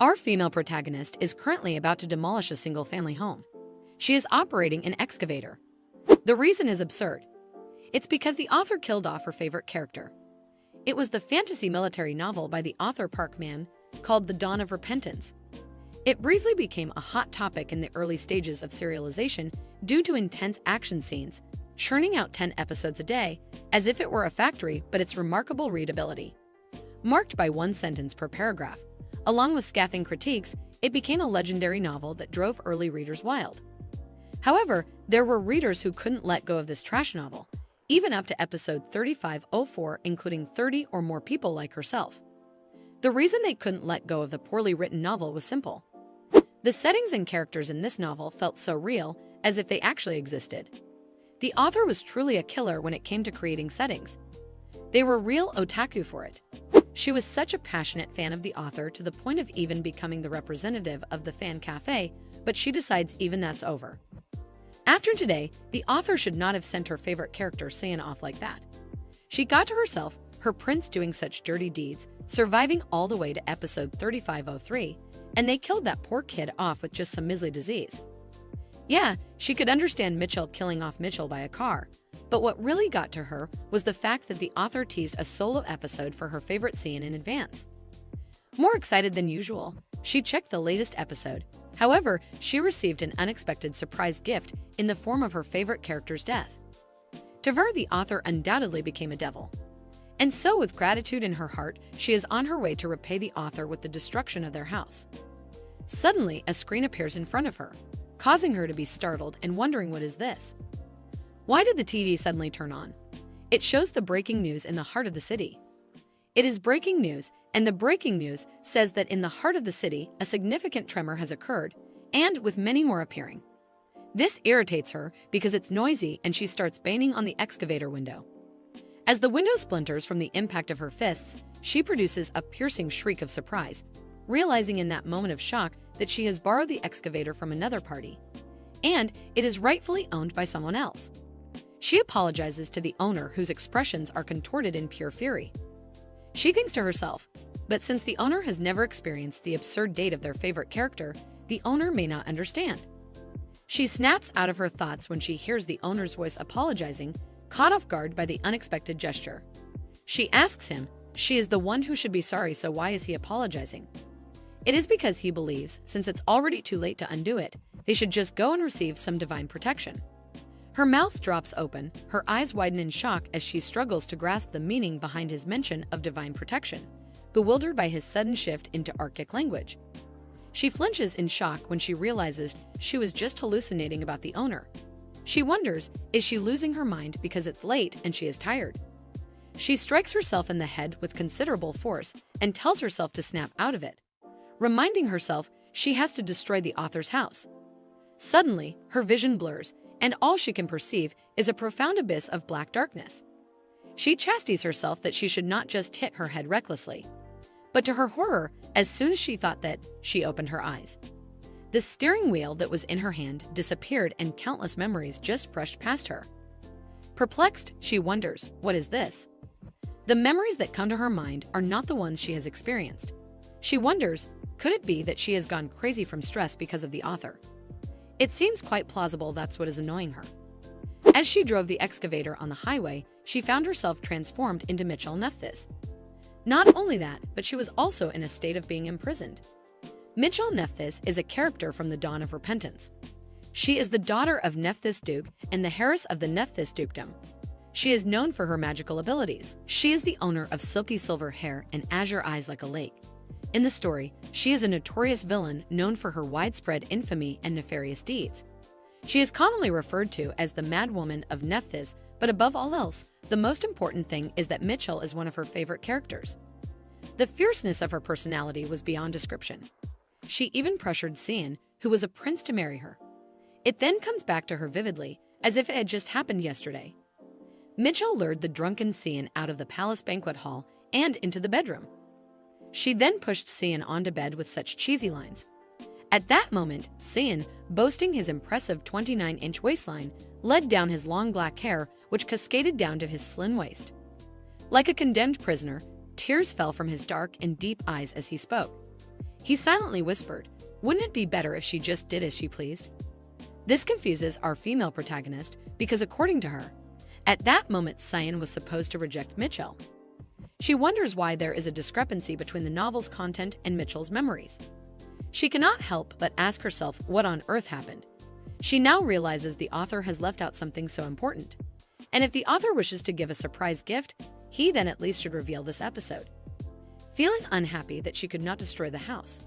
Our female protagonist is currently about to demolish a single-family home. She is operating an excavator. The reason is absurd. It's because the author killed off her favorite character. It was the fantasy military novel by the author Park Man called The Dawn of Repentance. It briefly became a hot topic in the early stages of serialization due to intense action scenes, churning out 10 episodes a day, as if it were a factory, but its remarkable readability. Marked by one sentence per paragraph, along with scathing critiques, it became a legendary novel that drove early readers wild. However, there were readers who couldn't let go of this trash novel, even up to episode 3504, including 30 or more people like herself. The reason they couldn't let go of the poorly written novel was simple. The settings and characters in this novel felt so real, as if they actually existed. The author was truly a killer when it came to creating settings. They were real otaku for it. She was such a passionate fan of the author to the point of even becoming the representative of the fan cafe, but she decides even that's over. After today, the author should not have sent her favorite character Seian off like that. She got to herself, her prince doing such dirty deeds, surviving all the way to episode 3503, and they killed that poor kid off with just some measly disease. Yeah, she could understand Mitchell killing off Mitchell by a car, but what really got to her was the fact that the author teased a solo episode for her favorite Seian in advance. More excited than usual, she checked the latest episode. However, she received an unexpected surprise gift in the form of her favorite character's death. To her, the author undoubtedly became a devil. And so, with gratitude in her heart, she is on her way to repay the author with the destruction of their house. Suddenly, a screen appears in front of her, causing her to be startled and wondering, what is this? Why did the TV suddenly turn on? It shows the breaking news in the heart of the city. It is breaking news, and the breaking news says that in the heart of the city, a significant tremor has occurred, and with many more appearing. This irritates her because it's noisy, and she starts banging on the excavator window. As the window splinters from the impact of her fists, she produces a piercing shriek of surprise, realizing in that moment of shock that she has borrowed the excavator from another party, and it is rightfully owned by someone else. She apologizes to the owner, whose expressions are contorted in pure fury. She thinks to herself, but since the owner has never experienced the absurd date of their favorite character, the owner may not understand. She snaps out of her thoughts when she hears the owner's voice apologizing, caught off guard by the unexpected gesture. She asks him, she is the one who should be sorry, so why is he apologizing? It is because he believes, since it's already too late to undo it, they should just go and receive some divine protection. Her mouth drops open, her eyes widen in shock as she struggles to grasp the meaning behind his mention of divine protection, bewildered by his sudden shift into Archaic language. She flinches in shock when she realizes she was just hallucinating about the owner. She wonders, is she losing her mind because it's late and she is tired? She strikes herself in the head with considerable force and tells herself to snap out of it, reminding herself she has to destroy the author's house. Suddenly, her vision blurs, and all she can perceive is a profound abyss of black darkness. She chastises herself that she should not just hit her head recklessly. But to her horror, as soon as she thought that, she opened her eyes. The steering wheel that was in her hand disappeared and countless memories just brushed past her. Perplexed, she wonders, what is this? The memories that come to her mind are not the ones she has experienced. She wonders, could it be that she has gone crazy from stress because of the author? It seems quite plausible that's what is annoying her. As she drove the excavator on the highway, she found herself transformed into Mitchell Nephthys. Not only that, but she was also in a state of being imprisoned. Mitchell Nephthys is a character from the Dawn of Repentance. She is the daughter of Nephthys Duke and the heiress of the Nephthys Dukedom. She is known for her magical abilities. She is the owner of silky silver hair and azure eyes like a lake. In the story, she is a notorious villain known for her widespread infamy and nefarious deeds. She is commonly referred to as the Mad Woman of Nephthys, but above all else, the most important thing is that Mitchell is one of her favorite characters. The fierceness of her personality was beyond description. She even pressured Seian, who was a prince, to marry her. It then comes back to her vividly, as if it had just happened yesterday. Mitchell lured the drunken Seian out of the palace banquet hall and into the bedroom. She then pushed Seian onto bed with such cheesy lines. At that moment, Seian, boasting his impressive 29-inch waistline, led down his long black hair, which cascaded down to his slim waist. Like a condemned prisoner, tears fell from his dark and deep eyes as he spoke. He silently whispered, "Wouldn't it be better if she just did as she pleased?" This confuses our female protagonist because, according to her, at that moment Cyan was supposed to reject Mitchell. She wonders why there is a discrepancy between the novel's content and Mitchell's memories. She cannot help but ask herself what on earth happened. She now realizes the author has left out something so important. And if the author wishes to give a surprise gift, he then at least should reveal this episode. Feeling unhappy that she could not destroy the house.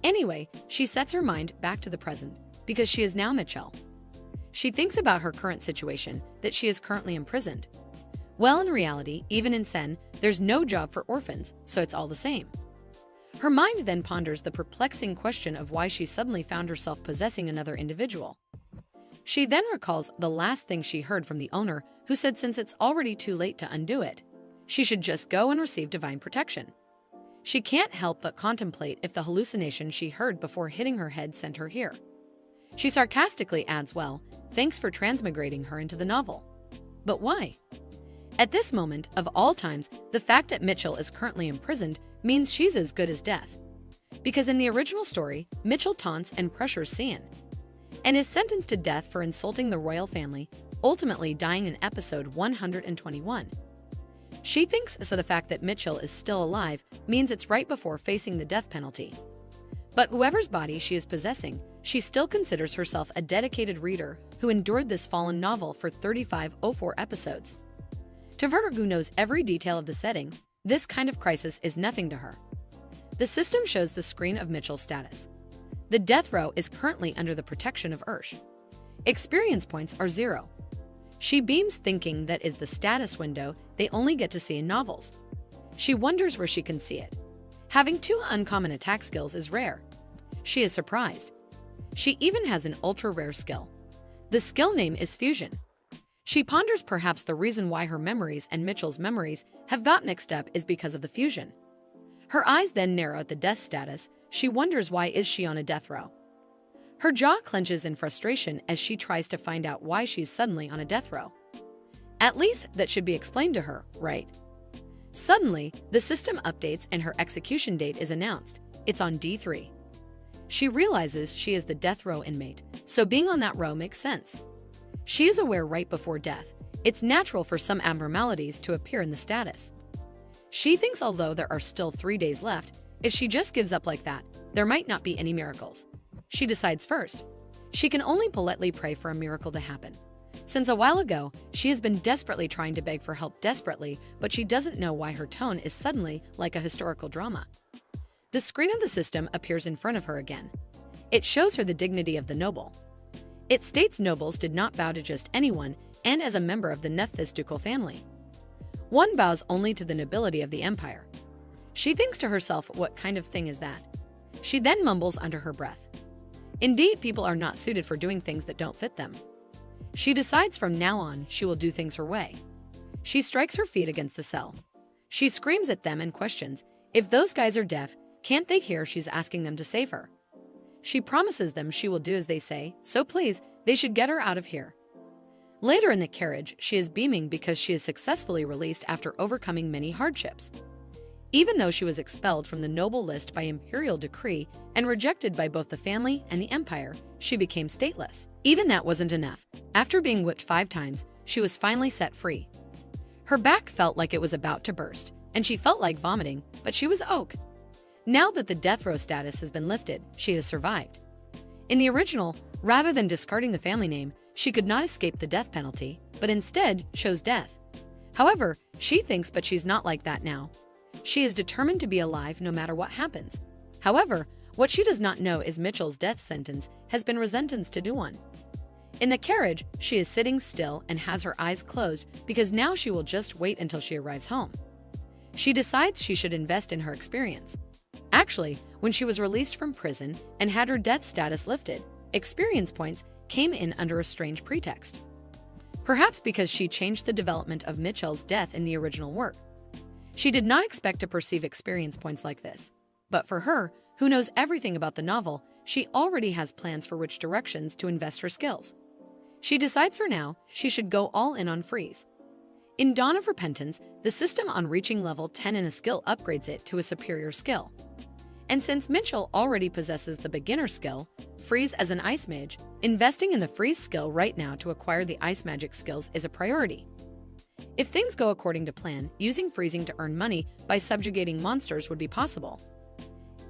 Anyway, she sets her mind back to the present because she is now Mitchell. She thinks about her current situation, that she is currently imprisoned. Well, in reality, even in Sen, there's no job for orphans, so it's all the same. Her mind then ponders the perplexing question of why she suddenly found herself possessing another individual. She then recalls the last thing she heard from the owner, who said since it's already too late to undo it, she should just go and receive divine protection. She can't help but contemplate if the hallucination she heard before hitting her head sent her here. She sarcastically adds, "Well, thanks for transmigrating her into the novel." But why? At this moment, of all times, the fact that Mitchell is currently imprisoned means she's as good as death. Because in the original story, Mitchell taunts and pressures Cyan, and is sentenced to death for insulting the royal family, ultimately dying in episode 121. She thinks so the fact that Mitchell is still alive means it's right before facing the death penalty. But whoever's body she is possessing, she still considers herself a dedicated reader who endured this fallen novel for 3504 episodes. To Verter, who knows every detail of the setting, this kind of crisis is nothing to her. The system shows the screen of Mitchell's status. The death row is currently under the protection of Ursh. Experience points are 0. She beams, thinking that is the status window they only get to see in novels. She wonders where she can see it. Having 2 uncommon attack skills is rare. She is surprised. She even has an ultra-rare skill. The skill name is Fusion. She ponders perhaps the reason why her memories and Mitchell's memories have got mixed up is because of the fusion. Her eyes then narrow at the death status. She wonders why is she on a death row. Her jaw clenches in frustration as she tries to find out why she's suddenly on a death row. At least that should be explained to her, right? Suddenly, the system updates and her execution date is announced. It's on D3. She realizes she is the death row inmate, so being on that row makes sense. She is aware right before death, it's natural for some abnormalities to appear in the status. She thinks although there are still 3 days left, if she just gives up like that, there might not be any miracles. She decides first. She can only politely pray for a miracle to happen. Since a while ago, she has been desperately trying to beg for help desperately, but she doesn't know why her tone is suddenly like a historical drama. The screen of the system appears in front of her again. It shows her the dignity of the noble. It states nobles did not bow to just anyone, and as a member of the Nephthys ducal family. One bows only to the nobility of the empire. She thinks to herself, what kind of thing is that? She then mumbles under her breath. Indeed, people are not suited for doing things that don't fit them. She decides from now on she will do things her way. She strikes her feet against the cell. She screams at them and questions, if those guys are deaf, can't they hear she's asking them to save her? She promises them she will do as they say, so please, they should get her out of here. Later in the carriage, she is beaming because she is successfully released after overcoming many hardships. Even though she was expelled from the noble list by imperial decree and rejected by both the family and the empire, she became stateless. Even that wasn't enough. After being whipped 5 times, she was finally set free. Her back felt like it was about to burst, and she felt like vomiting, but she was okay. Now that the death row status has been lifted, she has survived. In the original, rather than discarding the family name, she could not escape the death penalty, but instead chose death. However, she thinks but she's not like that now. She is determined to be alive no matter what happens. However, what she does not know is Mitchell's death sentence has been resentenced to do one. In the carriage, she is sitting still and has her eyes closed because now she will just wait until she arrives home. She decides she should invest in her experience. Actually, when she was released from prison and had her death status lifted, experience points came in under a strange pretext. Perhaps because she changed the development of Mitchell's death in the original work. She did not expect to perceive experience points like this. But for her, who knows everything about the novel, she already has plans for which directions to invest her skills. She decides for now she should go all in on freeze. In Dawn of Repentance, the system on reaching level 10 in a skill upgrades it to a superior skill. And since Mitchell already possesses the beginner skill, freeze as an ice mage, investing in the freeze skill right now to acquire the ice magic skills is a priority. If things go according to plan, using freezing to earn money by subjugating monsters would be possible.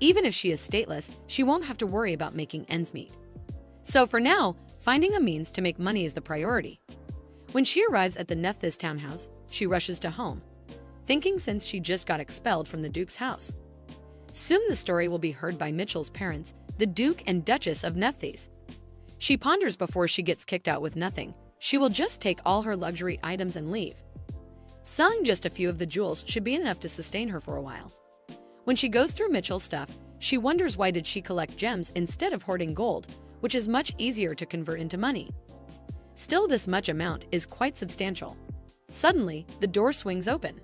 Even if she is stateless, she won't have to worry about making ends meet. So for now, finding a means to make money is the priority. When she arrives at the Nethys townhouse, she rushes to home, thinking since she just got expelled from the Duke's house. Soon the story will be heard by Mitchell's parents, the Duke and Duchess of Nethys. She ponders before she gets kicked out with nothing. She will just take all her luxury items and leave. Selling just a few of the jewels should be enough to sustain her for a while. When she goes through Mitchell's stuff, she wonders why did she collect gems instead of hoarding gold, which is much easier to convert into money. Still, this much amount is quite substantial. Suddenly, the door swings open.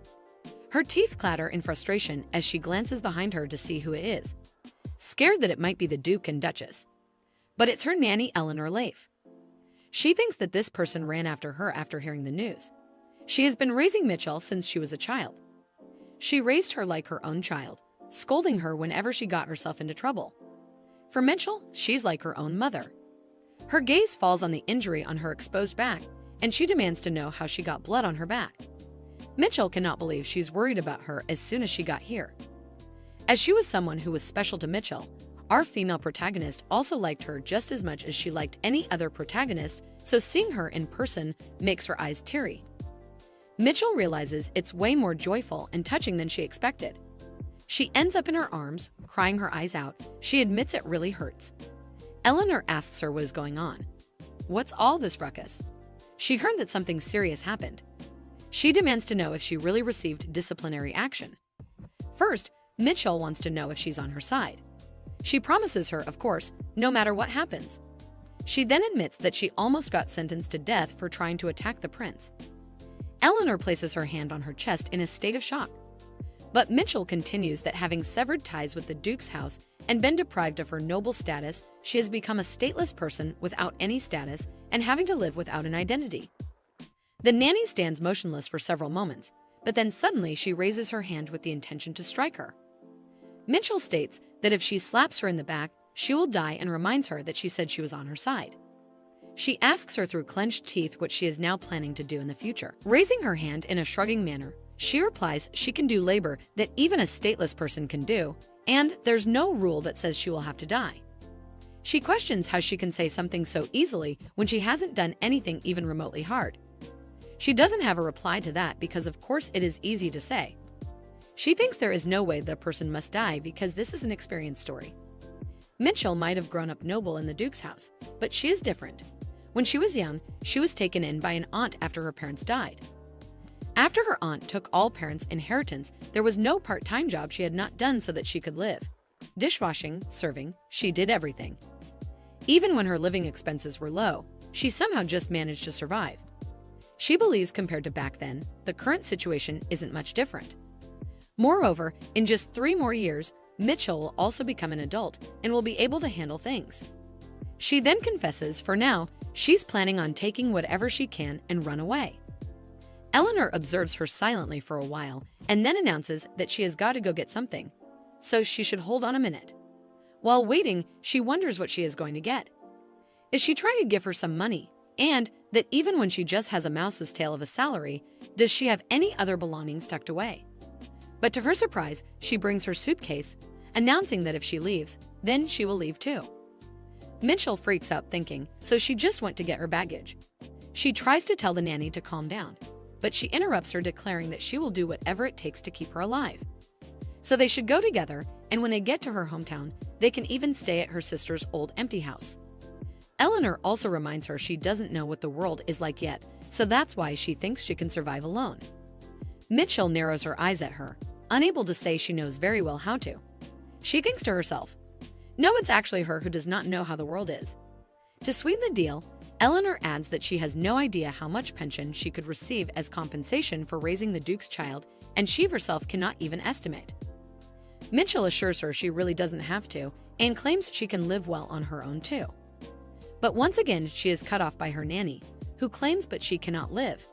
Her teeth clatter in frustration as she glances behind her to see who it is, scared that it might be the Duke and Duchess. But it's her nanny Eleanor Leif. She thinks that this person ran after her after hearing the news. She has been raising Mitchell since she was a child. She raised her like her own child, scolding her whenever she got herself into trouble. For Mitchell, she's like her own mother. Her gaze falls on the injury on her exposed back, and she demands to know how she got blood on her back. Mitchell cannot believe she's worried about her as soon as she got here. As she was someone who was special to Mitchell, our female protagonist also liked her just as much as she liked any other protagonist, so seeing her in person makes her eyes teary. Mitchell realizes it's way more joyful and touching than she expected. She ends up in her arms, crying her eyes out. She admits it really hurts. Eleanor asks her what is going on. What's all this ruckus? She heard that something serious happened. She demands to know if she really received disciplinary action. First, Mitchell wants to know if she's on her side. She promises her, of course, no matter what happens. She then admits that she almost got sentenced to death for trying to attack the prince. Eleanor places her hand on her chest in a state of shock. But Mitchell continues that having severed ties with the Duke's house and been deprived of her noble status, she has become a stateless person without any status and having to live without an identity. The nanny stands motionless for several moments, but then suddenly she raises her hand with the intention to strike her. Mitchell states that if she slaps her in the back, she will die and reminds her that she said she was on her side. She asks her through clenched teeth what she is now planning to do in the future. Raising her hand in a shrugging manner, she replies she can do labor that even a stateless person can do, and there's no rule that says she will have to die. She questions how she can say something so easily when she hasn't done anything even remotely hard. She doesn't have a reply to that because of course it is easy to say. She thinks there is no way the person must die because this is an experience story. Mitchell might have grown up noble in the Duke's house, but she is different. When she was young, she was taken in by an aunt after her parents died. After her aunt took all parents' inheritance, there was no part-time job she had not done so that she could live. Dishwashing, serving, she did everything. Even when her living expenses were low, she somehow just managed to survive. She believes compared to back then, the current situation isn't much different. Moreover, in just 3 more years, Mitchell will also become an adult and will be able to handle things. She then confesses, for now, she's planning on taking whatever she can and run away. Eleanor observes her silently for a while and then announces that she has got to go get something, so she should hold on a minute. While waiting, she wonders what she is going to get. Is she trying to give her some money? And that even when she just has a mouse's tail of a salary, does she have any other belongings tucked away? But to her surprise, she brings her suitcase, announcing that if she leaves, then she will leave too. Mitchell freaks out thinking, so she just went to get her baggage. She tries to tell the nanny to calm down, but she interrupts her declaring that she will do whatever it takes to keep her alive. So they should go together, and when they get to her hometown, they can even stay at her sister's old empty house. Eleanor also reminds her she doesn't know what the world is like yet, so that's why she thinks she can survive alone. Mitchell narrows her eyes at her, unable to say she knows very well how to. She thinks to herself, no, it's actually her who does not know how the world is. To sweeten the deal, Eleanor adds that she has no idea how much pension she could receive as compensation for raising the Duke's child, and she herself cannot even estimate. Mitchell assures her she really doesn't have to, and claims she can live well on her own too. But once again, she is cut off by her nanny, who claims but she cannot live.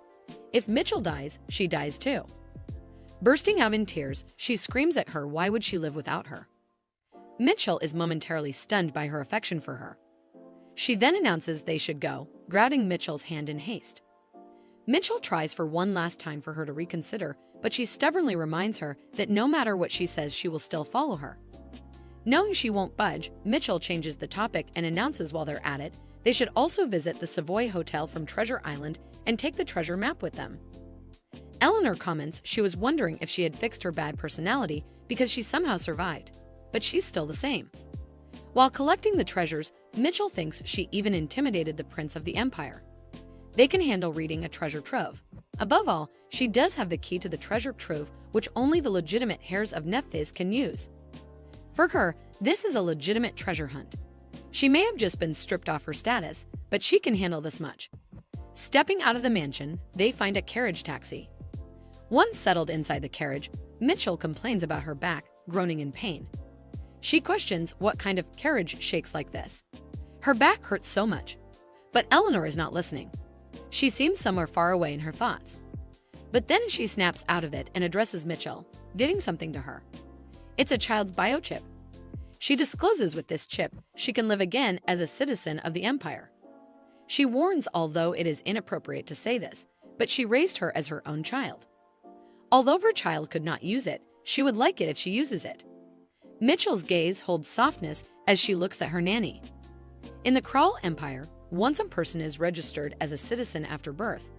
If Mitchell dies, she dies too. Bursting out in tears, she screams at her why would she live without her. Mitchell is momentarily stunned by her affection for her. She then announces they should go, grabbing Mitchell's hand in haste. Mitchell tries for one last time for her to reconsider, but she stubbornly reminds her that no matter what she says, she will still follow her. Knowing she won't budge, Mitchell changes the topic and announces while they're at it, they should also visit the Savoy Hotel from Treasure Island and take the treasure map with them. Eleanor comments she was wondering if she had fixed her bad personality because she somehow survived, but she's still the same. While collecting the treasures, Mitchell thinks she even intimidated the Prince of the Empire. They can handle reading a treasure trove. Above all, she does have the key to the treasure trove, which only the legitimate heirs of Nephthys can use. For her, this is a legitimate treasure hunt. She may have just been stripped off her status, but she can handle this much. Stepping out of the mansion, they find a carriage taxi. Once settled inside the carriage, Mitchell complains about her back, groaning in pain. She questions what kind of carriage shakes like this. Her back hurts so much. But Eleanor is not listening. She seems somewhere far away in her thoughts. But then she snaps out of it and addresses Mitchell, giving something to her. It's a child's biochip. She discloses with this chip, she can live again as a citizen of the Empire. She warns, although it is inappropriate to say this, but she raised her as her own child. Although her child could not use it, she would like it if she uses it. Mitchell's gaze holds softness as she looks at her nanny. In the Kral Empire, once a person is registered as a citizen after birth,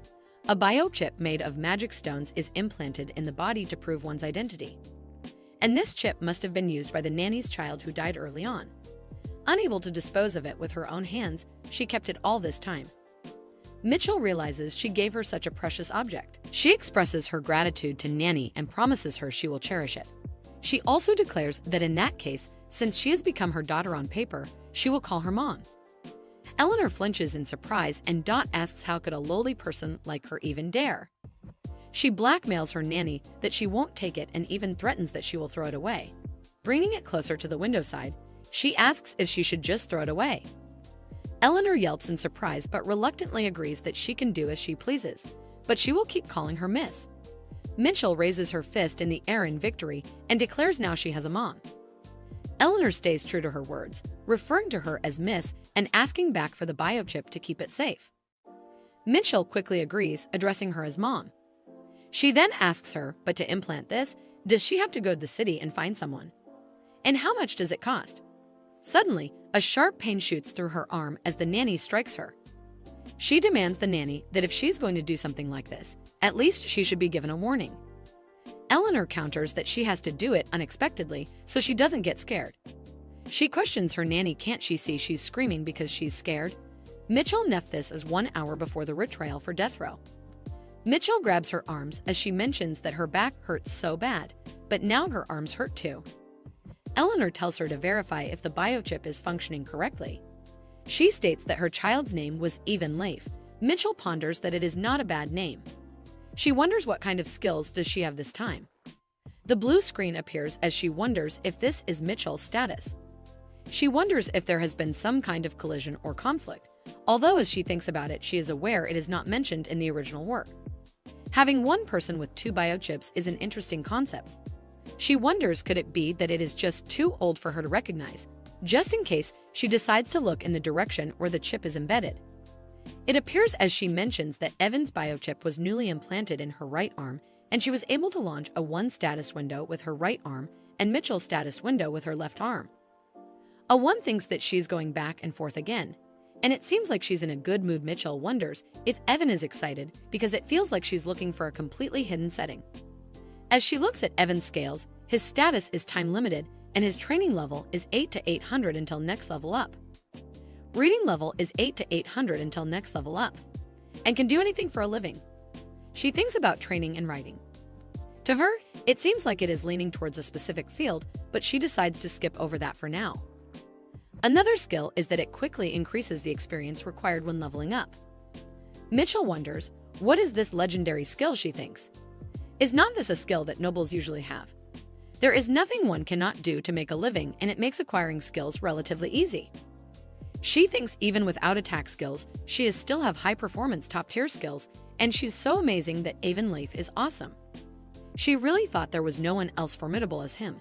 a biochip made of magic stones is implanted in the body to prove one's identity. And this chip must have been used by the nanny's child who died early on. Unable to dispose of it with her own hands, she kept it all this time. Mitchell realizes she gave her such a precious object. She expresses her gratitude to Nanny and promises her she will cherish it. She also declares that in that case, since she has become her daughter on paper, she will call her mom. Eleanor flinches in surprise and Dot asks how could a lowly person like her even dare. She blackmails her nanny that she won't take it and even threatens that she will throw it away. Bringing it closer to the window side, she asks if she should just throw it away. Eleanor yelps in surprise but reluctantly agrees that she can do as she pleases, but she will keep calling her Miss. Mitchell raises her fist in the air in victory and declares now she has a mom. Eleanor stays true to her words, referring to her as Miss and asking back for the biochip to keep it safe. Mitchell quickly agrees, addressing her as Mom. She then asks her, but to implant this, does she have to go to the city and find someone? And how much does it cost? Suddenly, a sharp pain shoots through her arm as the nanny strikes her. She demands the nanny that if she's going to do something like this, at least she should be given a warning. Eleanor counters that she has to do it unexpectedly so she doesn't get scared. She questions her nanny, can't she see she's screaming because she's scared? Mitchell Nephthys is 1 hour before the retrial for death row. Mitchell grabs her arms as she mentions that her back hurts so bad, but now her arms hurt too. Eleanor tells her to verify if the biochip is functioning correctly. She states that her child's name was Even Leif. Mitchell ponders that it is not a bad name. She wonders what kind of skills does she have this time. The blue screen appears as she wonders if this is Mitchell's status. She wonders if there has been some kind of collision or conflict, although as she thinks about it, she is aware it is not mentioned in the original work. Having one person with 2 biochips is an interesting concept. She wonders could it be that it is just too old for her to recognize. Just in case, she decides to look in the direction where the chip is embedded. It appears as she mentions that Evan's biochip was newly implanted in her right arm and she was able to launch a 1 status window with her right arm and Mitchell's status window with her left arm. A 1 thinks that she's going back and forth again, and it seems like she's in a good mood. Mitchell wonders if Evan is excited because it feels like she's looking for a completely hidden setting. As she looks at Evan's scales, his status is time limited and his training level is 8 to 800 until next level up. Reading level is 8 to 800 until next level up, and can do anything for a living. She thinks about training and writing. To her, it seems like it is leaning towards a specific field, but she decides to skip over that for now. Another skill is that it quickly increases the experience required when leveling up. Mitchell wonders, what is this legendary skill, she thinks? Is not this a skill that nobles usually have? There is nothing one cannot do to make a living, and it makes acquiring skills relatively easy. She thinks even without attack skills, she is still have high-performance top-tier skills, and she's so amazing that Even Leif is awesome. She really thought there was no one else formidable as him.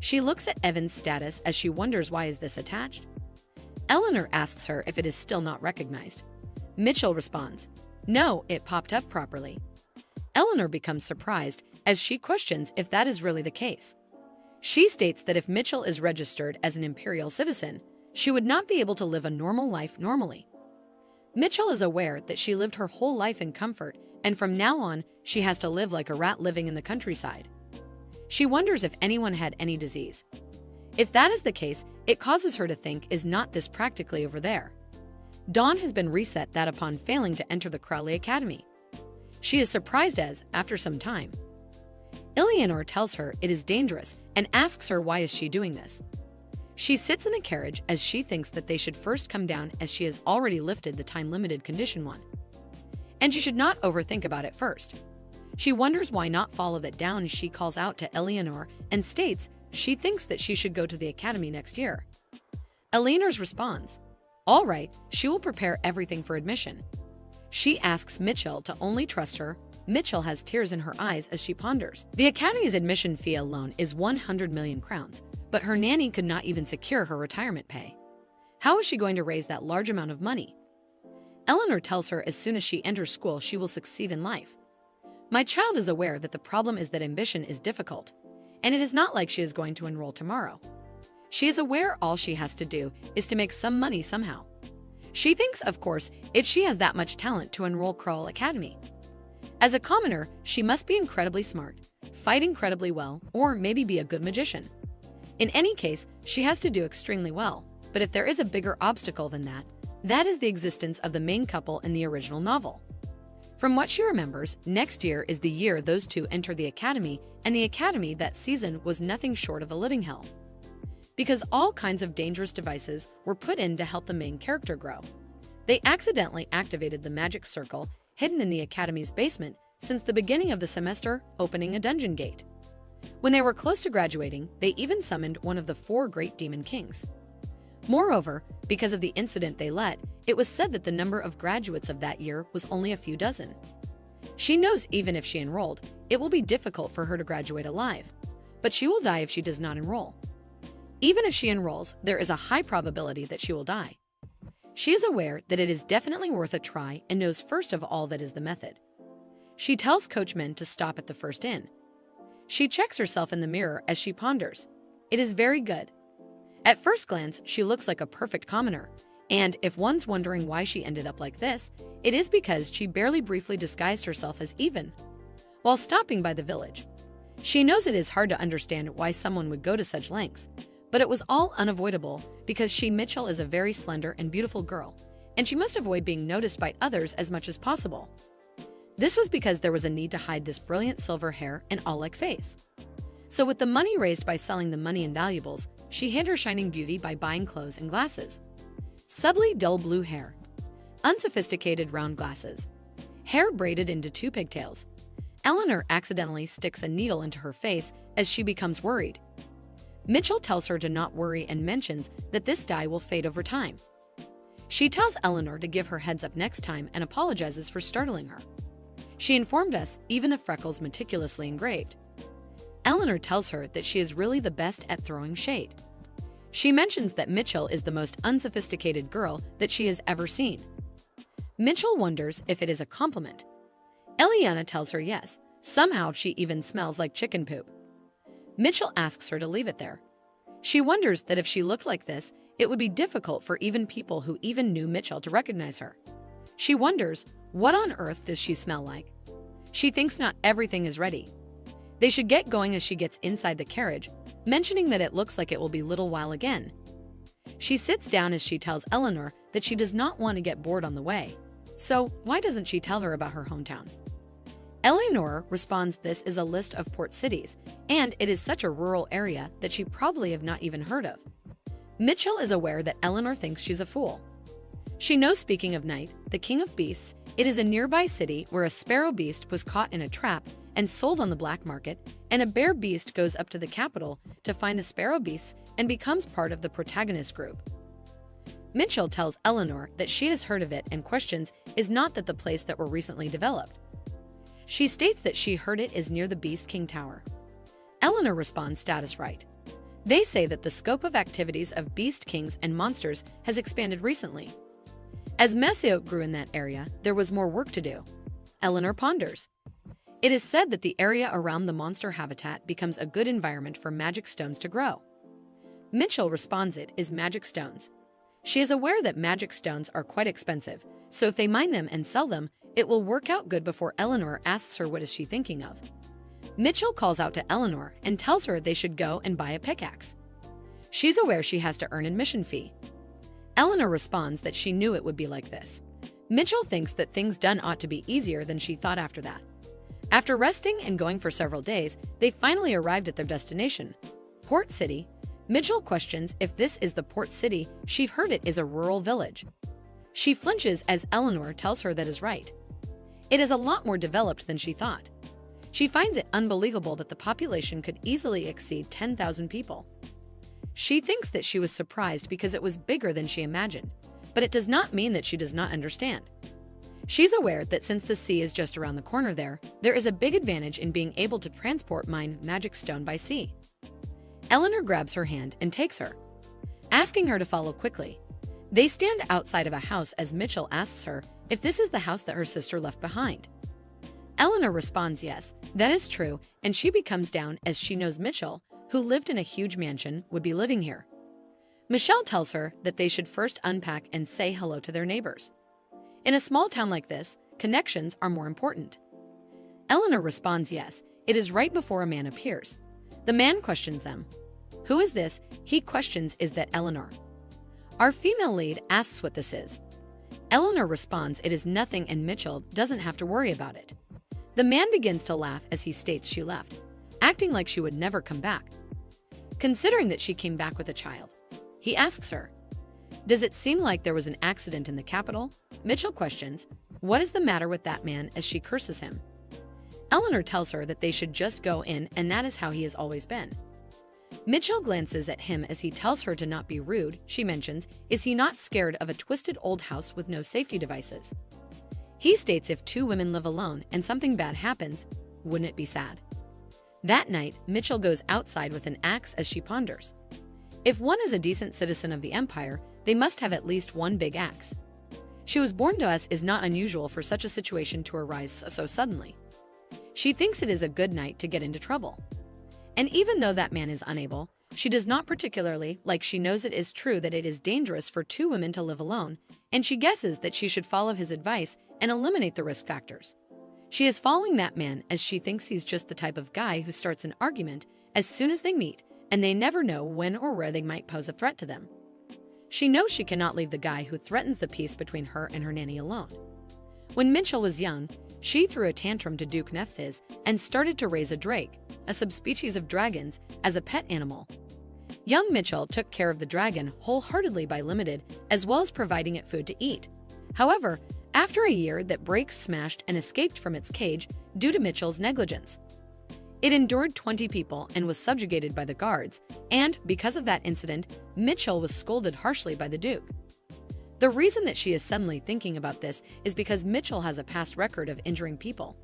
She looks at Evan's status as she wonders why is this attached. Eleanor asks her if it is still not recognized. Mitchell responds, "No, it popped up properly." Eleanor becomes surprised as she questions if that is really the case. She states that if Mitchell is registered as an imperial citizen, she would not be able to live a normal life normally. Mitchell is aware that she lived her whole life in comfort, and from now on, she has to live like a rat living in the countryside. She wonders if anyone had any disease. If that is the case, it causes her to think, is not this practically over there? Dawn has been reset that upon failing to enter the Crowley Academy. She is surprised as, after some time, Eleanor tells her it is dangerous and asks her why is she doing this. She sits in the carriage as she thinks that they should first come down as she has already lifted the time-limited condition one. And she should not overthink about it first. She wonders why not follow that down as she calls out to Eleanor and states she thinks that she should go to the academy next year. Eleanor's responds, "All right, she will prepare everything for admission." She asks Mitchell to only trust her. Mitchell has tears in her eyes as she ponders. The academy's admission fee alone is 100 million crowns, but her nanny could not even secure her retirement pay. How is she going to raise that large amount of money? Eleanor tells her as soon as she enters school she will succeed in life. My child is aware that the problem is that ambition is difficult, and it is not like she is going to enroll tomorrow. She is aware all she has to do is to make some money somehow. She thinks, of course, if she has that much talent to enroll Crowley Academy. As a commoner, she must be incredibly smart, fight incredibly well, or maybe be a good magician. In any case, she has to do extremely well, but if there is a bigger obstacle than that, that is the existence of the main couple in the original novel. From what she remembers, next year is the year those two enter the academy, and the academy that season was nothing short of a living hell. Because all kinds of dangerous devices were put in to help the main character grow. They accidentally activated the magic circle hidden in the academy's basement since the beginning of the semester, opening a dungeon gate. When they were close to graduating, they even summoned one of the 4 great demon kings. Moreover, because of the incident they let, it was said that the number of graduates of that year was only a few dozen. She knows even if she enrolled, it will be difficult for her to graduate alive, but she will die if she does not enroll. Even if she enrolls, there is a high probability that she will die. She is aware that it is definitely worth a try and knows first of all that is the method. She tells coachmen to stop at the first inn. She checks herself in the mirror as she ponders. It is very good. At first glance, she looks like a perfect commoner, and if one's wondering why she ended up like this, it is because she barely briefly disguised herself as Even. While stopping by the village, she knows it is hard to understand why someone would go to such lengths, but it was all unavoidable because Mitchell is a very slender and beautiful girl, and she must avoid being noticed by others as much as possible. This was because there was a need to hide this brilliant silver hair and all-like face. So with the money raised by selling the money and valuables, she hid her shining beauty by buying clothes and glasses. Subtly dull blue hair, unsophisticated round glasses, hair braided into 2 pigtails. Eleanor accidentally sticks a needle into her face as she becomes worried. Mitchell tells her to not worry and mentions that this dye will fade over time. She tells Eleanor to give her heads up next time and apologizes for startling her. She informed us even the freckles meticulously engraved. Eleanor tells her that she is really the best at throwing shade. She mentions that Mitchell is the most unsophisticated girl that she has ever seen. Mitchell wonders if it is a compliment. Eliana tells her yes. Somehow she even smells like chicken poop. Mitchell asks her to leave it there. She wonders that if she looked like this, it would be difficult for even people who even knew Mitchell to recognize her. She wonders, what on earth does she smell like? She thinks not everything is ready. They should get going as she gets inside the carriage, mentioning that it looks like it will be a little while again. She sits down as she tells Eleanor that she does not want to get bored on the way. So why doesn't she tell her about her hometown? Eleanor responds this is a list of port cities, and it is such a rural area that she probably have not even heard of. Mitchell is aware that Eleanor thinks she's a fool. She knows, speaking of Night, the king of beasts, it is a nearby city where a sparrow beast was caught in a trap and sold on the black market, and a bear beast goes up to the capital to find the sparrow beasts and becomes part of the protagonist group. Mitchell tells Eleanor that she has heard of it and questions is not that the place that were recently developed. She states that she heard it is near the Beast King Tower. Eleanor responds status right. They say that the scope of activities of beast kings and monsters has expanded recently. As Messiot grew in that area, there was more work to do. Eleanor ponders. It is said that the area around the monster habitat becomes a good environment for magic stones to grow. Mitchell responds it is magic stones. She is aware that magic stones are quite expensive, so if they mine them and sell them, it will work out good before Eleanor asks her what is she thinking of. Mitchell calls out to Eleanor and tells her they should go and buy a pickaxe. She's aware she has to earn admission fee. Eleanor responds that she knew it would be like this. Mitchell thinks that things done ought to be easier than she thought after that. After resting and going for several days, they finally arrived at their destination, Port City. Mitchell questions if this is the port city. She heard it is a rural village. She flinches as Eleanor tells her that is right. It is a lot more developed than she thought. She finds it unbelievable that the population could easily exceed 10,000 people. She thinks that she was surprised because it was bigger than she imagined, but it does not mean that she does not understand. She's aware that since the sea is just around the corner there is a big advantage in being able to transport mine magic stone by sea. Eleanor grabs her hand and takes her, asking her to follow quickly. They stand outside of a house as Mitchell asks her if this is the house that her sister left behind. Eleanor responds yes, that is true, and she becomes down as she knows Mitchell, who lived in a huge mansion, would be living here. Michelle tells her that they should first unpack and say hello to their neighbors. In a small town like this, connections are more important. Eleanor responds yes, it is right before a man appears. The man questions them. Who is this? He questions is that Eleanor. Our female lead asks what this is. Eleanor responds it is nothing and Mitchell doesn't have to worry about it. The man begins to laugh as he states she left, acting like she would never come back. Considering that she came back with a child, he asks her, does it seem like there was an accident in the capital? Mitchell questions, what is the matter with that man as she curses him. Eleanor tells her that they should just go in and that is how he has always been. Mitchell glances at him as he tells her to not be rude. She mentions, is he not scared of a twisted old house with no safety devices? He states if two women live alone and something bad happens, wouldn't it be sad? That night, Mitchell goes outside with an axe as she ponders. If one is a decent citizen of the Empire, they must have at least one big axe. She was born to us is not unusual for such a situation to arise so suddenly. She thinks it is a good night to get into trouble. And even though that man is unable, she does not particularly like she knows it is true that it is dangerous for two women to live alone, and she guesses that she should follow his advice and eliminate the risk factors. She is following that man as she thinks he's just the type of guy who starts an argument as soon as they meet, and they never know when or where they might pose a threat to them. She knows she cannot leave the guy who threatens the peace between her and her nanny alone. When Mitchell was young, she threw a tantrum to Duke Nephthys and started to raise a drake, a subspecies of dragons, as a pet animal. Young Mitchell took care of the dragon wholeheartedly by limited, as well as providing it food to eat. However, after a year that Drake smashed and escaped from its cage due to Mitchell's negligence. It endured 20 people and was subjugated by the guards, and because of that incident, Mitchell was scolded harshly by the Duke. The reason that she is suddenly thinking about this is because Mitchell has a past record of injuring people.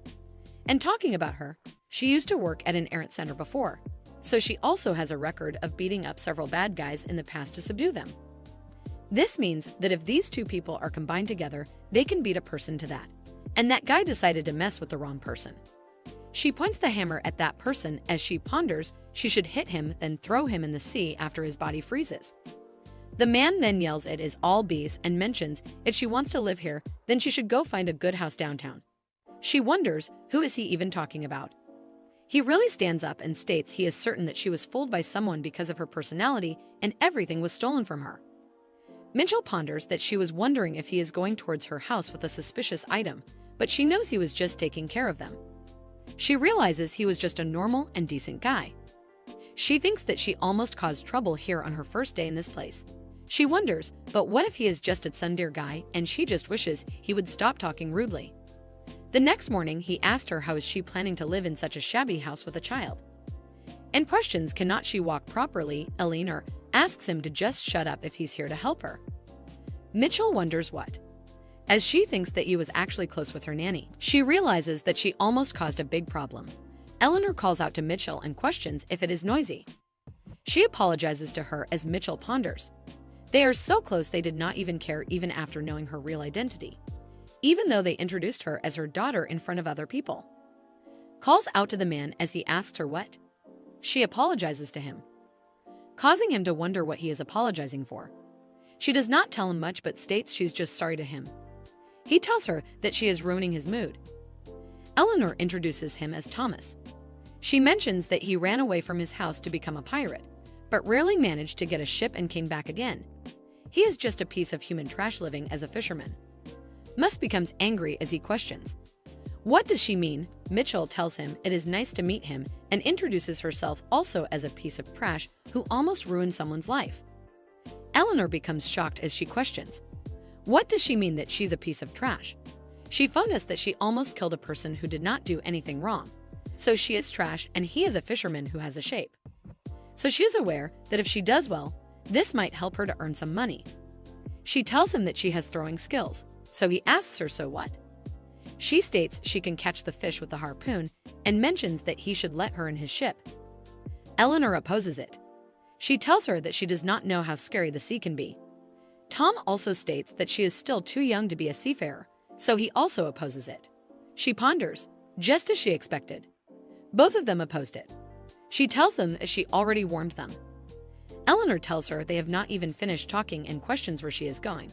And talking about her, she used to work at an errant center before, so she also has a record of beating up several bad guys in the past to subdue them. This means that if these two people are combined together, they can beat a person to that. And that guy decided to mess with the wrong person. She points the hammer at that person as she ponders she should hit him then throw him in the sea after his body freezes. The man then yells it is all bees and mentions if she wants to live here, then she should go find a good house downtown. She wonders, who is he even talking about? He really stands up and states he is certain that she was fooled by someone because of her personality and everything was stolen from her. Mitchell ponders that she was wondering if he is going towards her house with a suspicious item, but she knows he was just taking care of them. She realizes he was just a normal and decent guy. She thinks that she almost caused trouble here on her first day in this place. She wonders, but what if he is just a tsundere guy and she just wishes he would stop talking rudely? The next morning, he asked her how is she planning to live in such a shabby house with a child. And questions cannot she walk properly, Eleanor asks him to just shut up if he's here to help her. Mitchell wonders what. As she thinks that he was actually close with her nanny, she realizes that she almost caused a big problem. Eleanor calls out to Mitchell and questions if it is noisy. She apologizes to her as Mitchell ponders. They are so close they did not even care even after knowing her real identity, even though they introduced her as her daughter in front of other people. Calls out to the man as he asks her what. She apologizes to him, causing him to wonder what he is apologizing for. She does not tell him much but states she's just sorry to him. He tells her that she is ruining his mood. Eleanor introduces him as Thomas. She mentions that he ran away from his house to become a pirate, but rarely managed to get a ship and came back again. He is just a piece of human trash living as a fisherman. Musk becomes angry as he questions. What does she mean? Mitchell tells him it is nice to meet him and introduces herself also as a piece of trash who almost ruined someone's life. Eleanor becomes shocked as she questions. What does she mean that she's a piece of trash? She phoned us that she almost killed a person who did not do anything wrong. So she is trash and he is a fisherman who has a shape. So she is aware that if she does well, this might help her to earn some money. She tells him that she has throwing skills, so he asks her so what. She states she can catch the fish with the harpoon and mentions that he should let her in his ship. Eleanor opposes it. She tells her that she does not know how scary the sea can be. Tom also states that she is still too young to be a seafarer, so he also opposes it. She ponders, just as she expected. Both of them opposed it. She tells them that she already warned them. Eleanor tells her they have not even finished talking and questions where she is going.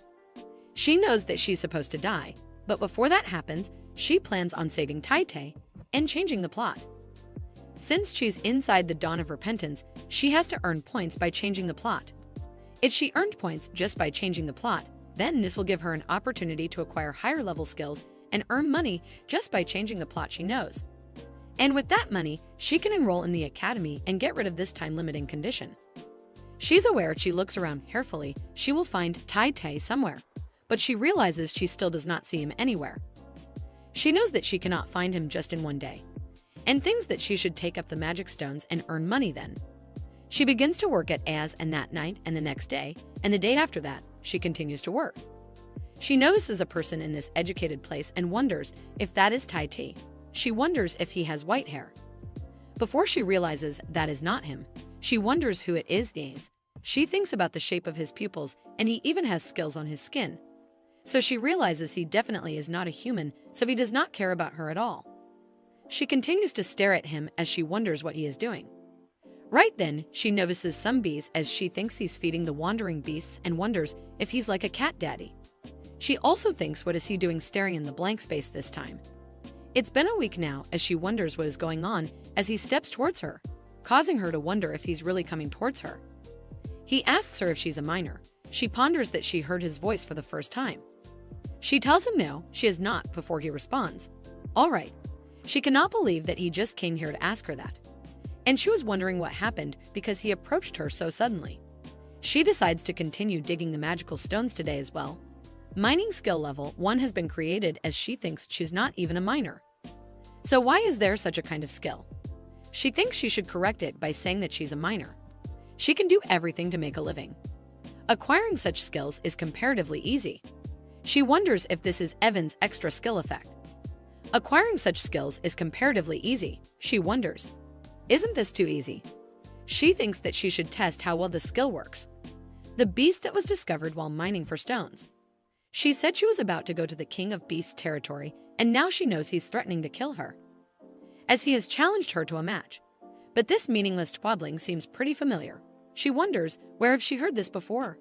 She knows that she's supposed to die, but before that happens, she plans on saving Tai-Tai and changing the plot. Since she's inside the dawn of repentance, she has to earn points by changing the plot. If she earned points just by changing the plot, then this will give her an opportunity to acquire higher level skills and earn money just by changing the plot she knows. And with that money, she can enroll in the academy and get rid of this time-limiting condition. She's aware if she looks around carefully, she will find Tai-Tai somewhere, but she realizes she still does not see him anywhere. She knows that she cannot find him just in one day, and thinks that she should take up the magic stones and earn money then. She begins to work at Az and that night and the next day, and the day after that, she continues to work. She notices a person in this educated place and wonders if that is Tai-Tai. She wonders if he has white hair. Before she realizes that is not him, she wonders who it is. She thinks about the shape of his pupils and he even has skills on his skin. So she realizes he definitely is not a human, so he does not care about her at all. She continues to stare at him as she wonders what he is doing. Right then, she notices some bees as she thinks he's feeding the wandering beasts and wonders if he's like a cat daddy. She also thinks what is he doing staring in the blank space this time. It's been a week now as she wonders what is going on as he steps towards her, causing her to wonder if he's really coming towards her. He asks her if she's a minor. She ponders that she heard his voice for the first time. She tells him no, she is not before he responds. All right. She cannot believe that he just came here to ask her that. And she was wondering what happened because he approached her so suddenly. She decides to continue digging the magical stones today as well. Mining skill level 1 has been created as she thinks she's not even a miner. So why is there such a kind of skill? She thinks she should correct it by saying that she's a miner. She can do everything to make a living. Acquiring such skills is comparatively easy. She wonders if this is Evan's extra skill effect. Acquiring such skills is comparatively easy, she wonders. Isn't this too easy? She thinks that she should test how well the skill works. The beast that was discovered while mining for stones. She said she was about to go to the King of Beasts territory, and now she knows he's threatening to kill her, as he has challenged her to a match. But this meaningless twaddling seems pretty familiar. She wonders, where have she heard this before?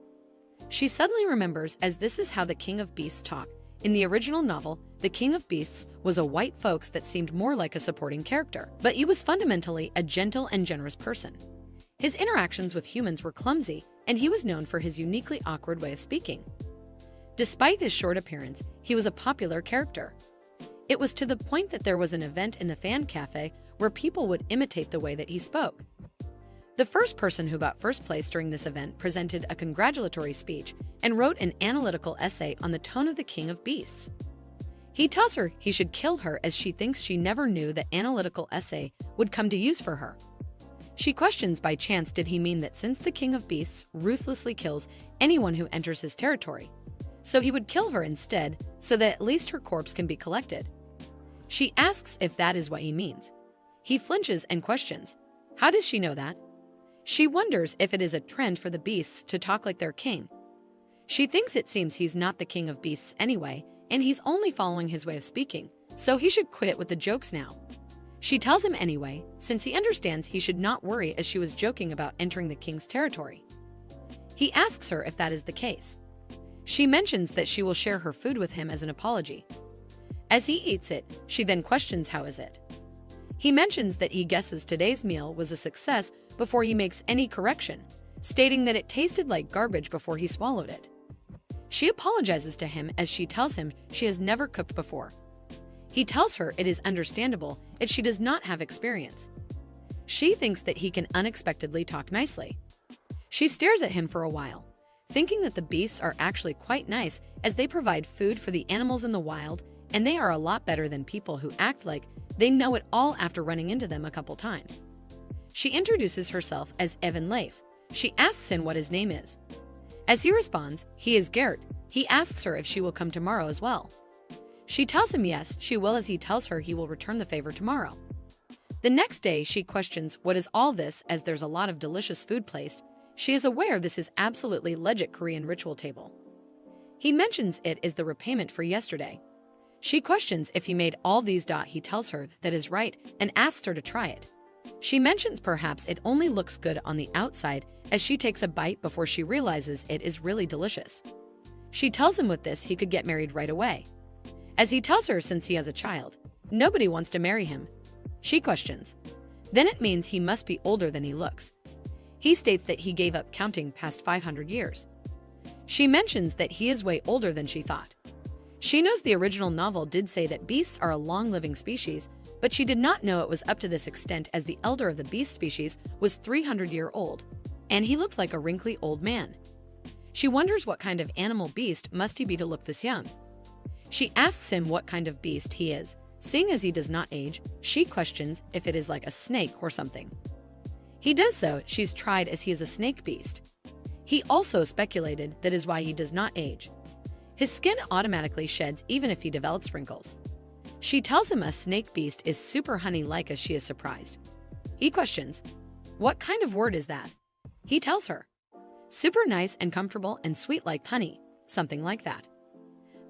She suddenly remembers as this is how the King of Beasts talk. In the original novel, the King of Beasts was a white fox that seemed more like a supporting character, but he was fundamentally a gentle and generous person. His interactions with humans were clumsy, and he was known for his uniquely awkward way of speaking. Despite his short appearance, he was a popular character. It was to the point that there was an event in the fan cafe where people would imitate the way that he spoke. The first person who got first place during this event presented a congratulatory speech and wrote an analytical essay on the tone of the King of Beasts. He tells her he should kill her as she thinks she never knew that analytical essay would come to use for her. She questions by chance did he mean that since the King of Beasts ruthlessly kills anyone who enters his territory, so he would kill her instead so that at least her corpse can be collected. She asks if that is what he means. He flinches and questions. How does she know that? She wonders if it is a trend for the beasts to talk like their king. She thinks it seems he's not the king of beasts anyway, and he's only following his way of speaking, so he should quit it with the jokes now. She tells him anyway, since he understands he should not worry, as she was joking about entering the king's territory. He asks her if that is the case. She mentions that she will share her food with him as an apology. As he eats it, she then questions how is it. He mentions that he guesses today's meal was a success before he makes any correction, stating that it tasted like garbage before he swallowed it. She apologizes to him as she tells him she has never cooked before. He tells her it is understandable if she does not have experience. She thinks that he can unexpectedly talk nicely. She stares at him for a while, thinking that the beasts are actually quite nice as they provide food for the animals in the wild, and they are a lot better than people who act like they know it all after running into them a couple times. She introduces herself as Evan Leif. She asks him what his name is. As he responds, he is Gert. He asks her if she will come tomorrow as well. She tells him yes, she will, as he tells her he will return the favor tomorrow. The next day, she questions what is all this as there's a lot of delicious food placed. She is aware this is absolutely legit Korean ritual table. He mentions it is the repayment for yesterday. She questions if he made all these. He tells her that is right and asks her to try it. She mentions perhaps it only looks good on the outside as she takes a bite before she realizes it is really delicious. She tells him with this he could get married right away. As he tells her since he has a child, nobody wants to marry him. She questions. Then it means he must be older than he looks. He states that he gave up counting past 500 years. She mentions that he is way older than she thought. She knows the original novel did say that beasts are a long-living species, but she did not know it was up to this extent as the elder of the beast species was 300-year-old, and he looked like a wrinkly old man. She wonders what kind of animal beast must he be to look this young. She asks him what kind of beast he is. Seeing as he does not age, she questions if it is like a snake or something. He does so. She's tried as he is a snake beast. He also speculated that is why he does not age. His skin automatically sheds even if he develops wrinkles. She tells him a snake beast is super honey-like as she is surprised. He questions, what kind of word is that? He tells her, super nice and comfortable and sweet like honey, something like that.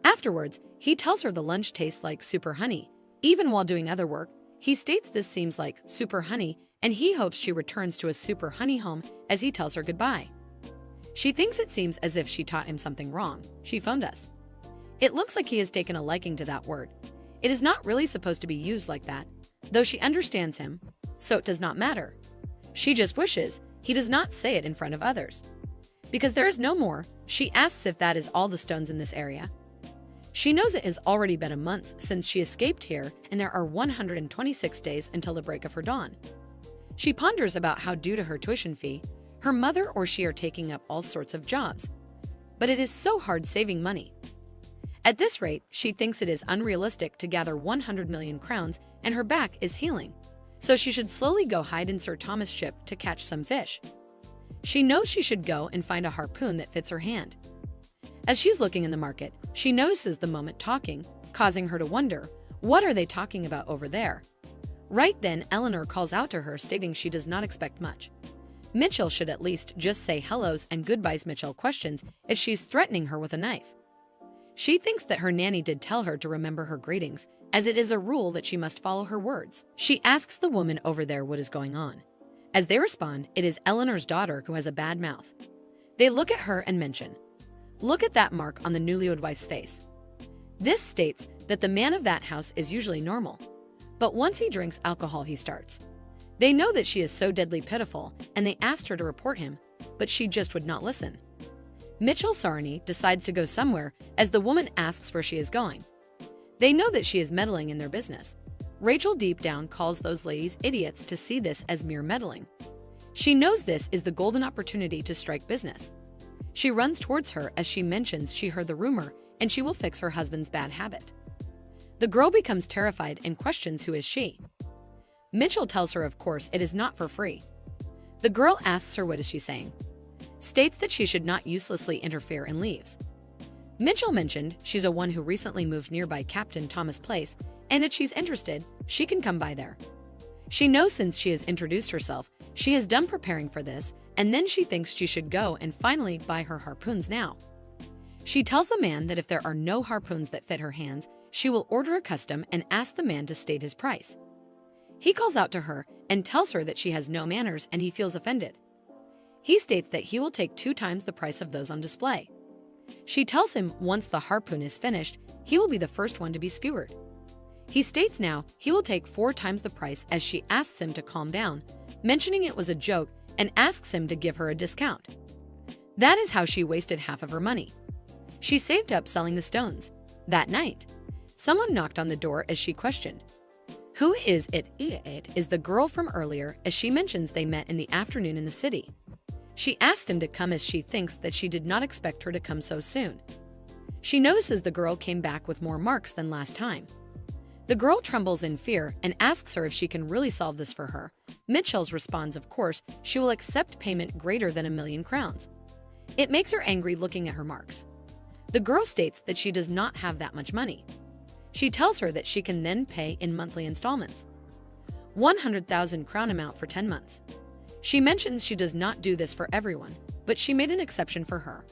Afterwards, he tells her the lunch tastes like super honey. Even while doing other work, he states this seems like super honey and he hopes she returns to a super honey home as he tells her goodbye. She thinks it seems as if she taught him something wrong. She phoned us. It looks like he has taken a liking to that word. It is not really supposed to be used like that, though she understands him, so it does not matter. She just wishes he does not say it in front of others. Because there is no more, she asks if that is all the stones in this area. She knows it has already been a month since she escaped here and there are 126 days until the break of her dawn. She ponders about how due to her tuition fee, her mother or she are taking up all sorts of jobs. But it is so hard saving money. At this rate, she thinks it is unrealistic to gather 100 million crowns and her back is healing. So she should slowly go hide in Sir Thomas' ship to catch some fish. She knows she should go and find a harpoon that fits her hand. As she's looking in the market, she notices the moment talking, causing her to wonder, what are they talking about over there? Right then, Eleanor calls out to her stating she does not expect much. Mitchell should at least just say hellos and goodbyes. Mitchell questions if she's threatening her with a knife. She thinks that her nanny did tell her to remember her greetings, as it is a rule that she must follow her words. She asks the woman over there what is going on. As they respond, it is Eleanor's daughter who has a bad mouth. They look at her and mention, look at that mark on the newlywed wife's face. This states that the man of that house is usually normal, but once he drinks alcohol he starts. They know that she is so deadly pitiful and they asked her to report him, but she just would not listen. Mitchell Sarney decides to go somewhere as the woman asks where she is going. They know that she is meddling in their business. Rachel deep down calls those ladies idiots to see this as mere meddling. She knows this is the golden opportunity to strike business. She runs towards her as she mentions she heard the rumor and she will fix her husband's bad habit. The girl becomes terrified and questions who is she. Mitchell tells her of course it is not for free. The girl asks her what is she saying. States that she should not uselessly interfere and leaves. Mitchell mentioned she's a one who recently moved nearby Captain Thomas' place and if she's interested, she can come by there. She knows since she has introduced herself, she is done preparing for this, and then she thinks she should go and finally buy her harpoons now. She tells the man that if there are no harpoons that fit her hands, she will order a custom and ask the man to state his price. He calls out to her and tells her that she has no manners, and he feels offended. He states that he will take 2 times the price of those on display. She tells him once the harpoon is finished, he will be the first one to be skewered. He states now he will take 4 times the price as she asks him to calm down, mentioning it was a joke, and asks him to give her a discount. That is how she wasted half of her money. She saved up selling the stones. That night, someone knocked on the door as she questioned. Who is it? It is the girl from earlier, as she mentions they met in the afternoon in the city. She asked him to come as she thinks that she did not expect her to come so soon. She notices the girl came back with more marks than last time. The girl trembles in fear and asks her if she can really solve this for her. Mitchell responds of course she will accept payment greater than 1,000,000 crowns. It makes her angry looking at her marks. The girl states that she does not have that much money. She tells her that she can then pay in monthly installments. 100,000 crown amount for 10 months. She mentions she does not do this for everyone, but she made an exception for her.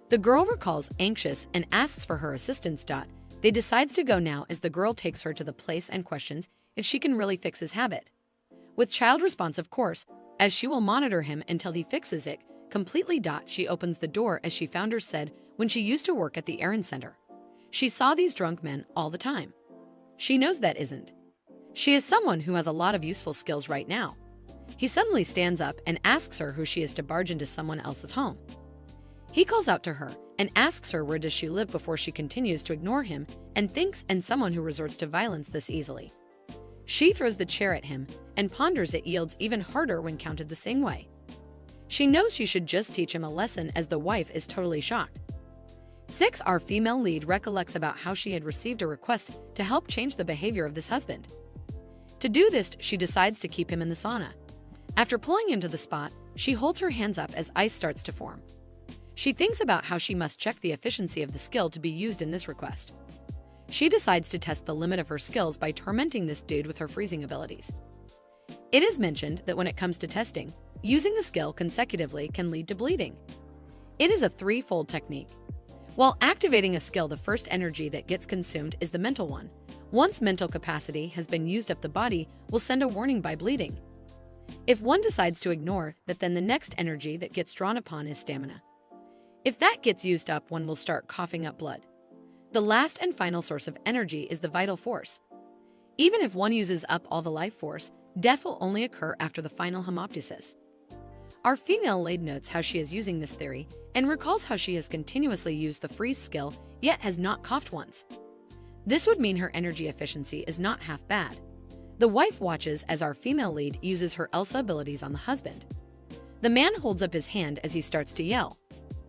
The girl recalls anxious and asks for her assistance. They decides to go now as the girl takes her to the place and questions if she can really fix his habit. With child response of course, as she will monitor him until he fixes it completely. She opens the door as she founder said when she used to work at the errand center. She saw these drunk men all the time. She knows that isn't. She is someone who has a lot of useful skills right now. He suddenly stands up and asks her who she is to barge into someone else's home. He calls out to her and asks her where does she live before she continues to ignore him and thinks and someone who resorts to violence this easily. She throws the chair at him and ponders it yields even harder when counted the same way. She knows she should just teach him a lesson as the wife is totally shocked. 6. Our female lead recollects about how she had received a request to help change the behavior of this husband. To do this, she decides to keep him in the sauna. After pulling him to the spot, she holds her hands up as ice starts to form. She thinks about how she must check the efficiency of the skill to be used in this request. She decides to test the limit of her skills by tormenting this dude with her freezing abilities. It is mentioned that when it comes to testing, using the skill consecutively can lead to bleeding. It is a 3-fold technique. While activating a skill, the first energy that gets consumed is the mental one. Once mental capacity has been used up, the body will send a warning by bleeding. If one decides to ignore that, then the next energy that gets drawn upon is stamina. If that gets used up, one will start coughing up blood. The last and final source of energy is the vital force. Even if one uses up all the life force, death will only occur after the final hemoptysis. Our female lead notes how she is using this theory and recalls how she has continuously used the freeze skill yet has not coughed once. This would mean her energy efficiency is not half bad. The wife watches as our female lead uses her Elsa abilities on the husband. The man holds up his hand as he starts to yell.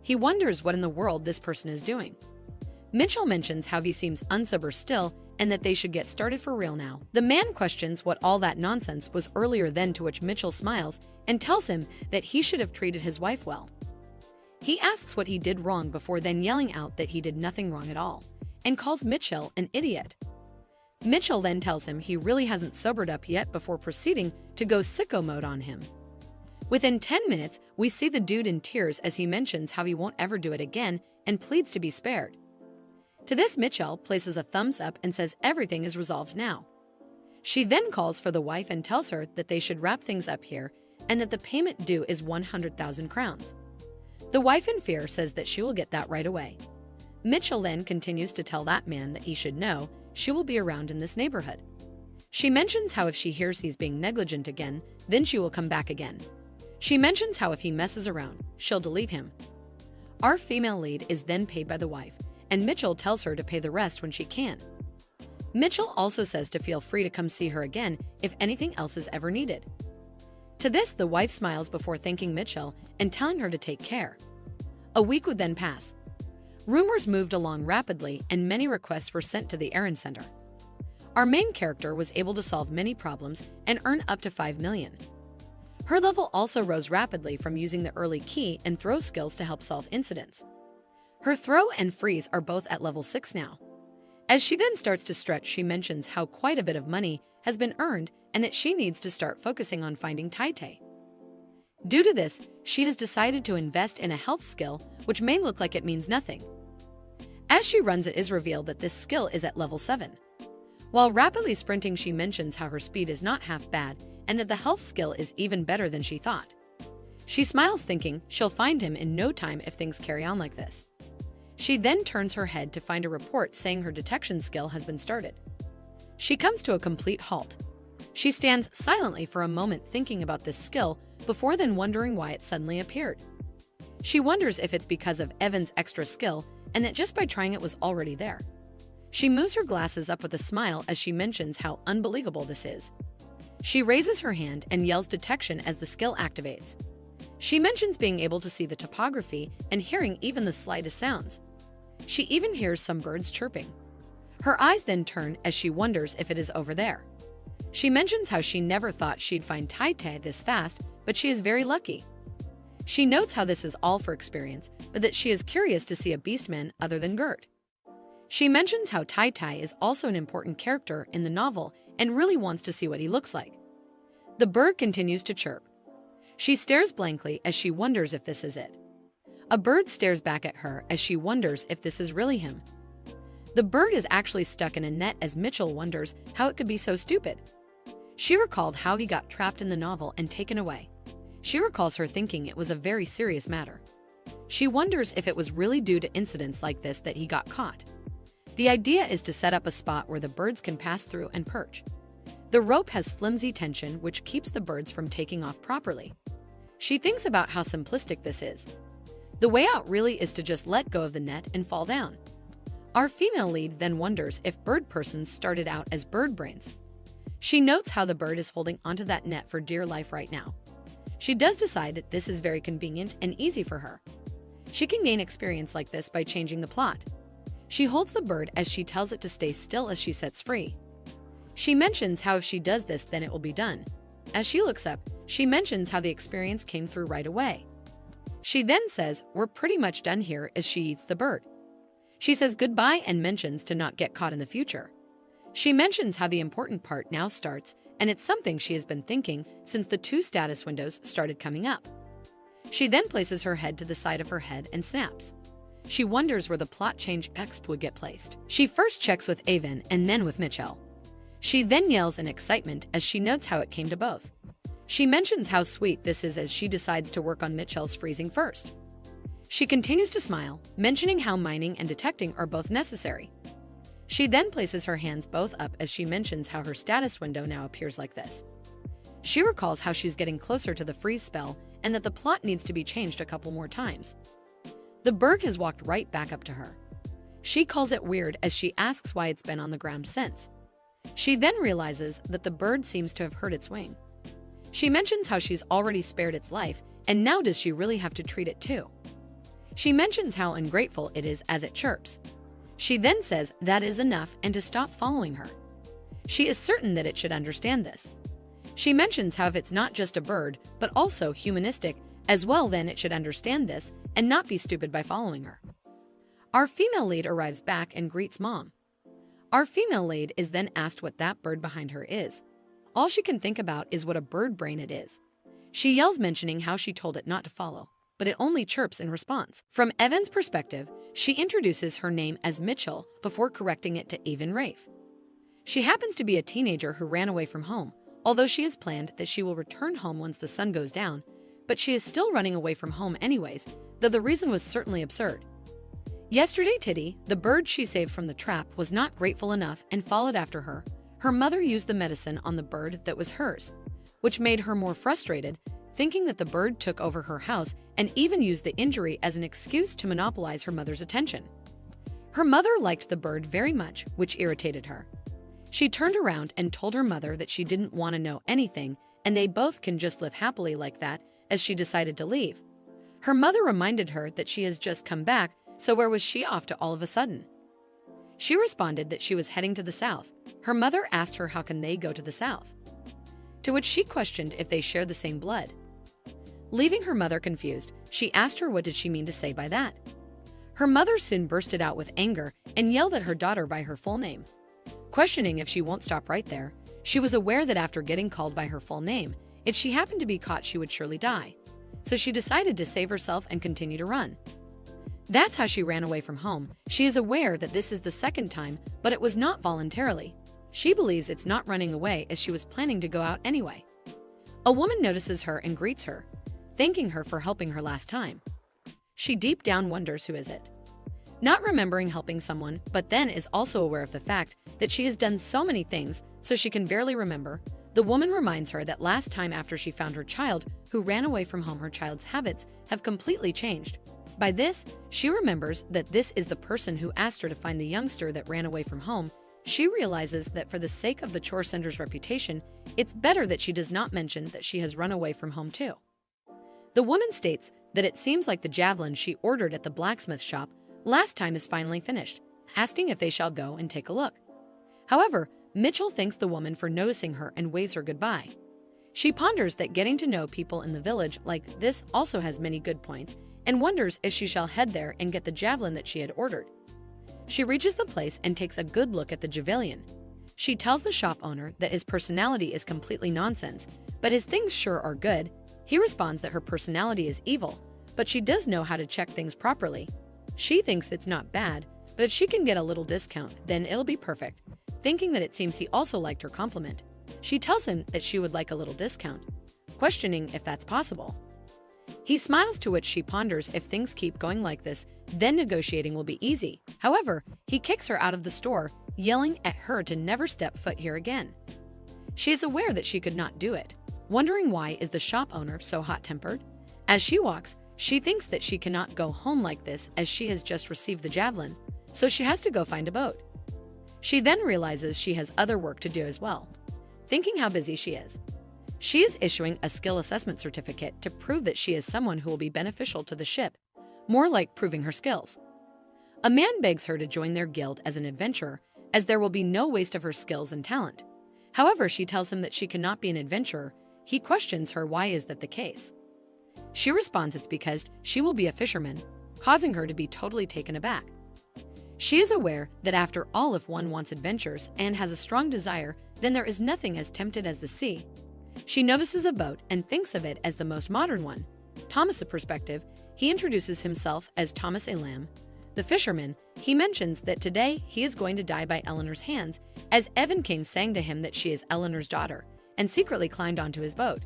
He wonders what in the world this person is doing. Mitchell mentions how he seems unsober still and that they should get started for real now. The man questions what all that nonsense was earlier, then to which Mitchell smiles and tells him that he should have treated his wife well. He asks what he did wrong before then yelling out that he did nothing wrong at all and calls Mitchell an idiot. Mitchell then tells him he really hasn't sobered up yet before proceeding to go sicko mode on him. Within 10 minutes, we see the dude in tears as he mentions how he won't ever do it again and pleads to be spared. To this, Mitchell places a thumbs up and says everything is resolved now. She then calls for the wife and tells her that they should wrap things up here and that the payment due is 100,000 crowns. The wife in fear says that she will get that right away. Mitchell then continues to tell that man that he should know she will be around in this neighborhood. She mentions how if she hears he's being negligent again, then she will come back again. She mentions how if he messes around, she'll delete him. Our female lead is then paid by the wife, and Mitchell tells her to pay the rest when she can. Mitchell also says to feel free to come see her again if anything else is ever needed. To this, the wife smiles before thanking Mitchell and telling her to take care. A week would then pass. Rumors moved along rapidly and many requests were sent to the errand center. Our main character was able to solve many problems and earn up to 5 million. Her level also rose rapidly from using the early key and throw skills to help solve incidents. Her throw and freeze are both at level 6 now. As she then starts to stretch, she mentions how quite a bit of money has been earned and that she needs to start focusing on finding Tai. Due to this, she has decided to invest in a health skill, which may look like it means nothing. As she runs, it is revealed that this skill is at level 7. While rapidly sprinting, she mentions how her speed is not half bad and that the health skill is even better than she thought. She smiles, thinking she'll find him in no time if things carry on like this. She then turns her head to find a report saying her detection skill has been started. She comes to a complete halt. She stands silently for a moment thinking about this skill before then wondering why it suddenly appeared. She wonders if it's because of Evan's extra skill and that just by trying it was already there. She moves her glasses up with a smile as she mentions how unbelievable this is. She raises her hand and yells detection as the skill activates. She mentions being able to see the topography and hearing even the slightest sounds. She even hears some birds chirping. Her eyes then turn as she wonders if it is over there. She mentions how she never thought she'd find Tai this fast, but she is very lucky. She notes how this is all for experience, but that she is curious to see a beastman other than Gert. She mentions how Tai is also an important character in the novel and really wants to see what he looks like. The bird continues to chirp. She stares blankly as she wonders if this is it. A bird stares back at her as she wonders if this is really him. The bird is actually stuck in a net as Mitchell wonders how it could be so stupid. She recalled how he got trapped in the novel and taken away. She recalls her thinking it was a very serious matter. She wonders if it was really due to incidents like this that he got caught. The idea is to set up a spot where the birds can pass through and perch. The rope has flimsy tension which keeps the birds from taking off properly. She thinks about how simplistic this is. The way out really is to just let go of the net and fall down. Our female lead then wonders if bird persons started out as bird brains. She notes how the bird is holding onto that net for dear life right now. She does decide that this is very convenient and easy for her. She can gain experience like this by changing the plot. She holds the bird as she tells it to stay still as she sets free. She mentions how if she does this, then it will be done. As she looks up, she mentions how the experience came through right away. She then says, "We're pretty much done here," as she eats the bird. She says goodbye and mentions to not get caught in the future. She mentions how the important part now starts, and it's something she has been thinking since the 2 status windows started coming up. She then places her head to the side of her head and snaps. She wonders where the plot change text would get placed. She first checks with Avon and then with Mitchell. She then yells in excitement as she notes how it came to both. She mentions how sweet this is as she decides to work on Mitchell's freezing first. She continues to smile, mentioning how mining and detecting are both necessary. She then places her hands both up as she mentions how her status window now appears like this. She recalls how she's getting closer to the freeze spell and that the plot needs to be changed a couple more times. The bird has walked right back up to her. She calls it weird as she asks why it's been on the ground since. She then realizes that the bird seems to have hurt its wing. She mentions how she's already spared its life, and now does she really have to treat it too? She mentions how ungrateful it is as it chirps. She then says that is enough and to stop following her. She is certain that it should understand this. She mentions how if it's not just a bird, but also humanistic as well, then it should understand this and not be stupid by following her. Our female lead arrives back and greets Mom. Our female lead is then asked what that bird behind her is. All she can think about is what a bird brain it is. She yells, mentioning how she told it not to follow, but it only chirps in response. From Evan's perspective, she introduces her name as Mitchell before correcting it to Evan Rafe. She happens to be a teenager who ran away from home, although she has planned that she will return home once the sun goes down, but she is still running away from home anyways, though the reason was certainly absurd. Yesterday, Titty, the bird she saved from the trap, was not grateful enough and followed after her. Her mother used the medicine on the bird that was hers, which made her more frustrated, thinking that the bird took over her house and even used the injury as an excuse to monopolize her mother's attention. Her mother liked the bird very much, which irritated her. She turned around and told her mother that she didn't want to know anything and they both can just live happily like that, as she decided to leave. Her mother reminded her that she has just come back, so where was she off to all of a sudden? She responded that she was heading to the south. Her mother asked her how can they go to the south, to which she questioned if they shared the same blood. Leaving her mother confused, she asked her what did she mean to say by that. Her mother soon bursted out with anger and yelled at her daughter by her full name. Questioning if she won't stop right there, she was aware that after getting called by her full name, if she happened to be caught, she would surely die. So she decided to save herself and continue to run. That's how she ran away from home. She is aware that this is the second time, but it was not voluntarily. She believes it's not running away as she was planning to go out anyway. A woman notices her and greets her, thanking her for helping her last time. She deep down wonders who is it. Not remembering helping someone, but then is also aware of the fact that she has done so many things so she can barely remember, the woman reminds her that last time after she found her child who ran away from home, her child's habits have completely changed. By this, she remembers that this is the person who asked her to find the youngster that ran away from home. She realizes that for the sake of the chore sender's reputation, it's better that she does not mention that she has run away from home too. The woman states that it seems like the javelin she ordered at the blacksmith shop last time is finally finished, asking if they shall go and take a look. However, Mitchell thanks the woman for noticing her and waves her goodbye. She ponders that getting to know people in the village like this also has many good points and wonders if she shall head there and get the javelin that she had ordered. She reaches the place and takes a good look at the javelin. She tells the shop owner that his personality is completely nonsense, but his things sure are good. He responds that her personality is evil, but she does know how to check things properly. She thinks it's not bad, but if she can get a little discount, then it'll be perfect. Thinking that it seems he also liked her compliment, she tells him that she would like a little discount, questioning if that's possible. He smiles, to which she ponders if things keep going like this, then negotiating will be easy. However, he kicks her out of the store, yelling at her to never step foot here again. She is aware that she could not do it, wondering why is the shop owner so hot-tempered. As she walks, she thinks that she cannot go home like this as she has just received the javelin, so she has to go find a boat. She then realizes she has other work to do as well, thinking how busy she is. She is issuing a skill assessment certificate to prove that she is someone who will be beneficial to the ship, more like proving her skills. A man begs her to join their guild as an adventurer, as there will be no waste of her skills and talent. However, she tells him that she cannot be an adventurer. He questions her why is that the case. She responds it's because she will be a fisherman, causing her to be totally taken aback. She is aware that after all, if one wants adventures and has a strong desire, then there is nothing as tempted as the sea. She notices a boat and thinks of it as the most modern one. Thomas' perspective, he introduces himself as Thomas A. Lamb. The fisherman, he mentions that today he is going to die by Eleanor's hands, as Evan King sang to him that she is Eleanor's daughter, and secretly climbed onto his boat.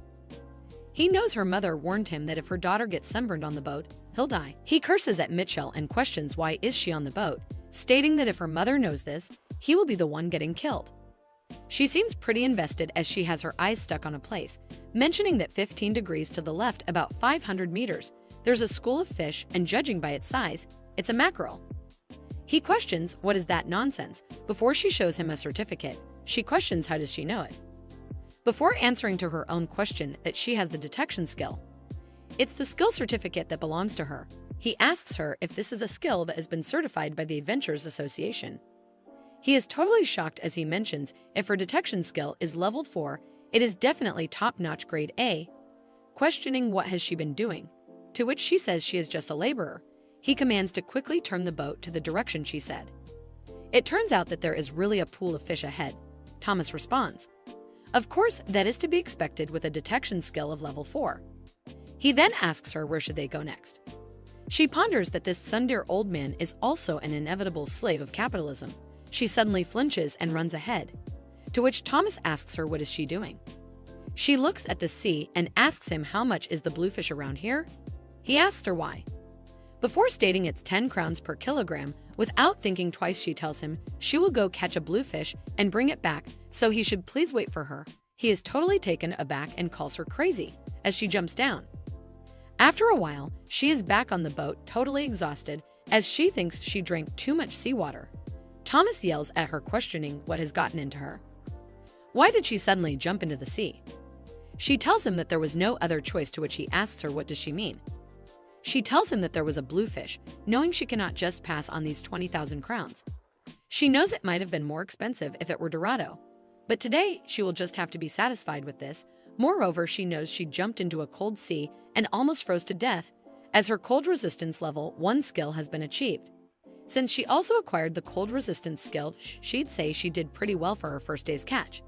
He knows her mother warned him that if her daughter gets sunburned on the boat, he'll die. He curses at Mitchell and questions why is she on the boat, stating that if her mother knows this, he will be the one getting killed. She seems pretty invested as she has her eyes stuck on a place, mentioning that 15 degrees to the left, about 500 meters, there's a school of fish, and judging by its size, it's a mackerel. He questions what is that nonsense. Before she shows him a certificate, she questions how does she know it. Before answering to her own question that she has the detection skill, it's the skill certificate that belongs to her. He asks her if this is a skill that has been certified by the Adventurers Association. He is totally shocked as he mentions if her detection skill is level 4, it is definitely top-notch grade A, questioning what has she been doing, to which she says she is just a laborer. He commands to quickly turn the boat to the direction she said. It turns out that there is really a pool of fish ahead. Thomas responds, of course, that is to be expected with a detection skill of level 4. He then asks her where should they go next. She ponders that this sundear old man is also an inevitable slave of capitalism. She suddenly flinches and runs ahead, to which Thomas asks her what is she doing. She looks at the sea and asks him how much is the bluefish around here. He asks her why. Before stating it's 10 crowns per kilogram, without thinking twice she tells him she will go catch a bluefish and bring it back, so he should please wait for her. He is totally taken aback and calls her crazy as she jumps down. After a while, she is back on the boat, totally exhausted, as she thinks she drank too much seawater. Thomas yells at her, questioning what has gotten into her. Why did she suddenly jump into the sea? She tells him that there was no other choice, to which he asks her what does she mean. She tells him that there was a bluefish, knowing she cannot just pass on these 20,000 crowns. She knows it might have been more expensive if it were Dorado, but today she will just have to be satisfied with this. Moreover, she knows she jumped into a cold sea and almost froze to death, as her cold resistance level 1 skill has been achieved. Since she also acquired the cold resistance skill, she'd say she did pretty well for her first day's catch.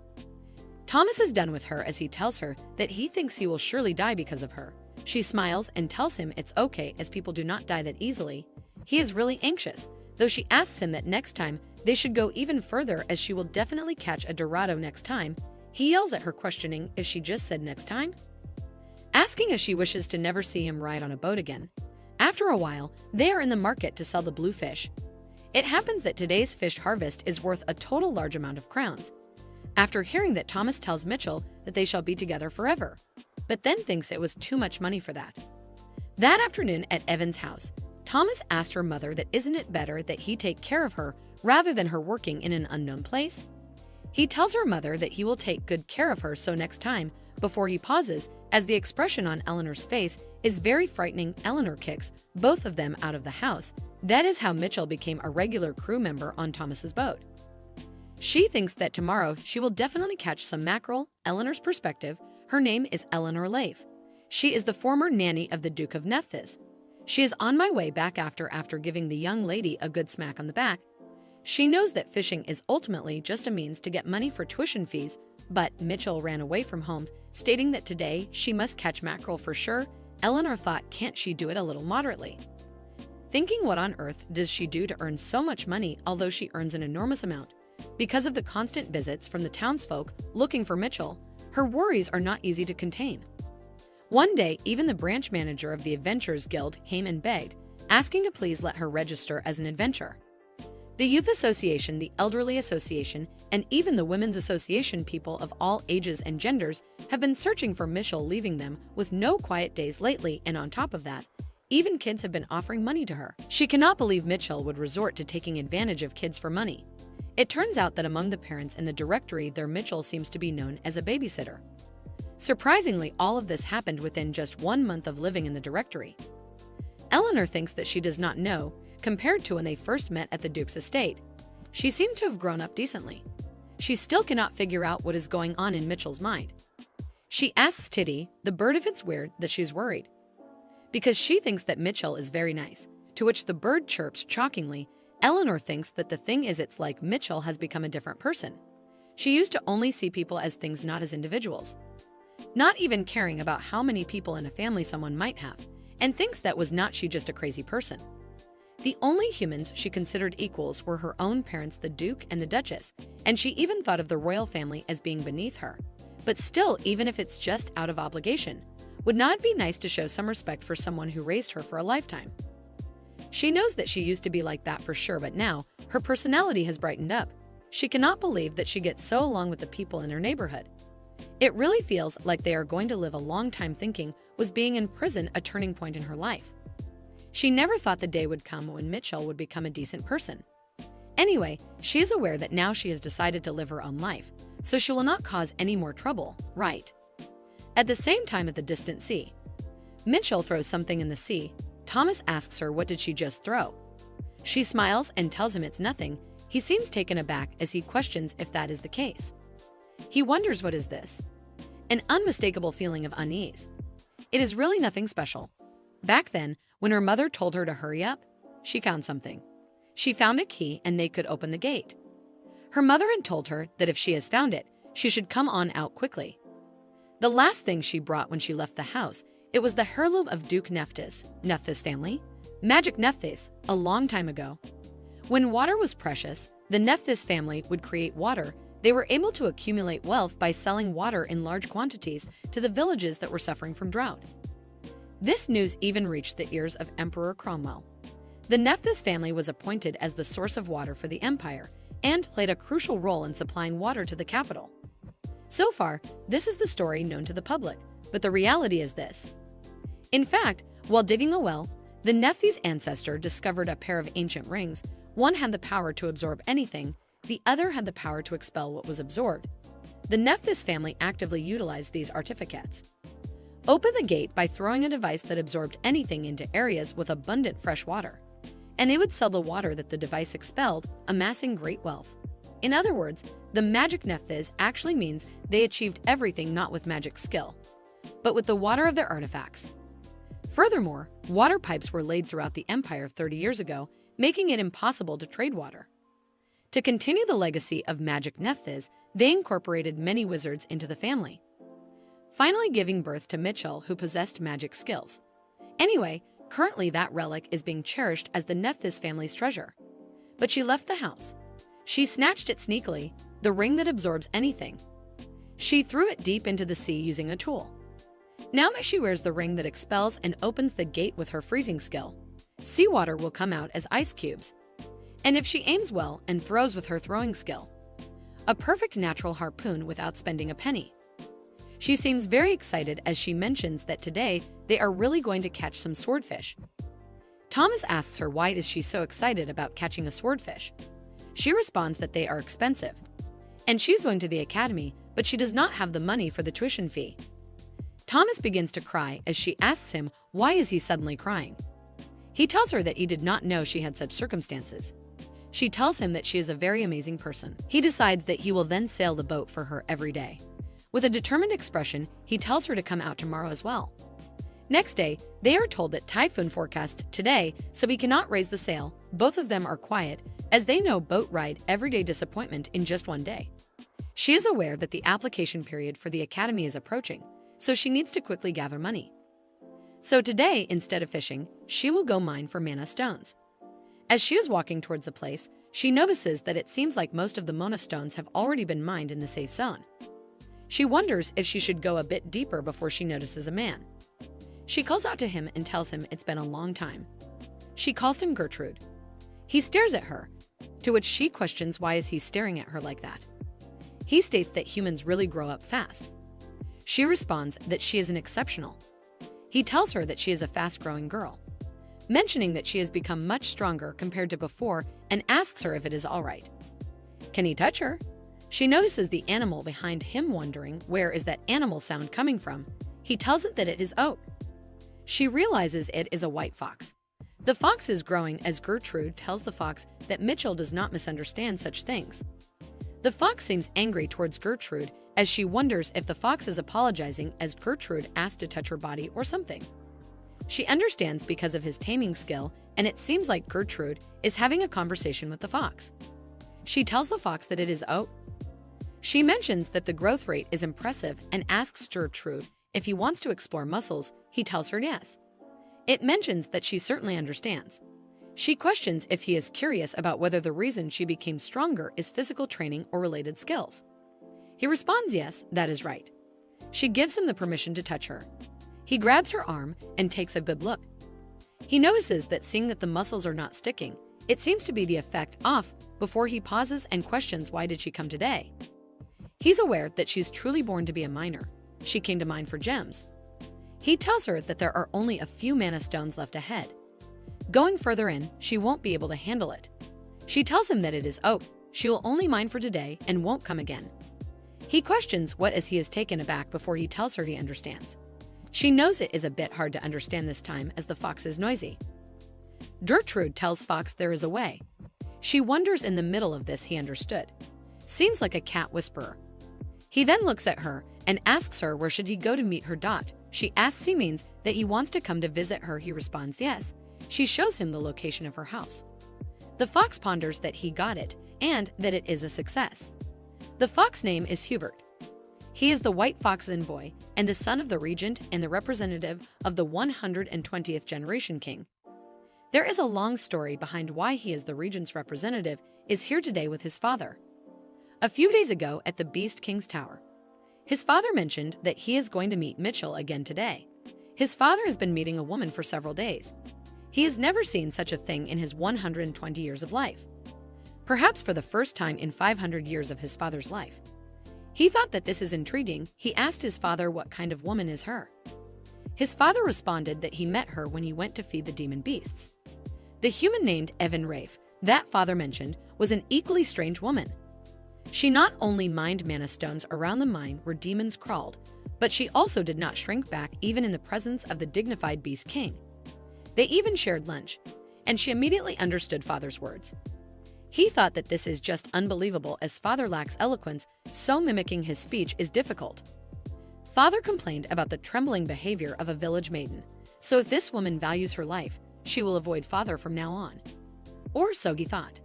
Thomas is done with her as he tells her that he thinks he will surely die because of her. She smiles and tells him it's okay as people do not die that easily. He is really anxious, though she asks him that next time they should go even further as she will definitely catch a Dorado next time. He yells at her, questioning if she just said next time, asking if she wishes to never see him ride on a boat again. After a while, they are in the market to sell the blue fish. It happens that today's fish harvest is worth a total large amount of crowns. After hearing that, Thomas tells Mitchell that they shall be together forever, but then thinks it was too much money for that. That afternoon at Evan's house, Thomas asked her mother that isn't it better that he take care of her rather than her working in an unknown place? He tells her mother that he will take good care of her, so next time, before he pauses, as the expression on Eleanor's face is very frightening, Eleanor kicks both of them out of the house. That is how Mitchell became a regular crew member on Thomas's boat. She thinks that tomorrow she will definitely catch some mackerel. Eleanor's perspective, her name is Eleanor Leif. She is the former nanny of the Duke of Nephthys. She is on my way back after giving the young lady a good smack on the back. She knows that fishing is ultimately just a means to get money for tuition fees, but Mitchell ran away from home, stating that today she must catch mackerel for sure. Eleanor thought, can't she do it a little moderately? Thinking, what on earth does she do to earn so much money, although she earns an enormous amount? Because of the constant visits from the townsfolk looking for Mitchell, her worries are not easy to contain. One day, even the branch manager of the Adventurers Guild came and begged, asking to please let her register as an adventurer. The Youth Association, the Elderly Association, and even the Women's Association, people of all ages and genders, have been searching for Mitchell, leaving them with no quiet days lately, and on top of that, even kids have been offering money to her. She cannot believe Mitchell would resort to taking advantage of kids for money. It turns out that among the parents in the directory there, Mitchell seems to be known as a babysitter. Surprisingly, all of this happened within just 1 month of living in the directory. Eleanor thinks that she does not know, compared to when they first met at the Duke's estate. She seemed to have grown up decently. She still cannot figure out what is going on in Mitchell's mind. She asks Titty, the bird, if it's weird that she's worried, because she thinks that Mitchell is very nice, to which the bird chirps shockingly. Eleanor thinks that the thing is, it's like Mitchell has become a different person. She used to only see people as things, not as individuals, not even caring about how many people in a family someone might have, and thinks that was not she, just a crazy person. The only humans she considered equals were her own parents, the Duke and the Duchess, and she even thought of the royal family as being beneath her. But still, even if it's just out of obligation, would not it be nice to show some respect for someone who raised her for a lifetime? She knows that she used to be like that for sure, but now her personality has brightened up. She cannot believe that she gets so along with the people in her neighborhood. It really feels like they are going to live a long time, thinking was being in prison a turning point in her life. She never thought the day would come when Mitchell would become a decent person. Anyway, she is aware that now she has decided to live her own life, so she will not cause any more trouble, right? At the same time, at the distant sea, Mitchell throws something in the sea. Thomas asks her what did she just throw. She smiles and tells him it's nothing. He seems taken aback as he questions if that is the case. He wonders, what is this? An unmistakable feeling of unease. It is really nothing special. Back then, when her mother told her to hurry up, she found something. She found a key and they could open the gate. Her mother had told her that if she has found it, she should come on out quickly. The last thing she brought when she left the house, it was the heirloom of Duke Nephthys family, Magic Nephthys, a long time ago. When water was precious, the Nephthys family would create water. They were able to accumulate wealth by selling water in large quantities to the villages that were suffering from drought. This news even reached the ears of Emperor Cromwell. The Nephthys family was appointed as the source of water for the empire and played a crucial role in supplying water to the capital. So far, this is the story known to the public, but the reality is this. In fact, while digging a well, the Nephthys ancestor discovered a pair of ancient rings. One had the power to absorb anything, the other had the power to expel what was absorbed. The Nephthys family actively utilized these artifacts. Open the gate by throwing a device that absorbed anything into areas with abundant fresh water, and they would sell the water that the device expelled, amassing great wealth. In other words, the magic Nephthys actually means they achieved everything not with magic skill, but with the water of their artifacts. Furthermore, water pipes were laid throughout the empire 30 years ago, making it impossible to trade water. To continue the legacy of magic Nephthys, they incorporated many wizards into the family, finally giving birth to Mitchell, who possessed magic skills. Anyway, currently that relic is being cherished as the Nephthys family's treasure. But she left the house. She snatched it sneakily, the ring that absorbs anything. She threw it deep into the sea using a tool. Now that she wears the ring that expels and opens the gate with her freezing skill, seawater will come out as ice cubes. And if she aims well and throws with her throwing skill, a perfect natural harpoon without spending a penny. She seems very excited as she mentions that today they are really going to catch some swordfish. Thomas asks her why is she so excited about catching a swordfish. She responds that they are expensive, and she's going to the academy, but she does not have the money for the tuition fee. Thomas begins to cry as she asks him why is he suddenly crying. He tells her that he did not know she had such circumstances. She tells him that she is a very amazing person. He decides that he will then sail the boat for her every day. With a determined expression, he tells her to come out tomorrow as well. Next day, they are told that typhoon forecast today, so he cannot raise the sail. Both of them are quiet, as they know boat ride everyday disappointment in just one day. She is aware that the application period for the academy is approaching, so she needs to quickly gather money. So today, instead of fishing, she will go mine for mana stones. As she is walking towards the place, she notices that it seems like most of the mana stones have already been mined in the safe zone. She wonders if she should go a bit deeper before she notices a man. She calls out to him and tells him it's been a long time. She calls him Gertrude. He stares at her, to which she questions why is he staring at her like that. He states that humans really grow up fast. She responds that she is an exceptional. He tells her that she is a fast-growing girl, mentioning that she has become much stronger compared to before and asks her if it is all right. Can he touch her? She notices the animal behind him, wondering where is that animal sound coming from. He tells it that it is oak. She realizes it is a white fox. The fox is growing as Gertrude tells the fox that Mitchell does not misunderstand such things. The fox seems angry towards Gertrude as she wonders if the fox is apologizing as Gertrude asked to touch her body or something. She understands because of his taming skill, and it seems like Gertrude is having a conversation with the fox. She tells the fox that it is oak. She mentions that the growth rate is impressive and asks Gertrude if he wants to explore muscles. He tells her yes. It mentions that she certainly understands. She questions if he is curious about whether the reason she became stronger is physical training or related skills. He responds yes, that is right. She gives him the permission to touch her. He grabs her arm and takes a good look. He notices that seeing that the muscles are not sticking, it seems to be the effect off before he pauses and questions why did she come today. He's aware that she's truly born to be a miner. She came to mine for gems. He tells her that there are only a few mana stones left ahead. Going further in, she won't be able to handle it. She tells him that it is oak. She will only mine for today and won't come again. He questions what as he is taken aback before he tells her he understands. She knows it is a bit hard to understand this time as the fox is noisy. Gertrude tells Fox there is a way. She wonders in the middle of this he understood. Seems like a cat whisperer. He then looks at her and asks her where should he go to meet her dot. She asks he means that he wants to come to visit her. He responds yes. She shows him the location of her house. The fox ponders that he got it and that it is a success. The fox name is Hubert. He is the white fox envoy and the son of the regent and the representative of the 120th generation king. There is a long story behind why he is the regent's representative is here today with his father. A few days ago at the Beast King's Tower, his father mentioned that he is going to meet Mitchell again today. His father has been meeting a woman for several days. He has never seen such a thing in his 120 years of life. Perhaps for the first time in 500 years of his father's life. He thought that this is intriguing. He asked his father what kind of woman is her. His father responded that he met her when he went to feed the demon beasts. The human named Evan Rafe, that father mentioned, was an equally strange woman. She not only mined mana stones around the mine where demons crawled, but she also did not shrink back even in the presence of the dignified Beast King. They even shared lunch, and she immediately understood father's words. He thought that this is just unbelievable as father lacks eloquence, so mimicking his speech is difficult. Father complained about the trembling behavior of a village maiden, So if this woman values her life, she will avoid father from now on. Or so he thought.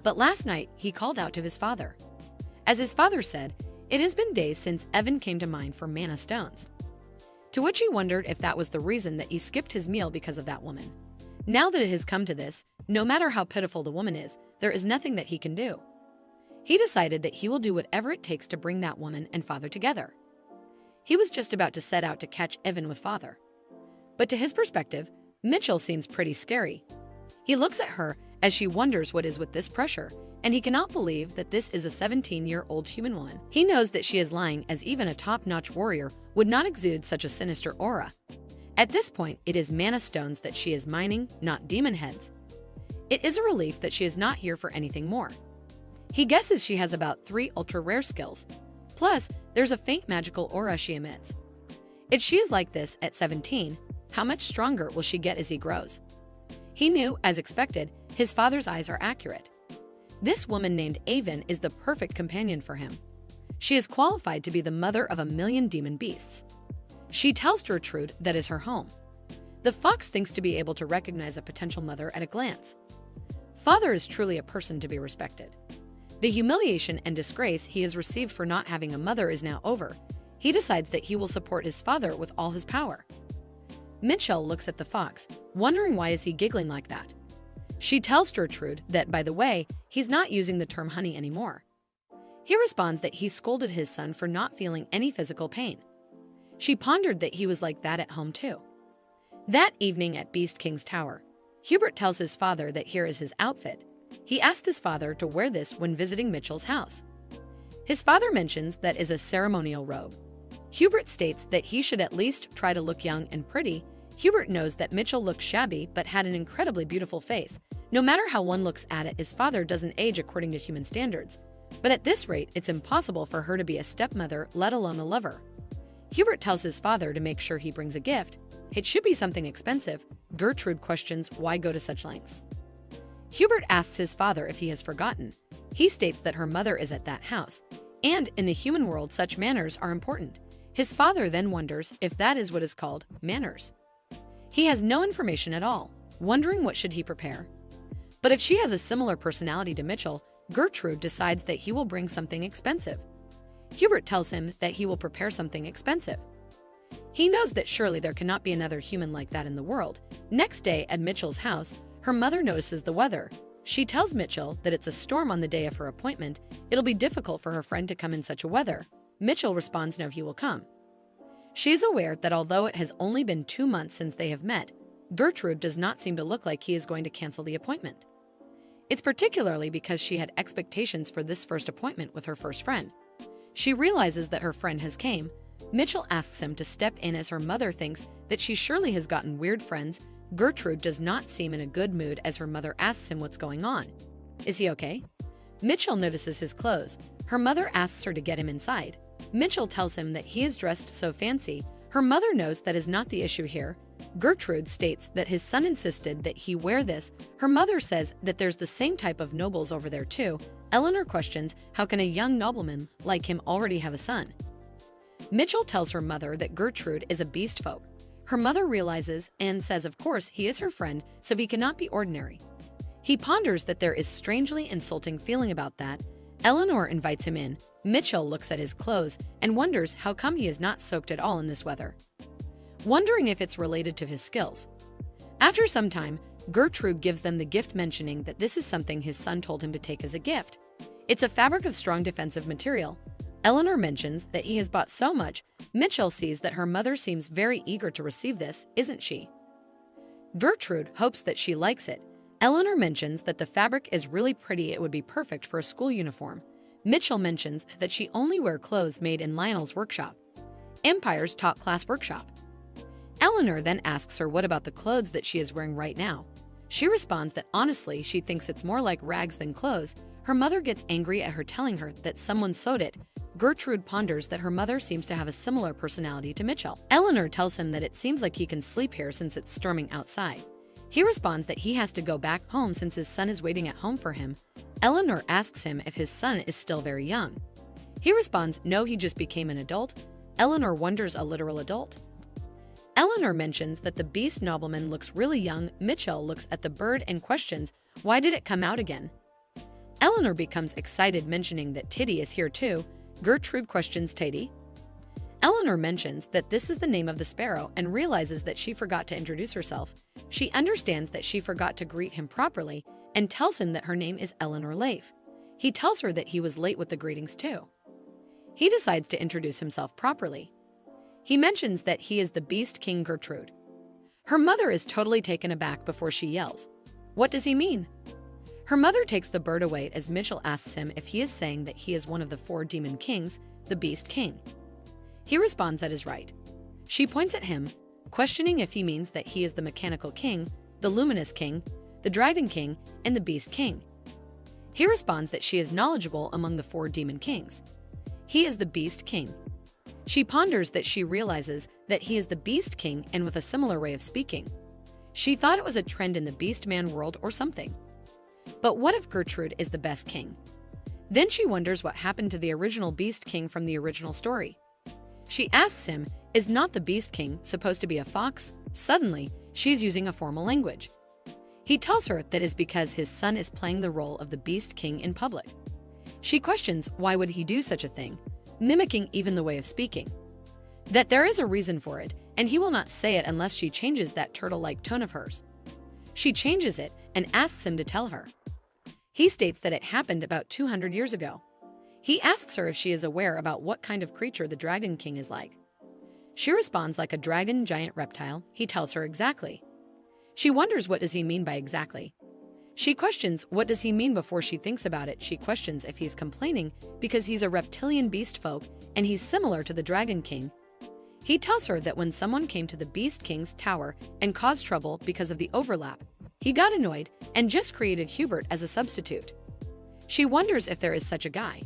But last night, he called out to his father. As his father said, it has been days since Evan came to mind for mana stones. To which he wondered if that was the reason that he skipped his meal because of that woman. Now that it has come to this, no matter how pitiful the woman is, there is nothing that he can do. He decided that he will do whatever it takes to bring that woman and father together. He was just about to set out to catch Evan with father. But to his perspective, Mitchell seems pretty scary. He looks at her as she wonders what is with this pressure, and he cannot believe that this is a 17-year-old human woman. He knows that she is lying, as even a top-notch warrior would not exude such a sinister aura. At this point, it is mana stones that she is mining, not demon heads. It is a relief that she is not here for anything more. He guesses she has about 3 ultra-rare skills. Plus, there's a faint magical aura she emits. If she is like this at 17, how much stronger will she get as he grows? He knew, as expected, his father's eyes are accurate. This woman named Avon is the perfect companion for him. She is qualified to be the mother of 1,000,000 demon beasts. She tells Gertrude that is her home. The fox thinks to be able to recognize a potential mother at a glance. Father is truly a person to be respected. The humiliation and disgrace he has received for not having a mother is now over. He decides that he will support his father with all his power. Mitchell looks at the fox, wondering why is he giggling like that. She tells Gertrude that, by the way, he's not using the term honey anymore. He responds that he scolded his son for not feeling any physical pain. She pondered that he was like that at home too. That evening at Beast King's Tower, Hubert tells his father that here is his outfit. He asked his father to wear this when visiting Mitchell's house. His father mentions that is a ceremonial robe. Hubert states that he should at least try to look young and pretty. Hubert knows that Mitchell looked shabby but had an incredibly beautiful face. No matter how one looks at it, his father doesn't age according to human standards. But at this rate, it's impossible for her to be a stepmother, let alone a lover. Hubert tells his father to make sure he brings a gift. It should be something expensive. Gertrude questions why go to such lengths. Hubert asks his father if he has forgotten. He states that her mother is at that house, and in the human world such manners are important. His father then wonders if that is what is called manners. He has no information at all, wondering what should he prepare. But if she has a similar personality to Mitchell, Gertrude decides that he will bring something expensive. Hubert tells him that he will prepare something expensive. He knows that surely there cannot be another human like that in the world. Next day at Mitchell's house, her mother notices the weather. She tells Mitchell that it's a storm on the day of her appointment. It'll be difficult for her friend to come in such a weather. Mitchell responds no, he will come. She is aware that although it has only been 2 months since they have met, Gertrude does not seem to look like he is going to cancel the appointment. It's particularly because she had expectations for this first appointment with her first friend. She realizes that her friend has came. Mitchell asks him to step in as her mother thinks that she surely has gotten weird friends. Gertrude does not seem in a good mood as her mother asks him what's going on. Is he okay? Mitchell notices his clothes. Her mother asks her to get him inside. Mitchell tells him that he is dressed so fancy. Her mother knows that is not the issue here. Gertrude states that his son insisted that he wear this. Her mother says that there's the same type of nobles over there too. Eleanor questions how can a young nobleman like him already have a son. Mitchell tells her mother that Gertrude is a beast folk. Her mother realizes and says of course he is her friend, so he cannot be ordinary. He ponders that there is strangely insulting feeling about that. Eleanor invites him in. Mitchell looks at his clothes and wonders how come he is not soaked at all in this weather, wondering if it's related to his skills. After some time, Gertrude gives them the gift, mentioning that this is something his son told him to take as a gift. It's a fabric of strong defensive material. Eleanor mentions that he has bought so much. Mitchell sees that her mother seems very eager to receive this, isn't she? Gertrude hopes that she likes it. Eleanor mentions that the fabric is really pretty, it would be perfect for a school uniform. Mitchell mentions that she only wear clothes made in Lionel's workshop, Empire's top-class workshop. Eleanor then asks her what about the clothes that she is wearing right now. She responds that honestly she thinks it's more like rags than clothes. Her mother gets angry at her, telling her that someone sewed it. Gertrude ponders that her mother seems to have a similar personality to Mitchell. Eleanor tells him that it seems like he can sleep here since it's storming outside. He responds that he has to go back home since his son is waiting at home for him. Eleanor asks him if his son is still very young. He responds no, he just became an adult. Eleanor wonders, a literal adult? Eleanor mentions that the beast nobleman looks really young. Mitchell looks at the bird and questions, why did it come out again? Eleanor becomes excited, mentioning that Titty is here too. Gertrude questions Titty. Eleanor mentions that this is the name of the sparrow and realizes that she forgot to introduce herself. She understands that she forgot to greet him properly and tells him that her name is Eleanor Leif. He tells her that he was late with the greetings too. He decides to introduce himself properly. He mentions that he is the Beast King Gertrude. Her mother is totally taken aback before she yells, "What does he mean?" Her mother takes the bird away as Mitchell asks him if he is saying that he is one of the 4 demon kings, the Beast King. He responds that is right. She points at him, questioning if he means that he is the Mechanical King, the Luminous King, the Dragon King, and the Beast King. He responds that she is knowledgeable among the 4 demon kings. He is the Beast King. She ponders that she realizes that he is the Beast King and with a similar way of speaking. She thought it was a trend in the Beast Man world or something. But what if Gertrude is the best king? Then she wonders what happened to the original Beast King from the original story. She asks him, is not the Beast King supposed to be a fox? Suddenly, she's using a formal language. He tells her that is because his son is playing the role of the Beast King in public. She questions why would he do such a thing, mimicking even the way of speaking. That there is a reason for it, and he will not say it unless she changes that turtle-like tone of hers. She changes it and asks him to tell her. He states that it happened about 200 years ago. He asks her if she is aware about what kind of creature the Dragon King is like. She responds like a dragon giant reptile. He tells her exactly. She wonders what does he mean by exactly. She questions what does he mean before she thinks about it. She questions if he's complaining because he's a reptilian beast folk and he's similar to the Dragon King. He tells her that when someone came to the Beast King's tower and caused trouble because of the overlap, he got annoyed and just created Hubert as a substitute. She wonders if there is such a guy.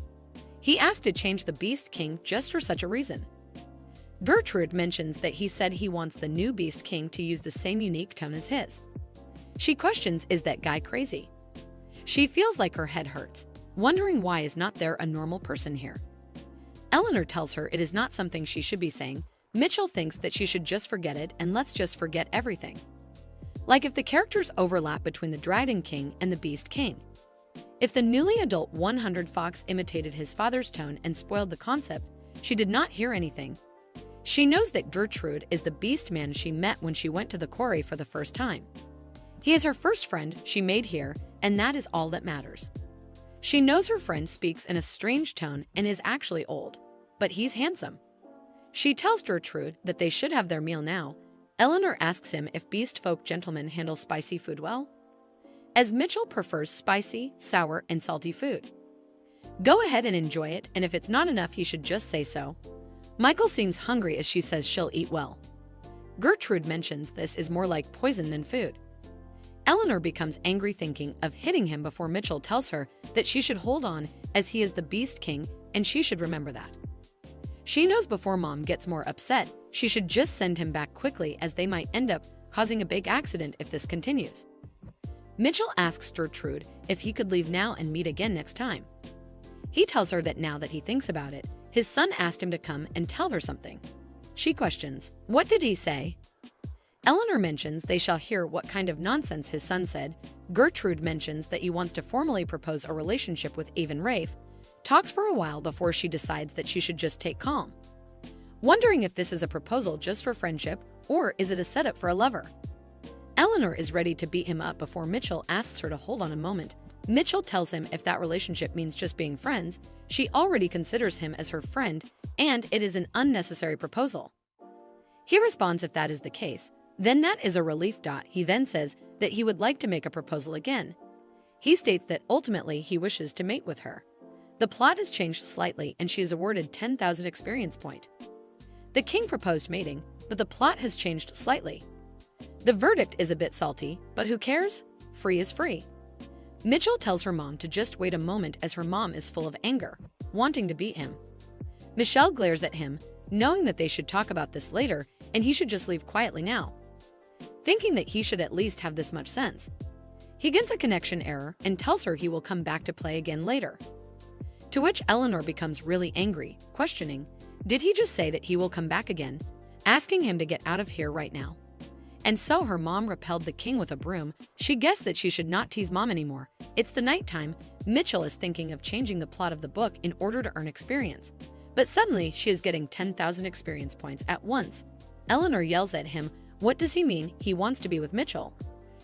He asked to change the Beast King just for such a reason. Gertrude mentions that he said he wants the new Beast King to use the same unique tone as his. She questions, is that guy crazy? She feels like her head hurts, wondering why is not there a normal person here. Eleanor tells her it is not something she should be saying. Mitchell thinks that she should just forget it and let's just forget everything. Like if the characters overlap between the Dragon King and the Beast King. If the newly adult 100 fox imitated his father's tone and spoiled the concept, she did not hear anything. She knows that Gertrude is the beast man she met when she went to the quarry for the first time. He is her first friend she made here, and that is all that matters. She knows her friend speaks in a strange tone and is actually old, but he's handsome. She tells Gertrude that they should have their meal now. Eleanor asks him if beast folk gentlemen handle spicy food well, as Mitchell prefers spicy, sour, and salty food. Go ahead and enjoy it, and if it's not enough, he should just say so. Michael seems hungry as she says she'll eat well. Gertrude mentions this is more like poison than food. Eleanor becomes angry, thinking of hitting him before Mitchell tells her that she should hold on as he is the Beast King and she should remember that. She knows before Mom gets more upset, she should just send him back quickly as they might end up causing a big accident if this continues. Mitchell asks Gertrude if he could leave now and meet again next time. He tells her that now that he thinks about it, his son asked him to come and tell her something. She questions, what did he say? Eleanor mentions they shall hear what kind of nonsense his son said. Gertrude mentions that he wants to formally propose a relationship with Avon Rafe, talked for a while before she decides that she should just take calm. Wondering if this is a proposal just for friendship or is it a setup for a lover? Eleanor is ready to beat him up before Mitchell asks her to hold on a moment. Mitchell tells him if that relationship means just being friends, she already considers him as her friend and it is an unnecessary proposal. He responds if that is the case, then that is a relief. He then says that he would like to make a proposal again. He states that ultimately he wishes to mate with her. The plot has changed slightly and she is awarded 10,000 experience point. The king proposed mating, but the plot has changed slightly. The verdict is a bit salty, but who cares? Free is free. Mitchell tells her mom to just wait a moment as her mom is full of anger, wanting to beat him. Michelle glares at him, knowing that they should talk about this later and he should just leave quietly now, thinking that he should at least have this much sense. He gets a connection error and tells her he will come back to play again later. To which Eleanor becomes really angry, questioning, did he just say that he will come back again? asking him to get out of here right now. And so her mom repelled the king with a broom. She guessed that she should not tease mom anymore. It's the nighttime. Mitchell is thinking of changing the plot of the book in order to earn experience. But suddenly, she is getting 10,000 experience points at once. Eleanor yells at him. What does he mean? He wants to be with Mitchell.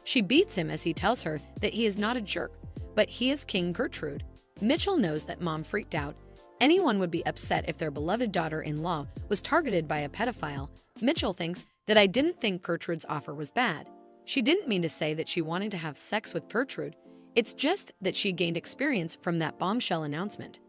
She beats him as he tells her that he is not a jerk, but he is King Gertrude. Mitchell knows that mom freaked out. Anyone would be upset if their beloved daughter-in-law was targeted by a pedophile. Mitchell thinks that I didn't think Gertrude's offer was bad. She didn't mean to say that she wanted to have sex with Gertrude. It's just that she gained experience from that bombshell announcement.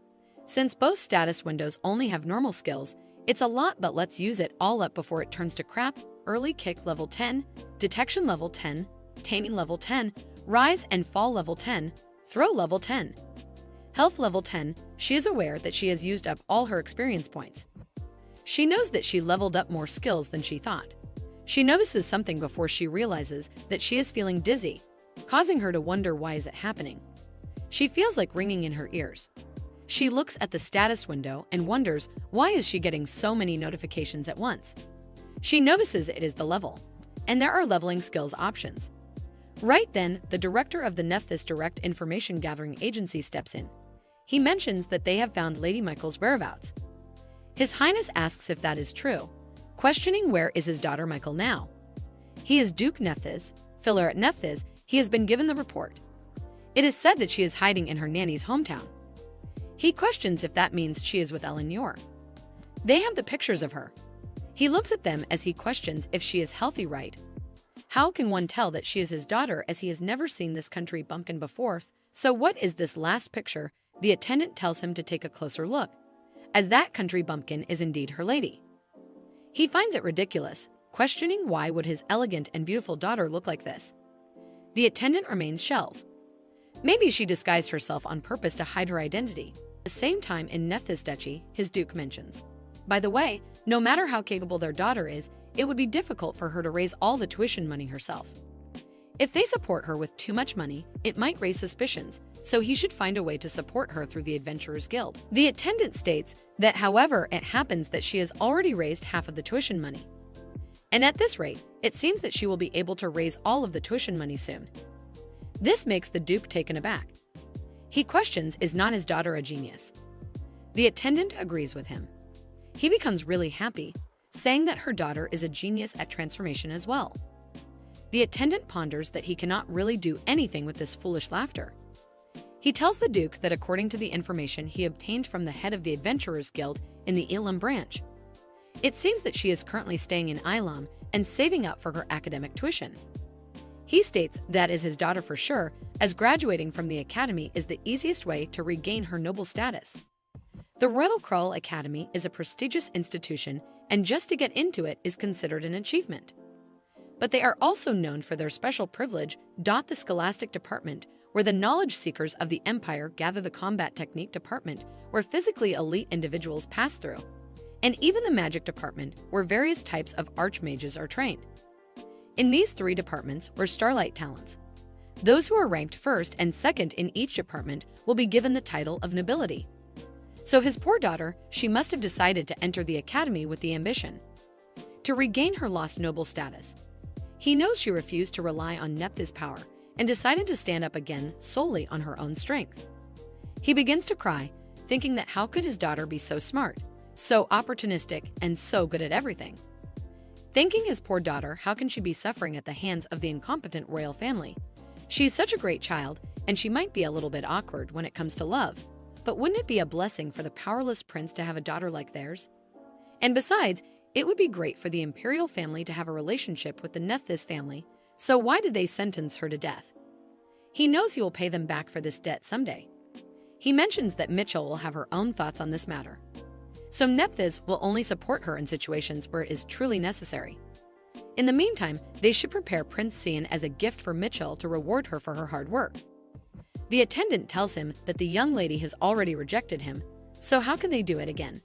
Since both status windows only have normal skills, it's a lot, but let's use it all up before it turns to crap. Early kick level 10, detection level 10, taming level 10, rise and fall level 10, throw level 10. Health level 10, she is aware that she has used up all her experience points. She knows that she leveled up more skills than she thought. She notices something before she realizes that she is feeling dizzy, causing her to wonder why is it happening. She feels like ringing in her ears. She looks at the status window and wonders why is she getting so many notifications at once. She notices it is the level, and there are leveling skills options. Right then, the director of the Nephthys Direct Information Gathering Agency steps in. He mentions that they have found Lady Michael's whereabouts. His Highness asks if that is true, questioning where is his daughter Michael now. He is Duke Nephthys, filler at Nephthys. He has been given the report. It is said that she is hiding in her nanny's hometown. He questions if that means she is with Eleanor. They have the pictures of her. He looks at them as he questions if she is healthy, right? How can one tell that she is his daughter as he has never seen this country bumpkin before? So what is this last picture? The attendant tells him to take a closer look, as that country bumpkin is indeed her lady. He finds it ridiculous, questioning why would his elegant and beautiful daughter look like this. The attendant remains shells. Maybe she disguised herself on purpose to hide her identity. At the same time in Nephthys Duchy, his duke mentions. By the way, no matter how capable their daughter is, it would be difficult for her to raise all the tuition money herself. If they support her with too much money, it might raise suspicions, so he should find a way to support her through the Adventurers Guild. The attendant states that, however, it happens that she has already raised half of the tuition money. And at this rate, it seems that she will be able to raise all of the tuition money soon. This makes the Duke taken aback. He questions, is not his daughter a genius? The attendant agrees with him. He becomes really happy, saying that her daughter is a genius at transformation as well. The attendant ponders that he cannot really do anything with this foolish laughter. He tells the Duke that according to the information he obtained from the head of the Adventurers Guild in the Elam branch, it seems that she is currently staying in Elam and saving up for her academic tuition. He states that is his daughter for sure, as graduating from the academy is the easiest way to regain her noble status. The Royal Krull Academy is a prestigious institution, and just to get into it is considered an achievement. But they are also known for their special privilege. The Scholastic Department, where the knowledge seekers of the Empire gather, the Combat Technique Department, where physically elite individuals pass through, and even the Magic Department, where various types of archmages are trained. In these three departments were Starlight Talents. Those who are ranked first and second in each department will be given the title of nobility. So his poor daughter, she must have decided to enter the academy with the ambition to regain her lost noble status. He knows she refused to rely on Nephthys' power and decided to stand up again solely on her own strength. He begins to cry, thinking that how could his daughter be so smart, so opportunistic, and so good at everything? Thinking his poor daughter, how can she be suffering at the hands of the incompetent royal family? She is such a great child, and she might be a little bit awkward when it comes to love. But wouldn't it be a blessing for the powerless prince to have a daughter like theirs? And besides, it would be great for the imperial family to have a relationship with the Nephthys family, so why did they sentence her to death? He knows he will pay them back for this debt someday. He mentions that Mitchell will have her own thoughts on this matter. So Nephthys will only support her in situations where it is truly necessary. In the meantime, they should prepare Prince Cian as a gift for Mitchell to reward her for her hard work. The attendant tells him that the young lady has already rejected him, so how can they do it again?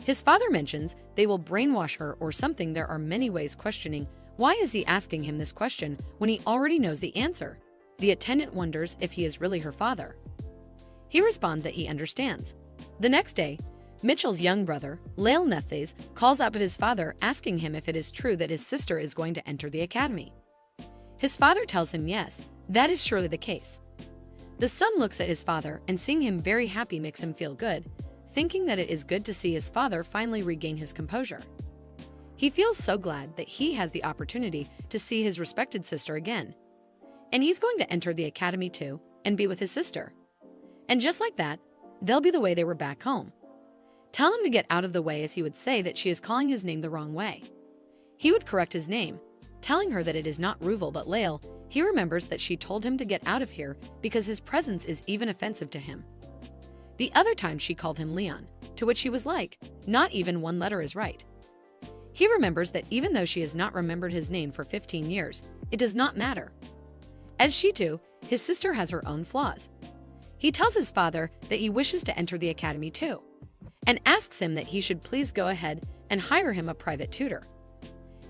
His father mentions they will brainwash her or something. There are many ways, questioning why is he asking him this question when he already knows the answer. The attendant wonders if he is really her father. He responds that he understands. The next day, Mitchell's young brother, Reincarnates, calls up his father asking him if it is true that his sister is going to enter the academy. His father tells him yes, that is surely the case. The son looks at his father and seeing him very happy makes him feel good, thinking that it is good to see his father finally regain his composure. He feels so glad that he has the opportunity to see his respected sister again. And he's going to enter the academy too and be with his sister. And just like that, they'll be the way they were back home. Tell him to get out of the way, as he would say that she is calling his name the wrong way. He would correct his name, telling her that it is not Ruvel but Lael. He remembers that she told him to get out of here because his presence is even offensive to him. The other time she called him Leon, to which he was like, not even one letter is right. He remembers that even though she has not remembered his name for 15 years, it does not matter. As she too, his sister has her own flaws. He tells his father that he wishes to enter the academy too, and asks him that he should please go ahead and hire him a private tutor.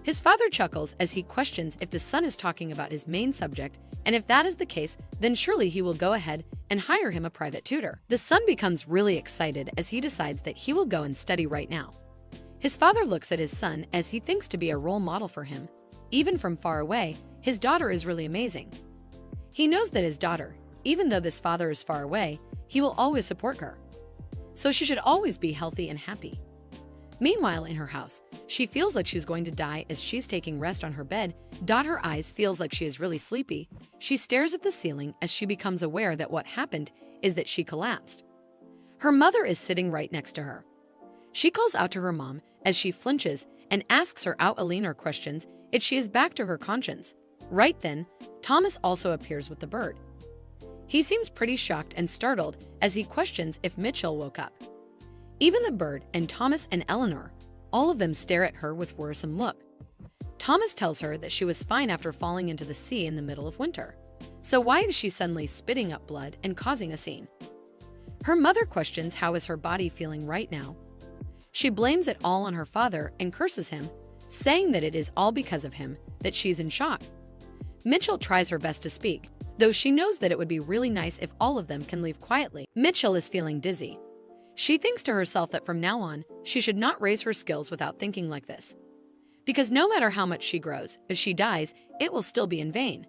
His father chuckles as he questions if the son is talking about his main subject, and if that is the case, then surely he will go ahead and hire him a private tutor. The son becomes really excited as he decides that he will go and study right now. His father looks at his son as he thinks to be a role model for him. Even from far away, his daughter is really amazing. He knows that his daughter, even though this father is far away, he will always support her. So she should always be healthy and happy. Meanwhile, in her house, she feels like she's going to die as she's taking rest on her bed. Her eyes feels like she is really sleepy. She stares at the ceiling as she becomes aware that what happened is that she collapsed. Her mother is sitting right next to her. She calls out to her mom as she flinches and asks her out Aline questions if she is back to her conscience. Right then, Thomas also appears with the bird. He seems pretty shocked and startled as he questions if Mitchell woke up. Even the bird and Thomas and Eleanor, all of them stare at her with worrisome look. Thomas tells her that she was fine after falling into the sea in the middle of winter. So why is she suddenly spitting up blood and causing a scene? Her mother questions how is her body feeling right now. She blames it all on her father and curses him, saying that it is all because of him that she's in shock. Mitchell tries her best to speak, though she knows that it would be really nice if all of them can leave quietly. Mitchell is feeling dizzy. She thinks to herself that from now on, she should not raise her skills without thinking like this. Because no matter how much she grows, if she dies, it will still be in vain.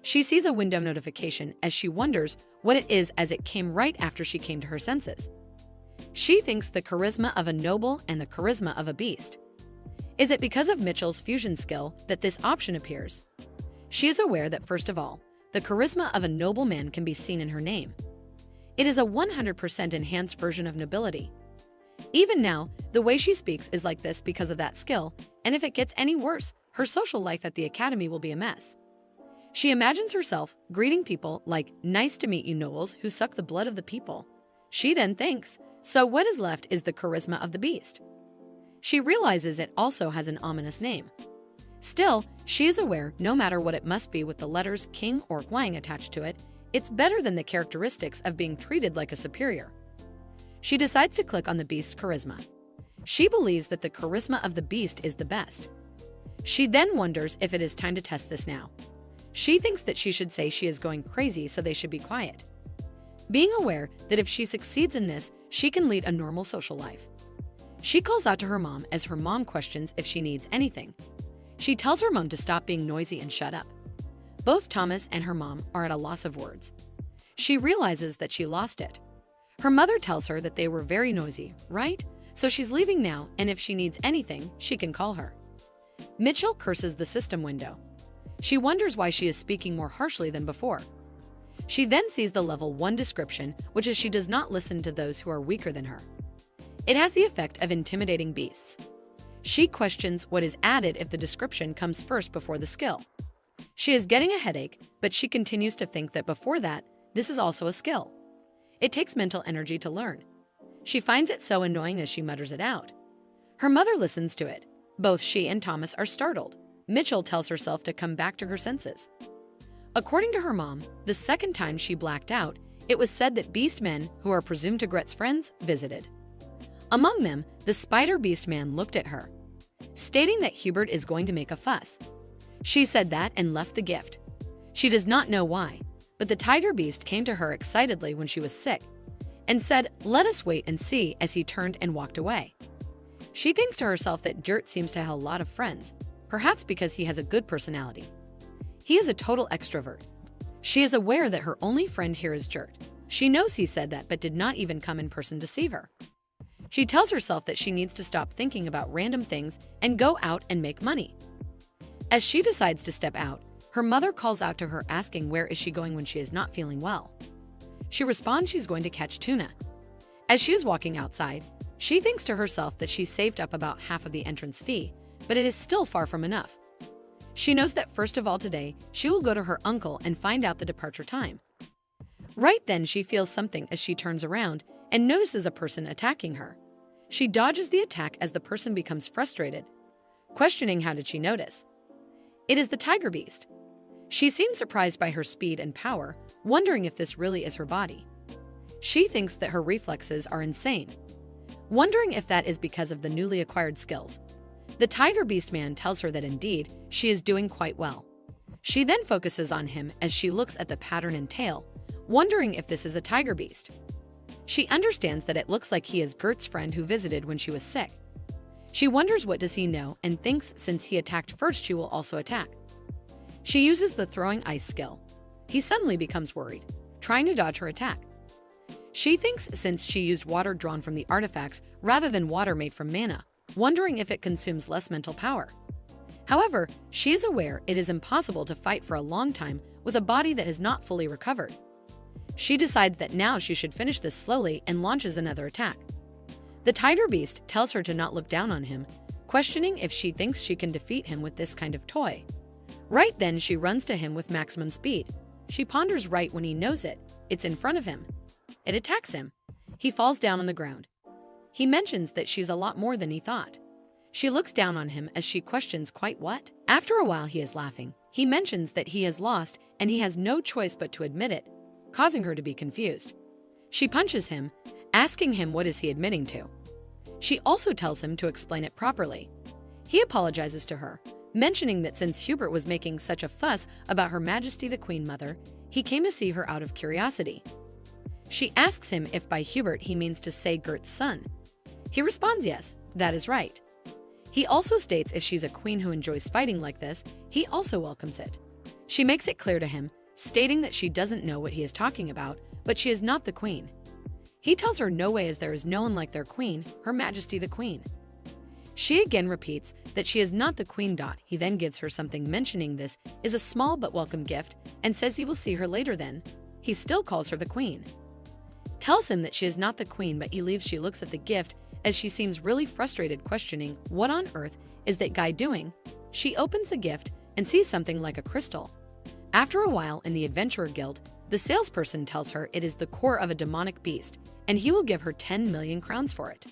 She sees a window notification as she wonders what it is as it came right after she came to her senses. She thinks the charisma of a noble and the charisma of a beast. Is it because of Mitchell's fusion skill that this option appears? She is aware that first of all, the charisma of a noble man can be seen in her name. It is a 100% enhanced version of nobility. Even now, the way she speaks is like this because of that skill, and if it gets any worse, her social life at the academy will be a mess. She imagines herself greeting people like, "Nice to meet you, nobles who suck the blood of the people." She then thinks, so what is left is the charisma of the beast. She realizes it also has an ominous name. Still, she is aware no matter what it must be with the letters King or Huang attached to it, it's better than the characteristics of being treated like a superior. She decides to click on the beast's charisma. She believes that the charisma of the beast is the best. She then wonders if it is time to test this now. She thinks that she should say she is going crazy so they should be quiet. Being aware that if she succeeds in this, she can lead a normal social life. She calls out to her mom as her mom questions if she needs anything. She tells her mom to stop being noisy and shut up. Both Thomas and her mom are at a loss of words. She realizes that she lost it. Her mother tells her that they were very noisy, right? So she's leaving now, and if she needs anything, she can call her. Mitchell curses the system window. She wonders why she is speaking more harshly than before. She then sees the level 1 description, which is she does not listen to those who are weaker than her. It has the effect of intimidating beasts. She questions what is added if the description comes first before the skill. She is getting a headache, but she continues to think that before that, this is also a skill. It takes mental energy to learn. She finds it so annoying as she mutters it out. Her mother listens to it. Both she and Thomas are startled. Mitchell tells herself to come back to her senses. According to her mom, the second time she blacked out, it was said that beast men, who are presumed to Gret's friends, visited. Among them, the spider beast man looked at her, stating that Hubert is going to make a fuss. She said that and left the gift. She does not know why, but the tiger beast came to her excitedly when she was sick, and said, "Let us wait and see," as he turned and walked away. She thinks to herself that Jurt seems to have a lot of friends, perhaps because he has a good personality. He is a total extrovert. She is aware that her only friend here is Jurt. She knows he said that but did not even come in person to see her. She tells herself that she needs to stop thinking about random things and go out and make money. As she decides to step out, her mother calls out to her asking where is she going when she is not feeling well. She responds she's going to catch tuna. As she is walking outside, she thinks to herself that she's saved up about half of the entrance fee, but it is still far from enough. She knows that first of all today, she will go to her uncle and find out the departure time. Right then she feels something as she turns around and notices a person attacking her. She dodges the attack as the person becomes frustrated, questioning how did she notice. It is the tiger beast. She seems surprised by her speed and power, wondering if this really is her body. She thinks that her reflexes are insane, wondering if that is because of the newly acquired skills. The tiger beast man tells her that indeed, she is doing quite well. She then focuses on him as she looks at the pattern and tail, wondering if this is a tiger beast. She understands that it looks like he is Gert's friend who visited when she was sick. She wonders what does he know and thinks since he attacked first she will also attack. She uses the throwing ice skill. He suddenly becomes worried, trying to dodge her attack. She thinks since she used water drawn from the artifacts rather than water made from mana, wondering if it consumes less mental power. However, she is aware it is impossible to fight for a long time with a body that has not fully recovered. She decides that now she should finish this slowly and launches another attack. The tiger beast tells her to not look down on him, questioning if she thinks she can defeat him with this kind of toy. Right then she runs to him with maximum speed. She ponders right when he knows it. It's in front of him. It attacks him. He falls down on the ground. He mentions that she's a lot more than he thought. She looks down on him as she questions quite what. After a while he is laughing. He mentions that he has lost and he has no choice but to admit it, causing her to be confused. She punches him, asking him what is he admitting to. She also tells him to explain it properly. He apologizes to her, mentioning that since Hubert was making such a fuss about Her Majesty the Queen Mother, he came to see her out of curiosity. She asks him if by Hubert he means to say Gert's son. He responds yes, that is right. He also states if she's a queen who enjoys fighting like this, he also welcomes it. She makes it clear to him, stating that she doesn't know what he is talking about, but she is not the queen. He tells her no way as there is no one like their queen, Her Majesty the Queen. She again repeats that she is not the queen. He then gives her something mentioning this is a small but welcome gift and says he will see her later then. He still calls her the queen. Tells him that she is not the queen but he leaves. She looks at the gift as she seems really frustrated, questioning what on earth is that guy doing. She opens the gift and sees something like a crystal. After a while in the Adventurer Guild, the salesperson tells her it is the core of a demonic beast and he will give her 10 million crowns for it.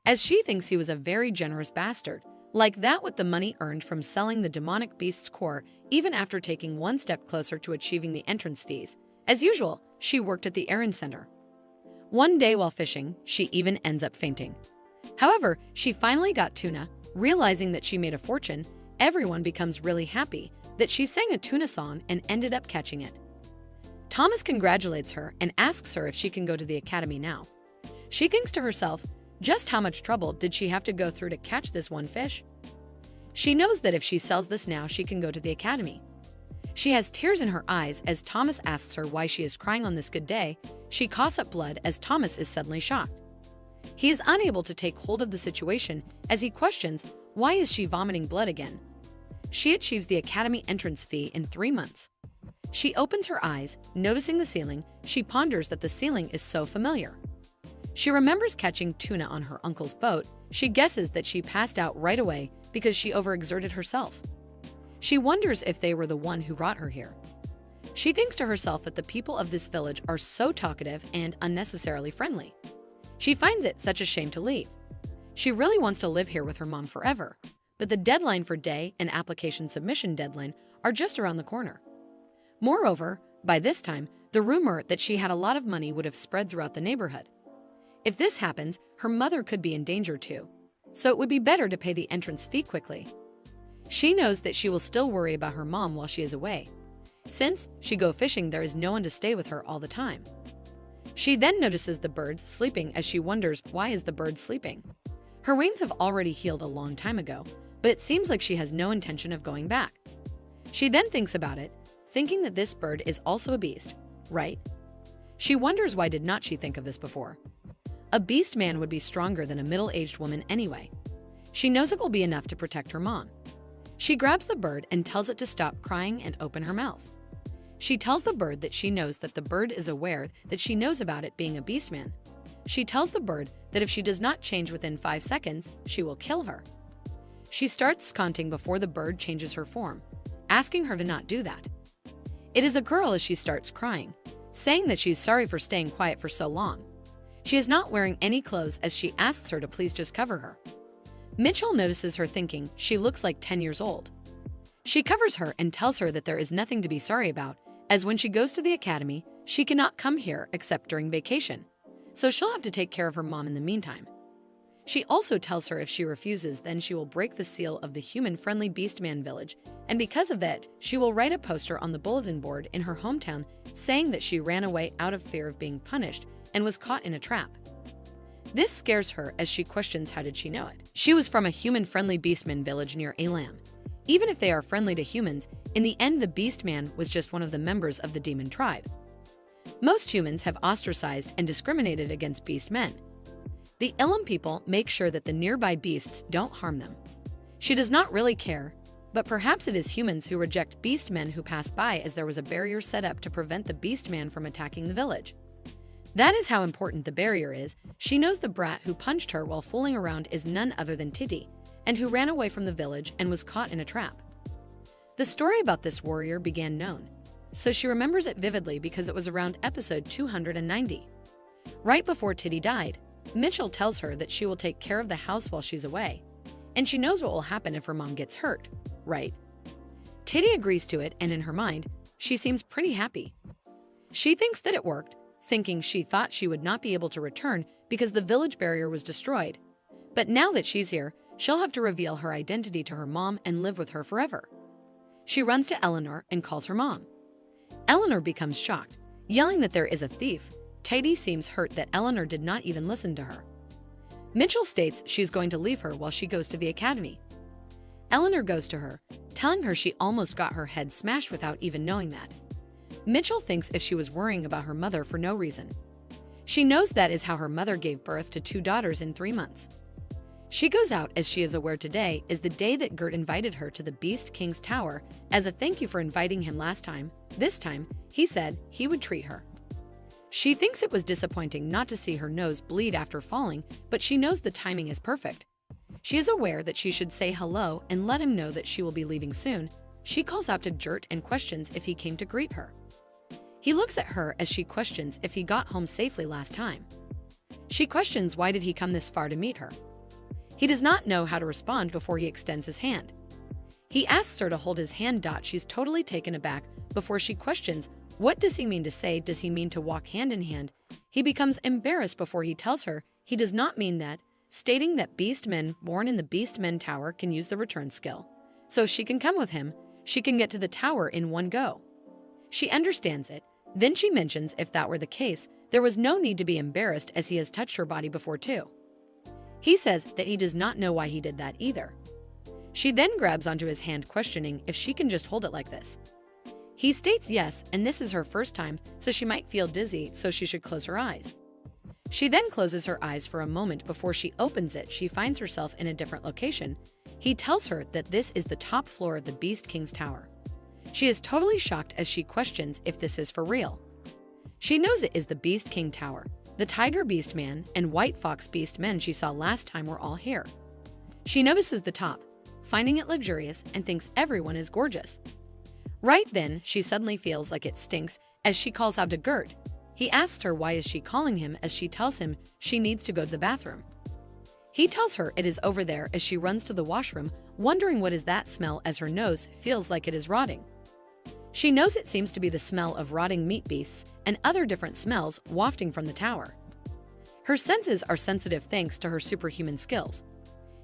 As she thinks he was a very generous bastard, like that with the money earned from selling the demonic beast's core even after taking one step closer to achieving the entrance fees. As usual, she worked at the errand center. One day while fishing, she even ends up fainting. However, she finally got tuna, realizing that she made a fortune. Everyone becomes really happy that she sang a tuna song and ended up catching it. Thomas congratulates her and asks her if she can go to the academy now. She thinks to herself, just how much trouble did she have to go through to catch this one fish? She knows that if she sells this now, she can go to the academy. She has tears in her eyes as Thomas asks her why she is crying on this good day. She coughs up blood as Thomas is suddenly shocked. He is unable to take hold of the situation as he questions why is she vomiting blood again. She achieves the academy entrance fee in 3 months. She opens her eyes, noticing the ceiling. She ponders that the ceiling is so familiar. She remembers catching tuna on her uncle's boat. She guesses that she passed out right away because she overexerted herself. She wonders if they were the one who brought her here. She thinks to herself that the people of this village are so talkative and unnecessarily friendly. She finds it such a shame to leave. She really wants to live here with her mom forever, but the deadline for day and application submission deadline are just around the corner. Moreover, by this time, the rumor that she had a lot of money would have spread throughout the neighborhood. If this happens, her mother could be in danger too, so it would be better to pay the entrance fee quickly. She knows that she will still worry about her mom while she is away. Since she go fishing, there is no one to stay with her all the time. She then notices the bird sleeping as she wonders why is the bird sleeping. Her wings have already healed a long time ago, but it seems like she has no intention of going back. She then thinks about it, thinking that this bird is also a beast, right? She wonders why did not she think of this before. A beast man would be stronger than a middle-aged woman anyway. She knows it will be enough to protect her mom. She grabs the bird and tells it to stop crying and open her mouth. She tells the bird that she knows that the bird is aware that she knows about it being a beast man. She tells the bird that if she does not change within 5 seconds, she will kill her. She starts counting before the bird changes her form, asking her to not do that. It is a girl as she starts crying, saying that she's sorry for staying quiet for so long. She is not wearing any clothes as she asks her to please just cover her. Mitchell notices her thinking she looks like 10 years old. She covers her and tells her that there is nothing to be sorry about, as when she goes to the academy, she cannot come here except during vacation, so she'll have to take care of her mom in the meantime. She also tells her if she refuses, then she will break the seal of the human-friendly Beastman village, and because of it, she will write a poster on the bulletin board in her hometown saying that she ran away out of fear of being punished and was caught in a trap. This scares her as she questions how did she know it. She was from a human-friendly Beastman village near Alam. Even if they are friendly to humans, in the end the Beastman was just one of the members of the demon tribe. Most humans have ostracized and discriminated against beastmen. The Elam people make sure that the nearby beasts don't harm them. She does not really care, but perhaps it is humans who reject beastmen who pass by as there was a barrier set up to prevent the beastman from attacking the village. That is how important the barrier is. She knows the brat who punched her while fooling around is none other than Titi, and who ran away from the village and was caught in a trap. The story about this warrior began known, so she remembers it vividly because it was around episode 290. Right before Titi died, Mitchell tells her that she will take care of the house while she's away, and she knows what will happen if her mom gets hurt, right? Titi agrees to it, and in her mind, she seems pretty happy. She thinks that it worked, thinking she thought she would not be able to return because the village barrier was destroyed. But now that she's here, she'll have to reveal her identity to her mom and live with her forever. She runs to Eleanor and calls her mom. Eleanor becomes shocked, yelling that there is a thief. Titi seems hurt that Eleanor did not even listen to her. Mitchell states she's going to leave her while she goes to the academy. Eleanor goes to her, telling her she almost got her head smashed without even knowing that. Mitchell thinks if she was worrying about her mother for no reason. She knows that is how her mother gave birth to 2 daughters in 3 months. She goes out as she is aware today is the day that Gert invited her to the Beast King's Tower as a thank you for inviting him last time. This time, he said he would treat her. She thinks it was disappointing not to see her nose bleed after falling, but she knows the timing is perfect. She is aware that she should say hello and let him know that she will be leaving soon. She calls out to Gert and questions if he came to greet her. He looks at her as she questions if he got home safely last time. She questions why did he come this far to meet her. He does not know how to respond before he extends his hand. He asks her to hold his hand. She's totally taken aback before she questions what does he mean to say. Does he mean to walk hand in hand? He becomes embarrassed before he tells her he does not mean that, stating that beastmen born in the Beastmen Tower can use the return skill. So if she can come with him, she can get to the tower in one go. She understands it. Then she mentions if that were the case, there was no need to be embarrassed as he has touched her body before too. He says that he does not know why he did that either. She then grabs onto his hand, questioning if she can just hold it like this. He states yes, and this is her first time, so she might feel dizzy, so she should close her eyes. She then closes her eyes for a moment before she opens it. She finds herself in a different location. He tells her that this is the top floor of the Beast King's Tower. She is totally shocked as she questions if this is for real. She knows it is the Beast King Tower. The Tiger Beast Man and White Fox Beast Men she saw last time were all here. She notices the top, finding it luxurious, and thinks everyone is gorgeous. Right then, she suddenly feels like it stinks as she calls out to Gert. He asks her why is she calling him as she tells him she needs to go to the bathroom. He tells her it is over there as she runs to the washroom, wondering what is that smell as her nose feels like it is rotting. She knows it seems to be the smell of rotting meat beasts and other different smells wafting from the tower. Her senses are sensitive thanks to her superhuman skills.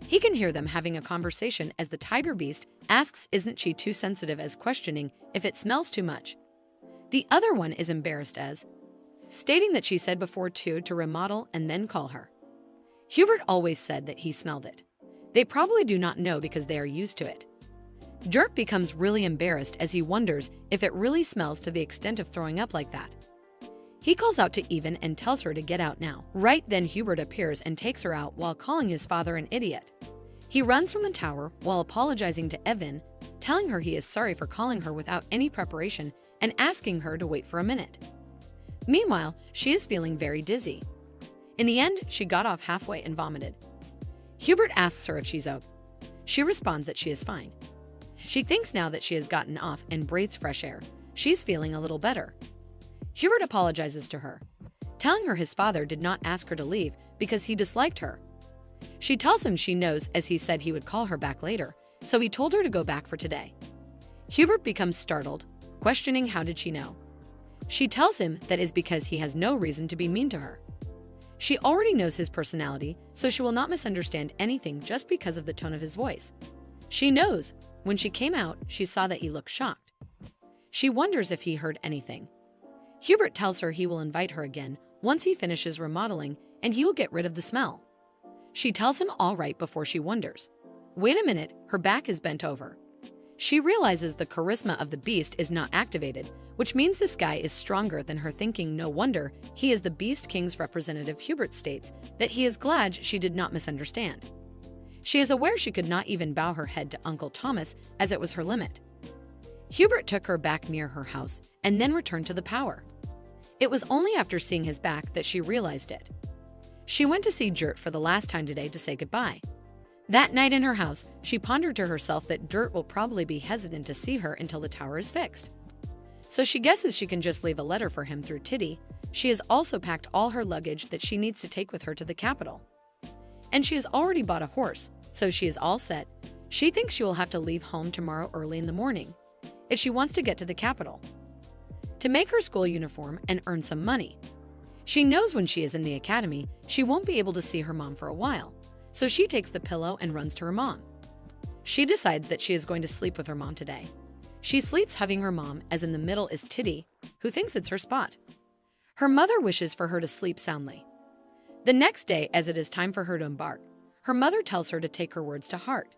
He can hear them having a conversation as the tiger beast asks isn't she too sensitive as questioning if it smells too much. The other one is embarrassed as, stating that she said before to remodel and then call her. Hubert always said that he smelled it. They probably do not know because they are used to it. Dirk becomes really embarrassed as he wonders if it really smells to the extent of throwing up like that. He calls out to Even and tells her to get out now. Right then Hubert appears and takes her out while calling his father an idiot. He runs from the tower while apologizing to Evan, telling her he is sorry for calling her without any preparation and asking her to wait for a minute. Meanwhile, she is feeling very dizzy. In the end, she got off halfway and vomited. Hubert asks her if she's okay. She responds that she is fine. She thinks now that she has gotten off and breathed fresh air, she's feeling a little better. Hubert apologizes to her, telling her his father did not ask her to leave because he disliked her. She tells him she knows as he said he would call her back later, so he told her to go back for today. Hubert becomes startled, questioning how did she know. She tells him that is because he has no reason to be mean to her. She already knows his personality, so she will not misunderstand anything just because of the tone of his voice. She knows. When she came out, she saw that he looked shocked. She wonders if he heard anything. Hubert tells her he will invite her again once he finishes remodeling and he will get rid of the smell. She tells him all right before she wonders. Wait a minute, her back is bent over. She realizes the charisma of the beast is not activated, which means this guy is stronger than her, thinking no wonder he is the Beast King's representative. Hubert states that he is glad she did not misunderstand. She is aware she could not even bow her head to Uncle Thomas as it was her limit. Hubert took her back near her house and then returned to the power. It was only after seeing his back that she realized it. She went to see Gert for the last time today to say goodbye. That night in her house, she pondered to herself that Gert will probably be hesitant to see her until the tower is fixed. So she guesses she can just leave a letter for him through Titty. She has also packed all her luggage that she needs to take with her to the capital. And she has already bought a horse, so she is all set. She thinks she will have to leave home tomorrow early in the morning if she wants to get to the capital to make her school uniform and earn some money. She knows when she is in the academy, she won't be able to see her mom for a while, so she takes the pillow and runs to her mom. She decides that she is going to sleep with her mom today. She sleeps hugging her mom, as in the middle is Titty, who thinks it's her spot. Her mother wishes for her to sleep soundly. The next day, as it is time for her to embark, her mother tells her to take her words to heart.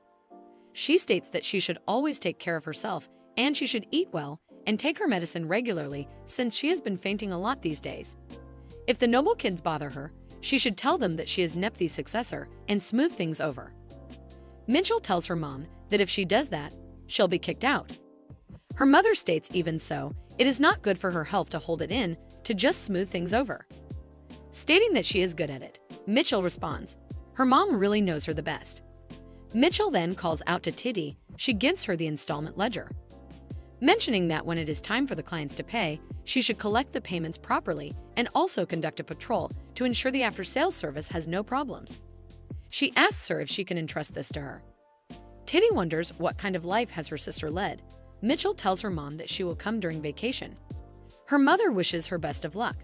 She states that she should always take care of herself and she should eat well and take her medicine regularly since she has been fainting a lot these days. If the noble kids bother her, she should tell them that she is Nephi's successor and smooth things over. Mitchell tells her mom that if she does that, she'll be kicked out. Her mother states even so, it is not good for her health to hold it in, to just smooth things over. Stating that she is good at it, Mitchell responds, her mom really knows her the best. Mitchell then calls out to Titty, she gives her the installment ledger, mentioning that when it is time for the clients to pay, she should collect the payments properly and also conduct a patrol to ensure the after-sales service has no problems. She asks her if she can entrust this to her. Titty wonders what kind of life has her sister led. Mitchell tells her mom that she will come during vacation. Her mother wishes her best of luck.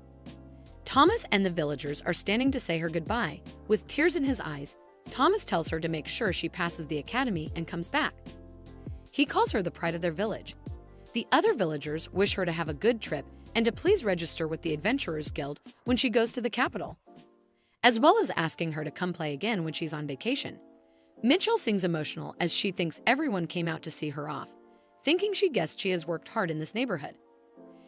Thomas and the villagers are standing to say her goodbye. With tears in his eyes, Thomas tells her to make sure she passes the academy and comes back. He calls her the pride of their village. The other villagers wish her to have a good trip and to please register with the Adventurers Guild when she goes to the capital, as well as asking her to come play again when she's on vacation. Mitchell seems emotional as she thinks everyone came out to see her off, thinking she guessed she has worked hard in this neighborhood.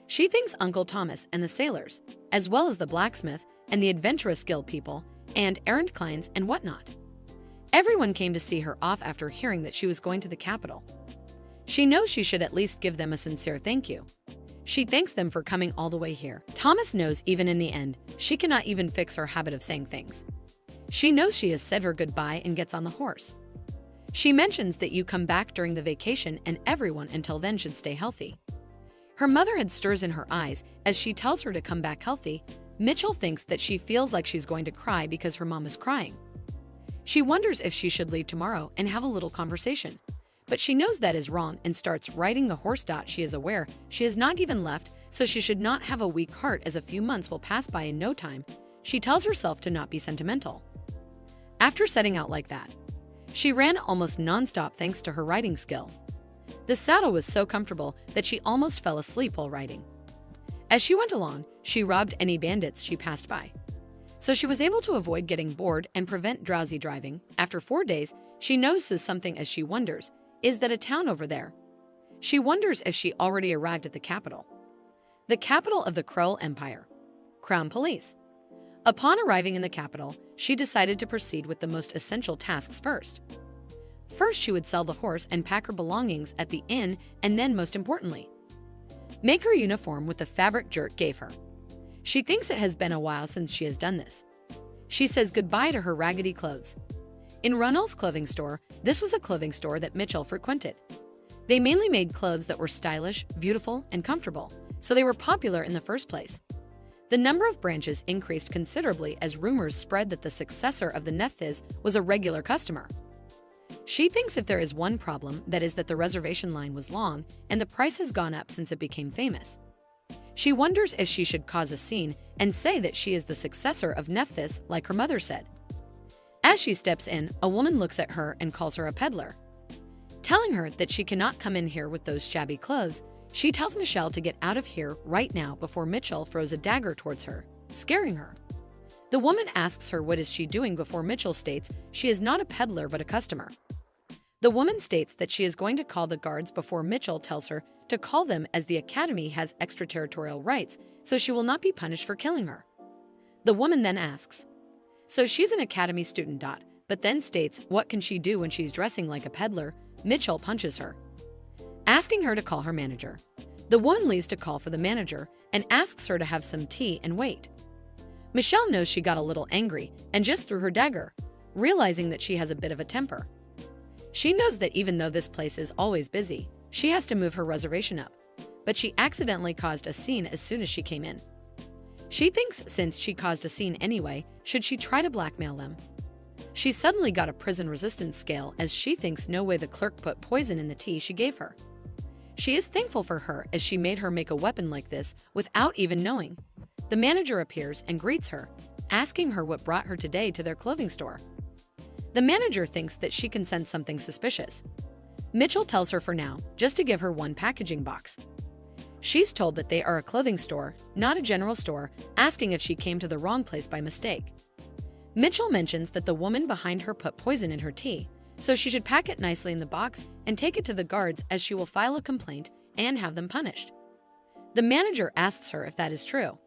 She thinks Uncle Thomas and the sailors, as well as the blacksmith and the Adventurous Guild people, and errand clients and whatnot. Everyone came to see her off after hearing that she was going to the capital. She knows she should at least give them a sincere thank you. She thanks them for coming all the way here. Thomas knows even in the end, she cannot even fix her habit of saying things. She knows she has said her goodbye and gets on the horse. She mentions that you come back during the vacation and everyone until then should stay healthy. Her mother had stirs in her eyes as she tells her to come back healthy. Mitchell thinks that she feels like she's going to cry because her mom is crying. She wonders if she should leave tomorrow and have a little conversation, but she knows that is wrong and starts riding the horse. She is aware she has not even left, so she should not have a weak heart as a few months will pass by in no time. She tells herself to not be sentimental. After setting out like that, she ran almost non-stop thanks to her riding skill. The saddle was so comfortable that she almost fell asleep while riding. As she went along, she robbed any bandits she passed by. So she was able to avoid getting bored and prevent drowsy driving. After 4 days, she notices something as she wonders, is that a town over there? She wonders if she already arrived at the capital. The capital of the Kroll Empire. Crown Police. Upon arriving in the capital, she decided to proceed with the most essential tasks first. First, she would sell the horse and pack her belongings at the inn, and then, most importantly, make her uniform with the fabric Jerk gave her. She thinks it has been a while since she has done this. She says goodbye to her raggedy clothes. In Runnell's clothing store, this was a clothing store that Mitchell frequented. They mainly made clothes that were stylish, beautiful, and comfortable, so they were popular in the first place. The number of branches increased considerably as rumors spread that the successor of the Nephthys was a regular customer. She thinks if there is one problem, that is that the reservation line was long and the price has gone up since it became famous. She wonders if she should cause a scene and say that she is the successor of Nephthys like her mother said. As she steps in, a woman looks at her and calls her a peddler. Telling her that she cannot come in here with those shabby clothes, she tells Michelle to get out of here right now before Mitchell throws a dagger towards her, scaring her. The woman asks her what is she doing before Mitchell states she is not a peddler but a customer. The woman states that she is going to call the guards before Mitchell tells her to call them as the academy has extraterritorial rights, so she will not be punished for killing her. The woman then asks, so she's an academy student. But then states what can she do when she's dressing like a peddler. Mitchell punches her, asking her to call her manager. The woman leaves to call for the manager and asks her to have some tea and wait. Michelle knows she got a little angry and just threw her dagger, realizing that she has a bit of a temper. She knows that even though this place is always busy, she has to move her reservation up, but she accidentally caused a scene as soon as she came in. She thinks since she caused a scene anyway, should she try to blackmail them? She suddenly got a prison resistance scale as she thinks no way the clerk put poison in the tea she gave her. She is thankful for her as she made her make a weapon like this without even knowing. The manager appears and greets her, asking her what brought her today to their clothing store. The manager thinks that she can sense something suspicious. Mitchell tells her for now, just to give her one packaging box. She's told that they are a clothing store, not a general store, asking if she came to the wrong place by mistake. Mitchell mentions that the woman behind her put poison in her tea, so she should pack it nicely in the box and take it to the guards as she will file a complaint and have them punished. The manager asks her if that is true.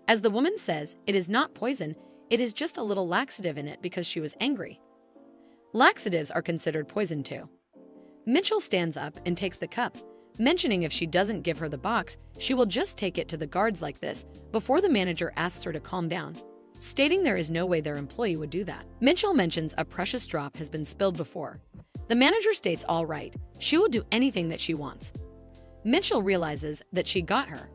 As the woman says, it is not poison, it is just a little laxative in it because she was angry. Laxatives are considered poison too. Mitchell stands up and takes the cup, mentioning if she doesn't give her the box, she will just take it to the guards like this before the manager asks her to calm down, stating there is no way their employee would do that. Mitchell mentions a precious drop has been spilled before. The manager states all right, she will do anything that she wants. Mitchell realizes that she got her.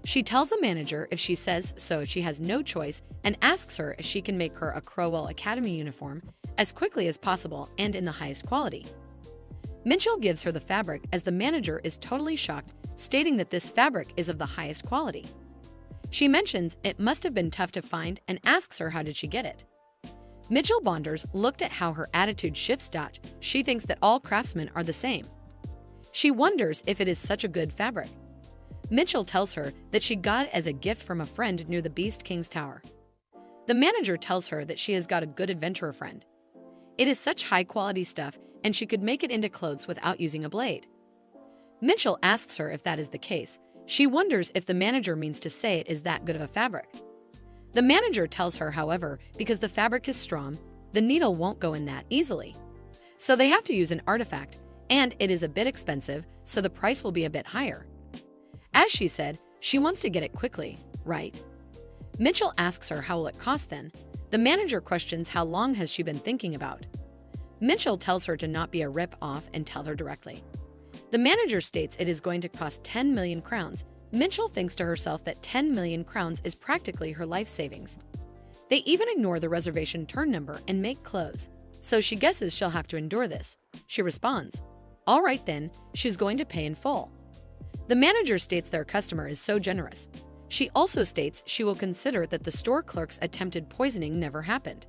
She tells the manager if she says so she has no choice and asks her if she can make her a Crowell Academy uniform as quickly as possible and in the highest quality. Mitchell gives her the fabric as the manager is totally shocked, stating that this fabric is of the highest quality. She mentions it must have been tough to find and asks her how did she get it. Mitchell Bonders looked at how her attitude shifts. She thinks that all craftsmen are the same. She wonders if it is such a good fabric. Mitchell tells her that she got it as a gift from a friend near the Beast King's Tower. The manager tells her that she has got a good adventurer friend. It is such high-quality stuff and she could make it into clothes without using a blade. Mitchell asks her if that is the case. She wonders if the manager means to say it is that good of a fabric. The manager tells her, however, because the fabric is strong, the needle won't go in that easily. So they have to use an artifact, and it is a bit expensive, so the price will be a bit higher. As she said, she wants to get it quickly, right? Mitchell asks her how will it cost then. The manager questions how long has she been thinking about. Mitchell tells her to not be a rip-off and tell her directly. The manager states it is going to cost 10 million crowns. Mitchell thinks to herself that 10 million crowns is practically her life savings. They even ignore the reservation turn number and make clothes, so she guesses she'll have to endure this. She responds, all right then, she's going to pay in full. The manager states their customer is so generous. She also states she will consider that the store clerk's attempted poisoning never happened.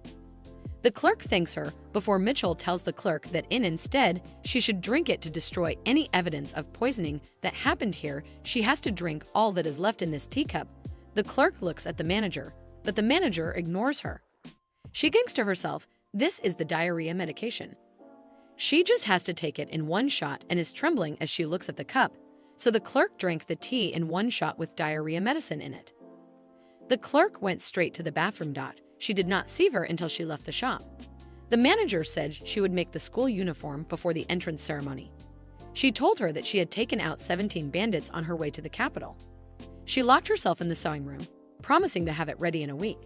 The clerk thanks her before Mitchell tells the clerk that instead, she should drink it to destroy any evidence of poisoning that happened here. She has to drink all that is left in this teacup. The clerk looks at the manager, but the manager ignores her. She thinks to herself, this is the diarrhea medication. She just has to take it in one shot and is trembling as she looks at the cup, so the clerk drank the tea in one shot with diarrhea medicine in it. The clerk went straight to the bathroom. She did not see her until she left the shop. The manager said she would make the school uniform before the entrance ceremony. She told her that she had taken out 17 bandits on her way to the capital. She locked herself in the sewing room, promising to have it ready in a week.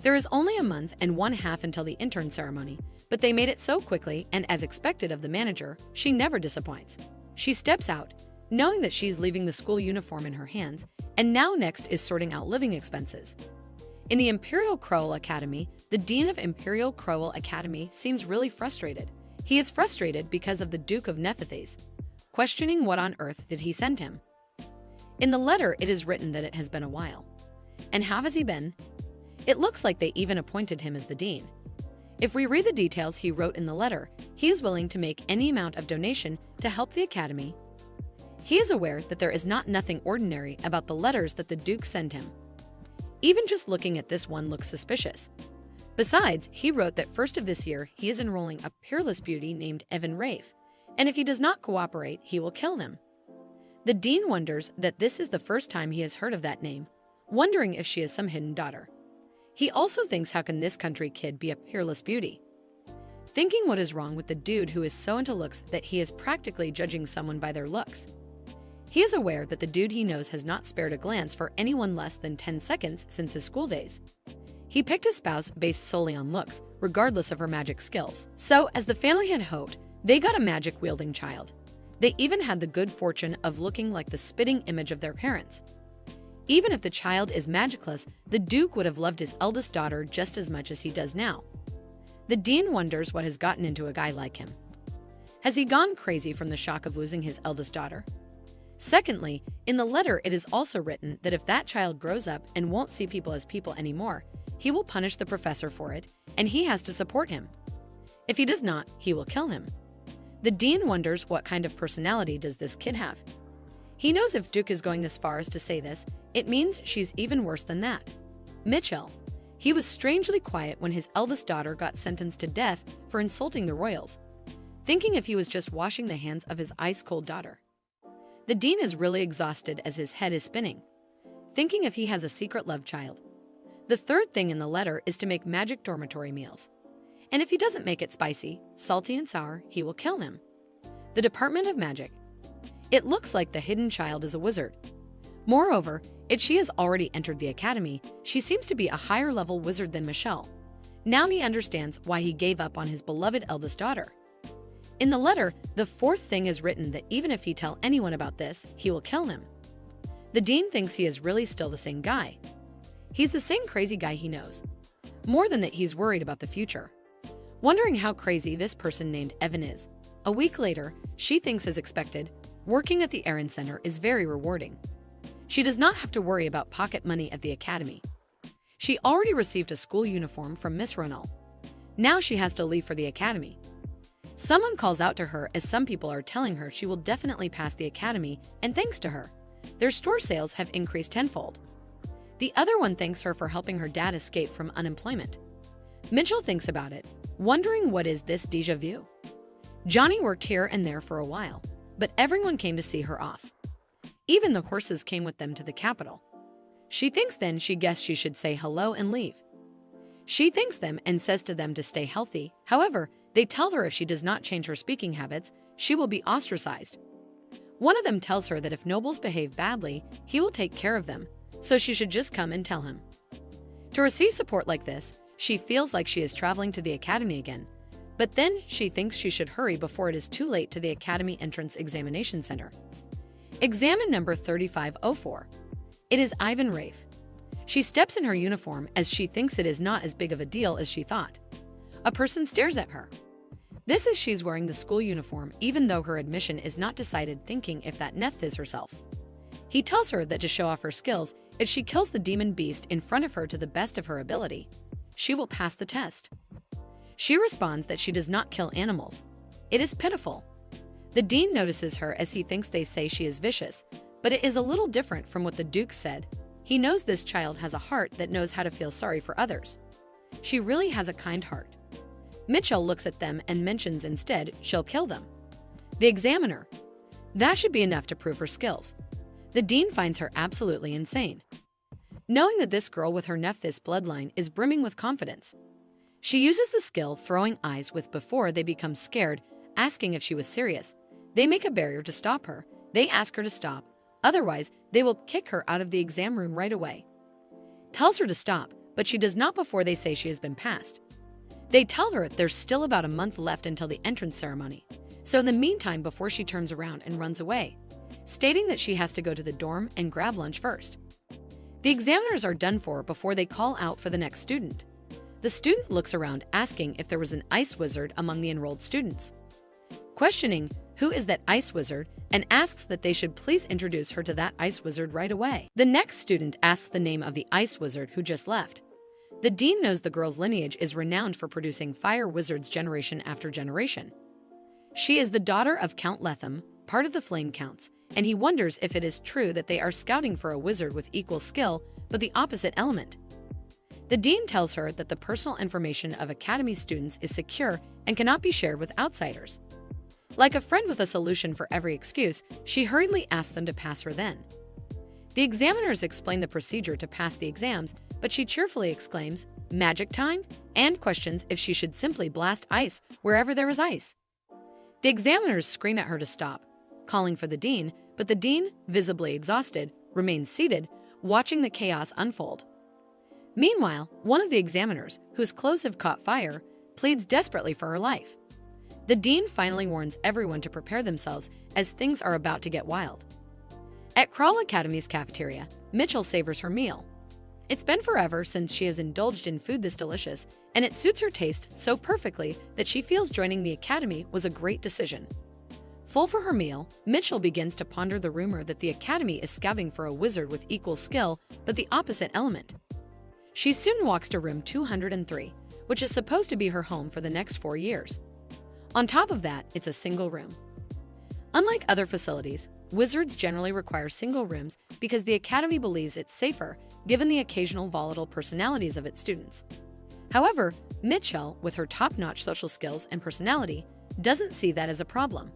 There is only a month and one half until the intern ceremony, but they made it so quickly, and as expected of the manager, she never disappoints. She steps out, knowing that she's leaving the school uniform in her hands, and now next is sorting out living expenses. In the Imperial Crowell Academy, the dean of Imperial Crowell Academy seems really frustrated. He is frustrated because of the Duke of Nephthes, questioning what on earth did he send him. In the letter, it is written that it has been a while. And how has he been? It looks like they even appointed him as the dean. If we read the details he wrote in the letter, he is willing to make any amount of donation to help the academy. He is aware that there is nothing ordinary about the letters that the Duke sent him. Even just looking at this one looks suspicious. Besides, he wrote that first of this year he is enrolling a peerless beauty named Evan Rafe, and if he does not cooperate, he will kill him. The dean wonders that this is the first time he has heard of that name, wondering if she is some hidden daughter. He also thinks, how can this country kid be a peerless beauty? Thinking what is wrong with the dude who is so into looks that he is practically judging someone by their looks. He is aware that the dude he knows has not spared a glance for anyone less than 10 seconds since his school days. He picked a spouse based solely on looks, regardless of her magic skills. So, as the family had hoped, they got a magic-wielding child. They even had the good fortune of looking like the spitting image of their parents. Even if the child is magicless, the Duke would have loved his eldest daughter just as much as he does now. The dean wonders what has gotten into a guy like him. Has he gone crazy from the shock of losing his eldest daughter? Secondly, in the letter it is also written that if that child grows up and won't see people as people anymore, he will punish the professor for it, and he has to support him. If he does not, he will kill him. The dean wonders what kind of personality does this kid have. He knows if Duke is going as far as to say this, it means she's even worse than that. Mitchell. He was strangely quiet when his eldest daughter got sentenced to death for insulting the royals, thinking if he was just washing the hands of his ice-cold daughter. The dean is really exhausted as his head is spinning, thinking if he has a secret love child. The third thing in the letter is to make magic dormitory meals. And if he doesn't make it spicy, salty, and sour, he will kill him. The Department of Magic. It looks like the hidden child is a wizard. Moreover, if she has already entered the academy, she seems to be a higher-level wizard than Michelle. Now he understands why he gave up on his beloved eldest daughter. In the letter, the fourth thing is written that even if he tell anyone about this, he will kill him. The dean thinks he is really still the same guy. He's the same crazy guy he knows. More than that, he's worried about the future, wondering how crazy this person named Evan is. A week later, she thinks as expected, working at the errand center is very rewarding. She does not have to worry about pocket money at the academy. She already received a school uniform from Miss Ronald. Now she has to leave for the academy. Someone calls out to her as some people are telling her she will definitely pass the academy, and thanks to her, their store sales have increased tenfold. The other one thanks her for helping her dad escape from unemployment. Mitchell thinks about it, wondering what is this déjà vu. Johnny worked here and there for a while, but everyone came to see her off. Even the horses came with them to the capital. She thinks then she guessed she should say hello and leave. She thanks them and says to them to stay healthy. However, they tell her if she does not change her speaking habits, she will be ostracized. One of them tells her that if nobles behave badly, he will take care of them, so she should just come and tell him. To receive support like this, she feels like she is traveling to the academy again, but then she thinks she should hurry before it is too late to the academy entrance examination center. Examine number 3504. It is Ivan Rafe. She steps in her uniform as she thinks it is not as big of a deal as she thought. A person stares at her. This is she's wearing the school uniform even though her admission is not decided, thinking if that Neth is herself. He tells her that to show off her skills, if she kills the demon beast in front of her to the best of her ability, she will pass the test. She responds that she does not kill animals. It is pitiful. The dean notices her as he thinks they say she is vicious, but it is a little different from what the Duke said. He knows this child has a heart that knows how to feel sorry for others. She really has a kind heart. Mitchell looks at them and mentions instead she'll kill them. The examiner. That should be enough to prove her skills. The dean finds her absolutely insane. Knowing that this girl with her Nephthys bloodline is brimming with confidence, she uses the skill throwing eyes with before they become scared, asking if she was serious. They make a barrier to stop her. They ask her to stop. Otherwise, they will kick her out of the exam room right away. Tells her to stop, but she does not before they say she has been passed. They tell her there's still about a month left until the entrance ceremony. So in the meantime, before she turns around and runs away, stating that she has to go to the dorm and grab lunch first. The examiners are done for before they call out for the next student. The student looks around asking if there was an ice wizard among the enrolled students. Questioning who is that ice wizard and asks that they should please introduce her to that ice wizard right away. The next student asks the name of the ice wizard who just left. The dean knows the girl's lineage is renowned for producing fire wizards generation after generation. She is the daughter of Count Lethem, part of the Flame Counts, and he wonders if it is true that they are scouting for a wizard with equal skill but the opposite element. The dean tells her that the personal information of academy students is secure and cannot be shared with outsiders. Like a friend with a solution for every excuse, she hurriedly asks them to pass her then. The examiners explain the procedure to pass the exams, but she cheerfully exclaims, "Magic time?" and questions if she should simply blast ice wherever there is ice. The examiners scream at her to stop, calling for the dean, but the dean, visibly exhausted, remains seated, watching the chaos unfold. Meanwhile, one of the examiners, whose clothes have caught fire, pleads desperately for her life. The dean finally warns everyone to prepare themselves as things are about to get wild. At Kral Academy's cafeteria, Mitchell savors her meal. It's been forever since she has indulged in food this delicious, and it suits her taste so perfectly that she feels joining the academy was a great decision. Full for her meal, Mitchell begins to ponder the rumor that the academy is scouting for a wizard with equal skill but the opposite element. She soon walks to room 203, which is supposed to be her home for the next 4 years. On top of that, it's a single room. Unlike other facilities, wizards generally require single rooms because the academy believes it's safer given the occasional volatile personalities of its students. However, Mitchell, with her top-notch social skills and personality, doesn't see that as a problem.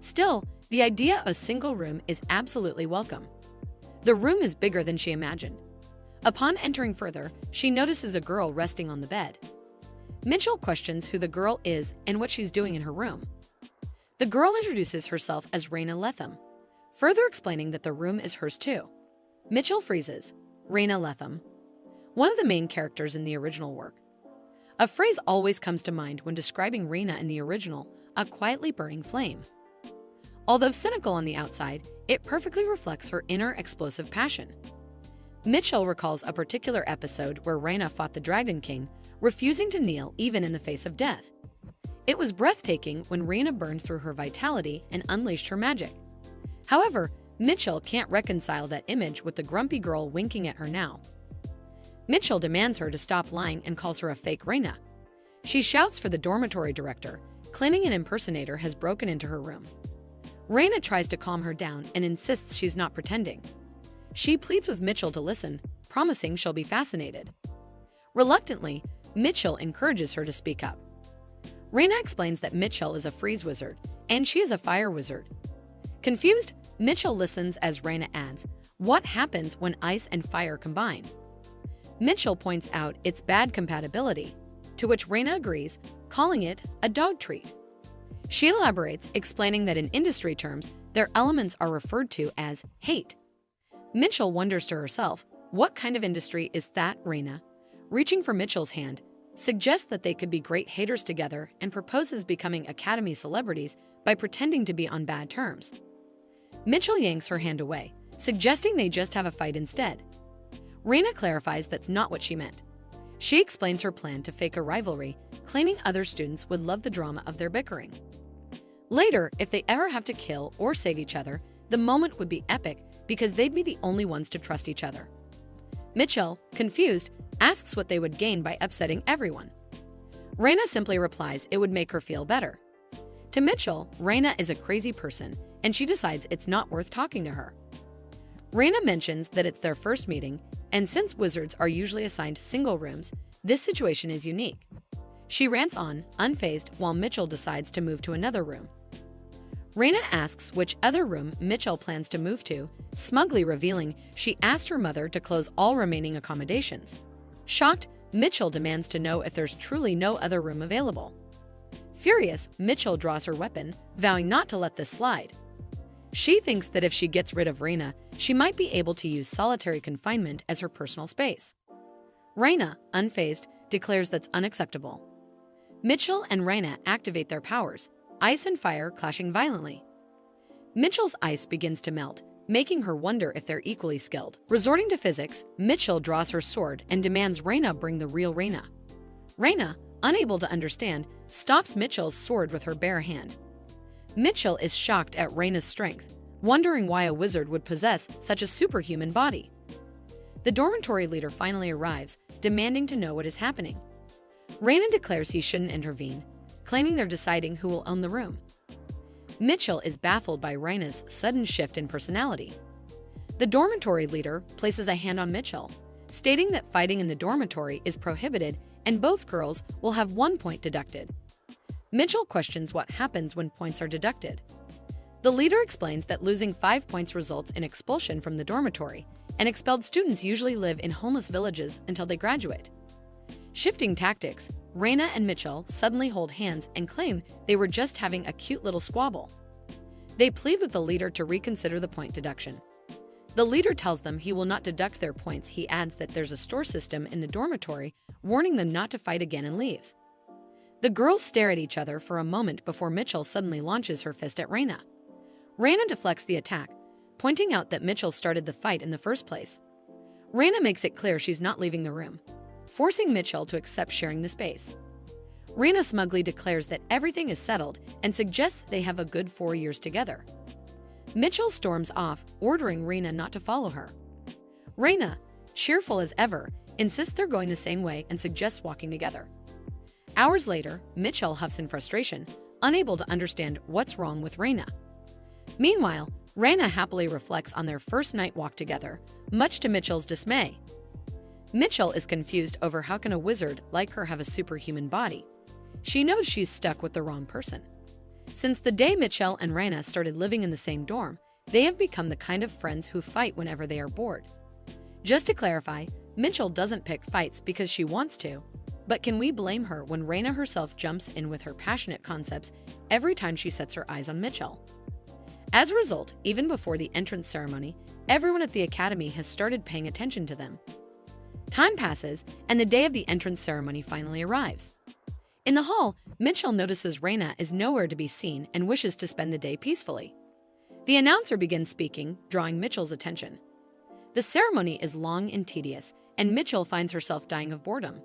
Still, the idea of a single room is absolutely welcome. The room is bigger than she imagined. Upon entering further, she notices a girl resting on the bed. Mitchell questions who the girl is and what she's doing in her room. The girl introduces herself as Reina Lethem, further explaining that the room is hers too. Mitchell freezes. Reina Lethem, one of the main characters in the original work. A phrase always comes to mind when describing Reina in the original, a quietly burning flame. Although cynical on the outside, it perfectly reflects her inner explosive passion. Mitchell recalls a particular episode where Reina fought the Dragon King, refusing to kneel even in the face of death. It was breathtaking when Reina burned through her vitality and unleashed her magic. However, Mitchell can't reconcile that image with the grumpy girl winking at her now. Mitchell demands her to stop lying and calls her a fake Reina. She shouts for the dormitory director, claiming an impersonator has broken into her room. Reina tries to calm her down and insists she's not pretending. She pleads with Mitchell to listen, promising she'll be fascinated. Reluctantly, Mitchell encourages her to speak up. Reina explains that Mitchell is a freeze wizard, and she is a fire wizard. Confused, Mitchell listens as Reina adds, "What happens when ice and fire combine?" Mitchell points out its bad compatibility, to which Reina agrees, calling it a dog treat. She elaborates, explaining that in industry terms, their elements are referred to as hate. Mitchell wonders to herself, what kind of industry is that, Reina? Reaching for Mitchell's hand, suggests that they could be great haters together and proposes becoming academy celebrities by pretending to be on bad terms. Mitchell yanks her hand away, suggesting they just have a fight instead. Reina clarifies that's not what she meant. She explains her plan to fake a rivalry, claiming other students would love the drama of their bickering. Later, if they ever have to kill or save each other, the moment would be epic because they'd be the only ones to trust each other. Mitchell, confused, asks what they would gain by upsetting everyone. Reina simply replies it would make her feel better. To Mitchell, Reina is a crazy person, and she decides it's not worth talking to her. Reina mentions that it's their first meeting, and since wizards are usually assigned single rooms, this situation is unique. She rants on, unfazed, while Mitchell decides to move to another room. Reina asks which other room Mitchell plans to move to, smugly revealing she asked her mother to close all remaining accommodations. Shocked, Mitchell demands to know if there's truly no other room available. Furious, Mitchell draws her weapon, vowing not to let this slide. She thinks that if she gets rid of Reina, she might be able to use solitary confinement as her personal space. Reina, unfazed, declares that's unacceptable. Mitchell and Reina activate their powers, ice and fire clashing violently. Mitchell's ice begins to melt, making her wonder if they're equally skilled. Resorting to physics, Mitchell draws her sword and demands Reina bring the real Reina. Reina, unable to understand, stops Mitchell's sword with her bare hand. Mitchell is shocked at Reina's strength, wondering why a wizard would possess such a superhuman body. The dormitory leader finally arrives, demanding to know what is happening. Reina declares he shouldn't intervene, claiming they're deciding who will own the room. Mitchell is baffled by Reina's sudden shift in personality. The dormitory leader places a hand on Mitchell, stating that fighting in the dormitory is prohibited and both girls will have 1 point deducted. Mitchell questions what happens when points are deducted. The leader explains that losing 5 points results in expulsion from the dormitory, and expelled students usually live in homeless villages until they graduate. Shifting tactics, Reina and Mitchell suddenly hold hands and claim they were just having a cute little squabble. They plead with the leader to reconsider the point deduction. The leader tells them he will not deduct their points. He adds that there's a store system in the dormitory, warning them not to fight again, and leaves. The girls stare at each other for a moment before Mitchell suddenly launches her fist at Reina. Reina deflects the attack, pointing out that Mitchell started the fight in the first place. Reina makes it clear she's not leaving the room, forcing Mitchell to accept sharing the space. Reina smugly declares that everything is settled and suggests they have a good 4 years together. Mitchell storms off, ordering Reina not to follow her. Reina, cheerful as ever, insists they're going the same way and suggests walking together. Hours later, Mitchell huffs in frustration, unable to understand what's wrong with Reina. Meanwhile, Reina happily reflects on their first night walk together, much to Mitchell's dismay. Mitchell is confused over how can a wizard like her have a superhuman body. She knows she's stuck with the wrong person. Since the day Mitchell and Reina started living in the same dorm, they have become the kind of friends who fight whenever they are bored. Just to clarify, Mitchell doesn't pick fights because she wants to, but can we blame her when Reina herself jumps in with her passionate concepts every time she sets her eyes on Mitchell? As a result, even before the entrance ceremony, everyone at the academy has started paying attention to them. Time passes, and the day of the entrance ceremony finally arrives. In the hall, Mitchell notices Reina is nowhere to be seen and wishes to spend the day peacefully. The announcer begins speaking, drawing Mitchell's attention. The ceremony is long and tedious, and Mitchell finds herself dying of boredom.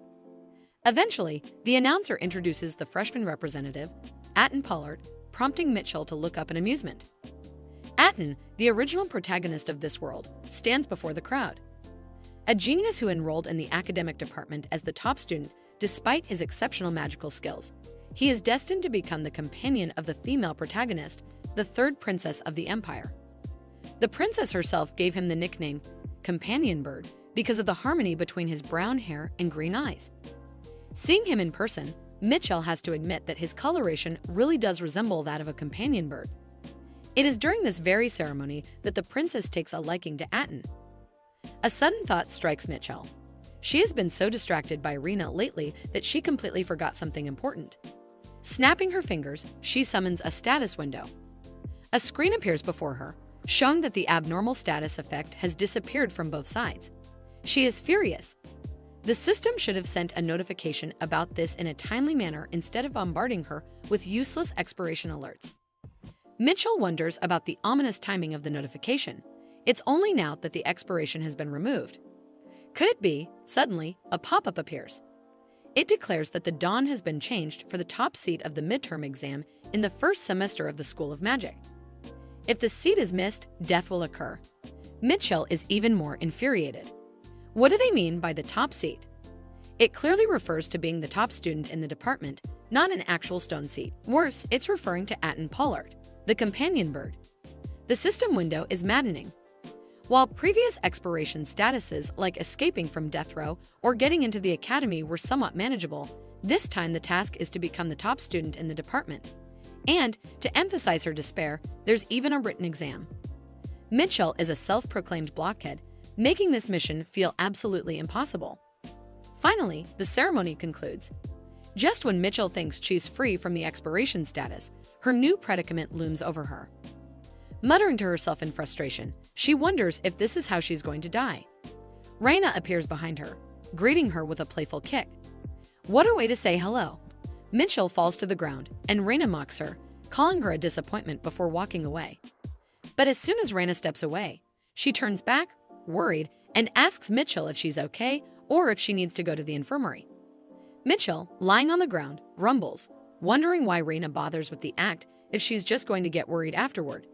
Eventually, the announcer introduces the freshman representative, Atten Pollard, prompting Mitchell to look up in amusement. Atten, the original protagonist of this world, stands before the crowd. A genius who enrolled in the academic department as the top student despite his exceptional magical skills, he is destined to become the companion of the female protagonist, the third princess of the empire. The princess herself gave him the nickname Companion Bird because of the harmony between his brown hair and green eyes. Seeing him in person, Mitchell has to admit that his coloration really does resemble that of a companion bird. It is during this very ceremony that the princess takes a liking to Atten. A sudden thought strikes Mitchell. She has been so distracted by Reina lately that she completely forgot something important. Snapping her fingers, she summons a status window. A screen appears before her, showing that the abnormal status effect has disappeared from both sides. She is furious. The system should have sent a notification about this in a timely manner instead of bombarding her with useless expiration alerts. Mitchell wonders about the ominous timing of the notification. It's only now that the expiration has been removed. Could it be, suddenly, a pop-up appears? It declares that the dawn has been changed for the top seat of the midterm exam in the first semester of the School of Magic. If the seat is missed, death will occur. Mitchell is even more infuriated. What do they mean by the top seat? It clearly refers to being the top student in the department, not an actual stone seat. Worse, it's referring to Atten Pollard, the companion bird. The system window is maddening. While previous expiration statuses like escaping from death row or getting into the academy were somewhat manageable, this time the task is to become the top student in the department. And, to emphasize her despair, there's even a written exam. Mitchell is a self-proclaimed blockhead, making this mission feel absolutely impossible. Finally, the ceremony concludes. Just when Mitchell thinks she's free from the expiration status, her new predicament looms over her. Muttering to herself in frustration, she wonders if this is how she's going to die. Raina appears behind her, greeting her with a playful kick. What a way to say hello! Mitchell falls to the ground, and Raina mocks her, calling her a disappointment before walking away. But as soon as Raina steps away, she turns back, worried, and asks Mitchell if she's okay or if she needs to go to the infirmary. Mitchell, lying on the ground, grumbles, wondering why Raina bothers with the act if she's just going to get worried afterward.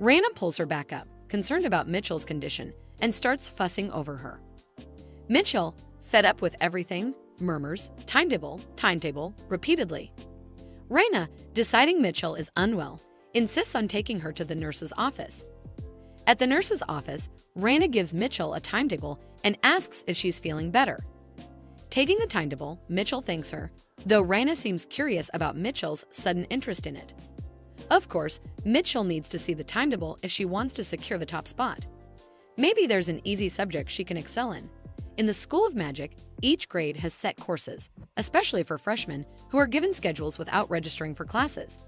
Raina pulls her back up, concerned about Mitchell's condition, and starts fussing over her. Mitchell, fed up with everything, murmurs, timetable, repeatedly. Raina, deciding Mitchell is unwell, insists on taking her to the nurse's office. At the nurse's office, Raina gives Mitchell a timetable and asks if she's feeling better. Taking the timetable, Mitchell thanks her, though Raina seems curious about Mitchell's sudden interest in it. Of course, Mitchell needs to see the timetable if she wants to secure the top spot. Maybe there's an easy subject she can excel in. In the School of Magic, each grade has set courses, especially for freshmen who are given schedules without registering for classes.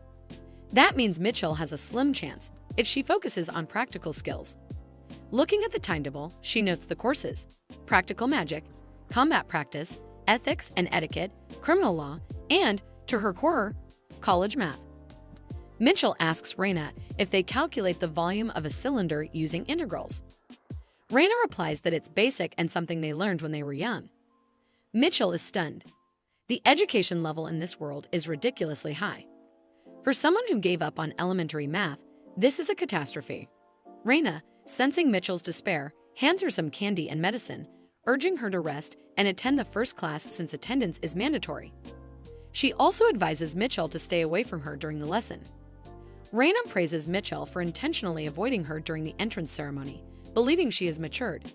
That means Mitchell has a slim chance if she focuses on practical skills. Looking at the timetable, she notes the courses: practical magic, combat practice, ethics and etiquette, criminal law, and, to her horror, college math. Mitchell asks Raina if they calculate the volume of a cylinder using integrals. Raina replies that it's basic and something they learned when they were young. Mitchell is stunned. The education level in this world is ridiculously high. For someone who gave up on elementary math, this is a catastrophe. Raina, sensing Mitchell's despair, hands her some candy and medicine, urging her to rest and attend the first class since attendance is mandatory. She also advises Mitchell to stay away from her during the lesson. Raina praises Mitchell for intentionally avoiding her during the entrance ceremony, believing she has matured.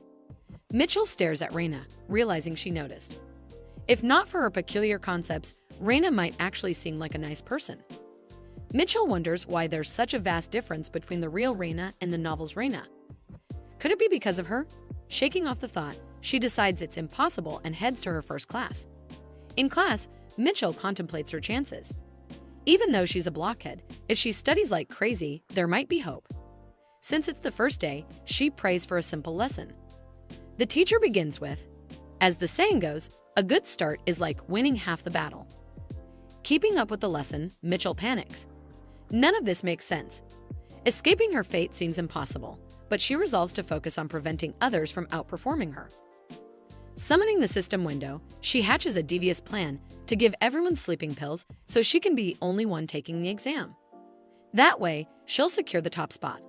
Mitchell stares at Raina, realizing she noticed. If not for her peculiar concepts, Raina might actually seem like a nice person. Mitchell wonders why there's such a vast difference between the real Raina and the novel's Raina. Could it be because of her? Shaking off the thought, she decides it's impossible and heads to her first class. In class, Mitchell contemplates her chances. Even though she's a blockhead, if she studies like crazy, there might be hope. Since it's the first day, she prays for a simple lesson. The teacher begins with, "As the saying goes, a good start is like winning half the battle." Keeping up with the lesson, Mitchell panics. None of this makes sense. Escaping her fate seems impossible, but she resolves to focus on preventing others from outperforming her. Summoning the system window, she hatches a devious plan to give everyone sleeping pills so she can be the only one taking the exam. That way, she'll secure the top spot.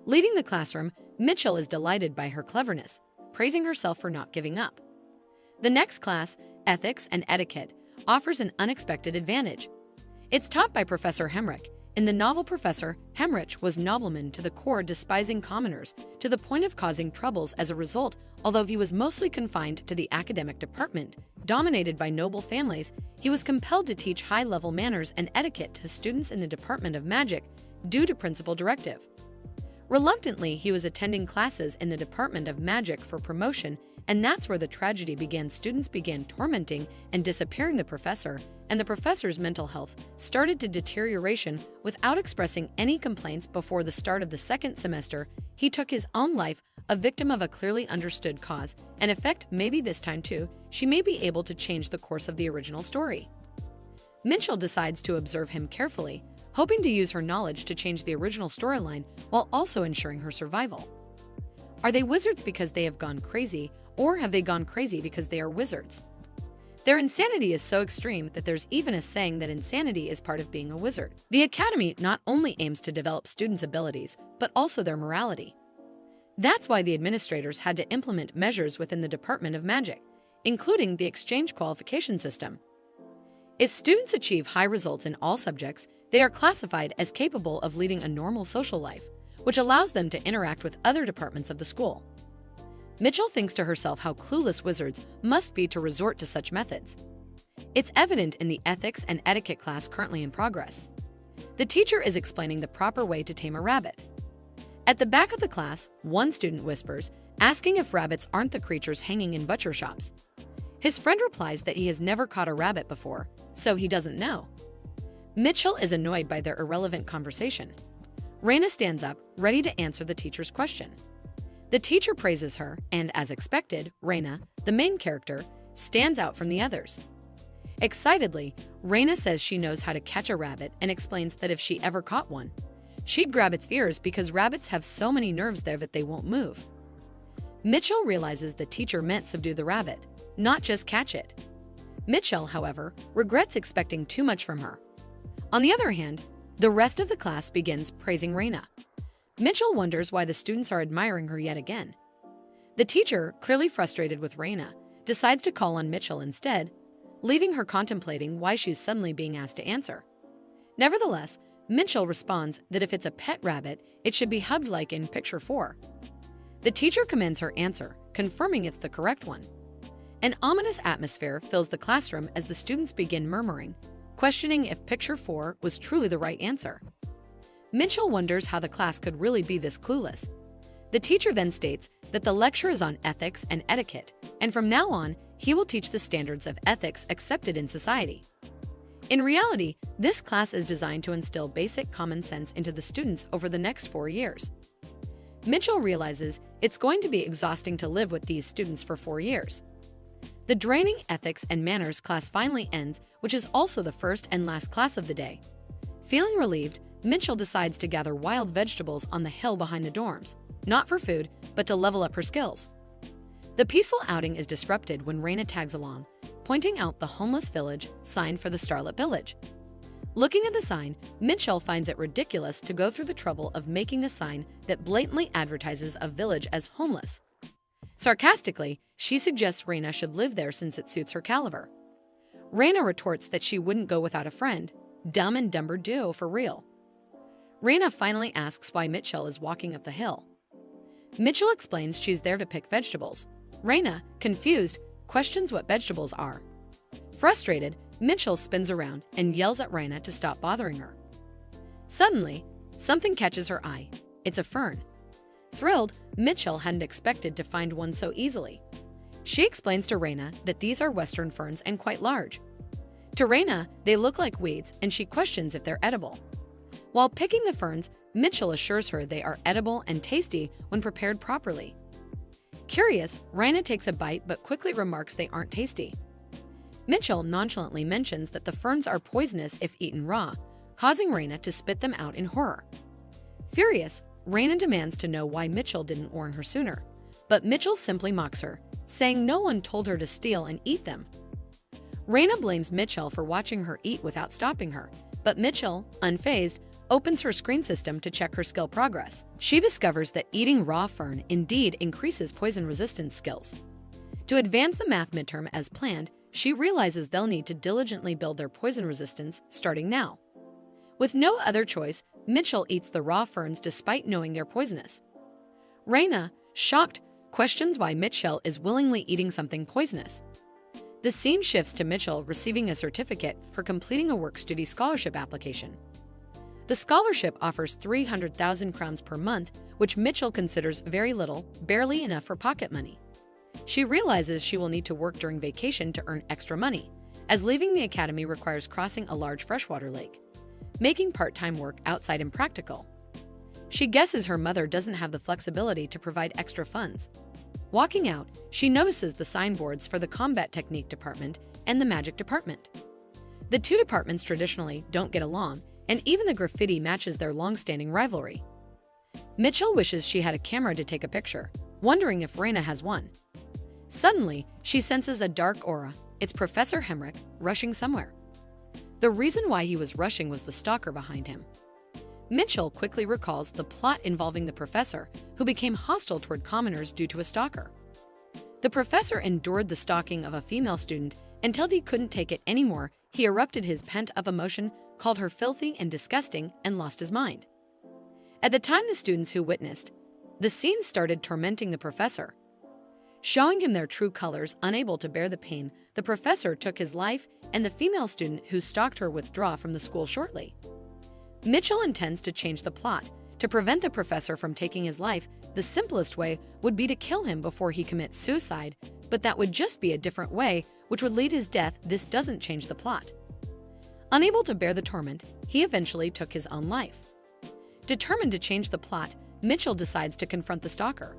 Leaving the classroom, Mitchell is delighted by her cleverness, praising herself for not giving up. The next class, Ethics and Etiquette, offers an unexpected advantage. It's taught by Professor Hemrick. In the novel, Professor Hemrick was nobleman to the core, despising commoners, to the point of causing troubles as a result. Although he was mostly confined to the academic department, dominated by noble families, he was compelled to teach high-level manners and etiquette to students in the Department of Magic due to principal directive. Reluctantly, he was attending classes in the Department of Magic for promotion, and that's where the tragedy began. Students began tormenting and disappearing the professor, and the professor's mental health started to deterioration. Without expressing any complaints before the start of the second semester, he took his own life, a victim of a clearly understood cause and effect. Maybe this time too, she may be able to change the course of the original story. Mitchell decides to observe him carefully, hoping to use her knowledge to change the original storyline while also ensuring her survival. Are they wizards because they have gone crazy, or have they gone crazy because they are wizards? Their insanity is so extreme that there's even a saying that insanity is part of being a wizard. The Academy not only aims to develop students' abilities, but also their morality. That's why the administrators had to implement measures within the Department of Magic. including the exchange qualification system. If students achieve high results in all subjects, they are classified as capable of leading a normal social life, which allows them to interact with other departments of the school. Mitchell thinks to herself how clueless wizards must be to resort to such methods. It's evident in the ethics and etiquette class currently in progress. The teacher is explaining the proper way to tame a rabbit. At the back of the class, one student whispers, asking if rabbits aren't the creatures hanging in butcher shops. His friend replies that he has never caught a rabbit before, so he doesn't know. Mitchell is annoyed by their irrelevant conversation. Raina stands up, ready to answer the teacher's question. The teacher praises her, and as expected, Raina, the main character, stands out from the others. Excitedly, Raina says she knows how to catch a rabbit and explains that if she ever caught one, she'd grab its ears because rabbits have so many nerves there that they won't move. Mitchell realizes the teacher meant subdue the rabbit, not just catch it. Mitchell, however, regrets expecting too much from her. On the other hand, the rest of the class begins praising Raina. Mitchell wonders why the students are admiring her yet again. The teacher, clearly frustrated with Raina, decides to call on Mitchell instead, leaving her contemplating why she's suddenly being asked to answer. Nevertheless, Mitchell responds that if it's a pet rabbit, it should be hugged like in picture 4. The teacher commends her answer, confirming it's the correct one. An ominous atmosphere fills the classroom as the students begin murmuring, questioning if picture 4 was truly the right answer. Mitchell wonders how the class could really be this clueless. The teacher then states that the lecture is on ethics and etiquette, and from now on, he will teach the standards of ethics accepted in society. In reality, this class is designed to instill basic common sense into the students over the next 4 years. Mitchell realizes it's going to be exhausting to live with these students for 4 years. The draining ethics and manners class finally ends, which is also the first and last class of the day. Feeling relieved, Mitchell decides to gather wild vegetables on the hill behind the dorms, not for food, but to level up her skills. The peaceful outing is disrupted when Raina tags along, pointing out the homeless village sign for the Starlit Village. Looking at the sign, Mitchell finds it ridiculous to go through the trouble of making a sign that blatantly advertises a village as homeless. Sarcastically, she suggests Raina should live there since it suits her caliber. Raina retorts that she wouldn't go without a friend. Dumb and Dumber duo for real. Raina finally asks why Mitchell is walking up the hill. Mitchell explains she's there to pick vegetables. Raina, confused, questions what vegetables are. Frustrated, Mitchell spins around and yells at Raina to stop bothering her. Suddenly, something catches her eye. It's a fern. Thrilled, Mitchell hadn't expected to find one so easily. She explains to Raina that these are Western ferns and quite large. To Raina, they look like weeds, and she questions if they're edible. While picking the ferns, Mitchell assures her they are edible and tasty when prepared properly. Curious, Raina takes a bite but quickly remarks they aren't tasty. Mitchell nonchalantly mentions that the ferns are poisonous if eaten raw, causing Raina to spit them out in horror. Furious, Raina demands to know why Mitchell didn't warn her sooner, but Mitchell simply mocks her, saying no one told her to steal and eat them. Raina blames Mitchell for watching her eat without stopping her, but Mitchell, unfazed, opens her screen system to check her skill progress. She discovers that eating raw fern indeed increases poison resistance skills. To advance the math midterm as planned, she realizes they'll need to diligently build their poison resistance starting now. With no other choice, Mitchell eats the raw ferns despite knowing they're poisonous. Raina, shocked, questions why Mitchell is willingly eating something poisonous. The scene shifts to Mitchell receiving a certificate for completing a work-study scholarship application. The scholarship offers 300,000 crowns per month, which Mitchell considers very little, barely enough for pocket money. She realizes she will need to work during vacation to earn extra money, as leaving the academy requires crossing a large freshwater lake, making part-time work outside impractical. She guesses her mother doesn't have the flexibility to provide extra funds. Walking out, she notices the signboards for the combat technique department and the magic department. The two departments traditionally don't get along, and even the graffiti matches their long-standing rivalry. Mitchell wishes she had a camera to take a picture, wondering if Raina has one. Suddenly, she senses a dark aura. It's Professor Hemrick, rushing somewhere. The reason why he was rushing was the stalker behind him. Mitchell quickly recalls the plot involving the professor, who became hostile toward commoners due to a stalker. The professor endured the stalking of a female student until he couldn't take it anymore. He erupted his pent-up emotion, called her filthy and disgusting, and lost his mind. At the time, the students who witnessed the scene started tormenting the professor, showing him their true colors. Unable to bear the pain, the professor took his life, and the female student who stalked her withdrew from the school shortly. Mitchell intends to change the plot. To prevent the professor from taking his life, the simplest way would be to kill him before he commits suicide, but that would just be a different way, which would lead his death. This doesn't change the plot. Unable to bear the torment, he eventually took his own life. Determined to change the plot, Mitchell decides to confront the stalker.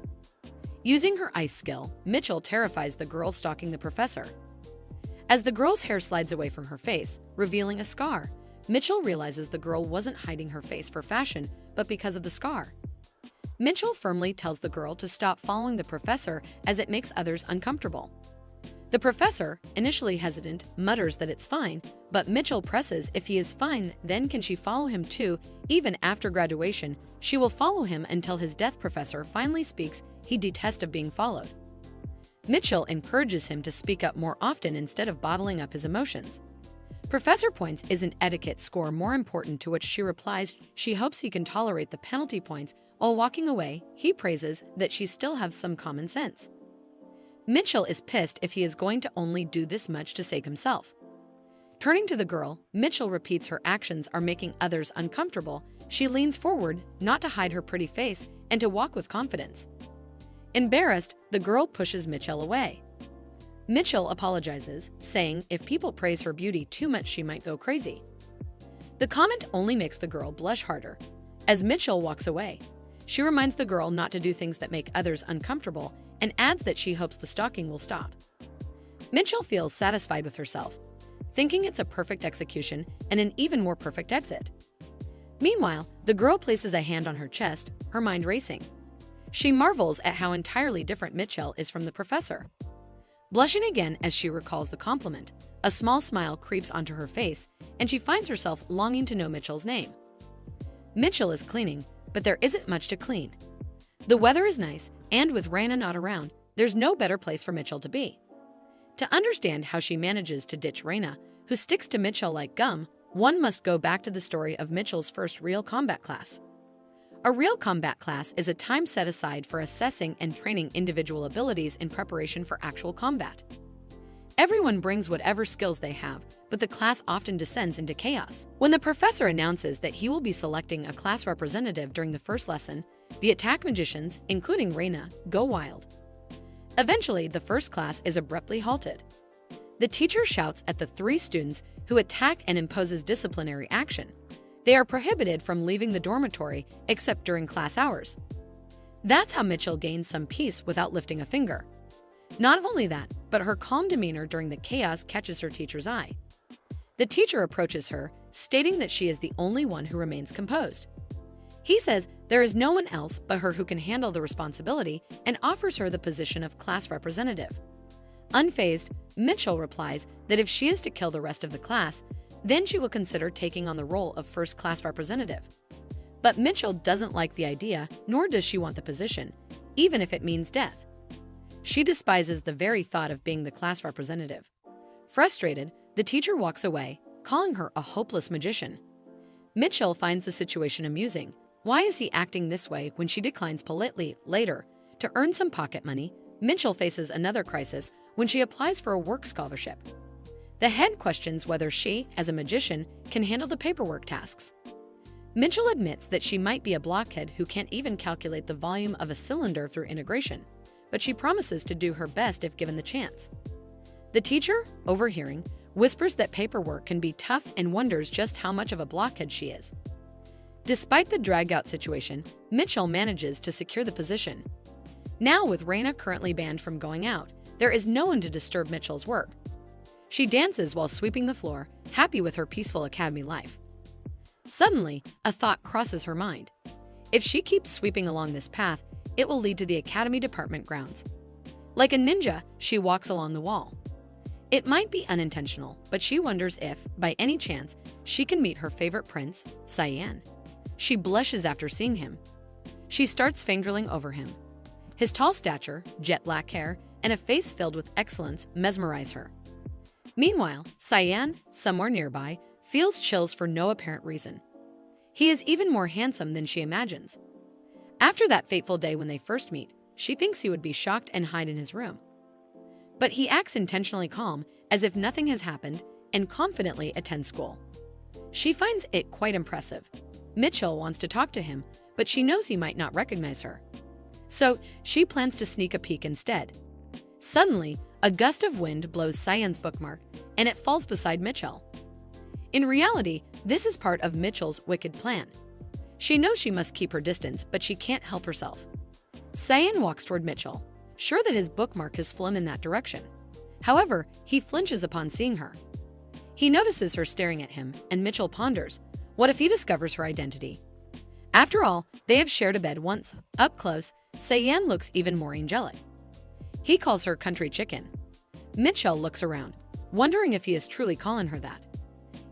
Using her ice skill, Mitchell terrifies the girl stalking the professor. As the girl's hair slides away from her face, revealing a scar, Mitchell realizes the girl wasn't hiding her face for fashion, but because of the scar. Mitchell firmly tells the girl to stop following the professor as it makes others uncomfortable. The professor, initially hesitant, mutters that it's fine, but Mitchell presses if he is fine, then can she follow him too? Even after graduation, she will follow him until his death. Professor finally speaks. He detests being followed. Mitchell encourages him to speak up more often instead of bottling up his emotions. Professor points isn't etiquette score more important, to which she replies she hopes he can tolerate the penalty points. While walking away, he praises that she still has some common sense. Mitchell is pissed if he is going to only do this much to save himself. Turning to the girl, Mitchell repeats her actions are making others uncomfortable. She leans forward, not to hide her pretty face, and to walk with confidence. Embarrassed, the girl pushes Mitchell away. Mitchell apologizes, saying if people praise her beauty too much, she might go crazy. The comment only makes the girl blush harder. As Mitchell walks away, she reminds the girl not to do things that make others uncomfortable and adds that she hopes the stalking will stop. Mitchell feels satisfied with herself, thinking it's a perfect execution and an even more perfect exit. Meanwhile, the girl places a hand on her chest, her mind racing. She marvels at how entirely different Mitchell is from the professor. Blushing again as she recalls the compliment, a small smile creeps onto her face, and she finds herself longing to know Mitchell's name. Mitchell is cleaning, but there isn't much to clean. The weather is nice, and with Raina not around, there's no better place for Mitchell to be. To understand how she manages to ditch Raina, who sticks to Mitchell like gum, one must go back to the story of Mitchell's first real combat class. A real combat class is a time set aside for assessing and training individual abilities in preparation for actual combat. Everyone brings whatever skills they have, but the class often descends into chaos. When the professor announces that he will be selecting a class representative during the first lesson, the attack magicians, including Raina, go wild. Eventually, the first class is abruptly halted. The teacher shouts at the 3 students who attack and imposes disciplinary action. They are prohibited from leaving the dormitory except during class hours. That's how Mitchell gains some peace without lifting a finger. Not only that, but her calm demeanor during the chaos catches her teacher's eye. The teacher approaches her, stating that she is the only one who remains composed. He says there is no one else but her who can handle the responsibility and offers her the position of class representative. Unfazed, Mitchell replies that if she is to kill the rest of the class, then she will consider taking on the role of first class representative. But Mitchell doesn't like the idea, nor does she want the position, even if it means death. She despises the very thought of being the class representative. Frustrated, the teacher walks away, calling her a hopeless magician. Mitchell finds the situation amusing. Why is he acting this way when she declines politely? Later, to earn some pocket money, Mitchell faces another crisis when she applies for a work scholarship. The head questions whether she, as a magician, can handle the paperwork tasks. Mitchell admits that she might be a blockhead who can't even calculate the volume of a cylinder through integration, but she promises to do her best if given the chance. The teacher, overhearing, whispers that paperwork can be tough and wonders just how much of a blockhead she is. Despite the drag-out situation, Mitchell manages to secure the position. Now, with Raina currently banned from going out, there is no one to disturb Mitchell's work. She dances while sweeping the floor, happy with her peaceful academy life. Suddenly, a thought crosses her mind. If she keeps sweeping along this path, it will lead to the academy department grounds. Like a ninja, she walks along the wall. It might be unintentional, but she wonders if, by any chance, she can meet her favorite prince, Cyan. She blushes after seeing him. She starts fangirling over him. His tall stature, jet black hair, and a face filled with excellence mesmerize her. Meanwhile, Cyan, somewhere nearby, feels chills for no apparent reason. He is even more handsome than she imagines. After that fateful day when they first meet, she thinks he would be shocked and hide in his room. But he acts intentionally calm, as if nothing has happened, and confidently attends school. She finds it quite impressive. Mitchell wants to talk to him, but she knows he might not recognize her. So, she plans to sneak a peek instead. Suddenly, a gust of wind blows Cyan's bookmark, and it falls beside Mitchell. In reality, this is part of Mitchell's wicked plan. She knows she must keep her distance, but she can't help herself. Cyan walks toward Mitchell, sure that his bookmark has flown in that direction. However, he flinches upon seeing her. He notices her staring at him, and Mitchell ponders, what if he discovers her identity? After all, they have shared a bed once. Up close, Cyan looks even more angelic. He calls her country chicken. Mitchell looks around, wondering if he is truly calling her that.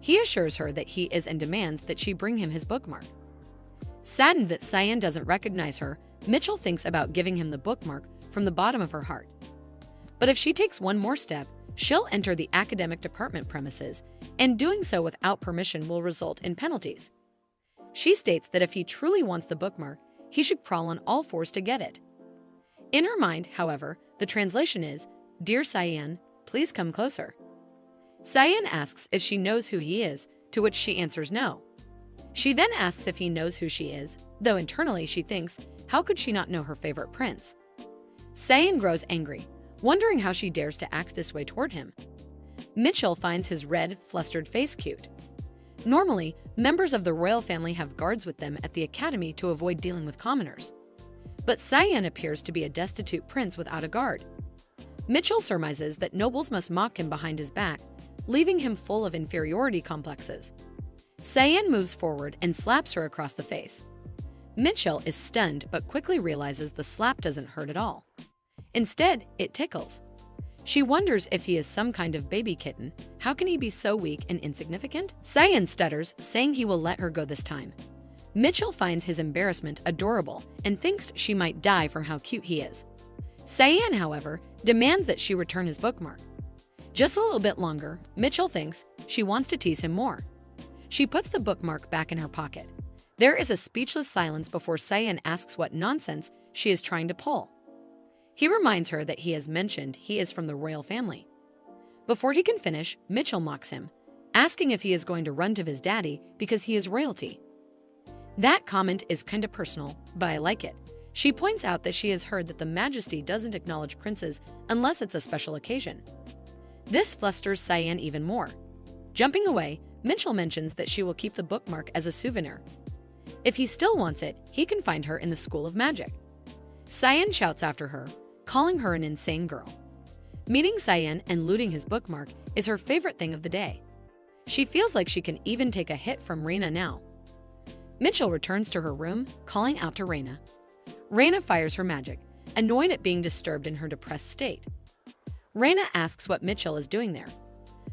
He assures her that he is and demands that she bring him his bookmark. Saddened that Cyan doesn't recognize her, Mitchell thinks about giving him the bookmark from the bottom of her heart. But if she takes one more step, she'll enter the academic department premises, and doing so without permission will result in penalties. She states that if he truly wants the bookmark, he should crawl on all fours to get it. In her mind, however, the translation is, "Dear Cyan, please come closer." Cyan asks if she knows who he is, to which she answers no. She then asks if he knows who she is, though internally she thinks, how could she not know her favorite prince? Cyan grows angry, wondering how she dares to act this way toward him. Mitchell finds his red, flustered face cute. Normally, members of the royal family have guards with them at the academy to avoid dealing with commoners. But Cyan appears to be a destitute prince without a guard. Mitchell surmises that nobles must mock him behind his back, leaving him full of inferiority complexes. Cyan moves forward and slaps her across the face. Mitchell is stunned but quickly realizes the slap doesn't hurt at all. Instead, it tickles. She wonders if he is some kind of baby kitten. How can he be so weak and insignificant? Cyan stutters, saying he will let her go this time. Mitchell finds his embarrassment adorable and thinks she might die from how cute he is. Cyan, however, demands that she return his bookmark. Just a little bit longer, Mitchell thinks she wants to tease him more. She puts the bookmark back in her pocket. There is a speechless silence before Cyan asks what nonsense she is trying to pull. He reminds her that he has mentioned he is from the royal family. Before he can finish, Mitchell mocks him, asking if he is going to run to his daddy because he is royalty. That comment is kinda personal, but I like it. She points out that she has heard that the Majesty doesn't acknowledge princes unless it's a special occasion. This flusters Cyan even more. Jumping away, Mitchell mentions that she will keep the bookmark as a souvenir. If he still wants it, he can find her in the School of Magic. Cyan shouts after her, calling her an insane girl. Meeting Cyan and looting his bookmark is her favorite thing of the day. She feels like she can even take a hit from Reina now. Mitchell returns to her room, calling out to Reina. Reina fires her magic, annoyed at being disturbed in her depressed state. Reina asks what Mitchell is doing there.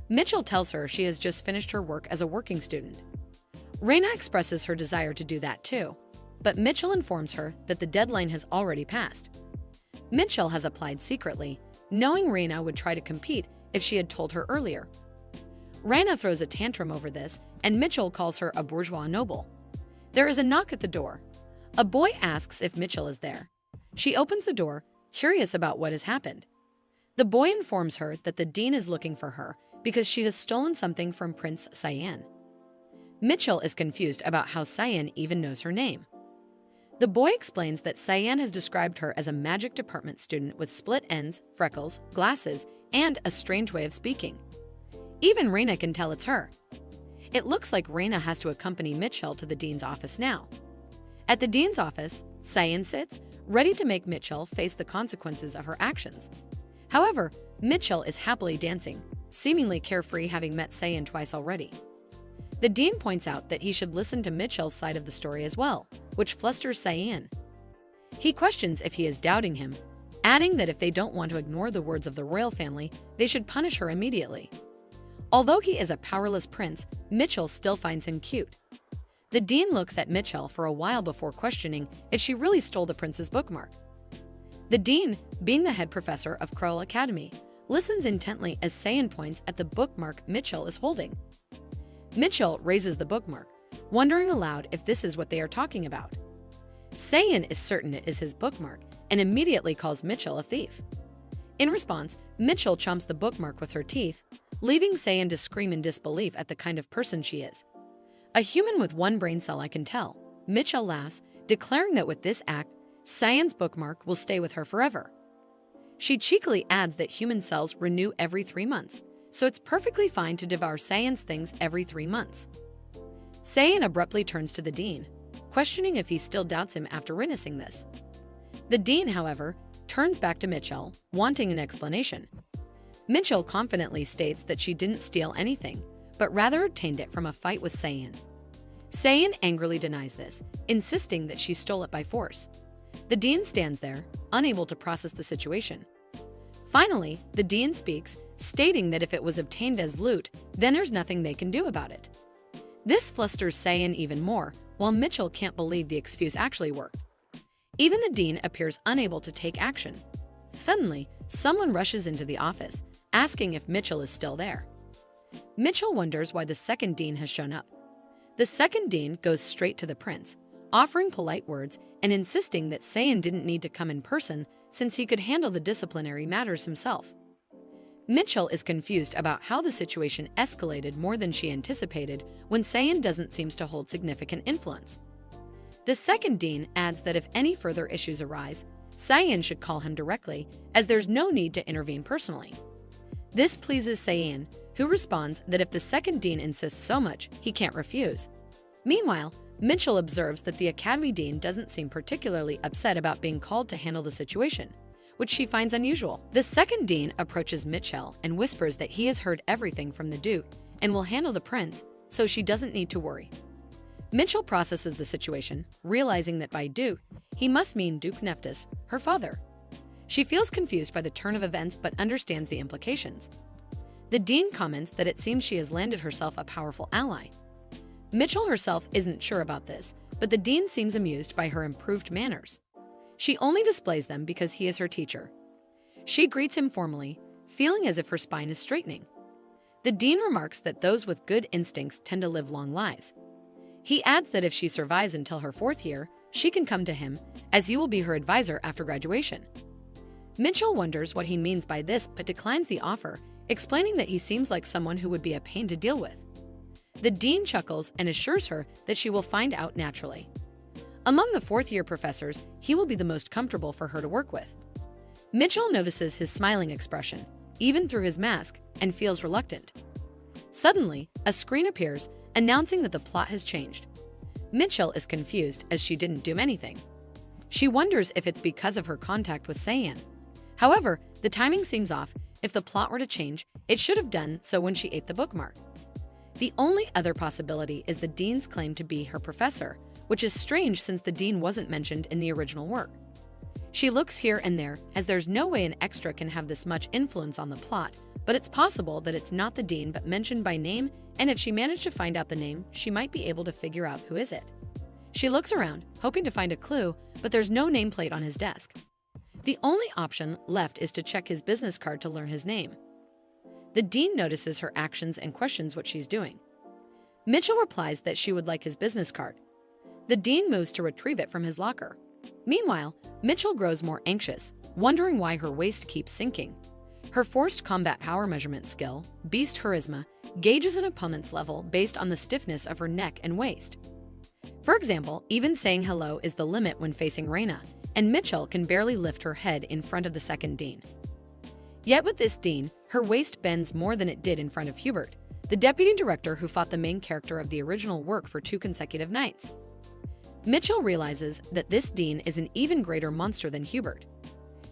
Mitchell tells her she has just finished her work as a working student. Reina expresses her desire to do that too, but Mitchell informs her that the deadline has already passed. Mitchell has applied secretly, knowing Reina would try to compete if she had told her earlier. Reina throws a tantrum over this, and Mitchell calls her a bourgeois noble. There is a knock at the door. A boy asks if Mitchell is there. She opens the door, curious about what has happened. The boy informs her that the dean is looking for her because she has stolen something from Prince Cyan. Mitchell is confused about how Cyan even knows her name. The boy explains that Cyan has described her as a magic department student with split ends, freckles, glasses, and a strange way of speaking. Even Reina can tell it's her. It looks like Reina has to accompany Mitchell to the dean's office now. At the dean's office, Cyan sits, ready to make Mitchell face the consequences of her actions. However, Mitchell is happily dancing, seemingly carefree, having met Cyan twice already. The dean points out that he should listen to Mitchell's side of the story as well, which flusters Cyan. He questions if he is doubting him, adding that if they don't want to ignore the words of the royal family, they should punish her immediately. Although he is a powerless prince, Mitchell still finds him cute. The dean looks at Mitchell for a while before questioning if she really stole the prince's bookmark. The dean, being the head professor of Kroll Academy, listens intently as Sayin points at the bookmark Mitchell is holding. Mitchell raises the bookmark, wondering aloud if this is what they are talking about. Sayin is certain it is his bookmark and immediately calls Mitchell a thief. In response, Mitchell chomps the bookmark with her teeth, leaving Sayin to scream in disbelief at the kind of person she is. "A human with one brain cell, I can tell," Mitchell laughs, declaring that with this act, Sayin's bookmark will stay with her forever. She cheekily adds that human cells renew every 3 months, so it's perfectly fine to devour Sayin's things every 3 months. Sayin abruptly turns to the dean, questioning if he still doubts him after witnessing this. The dean, however, turns back to Mitchell, wanting an explanation. Mitchell confidently states that she didn't steal anything, but rather obtained it from a fight with Sayin. Sayin angrily denies this, insisting that she stole it by force. The dean stands there, unable to process the situation. Finally, the dean speaks, stating that if it was obtained as loot, then there's nothing they can do about it. This flusters Sayin even more, while Mitchell can't believe the excuse actually worked. Even the dean appears unable to take action. Suddenly, someone rushes into the office, asking if Mitchell is still there. Mitchell wonders why the second dean has shown up. The second dean goes straight to the prince, offering polite words and insisting that Sayin didn't need to come in person since he could handle the disciplinary matters himself. Mitchell is confused about how the situation escalated more than she anticipated when Sayin doesn't seem to hold significant influence. The second dean adds that if any further issues arise, Sayin should call him directly, as there's no need to intervene personally. This pleases Sayin, who responds that if the second dean insists so much, he can't refuse. Meanwhile, Mitchell observes that the academy dean doesn't seem particularly upset about being called to handle the situation, which she finds unusual. The second dean approaches Mitchell and whispers that he has heard everything from the Duke and will handle the prince, so she doesn't need to worry. Mitchell processes the situation, realizing that by Duke, he must mean Duke Nephthys, her father. She feels confused by the turn of events but understands the implications. The dean comments that it seems she has landed herself a powerful ally. Mitchell herself isn't sure about this, but the dean seems amused by her improved manners. She only displays them because he is her teacher. She greets him formally, feeling as if her spine is straightening. The dean remarks that those with good instincts tend to live long lives. He adds that if she survives until her 4th year, she can come to him, as he will be her advisor after graduation. Mitchell wonders what he means by this but declines the offer, explaining that he seems like someone who would be a pain to deal with. The dean chuckles and assures her that she will find out naturally. Among the 4th-year professors, he will be the most comfortable for her to work with. Mitchell notices his smiling expression, even through his mask, and feels reluctant. Suddenly, a screen appears, announcing that the plot has changed. Mitchell is confused as she didn't do anything. She wonders if it's because of her contact with Sayin. However, the timing seems off. If the plot were to change, it should have done so when she ate the bookmark. The only other possibility is the dean's claim to be her professor, which is strange since the dean wasn't mentioned in the original work. She looks here and there, as there's no way an extra can have this much influence on the plot, but it's possible that it's not the dean but mentioned by name, and if she managed to find out the name, she might be able to figure out who is it. She looks around, hoping to find a clue, but there's no nameplate on his desk. The only option left is to check his business card to learn his name. The dean notices her actions and questions what she's doing. Mitchell replies that she would like his business card. The dean moves to retrieve it from his locker. Meanwhile, Mitchell grows more anxious, wondering why her waist keeps sinking. Her forced combat power measurement skill, Beast Charisma, gauges an opponent's level based on the stiffness of her neck and waist. For example, even saying hello is the limit when facing Reina, and Mitchell can barely lift her head in front of the second dean. Yet with this dean, her waist bends more than it did in front of Hubert, the deputy director who fought the main character of the original work for 2 consecutive nights. Mitchell realizes that this dean is an even greater monster than Hubert.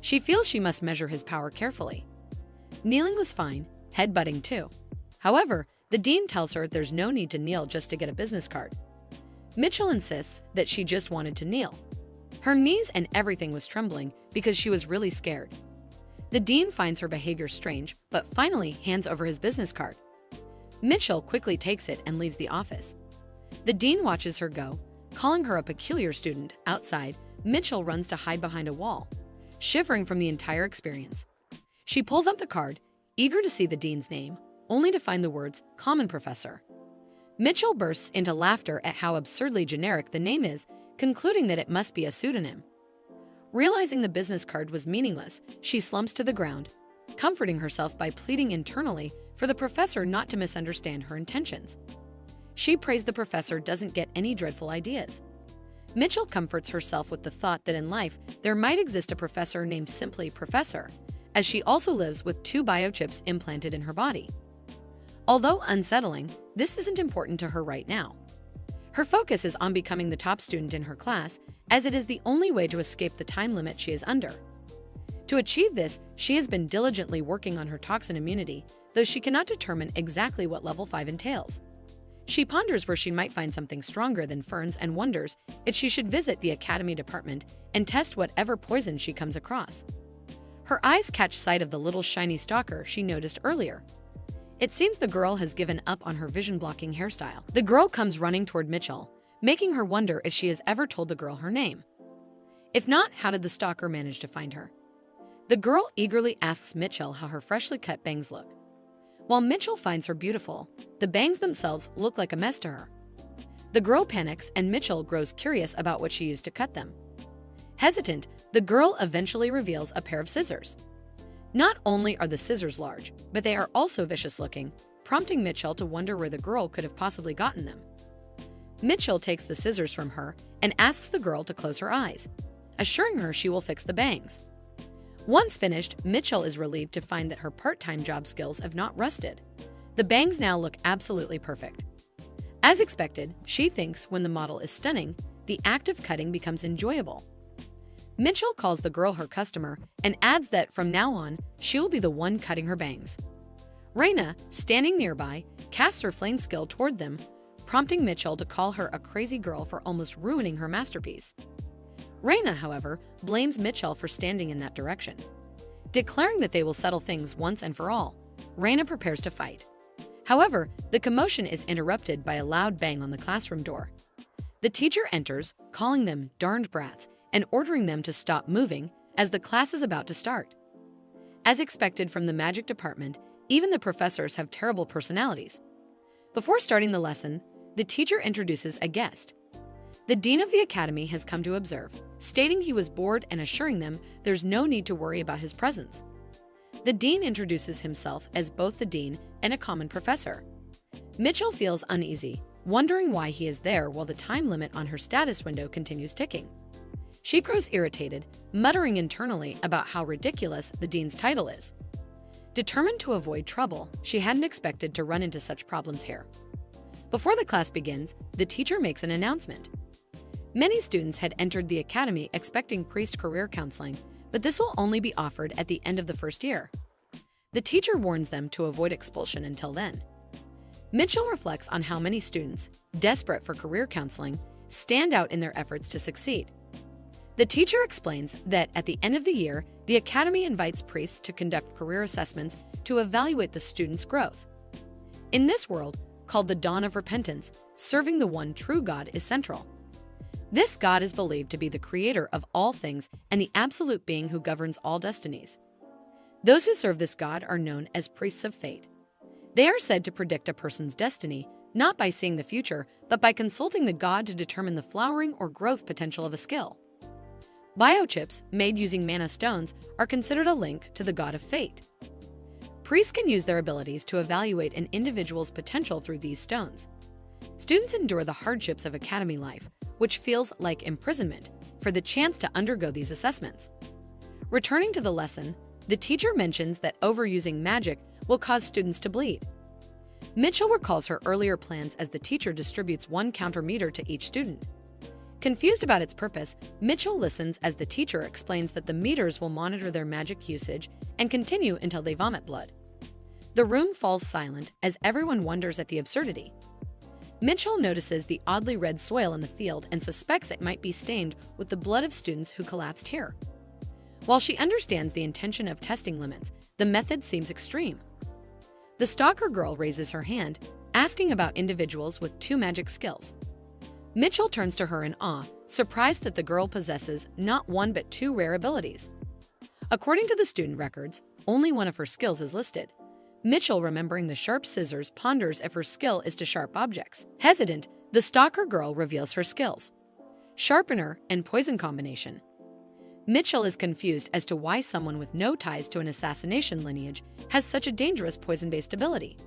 She feels she must measure his power carefully. Kneeling was fine, headbutting too. However, the dean tells her there's no need to kneel just to get a business card. Mitchell insists that she just wanted to kneel. Her knees and everything was trembling because she was really scared. The dean finds her behavior strange, but finally hands over his business card. Mitchell quickly takes it and leaves the office. The dean watches her go, calling her a peculiar student. Outside, Mitchell runs to hide behind a wall. shivering from the entire experience. She pulls up the card, eager to see the dean's name, only to find the words, "Common Professor." Mitchell bursts into laughter at how absurdly generic the name is, concluding that it must be a pseudonym. Realizing the business card was meaningless, she slumps to the ground, comforting herself by pleading internally for the professor not to misunderstand her intentions. She prays the professor doesn't get any dreadful ideas. Mitchell comforts herself with the thought that in life there might exist a professor named simply Professor, as she also lives with 2 biochips implanted in her body. Although unsettling, this isn't important to her right now. Her focus is on becoming the top student in her class, as it is the only way to escape the time limit she is under. To achieve this, she has been diligently working on her toxin immunity, though she cannot determine exactly what level 5 entails. She ponders where she might find something stronger than ferns and wonders if she should visit the academy department and test whatever poison she comes across. Her eyes catch sight of the little shiny stalker she noticed earlier. It seems the girl has given up on her vision-blocking hairstyle. The girl comes running toward Mitchell, making her wonder if she has ever told the girl her name. If not, how did the stalker manage to find her? The girl eagerly asks Mitchell how her freshly cut bangs look. While Mitchell finds her beautiful, the bangs themselves look like a mess to her. The girl panics and Mitchell grows curious about what she used to cut them. Hesitant, the girl eventually reveals a pair of scissors. Not only are the scissors large, but they are also vicious-looking, prompting Mitchell to wonder where the girl could have possibly gotten them. Mitchell takes the scissors from her and asks the girl to close her eyes, assuring her she will fix the bangs. Once finished, Mitchell is relieved to find that her part-time job skills have not rusted. The bangs now look absolutely perfect. As expected, she thinks when the model is stunning, the act of cutting becomes enjoyable. Mitchell calls the girl her customer and adds that from now on, she will be the one cutting her bangs. Raina, standing nearby, casts her flaying skill toward them, prompting Mitchell to call her a crazy girl for almost ruining her masterpiece. Raina, however, blames Mitchell for standing in that direction. Declaring that they will settle things once and for all, Raina prepares to fight. However, the commotion is interrupted by a loud bang on the classroom door. The teacher enters, calling them darned brats and ordering them to stop moving as the class is about to start. As expected from the magic department, even the professors have terrible personalities. Before starting the lesson, the teacher introduces a guest. The dean of the academy has come to observe, stating he was bored and assuring them there's no need to worry about his presence. The dean introduces himself as both the dean and a common professor. Mitchell feels uneasy, wondering why he is there while the time limit on her status window continues ticking. She grows irritated, muttering internally about how ridiculous the dean's title is. Determined to avoid trouble, she hadn't expected to run into such problems here. Before the class begins, the teacher makes an announcement. Many students had entered the academy expecting priest career counseling, but this will only be offered at the end of the first year. The teacher warns them to avoid expulsion until then. Mitchell reflects on how many students, desperate for career counseling, stand out in their efforts to succeed. The teacher explains that at the end of the year, the academy invites priests to conduct career assessments to evaluate the students' growth. In this world, called the dawn of repentance, serving the one true God is central. This God is believed to be the creator of all things and the absolute being who governs all destinies. Those who serve this God are known as priests of fate. They are said to predict a person's destiny, not by seeing the future, but by consulting the God to determine the flowering or growth potential of a skill. Biochips, made using mana stones, are considered a link to the God of fate. Priests can use their abilities to evaluate an individual's potential through these stones. Students endure the hardships of academy life, which feels like imprisonment, for the chance to undergo these assessments. Returning to the lesson, the teacher mentions that overusing magic will cause students to bleed. Mitchell recalls her earlier plans as the teacher distributes one counter meter to each student. Confused about its purpose, Mitchell listens as the teacher explains that the meters will monitor their magic usage and continue until they vomit blood. The room falls silent as everyone wonders at the absurdity. Mitchell notices the oddly red soil in the field and suspects it might be stained with the blood of students who collapsed here. While she understands the intention of testing limits, the method seems extreme. The stalker girl raises her hand, asking about individuals with 2 magic skills. Mitchell turns to her in awe, surprised that the girl possesses not 1 but 2 rare abilities. According to the student records, only one of her skills is listed. Mitchell, remembering the sharp scissors, ponders if her skill is to sharp objects. Hesitant, the stalker girl reveals her skills: sharpener and poison combination. Mitchell is confused as to why someone with no ties to an assassination lineage has such a dangerous poison-based ability.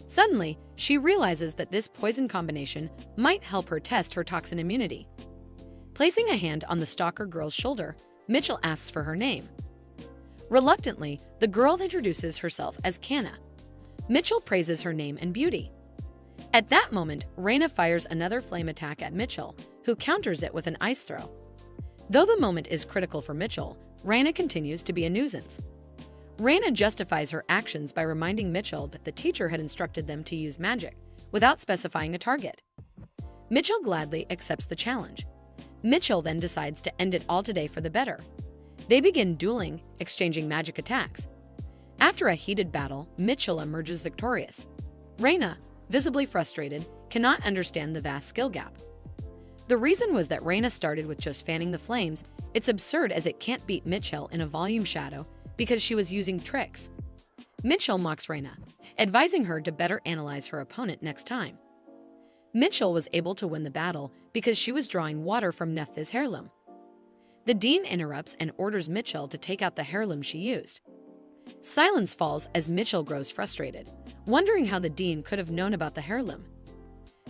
Suddenly, she realizes that this poison combination might help her test her toxin immunity. Placing a hand on the stalker girl's shoulder, Mitchell asks for her name. Reluctantly, the girl introduces herself as Kana. Mitchell praises her name and beauty. At that moment, Reina fires another flame attack at Mitchell, who counters it with an ice throw. Though the moment is critical for Mitchell, Reina continues to be a nuisance. Reina justifies her actions by reminding Mitchell that the teacher had instructed them to use magic, without specifying a target. Mitchell gladly accepts the challenge. Mitchell then decides to end it all today for the better. They begin dueling, exchanging magic attacks. After a heated battle, Mitchell emerges victorious. Reina, visibly frustrated, cannot understand the vast skill gap. The reason was that Reina started with just fanning the flames. It's absurd as it can't beat Mitchell in a volume shadow because she was using tricks. Mitchell mocks Reina, advising her to better analyze her opponent next time. Mitchell was able to win the battle because she was drawing water from Nephthys' heirloom. The dean interrupts and orders Mitchell to take out the heirloom she used. Silence falls as Mitchell grows frustrated, wondering how the dean could have known about the heirloom.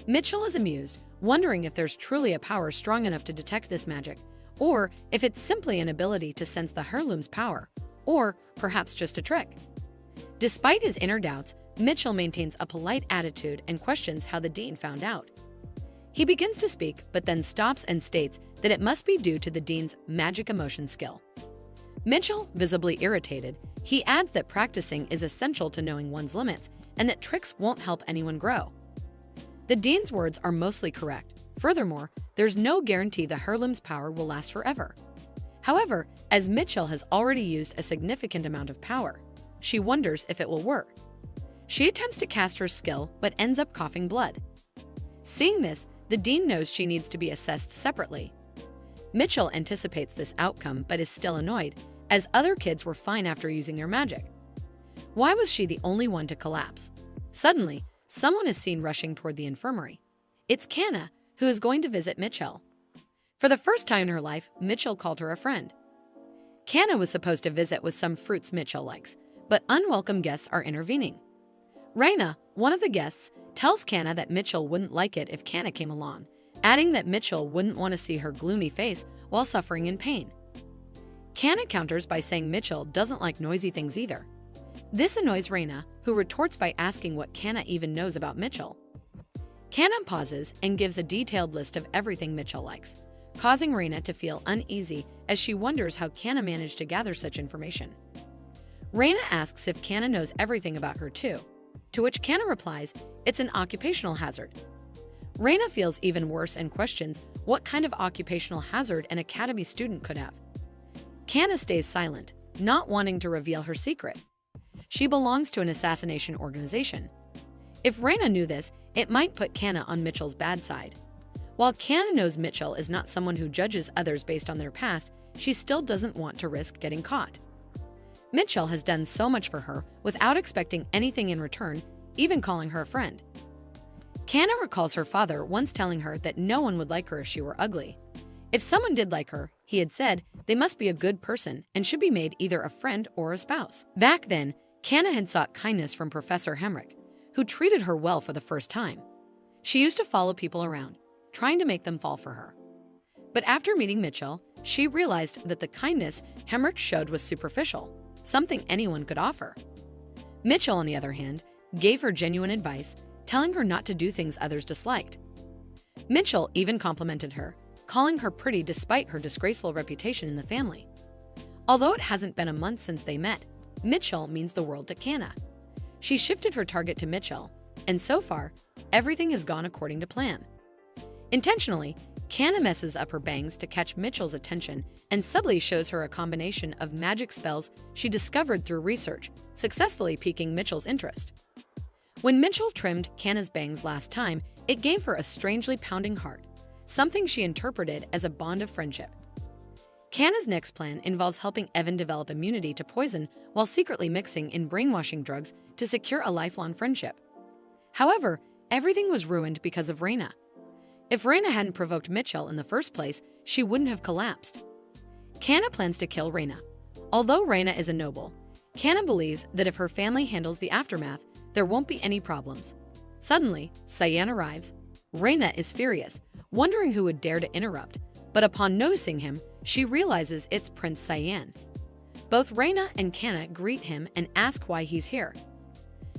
Mitchell is amused, wondering if there's truly a power strong enough to detect this magic, or if it's simply an ability to sense the heirloom's power, or perhaps just a trick. Despite his inner doubts, Mitchell maintains a polite attitude and questions how the dean found out. He begins to speak, but then stops and states that it must be due to the dean's magic emotion skill. Mitchell, visibly irritated, he adds that practicing is essential to knowing one's limits and that tricks won't help anyone grow. The dean's words are mostly correct. Furthermore, there's no guarantee the heirloom's power will last forever. However, as Mitchell has already used a significant amount of power, she wonders if it will work. She attempts to cast her skill but ends up coughing blood. Seeing this, the dean knows she needs to be assessed separately. Mitchell anticipates this outcome but is still annoyed, as other kids were fine after using their magic. Why was she the only one to collapse? Suddenly, someone is seen rushing toward the infirmary. It's Kana, who is going to visit Mitchell. For the first time in her life, Mitchell called her a friend. Kana was supposed to visit with some fruits Mitchell likes, but unwelcome guests are intervening. Reina, one of the guests, tells Kana that Mitchell wouldn't like it if Kana came along, adding that Mitchell wouldn't want to see her gloomy face while suffering in pain. Kana counters by saying Mitchell doesn't like noisy things either. This annoys Reina, who retorts by asking what Kana even knows about Mitchell. Kana pauses and gives a detailed list of everything Mitchell likes, causing Reina to feel uneasy as she wonders how Kana managed to gather such information. Reina asks if Kana knows everything about her too, to which Kana replies, it's an occupational hazard. Reina feels even worse and questions what kind of occupational hazard an academy student could have. Kana stays silent, not wanting to reveal her secret. She belongs to an assassination organization. If Reina knew this, it might put Kana on Mitchell's bad side. While Kana knows Mitchell is not someone who judges others based on their past, she still doesn't want to risk getting caught. Mitchell has done so much for her without expecting anything in return, even calling her a friend. Kana recalls her father once telling her that no one would like her if she were ugly. If someone did like her, he had said, they must be a good person and should be made either a friend or a spouse. Back then, Kana had sought kindness from Professor Hemrick, who treated her well for the first time. She used to follow people around, trying to make them fall for her. But after meeting Mitchell, she realized that the kindness Hemrick showed was superficial, something anyone could offer. Mitchell, on the other hand, gave her genuine advice, telling her not to do things others disliked. Mitchell even complimented her, calling her pretty despite her disgraceful reputation in the family. Although it hasn't been a month since they met, Mitchell means the world to Kana. She shifted her target to Mitchell, and so far, everything has gone according to plan. Intentionally, Kana messes up her bangs to catch Mitchell's attention and subtly shows her a combination of magic spells she discovered through research, successfully piquing Mitchell's interest. When Mitchell trimmed Kana's bangs last time, it gave her a strangely pounding heart, something she interpreted as a bond of friendship. Kanna's next plan involves helping Evan develop immunity to poison while secretly mixing in brainwashing drugs to secure a lifelong friendship. However, everything was ruined because of Raina. If Raina hadn't provoked Mitchell in the first place, she wouldn't have collapsed. Kanna plans to kill Raina. Although Raina is a noble, Kanna believes that if her family handles the aftermath, there won't be any problems. Suddenly, Cyan arrives. Raina is furious, wondering who would dare to interrupt, but upon noticing him, she realizes it's Prince Cyan. Both Raina and Kanna greet him and ask why he's here.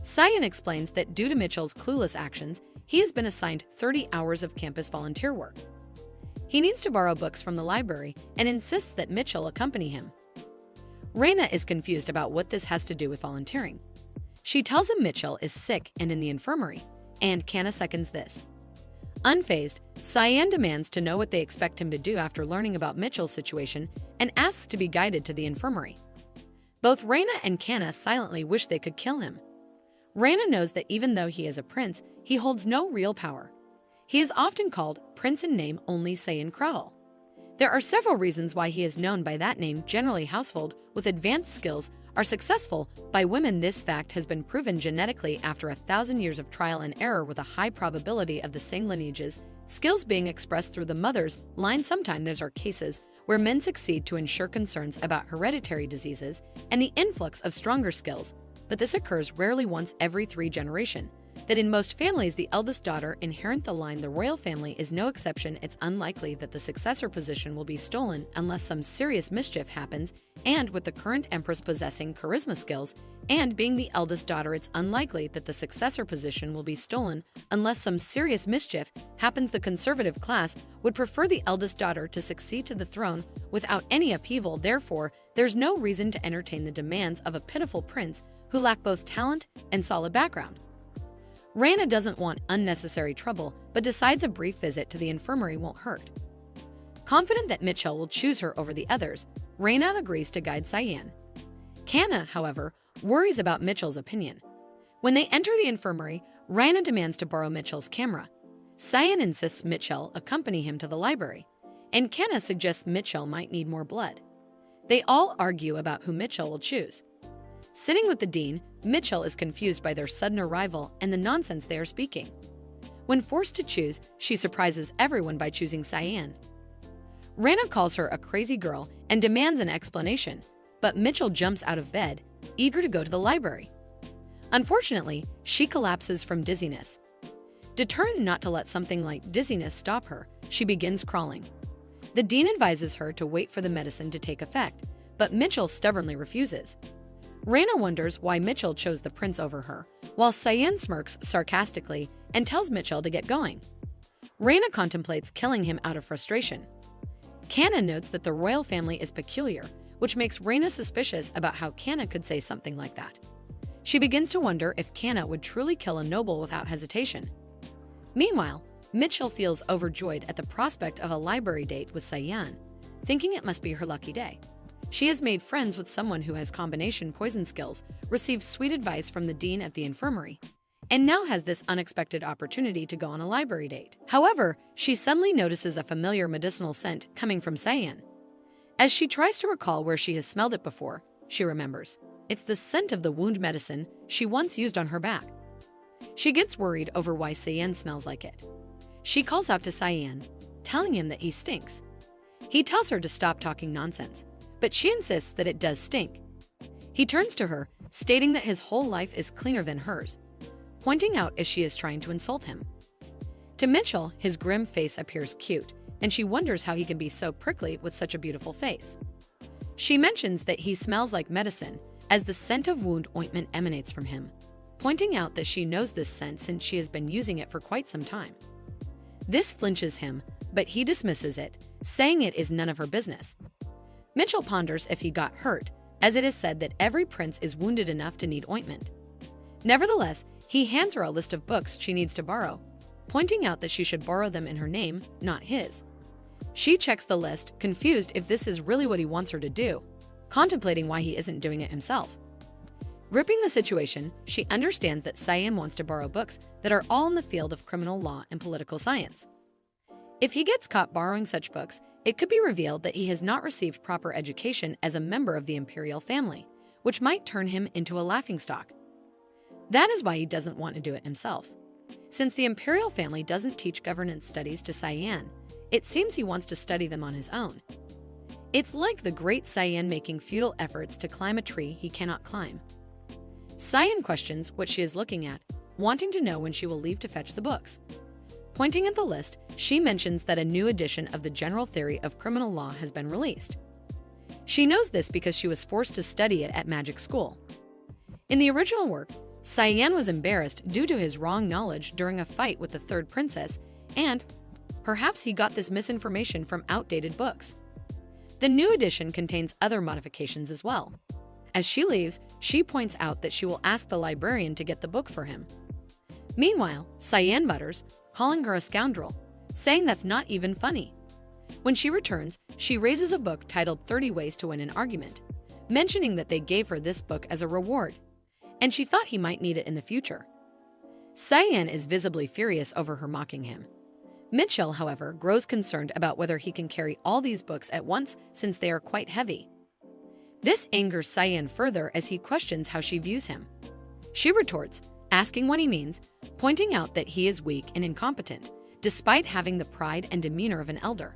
Cyan explains that due to Mitchell's clueless actions, he has been assigned 30 hours of campus volunteer work. He needs to borrow books from the library and insists that Mitchell accompany him. Raina is confused about what this has to do with volunteering. She tells him Mitchell is sick and in the infirmary, and Kanna seconds this. Unfazed, Cyan demands to know what they expect him to do after learning about Mitchell's situation and asks to be guided to the infirmary. Both Raina and Kanna silently wish they could kill him. Raina knows that even though he is a prince, he holds no real power. He is often called Prince in name only Cyan Crowl. There are several reasons why he is known by that name. Generally, household with advanced skills are successful by women. This fact has been proven genetically after 1,000 years of trial and error with a high probability of the same lineages, skills being expressed through the mother's line. Sometimes there are cases where men succeed to ensure concerns about hereditary diseases and the influx of stronger skills, but this occurs rarely, once every 3 generations. That in most families the eldest daughter inherit the line. The royal family is no exception. It's unlikely that the successor position will be stolen unless some serious mischief happens, and with the current empress possessing charisma skills and being the eldest daughter, it's unlikely that the successor position will be stolen unless some serious mischief happens. The conservative class would prefer the eldest daughter to succeed to the throne without any upheaval. Therefore, there's no reason to entertain the demands of a pitiful prince who lack both talent and solid background. Raina doesn't want unnecessary trouble, but decides a brief visit to the infirmary won't hurt. Confident that Mitchell will choose her over the others, Raina agrees to guide Cyan. Kanna, however, worries about Mitchell's opinion. When they enter the infirmary, Raina demands to borrow Mitchell's camera. Cyan insists Mitchell accompany him to the library, and Kanna suggests Mitchell might need more blood. They all argue about who Mitchell will choose. Sitting with the dean, Mitchell is confused by their sudden arrival and the nonsense they are speaking. When forced to choose, she surprises everyone by choosing Cyan. Raina calls her a crazy girl and demands an explanation, but Mitchell jumps out of bed, eager to go to the library. Unfortunately, she collapses from dizziness. Determined not to let something like dizziness stop her, she begins crawling. The dean advises her to wait for the medicine to take effect, but Mitchell stubbornly refuses. Raina wonders why Mitchell chose the prince over her, while Cyan smirks sarcastically and tells Mitchell to get going. Raina contemplates killing him out of frustration. Kanna notes that the royal family is peculiar, which makes Raina suspicious about how Kanna could say something like that. She begins to wonder if Kanna would truly kill a noble without hesitation. Meanwhile, Mitchell feels overjoyed at the prospect of a library date with Cyan, thinking it must be her lucky day. She has made friends with someone who has combination poison skills, received sweet advice from the dean at the infirmary, and now has this unexpected opportunity to go on a library date. However, she suddenly notices a familiar medicinal scent coming from Cyan. As she tries to recall where she has smelled it before, she remembers. It's the scent of the wound medicine she once used on her back. She gets worried over why Cyan smells like it. She calls out to Cyan, telling him that he stinks. He tells her to stop talking nonsense, but she insists that it does stink. He turns to her, stating that his whole life is cleaner than hers, pointing out if she is trying to insult him. To Mitchell, his grim face appears cute, and she wonders how he can be so prickly with such a beautiful face. She mentions that he smells like medicine, as the scent of wound ointment emanates from him, pointing out that she knows this scent since she has been using it for quite some time. This flinches him, but he dismisses it, saying it is none of her business. Mitchell ponders if he got hurt, as it is said that every prince is wounded enough to need ointment. Nevertheless, he hands her a list of books she needs to borrow, pointing out that she should borrow them in her name, not his. She checks the list, confused if this is really what he wants her to do, contemplating why he isn't doing it himself. Gripping the situation, she understands that Cyan wants to borrow books that are all in the field of criminal law and political science. If he gets caught borrowing such books, it could be revealed that he has not received proper education as a member of the imperial family, which might turn him into a laughingstock. That is why he doesn't want to do it himself. Since the imperial family doesn't teach governance studies to Cyan, it seems he wants to study them on his own. It's like the great Cyan making futile efforts to climb a tree he cannot climb. Cyan questions what she is looking at, wanting to know when she will leave to fetch the books. Pointing at the list, she mentions that a new edition of the General Theory of Criminal Law has been released. She knows this because she was forced to study it at magic school. In the original work, Cyan was embarrassed due to his wrong knowledge during a fight with the third princess, and perhaps he got this misinformation from outdated books. The new edition contains other modifications as well. As she leaves, she points out that she will ask the librarian to get the book for him. Meanwhile, Cyan mutters, calling her a scoundrel, saying that's not even funny. When she returns, she raises a book titled 30 Ways to Win an Argument, mentioning that they gave her this book as a reward, and she thought he might need it in the future. Cyan is visibly furious over her mocking him. Mitchell, however, grows concerned about whether he can carry all these books at once since they are quite heavy. This angers Cyan further as he questions how she views him. She retorts, asking what he means, pointing out that he is weak and incompetent, despite having the pride and demeanor of an elder.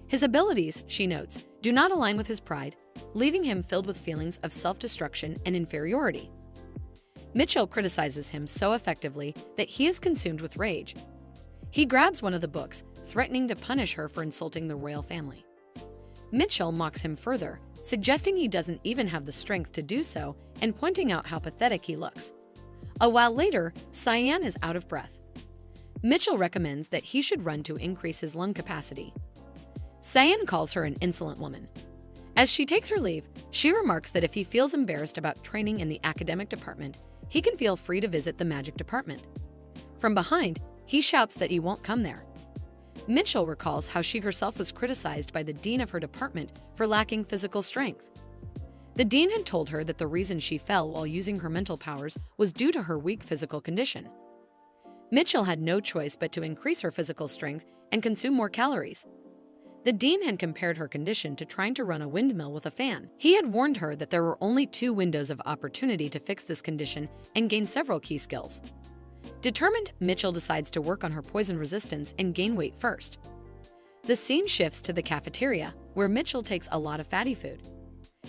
His abilities, she notes, do not align with his pride, leaving him filled with feelings of self-destruction and inferiority. Mitchell criticizes him so effectively that he is consumed with rage. He grabs one of the books, threatening to punish her for insulting the royal family. Mitchell mocks him further, suggesting he doesn't even have the strength to do so and pointing out how pathetic he looks. A while later, Cyan is out of breath. Mitchell recommends that he should run to increase his lung capacity. Cyan calls her an insolent woman. As she takes her leave, she remarks that if he feels embarrassed about training in the academic department, he can feel free to visit the magic department. From behind, he shouts that he won't come there. Mitchell recalls how she herself was criticized by the dean of her department for lacking physical strength. The dean had told her that the reason she fell while using her mental powers was due to her weak physical condition. Mitchell had no choice but to increase her physical strength and consume more calories. The dean had compared her condition to trying to run a windmill with a fan. He had warned her that there were only 2 windows of opportunity to fix this condition and gain several key skills. Determined, Mitchell decides to work on her poison resistance and gain weight first. The scene shifts to the cafeteria, where Mitchell takes a lot of fatty food.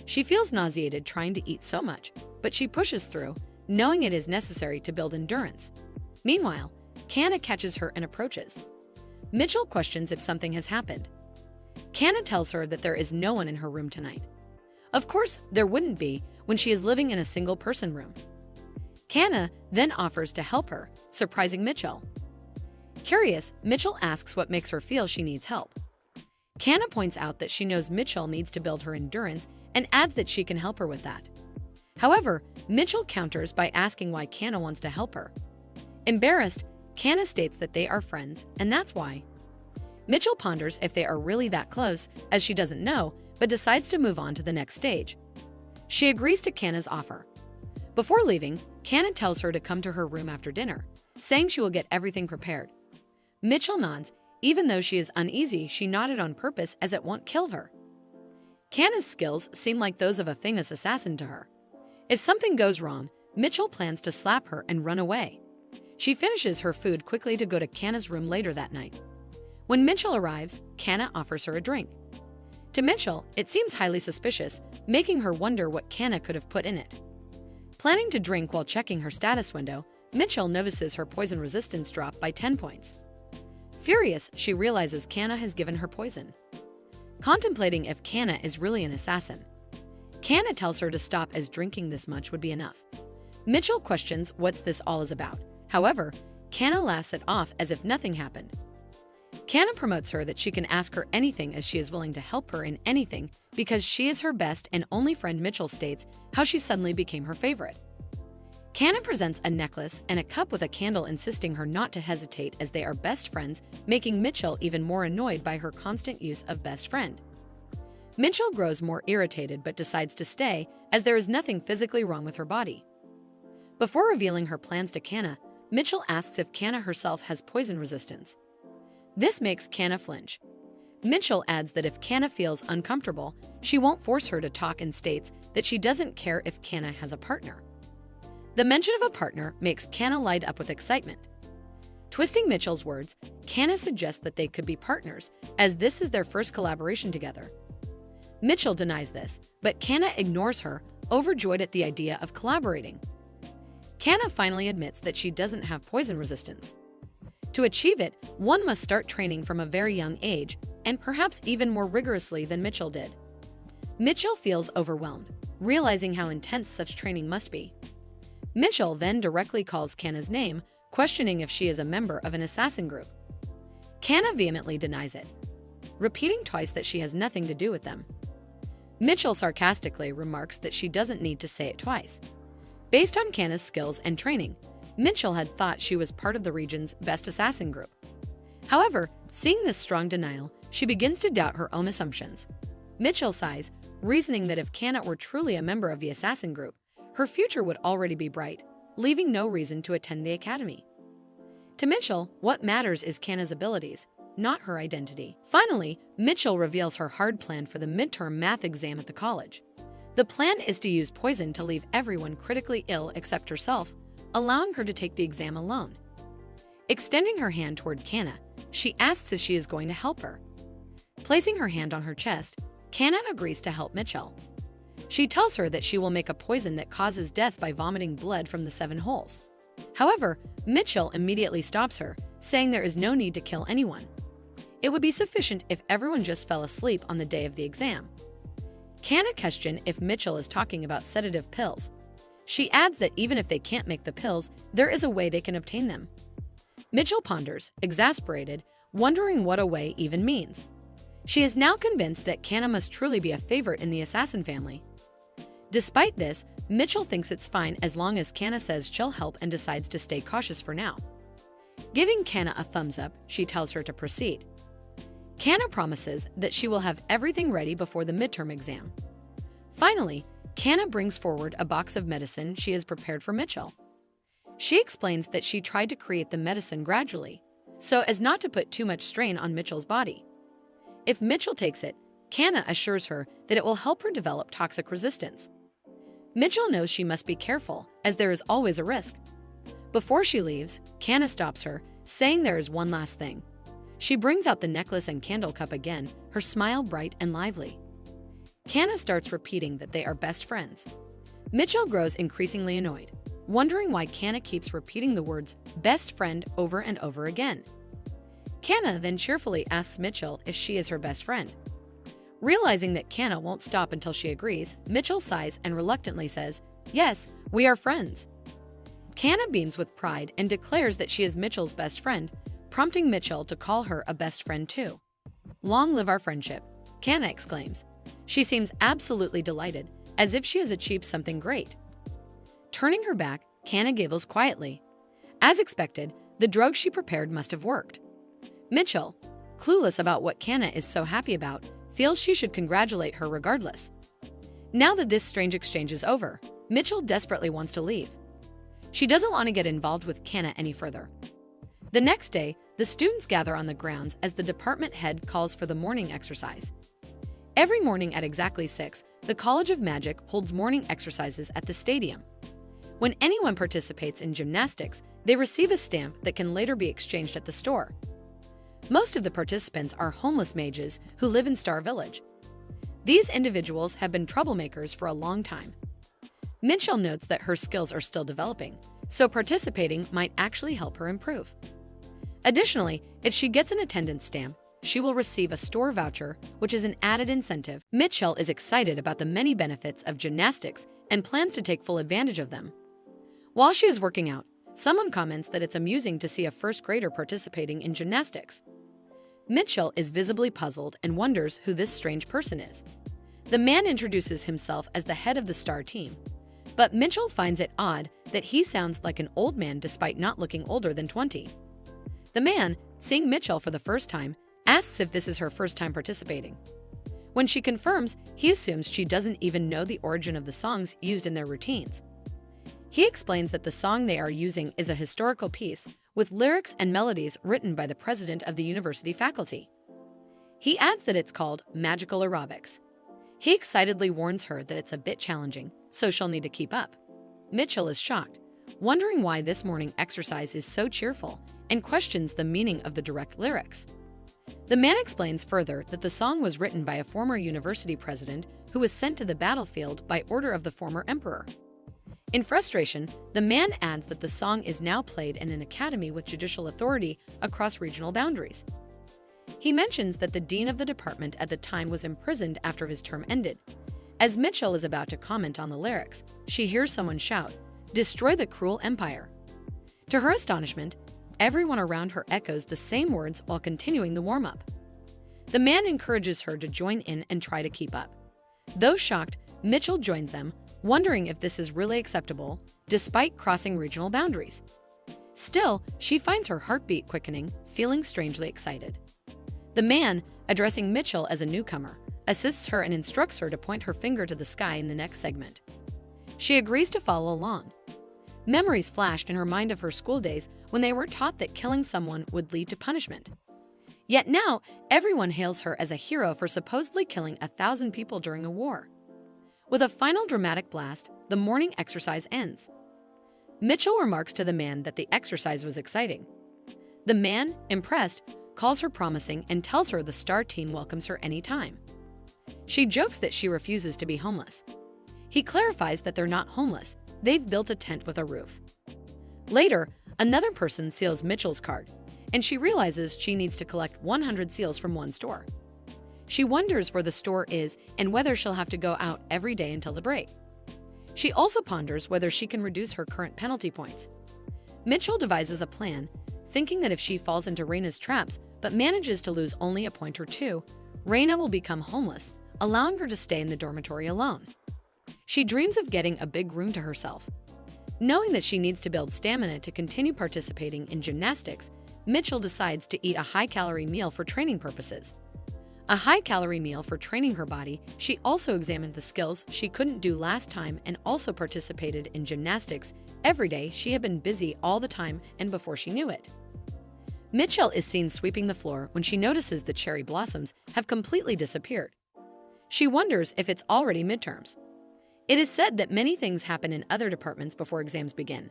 She feels nauseated trying to eat so much, but she pushes through, knowing it is necessary to build endurance. Meanwhile, Kanna catches her and approaches. Mitchell questions if something has happened. Kanna tells her that there is no one in her room tonight. Of course, there wouldn't be when she is living in a single-person room. Kanna then offers to help her, surprising Mitchell. Curious, Mitchell asks what makes her feel she needs help. Kanna points out that she knows Mitchell needs to build her endurance and adds that she can help her with that. However, Mitchell counters by asking why Kanna wants to help her. Embarrassed, Kanna states that they are friends, and that's why. Mitchell ponders if they are really that close, as she doesn't know, but decides to move on to the next stage. She agrees to Kanna's offer. Before leaving, Kanna tells her to come to her room after dinner, saying she will get everything prepared. Mitchell nods. Even though she is uneasy, she nodded on purpose as it won't kill her. Kanna's skills seem like those of a famous assassin to her. If something goes wrong, Mitchell plans to slap her and run away. She finishes her food quickly to go to Kanna's room later that night. When Mitchell arrives, Kanna offers her a drink. To Mitchell, it seems highly suspicious, making her wonder what Kanna could have put in it. Planning to drink while checking her status window, Mitchell notices her poison resistance drop by 10 points. Furious, she realizes Kanna has given her poison. Contemplating if Kanna is really an assassin, Kanna tells her to stop as drinking this much would be enough. Mitchell questions what this all is about. However, Kanna laughs it off as if nothing happened. Kanna promotes her that she can ask her anything as she is willing to help her in anything because she is her best and only friend. Mitchell states how she suddenly became her favorite. Kanna presents a necklace and a cup with a candle, insisting her not to hesitate as they are best friends, making Mitchell even more annoyed by her constant use of best friend. Mitchell grows more irritated but decides to stay as there is nothing physically wrong with her body. Before revealing her plans to Kanna, Mitchell asks if Kanna herself has poison resistance. This makes Kana flinch. Mitchell adds that if Kana feels uncomfortable, she won't force her to talk and states that she doesn't care if Kana has a partner. The mention of a partner makes Kana light up with excitement. Twisting Mitchell's words, Kana suggests that they could be partners, as this is their first collaboration together. Mitchell denies this, but Kana ignores her, overjoyed at the idea of collaborating. Kana finally admits that she doesn't have poison resistance. To achieve it, one must start training from a very young age, and perhaps even more rigorously than Mitchell did. Mitchell feels overwhelmed, realizing how intense such training must be. Mitchell then directly calls Kana's name, questioning if she is a member of an assassin group. Kana vehemently denies it, repeating twice that she has nothing to do with them. Mitchell sarcastically remarks that she doesn't need to say it twice. Based on Kana's skills and training, Mitchell had thought she was part of the region's best assassin group. However, seeing this strong denial, she begins to doubt her own assumptions. Mitchell sighs, reasoning that if Kana were truly a member of the assassin group, her future would already be bright, leaving no reason to attend the academy. To Mitchell, what matters is Kana's abilities, not her identity. Finally, Mitchell reveals her hard plan for the midterm math exam at the college. The plan is to use poison to leave everyone critically ill except herself, allowing her to take the exam alone. Extending her hand toward Kana, she asks if she is going to help her. Placing her hand on her chest, Kana agrees to help Mitchell. She tells her that she will make a poison that causes death by vomiting blood from the 7 holes. However, Mitchell immediately stops her, saying there is no need to kill anyone. It would be sufficient if everyone just fell asleep on the day of the exam. Kana questions if Mitchell is talking about sedative pills. She adds that even if they can't make the pills, there is a way they can obtain them. Mitchell ponders, exasperated, wondering what a way even means. She is now convinced that Kana must truly be a favorite in the assassin family. Despite this, Mitchell thinks it's fine as long as Kana says she'll help and decides to stay cautious for now. Giving Kana a thumbs up, she tells her to proceed. Kana promises that she will have everything ready before the midterm exam. Finally, Kana brings forward a box of medicine she has prepared for Mitchell. She explains that she tried to create the medicine gradually, so as not to put too much strain on Mitchell's body. If Mitchell takes it, Kana assures her that it will help her develop toxic resistance. Mitchell knows she must be careful, as there is always a risk. Before she leaves, Kana stops her, saying there is one last thing. She brings out the necklace and candle cup again, her smile bright and lively. Kana starts repeating that they are best friends. Mitchell grows increasingly annoyed, wondering why Kana keeps repeating the words best friend over and over again. Kana then cheerfully asks Mitchell if she is her best friend. Realizing that Kana won't stop until she agrees, Mitchell sighs and reluctantly says, "Yes, we are friends." Kana beams with pride and declares that she is Mitchell's best friend, prompting Mitchell to call her a best friend too. "Long live our friendship," Kana exclaims. She seems absolutely delighted, as if she has achieved something great. Turning her back, Kana giggles quietly. As expected, the drug she prepared must have worked. Mitchell, clueless about what Kana is so happy about, feels she should congratulate her regardless. Now that this strange exchange is over, Mitchell desperately wants to leave. She doesn't want to get involved with Kana any further. The next day, the students gather on the grounds as the department head calls for the morning exercise. Every morning at exactly 6, the College of Magic holds morning exercises at the stadium. When anyone participates in gymnastics, they receive a stamp that can later be exchanged at the store. Most of the participants are homeless mages who live in Star Village. These individuals have been troublemakers for a long time. Mitchell notes that her skills are still developing, so participating might actually help her improve. Additionally, if she gets an attendance stamp, she will receive a store voucher, which is an added incentive. Mitchell is excited about the many benefits of gymnastics and plans to take full advantage of them. While she is working out, someone comments that it's amusing to see a first grader participating in gymnastics. Mitchell is visibly puzzled and wonders who this strange person is. The man introduces himself as the head of the star team, but Mitchell finds it odd that he sounds like an old man despite not looking older than 20. The man, seeing Mitchell for the first time, asks if this is her first time participating. When she confirms, he assumes she doesn't even know the origin of the songs used in their routines. He explains that the song they are using is a historical piece, with lyrics and melodies written by the president of the university faculty. He adds that it's called magical aerobics. He excitedly warns her that it's a bit challenging, so she'll need to keep up. Mitchell is shocked, wondering why this morning exercise is so cheerful, and questions the meaning of the direct lyrics. The man explains further that the song was written by a former university president who was sent to the battlefield by order of the former emperor. In frustration, the man adds that the song is now played in an academy with judicial authority across regional boundaries. He mentions that the dean of the department at the time was imprisoned after his term ended. As Mitchell is about to comment on the lyrics, she hears someone shout, "Destroy the cruel empire." To her astonishment, everyone around her echoes the same words while continuing the warm-up. The man encourages her to join in and try to keep up. Though shocked, Mitchell joins them, wondering if this is really acceptable, despite crossing regional boundaries. Still, she finds her heartbeat quickening, feeling strangely excited. The man, addressing Mitchell as a newcomer, assists her and instructs her to point her finger to the sky in the next segment. She agrees to follow along. Memories flashed in her mind of her school days when they were taught that killing someone would lead to punishment. Yet now, everyone hails her as a hero for supposedly killing 1,000 people during a war. With a final dramatic blast, the morning exercise ends. Mitchell remarks to the man that the exercise was exciting. The man, impressed, calls her promising and tells her the star team welcomes her anytime. She jokes that she refuses to be homeless. He clarifies that they're not homeless, they've built a tent with a roof. Later, another person seals Mitchell's card, and she realizes she needs to collect 100 seals from one store. She wonders where the store is and whether she'll have to go out every day until the break. She also ponders whether she can reduce her current penalty points. Mitchell devises a plan, thinking that if she falls into Raina's traps but manages to lose only a point or two, Raina will become homeless, allowing her to stay in the dormitory alone. She dreams of getting a big room to herself. Knowing that she needs to build stamina to continue participating in gymnastics, Mitchell decides to eat a high-calorie meal for training purposes. A high-calorie meal for training her body, she also examined the skills she couldn't do last time and also participated in gymnastics. Every day, she had been busy all the time and before she knew it. Mitchell is seen sweeping the floor when she notices the cherry blossoms have completely disappeared. She wonders if it's already midterms. It is said that many things happen in other departments before exams begin.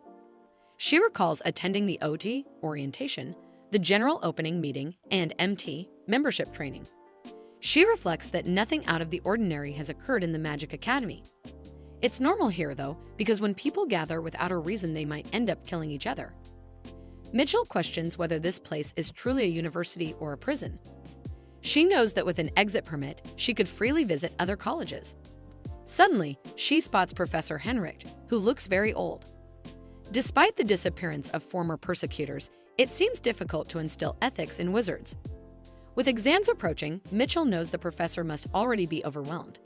She recalls attending the OT, orientation, the general opening meeting, and MT, membership training. She reflects that nothing out of the ordinary has occurred in the Magic Academy. It's normal here, though, because when people gather without a reason, they might end up killing each other. Mitchell questions whether this place is truly a university or a prison. She knows that with an exit permit, she could freely visit other colleges. Suddenly, she spots Professor Henrich, who looks very old. Despite the disappearance of former persecutors, it seems difficult to instill ethics in wizards. With exams approaching, Mitchell knows the professor must already be overwhelmed.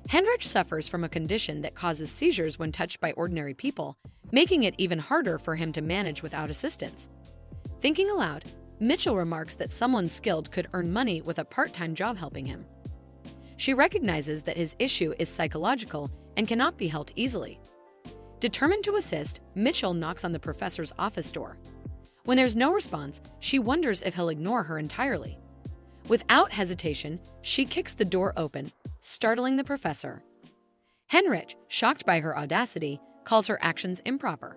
Henrich suffers from a condition that causes seizures when touched by ordinary people, making it even harder for him to manage without assistance. Thinking aloud, Mitchell remarks that someone skilled could earn money with a part-time job helping him. She recognizes that his issue is psychological and cannot be helped easily. Determined to assist, Mitchell knocks on the professor's office door. When there's no response, she wonders if he'll ignore her entirely. Without hesitation, she kicks the door open, startling the professor. Henrich, shocked by her audacity, calls her actions improper.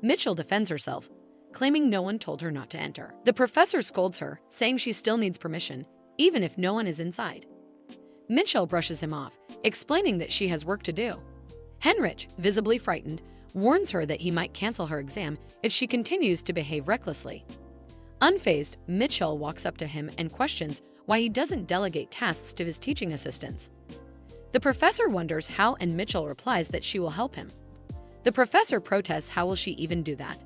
Mitchell defends herself, claiming no one told her not to enter. The professor scolds her, saying she still needs permission, even if no one is inside. Mitchell brushes him off, explaining that she has work to do. Henrich, visibly frightened, warns her that he might cancel her exam if she continues to behave recklessly. Unfazed, Mitchell walks up to him and questions why he doesn't delegate tasks to his teaching assistants. The professor wonders how, and Mitchell replies that she will help him. The professor protests how will she even do that.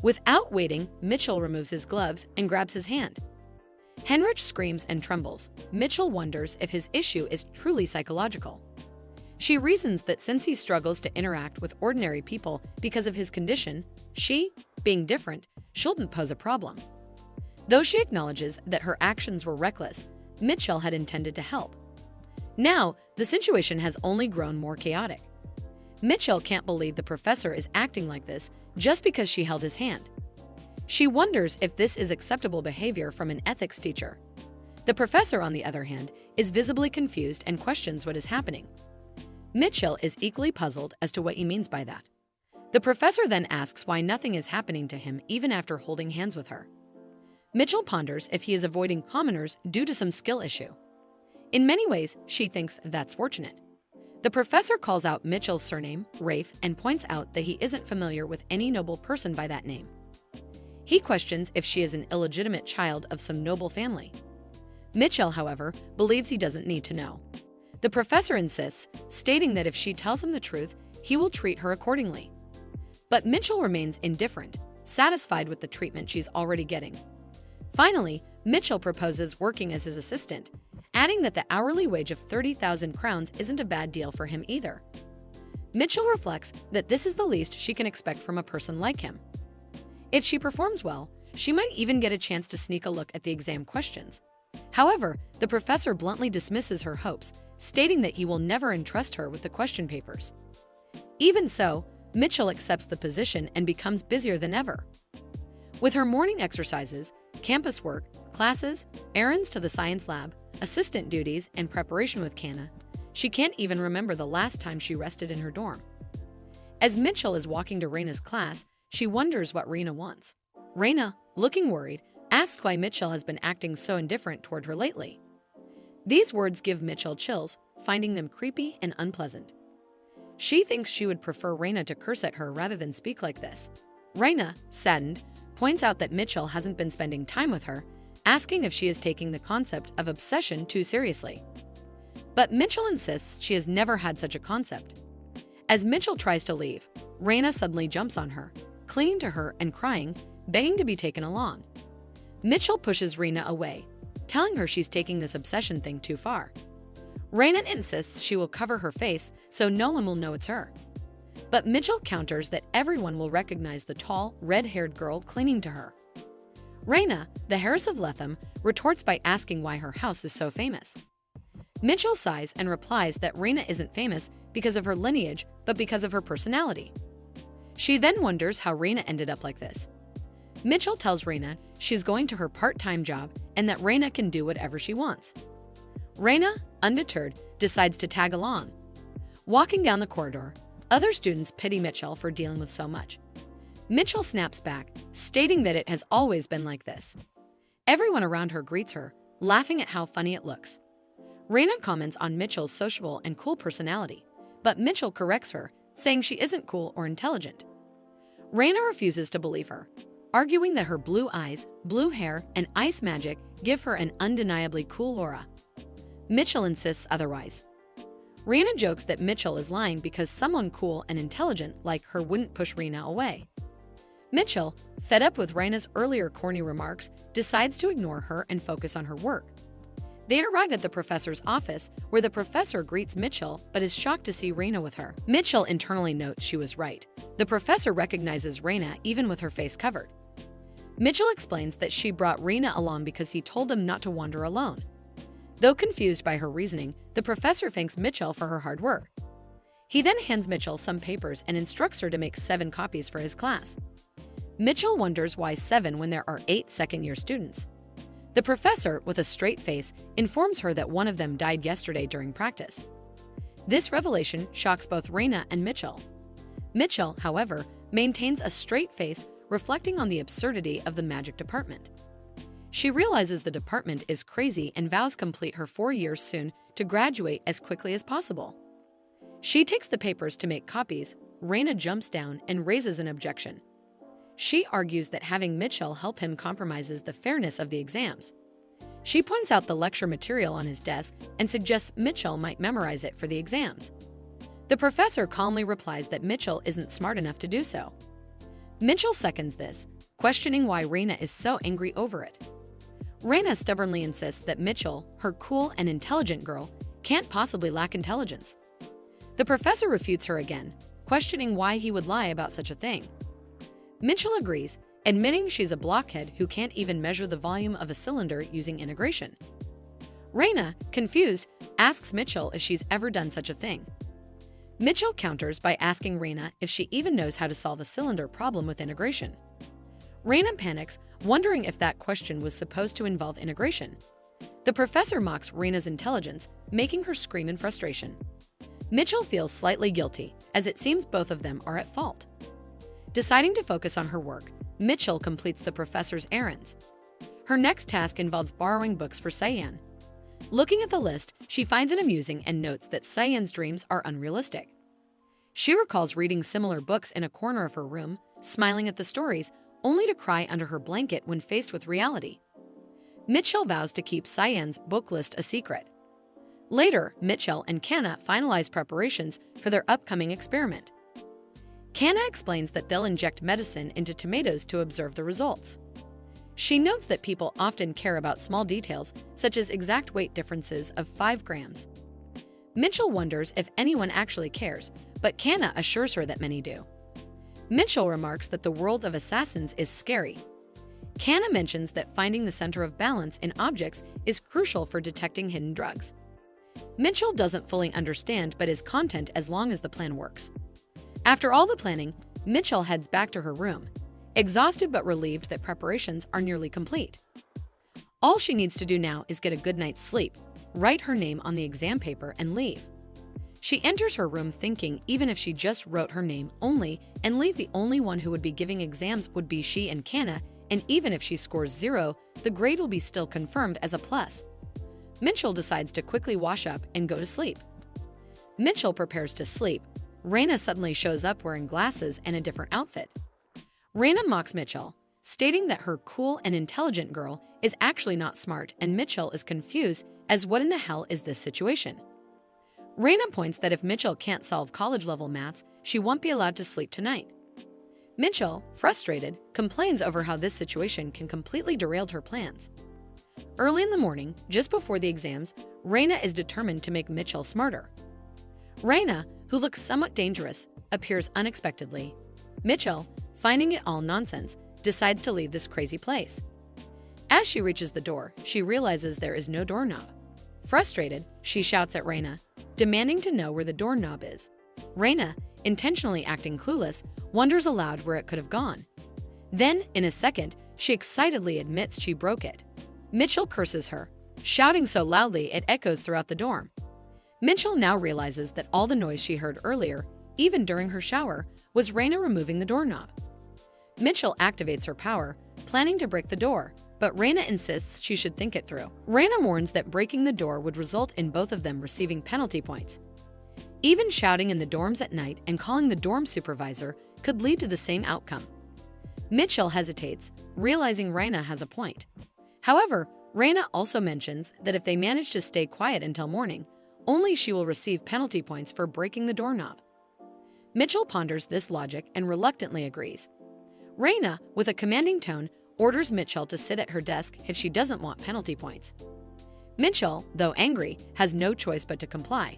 Without waiting, Mitchell removes his gloves and grabs his hand. Henrich screams and trembles. Mitchell wonders if his issue is truly psychological. She reasons that since he struggles to interact with ordinary people because of his condition, she, being different, shouldn't pose a problem. Though she acknowledges that her actions were reckless, Mitchell had intended to help. Now, the situation has only grown more chaotic. Mitchell can't believe the professor is acting like this just because she held his hand. She wonders if this is acceptable behavior from an ethics teacher. The professor, on the other hand, is visibly confused and questions what is happening. Mitchell is equally puzzled as to what he means by that. The professor then asks why nothing is happening to him even after holding hands with her. Mitchell ponders if he is avoiding commoners due to some skill issue. In many ways, she thinks that's fortunate. The professor calls out Mitchell's surname, Rafe, and points out that he isn't familiar with any noble person by that name. He questions if she is an illegitimate child of some noble family. Mitchell, however, believes he doesn't need to know. The professor insists, stating that if she tells him the truth, he will treat her accordingly. But Mitchell remains indifferent, satisfied with the treatment she's already getting. Finally, Mitchell proposes working as his assistant, adding that the hourly wage of 30,000 crowns isn't a bad deal for him either. Mitchell reflects that this is the least she can expect from a person like him. If she performs well, she might even get a chance to sneak a look at the exam questions. However, the professor bluntly dismisses her hopes, stating that he will never entrust her with the question papers. Even so, Mitchell accepts the position and becomes busier than ever. With her morning exercises, campus work, classes, errands to the science lab, assistant duties, and preparation with Kana, she can't even remember the last time she rested in her dorm. As Mitchell is walking to Reina's class, she wonders what Reina wants. Reina, looking worried, asks why Mitchell has been acting so indifferent toward her lately. These words give Mitchell chills, finding them creepy and unpleasant. She thinks she would prefer Reina to curse at her rather than speak like this. Reina, saddened, points out that Mitchell hasn't been spending time with her, asking if she is taking the concept of obsession too seriously. But Mitchell insists she has never had such a concept. As Mitchell tries to leave, Reina suddenly jumps on her, clinging to her and crying, begging to be taken along. Mitchell pushes Reina away, telling her she's taking this obsession thing too far. Reina insists she will cover her face so no one will know it's her. But Mitchell counters that everyone will recognize the tall, red-haired girl clinging to her. Reina, the heiress of Letham, retorts by asking why her house is so famous. Mitchell sighs and replies that Reina isn't famous because of her lineage, but because of her personality. She then wonders how Reina ended up like this. Mitchell tells Reina she's going to her part-time job and that Reina can do whatever she wants. Reina, undeterred, decides to tag along. Walking down the corridor, other students pity Mitchell for dealing with so much. Mitchell snaps back, stating that it has always been like this. Everyone around her greets her, laughing at how funny it looks. Reina comments on Mitchell's sociable and cool personality, but Mitchell corrects her, saying she isn't cool or intelligent. Reina refuses to believe her, arguing that her blue eyes, blue hair, and ice magic give her an undeniably cool aura. Mitchell insists otherwise. Reina jokes that Mitchell is lying because someone cool and intelligent like her wouldn't push Reina away. Mitchell, fed up with Reina's earlier corny remarks, decides to ignore her and focus on her work. They arrive at the professor's office, where the professor greets Mitchell but is shocked to see Reina with her. Mitchell internally notes she was right. The professor recognizes Reina even with her face covered. Mitchell explains that she brought Reina along because he told them not to wander alone. Though confused by her reasoning, the professor thanks Mitchell for her hard work. He then hands Mitchell some papers and instructs her to make 7 copies for his class. Mitchell wonders why 7 when there are 8 second-year students. The professor, with a straight face, informs her that one of them died yesterday during practice. This revelation shocks both Reina and Mitchell. Mitchell, however, maintains a straight face, reflecting on the absurdity of the magic department. She realizes the department is crazy and vows complete her 4 years soon to graduate as quickly as possible. She takes the papers to make copies. Reina jumps down and raises an objection. She argues that having Mitchell help him compromises the fairness of the exams. She points out the lecture material on his desk and suggests Mitchell might memorize it for the exams. The professor calmly replies that Mitchell isn't smart enough to do so. Mitchell seconds this, questioning why Reina is so angry over it. Reina stubbornly insists that Mitchell, her cool and intelligent girl, can't possibly lack intelligence. The professor refutes her again, questioning why he would lie about such a thing. Mitchell agrees, admitting she's a blockhead who can't even measure the volume of a cylinder using integration. Reina, confused, asks Mitchell if she's ever done such a thing. Mitchell counters by asking Reina if she even knows how to solve a cylinder problem with integration. Reina panics, wondering if that question was supposed to involve integration. The professor mocks Reina's intelligence, making her scream in frustration. Mitchell feels slightly guilty, as it seems both of them are at fault. Deciding to focus on her work, Mitchell completes the professor's errands. Her next task involves borrowing books for Cyan. Looking at the list, she finds it amusing and notes that Cyan's dreams are unrealistic. She recalls reading similar books in a corner of her room, smiling at the stories, only to cry under her blanket when faced with reality. Mitchell vows to keep Cyan's book list a secret. Later, Mitchell and Kanna finalize preparations for their upcoming experiment. Kanna explains that they'll inject medicine into tomatoes to observe the results. She notes that people often care about small details, such as exact weight differences of 5 grams. Mitchell wonders if anyone actually cares, but Kanna assures her that many do. Mitchell remarks that the world of assassins is scary. Kanna mentions that finding the center of balance in objects is crucial for detecting hidden drugs. Mitchell doesn't fully understand but is content as long as the plan works. After all the planning, Mitchell heads back to her room, exhausted but relieved that preparations are nearly complete. All she needs to do now is get a good night's sleep, write her name on the exam paper, and leave. She enters her room thinking even if she just wrote her name only and leave, the only one who would be giving exams would be she and Kanna, and even if she scores 0, the grade will be still confirmed as a plus. Mitchell decides to quickly wash up and go to sleep. Mitchell prepares to sleep. Reina suddenly shows up wearing glasses and a different outfit. Reina mocks Mitchell, stating that her cool and intelligent girl is actually not smart, and Mitchell is confused as what in the hell is this situation. Reina points that if Mitchell can't solve college-level maths, she won't be allowed to sleep tonight. Mitchell, frustrated, complains over how this situation can completely derail her plans. Early in the morning, just before the exams, Reina is determined to make Mitchell smarter. Reina, who looks somewhat dangerous, appears unexpectedly. Mitchell, finding it all nonsense, decides to leave this crazy place. As she reaches the door, she realizes there is no doorknob. Frustrated, she shouts at Reina, demanding to know where the doorknob is. Reina, intentionally acting clueless, wonders aloud where it could have gone. Then, in a second, she excitedly admits she broke it. Mitchell curses her, shouting so loudly it echoes throughout the dorm. Mitchell now realizes that all the noise she heard earlier, even during her shower, was Reina removing the doorknob. Mitchell activates her power, planning to break the door, but Reina insists she should think it through. Reina warns that breaking the door would result in both of them receiving penalty points. Even shouting in the dorms at night and calling the dorm supervisor could lead to the same outcome. Mitchell hesitates, realizing Reina has a point. However, Reina also mentions that if they manage to stay quiet until morning, only she will receive penalty points for breaking the doorknob. Mitchell ponders this logic and reluctantly agrees. Reina, with a commanding tone, orders Mitchell to sit at her desk if she doesn't want penalty points. Mitchell, though angry, has no choice but to comply.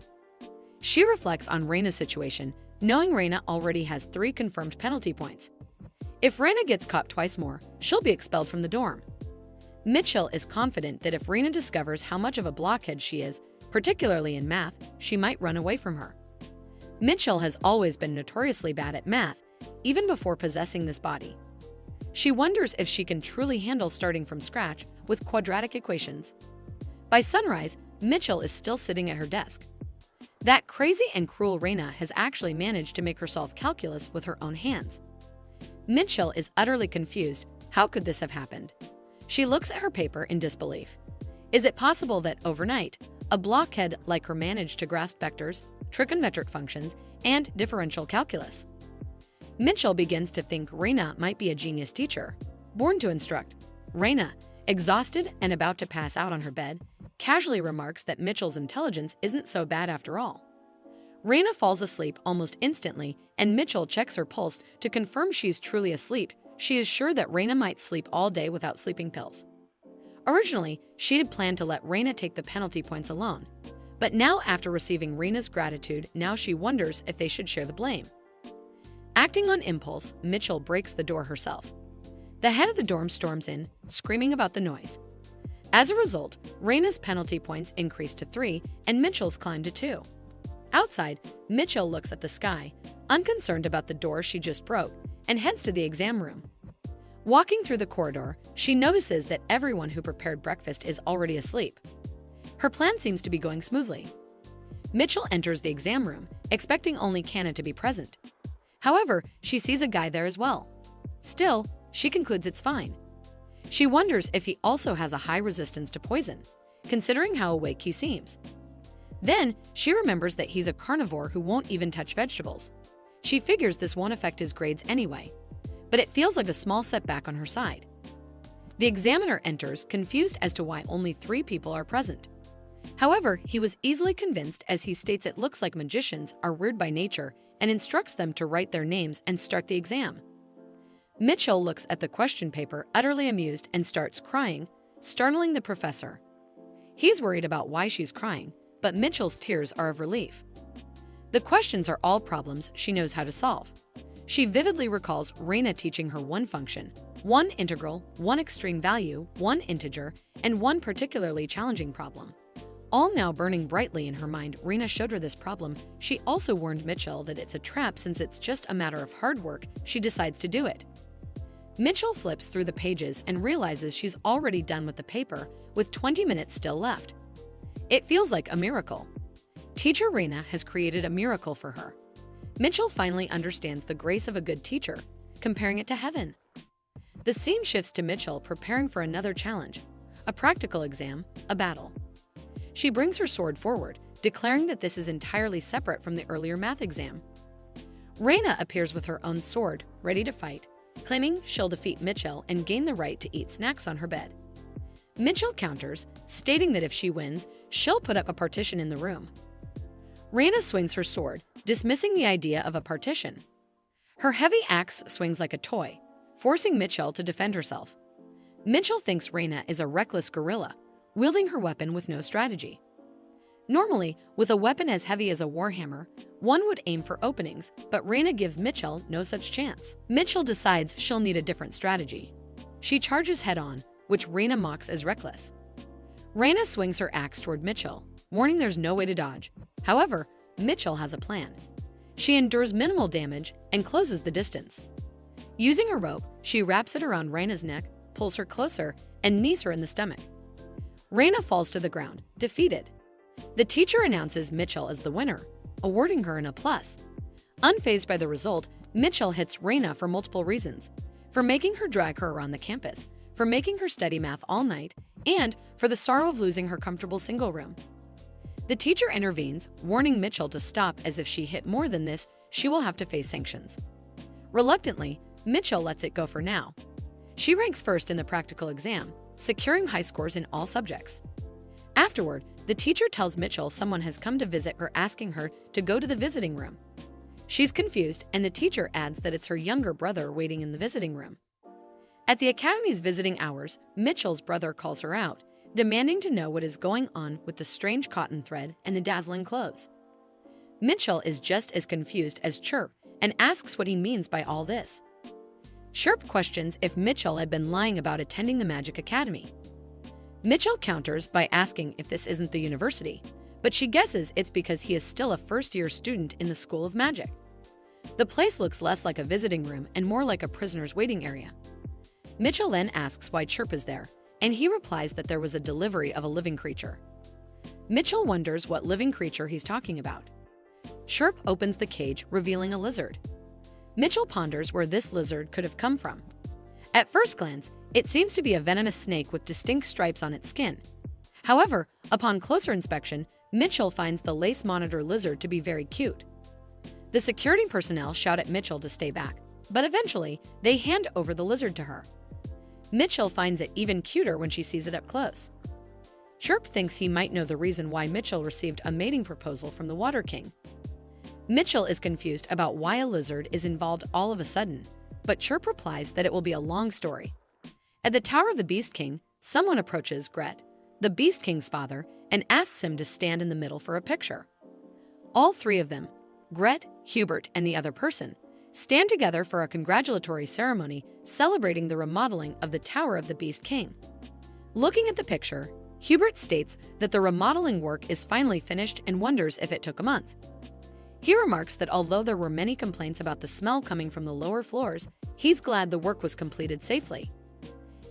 She reflects on Reina's situation, knowing Reina already has 3 confirmed penalty points. If Reina gets caught twice more, she'll be expelled from the dorm. Mitchell is confident that if Reina discovers how much of a blockhead she is, particularly in math, she might run away from her. Mitchell has always been notoriously bad at math, even before possessing this body. She wonders if she can truly handle starting from scratch with quadratic equations. By sunrise, Mitchell is still sitting at her desk. That crazy and cruel Reina has actually managed to make her solve calculus with her own hands. Mitchell is utterly confused. How could this have happened? She looks at her paper in disbelief. Is it possible that overnight, a blockhead like her managed to grasp vectors, trigonometric functions, and differential calculus? Mitchell begins to think Reina might be a genius teacher, born to instruct. Reina, exhausted and about to pass out on her bed, casually remarks that Mitchell's intelligence isn't so bad after all. Reina falls asleep almost instantly, and Mitchell checks her pulse to confirm she's truly asleep. She is sure that Reina might sleep all day without sleeping pills. Originally, she had planned to let Reina take the penalty points alone, but now after receiving Reina's gratitude, now she wonders if they should share the blame. Acting on impulse, Mitchell breaks the door herself. The head of the dorm storms in, screaming about the noise. As a result, Reina's penalty points increase to 3 and Mitchell's climb to 2. Outside, Mitchell looks at the sky, unconcerned about the door she just broke, and heads to the exam room. Walking through the corridor, she notices that everyone who prepared breakfast is already asleep. Her plan seems to be going smoothly. Mitchell enters the exam room, expecting only Kana to be present. However, she sees a guy there as well. Still, she concludes it's fine. She wonders if he also has a high resistance to poison, considering how awake he seems. Then, she remembers that he's a carnivore who won't even touch vegetables. She figures this won't affect his grades anyway, but it feels like a small setback on her side. The examiner enters, confused as to why only 3 people are present. However, he was easily convinced as he states it looks like magicians are weird by nature and instructs them to write their names and start the exam. Mitchell looks at the question paper utterly amused and starts crying, startling the professor. He's worried about why she's crying, but Mitchell's tears are of relief. The questions are all problems she knows how to solve. She vividly recalls Reina teaching her one function, one integral, one extreme value, one integer, and one particularly challenging problem. All now burning brightly in her mind, Reina showed her this problem. She also warned Mitchell that it's a trap since it's just a matter of hard work. She decides to do it. Mitchell flips through the pages and realizes she's already done with the paper, with 20 minutes still left. It feels like a miracle. Teacher Reina has created a miracle for her. Mitchell finally understands the grace of a good teacher, comparing it to heaven. The scene shifts to Mitchell preparing for another challenge, a practical exam, a battle. She brings her sword forward, declaring that this is entirely separate from the earlier math exam. Reina appears with her own sword, ready to fight, claiming she'll defeat Mitchell and gain the right to eat snacks on her bed. Mitchell counters, stating that if she wins, she'll put up a partition in the room. Reina swings her sword, dismissing the idea of a partition. Her heavy axe swings like a toy, forcing Mitchell to defend herself. Mitchell thinks Reina is a reckless guerrilla, wielding her weapon with no strategy. Normally, with a weapon as heavy as a warhammer, one would aim for openings, but Reina gives Mitchell no such chance. Mitchell decides she'll need a different strategy. She charges head-on, which Reina mocks as reckless. Reina swings her axe toward Mitchell, warning there's no way to dodge. However, Mitchell has a plan. She endures minimal damage and closes the distance. Using a rope, she wraps it around Reina's neck, pulls her closer, and knees her in the stomach. Reina falls to the ground, defeated. The teacher announces Mitchell as the winner, awarding her an A+. Unfazed by the result, Mitchell hits Reina for multiple reasons: for making her drag her around the campus, for making her study math all night, and for the sorrow of losing her comfortable single room. The teacher intervenes, warning Mitchell to stop, as if she hit more than this, she will have to face sanctions. Reluctantly, Mitchell lets it go for now. She ranks first in the practical exam, securing high scores in all subjects. Afterward, the teacher tells Mitchell someone has come to visit her, asking her to go to the visiting room. She's confused, and the teacher adds that it's her younger brother waiting in the visiting room. At the academy's visiting hours, Mitchell's brother calls her out, demanding to know what is going on with the strange cotton thread and the dazzling clothes. Mitchell is just as confused as Chirp and asks what he means by all this. Chirp questions if Mitchell had been lying about attending the Magic Academy. Mitchell counters by asking if this isn't the university, but she guesses it's because he is still a first-year student in the School of Magic. The place looks less like a visiting room and more like a prisoner's waiting area. Mitchell then asks why Chirp is there, and he replies that there was a delivery of a living creature. Mitchell wonders what living creature he's talking about. Chirp opens the cage, revealing a lizard. Mitchell ponders where this lizard could have come from. At first glance, it seems to be a venomous snake with distinct stripes on its skin. However, upon closer inspection, Mitchell finds the lace monitor lizard to be very cute. The security personnel shout at Mitchell to stay back, but eventually, they hand over the lizard to her. Mitchell finds it even cuter when she sees it up close. Chirp thinks he might know the reason why Mitchell received a mating proposal from the Water King. Mitchell is confused about why a lizard is involved all of a sudden, but Chirp replies that it will be a long story. At the Tower of the Beast King, someone approaches Gret, the Beast King's father, and asks him to stand in the middle for a picture. All 3 of them, Gret, Hubert, and the other person, stand together for a congratulatory ceremony celebrating the remodeling of the Tower of the Beast King. Looking at the picture, Hubert states that the remodeling work is finally finished and wonders if it took a month. He remarks that although there were many complaints about the smell coming from the lower floors, he's glad the work was completed safely.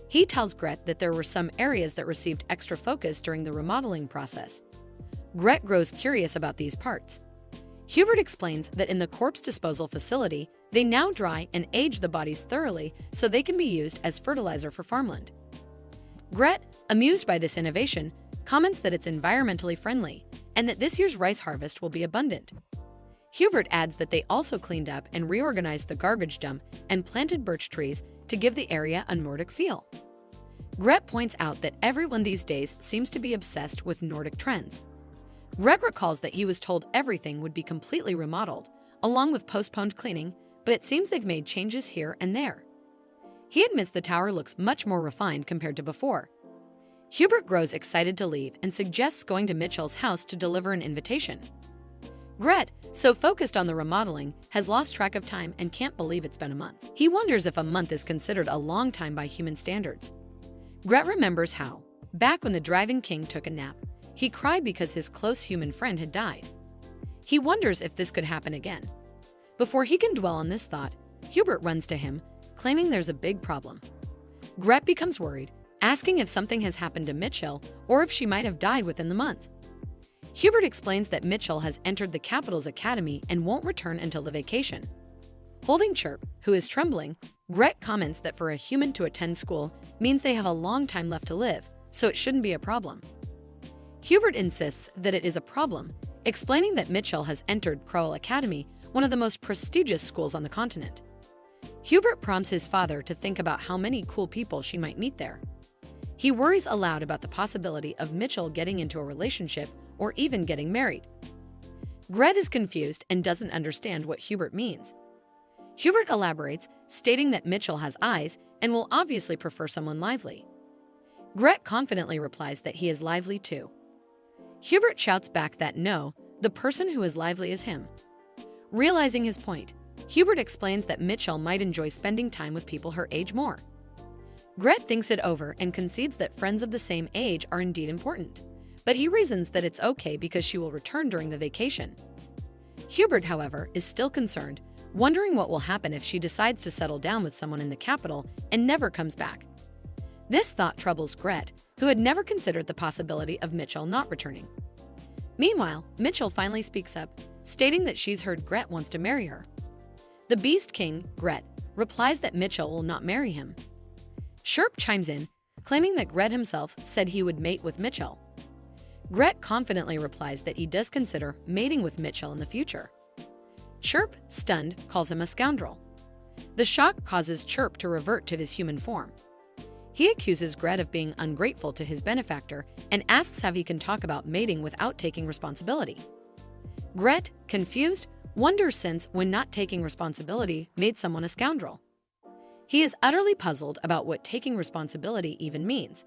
He tells Gret that there were some areas that received extra focus during the remodeling process. Gret grows curious about these parts. Hubert explains that in the corpse disposal facility, they now dry and age the bodies thoroughly so they can be used as fertilizer for farmland. Gret, amused by this innovation, comments that it's environmentally friendly and that this year's rice harvest will be abundant. Hubert adds that they also cleaned up and reorganized the garbage dump and planted birch trees to give the area a Nordic feel. Gret points out that everyone these days seems to be obsessed with Nordic trends. Gret recalls that he was told everything would be completely remodeled, along with postponed cleaning, but it seems they've made changes here and there. He admits the tower looks much more refined compared to before. Hubert grows excited to leave and suggests going to Mitchell's house to deliver an invitation. Gret, so focused on the remodeling, has lost track of time and can't believe it's been a month. He wonders if a month is considered a long time by human standards. Gret remembers how, back when the driving king took a nap, he cried because his close human friend had died. He wonders if this could happen again. Before he can dwell on this thought, Hubert runs to him, claiming there's a big problem. Gret becomes worried, asking if something has happened to Mitchell or if she might have died within the month. Hubert explains that Mitchell has entered the capital's academy and won't return until the vacation. Holding Chirp, who is trembling, Gret comments that for a human to attend school means they have a long time left to live, so it shouldn't be a problem. Hubert insists that it is a problem, explaining that Mitchell has entered Crowell Academy, one of the most prestigious schools on the continent. Hubert prompts his father to think about how many cool people she might meet there. He worries aloud about the possibility of Mitchell getting into a relationship or even getting married. Gret is confused and doesn't understand what Hubert means. Hubert elaborates, stating that Mitchell has eyes and will obviously prefer someone lively. Gret confidently replies that he is lively too. Hubert shouts back that no, the person who is lively is him. Realizing his point, Hubert explains that Mitchell might enjoy spending time with people her age more. Gret thinks it over and concedes that friends of the same age are indeed important, but he reasons that it's okay because she will return during the vacation. Hubert, however, is still concerned, wondering what will happen if she decides to settle down with someone in the capital and never comes back. This thought troubles Gret, who had never considered the possibility of Mitchell not returning. Meanwhile, Mitchell finally speaks up, stating that she's heard Gret wants to marry her. The Beast King, Gret, replies that Mitchell will not marry him. Chirp chimes in, claiming that Gret himself said he would mate with Mitchell. Gret confidently replies that he does consider mating with Mitchell in the future. Chirp, stunned, calls him a scoundrel. The shock causes Chirp to revert to his human form. He accuses Gret of being ungrateful to his benefactor and asks how he can talk about mating without taking responsibility. Gret, confused, wonders since when not taking responsibility made someone a scoundrel. He is utterly puzzled about what taking responsibility even means.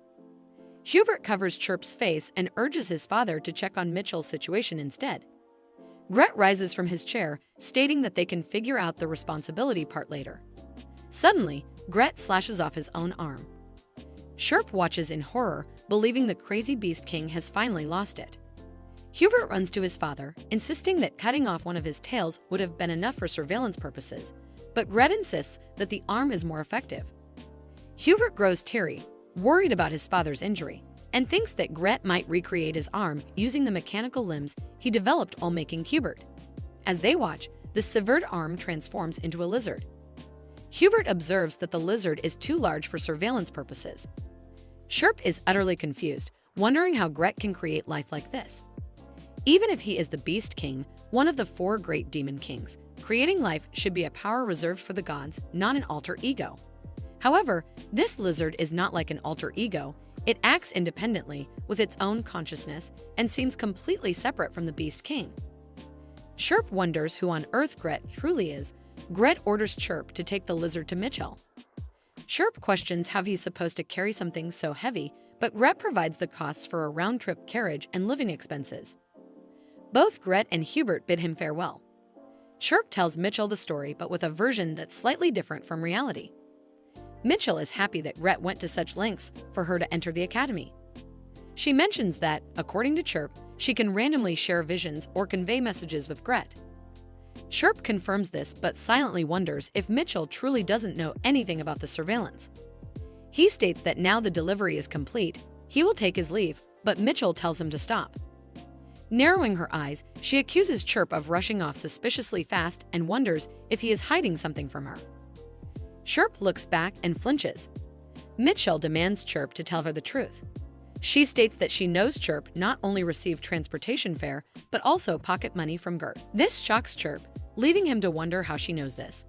Hubert covers Chirp's face and urges his father to check on Mitchell's situation instead. Gret rises from his chair, stating that they can figure out the responsibility part later. Suddenly, Gret slashes off his own arm. Chirp watches in horror, believing the crazy Beast King has finally lost it. Hubert runs to his father, insisting that cutting off one of his tails would have been enough for surveillance purposes, but Gret insists that the arm is more effective. Hubert grows teary, worried about his father's injury, and thinks that Gret might recreate his arm using the mechanical limbs he developed while making Hubert. As they watch, the severed arm transforms into a lizard. Hubert observes that the lizard is too large for surveillance purposes. Chirp is utterly confused, wondering how Gret can create life like this. Even if he is the Beast King, one of the 4 great demon kings, creating life should be a power reserved for the gods, not an alter ego. However, this lizard is not like an alter ego. It acts independently, with its own consciousness, and seems completely separate from the Beast King. Chirp wonders who on earth Gret truly is. Gret orders Chirp to take the lizard to Mitchell. Chirp questions how he's supposed to carry something so heavy, but Gret provides the costs for a round-trip carriage and living expenses. Both Gret and Hubert bid him farewell. Chirp tells Mitchell the story, but with a version that's slightly different from reality. Mitchell is happy that Gret went to such lengths for her to enter the academy. She mentions that, according to Chirp, she can randomly share visions or convey messages with Gret. Sherp confirms this but silently wonders if Mitchell truly doesn't know anything about the surveillance. He states that now the delivery is complete, he will take his leave, but Mitchell tells him to stop. Narrowing her eyes, she accuses Chirp of rushing off suspiciously fast and wonders if he is hiding something from her. Chirp looks back and flinches. Mitchell demands Chirp to tell her the truth. She states that she knows Chirp not only received transportation fare, but also pocket money from Gert. This shocks Chirp, leaving him to wonder how she knows this.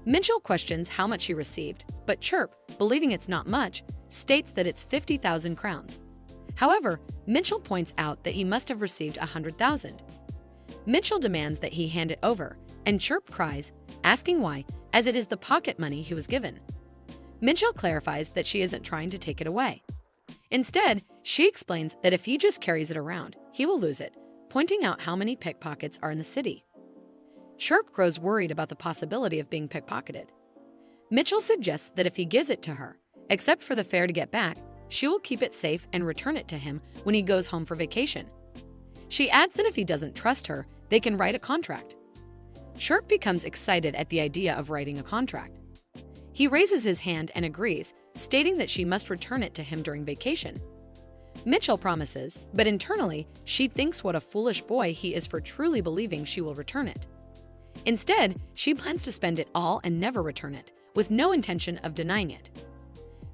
Mitchell questions how much he received, but Chirp, believing it's not much, states that it's 50,000 crowns. However, Mitchell points out that he must have received 100,000. Mitchell demands that he hand it over, and Chirp cries, asking why, as it is the pocket money he was given. Mitchell clarifies that she isn't trying to take it away. Instead, she explains that if he just carries it around, he will lose it, pointing out how many pickpockets are in the city. Chirp grows worried about the possibility of being pickpocketed. Mitchell suggests that if he gives it to her, except for the fare to get back, she will keep it safe and return it to him when he goes home for vacation. She adds that if he doesn't trust her, they can write a contract. Chirp becomes excited at the idea of writing a contract. He raises his hand and agrees, stating that she must return it to him during vacation. Mitchell promises, but internally, she thinks what a foolish boy he is for truly believing she will return it. Instead, she plans to spend it all and never return it, with no intention of denying it.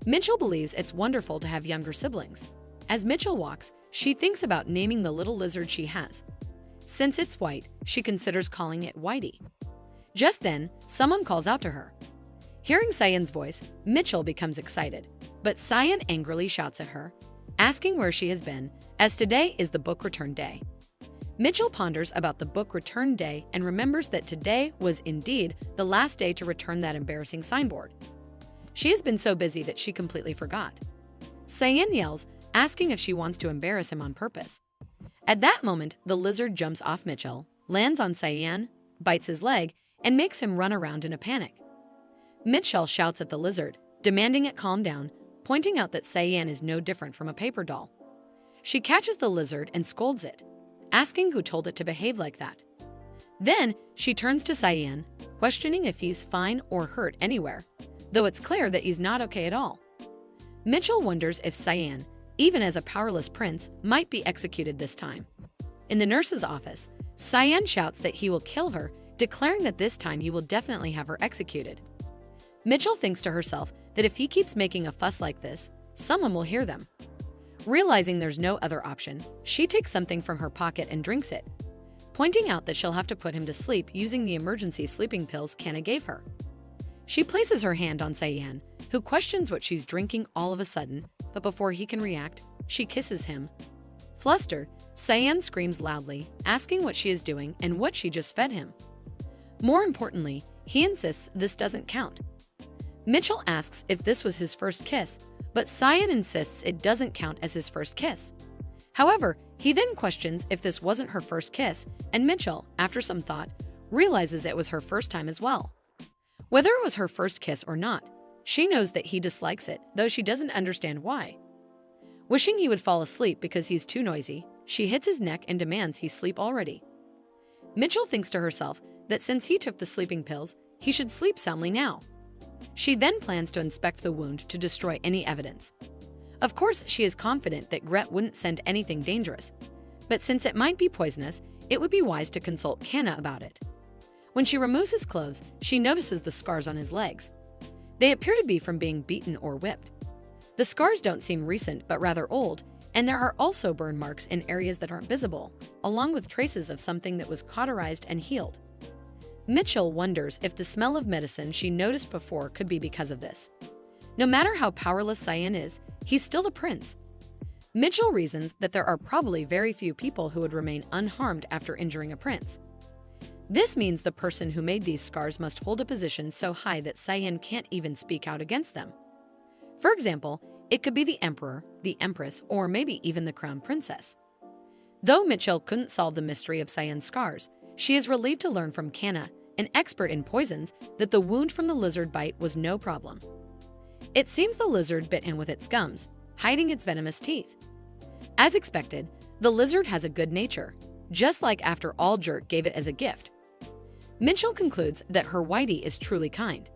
Mitchell believes it's wonderful to have younger siblings. As Mitchell walks, she thinks about naming the little lizard she has. Since it's white, she considers calling it Whitey. Just then, someone calls out to her. Hearing Cyan's voice, Mitchell becomes excited, but Cyan angrily shouts at her, asking where she has been, as today is the book return day. Mitchell ponders about the book return day and remembers that today was indeed the last day to return that embarrassing signboard. She has been so busy that she completely forgot. Cyan yells, asking if she wants to embarrass him on purpose. At that moment, the lizard jumps off Mitchell, lands on Cyan, bites his leg, and makes him run around in a panic. Mitchell shouts at the lizard, demanding it calm down, pointing out that Cyan is no different from a paper doll. She catches the lizard and scolds it, asking who told it to behave like that. Then, she turns to Cyan, questioning if he's fine or hurt anywhere, though it's clear that he's not okay at all. Mitchell wonders if Cyan, even as a powerless prince, might be executed this time. In the nurse's office, Cyan shouts that he will kill her, declaring that this time he will definitely have her executed. Mitchell thinks to herself that if he keeps making a fuss like this, someone will hear them. Realizing there's no other option, she takes something from her pocket and drinks it, pointing out that she'll have to put him to sleep using the emergency sleeping pills Kana gave her. She places her hand on Cyan, who questions what she's drinking all of a sudden, but before he can react, she kisses him. Flustered, Cyan screams loudly, asking what she is doing and what she just fed him. More importantly, he insists this doesn't count. Mitchell asks if this was his first kiss, but Cyan insists it doesn't count as his first kiss. However, he then questions if this wasn't her first kiss, and Mitchell, after some thought, realizes it was her first time as well. Whether it was her first kiss or not, she knows that he dislikes it, though she doesn't understand why. Wishing he would fall asleep because he's too noisy, she hits his neck and demands he sleep already. Mitchell thinks to herself that since he took the sleeping pills, he should sleep soundly now. She then plans to inspect the wound to destroy any evidence. Of course, she is confident that Gret wouldn't send anything dangerous, but since it might be poisonous, it would be wise to consult Kana about it. When she removes his clothes, she notices the scars on his legs. They appear to be from being beaten or whipped. The scars don't seem recent but rather old, and there are also burn marks in areas that aren't visible, along with traces of something that was cauterized and healed. Mitchell wonders if the smell of medicine she noticed before could be because of this. No matter how powerless Cyan is, he's still a prince. Mitchell reasons that there are probably very few people who would remain unharmed after injuring a prince. This means the person who made these scars must hold a position so high that Cyan can't even speak out against them. For example, it could be the emperor, the empress, or maybe even the crown princess. Though Mitchell couldn't solve the mystery of Cyan's scars, she is relieved to learn from Kana, an expert in poisons, that the wound from the lizard bite was no problem. It seems the lizard bit him with its gums, hiding its venomous teeth. As expected, the lizard has a good nature, just like after all Jurt gave it as a gift. Mitchell concludes that her Whitey is truly kind.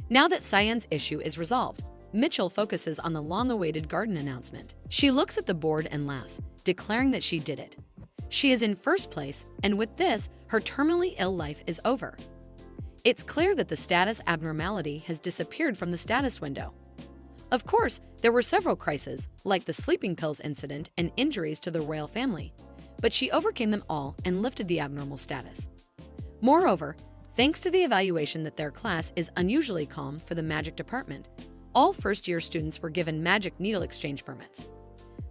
Now that Cyan's issue is resolved, Mitchell focuses on the long-awaited garden announcement. She looks at the board and laughs, declaring that she did it. She is in first place, and with this, her terminally ill life is over. It's clear that the status abnormality has disappeared from the status window. Of course, there were several crises, like the sleeping pills incident and injuries to the royal family, but she overcame them all and lifted the abnormal status. Moreover, thanks to the evaluation that their class is unusually calm for the magic department, all first-year students were given magic needle exchange permits.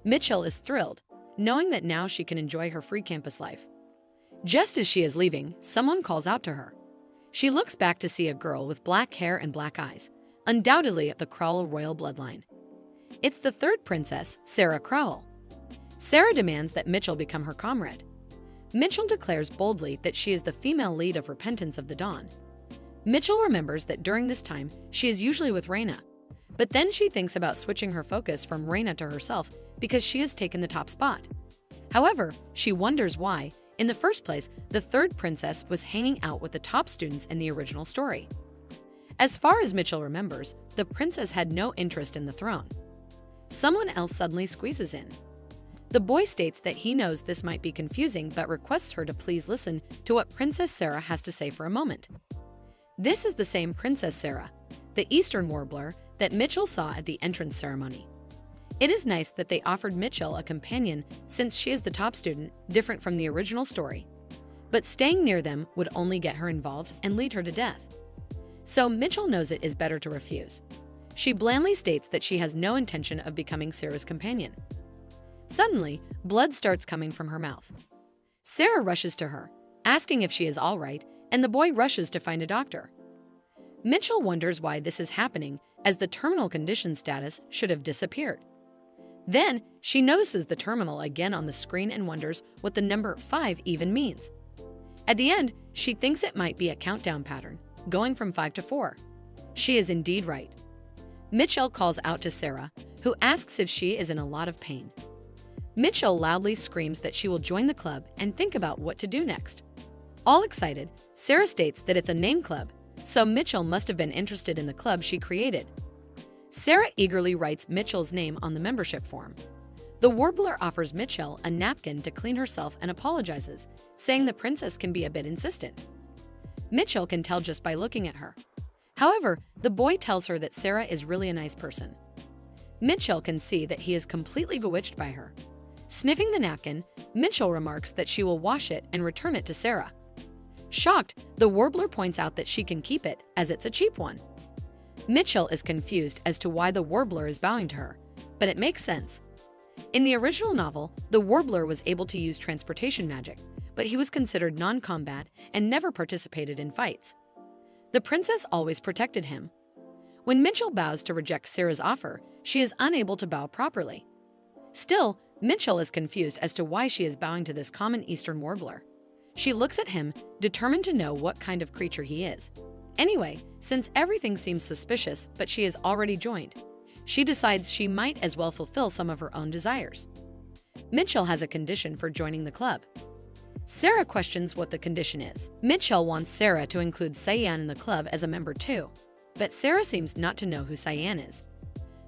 Mitchell is thrilled, knowing that now she can enjoy her free campus life. Just as she is leaving, someone calls out to her. She looks back to see a girl with black hair and black eyes, undoubtedly of the Crowell royal bloodline. It's the third princess, Sarah Crowell. Sarah demands that Mitchell become her comrade. Mitchell declares boldly that she is the female lead of Repentance of the Dawn. Mitchell remembers that during this time, she is usually with Raina, but then she thinks about switching her focus from Raina to herself because she has taken the top spot. However, she wonders why, in the first place, the third princess was hanging out with the top students in the original story. As far as Mitchell remembers, the princess had no interest in the throne. Someone else suddenly squeezes in. The boy states that he knows this might be confusing but requests her to please listen to what Princess Sarah has to say for a moment. This is the same Princess Sarah, the Eastern Warbler, that Mitchell saw at the entrance ceremony. It is nice that they offered Mitchell a companion since she is the top student, different from the original story. But staying near them would only get her involved and lead her to death. So Mitchell knows it is better to refuse. She blandly states that she has no intention of becoming Sarah's companion. Suddenly, blood starts coming from her mouth. Sarah rushes to her, asking if she is all right, and the boy rushes to find a doctor. Mitchell wonders why this is happening, as the terminal condition status should have disappeared. Then, she notices the terminal again on the screen and wonders what the number 5 even means. At the end, she thinks it might be a countdown pattern, going from 5 to 4. She is indeed right. Mitchell calls out to Sarah, who asks if she is in a lot of pain. Mitchell loudly screams that she will join the club and think about what to do next. All excited, Sarah states that it's a name club, so Mitchell must have been interested in the club she created. Sarah eagerly writes Mitchell's name on the membership form. The Warbler offers Mitchell a napkin to clean herself and apologizes, saying the princess can be a bit insistent. Mitchell can tell just by looking at her. However, the boy tells her that Sarah is really a nice person. Mitchell can see that he is completely bewitched by her. Sniffing the napkin, Mitchell remarks that she will wash it and return it to Sarah. Shocked, the Warbler points out that she can keep it, as it's a cheap one. Mitchell is confused as to why the Warbler is bowing to her, but it makes sense. In the original novel, the Warbler was able to use transportation magic, but he was considered non-combat and never participated in fights. The princess always protected him. When Mitchell bows to reject Sarah's offer, she is unable to bow properly. Still, Mitchell is confused as to why she is bowing to this common Eastern Warbler. She looks at him, determined to know what kind of creature he is. Anyway, since everything seems suspicious but she is already joined, she decides she might as well fulfill some of her own desires. Mitchell has a condition for joining the club. Sarah questions what the condition is. Mitchell wants Sarah to include Cyan in the club as a member too, but Sarah seems not to know who Cyan is.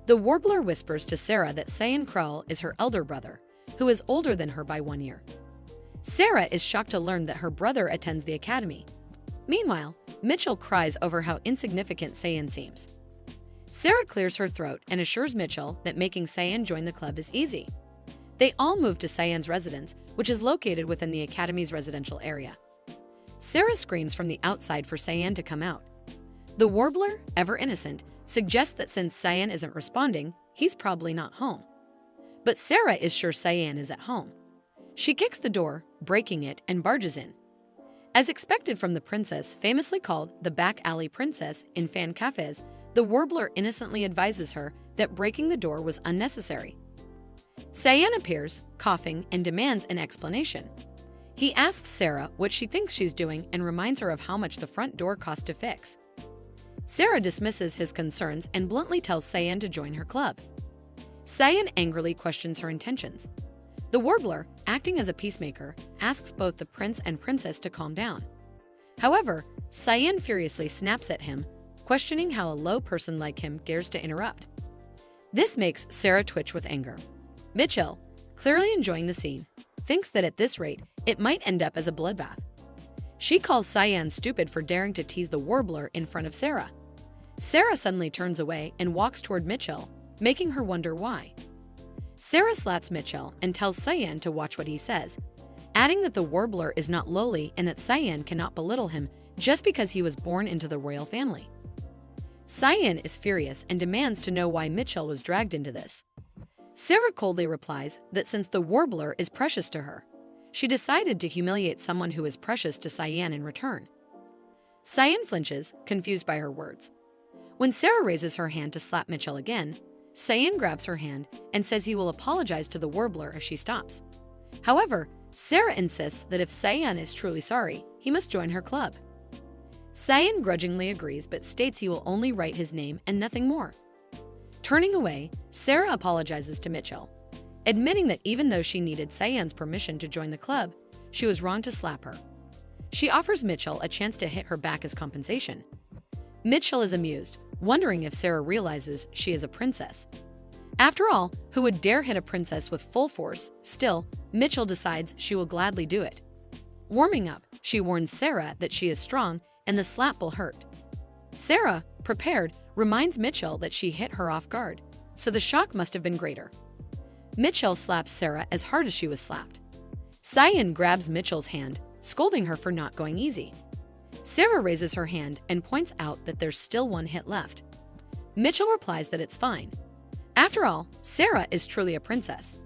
The Warbler whispers to Sarah that Cyan Krull is her elder brother, who is older than her by 1 year. Sarah is shocked to learn that her brother attends the academy. Meanwhile, Mitchell cries over how insignificant Cyan seems. Sarah clears her throat and assures Mitchell that making Cyan join the club is easy. They all move to Cyan's residence, which is located within the academy's residential area. Sarah screams from the outside for Cyan to come out. The Warbler, ever innocent, suggests that since Cyan isn't responding, he's probably not home. But Sarah is sure Cyan is at home. She kicks the door, breaking it, and barges in. As expected from the princess, famously called the back alley princess in fan cafes, the Warbler innocently advises her that breaking the door was unnecessary. Cyan appears, coughing, and demands an explanation. He asks Sarah what she thinks she's doing and reminds her of how much the front door cost to fix. Sarah dismisses his concerns and bluntly tells Cyan to join her club. Cyan angrily questions her intentions. The Warbler, acting as a peacemaker, asks both the prince and princess to calm down. However, Cyan furiously snaps at him, questioning how a low person like him dares to interrupt. This makes Sarah twitch with anger. Mitchell, clearly enjoying the scene, thinks that at this rate, it might end up as a bloodbath. She calls Cyan stupid for daring to tease the warbler in front of Sarah. Sarah suddenly turns away and walks toward Mitchell, making her wonder why. Sarah slaps Mitchell and tells Cyan to watch what he says, adding that the warbler is not lowly and that Cyan cannot belittle him just because he was born into the royal family. Cyan is furious and demands to know why Mitchell was dragged into this. Sarah coldly replies that since the warbler is precious to her, she decided to humiliate someone who is precious to Cyan in return. Cyan flinches, confused by her words. When Sarah raises her hand to slap Mitchell again, Cyan grabs her hand and says he will apologize to the warbler if she stops. However, Sarah insists that if Cyan is truly sorry, he must join her club. Cyan grudgingly agrees but states he will only write his name and nothing more. Turning away, Sarah apologizes to Mitchell, admitting that even though she needed Cyan's permission to join the club, she was wrong to slap her. She offers Mitchell a chance to hit her back as compensation. Mitchell is amused, wondering if Sarah realizes she is a princess. After all, who would dare hit a princess with full force? Still, Mitchell decides she will gladly do it. Warming up, she warns Sarah that she is strong and the slap will hurt. Sarah, prepared, reminds Mitchell that she hit her off guard, so the shock must have been greater. Mitchell slaps Sarah as hard as she was slapped. Cyan grabs Mitchell's hand, scolding her for not going easy. Sarah raises her hand and points out that there's still one hit left. Mitchell replies that it's fine. After all, Sarah is truly a princess.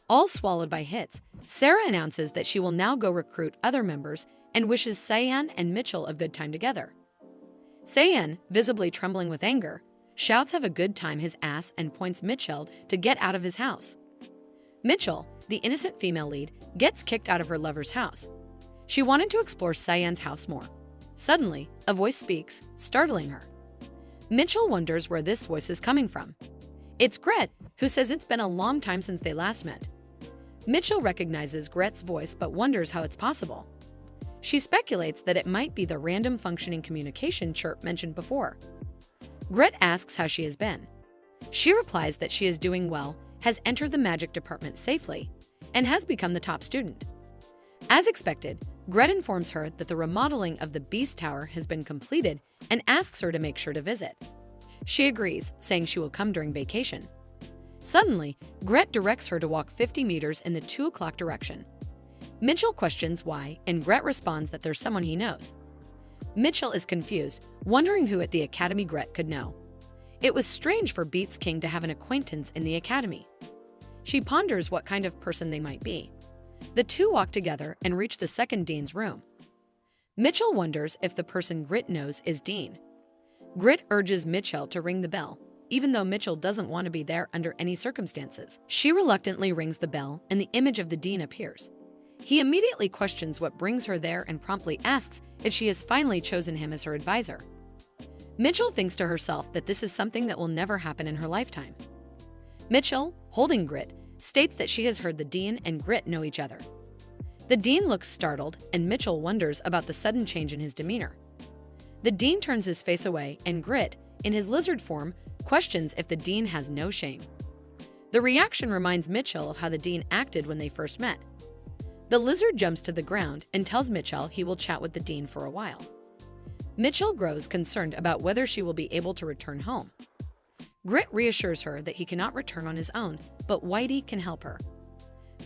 All swallowed by hits, Sarah announces that she will now go recruit other members and wishes Cyan and Mitchell a good time together. Cyan, visibly trembling with anger, shouts have a good time his ass and points Mitchell to get out of his house. Mitchell, the innocent female lead, gets kicked out of her lover's house. She wanted to explore Cyan's house more. Suddenly, a voice speaks, startling her. Mitchell wonders where this voice is coming from. It's Gret, who says it's been a long time since they last met. Mitchell recognizes Gret's voice but wonders how it's possible. She speculates that it might be the random functioning communication chirp mentioned before. Gret asks how she has been. She replies that she is doing well, has entered the magic department safely, and has become the top student. As expected, Gret informs her that the remodeling of the Beast Tower has been completed and asks her to make sure to visit. She agrees, saying she will come during vacation. Suddenly, Gret directs her to walk 50 meters in the 2 o'clock direction. Mitchell questions why, and Gret responds that there's someone he knows. Mitchell is confused, wondering who at the academy Gret could know. It was strange for Beats King to have an acquaintance in the academy. She ponders what kind of person they might be. The two walk together and reach the second dean's room. Mitchell wonders if the person Gret knows is Dean. Gret urges Mitchell to ring the bell, even though Mitchell doesn't want to be there under any circumstances. She reluctantly rings the bell and the image of the dean appears. He immediately questions what brings her there and promptly asks if she has finally chosen him as her advisor. Mitchell thinks to herself that this is something that will never happen in her lifetime. Mitchell, holding Gret, states that she has heard the dean and Gret know each other. The dean looks startled, and Mitchell wonders about the sudden change in his demeanor. The dean turns his face away, and Gret, in his lizard form, questions if the dean has no shame. The reaction reminds Mitchell of how the dean acted when they first met. The lizard jumps to the ground and tells Mitchell he will chat with the dean for a while. Mitchell grows concerned about whether she will be able to return home. Gret reassures her that he cannot return on his own, but Whitey can help her.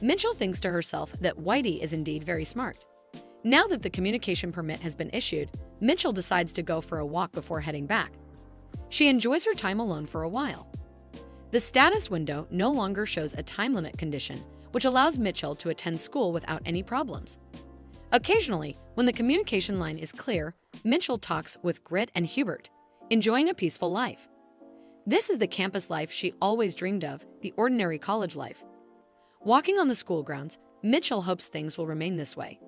Mitchell thinks to herself that Whitey is indeed very smart. Now that the communication permit has been issued, Mitchell decides to go for a walk before heading back. She enjoys her time alone for a while. The status window no longer shows a time limit condition, which allows Mitchell to attend school without any problems. Occasionally, when the communication line is clear, Mitchell talks with Gret and Hubert, enjoying a peaceful life. This is the campus life she always dreamed of, the ordinary college life. Walking on the school grounds, Mitchell hopes things will remain this way.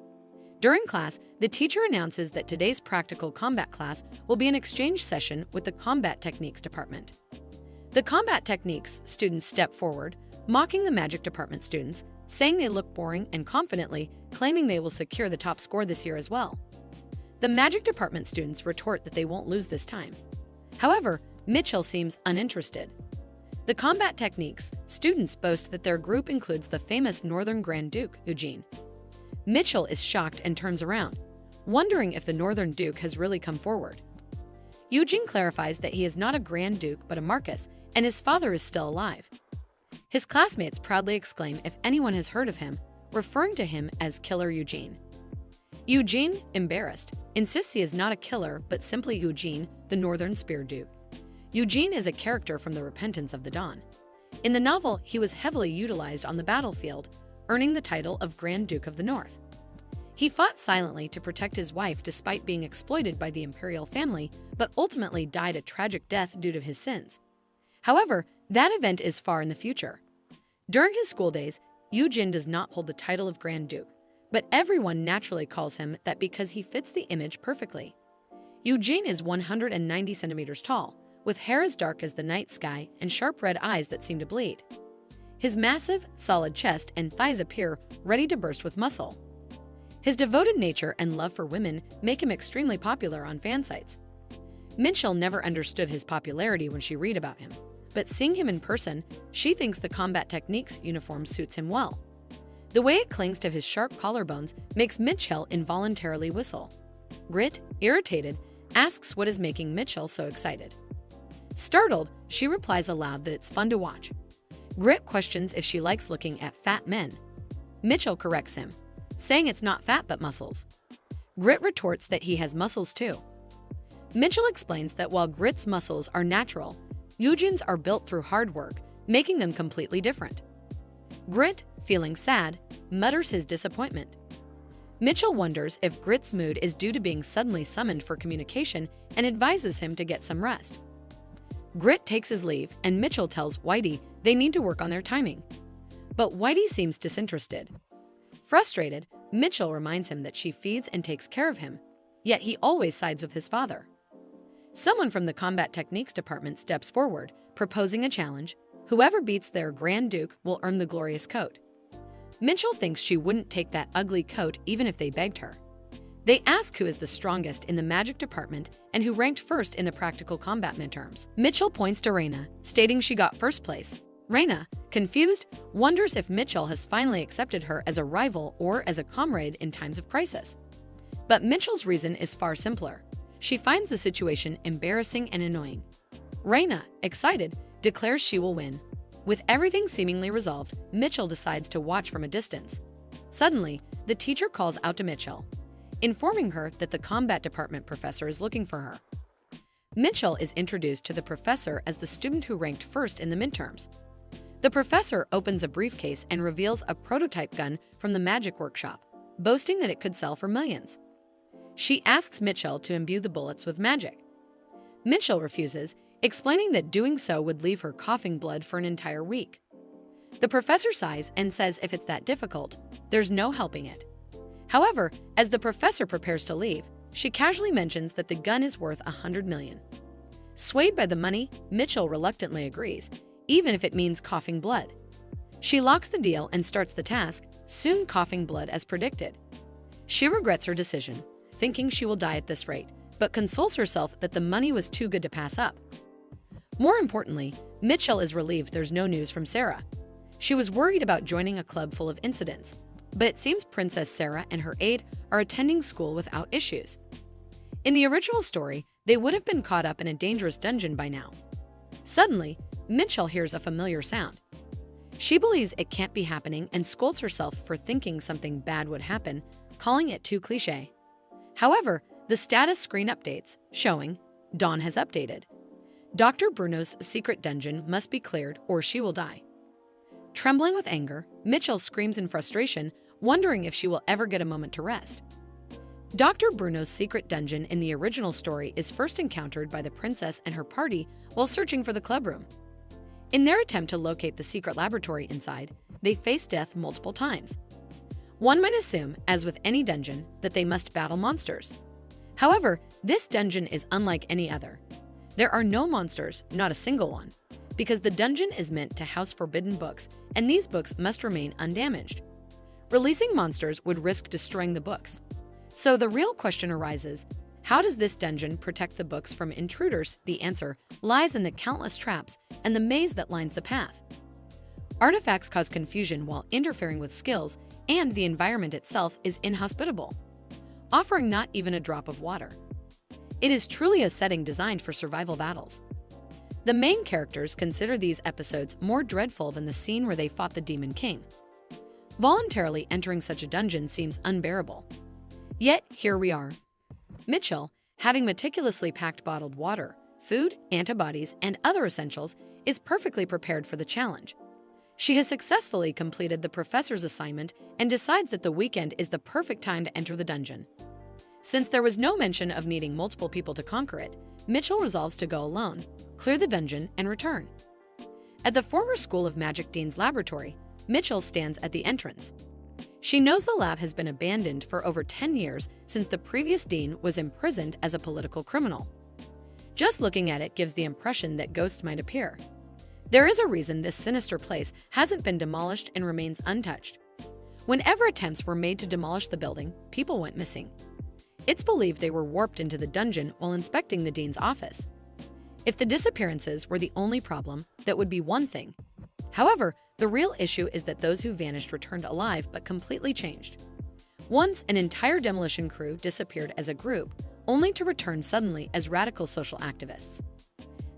During class, the teacher announces that today's practical combat class will be an exchange session with the Combat Techniques department. The Combat Techniques students step forward, mocking the Magic department students, saying they look boring and confidently claiming they will secure the top score this year as well. The magic department students retort that they won't lose this time. However, Mitchell seems uninterested. The combat techniques, students boast that their group includes the famous Northern Grand Duke, Eugene. Mitchell is shocked and turns around, wondering if the Northern Duke has really come forward. Eugene clarifies that he is not a Grand Duke but a Marquis, and his father is still alive. His classmates proudly exclaim if anyone has heard of him, referring to him as Killer Eugene. Eugene, embarrassed, insists he is not a killer but simply Eugene, the Northern Spear Duke. Eugene is a character from The Repentance of the Dawn. In the novel, he was heavily utilized on the battlefield, earning the title of Grand Duke of the North. He fought silently to protect his wife despite being exploited by the imperial family, but ultimately died a tragic death due to his sins. However, that event is far in the future. During his school days, Eugene does not hold the title of Grand Duke, but everyone naturally calls him that because he fits the image perfectly. Eugene is 190 centimeters tall, with hair as dark as the night sky and sharp red eyes that seem to bleed. His massive, solid chest and thighs appear ready to burst with muscle. His devoted nature and love for women make him extremely popular on fan sites. Mitchell never understood his popularity when she read about him, but seeing him in person, she thinks the combat techniques uniform suits him well. The way it clings to his sharp collarbones makes Mitchell involuntarily whistle. Grit, irritated, asks what is making Mitchell so excited. Startled, she replies aloud that it's fun to watch. Grit questions if she likes looking at fat men. Mitchell corrects him, saying it's not fat but muscles. Grit retorts that he has muscles too. Mitchell explains that while Grit's muscles are natural, Eugene's are built through hard work, making them completely different. Grit, feeling sad, mutters his disappointment. Mitchell wonders if Grit's mood is due to being suddenly summoned for communication and advises him to get some rest. Grit takes his leave and Mitchell tells Whitey they need to work on their timing. But Whitey seems disinterested. Frustrated, Mitchell reminds him that she feeds and takes care of him, yet he always sides with his father. Someone from the combat techniques department steps forward, proposing a challenge. Whoever beats their Grand Duke will earn the glorious coat. Mitchell thinks she wouldn't take that ugly coat even if they begged her. They ask who is the strongest in the magic department and who ranked first in the practical combat midterms. Mitchell points to Raina, stating she got first place. Raina, confused, wonders if Mitchell has finally accepted her as a rival or as a comrade in times of crisis. But Mitchell's reason is far simpler. She finds the situation embarrassing and annoying. Raina, excited, declares she will win. With everything seemingly resolved, Mitchell decides to watch from a distance. Suddenly, the teacher calls out to Mitchell, informing her that the combat department professor is looking for her. Mitchell is introduced to the professor as the student who ranked first in the midterms. The professor opens a briefcase and reveals a prototype gun from the magic workshop, boasting that it could sell for millions. She asks Mitchell to imbue the bullets with magic. Mitchell refuses, explaining that doing so would leave her coughing blood for an entire week. The professor sighs and says if it's that difficult, there's no helping it. However, as the professor prepares to leave, she casually mentions that the gun is worth $100 million. Swayed by the money, Mitchell reluctantly agrees, even if it means coughing blood. She locks the deal and starts the task, soon coughing blood as predicted. She regrets her decision, thinking she will die at this rate, but consoles herself that the money was too good to pass up. More importantly, Mitchell is relieved there's no news from Sarah. She was worried about joining a club full of incidents, but it seems Princess Sarah and her aide are attending school without issues. In the original story, they would have been caught up in a dangerous dungeon by now. Suddenly, Mitchell hears a familiar sound. She believes it can't be happening and scolds herself for thinking something bad would happen, calling it too cliché. However, the status screen updates, showing Dawn has updated. Dr. Bruno's secret dungeon must be cleared or she will die. Trembling with anger, Mitchell screams in frustration, wondering if she will ever get a moment to rest. Dr. Bruno's secret dungeon in the original story is first encountered by the princess and her party while searching for the clubroom. In their attempt to locate the secret laboratory inside, they face death multiple times. One might assume, as with any dungeon, that they must battle monsters. However, this dungeon is unlike any other. There are no monsters, not a single one, because the dungeon is meant to house forbidden books, and these books must remain undamaged. Releasing monsters would risk destroying the books. So the real question arises, how does this dungeon protect the books from intruders? The answer lies in the countless traps and the maze that lines the path. Artifacts cause confusion while interfering with skills, and the environment itself is inhospitable, offering not even a drop of water. It is truly a setting designed for survival battles. The main characters consider these episodes more dreadful than the scene where they fought the Demon King. Voluntarily entering such a dungeon seems unbearable. Yet, here we are. Mitchell, having meticulously packed bottled water, food, antibodies, and other essentials, is perfectly prepared for the challenge. She has successfully completed the professor's assignment and decides that the weekend is the perfect time to enter the dungeon. Since there was no mention of needing multiple people to conquer it, Mitchell resolves to go alone, clear the dungeon, and return. At the former School of Magic Dean's laboratory, Mitchell stands at the entrance. She knows the lab has been abandoned for over 10 years since the previous dean was imprisoned as a political criminal. Just looking at it gives the impression that ghosts might appear. There is a reason this sinister place hasn't been demolished and remains untouched. Whenever attempts were made to demolish the building, people went missing. It's believed they were warped into the dungeon while inspecting the dean's office. If the disappearances were the only problem, that would be one thing. However, the real issue is that those who vanished returned alive but completely changed. Once, an entire demolition crew disappeared as a group, only to return suddenly as radical social activists.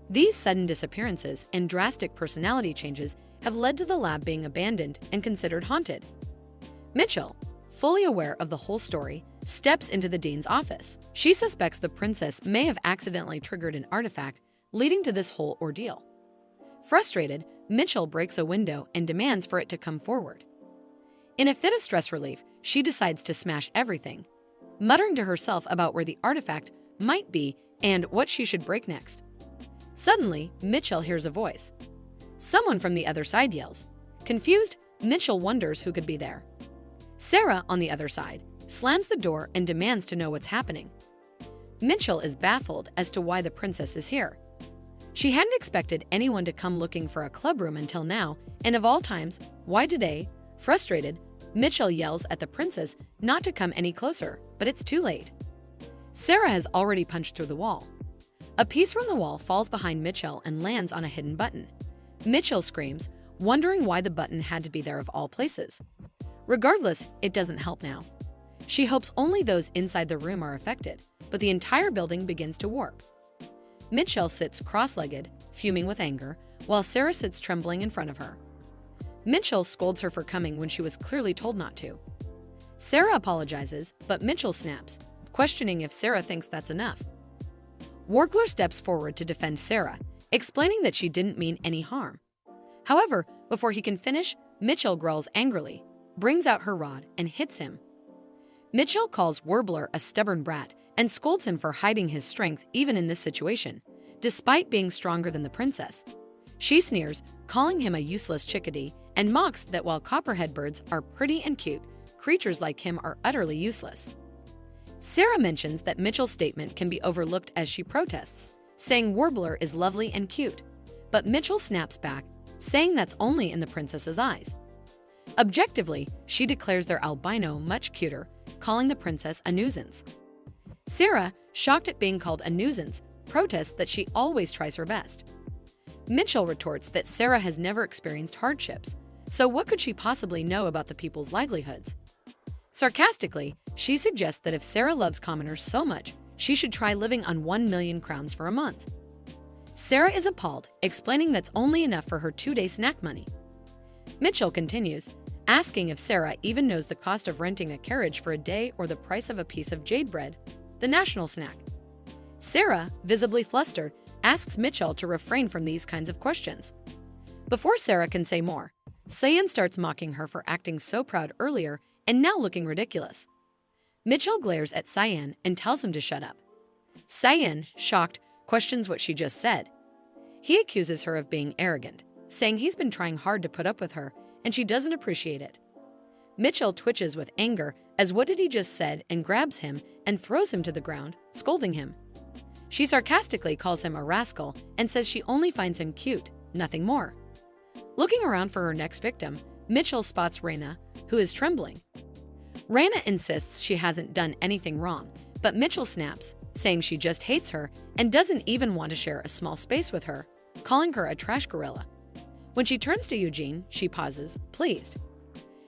These sudden disappearances and drastic personality changes have led to the lab being abandoned and considered haunted. Mitchell, fully aware of the whole story, steps into the dean's office. She suspects the princess may have accidentally triggered an artifact, leading to this whole ordeal. Frustrated, Mitchell breaks a window and demands for it to come forward. In a fit of stress relief, she decides to smash everything, muttering to herself about where the artifact might be and what she should break next. Suddenly, Mitchell hears a voice. Someone from the other side yells. Confused, Mitchell wonders who could be there. Sarah, on the other side, slams the door and demands to know what's happening. Mitchell is baffled as to why the princess is here. She hadn't expected anyone to come looking for a clubroom until now, and of all times, why today? Frustrated, Mitchell yells at the princess not to come any closer, but it's too late. Sarah has already punched through the wall. A piece from the wall falls behind Mitchell and lands on a hidden button. Mitchell screams, wondering why the button had to be there of all places. Regardless, it doesn't help now. She hopes only those inside the room are affected, but the entire building begins to warp. Mitchell sits cross-legged, fuming with anger, while Sarah sits trembling in front of her. Mitchell scolds her for coming when she was clearly told not to. Sarah apologizes, but Mitchell snaps, questioning if Sarah thinks that's enough. Wargler steps forward to defend Sarah, explaining that she didn't mean any harm. However, before he can finish, Mitchell growls angrily, brings out her rod, and hits him. Mitchell calls Warbler a stubborn brat and scolds him for hiding his strength even in this situation, despite being stronger than the princess. She sneers, calling him a useless chickadee, and mocks that while copperhead birds are pretty and cute, creatures like him are utterly useless. Sarah mentions that Mitchell's statement can be overlooked as she protests, saying Warbler is lovely and cute, but Mitchell snaps back, saying that's only in the princess's eyes. Objectively, she declares their albino much cuter, calling the princess a nuisance. Sarah, shocked at being called a nuisance, protests that she always tries her best. Mitchell retorts that Sarah has never experienced hardships, so what could she possibly know about the people's livelihoods? Sarcastically, she suggests that if Sarah loves commoners so much, she should try living on 1 million crowns for a month. Sarah is appalled, explaining that's only enough for her 2-day snack money. Mitchell continues, asking if Sarah even knows the cost of renting a carriage for a day or the price of a piece of jade bread, the national snack. Sarah, visibly flustered, asks Mitchell to refrain from these kinds of questions. Before Sarah can say more, Sayan starts mocking her for acting so proud earlier and now looking ridiculous. Mitchell glares at Sayan and tells him to shut up. Sayan, shocked, questions what she just said. He accuses her of being arrogant, saying he's been trying hard to put up with her and she doesn't appreciate it. Mitchell twitches with anger as what did he just said and grabs him and throws him to the ground, scolding him. She sarcastically calls him a rascal and says she only finds him cute, nothing more. Looking around for her next victim, Mitchell spots Reina, who is trembling. Raina insists she hasn't done anything wrong, but Mitchell snaps, saying she just hates her and doesn't even want to share a small space with her, calling her a trash gorilla. When she turns to Eugene, she pauses, pleased.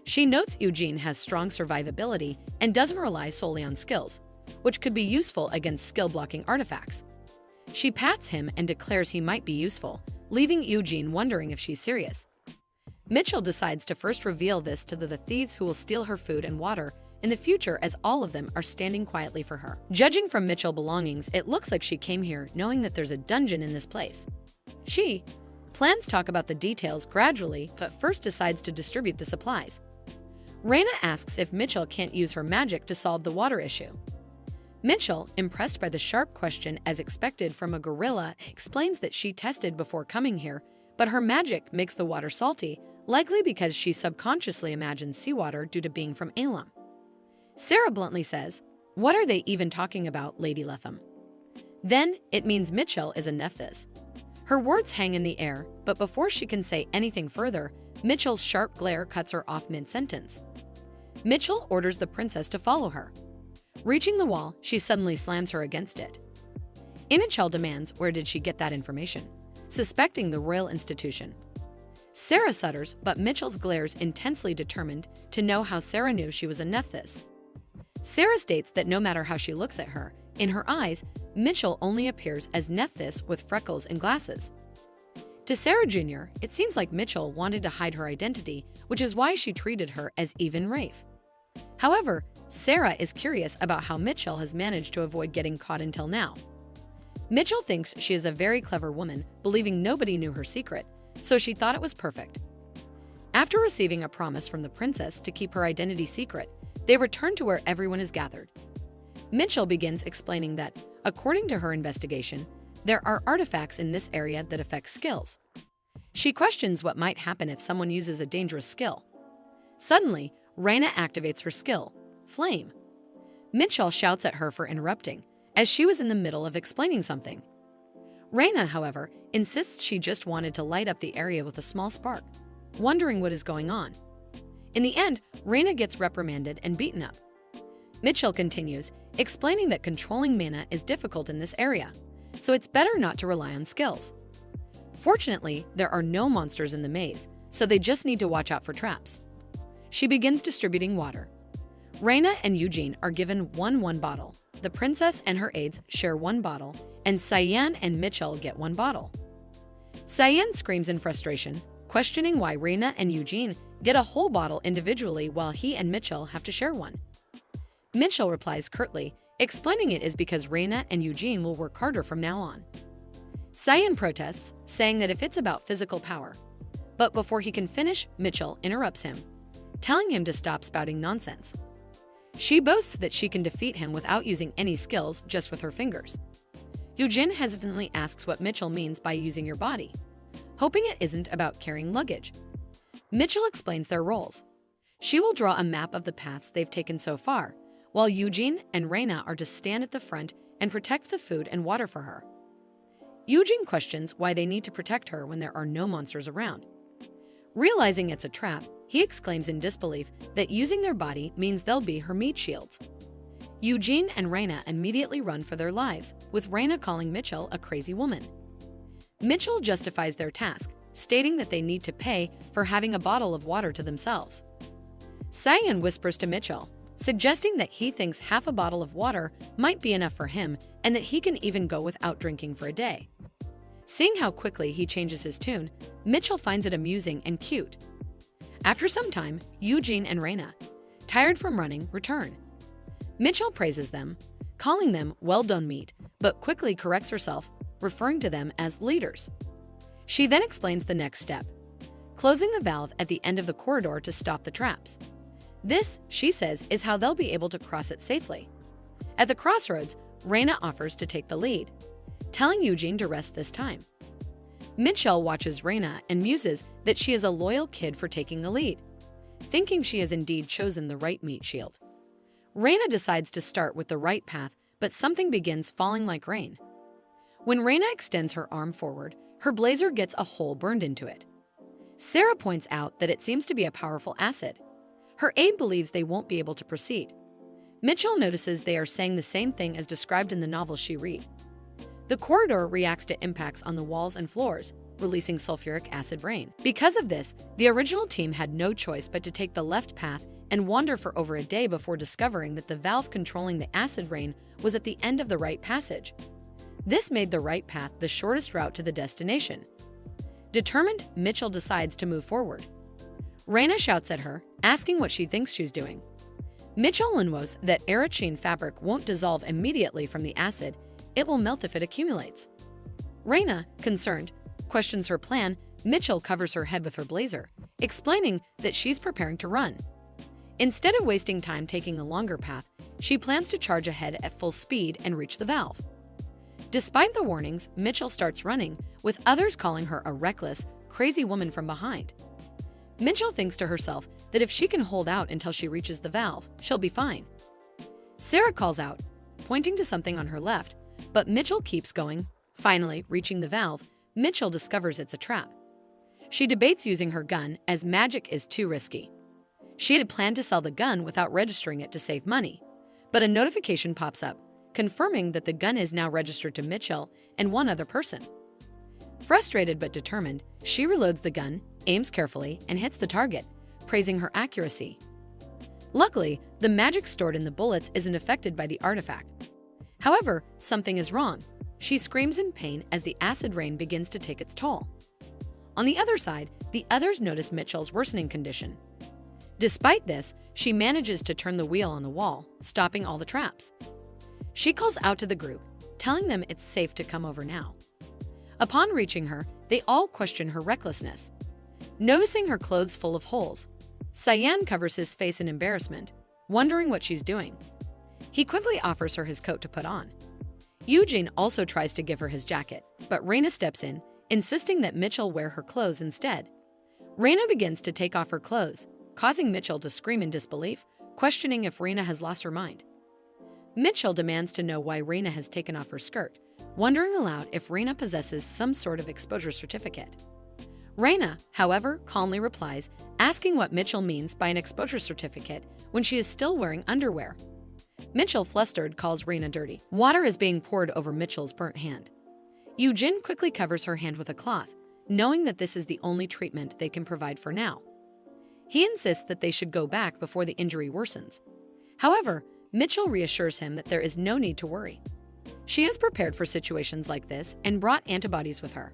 She notes Eugene has strong survivability and doesn't rely solely on skills, which could be useful against skill-blocking artifacts. She pats him and declares he might be useful, leaving Eugene wondering if she's serious. Mitchell decides to first reveal this to the thieves who will steal her food and water in the future, as all of them are standing quietly for her. Judging from Mitchell's belongings, it looks like she came here knowing that there's a dungeon in this place. She plans to talk about the details gradually, but first decides to distribute the supplies. Raina asks if Mitchell can't use her magic to solve the water issue. Mitchell, impressed by the sharp question as expected from a gorilla, explains that she tested before coming here, but her magic makes the water salty, likely because she subconsciously imagines seawater due to being from Elam. Sarah bluntly says, "What are they even talking about, Lady Letham?" Then it means Mitchell is a Nephthys. Her words hang in the air, but before she can say anything further, Mitchell's sharp glare cuts her off mid-sentence. Mitchell orders the princess to follow her. Reaching the wall, she suddenly slams her against it. Inichel demands where did she get that information, suspecting the royal institution. Sarah sutters, but Mitchell's glares intensely determined to know how Sarah knew she was a Nephthys. Sarah states that no matter how she looks at her, in her eyes, Mitchell only appears as Nephthys with freckles and glasses. To Sarah Jr., it seems like Mitchell wanted to hide her identity, which is why she treated her as even Rafe. However, Sarah is curious about how Mitchell has managed to avoid getting caught until now. Mitchell thinks she is a very clever woman, believing nobody knew her secret, so she thought it was perfect. After receiving a promise from the princess to keep her identity secret, they return to where everyone is gathered. Mitchell begins explaining that, according to her investigation, there are artifacts in this area that affect skills. She questions what might happen if someone uses a dangerous skill. Suddenly, Raina activates her skill, Flame. Mitchell shouts at her for interrupting, as she was in the middle of explaining something. Raina, however, insists she just wanted to light up the area with a small spark, wondering what is going on. In the end, Raina gets reprimanded and beaten up. Mitchell continues, explaining that controlling mana is difficult in this area, so it's better not to rely on skills. Fortunately, there are no monsters in the maze, so they just need to watch out for traps. She begins distributing water. Raina and Eugene are given one bottle. The princess and her aides share one bottle, and Cyan and Mitchell get one bottle. Cyan screams in frustration, questioning why Raina and Eugene get a whole bottle individually while he and Mitchell have to share one. Mitchell replies curtly, explaining it is because Raina and Eugene will work harder from now on. Cyan protests, saying that if it's about physical power. But before he can finish, Mitchell interrupts him, telling him to stop spouting nonsense. She boasts that she can defeat him without using any skills, just with her fingers. Eugene hesitantly asks what Mitchell means by using your body, hoping it isn't about carrying luggage. Mitchell explains their roles. She will draw a map of the paths they've taken so far, while Eugene and Raina are to stand at the front and protect the food and water for her. Eugene questions why they need to protect her when there are no monsters around. Realizing it's a trap, he exclaims in disbelief that using their body means they'll be her meat shields. Eugene and Raina immediately run for their lives, with Raina calling Mitchell a crazy woman. Mitchell justifies their task, stating that they need to pay for having a bottle of water to themselves. Cyan whispers to Mitchell, suggesting that he thinks half a bottle of water might be enough for him and that he can even go without drinking for a day. Seeing how quickly he changes his tune, Mitchell finds it amusing and cute. After some time, Eugene and Raina, tired from running, return. Mitchell praises them, calling them well-done meat, but quickly corrects herself, referring to them as leaders. She then explains the next step, closing the valve at the end of the corridor to stop the traps. This, she says, is how they'll be able to cross it safely. At the crossroads, Raina offers to take the lead, telling Eugene to rest this time. Mitchell watches Raina and muses that she is a loyal kid for taking the lead, thinking she has indeed chosen the right meat shield. Raina decides to start with the right path, but something begins falling like rain. When Raina extends her arm forward, her blazer gets a hole burned into it. Sarah points out that it seems to be a powerful acid. Her aide believes they won't be able to proceed. Mitchell notices they are saying the same thing as described in the novel she read. The corridor reacts to impacts on the walls and floors, releasing sulfuric acid rain. Because of this, the original team had no choice but to take the left path and wander for over a day before discovering that the valve controlling the acid rain was at the end of the right passage. This made the right path the shortest route to the destination. Determined, Mitchell decides to move forward. Reina shouts at her, asking what she thinks she's doing. Mitchell knows that Arachine fabric won't dissolve immediately from the acid, it will melt if it accumulates. Reina, concerned, questions her plan. Mitchell covers her head with her blazer, explaining that she's preparing to run. Instead of wasting time taking a longer path, she plans to charge ahead at full speed and reach the valve. Despite the warnings, Mitchell starts running, with others calling her a reckless, crazy woman from behind. Mitchell thinks to herself that if she can hold out until she reaches the valve, she'll be fine. Sarah calls out, pointing to something on her left, but Mitchell keeps going. Finally, reaching the valve, Mitchell discovers it's a trap. She debates using her gun as magic is too risky. She had planned to sell the gun without registering it to save money, but a notification pops up, confirming that the gun is now registered to Mitchell and one other person. Frustrated but determined, she reloads the gun, aims carefully, and hits the target, praising her accuracy. Luckily, the magic stored in the bullets isn't affected by the artifact. However, something is wrong. She screams in pain as the acid rain begins to take its toll. On the other side, the others notice Mitchell's worsening condition. Despite this, she manages to turn the wheel on the wall, stopping all the traps. She calls out to the group, telling them it's safe to come over now. Upon reaching her, they all question her recklessness. Noticing her clothes full of holes, Cyan covers his face in embarrassment, wondering what she's doing. He quickly offers her his coat to put on. Eugene also tries to give her his jacket, but Reina steps in, insisting that Mitchell wear her clothes instead. Reina begins to take off her clothes, causing Mitchell to scream in disbelief, questioning if Reina has lost her mind. Mitchell demands to know why Reina has taken off her skirt, wondering aloud if Reina possesses some sort of exposure certificate. Reina, however, calmly replies, asking what Mitchell means by an exposure certificate when she is still wearing underwear. Mitchell, flustered, calls Reina dirty. Water is being poured over Mitchell's burnt hand. Eugene quickly covers her hand with a cloth, knowing that this is the only treatment they can provide for now. He insists that they should go back before the injury worsens. However, Mitchell reassures him that there is no need to worry. She is prepared for situations like this and brought antibodies with her.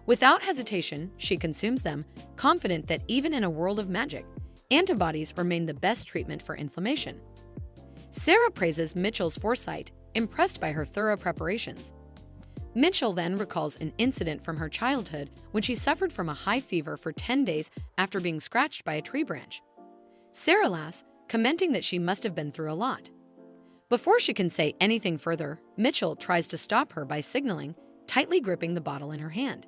Without hesitation, she consumes them, confident that even in a world of magic, antibodies remain the best treatment for inflammation. Sarah praises Mitchell's foresight, impressed by her thorough preparations. Mitchell then recalls an incident from her childhood when she suffered from a high fever for 10 days after being scratched by a tree branch. Sarah laughs, commenting that she must have been through a lot. Before she can say anything further, Mitchell tries to stop her by signaling, tightly gripping the bottle in her hand.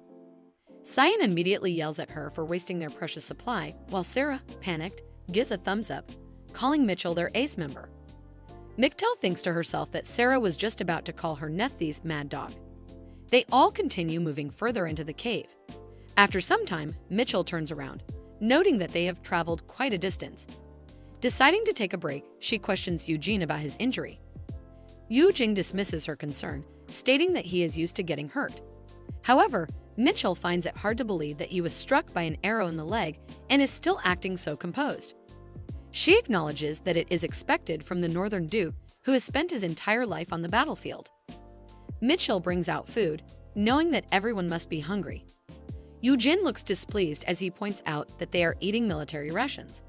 Cyan immediately yells at her for wasting their precious supply, while Sarah, panicked, gives a thumbs up, calling Mitchell their ace member. Mictel thinks to herself that Sarah was just about to call her Nephthys mad dog. They all continue moving further into the cave. After some time, Mitchell turns around, noting that they have traveled quite a distance. Deciding to take a break, she questions Eugene about his injury. Eugene dismisses her concern, stating that he is used to getting hurt. However, Mitchell finds it hard to believe that he was struck by an arrow in the leg and is still acting so composed. She acknowledges that it is expected from the Northern Duke, who has spent his entire life on the battlefield. Mitchell brings out food, knowing that everyone must be hungry. Eugene looks displeased as he points out that they are eating military rations.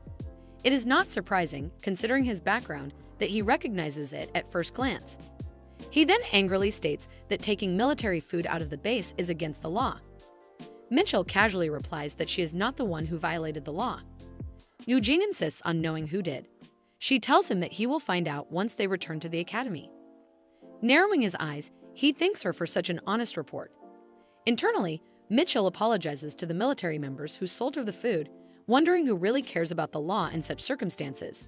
It is not surprising, considering his background, that he recognizes it at first glance. He then angrily states that taking military food out of the base is against the law. Mitchell casually replies that she is not the one who violated the law. Eugene insists on knowing who did. She tells him that he will find out once they return to the academy. Narrowing his eyes, he thanks her for such an honest report. Internally, Mitchell apologizes to the military members who sold her the food, wondering who really cares about the law in such circumstances.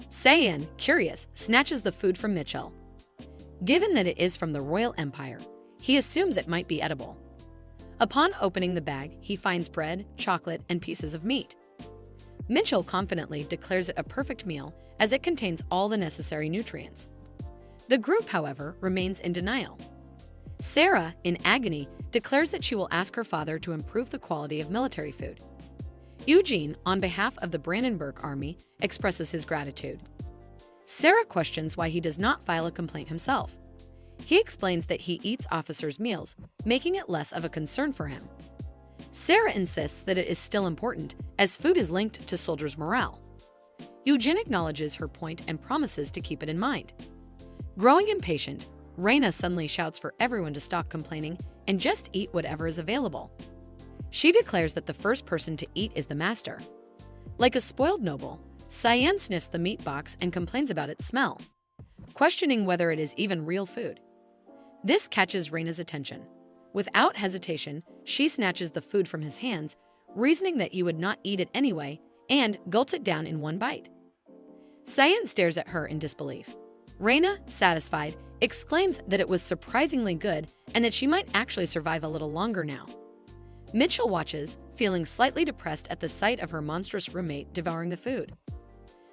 Cyan, curious, snatches the food from Mitchell. Given that it is from the Royal Empire, he assumes it might be edible. Upon opening the bag, he finds bread, chocolate, and pieces of meat. Mitchell confidently declares it a perfect meal as it contains all the necessary nutrients. The group, however, remains in denial. Sarah, in agony, declares that she will ask her father to improve the quality of military food. Eugene, on behalf of the Brandenburg Army, expresses his gratitude. Sarah questions why he does not file a complaint himself. He explains that he eats officers' meals, making it less of a concern for him. Sarah insists that it is still important, as food is linked to soldiers' morale. Eugene acknowledges her point and promises to keep it in mind. Growing impatient, Raina suddenly shouts for everyone to stop complaining and just eat whatever is available. She declares that the first person to eat is the master. Like a spoiled noble, Cyan sniffs the meat box and complains about its smell, questioning whether it is even real food. This catches Raina's attention. Without hesitation, she snatches the food from his hands, reasoning that he would not eat it anyway, and gulps it down in one bite. Cyan stares at her in disbelief. Raina, satisfied, exclaims that it was surprisingly good and that she might actually survive a little longer now. Mitchell watches, feeling slightly depressed at the sight of her monstrous roommate devouring the food.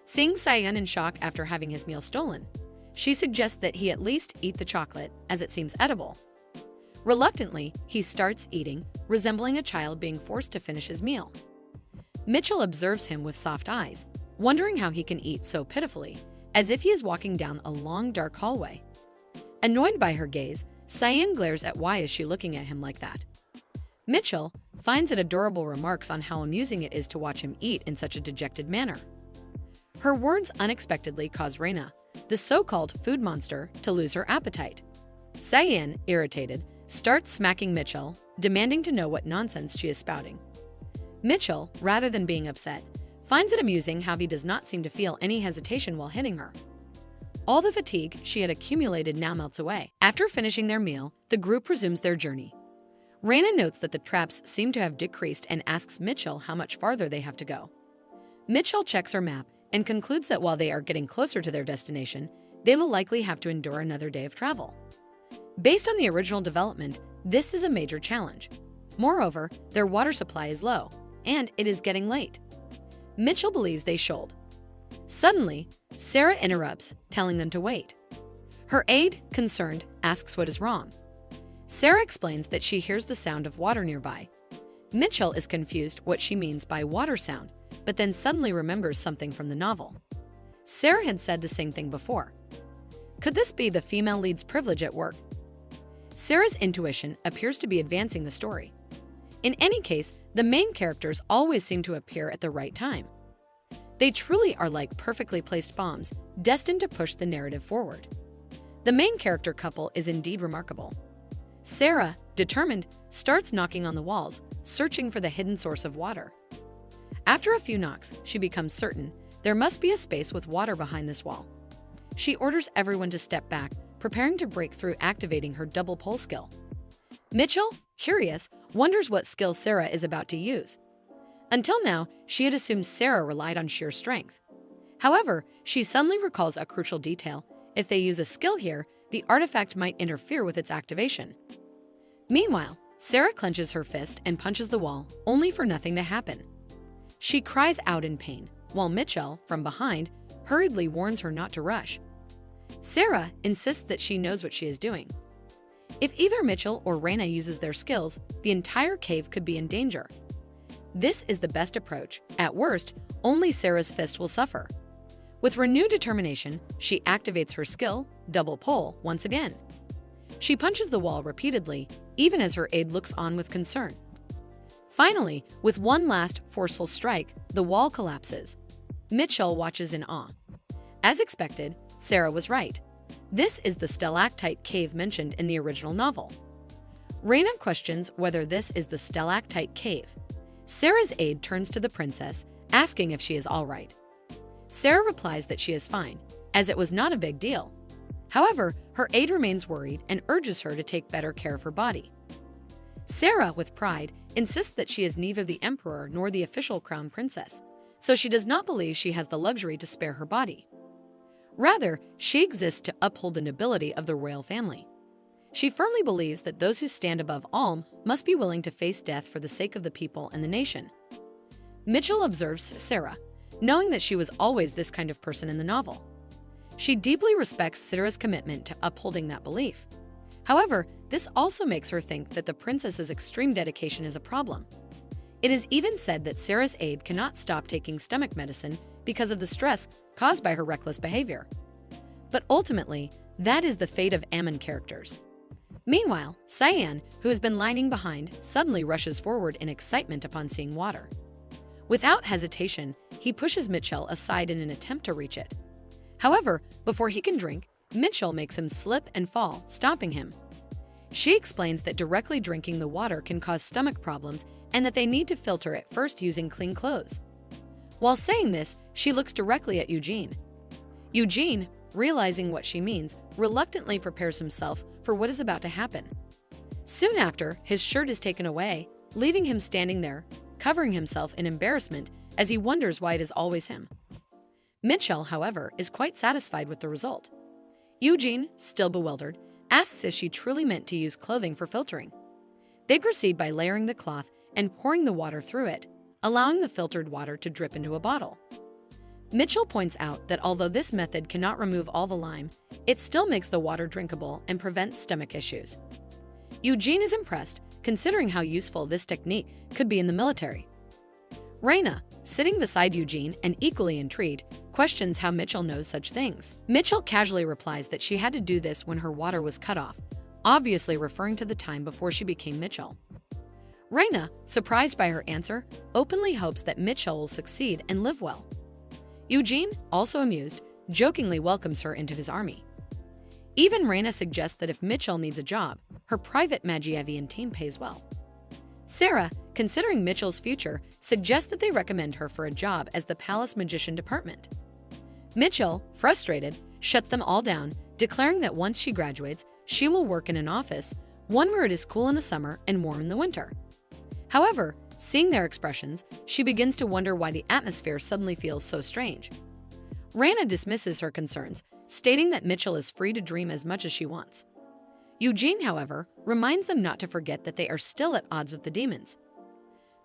Seeing Cyan in shock after having his meal stolen, she suggests that he at least eat the chocolate, as it seems edible. Reluctantly, he starts eating, resembling a child being forced to finish his meal. Mitchell observes him with soft eyes, wondering how he can eat so pitifully, as if he is walking down a long, dark hallway. Annoyed by her gaze, Cyan glares at why is she looking at him like that. Mitchell finds it adorable, remarks on how amusing it is to watch him eat in such a dejected manner. Her words unexpectedly cause Raina, the so-called food monster, to lose her appetite. Cyan, irritated, starts smacking Mitchell, demanding to know what nonsense she is spouting. Mitchell, rather than being upset, finds it amusing how he does not seem to feel any hesitation while hitting her. All the fatigue she had accumulated now melts away. After finishing their meal, the group resumes their journey. Raina notes that the traps seem to have decreased and asks Mitchell how much farther they have to go. Mitchell checks her map and concludes that while they are getting closer to their destination, they will likely have to endure another day of travel. Based on the original development, this is a major challenge. Moreover, their water supply is low, and it is getting late. Mitchell believes they should. Suddenly, Sarah interrupts, telling them to wait. Her aide, concerned, asks what is wrong. Sarah explains that she hears the sound of water nearby. Mitchell is confused what she means by water sound, but then suddenly remembers something from the novel. Sarah had said the same thing before. Could this be the female lead's privilege at work? Sarah's intuition appears to be advancing the story. In any case, the main characters always seem to appear at the right time. They truly are like perfectly placed bombs, destined to push the narrative forward. The main character couple is indeed remarkable. Sarah, determined, starts knocking on the walls, searching for the hidden source of water. After a few knocks, she becomes certain there must be a space with water behind this wall. She orders everyone to step back, preparing to break through, activating her double pole skill. Mitchell, curious, wonders what skill Sarah is about to use. Until now, she had assumed Sarah relied on sheer strength. However, she suddenly recalls a crucial detail. If they use a skill here, the artifact might interfere with its activation. Meanwhile, Sarah clenches her fist and punches the wall, only for nothing to happen. She cries out in pain, while Mitchell, from behind, hurriedly warns her not to rush. Sarah insists that she knows what she is doing. If either Mitchell or Raina uses their skills, the entire cave could be in danger. This is the best approach. At worst, only Sarah's fist will suffer. With renewed determination, she activates her skill, double pole, once again. She punches the wall repeatedly, even as her aide looks on with concern. Finally, with one last forceful strike, the wall collapses. Mitchell watches in awe. As expected, Sarah was right. This is the stalactite cave mentioned in the original novel. Raina questions whether this is the stalactite cave. Sarah's aide turns to the princess, asking if she is all right. Sarah replies that she is fine, as it was not a big deal. However, her aide remains worried and urges her to take better care of her body. Sarah, with pride, insists that she is neither the emperor nor the official crown princess, so she does not believe she has the luxury to spare her body. Rather, she exists to uphold the nobility of the royal family. She firmly believes that those who stand above all must be willing to face death for the sake of the people and the nation. Mitchell observes Sarah, knowing that she was always this kind of person in the novel. She deeply respects Sarah's commitment to upholding that belief. However, this also makes her think that the princess's extreme dedication is a problem. It is even said that Sarah's aide cannot stop taking stomach medicine because of the stress caused by her reckless behavior. But ultimately, that is the fate of Ammon characters. Meanwhile, Cyan, who has been lagging behind, suddenly rushes forward in excitement upon seeing water. Without hesitation, he pushes Mitchell aside in an attempt to reach it. However, before he can drink, Mitchell makes him slip and fall, stopping him. She explains that directly drinking the water can cause stomach problems and that they need to filter it first using clean clothes. While saying this, she looks directly at Eugene. Eugene, realizing what she means, reluctantly prepares himself for what is about to happen. Soon after, his shirt is taken away, leaving him standing there, covering himself in embarrassment as he wonders why it is always him. Mitchell, however, is quite satisfied with the result. Eugene, still bewildered, asks if she truly meant to use clothing for filtering. They proceed by layering the cloth and pouring the water through it, allowing the filtered water to drip into a bottle. Mitchell points out that although this method cannot remove all the lime, it still makes the water drinkable and prevents stomach issues. Eugene is impressed, considering how useful this technique could be in the military. Raina, sitting beside Eugene and equally intrigued, questions how Mitchell knows such things. Mitchell casually replies that she had to do this when her water was cut off, obviously referring to the time before she became Mitchell. Raina, surprised by her answer, openly hopes that Mitchell will succeed and live well. Eugene, also amused, jokingly welcomes her into his army. Even Raina suggests that if Mitchell needs a job, her private Magievian team pays well. Sarah, considering Mitchell's future, suggests that they recommend her for a job as the Palace Magician Department. Mitchell, frustrated, shuts them all down, declaring that once she graduates, she will work in an office, one where it is cool in the summer and warm in the winter. However, seeing their expressions, she begins to wonder why the atmosphere suddenly feels so strange. Raina dismisses her concerns, stating that Mitchell is free to dream as much as she wants. Eugene, however, reminds them not to forget that they are still at odds with the demons.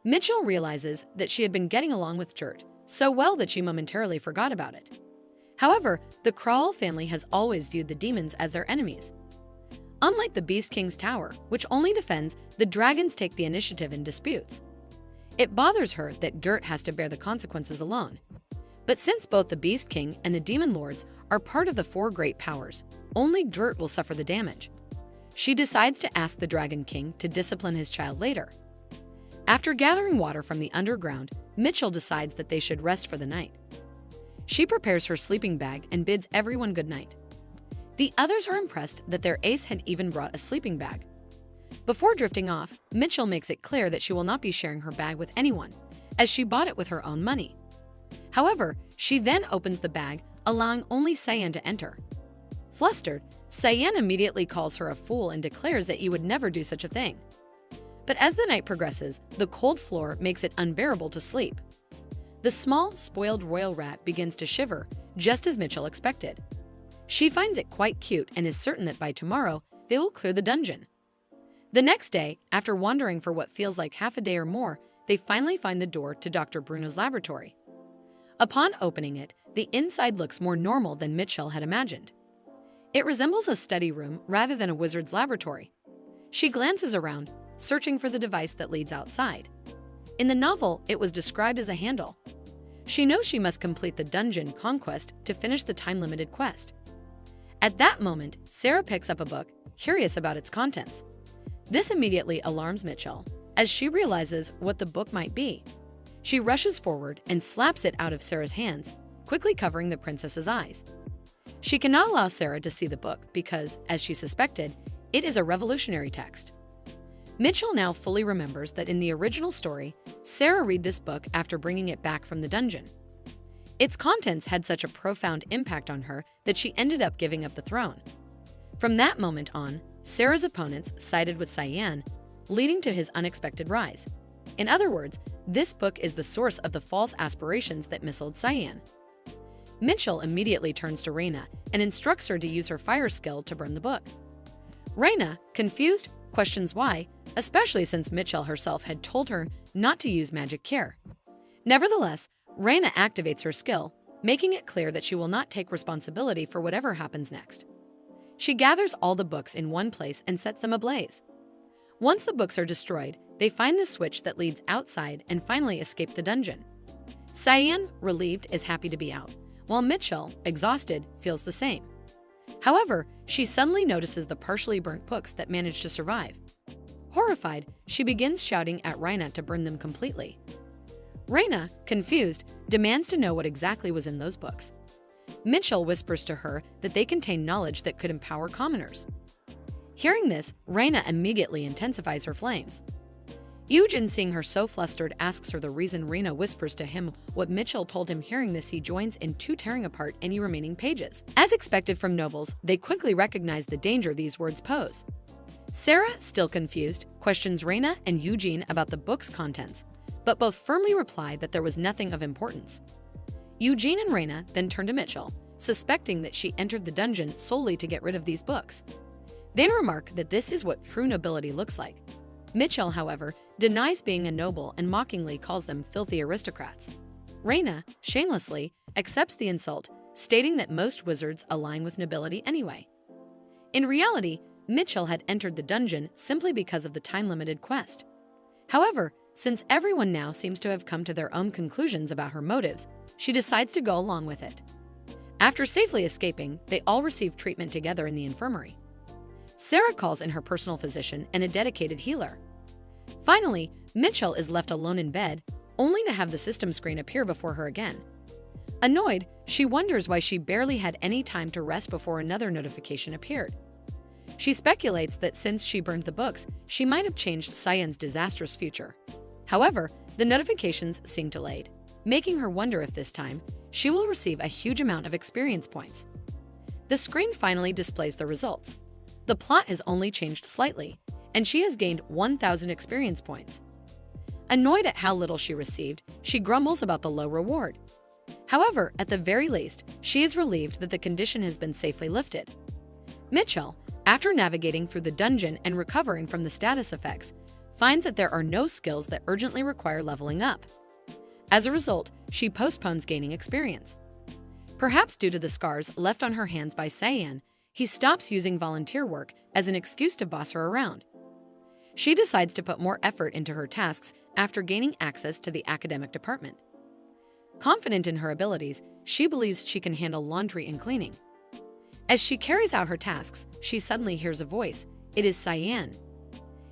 Mitchell realizes that she had been getting along with Jurt so well that she momentarily forgot about it. However, the Kral family has always viewed the demons as their enemies. Unlike the Beast King's tower, which only defends, the dragons take the initiative in disputes. It bothers her that Gert has to bear the consequences alone. But since both the Beast King and the Demon Lords are part of the four great powers, only Gert will suffer the damage. She decides to ask the Dragon King to discipline his child later. After gathering water from the underground, Mitchell decides that they should rest for the night. She prepares her sleeping bag and bids everyone good night. The others are impressed that their ace had even brought a sleeping bag. Before drifting off, Mitchell makes it clear that she will not be sharing her bag with anyone, as she bought it with her own money. However, she then opens the bag, allowing only Cyan to enter. Flustered, Cyan immediately calls her a fool and declares that you would never do such a thing. But as the night progresses, the cold floor makes it unbearable to sleep. The small, spoiled royal rat begins to shiver, just as Mitchell expected. She finds it quite cute and is certain that by tomorrow, they will clear the dungeon. The next day, after wandering for what feels like half a day or more, they finally find the door to Dr. Bruno's laboratory. Upon opening it, the inside looks more normal than Mitchell had imagined. It resembles a study room rather than a wizard's laboratory. She glances around, searching for the device that leads outside. In the novel, it was described as a handle. She knows she must complete the dungeon conquest to finish the time-limited quest. At that moment, Sarah picks up a book, curious about its contents. This immediately alarms Mitchell, as she realizes what the book might be. She rushes forward and slaps it out of Sarah's hands, quickly covering the princess's eyes. She cannot allow Sarah to see the book because, as she suspected, it is a revolutionary text. Mitchell now fully remembers that in the original story, Sarah read this book after bringing it back from the dungeon. Its contents had such a profound impact on her that she ended up giving up the throne. From that moment on, Sarah's opponents sided with Cyan, leading to his unexpected rise. In other words, this book is the source of the false aspirations that misled Cyan. Mitchell immediately turns to Raina and instructs her to use her fire skill to burn the book. Raina, confused, questions why, especially since Mitchell herself had told her not to use magic care. Nevertheless, Reina activates her skill, making it clear that she will not take responsibility for whatever happens next. She gathers all the books in one place and sets them ablaze. Once the books are destroyed, they find the switch that leads outside and finally escape the dungeon. Cyan, relieved, is happy to be out, while Mitchell, exhausted, feels the same. However, she suddenly notices the partially burnt books that managed to survive. Horrified, she begins shouting at Reina to burn them completely. Reina, confused, demands to know what exactly was in those books. Mitchell whispers to her that they contain knowledge that could empower commoners. Hearing this, Reina immediately intensifies her flames. Eugen, seeing her so flustered, asks her the reason. Reina whispers to him what Mitchell told him. Hearing this, he joins in two, tearing apart any remaining pages. As expected from nobles, they quickly recognize the danger these words pose. Sarah, still confused, questions Reina and Eugene about the book's contents, but both firmly reply that there was nothing of importance. Eugene and Reina then turn to Mitchell, suspecting that she entered the dungeon solely to get rid of these books. They remark that this is what true nobility looks like. Mitchell, however, denies being a noble and mockingly calls them filthy aristocrats. Reina, shamelessly, accepts the insult, stating that most wizards align with nobility anyway. In reality, Mitchell had entered the dungeon simply because of the time-limited quest. However, since everyone now seems to have come to their own conclusions about her motives, she decides to go along with it. After safely escaping, they all receive treatment together in the infirmary. Sarah calls in her personal physician and a dedicated healer. Finally, Mitchell is left alone in bed, only to have the system screen appear before her again. Annoyed, she wonders why she barely had any time to rest before another notification appeared. She speculates that since she burned the books, she might have changed Cyan's disastrous future. However, the notifications seem delayed, making her wonder if this time she will receive a huge amount of experience points. The screen finally displays the results. The plot has only changed slightly, and she has gained 1,000 experience points. Annoyed at how little she received, she grumbles about the low reward. However, at the very least, she is relieved that the condition has been safely lifted. Mitchell, after navigating through the dungeon and recovering from the status effects, finds that there are no skills that urgently require leveling up. As a result, she postpones gaining experience. Perhaps due to the scars left on her hands by Cyan, he stops using volunteer work as an excuse to boss her around. She decides to put more effort into her tasks after gaining access to the academic department. Confident in her abilities, she believes she can handle laundry and cleaning. As she carries out her tasks, she suddenly hears a voice. It is Cyan.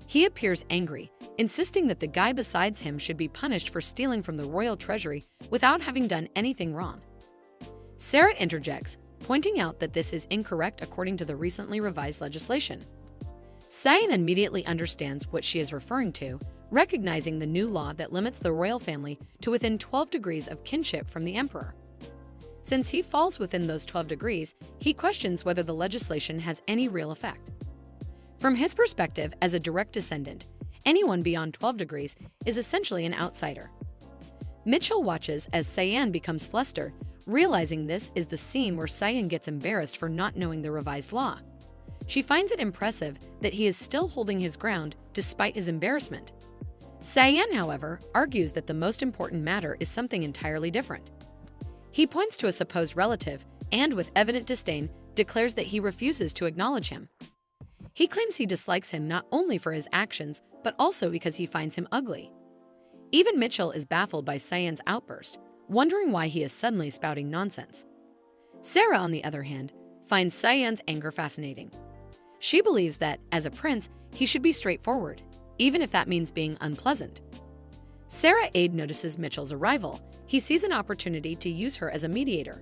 He appears angry, insisting that the guy besides him should be punished for stealing from the royal treasury without having done anything wrong. Sarah interjects, pointing out that this is incorrect according to the recently revised legislation. Cyan immediately understands what she is referring to, recognizing the new law that limits the royal family to within 12 degrees of kinship from the emperor. Since he falls within those 12 degrees, he questions whether the legislation has any real effect. From his perspective as a direct descendant, anyone beyond 12 degrees is essentially an outsider. Mitchell watches as Cyan becomes flustered, realizing this is the scene where Cyan gets embarrassed for not knowing the revised law. She finds it impressive that he is still holding his ground despite his embarrassment. Cyan, however, argues that the most important matter is something entirely different. He points to a supposed relative and, with evident disdain, declares that he refuses to acknowledge him. He claims he dislikes him not only for his actions, but also because he finds him ugly. Even Mitchell is baffled by Cyan's outburst, wondering why he is suddenly spouting nonsense. Sarah, on the other hand, finds Cyan's anger fascinating. She believes that, as a prince, he should be straightforward, even if that means being unpleasant. Sarah Ade notices Mitchell's arrival. He sees an opportunity to use her as a mediator.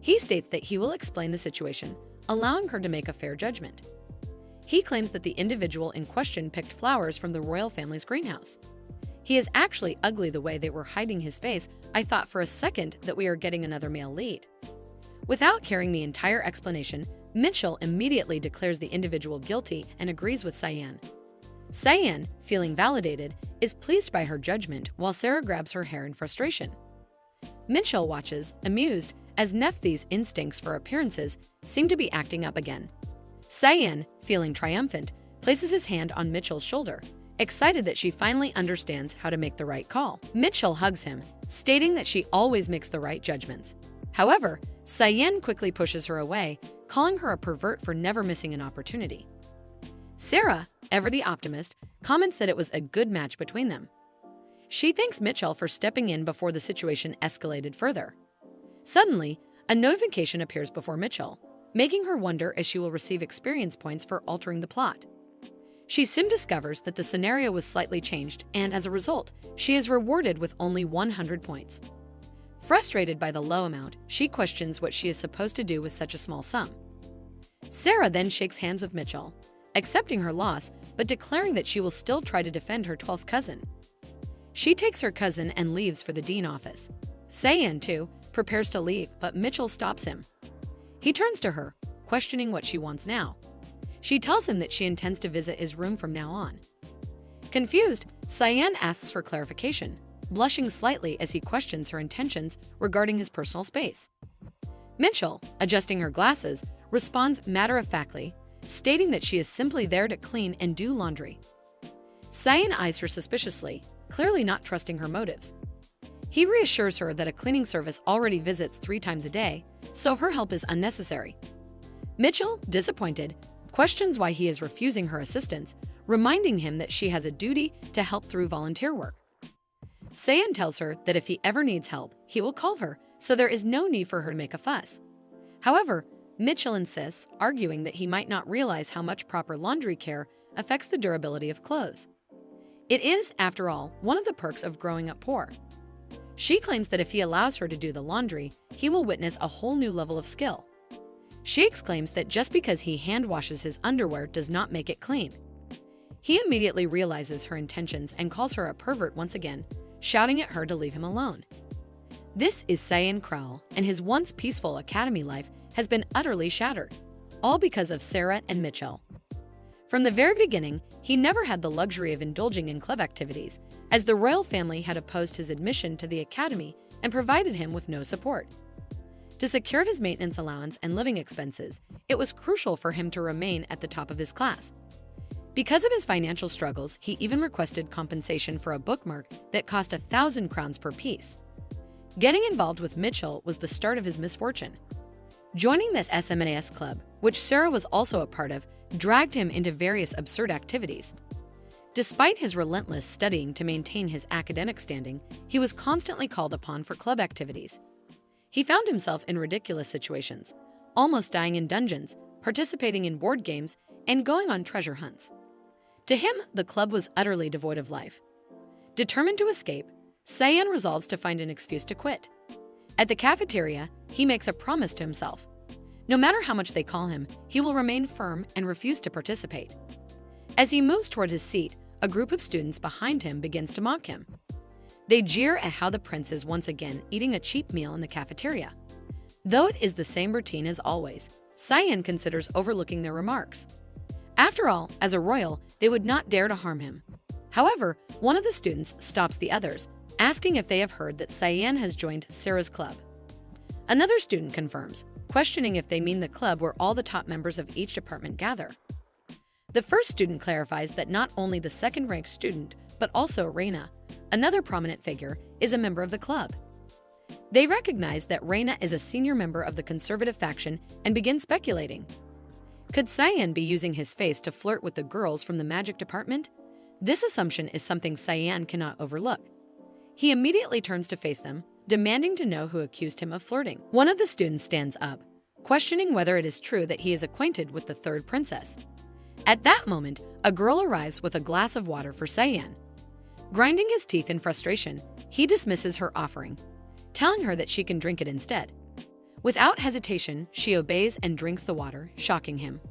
He states that he will explain the situation, allowing her to make a fair judgment. He claims that the individual in question picked flowers from the royal family's greenhouse. He is actually ugly the way they were hiding his face. I thought for a second that we are getting another male lead. Without hearing the entire explanation, Mitchell immediately declares the individual guilty and agrees with Cyan. Cyan, feeling validated, is pleased by her judgment while Sarah grabs her hair in frustration. Mitchell watches, amused, as Nephthys' instincts for appearances seem to be acting up again. Cyan, feeling triumphant, places his hand on Mitchell's shoulder, excited that she finally understands how to make the right call. Mitchell hugs him, stating that she always makes the right judgments. However, Cyan quickly pushes her away, calling her a pervert for never missing an opportunity. Sarah, ever the optimist, comments that it was a good match between them. She thanks Mitchell for stepping in before the situation escalated further. Suddenly, a notification appears before Mitchell, making her wonder if she will receive experience points for altering the plot. She soon discovers that the scenario was slightly changed, and as a result, she is rewarded with only 100 points. Frustrated by the low amount, she questions what she is supposed to do with such a small sum. Sarah then shakes hands with Mitchell, accepting her loss but declaring that she will still try to defend her 12th cousin. She takes her cousin and leaves for the dean office. Cyan, too, prepares to leave, but Mitchell stops him. He turns to her, questioning what she wants now. She tells him that she intends to visit his room from now on. Confused, Cyan asks for clarification, blushing slightly as he questions her intentions regarding his personal space. Mitchell, adjusting her glasses, responds matter-of-factly, stating that she is simply there to clean and do laundry. Cyan eyes her suspiciously, clearly not trusting her motives. He reassures her that a cleaning service already visits 3 times a day, so her help is unnecessary. Mitchell, disappointed, questions why he is refusing her assistance, reminding him that she has a duty to help through volunteer work. Cyan tells her that if he ever needs help, he will call her, so there is no need for her to make a fuss. However, Mitchell insists, arguing that he might not realize how much proper laundry care affects the durability of clothes. It is, after all, one of the perks of growing up poor. She claims that if he allows her to do the laundry, he will witness a whole new level of skill. She exclaims that just because he hand washes his underwear does not make it clean. He immediately realizes her intentions and calls her a pervert once again, shouting at her to leave him alone. This is Cyan Crowell, and his once peaceful academy life has been utterly shattered, all because of Sarah and Mitchell. From the very beginning, he never had the luxury of indulging in club activities, as the royal family had opposed his admission to the academy and provided him with no support. To secure his maintenance allowance and living expenses, it was crucial for him to remain at the top of his class. Because of his financial struggles, he even requested compensation for a bookmark that cost 1,000 crowns per piece. Getting involved with Mitchell was the start of his misfortune. Joining this SMNAS club, which Sarah was also a part of, dragged him into various absurd activities. Despite his relentless studying to maintain his academic standing, he was constantly called upon for club activities. He found himself in ridiculous situations, almost dying in dungeons, participating in board games, and going on treasure hunts. To him, the club was utterly devoid of life. Determined to escape, Cyan resolves to find an excuse to quit. At the cafeteria, he makes a promise to himself. No matter how much they call him, he will remain firm and refuse to participate. As he moves toward his seat, a group of students behind him begins to mock him. They jeer at how the prince is once again eating a cheap meal in the cafeteria. Though it is the same routine as always, Cyan considers overlooking their remarks. After all, as a royal, they would not dare to harm him. However, one of the students stops the others, asking if they have heard that Cyan has joined Sarah's club. Another student confirms, questioning if they mean the club where all the top members of each department gather. The first student clarifies that not only the second-ranked student, but also Reina, another prominent figure, is a member of the club. They recognize that Reina is a senior member of the conservative faction and begin speculating. Could Cyan be using his face to flirt with the girls from the magic department? This assumption is something Cyan cannot overlook. He immediately turns to face them, demanding to know who accused him of flirting. One of the students stands up, questioning whether it is true that he is acquainted with the third princess. At that moment, a girl arrives with a glass of water for Cyan. Grinding his teeth in frustration, he dismisses her offering, telling her that she can drink it instead. Without hesitation, she obeys and drinks the water, shocking him.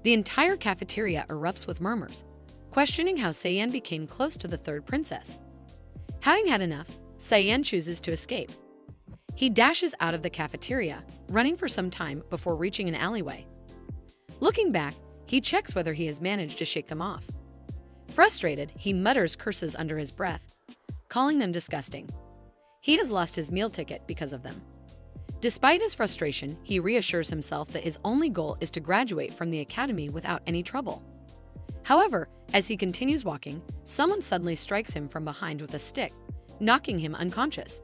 The entire cafeteria erupts with murmurs, questioning how Cyan became close to the third princess. Having had enough, Cyan chooses to escape. He dashes out of the cafeteria, running for some time before reaching an alleyway. Looking back, he checks whether he has managed to shake them off. Frustrated, he mutters curses under his breath, calling them disgusting. He has lost his meal ticket because of them. Despite his frustration, he reassures himself that his only goal is to graduate from the academy without any trouble. However, as he continues walking, someone suddenly strikes him from behind with a stick, knocking him unconscious.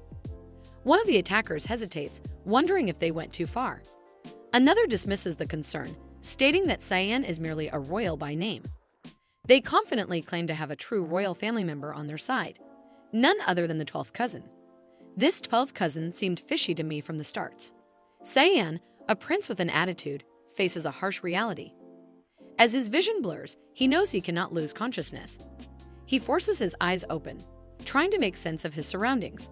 One of the attackers hesitates, wondering if they went too far. Another dismisses the concern, stating that Cyan is merely a royal by name. They confidently claim to have a true royal family member on their side, none other than the 12th cousin. This 12th cousin seemed fishy to me from the start. Cyan, a prince with an attitude, faces a harsh reality. As his vision blurs, he knows he cannot lose consciousness. He forces his eyes open, trying to make sense of his surroundings.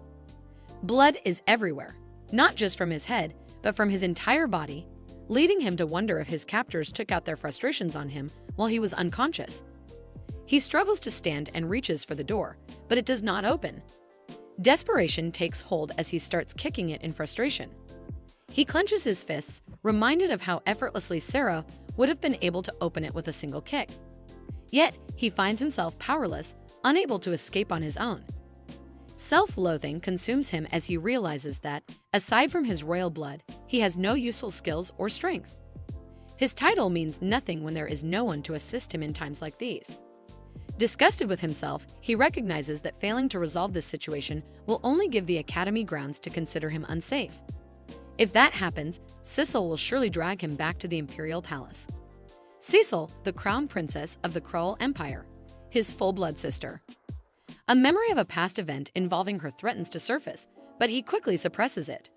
Blood is everywhere, not just from his head, but from his entire body, leading him to wonder if his captors took out their frustrations on him while he was unconscious. He struggles to stand and reaches for the door, but it does not open. Desperation takes hold as he starts kicking it in frustration. He clenches his fists, reminded of how effortlessly Sarah would have been able to open it with a single kick. Yet, he finds himself powerless, unable to escape on his own. Self-loathing consumes him as he realizes that, aside from his royal blood, he has no useful skills or strength. His title means nothing when there is no one to assist him in times like these. Disgusted with himself, he recognizes that failing to resolve this situation will only give the Academy grounds to consider him unsafe. If that happens, Cecil will surely drag him back to the Imperial Palace. Cecil, the crown princess of the Kroll Empire, his full-blood sister. A memory of a past event involving her threatens to surface, but he quickly suppresses it.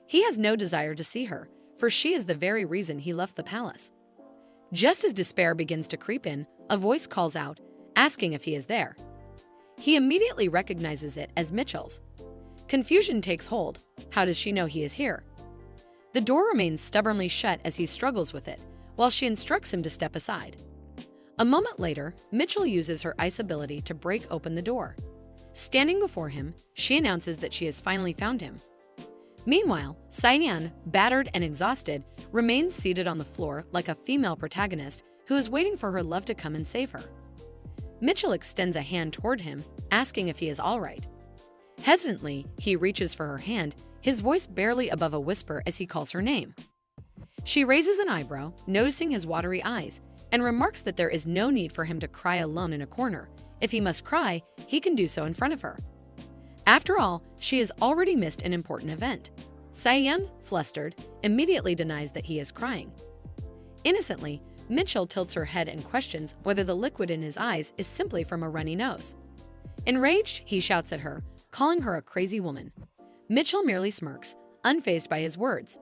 He has no desire to see her, for she is the very reason he left the palace. Just as despair begins to creep in, a voice calls out, asking if he is there. He immediately recognizes it as Mitchell's. Confusion takes hold. How does she know he is here? The door remains stubbornly shut as he struggles with it, while she instructs him to step aside. A moment later, Mitchell uses her ice ability to break open the door. Standing before him, she announces that she has finally found him. Meanwhile, Cyan, battered and exhausted, remains seated on the floor like a female protagonist who is waiting for her love to come and save her. Mitchell extends a hand toward him, asking if he is all right. Hesitantly, he reaches for her hand, his voice barely above a whisper as he calls her name. She raises an eyebrow, noticing his watery eyes, and remarks that there is no need for him to cry alone in a corner. If he must cry, he can do so in front of her. After all, she has already missed an important event. Cyan, flustered, immediately denies that he is crying. Innocently, Mitchell tilts her head and questions whether the liquid in his eyes is simply from a runny nose. Enraged, he shouts at her, calling her a crazy woman. Mitchell merely smirks, unfazed by his words.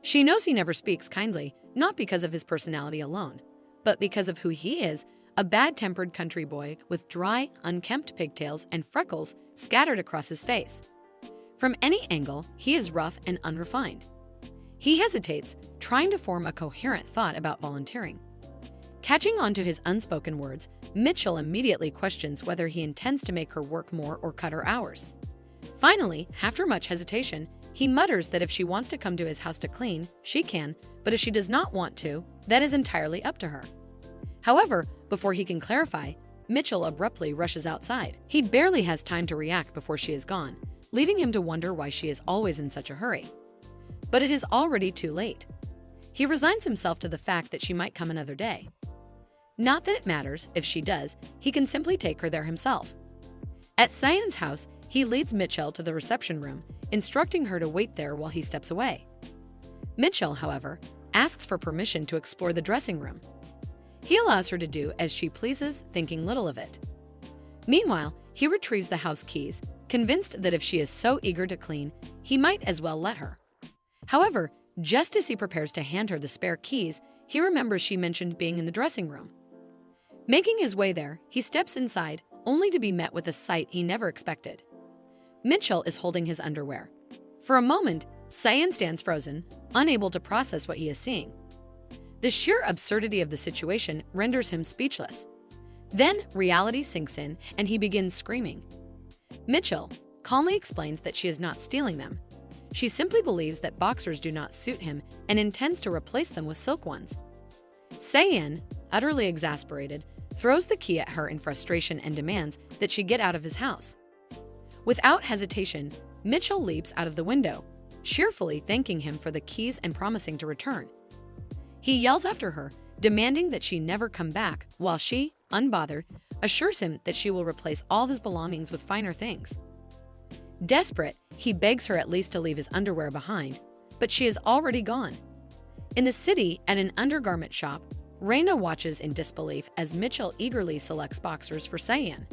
She knows he never speaks kindly, not because of his personality alone, but because of who he is, a bad-tempered country boy with dry, unkempt pigtails and freckles scattered across his face. From any angle, he is rough and unrefined. He hesitates, trying to form a coherent thought about volunteering. Catching on to his unspoken words, Mitchell immediately questions whether he intends to make her work more or cut her hours. Finally, after much hesitation, he mutters that if she wants to come to his house to clean, she can, but if she does not want to, that is entirely up to her. However, before he can clarify, Mitchell abruptly rushes outside. He barely has time to react before she is gone, leaving him to wonder why she is always in such a hurry. But it is already too late. He resigns himself to the fact that she might come another day. Not that it matters if she does, he can simply take her there himself. At Cyan's house, he leads Mitchell to the reception room, instructing her to wait there while he steps away. Mitchell, however, asks for permission to explore the dressing room. He allows her to do as she pleases, thinking little of it. Meanwhile, he retrieves the house keys, convinced that if she is so eager to clean, he might as well let her. However, just as he prepares to hand her the spare keys, he remembers she mentioned being in the dressing room. Making his way there, he steps inside, only to be met with a sight he never expected. Mitchell is holding his underwear. For a moment, Cyan stands frozen, unable to process what he is seeing. The sheer absurdity of the situation renders him speechless. Then, reality sinks in, and he begins screaming. Mitchell calmly explains that she is not stealing them. She simply believes that boxers do not suit him and intends to replace them with silk ones. Cyan, utterly exasperated, throws the key at her in frustration and demands that she get out of his house. Without hesitation, Mitchell leaps out of the window, cheerfully thanking him for the keys and promising to return. He yells after her, demanding that she never come back, while she, unbothered, assures him that she will replace all his belongings with finer things. Desperate, he begs her at least to leave his underwear behind, but she is already gone. In the city, at an undergarment shop, Reina watches in disbelief as Mitchell eagerly selects boxers for Cyan.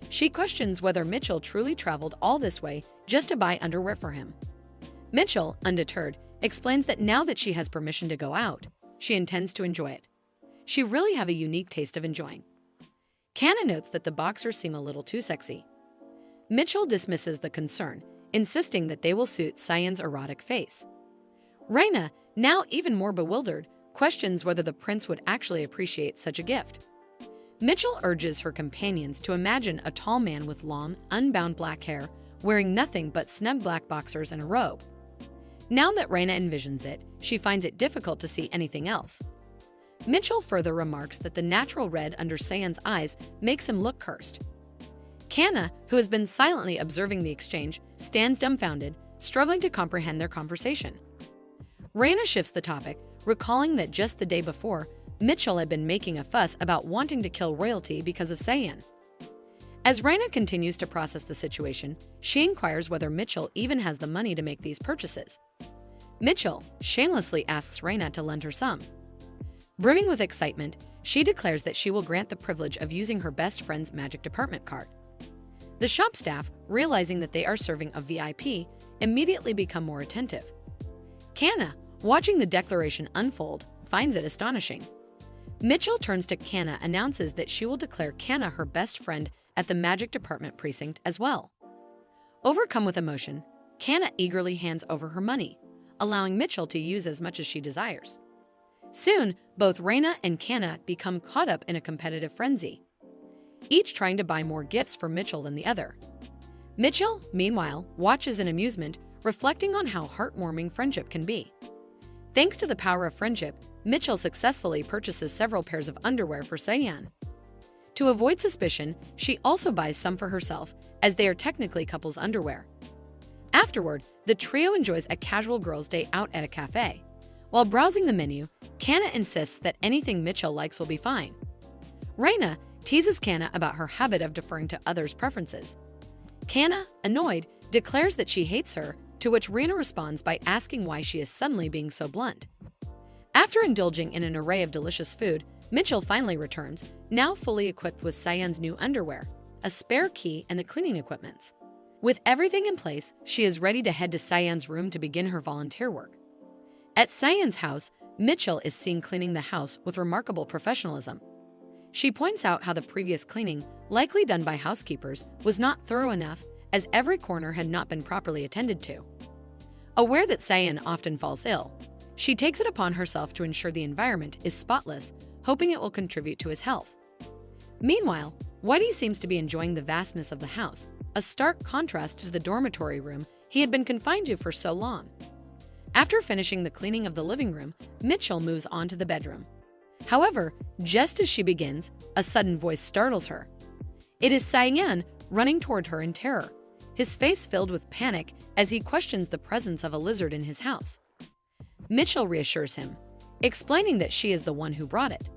She questions whether Mitchell truly traveled all this way just to buy underwear for him. Mitchell, undeterred, explains that now that she has permission to go out, she intends to enjoy it. She really have a unique taste of enjoying. Kana notes that the boxers seem a little too sexy. Mitchell dismisses the concern, insisting that they will suit Cyan's erotic face. Reina, now even more bewildered, questions whether the prince would actually appreciate such a gift. Mitchell urges her companions to imagine a tall man with long, unbound black hair, wearing nothing but snug black boxers and a robe. Now that Reina envisions it, she finds it difficult to see anything else. Mitchell further remarks that the natural red under Cyan's eyes makes him look cursed. Kana, who has been silently observing the exchange, stands dumbfounded, struggling to comprehend their conversation. Reina shifts the topic, recalling that just the day before, Mitchell had been making a fuss about wanting to kill royalty because of Cyan. As Reina continues to process the situation, she inquires whether Mitchell even has the money to make these purchases. Mitchell shamelessly asks Reina to lend her some. Brimming with excitement, she declares that she will grant the privilege of using her best friend's magic department card. The shop staff, realizing that they are serving a VIP, immediately become more attentive. Kana, watching the declaration unfold, finds it astonishing. Mitchell turns to Kana, announces that she will declare Kana her best friend at the magic department precinct as well. Overcome with emotion, Kana eagerly hands over her money, allowing Mitchell to use as much as she desires. Soon, both Reina and Kana become caught up in a competitive frenzy, each trying to buy more gifts for Mitchell than the other. Mitchell, meanwhile, watches in amusement, reflecting on how heartwarming friendship can be. Thanks to the power of friendship, Mitchell successfully purchases several pairs of underwear for Cyan. To avoid suspicion, she also buys some for herself, as they are technically couples' underwear. Afterward, the trio enjoys a casual girls' day out at a cafe. While browsing the menu, Kana insists that anything Mitchell likes will be fine. Reina teases Kana about her habit of deferring to others' preferences. Kana, annoyed, declares that she hates her, to which Reina responds by asking why she is suddenly being so blunt. After indulging in an array of delicious food, Mitchell finally returns, now fully equipped with Cyan's new underwear, a spare key, and the cleaning equipments. With everything in place, she is ready to head to Cyan's room to begin her volunteer work. At Cyan's house, Mitchell is seen cleaning the house with remarkable professionalism. She points out how the previous cleaning, likely done by housekeepers, was not thorough enough, as every corner had not been properly attended to. Aware that Cyan often falls ill, she takes it upon herself to ensure the environment is spotless, hoping it will contribute to his health. Meanwhile, Whitey seems to be enjoying the vastness of the house, a stark contrast to the dormitory room he had been confined to for so long. After finishing the cleaning of the living room, Mitchell moves on to the bedroom. However, just as she begins, a sudden voice startles her. It is Cyan running toward her in terror, his face filled with panic as he questions the presence of a lizard in his house. Mitchell reassures him, explaining that she is the one who brought it.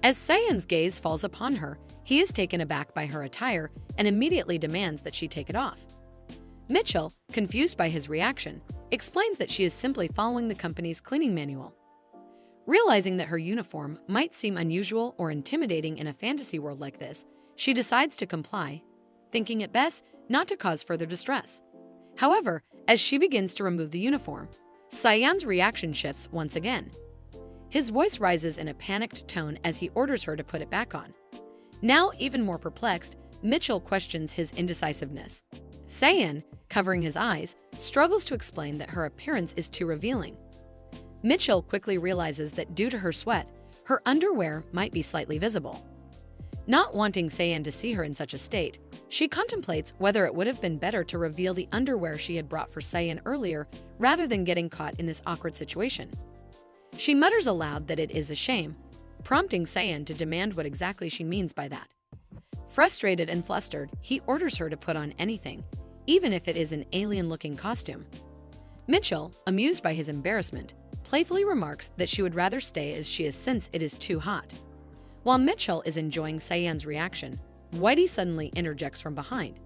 As Cyan's gaze falls upon her, he is taken aback by her attire and immediately demands that she take it off. Mitchell, confused by his reaction, explains that she is simply following the company's cleaning manual. Realizing that her uniform might seem unusual or intimidating in a fantasy world like this, she decides to comply, thinking it best not to cause further distress. However, as she begins to remove the uniform, Cyan's reaction shifts once again. His voice rises in a panicked tone as he orders her to put it back on. Now even more perplexed, Mitchell questions his indecisiveness. Cyan, covering his eyes, struggles to explain that her appearance is too revealing. Mitchell quickly realizes that due to her sweat, her underwear might be slightly visible. Not wanting Cyan to see her in such a state, she contemplates whether it would have been better to reveal the underwear she had brought for Cyan earlier rather than getting caught in this awkward situation. She mutters aloud that it is a shame, prompting Cyan to demand what exactly she means by that. Frustrated and flustered, he orders her to put on anything, even if it is an alien-looking costume. Mitchell, amused by his embarrassment, playfully remarks that she would rather stay as she is since it is too hot. While Mitchell is enjoying Cyan's reaction, Whitey suddenly interjects from behind.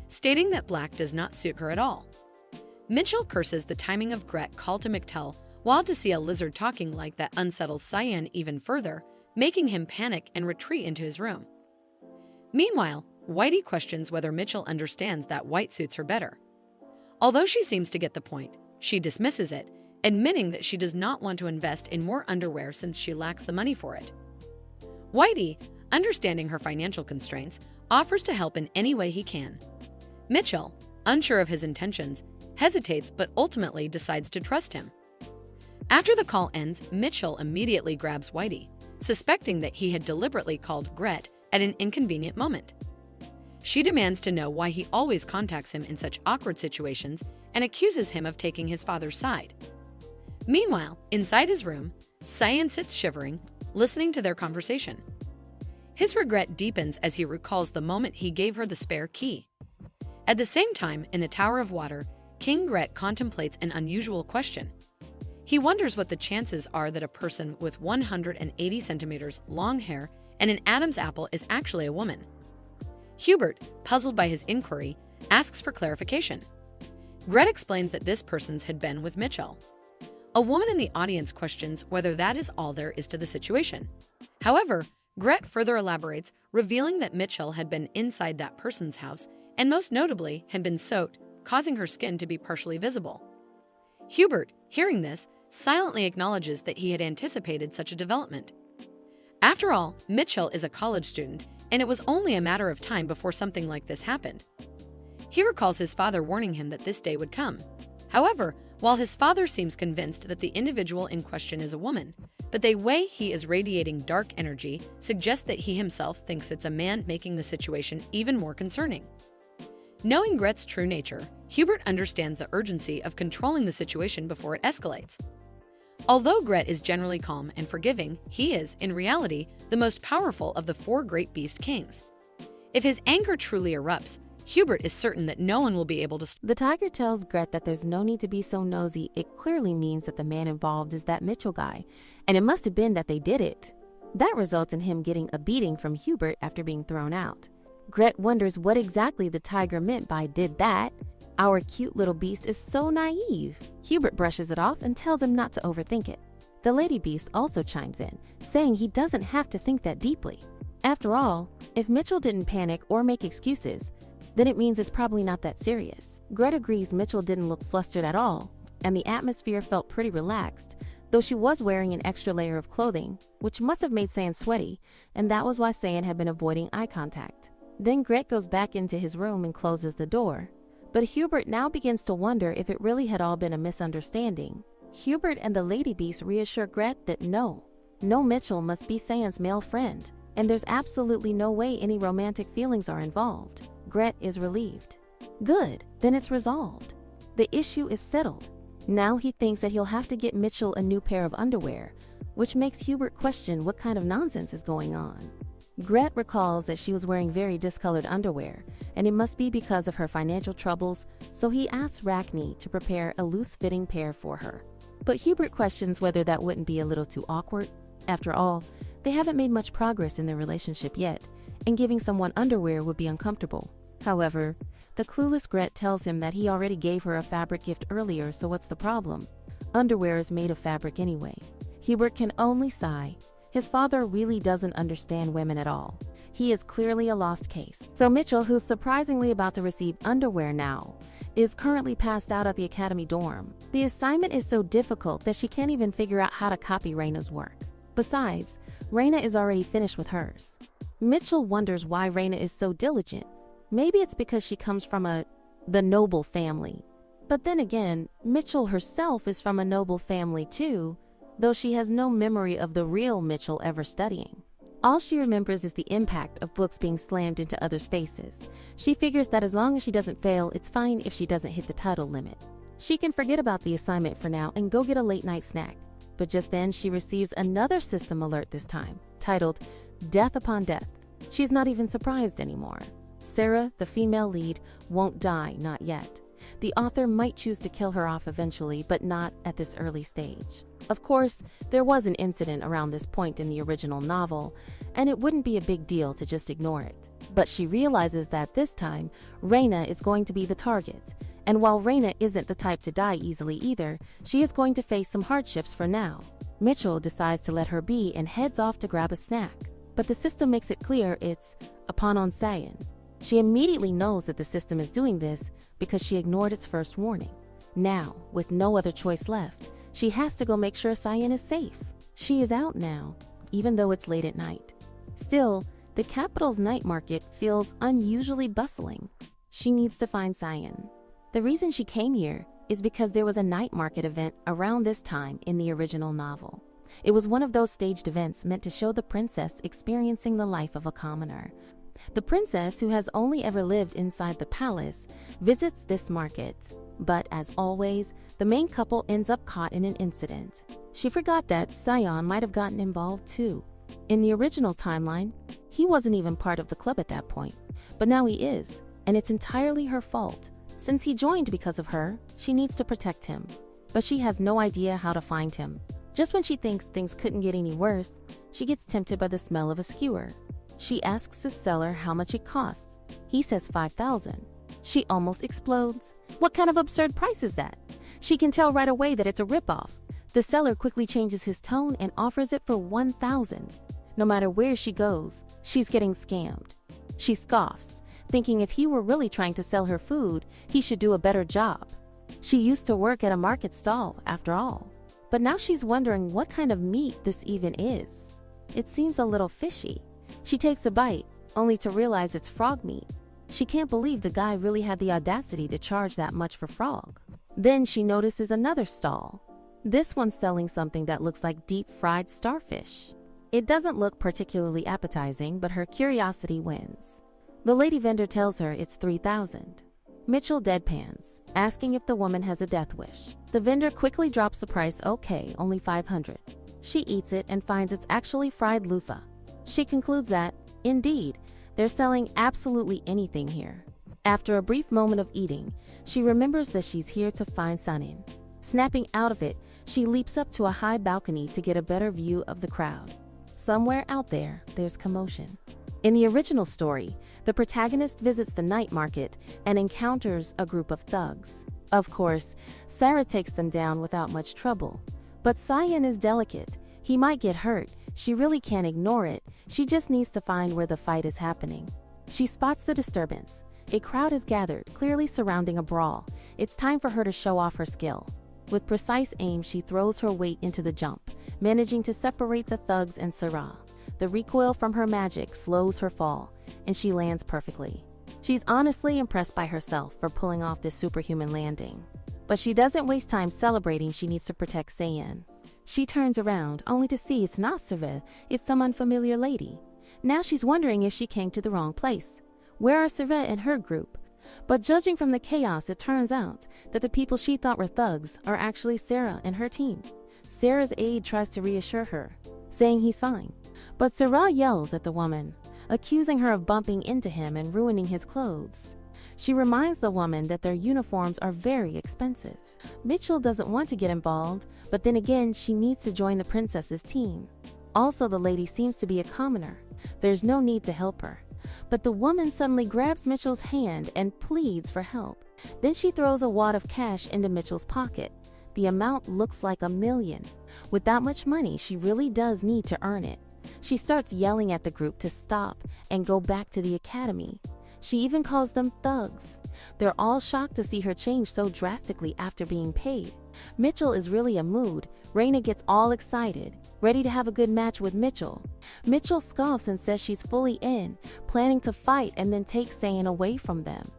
stating that black does not suit her at all. Mitchell curses the timing of Gret's call to McTell, while to see a lizard talking like that unsettles Cyan even further, making him panic and retreat into his room. Meanwhile, Whitey questions whether Mitchell understands that white suits her better. Although she seems to get the point, she dismisses it, admitting that she does not want to invest in more underwear since she lacks the money for it. Whitey, understanding her financial constraints, offers to help in any way he can. Mitchell, unsure of his intentions, hesitates but ultimately decides to trust him. After the call ends, Mitchell immediately grabs Whitey, suspecting that he had deliberately called Gret at an inconvenient moment. She demands to know why he always contacts him in such awkward situations and accuses him of taking his father's side. Meanwhile, inside his room, Cyan sits shivering, listening to their conversation. His regret deepens as he recalls the moment he gave her the spare key. At the same time, in the Tower of Water, King Gret contemplates an unusual question. He wonders what the chances are that a person with 180 centimeters long hair and an Adam's apple is actually a woman. Hubert, puzzled by his inquiry, asks for clarification. Gret explains that this person's had been with Mitchell. A woman in the audience questions whether that is all there is to the situation. However, Gret further elaborates, revealing that Mitchell had been inside that person's house and most notably had been soaked, causing her skin to be partially visible. Hubert, hearing this, silently acknowledges that he had anticipated such a development. After all, Mitchell is a college student, and it was only a matter of time before something like this happened. He recalls his father warning him that this day would come. However, while his father seems convinced that the individual in question is a woman, but the way he is radiating dark energy suggests that he himself thinks it's a man, making the situation even more concerning. Knowing Gret's true nature, Hubert understands the urgency of controlling the situation before it escalates. Although Gret is generally calm and forgiving, he is, in reality, the most powerful of the four great beast kings. If his anger truly erupts, Hubert is certain that no one will be able to. The tiger tells Gret that there's no need to be so nosy. It clearly means that the man involved is that Mitchell guy, and it must have been that they did it. That results in him getting a beating from Hubert after being thrown out. Gret wonders what exactly the tiger meant by "did that." Our cute little beast is so naive. Hubert brushes it off and tells him not to overthink it. The lady beast also chimes in, saying he doesn't have to think that deeply. After all, if Mitchell didn't panic or make excuses, then it means it's probably not that serious. Gret agrees Mitchell didn't look flustered at all, and the atmosphere felt pretty relaxed, though she was wearing an extra layer of clothing, which must have made Cyan sweaty, and that was why Cyan had been avoiding eye contact. Then Gret goes back into his room and closes the door. But Hubert now begins to wonder if it really had all been a misunderstanding. Hubert and the lady beast reassure Gret that no Mitchell must be Cyan's male friend, and there's absolutely no way any romantic feelings are involved. Gret is relieved. Good, then it's resolved. The issue is settled. Now he thinks that he'll have to get Mitchell a new pair of underwear, which makes Hubert question what kind of nonsense is going on. Gret recalls that she was wearing very discolored underwear, and it must be because of her financial troubles, so he asks Rachni to prepare a loose-fitting pair for her. But Hubert questions whether that wouldn't be a little too awkward. After all, they haven't made much progress in their relationship yet, and giving someone underwear would be uncomfortable. However, the clueless Gret tells him that he already gave her a fabric gift earlier, so what's the problem? Underwear is made of fabric anyway. Hubert can only sigh. His father really doesn't understand women at all. He is clearly a lost case. So Mitchell, who's surprisingly about to receive underwear now, is currently passed out at the academy dorm. The assignment is so difficult that she can't even figure out how to copy Raina's work. Besides, Raina is already finished with hers. Mitchell wonders why Raina is so diligent. Maybe it's because she comes from the noble family. But then again, Mitchell herself is from a noble family too, though she has no memory of the real Mitchell ever studying. All she remembers is the impact of books being slammed into others' faces. She figures that as long as she doesn't fail, it's fine if she doesn't hit the title limit. She can forget about the assignment for now and go get a late-night snack. But just then, she receives another system alert this time, titled Death Upon Death. She's not even surprised anymore. Sarah, the female lead, won't die, not yet. The author might choose to kill her off eventually, but not at this early stage. Of course, there was an incident around this point in the original novel, and it wouldn't be a big deal to just ignore it. But she realizes that this time, Reina is going to be the target. And while Reina isn't the type to die easily either, she is going to face some hardships for now. Mitchell decides to let her be and heads off to grab a snack. But the system makes it clear it's upon on Cyan. She immediately knows that the system is doing this because she ignored its first warning. Now, with no other choice left, she has to go make sure Cyan is safe. She is out now, even though it's late at night. Still, the capital's night market feels unusually bustling. She needs to find Cyan. The reason she came here is because there was a night market event around this time in the original novel. It was one of those staged events meant to show the princess experiencing the life of a commoner. The princess, who has only ever lived inside the palace, visits this market. But as always, the main couple ends up caught in an incident. She forgot that Cyan might have gotten involved too. In the original timeline, he wasn't even part of the club at that point. But now he is, and it's entirely her fault. Since he joined because of her, she needs to protect him. But she has no idea how to find him. Just when she thinks things couldn't get any worse, she gets tempted by the smell of a skewer. She asks the seller how much it costs. He says 5,000. She almost explodes. What kind of absurd price is that? She can tell right away that it's a ripoff. The seller quickly changes his tone and offers it for 1,000. No matter where she goes, she's getting scammed. She scoffs, thinking if he were really trying to sell her food, he should do a better job. She used to work at a market stall, after all. But now she's wondering what kind of meat this even is. It seems a little fishy. She takes a bite, only to realize it's frog meat. She can't believe the guy really had the audacity to charge that much for frog. Then she notices another stall. This one's selling something that looks like deep-fried starfish. It doesn't look particularly appetizing, but her curiosity wins. The lady vendor tells her it's 3,000. Mitchell deadpans, asking if the woman has a death wish. The vendor quickly drops the price, okay, only 500. She eats it and finds it's actually fried loofah. She concludes that, indeed, they're selling absolutely anything here. After a brief moment of eating, she remembers that she's here to find Sanin. Snapping out of it, she leaps up to a high balcony to get a better view of the crowd. Somewhere out there, there's commotion. In the original story, the protagonist visits the night market and encounters a group of thugs. Of course, Sarah takes them down without much trouble. But Cyan is delicate. He might get hurt. She really can't ignore it. She just needs to find where the fight is happening. She spots the disturbance. A crowd is gathered, clearly surrounding a brawl. It's time for her to show off her skill. With precise aim, she throws her weight into the jump, managing to separate the thugs and Sarah. The recoil from her magic slows her fall, and she lands perfectly. She's honestly impressed by herself for pulling off this superhuman landing. But she doesn't waste time celebrating. She needs to protect Cyan. She turns around, only to see it's not Sarah, it's some unfamiliar lady. Now she's wondering if she came to the wrong place. Where are Sarah and her group? But judging from the chaos, it turns out that the people she thought were thugs are actually Sarah and her team. Sarah's aide tries to reassure her, saying he's fine. But Sarah yells at the woman, accusing her of bumping into him and ruining his clothes. She reminds the woman that their uniforms are very expensive. Mitchell doesn't want to get involved, but then again, she needs to join the princess's team. Also, the lady seems to be a commoner. There's no need to help her. But the woman suddenly grabs Mitchell's hand and pleads for help. Then she throws a wad of cash into Mitchell's pocket. The amount looks like $1 million. With that much money, she really does need to earn it. She starts yelling at the group to stop and go back to the academy. She even calls them thugs. They're all shocked to see her change so drastically after being paid. Mitchell is really a mood. Reina gets all excited, ready to have a good match with Mitchell. Mitchell scoffs and says she's fully in, planning to fight and then take Cyan away from them.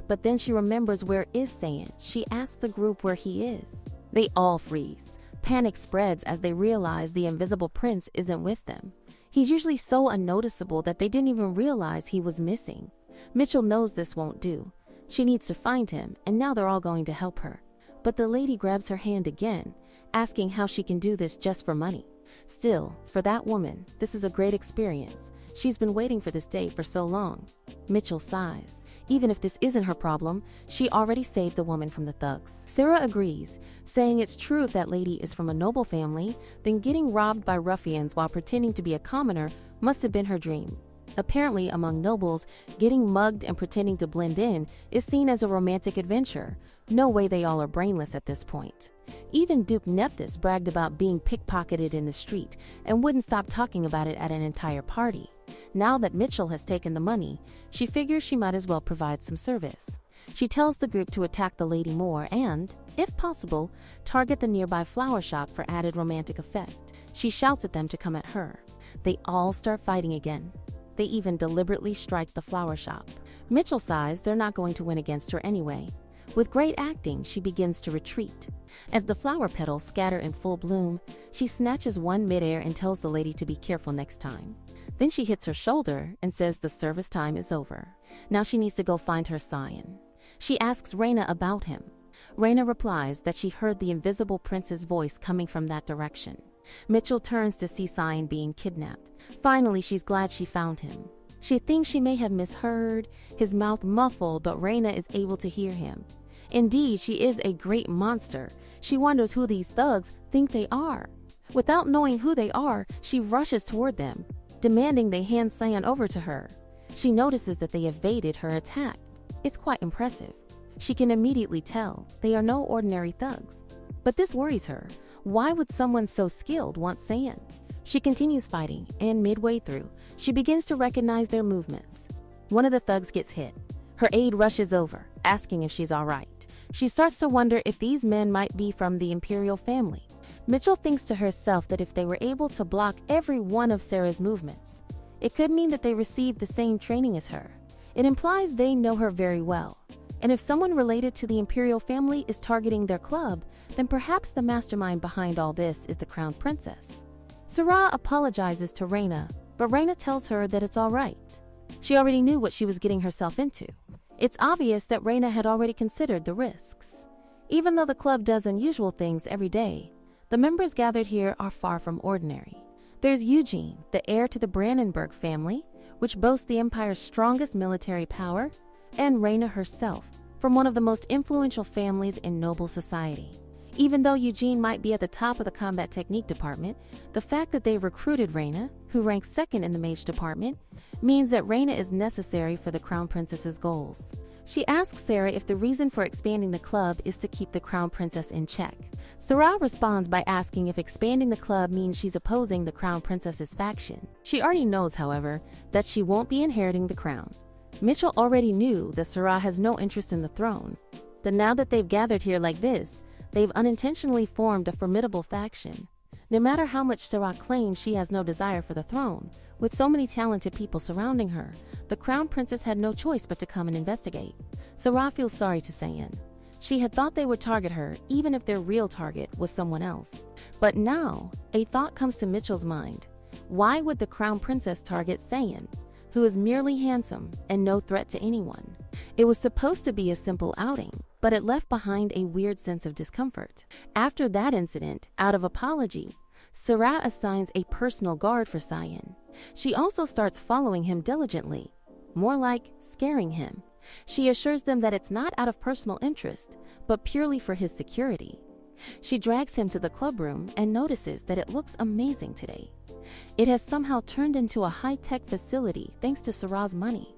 But then she remembers where is Cyan. She asks the group where he is. They all freeze. Panic spreads as they realize the invisible prince isn't with them. He's usually so unnoticeable that they didn't even realize he was missing. Mitchell knows this won't do. She needs to find him, and now they're all going to help her. But the lady grabs her hand again, asking how she can do this just for money. Still, for that woman, this is a great experience. She's been waiting for this day for so long. Mitchell sighs. Even if this isn't her problem, she already saved the woman from the thugs. Sarah agrees, saying it's true if that lady is from a noble family, then getting robbed by ruffians while pretending to be a commoner must have been her dream. Apparently, among nobles, getting mugged and pretending to blend in is seen as a romantic adventure. No way they all are brainless at this point. Even Duke Nepthys bragged about being pickpocketed in the street and wouldn't stop talking about it at an entire party. Now that Mitchell has taken the money, she figures she might as well provide some service. She tells the group to attack the lady more and, if possible, target the nearby flower shop for added romantic effect. She shouts at them to come at her. They all start fighting again. They even deliberately strike the flower shop. Mitchell sighs they're not going to win against her anyway. With great acting, she begins to retreat. As the flower petals scatter in full bloom, she snatches one midair and tells the lady to be careful next time. Then she hits her shoulder and says the service time is over. Now she needs to go find her scion. She asks Raina about him. Raina replies that she heard the invisible prince's voice coming from that direction. Mitchell turns to see Scion being kidnapped. Finally, she's glad she found him. She thinks she may have misheard, his mouth muffled, but Raina is able to hear him. Indeed, she is a great monster. She wonders who these thugs think they are. Without knowing who they are, she rushes toward them, demanding they hand Scion over to her. She notices that they evaded her attack. It's quite impressive. She can immediately tell they are no ordinary thugs. But this worries her. Why would someone so skilled want Scion? She continues fighting, and midway through, she begins to recognize their movements. One of the thugs gets hit. Her aide rushes over, asking if she's all right. She starts to wonder if these men might be from the imperial family. Mitchell thinks to herself that if they were able to block every one of Sarah's movements, it could mean that they received the same training as her. It implies they know her very well. And if someone related to the imperial family is targeting their club, then perhaps the mastermind behind all this is the crown princess. Sarah apologizes to Raina, but Raina tells her that it's all right. She already knew what she was getting herself into. It's obvious that Raina had already considered the risks. Even though the club does unusual things every day, the members gathered here are far from ordinary. There's Eugene, the heir to the Brandenburg family, which boasts the empire's strongest military power, and Raina herself, from one of the most influential families in noble society. Even though Eugene might be at the top of the combat technique department, the fact that they recruited Raina, who ranks second in the mage department, means that Raina is necessary for the crown princess's goals. She asks Sarah if the reason for expanding the club is to keep the crown princess in check. Sarah responds by asking if expanding the club means she's opposing the crown princess's faction. She already knows, however, that she won't be inheriting the crown. Mitchell already knew that Sarah has no interest in the throne. That now that they've gathered here like this, they've unintentionally formed a formidable faction. No matter how much Sarah claims she has no desire for the throne, with so many talented people surrounding her, the crown princess had no choice but to come and investigate. Sarah feels sorry to Scion. She had thought they would target her, even if their real target was someone else. But now, a thought comes to Mitchell's mind. Why would the crown princess target Scion, who is merely handsome and no threat to anyone? It was supposed to be a simple outing, but it left behind a weird sense of discomfort. After that incident, out of apology, Sarah assigns a personal guard for Scion. She also starts following him diligently, more like scaring him. She assures them that it's not out of personal interest, but purely for his security. She drags him to the club room and notices that it looks amazing today. It has somehow turned into a high-tech facility thanks to Sarah's money.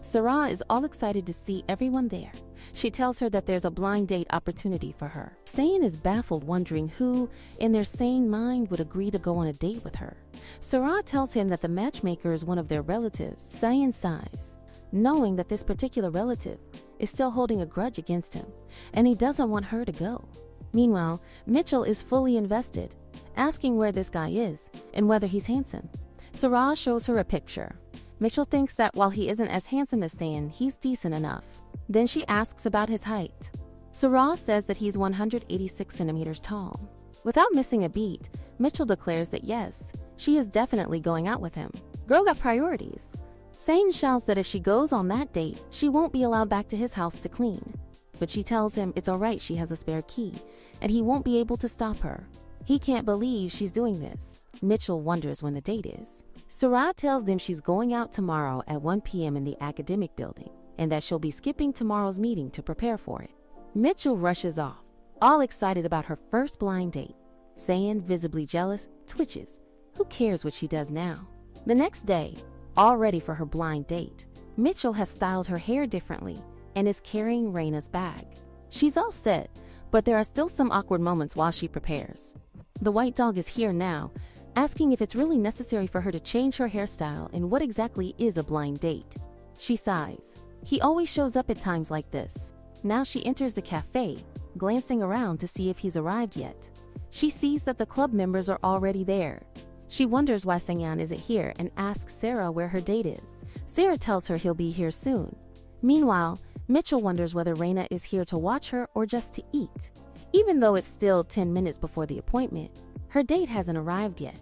Sarah is all excited to see everyone there. She tells her that there's a blind date opportunity for her. Scion is baffled, wondering who, in their sane mind, would agree to go on a date with her. Sarah tells him that the matchmaker is one of their relatives. Scion sighs, knowing that this particular relative is still holding a grudge against him, and he doesn't want her to go. Meanwhile, Mitchell is fully invested, asking where this guy is and whether he's handsome. Sarah shows her a picture. Mitchell thinks that while he isn't as handsome as Scion, he's decent enough. Then she asks about his height. Sarah says that he's 186 centimeters tall. Without missing a beat, Mitchell declares that yes, she is definitely going out with him. Girl got priorities. Scion shouts that if she goes on that date, she won't be allowed back to his house to clean. But she tells him it's alright, she has a spare key, and he won't be able to stop her. He can't believe she's doing this. Mitchell wonders when the date is. Sarah tells them she's going out tomorrow at 1 p.m. in the academic building, and that she'll be skipping tomorrow's meeting to prepare for it. Mitchell rushes off, all excited about her first blind date. Scion, visibly jealous, twitches. Who cares what she does now? The next day, all ready for her blind date. Mitchell has styled her hair differently and is carrying Raina's bag. She's all set, but there are still some awkward moments while she prepares. The white dog is here now, asking if it's really necessary for her to change her hairstyle and what exactly is a blind date. She sighs. He always shows up at times like this. Now she enters the cafe, glancing around to see if he's arrived yet. She sees that the club members are already there. She wonders why Sang-yeon isn't here and asks Sarah where her date is. Sarah tells her he'll be here soon. Meanwhile, Mitchell wonders whether Raina is here to watch her or just to eat. Even though it's still 10 minutes before the appointment, her date hasn't arrived yet.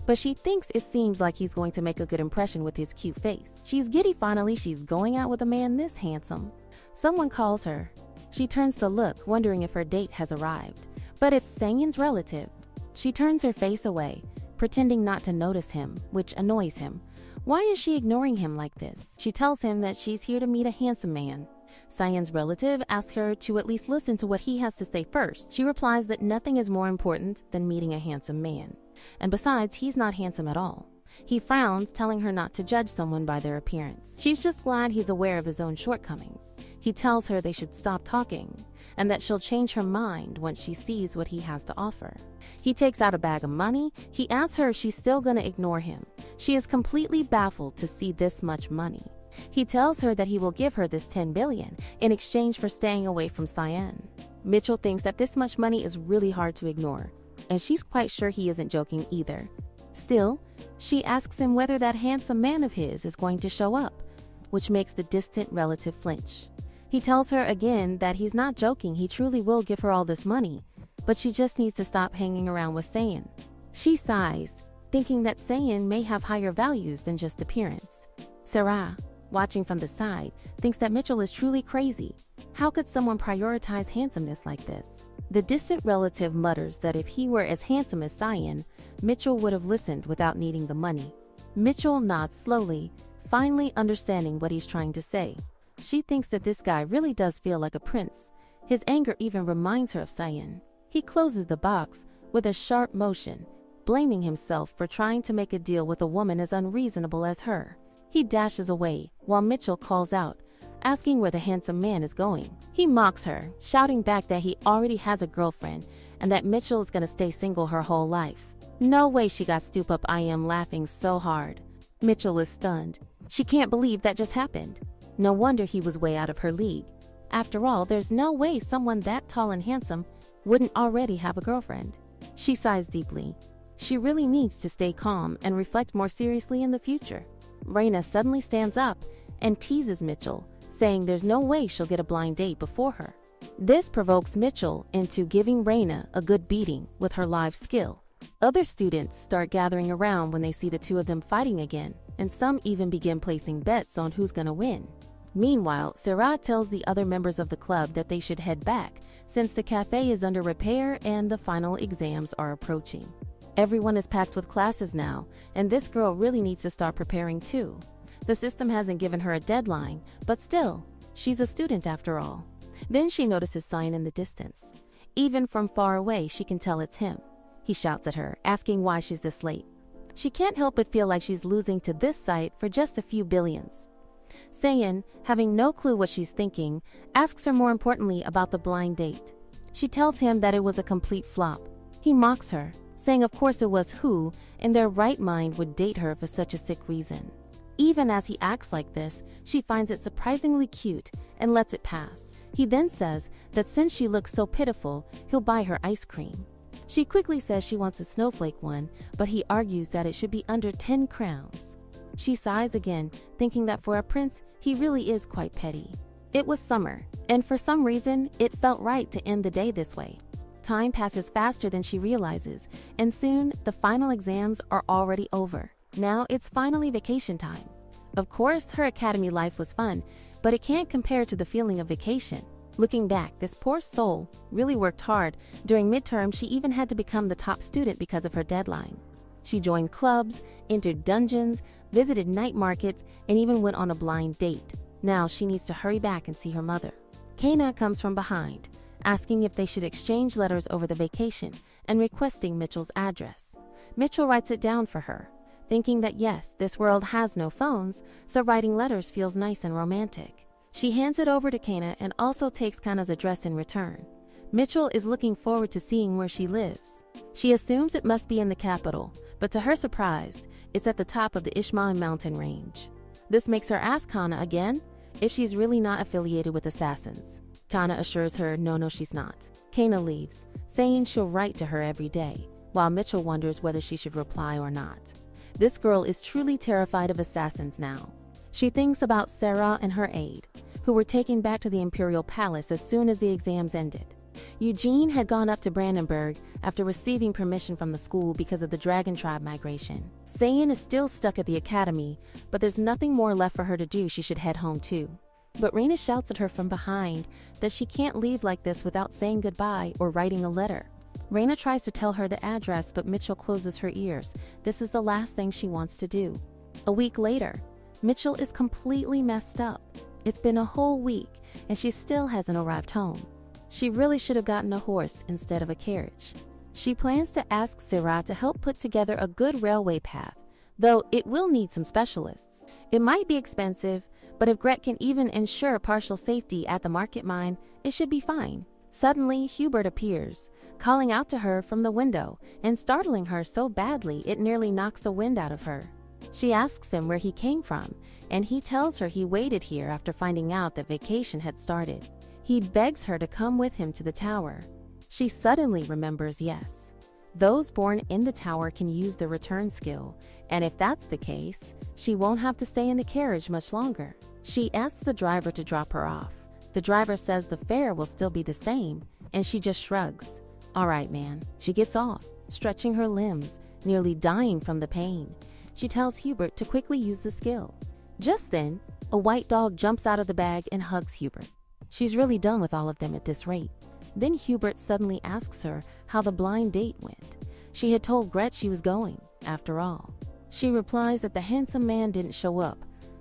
But she thinks it seems like he's going to make a good impression with his cute face. She's giddy finally she's going out with a man this handsome. Someone calls her. She turns to look, wondering if her date has arrived. But it's Sang-yeon's relative. She turns her face away, pretending not to notice him, which annoys him. Why is she ignoring him like this? She tells him that she's here to meet a handsome man. Sang-yeon's relative asks her to at least listen to what he has to say first. She replies that nothing is more important than meeting a handsome man. And besides, he's not handsome at all. He frowns, telling her not to judge someone by their appearance. She's just glad he's aware of his own shortcomings. He tells her they should stop talking, and that she'll change her mind once she sees what he has to offer. He takes out a bag of money. He asks her if she's still gonna ignore him. She is completely baffled to see this much money. He tells her that he will give her this 10 billion in exchange for staying away from Sang-yeon. Mitchell thinks that this much money is really hard to ignore, and she's quite sure he isn't joking either. Still, she asks him whether that handsome man of his is going to show up, which makes the distant relative flinch. He tells her again that he's not joking, he truly will give her all this money, but she just needs to stop hanging around with Sang-yeon. She sighs, thinking that Sang-yeon may have higher values than just appearance. Sarah, watching from the side, thinks that Mitchell is truly crazy. How could someone prioritize handsomeness like this? The distant relative mutters that if he were as handsome as Sang-yeon, Mitchell would have listened without needing the money. Mitchell nods slowly, finally understanding what he's trying to say. She thinks that this guy really does feel like a prince. His anger even reminds her of Sang-yeon. He closes the box with a sharp motion, blaming himself for trying to make a deal with a woman as unreasonable as her. He dashes away, while Mitchell calls out, asking where the handsome man is going. He mocks her, shouting back that he already has a girlfriend and that Mitchell is gonna stay single her whole life. No way she got stoop up. I am laughing so hard. Mitchell is stunned. She can't believe that just happened. No wonder he was way out of her league. After all, there's no way someone that tall and handsome wouldn't already have a girlfriend. She sighs deeply. She really needs to stay calm and reflect more seriously in the future. Raina suddenly stands up and teases Mitchell, saying there's no way she'll get a blind date before her. This provokes Mitchell into giving Raina a good beating with her live skill. Other students start gathering around when they see the two of them fighting again, and some even begin placing bets on who's gonna win. Meanwhile, Sarah tells the other members of the club that they should head back since the cafe is under repair and the final exams are approaching. Everyone is packed with classes now, and this girl really needs to start preparing too. The system hasn't given her a deadline, but still, she's a student after all. Then she notices Sang-yeon in the distance. Even from far away, she can tell it's him. He shouts at her, asking why she's this late. She can't help but feel like she's losing to this sight for just a few billions. Sang-yeon, having no clue what she's thinking, asks her more importantly about the blind date. She tells him that it was a complete flop. He mocks her, saying of course it was who, in their right mind, would date her for such a sick reason. Even as he acts like this, she finds it surprisingly cute and lets it pass. He then says that since she looks so pitiful, he'll buy her ice cream. She quickly says she wants a snowflake one, but he argues that it should be under 10 crowns. She sighs again, thinking that for a prince, he really is quite petty. It was summer, and for some reason, it felt right to end the day this way. Time passes faster than she realizes, and soon the final exams are already over. Now it's finally vacation time. Of course, her academy life was fun, but it can't compare to the feeling of vacation. Looking back, this poor soul really worked hard. During midterm, she even had to become the top student because of her deadline. She joined clubs, entered dungeons, visited night markets, and even went on a blind date. Now she needs to hurry back and see her mother. Kana comes from behind, asking if they should exchange letters over the vacation and requesting Mitchell's address. Mitchell writes it down for her. thinking that yes, this world has no phones, so writing letters feels nice and romantic. She hands it over to Kana and also takes Kana's address in return. Mitchell is looking forward to seeing where she lives. She assumes it must be in the capital, but to her surprise, it's at the top of the Ishmael mountain range. This makes her ask Kana again if she's really not affiliated with assassins. Kana assures her no, she's not. Kana leaves, saying she'll write to her every day, while Mitchell wonders whether she should reply or not. This girl is truly terrified of assassins now. She thinks about Sarah and her aide, who were taken back to the Imperial Palace as soon as the exams ended. Eugene had gone up to Brandenburg after receiving permission from the school because of the Dragon Tribe migration. Sayin is still stuck at the academy, but there's nothing more left for her to do. She should head home too. But Reina shouts at her from behind that she can't leave like this without saying goodbye or writing a letter. Reina tries to tell her the address, but Mitchell closes her ears. This is the last thing she wants to do. A week later, Mitchell is completely messed up. It's been a whole week, and she still hasn't arrived home. She really should have gotten a horse instead of a carriage. She plans to ask Sarah to help put together a good railway path, though it will need some specialists. It might be expensive, but if Gret can even ensure partial safety at the market mine, it should be fine. Suddenly, Hubert appears, calling out to her from the window and startling her so badly it nearly knocks the wind out of her. She asks him where he came from, and he tells her he waited here after finding out that vacation had started. He begs her to come with him to the tower. She suddenly remembers yes. Those born in the tower can use the return skill, and if that's the case, she won't have to stay in the carriage much longer. She asks the driver to drop her off. The driver says the fare will still be the same, and she just shrugs. All right, man. She gets off, stretching her limbs, nearly dying from the pain. She tells Hubert to quickly use the skill. Just then, a white dog jumps out of the bag and hugs Hubert. She's really done with all of them at this rate. Then Hubert suddenly asks her how the blind date went. She had told Gret she was going, after all. She replies that the handsome man didn't show up,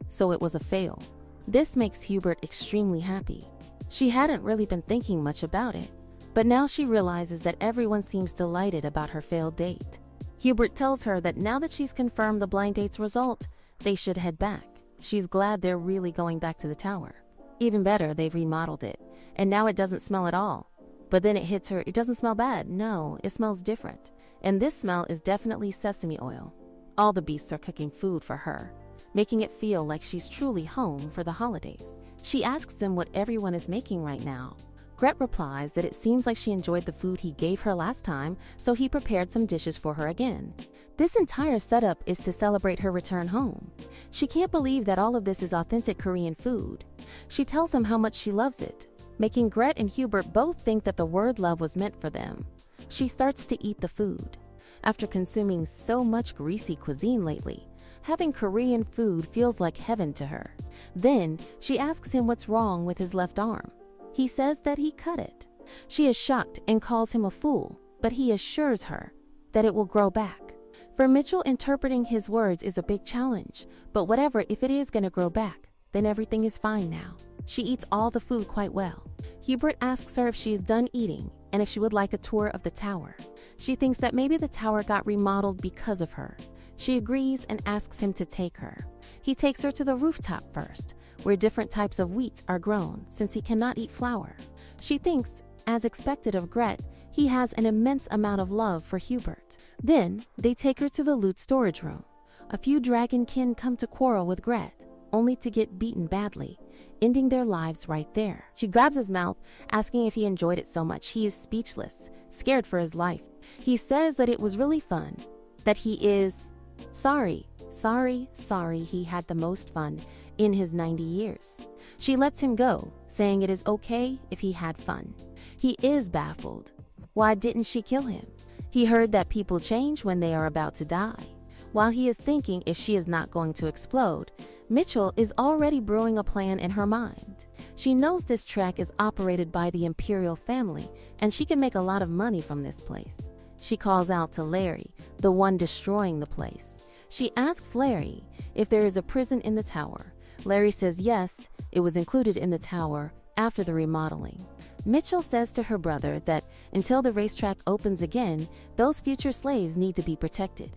so it was a fail. This makes Hubert extremely happy. She hadn't really been thinking much about it, but now she realizes that everyone seems delighted about her failed date. Hubert tells her that now that she's confirmed the blind date's result, they should head back. She's glad they're really going back to the tower. Even better, they've remodeled it, and now it doesn't smell at all. But then it hits her, it doesn't smell bad. No, it smells different. And this smell is definitely sesame oil. All the beasts are cooking food for her, making it feel like she's truly home for the holidays. She asks them what everyone is making right now. Gret replies that it seems like she enjoyed the food he gave her last time, so he prepared some dishes for her again. This entire setup is to celebrate her return home. She can't believe that all of this is authentic Korean food. She tells him how much she loves it, making Gret and Hubert both think that the word love was meant for them. She starts to eat the food. After consuming so much greasy cuisine lately, having Korean food feels like heaven to her. Then she asks him what's wrong with his left arm. He says that he cut it. She is shocked and calls him a fool, but he assures her that it will grow back. For Mitchell, interpreting his words is a big challenge, but whatever, if it is going to grow back, then everything is fine now. She eats all the food quite well. Hubert asks her if she is done eating and if she would like a tour of the tower. She thinks that maybe the tower got remodeled because of her. She agrees and asks him to take her. He takes her to the rooftop first, where different types of wheat are grown since he cannot eat flour. She thinks, as expected of Gret, he has an immense amount of love for Hubert. Then they take her to the loot storage room. A few dragonkin come to quarrel with Gret, only to get beaten badly, ending their lives right there. She grabs his mouth, asking if he enjoyed it so much. He is speechless, scared for his life. He says that it was really fun, that he is sorry he had the most fun in his 90 years. She lets him go, saying it is okay if he had fun. He is baffled. Why didn't she kill him? He heard that people change when they are about to die. While he is thinking if she is not going to explode, Mitchell is already brewing a plan in her mind. She knows this track is operated by the Imperial family, and she can make a lot of money from this place. She calls out to Larry, the one destroying the place. She asks Larry if there is a prison in the tower. Larry says yes, it was included in the tower after the remodeling. Mitchell says to her brother that until the racetrack opens again, those future slaves need to be protected.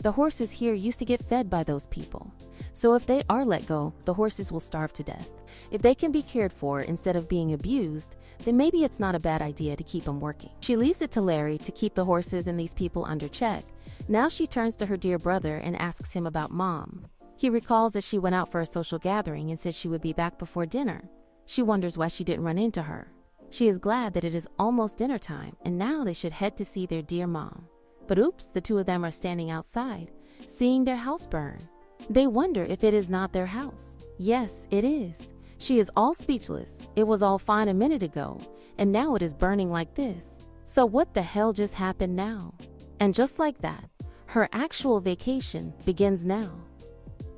The horses here used to get fed by those people. So if they are let go, the horses will starve to death. If they can be cared for instead of being abused, then maybe it's not a bad idea to keep them working. She leaves it to Larry to keep the horses and these people under check. Now she turns to her dear brother and asks him about Mom. He recalls that she went out for a social gathering and said she would be back before dinner. She wonders why she didn't run into her. She is glad that it is almost dinner time and now they should head to see their dear mom. But oops, the two of them are standing outside, seeing their house burn. They wonder if it is not their house. Yes, it is. She is all speechless. It was all fine a minute ago, and now it is burning like this. So what the hell just happened now? And just like that, her actual vacation begins now.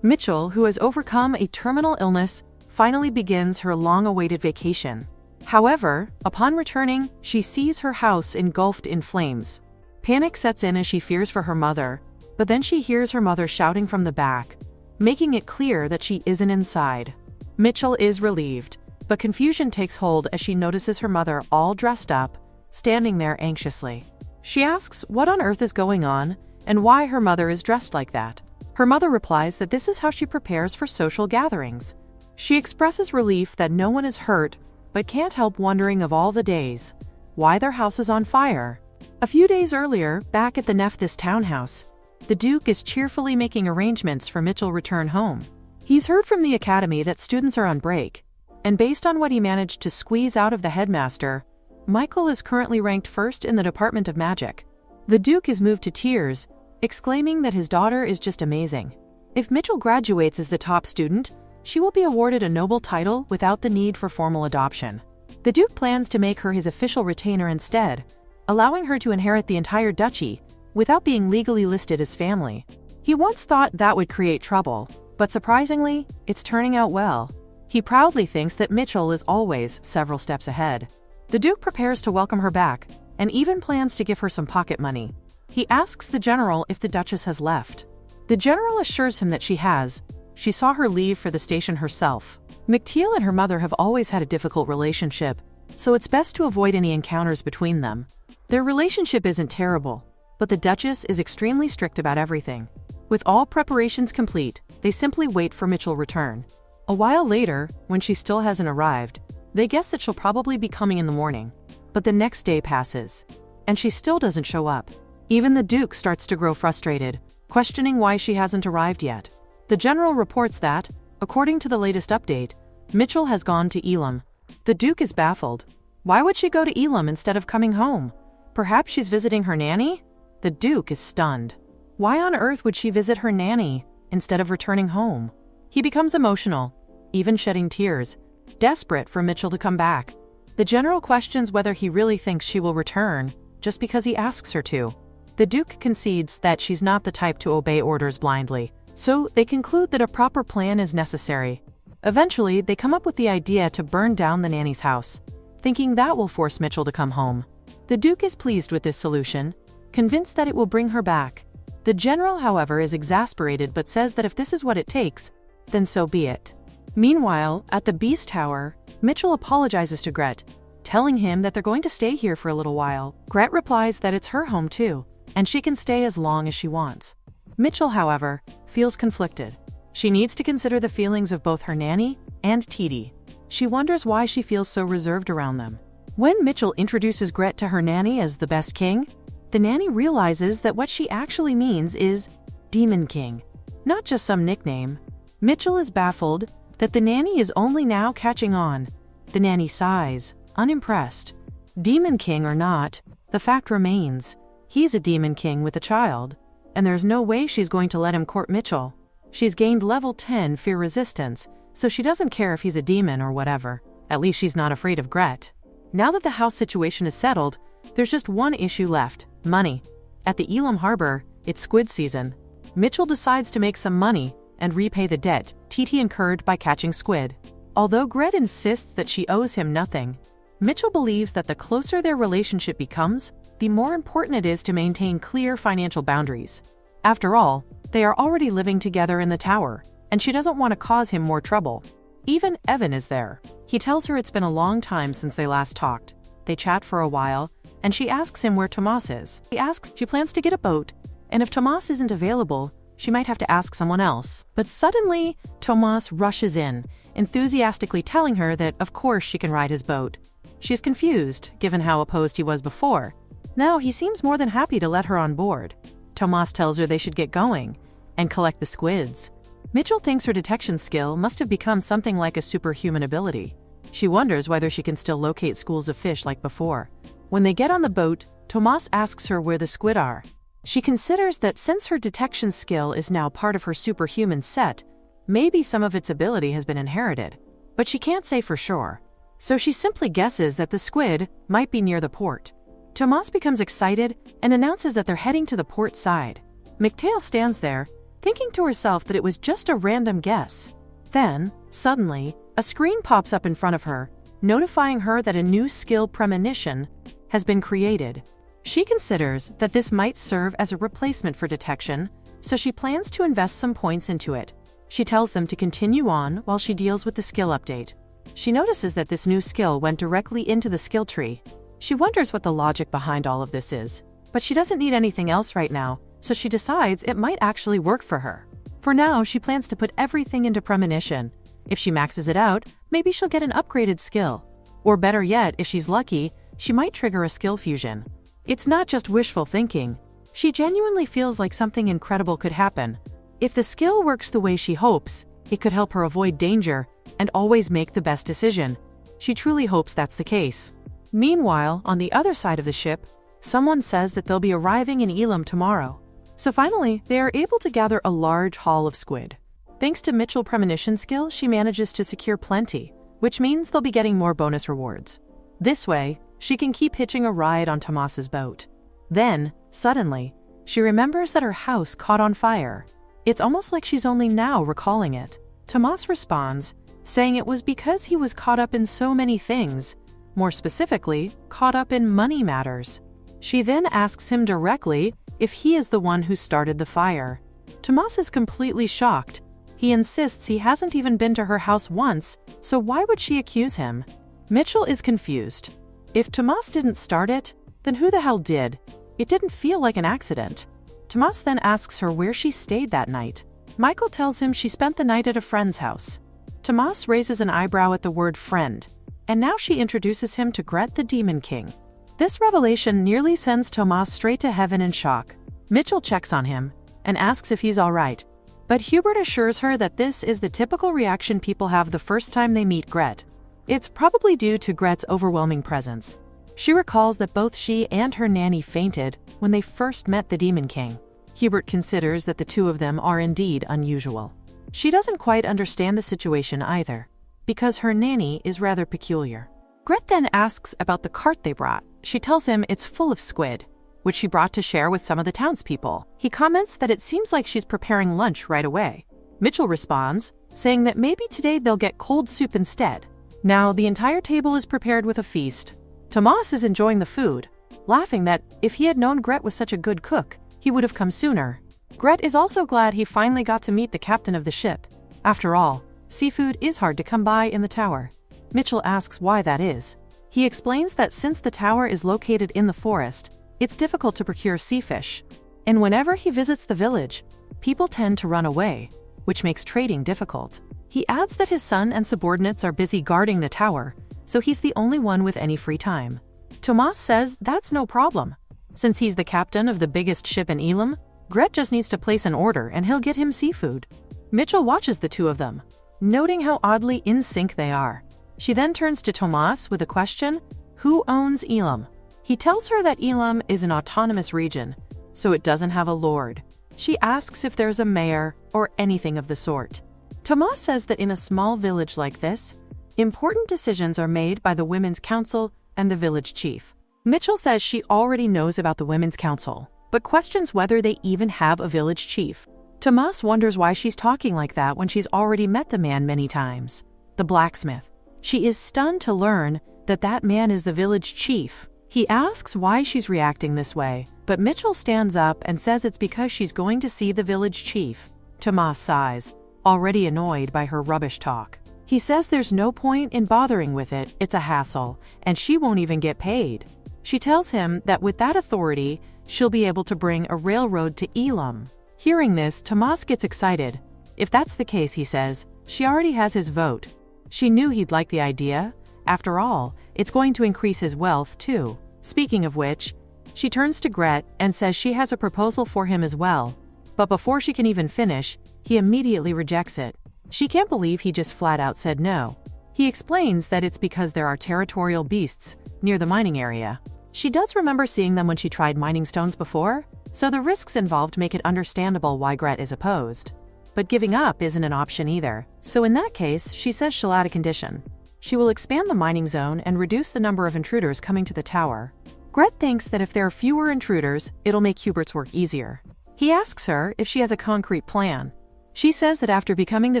Mitchell, who has overcome a terminal illness, finally begins her long-awaited vacation. However, upon returning, she sees her house engulfed in flames. Panic sets in as she fears for her mother, but then she hears her mother shouting from the back, making it clear that she isn't inside. Mitchell is relieved, but confusion takes hold as she notices her mother all dressed up, standing there anxiously. She asks what on earth is going on and why her mother is dressed like that. Her mother replies that this is how she prepares for social gatherings. She expresses relief that no one is hurt, but can't help wondering of all the days, why their house is on fire. A few days earlier, back at the Nephthys townhouse, the Duke is cheerfully making arrangements for Mitchell's return home. He's heard from the academy that students are on break, and based on what he managed to squeeze out of the headmaster, Michael is currently ranked first in the Department of Magic. The Duke is moved to tears, exclaiming that his daughter is just amazing. If Mitchell graduates as the top student, she will be awarded a noble title without the need for formal adoption. The Duke plans to make her his official retainer instead, allowing her to inherit the entire duchy without being legally listed as family. He once thought that would create trouble, but surprisingly, it's turning out well. He proudly thinks that Mitchell is always several steps ahead. The Duke prepares to welcome her back and even plans to give her some pocket money. He asks the general if the Duchess has left. The general assures him that she has. She saw her leave for the station herself. McTeal and her mother have always had a difficult relationship, so it's best to avoid any encounters between them. Their relationship isn't terrible, but the Duchess is extremely strict about everything. With all preparations complete, they simply wait for Mitchell's return. A while later, when she still hasn't arrived, they guess that she'll probably be coming in the morning. But the next day passes, and she still doesn't show up. Even the Duke starts to grow frustrated, questioning why she hasn't arrived yet. The general reports that, according to the latest update, Mitchell has gone to Elam. The Duke is baffled. Why would she go to Elam instead of coming home? Perhaps she's visiting her nanny? The Duke is stunned. Why on earth would she visit her nanny instead of returning home? He becomes emotional, even shedding tears, desperate for Mitchell to come back. The general questions whether he really thinks she will return, just because he asks her to. The Duke concedes that she's not the type to obey orders blindly, so they conclude that a proper plan is necessary. Eventually, they come up with the idea to burn down the nanny's house, thinking that will force Mitchell to come home. The Duke is pleased with this solution, convinced that it will bring her back. The general, however, is exasperated but says that if this is what it takes, then so be it. Meanwhile, at the Beast Tower, Mitchell apologizes to Gret, telling him that they're going to stay here for a little while. Gret replies that it's her home too, and she can stay as long as she wants. Mitchell, however, feels conflicted. She needs to consider the feelings of both her nanny and Titi. She wonders why she feels so reserved around them. When Mitchell introduces Gret to her nanny as the best king, the nanny realizes that what she actually means is Demon King, not just some nickname. Mitchell is baffled that the nanny is only now catching on. The nanny sighs, unimpressed. Demon King or not, the fact remains, he's a Demon King with a child, and there's no way she's going to let him court Mitchell. She's gained level 10 fear resistance, so she doesn't care if he's a demon or whatever. At least she's not afraid of Gret. Now that the house situation is settled, there's just one issue left: money. At the Elam Harbor, it's squid season. Mitchell decides to make some money and repay the debt Titi incurred by catching squid. Although Gret insists that she owes him nothing, Mitchell believes that the closer their relationship becomes, the more important it is to maintain clear financial boundaries. After all, they are already living together in the tower, and she doesn't want to cause him more trouble. Even Evan is there. He tells her it's been a long time since they last talked. They chat for a while, and she asks him where Tomas is. He asks if she plans to get a boat and if Tomas isn't available, she might have to ask someone else. But suddenly, Tomas rushes in, enthusiastically telling her that of course she can ride his boat. She's confused, given how opposed he was before. Now he seems more than happy to let her on board. Tomas tells her they should get going and collect the squids. Mitchell thinks her detection skill must have become something like a superhuman ability. She wonders whether she can still locate schools of fish like before. When they get on the boat, Tomas asks her where the squid are. She considers that since her detection skill is now part of her superhuman set, maybe some of its ability has been inherited, but she can't say for sure. So she simply guesses that the squid might be near the port. Tomas becomes excited and announces that they're heading to the port side. McTail stands there, thinking to herself that it was just a random guess. Then, suddenly, a screen pops up in front of her, notifying her that a new skill premonition has been created. She considers that this might serve as a replacement for detection, so she plans to invest some points into it. She tells them to continue on while she deals with the skill update. She notices that this new skill went directly into the skill tree. She wonders what the logic behind all of this is, but she doesn't need anything else right now, so she decides it might actually work for her. For now, she plans to put everything into premonition. If she maxes it out, maybe she'll get an upgraded skill. Or better yet, if she's lucky, she might trigger a skill fusion. It's not just wishful thinking. She genuinely feels like something incredible could happen. If the skill works the way she hopes, it could help her avoid danger and always make the best decision. She truly hopes that's the case. Meanwhile, on the other side of the ship, someone says that they'll be arriving in Elam tomorrow. So finally, they are able to gather a large haul of squid. Thanks to Mitchell's premonition skill, she manages to secure plenty, which means they'll be getting more bonus rewards. This way, she can keep hitching a ride on Tomas's boat. Then, suddenly, she remembers that her house caught on fire. It's almost like she's only now recalling it. Tomas responds, saying it was because he was caught up in so many things, more specifically, caught up in money matters. She then asks him directly if he is the one who started the fire. Tomas is completely shocked. He insists he hasn't even been to her house once, so why would she accuse him? Mitchell is confused. If Tomas didn't start it, then who the hell did? It didn't feel like an accident. Tomas then asks her where she stayed that night. Michael tells him she spent the night at a friend's house. Tomas raises an eyebrow at the word friend, and now she introduces him to Gret the Demon King. This revelation nearly sends Tomas straight to heaven in shock. Mitchell checks on him and asks if he's all right, but Hubert assures her that this is the typical reaction people have the first time they meet Gret. It's probably due to Gret's overwhelming presence. She recalls that both she and her nanny fainted when they first met the Demon King. Hubert considers that the two of them are indeed unusual. She doesn't quite understand the situation either, because her nanny is rather peculiar. Gret then asks about the cart they brought. She tells him it's full of squid, which she brought to share with some of the townspeople. He comments that it seems like she's preparing lunch right away. Mitchell responds, saying that maybe today they'll get cold soup instead. Now the entire table is prepared with a feast. Tomas is enjoying the food, laughing that if he had known Gret was such a good cook, he would have come sooner. Gret is also glad he finally got to meet the captain of the ship. After all, seafood is hard to come by in the tower. Mitchell asks why that is. He explains that since the tower is located in the forest, it's difficult to procure sea fish. And whenever he visits the village, people tend to run away, which makes trading difficult. He adds that his son and subordinates are busy guarding the tower, so he's the only one with any free time. Tomas says that's no problem. Since he's the captain of the biggest ship in Elam, Gret just needs to place an order and he'll get him seafood. Mitchell watches the two of them, noting how oddly in sync they are. She then turns to Tomas with a question: who owns Elam? He tells her that Elam is an autonomous region, so it doesn't have a lord. She asks if there's a mayor or anything of the sort. Tomas says that in a small village like this, important decisions are made by the Women's Council and the village chief. Mitchell says she already knows about the Women's Council, but questions whether they even have a village chief. Tomas wonders why she's talking like that when she's already met the man many times, the blacksmith. She is stunned to learn that that man is the village chief. He asks why she's reacting this way, but Mitchell stands up and says it's because she's going to see the village chief. Tomas sighs, already annoyed by her rubbish talk. He says there's no point in bothering with it, it's a hassle, and she won't even get paid. She tells him that with that authority, she'll be able to bring a railroad to Elam. Hearing this, Tomas gets excited. If that's the case, he says, she already has his vote. She knew he'd like the idea. After all, it's going to increase his wealth, too. Speaking of which, she turns to Gret and says she has a proposal for him as well. But before she can even finish, he immediately rejects it. She can't believe he just flat out said no. He explains that it's because there are territorial beasts near the mining area. She does remember seeing them when she tried mining stones before, so the risks involved make it understandable why Gret is opposed. But giving up isn't an option either, so in that case, she says she'll add a condition. She will expand the mining zone and reduce the number of intruders coming to the tower. Gret thinks that if there are fewer intruders, it'll make Hubert's work easier. He asks her if she has a concrete plan. She says that after becoming the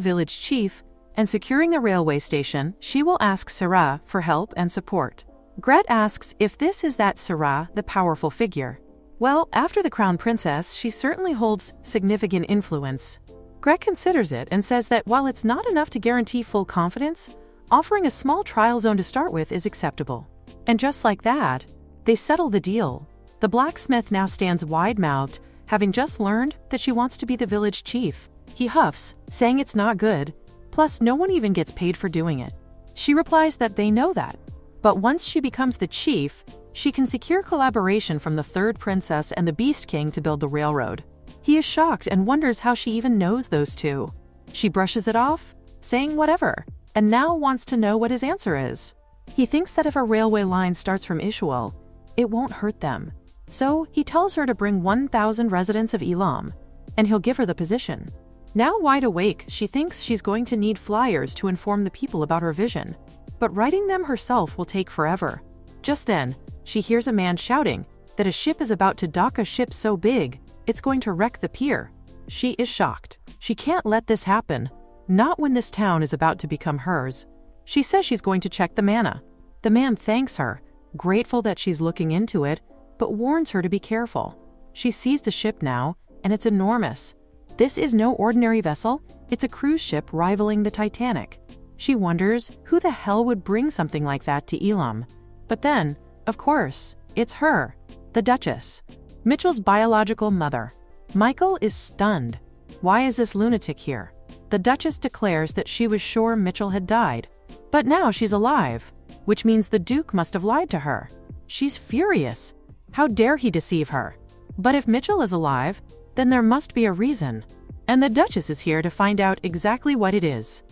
village chief and securing the railway station, she will ask Sarah for help and support. Gret asks if this is that Sarah, the powerful figure. Well, after the crown princess, she certainly holds significant influence. Gret considers it and says that while it's not enough to guarantee full confidence, offering a small trial zone to start with is acceptable. And just like that, they settle the deal. The blacksmith now stands wide-mouthed, having just learned that she wants to be the village chief. He huffs, saying it's not good, plus no one even gets paid for doing it. She replies that they know that, but once she becomes the chief, she can secure collaboration from the third princess and the Beast King to build the railroad. He is shocked and wonders how she even knows those two. She brushes it off, saying whatever, and now wants to know what his answer is. He thinks that if a railway line starts from Ishuel, it won't hurt them. So he tells her to bring 1,000 residents of Elam, and he'll give her the position. Now wide awake, she thinks she's going to need flyers to inform the people about her vision, but writing them herself will take forever. Just then, she hears a man shouting that a ship is about to dock, a ship so big, it's going to wreck the pier. She is shocked. She can't let this happen, not when this town is about to become hers. She says she's going to check the mana. The man thanks her, grateful that she's looking into it, but warns her to be careful. She sees the ship now, and it's enormous. This is no ordinary vessel, it's a cruise ship rivaling the Titanic. She wonders who the hell would bring something like that to Elam. But then, of course, it's her, the Duchess, Mitchell's biological mother. Michael is stunned. Why is this lunatic here? The Duchess declares that she was sure Mitchell had died, but now she's alive, which means the Duke must have lied to her. She's furious. How dare he deceive her? But if Mitchell is alive, then there must be a reason. And the Duchess is here to find out exactly what it is.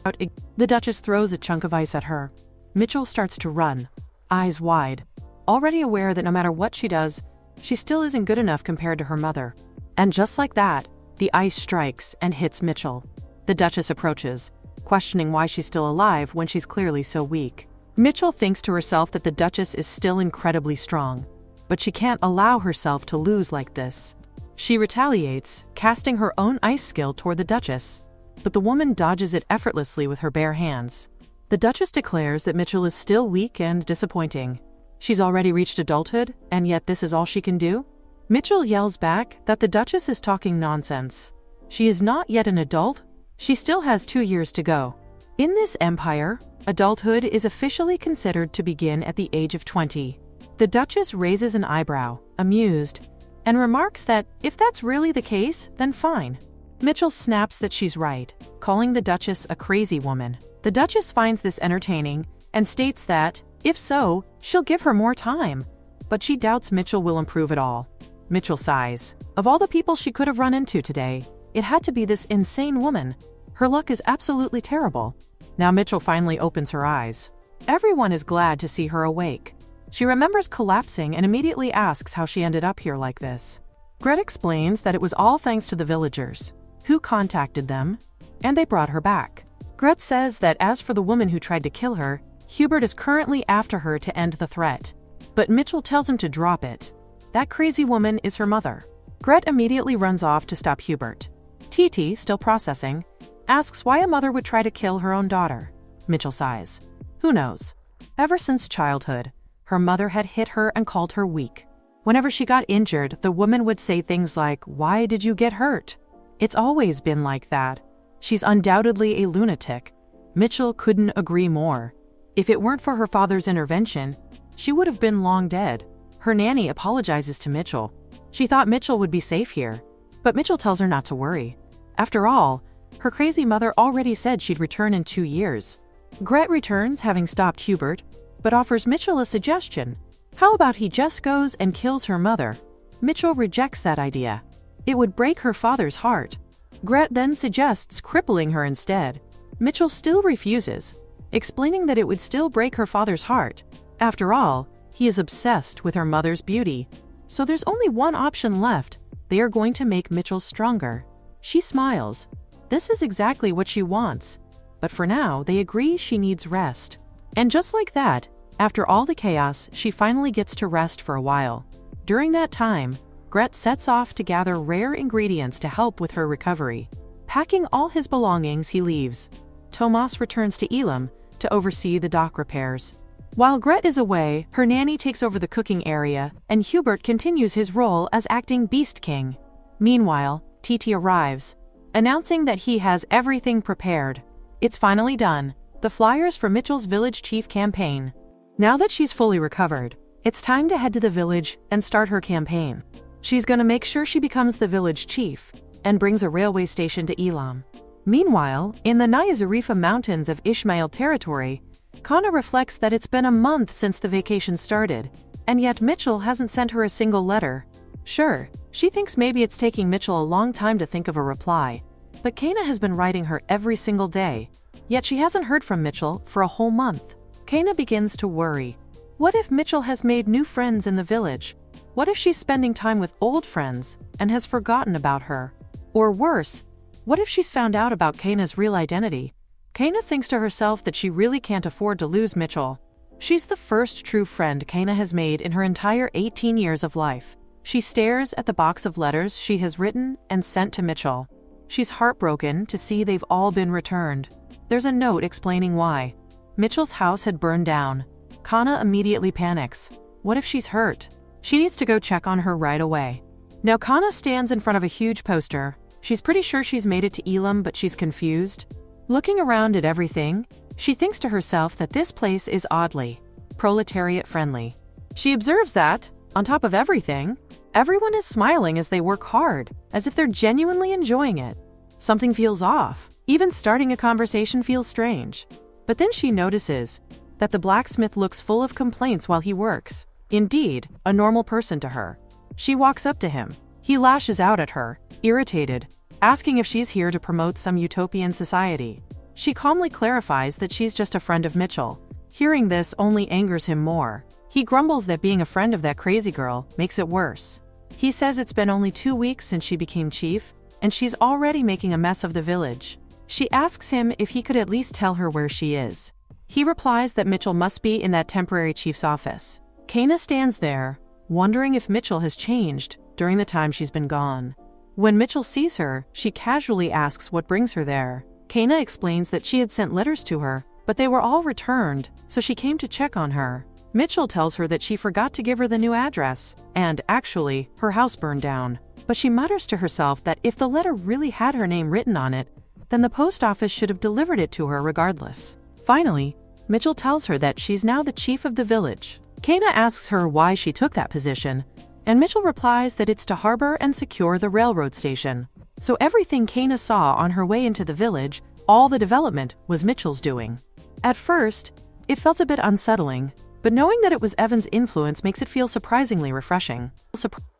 The Duchess throws a chunk of ice at her. Mitchell starts to run, eyes wide, already aware that no matter what she does, she still isn't good enough compared to her mother. And just like that, the ice strikes and hits Mitchell. The Duchess approaches, questioning why she's still alive when she's clearly so weak. Mitchell thinks to herself that the Duchess is still incredibly strong, but she can't allow herself to lose like this. She retaliates, casting her own ice skill toward the Duchess, but the woman dodges it effortlessly with her bare hands. The Duchess declares that Mitchell is still weak and disappointing. She's already reached adulthood, and yet this is all she can do? Mitchell yells back that the Duchess is talking nonsense. She is not yet an adult. She still has 2 years to go. In this empire, adulthood is officially considered to begin at the age of 20. The Duchess raises an eyebrow, amused, and remarks that if that's really the case, then fine. Mitchell snaps that she's right, calling the Duchess a crazy woman. The Duchess finds this entertaining and states that, if so, she'll give her more time, but she doubts Mitchell will improve at all. Mitchell sighs. Of all the people she could have run into today, it had to be this insane woman. Her luck is absolutely terrible. Now Mitchell finally opens her eyes. Everyone is glad to see her awake. She remembers collapsing and immediately asks how she ended up here like this. Gret explains that it was all thanks to the villagers, who contacted them, and they brought her back. Gret says that as for the woman who tried to kill her, Hubert is currently after her to end the threat. But Mitchell tells him to drop it. That crazy woman is her mother. Gret immediately runs off to stop Hubert. TT, still processing, asks why a mother would try to kill her own daughter. Mitchell sighs. Who knows? Ever since childhood, her mother had hit her and called her weak. Whenever she got injured, the woman would say things like, "Why did you get hurt?" It's always been like that. She's undoubtedly a lunatic. Mitchell couldn't agree more. If it weren't for her father's intervention, she would have been long dead. Her nanny apologizes to Mitchell. She thought Mitchell would be safe here, but Mitchell tells her not to worry. After all, her crazy mother already said she'd return in 2 years. Gret returns, having stopped Hubert, but offers Mitchell a suggestion. How about he just goes and kills her mother? Mitchell rejects that idea. It would break her father's heart. Gret then suggests crippling her instead. Mitchell still refuses, explaining that it would still break her father's heart. After all, he is obsessed with her mother's beauty. So there's only one option left. They are going to make Mitchell stronger. She smiles. This is exactly what she wants. But for now, they agree she needs rest. And just like that, after all the chaos, she finally gets to rest for a while. During that time, Gret sets off to gather rare ingredients to help with her recovery. Packing all his belongings, he leaves. Tomas returns to Elam to oversee the dock repairs. While Gret is away, her nanny takes over the cooking area, and Hubert continues his role as acting Beast King. Meanwhile, Titi arrives, announcing that he has everything prepared. It's finally done, the flyers for Mitchell's Village Chief campaign. Now that she's fully recovered, it's time to head to the village and start her campaign. She's gonna make sure she becomes the village chief and brings a railway station to Elam. Meanwhile, in the Nyazarifa Mountains of Ishmael territory, Kana reflects that it's been a month since the vacation started, and yet Mitchell hasn't sent her a single letter. Sure, she thinks maybe it's taking Mitchell a long time to think of a reply, but Kana has been writing her every single day, yet she hasn't heard from Mitchell for a whole month. Kana begins to worry. What if Mitchell has made new friends in the village? What if she's spending time with old friends and has forgotten about her? Or worse, what if she's found out about Kana's real identity? Kana thinks to herself that she really can't afford to lose Mitchell. She's the first true friend Kana has made in her entire 18 years of life. She stares at the box of letters she has written and sent to Mitchell. She's heartbroken to see they've all been returned. There's a note explaining why. Mitchell's house had burned down. Kana immediately panics. What if she's hurt? She needs to go check on her right away. Now Kana stands in front of a huge poster. She's pretty sure she's made it to Elam, but she's confused. Looking around at everything, she thinks to herself that this place is oddly proletariat-friendly. She observes that, on top of everything, everyone is smiling as they work hard, as if they're genuinely enjoying it. Something feels off. Even starting a conversation feels strange. But then she notices that the blacksmith looks full of complaints while he works. Indeed, a normal person to her. She walks up to him. He lashes out at her, irritated, asking if she's here to promote some utopian society. She calmly clarifies that she's just a friend of Mitchell. Hearing this only angers him more. He grumbles that being a friend of that crazy girl makes it worse. He says it's been only 2 weeks since she became chief, and she's already making a mess of the village. She asks him if he could at least tell her where she is. He replies that Mitchell must be in that temporary chief's office. Kana stands there, wondering if Mitchell has changed during the time she's been gone. When Mitchell sees her, she casually asks what brings her there. Kana explains that she had sent letters to her, but they were all returned, so she came to check on her. Mitchell tells her that she forgot to give her the new address, and actually, her house burned down. But she mutters to herself that if the letter really had her name written on it, then the post office should have delivered it to her regardless. Finally, Mitchell tells her that she's now the chief of the village. Kana asks her why she took that position, and Mitchell replies that it's to harbor and secure the railroad station. So everything Kana saw on her way into the village, all the development, was Mitchell's doing. At first, it felt a bit unsettling, but knowing that it was Evan's influence makes it feel surprisingly refreshing.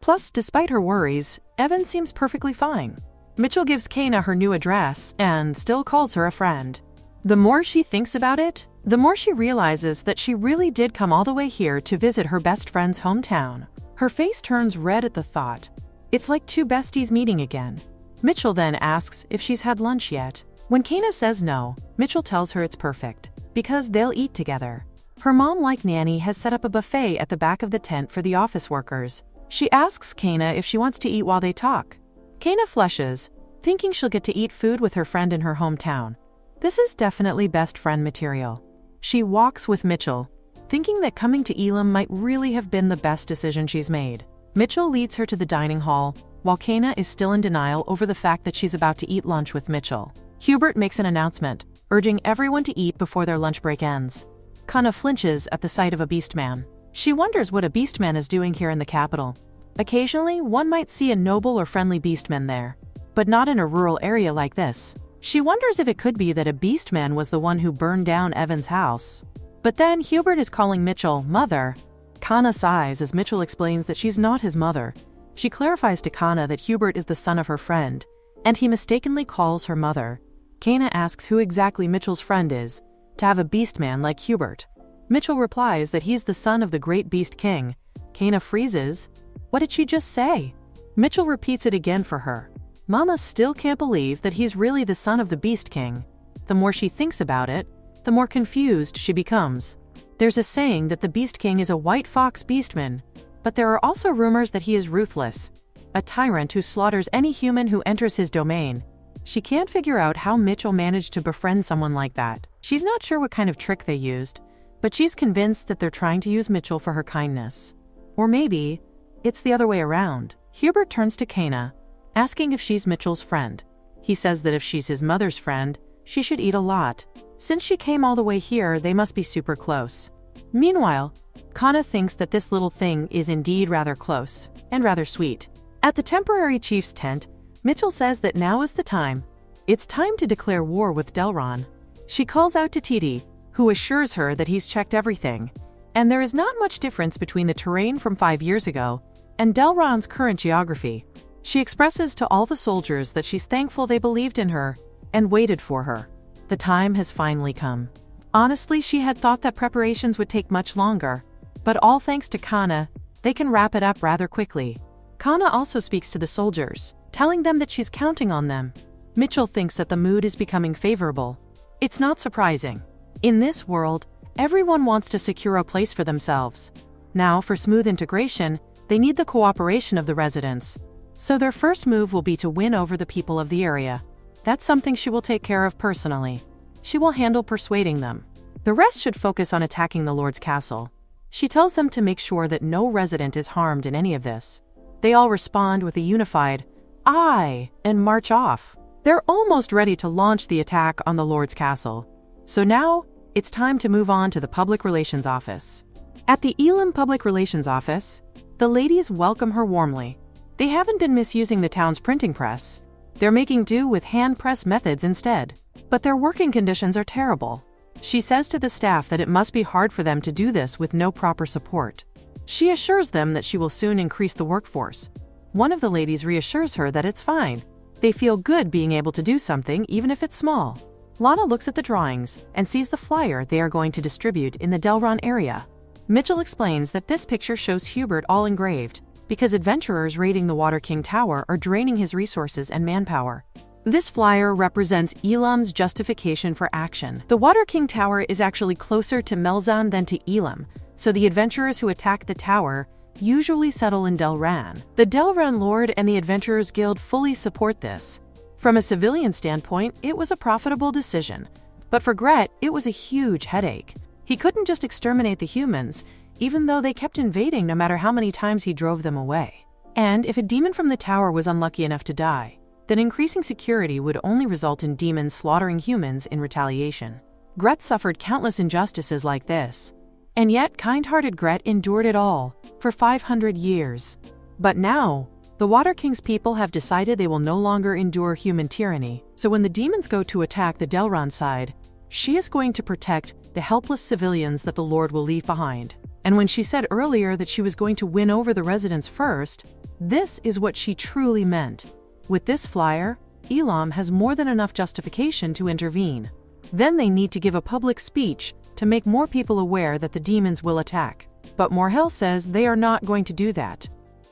Plus, despite her worries, Evan seems perfectly fine. Mitchell gives Kana her new address and still calls her a friend. The more she thinks about it, the more she realizes that she really did come all the way here to visit her best friend's hometown. Her face turns red at the thought. It's like two besties meeting again. Mitchell then asks if she's had lunch yet. When Kana says no, Mitchell tells her it's perfect, because they'll eat together. Her mom-like nanny has set up a buffet at the back of the tent for the office workers. She asks Kana if she wants to eat while they talk. Kana flushes, thinking she'll get to eat food with her friend in her hometown. This is definitely best friend material. She walks with Mitchell, thinking that coming to Elam might really have been the best decision she's made. Mitchell leads her to the dining hall, while Kana is still in denial over the fact that she's about to eat lunch with Mitchell. Hubert makes an announcement, urging everyone to eat before their lunch break ends. Kana flinches at the sight of a beastman. She wonders what a beastman is doing here in the capital. Occasionally, one might see a noble or friendly beastman there, but not in a rural area like this. She wonders if it could be that a beastman was the one who burned down Evan's house. But then Hubert is calling Mitchell mother. Kana sighs as Mitchell explains that she's not his mother. She clarifies to Kana that Hubert is the son of her friend, and he mistakenly calls her mother. Kana asks who exactly Mitchell's friend is, to have a beastman like Hubert. Mitchell replies that he's the son of the great beast king. Kana freezes. What did she just say? Mitchell repeats it again for her. Mama still can't believe that he's really the son of the beast king. The more she thinks about it, the more confused she becomes. There's a saying that the beast king is a white fox beastman, but there are also rumors that he is ruthless, a tyrant who slaughters any human who enters his domain. She can't figure out how Mitchell managed to befriend someone like that. She's not sure what kind of trick they used, but she's convinced that they're trying to use Mitchell for her kindness. Or maybe it's the other way around. Hubert turns to Kana, asking if she's Mitchell's friend. He says that if she's his mother's friend, she should eat a lot. Since she came all the way here, they must be super close. Meanwhile, Kana thinks that this little thing is indeed rather close and rather sweet. At the temporary chief's tent, Mitchell says that now is the time. It's time to declare war with Delron. She calls out to Titi, who assures her that he's checked everything, and there is not much difference between the terrain from 5 years ago and Delron's current geography. She expresses to all the soldiers that she's thankful they believed in her and waited for her. The time has finally come. Honestly, she had thought that preparations would take much longer, but all thanks to Kana, they can wrap it up rather quickly. Kana also speaks to the soldiers, telling them that she's counting on them. Mitchell thinks that the mood is becoming favorable. It's not surprising. In this world, everyone wants to secure a place for themselves. Now, for smooth integration, they need the cooperation of the residents. So their first move will be to win over the people of the area. That's something she will take care of personally. She will handle persuading them. The rest should focus on attacking the Lord's castle. She tells them to make sure that no resident is harmed in any of this. They all respond with a unified "Aye" and march off. They're almost ready to launch the attack on the Lord's castle. So now, it's time to move on to the Public Relations Office. At the Elam Public Relations Office, the ladies welcome her warmly. They haven't been misusing the town's printing press. They're making do with hand press methods instead. But their working conditions are terrible. She says to the staff that it must be hard for them to do this with no proper support. She assures them that she will soon increase the workforce. One of the ladies reassures her that it's fine. They feel good being able to do something even if it's small. Lana looks at the drawings and sees the flyer they are going to distribute in the Delron area. Mitchell explains that this picture shows Hubert all engraved, because adventurers raiding the Water King Tower are draining his resources and manpower. This flyer represents Elam's justification for action. The Water King Tower is actually closer to Melzan than to Elam, so the adventurers who attack the tower usually settle in Delran. The Delran Lord and the Adventurers Guild fully support this. From a civilian standpoint, it was a profitable decision, but for Gret, it was a huge headache. He couldn't just exterminate the humans, even though they kept invading no matter how many times he drove them away. And if a demon from the tower was unlucky enough to die, then increasing security would only result in demons slaughtering humans in retaliation. Gret suffered countless injustices like this, and yet kind-hearted Gret endured it all for 500 years. But now, the Water King's people have decided they will no longer endure human tyranny, so when the demons go to attack the Delron side, she is going to protect the helpless civilians that the Lord will leave behind. And when she said earlier that she was going to win over the residents first, this is what she truly meant. With this flyer, Elam has more than enough justification to intervene. Then they need to give a public speech to make more people aware that the demons will attack. But Morhel says they are not going to do that.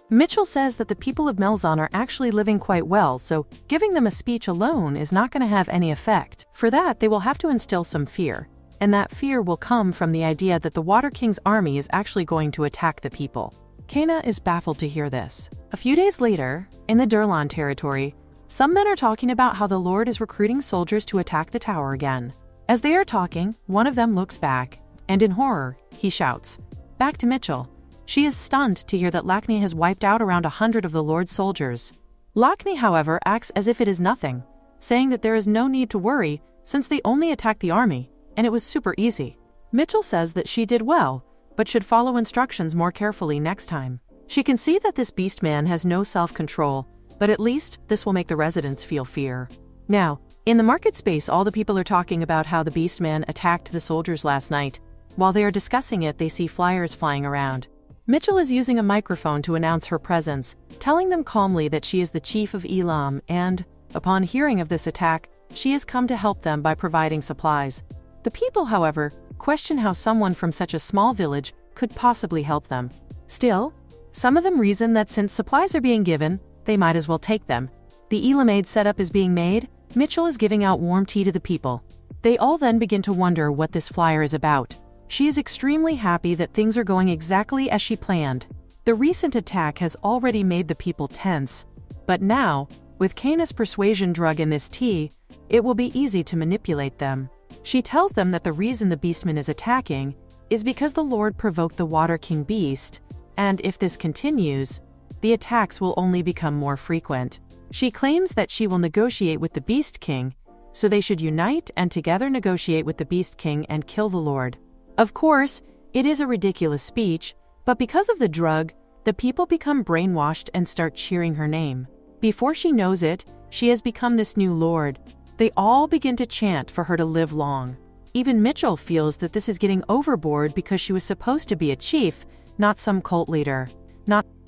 Mitchell says that the people of Melzan are actually living quite well, so giving them a speech alone is not going to have any effect. For that, they will have to instill some fear, and that fear will come from the idea that the Water King's army is actually going to attack the people. Kana is baffled to hear this. A few days later, in the Durlan territory, some men are talking about how the Lord is recruiting soldiers to attack the tower again. As they are talking, one of them looks back, and in horror, he shouts, "Back to Mitchell." She is stunned to hear that Lakni has wiped out around 100 of the Lord's soldiers. Lakni, however, acts as if it is nothing, saying that there is no need to worry since they only attacked the army, and it was super easy. Mitchell says that she did well, but should follow instructions more carefully next time. She can see that this beast man has no self-control, but at least this will make the residents feel fear. Now, in the market space, all the people are talking about how the beast man attacked the soldiers last night. While they are discussing it, they see flyers flying around. Mitchell is using a microphone to announce her presence, telling them calmly that she is the chief of Elam and, upon hearing of this attack, she has come to help them by providing supplies. The people, however, question how someone from such a small village could possibly help them. Still, some of them reason that since supplies are being given, they might as well take them. The Elamade setup is being made. Mitchell is giving out warm tea to the people. They all then begin to wonder what this flyer is about. She is extremely happy that things are going exactly as she planned. The recent attack has already made the people tense. But now, with Cana's persuasion drug in this tea, it will be easy to manipulate them. She tells them that the reason the Beastman is attacking is because the Lord provoked the Water King Beast, and if this continues, the attacks will only become more frequent. She claims that she will negotiate with the Beast King, so they should unite and together negotiate with the Beast King and kill the Lord. Of course, it is a ridiculous speech, but because of the drug, the people become brainwashed and start cheering her name. Before she knows it, she has become this new lord. They all begin to chant for her to live long. Even Mitchell feels that this is getting overboard because she was supposed to be a chief, not some cult leader.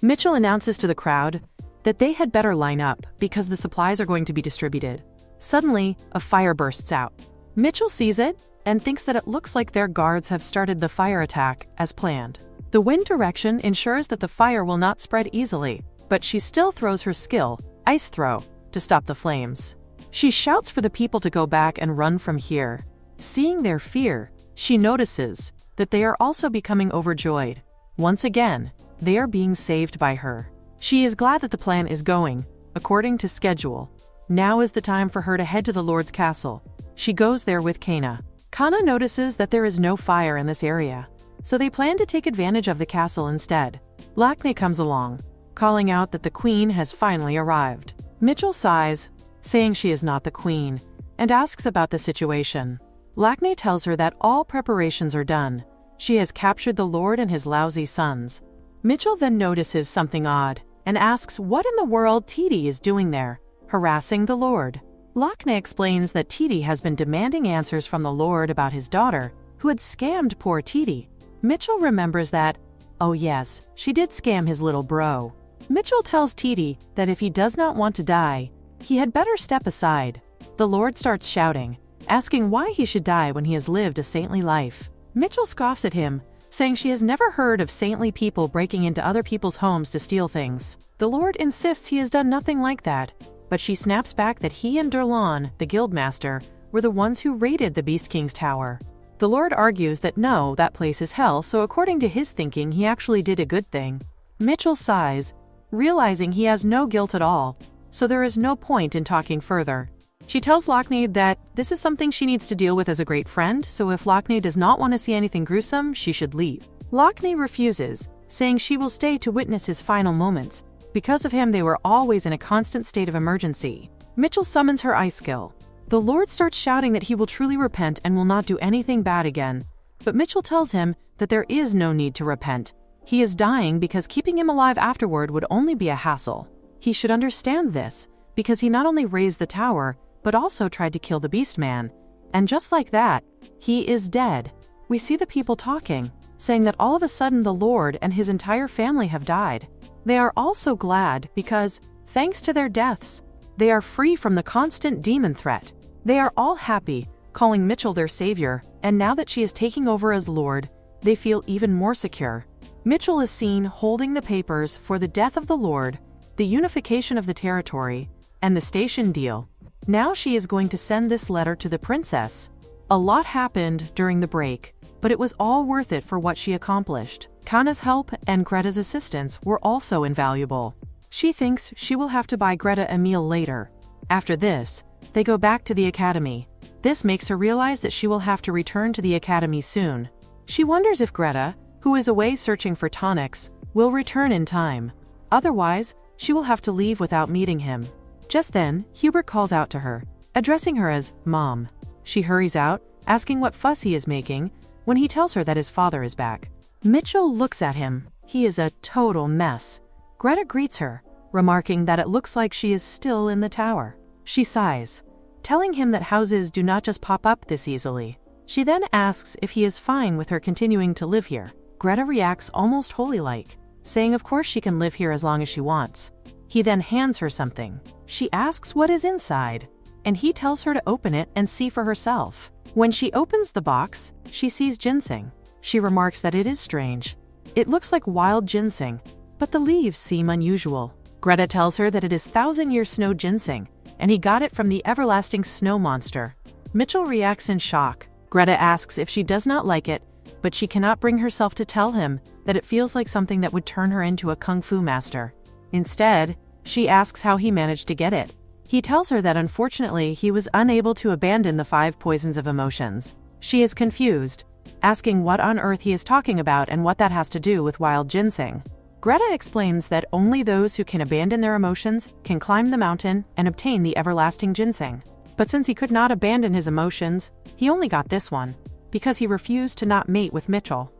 Mitchell announces to the crowd that they had better line up because the supplies are going to be distributed. Suddenly, a fire bursts out. Mitchell sees it and thinks that it looks like their guards have started the fire attack as planned. The wind direction ensures that the fire will not spread easily, but she still throws her skill, Ice Throw, to stop the flames. She shouts for the people to go back and run from here. Seeing their fear, she notices that they are also becoming overjoyed. Once again, they are being saved by her. She is glad that the plan is going according to schedule. Now is the time for her to head to the Lord's castle. She goes there with Cana. Cana notices that there is no fire in this area, so they plan to take advantage of the castle instead. Lachne comes along, calling out that the queen has finally arrived. Mitchell sighs, saying she is not the queen, and asks about the situation. Lachne tells her that all preparations are done. She has captured the Lord and his lousy sons. Mitchell then notices something odd and asks what in the world Titi is doing there, harassing the Lord. Lachne explains that Titi has been demanding answers from the Lord about his daughter, who had scammed poor Titi. Mitchell remembers that, oh yes, she did scam his little bro. Mitchell tells Titi that if he does not want to die, he had better step aside. The Lord starts shouting, asking why he should die when he has lived a saintly life. Mitchell scoffs at him, saying she has never heard of saintly people breaking into other people's homes to steal things. The Lord insists he has done nothing like that, but she snaps back that he and Durlan, the guildmaster, were the ones who raided the Beast King's tower. The Lord argues that no, that place is hell, so according to his thinking, he actually did a good thing. Mitchell sighs, realizing he has no guilt at all, so there is no point in talking further. She tells Lachne that this is something she needs to deal with as a great friend, so if Lachne does not want to see anything gruesome, she should leave. Lachne refuses, saying she will stay to witness his final moments. Because of him, they were always in a constant state of emergency. Mitchell summons her ice skill. The Lord starts shouting that he will truly repent and will not do anything bad again. But Mitchell tells him that there is no need to repent. He is dying because keeping him alive afterward would only be a hassle. He should understand this, because he not only raised the tower, but also tried to kill the Beast Man. And just like that, he is dead. We see the people talking, saying that all of a sudden the Lord and his entire family have died. They are also glad because, thanks to their deaths, they are free from the constant demon threat. They are all happy, calling Mitchell their savior, and now that she is taking over as Lord, they feel even more secure. Mitchell is seen holding the papers for the death of the Lord, the unification of the territory, and the station deal. Now she is going to send this letter to the princess. A lot happened during the break, but it was all worth it for what she accomplished. Kana's help and Greta's assistance were also invaluable. She thinks she will have to buy Greta a meal later. After this, they go back to the academy. This makes her realize that she will have to return to the academy soon. She wonders if Greta, who is away searching for tonics, will return in time. Otherwise, she will have to leave without meeting him. Just then, Hubert calls out to her, addressing her as Mom. She hurries out, asking what fuss he is making, when he tells her that his father is back. Mitchell looks at him. he is a total mess. Greta greets her, remarking that it looks like she is still in the tower. She sighs, telling him that houses do not just pop up this easily. She then asks if he is fine with her continuing to live here. Greta reacts almost holy-like, saying of course she can live here as long as she wants. He then hands her something. She asks what is inside, and he tells her to open it and see for herself. When she opens the box, she sees ginseng. She remarks that it is strange. It looks like wild ginseng, but the leaves seem unusual. Greta tells her that it is 1,000-year snow ginseng, and he got it from the everlasting snow monster. Mitchell reacts in shock. Greta asks if she does not like it, but she cannot bring herself to tell him that it feels like something that would turn her into a kung fu master. Instead, she asks how he managed to get it. He tells her that unfortunately he was unable to abandon the 5 poisons of emotions. She is confused, asking what on earth he is talking about and what that has to do with wild ginseng. Greta explains that only those who can abandon their emotions can climb the mountain and obtain the everlasting ginseng. But since he could not abandon his emotions, he only got this one, because he refused to not mate with Mitchell.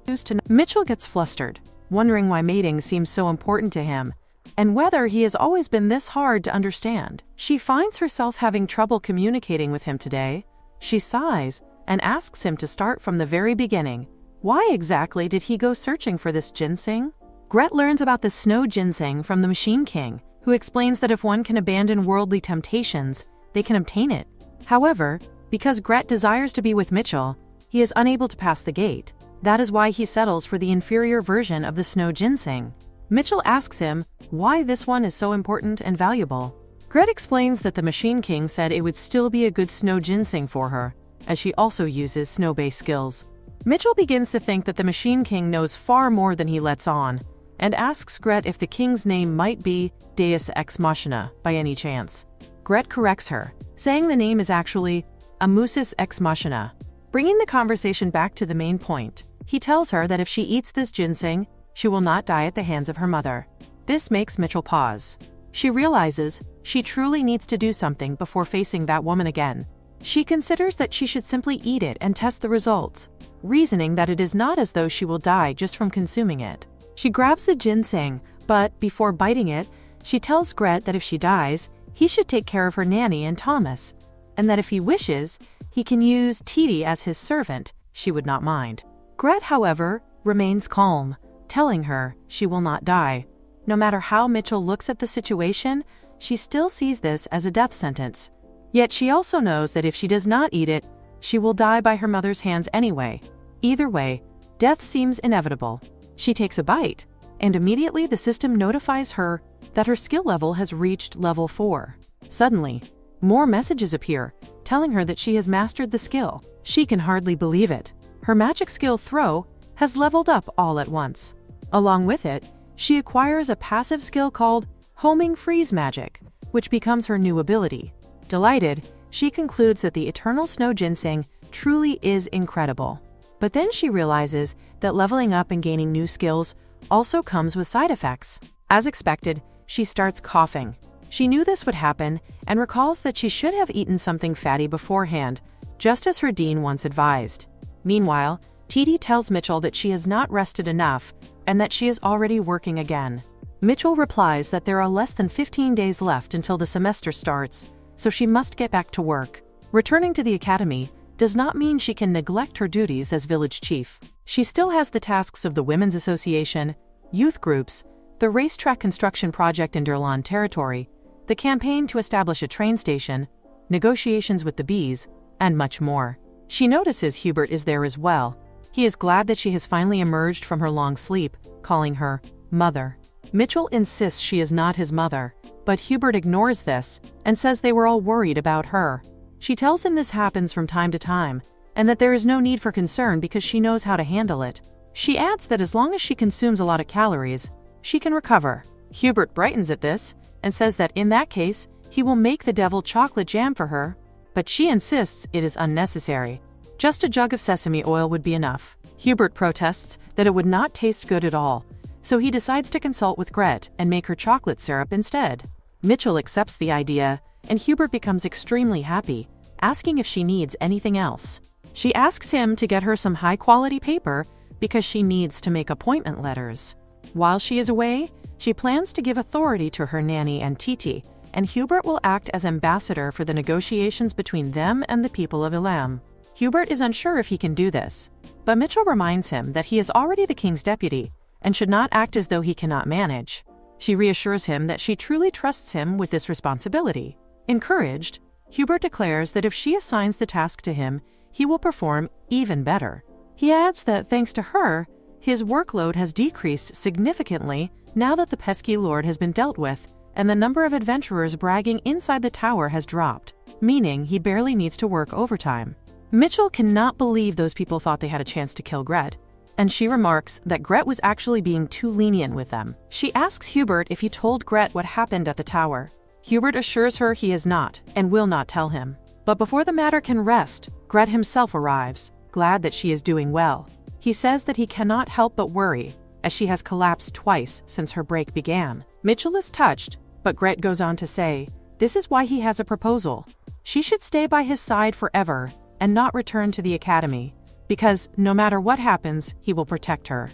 Mitchell gets flustered, wondering why mating seems so important to him, and whether he has always been this hard to understand. She finds herself having trouble communicating with him today. She sighs and asks him to start from the very beginning. Why exactly did he go searching for this ginseng? Gret learns about the snow ginseng from the Machine King, who explains that if one can abandon worldly temptations, they can obtain it. However, because Gret desires to be with Mitchell, he is unable to pass the gate. That is why he settles for the inferior version of the snow ginseng. Mitchell asks him why this one is so important and valuable. Gret explains that the Machine King said it would still be a good snow ginseng for her, as she also uses snow-based skills. Mitchell begins to think that the Machine King knows far more than he lets on, and asks Gret if the king's name might be Deus Ex Machina by any chance. Gret corrects her, saying the name is actually Amusis Ex Machina. Bringing the conversation back to the main point, he tells her that if she eats this ginseng, she will not die at the hands of her mother. This makes Mitchell pause. She realizes she truly needs to do something before facing that woman again. She considers that she should simply eat it and test the results, reasoning that it is not as though she will die just from consuming it. She grabs the ginseng, but before biting it, she tells Gret that if she dies, he should take care of her nanny and Thomas, and that if he wishes, he can use Titi as his servant. She would not mind. Gret, however, remains calm, telling her she will not die. No matter how Mitchell looks at the situation, she still sees this as a death sentence. Yet she also knows that if she does not eat it, she will die by her mother's hands anyway. Either way, death seems inevitable. She takes a bite, and immediately the system notifies her that her skill level has reached level 4. Suddenly, more messages appear, telling her that she has mastered the skill. She can hardly believe it. Her magic skill Throw has leveled up all at once. Along with it, she acquires a passive skill called Homing Freeze Magic, which becomes her new ability. Delighted, she concludes that the Eternal Snow Ginseng truly is incredible. But then she realizes that leveling up and gaining new skills also comes with side effects. As expected, she starts coughing. She knew this would happen and recalls that she should have eaten something fatty beforehand, just as her dean once advised. Meanwhile, Titi tells Mitchell that she has not rested enough and that she is already working again. Mitchell replies that there are less than 15 days left until the semester starts, so she must get back to work. Returning to the academy does not mean she can neglect her duties as village chief. She still has the tasks of the Women's Association, youth groups, the racetrack construction project in Durlan territory, the campaign to establish a train station, negotiations with the bees, and much more. She notices Hubert is there as well. He is glad that she has finally emerged from her long sleep, calling her mother. Mitchell insists she is not his mother, but Hubert ignores this and says they were all worried about her. She tells him this happens from time to time, and that there is no need for concern because she knows how to handle it. She adds that as long as she consumes a lot of calories, she can recover. Hubert brightens at this and says that in that case, he will make the devil chocolate jam for her, but she insists it is unnecessary. Just a jug of sesame oil would be enough. Hubert protests that it would not taste good at all, so he decides to consult with Gret and make her chocolate syrup instead. Mitchell accepts the idea, and Hubert becomes extremely happy, asking if she needs anything else. She asks him to get her some high-quality paper because she needs to make appointment letters. While she is away, she plans to give authority to her nanny and Titi, and Hubert will act as ambassador for the negotiations between them and the people of Elam. Hubert is unsure if he can do this, but Mitchell reminds him that he is already the king's deputy and should not act as though he cannot manage. She reassures him that she truly trusts him with this responsibility. Encouraged, Hubert declares that if she assigns the task to him, he will perform even better. He adds that thanks to her, his workload has decreased significantly now that the pesky lord has been dealt with, and the number of adventurers bragging inside the tower has dropped, meaning he barely needs to work overtime. Mitchell cannot believe those people thought they had a chance to kill Gret, and she remarks that Gret was actually being too lenient with them. She asks Hubert if he told Gret what happened at the tower. Hubert assures her he is not, and will not tell him. But before the matter can rest, Gret himself arrives, glad that she is doing well. He says that he cannot help but worry, as she has collapsed twice since her break began. Mitchell is touched, but Gret goes on to say, this is why he has a proposal. She should stay by his side forever and not return to the academy, because no matter what happens, he will protect her.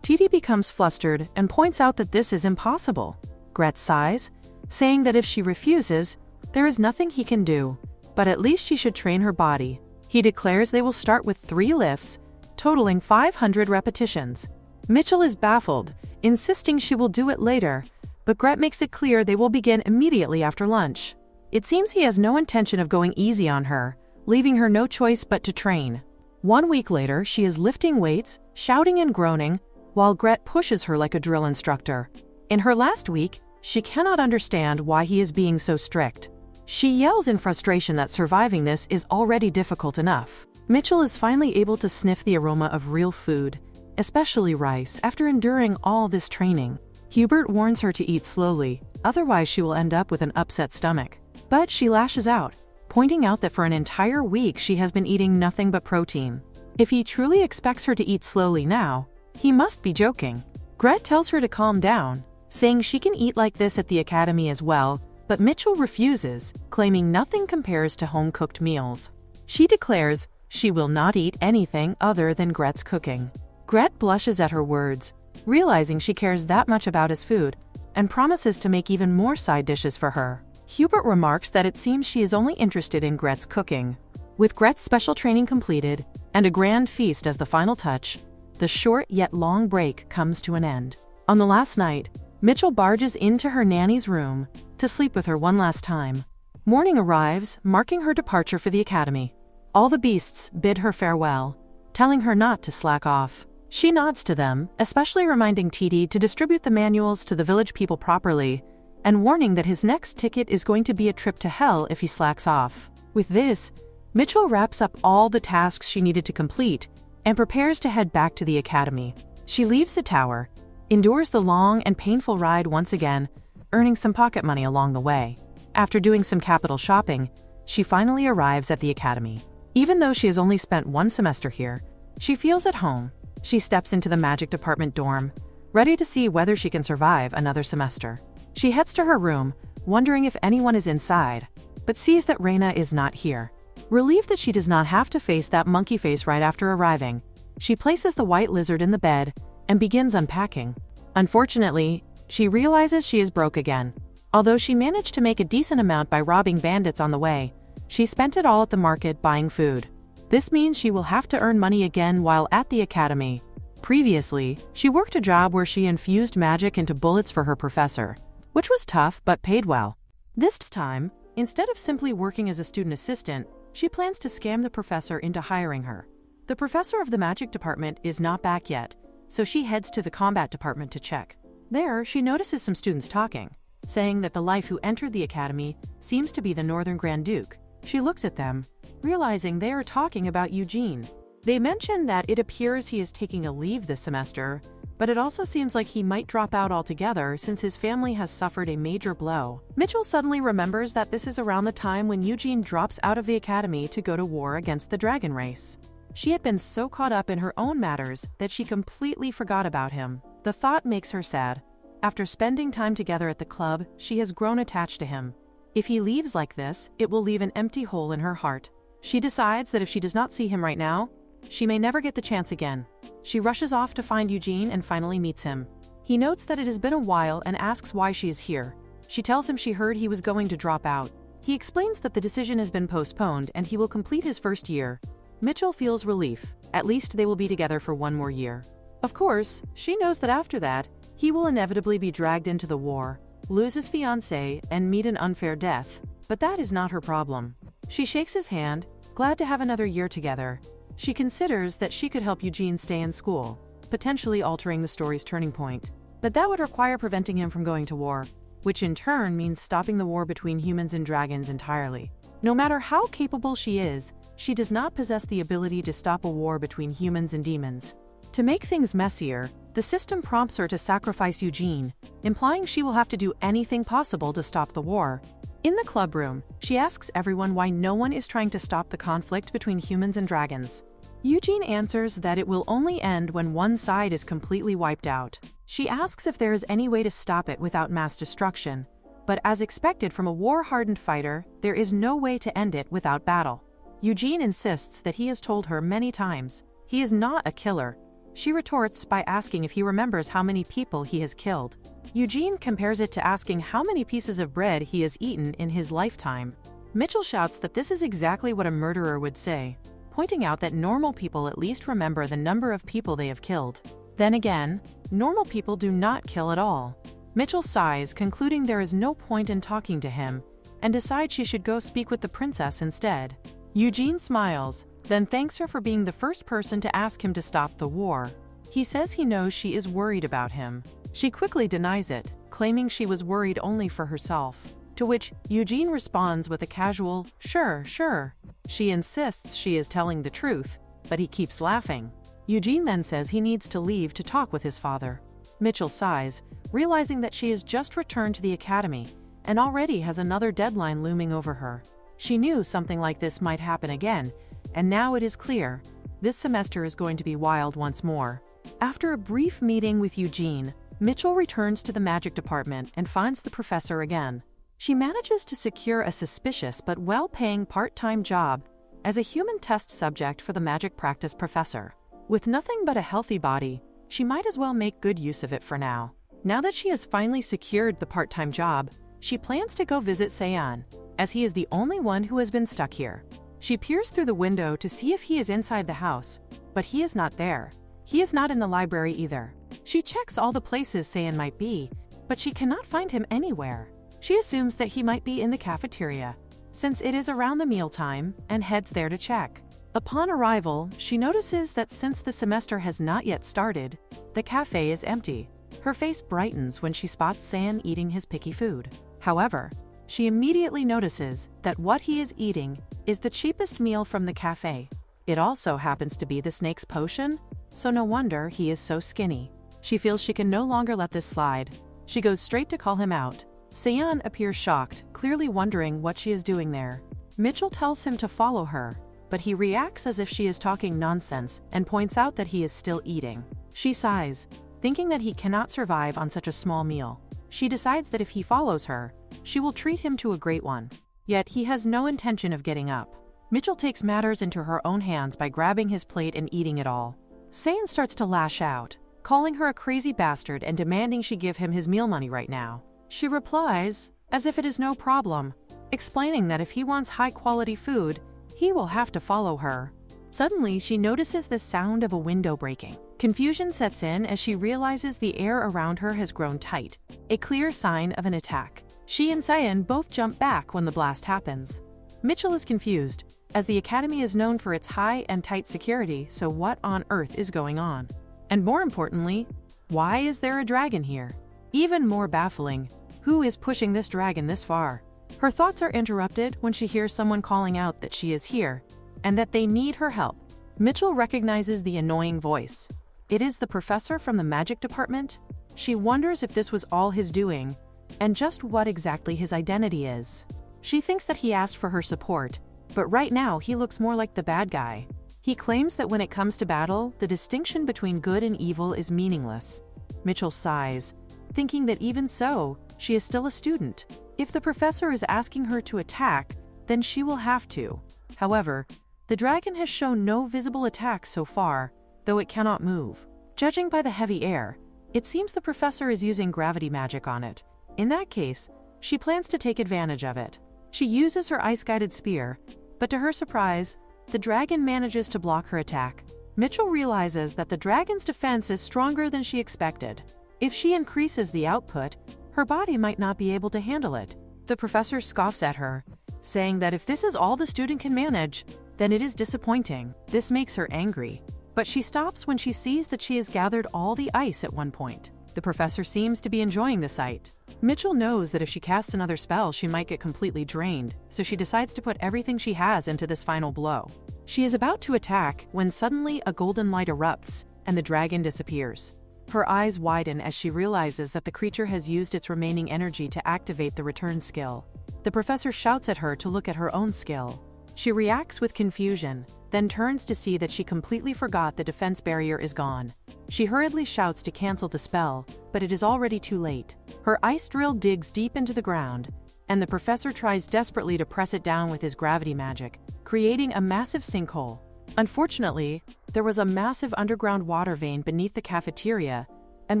Titi becomes flustered and points out that this is impossible. Gret sighs, saying that if she refuses, there is nothing he can do, but at least she should train her body. He declares they will start with 3 lifts, totaling 500 repetitions. Mitchell is baffled, insisting she will do it later, but Gret makes it clear they will begin immediately after lunch. It seems he has no intention of going easy on her, leaving her no choice but to train. 1 week later, she is lifting weights, shouting and groaning, while Gret pushes her like a drill instructor. In her last week, she cannot understand why he is being so strict. She yells in frustration that surviving this is already difficult enough. Mitchell is finally able to sniff the aroma of real food, especially rice, after enduring all this training. Hubert warns her to eat slowly, otherwise she will end up with an upset stomach. But she lashes out, pointing out that for an entire week she has been eating nothing but protein. If he truly expects her to eat slowly now, he must be joking. Gret tells her to calm down, saying she can eat like this at the academy as well, but Mitchell refuses, claiming nothing compares to home-cooked meals. She declares she will not eat anything other than Gret's cooking. Gret blushes at her words, realizing she cares that much about his food, and promises to make even more side dishes for her. Hubert remarks that it seems she is only interested in Gret's cooking. With Gret's special training completed, and a grand feast as the final touch, the short yet long break comes to an end. On the last night, Mitchell barges into her nanny's room to sleep with her one last time. Morning arrives, marking her departure for the academy. All the beasts bid her farewell, telling her not to slack off. She nods to them, especially reminding Titi to distribute the manuals to the village people properly, and warning that his next ticket is going to be a trip to hell if he slacks off. With this, Mitchell wraps up all the tasks she needed to complete and prepares to head back to the academy. She leaves the tower, endures the long and painful ride once again, earning some pocket money along the way. After doing some capital shopping, she finally arrives at the academy. Even though she has only spent 1 semester here, she feels at home. She steps into the magic department dorm, ready to see whether she can survive another semester. She heads to her room, wondering if anyone is inside, but sees that Reina is not here. Relieved that she does not have to face that monkey face right after arriving, she places the white lizard in the bed and begins unpacking. Unfortunately, she realizes she is broke again. Although she managed to make a decent amount by robbing bandits on the way, she spent it all at the market buying food. This means she will have to earn money again while at the academy. Previously, she worked a job where she infused magic into bullets for her professor, which was tough but paid well. This time, instead of simply working as a student assistant, she plans to scam the professor into hiring her. The professor of the magic department is not back yet, so she heads to the combat department to check. There, she notices some students talking, saying that the life who entered the academy seems to be the Northern Grand Duke. She looks at them, realizing they are talking about Eugene. They mention that it appears he is taking a leave this semester, but it also seems like he might drop out altogether since his family has suffered a major blow. Mitchell suddenly remembers that this is around the time when Eugene drops out of the academy to go to war against the dragon race. She had been so caught up in her own matters that she completely forgot about him. The thought makes her sad. After spending time together at the club, she has grown attached to him. If he leaves like this, it will leave an empty hole in her heart. She decides that if she does not see him right now, she may never get the chance again. She rushes off to find Eugene and finally meets him. He notes that it has been a while and asks why she is here. She tells him she heard he was going to drop out. He explains that the decision has been postponed and he will complete his first year. Mitchell feels relief. At least they will be together for one more year. Of course, she knows that after that, he will inevitably be dragged into the war, lose his fiancée, and meet an unfair death. But that is not her problem. She shakes his hand, glad to have another year together. She considers that she could help Eugene stay in school, potentially altering the story's turning point. But that would require preventing him from going to war, which in turn means stopping the war between humans and dragons entirely. No matter how capable she is, she does not possess the ability to stop a war between humans and demons. To make things messier, the system prompts her to sacrifice Eugene, implying she will have to do anything possible to stop the war. In the club room, she asks everyone why no one is trying to stop the conflict between humans and dragons. Eugene answers that it will only end when one side is completely wiped out. She asks if there is any way to stop it without mass destruction, but as expected from a war-hardened fighter, there is no way to end it without battle. Eugene insists that he has told her many times he is not a killer. She retorts by asking if he remembers how many people he has killed. Eugene compares it to asking how many pieces of bread he has eaten in his lifetime. Mitchell shouts that this is exactly what a murderer would say, pointing out that normal people at least remember the number of people they have killed. Then again, normal people do not kill at all. Mitchell sighs, concluding there is no point in talking to him, and decides she should go speak with the princess instead. Eugene smiles, then thanks her for being the first person to ask him to stop the war. He says he knows she is worried about him. She quickly denies it, claiming she was worried only for herself, to which Eugene responds with a casual, "Sure, sure." She insists she is telling the truth, but he keeps laughing. Eugene then says he needs to leave to talk with his father. Mitchell sighs, realizing that she has just returned to the academy and already has another deadline looming over her. She knew something like this might happen again, and now it is clear this semester is going to be wild once more. After a brief meeting with Eugene, Mitchell returns to the magic department and finds the professor again. She manages to secure a suspicious but well-paying part-time job as a human test subject for the magic practice professor. With nothing but a healthy body, she might as well make good use of it for now. Now that she has finally secured the part-time job, she plans to go visit Sean, as he is the only one who has been stuck here. She peers through the window to see if he is inside the house, but he is not there. He is not in the library either. She checks all the places Sean might be, but she cannot find him anywhere. She assumes that he might be in the cafeteria, since it is around the mealtime, and heads there to check. Upon arrival, she notices that since the semester has not yet started, the cafe is empty. Her face brightens when she spots Sean eating his picky food. However, she immediately notices that what he is eating is the cheapest meal from the cafe. It also happens to be the snake's potion, so no wonder he is so skinny. She feels she can no longer let this slide. She goes straight to call him out. Seon appears shocked, clearly wondering what she is doing there. Mitchell tells him to follow her, but he reacts as if she is talking nonsense and points out that he is still eating. She sighs, thinking that he cannot survive on such a small meal. She decides that if he follows her, she will treat him to a great one. Yet he has no intention of getting up. Mitchell takes matters into her own hands by grabbing his plate and eating it all. Seon starts to lash out, calling her a crazy bastard and demanding she give him his meal money right now. She replies, as if it is no problem, explaining that if he wants high-quality food, he will have to follow her. Suddenly, she notices the sound of a window breaking. Confusion sets in as she realizes the air around her has grown tight, a clear sign of an attack. She and Seon both jump back when the blast happens. Mitchell is confused, as the academy is known for its high and tight security, so what on earth is going on? And more importantly, why is there a dragon here? Even more baffling, who is pushing this dragon this far? Her thoughts are interrupted when she hears someone calling out that she is here, and that they need her help. Mitchell recognizes the annoying voice. It is the professor from the magic department. She wonders if this was all his doing, and just what exactly his identity is. She thinks that he asked for her support, but right now he looks more like the bad guy. He claims that when it comes to battle, the distinction between good and evil is meaningless. Mitchell sighs, thinking that even so, she is still a student. If the professor is asking her to attack, then she will have to. However, the dragon has shown no visible attacks so far, though it cannot move. Judging by the heavy air, It seems the professor is using gravity magic on it. In that case, she plans to take advantage of it. She uses her ice-guided spear, but to her surprise, the dragon manages to block her attack. Mitchell realizes that the dragon's defense is stronger than she expected. If she increases the output, her body might not be able to handle it. The professor scoffs at her, saying that if this is all the student can manage, then it is disappointing. This makes her angry, but she stops when she sees that she has gathered all the ice at one point. The professor seems to be enjoying the sight. Mitchell knows that if she casts another spell, she might get completely drained, so she decides to put everything she has into this final blow. She is about to attack when suddenly a golden light erupts and the dragon disappears. Her eyes widen as she realizes that the creature has used its remaining energy to activate the return skill. The professor shouts at her to look at her own skill. She reacts with confusion, then turns to see that she completely forgot the defense barrier is gone. She hurriedly shouts to cancel the spell, but it is already too late. Her ice drill digs deep into the ground, and the professor tries desperately to press it down with his gravity magic, creating a massive sinkhole. Unfortunately, there was a massive underground water vein beneath the cafeteria, and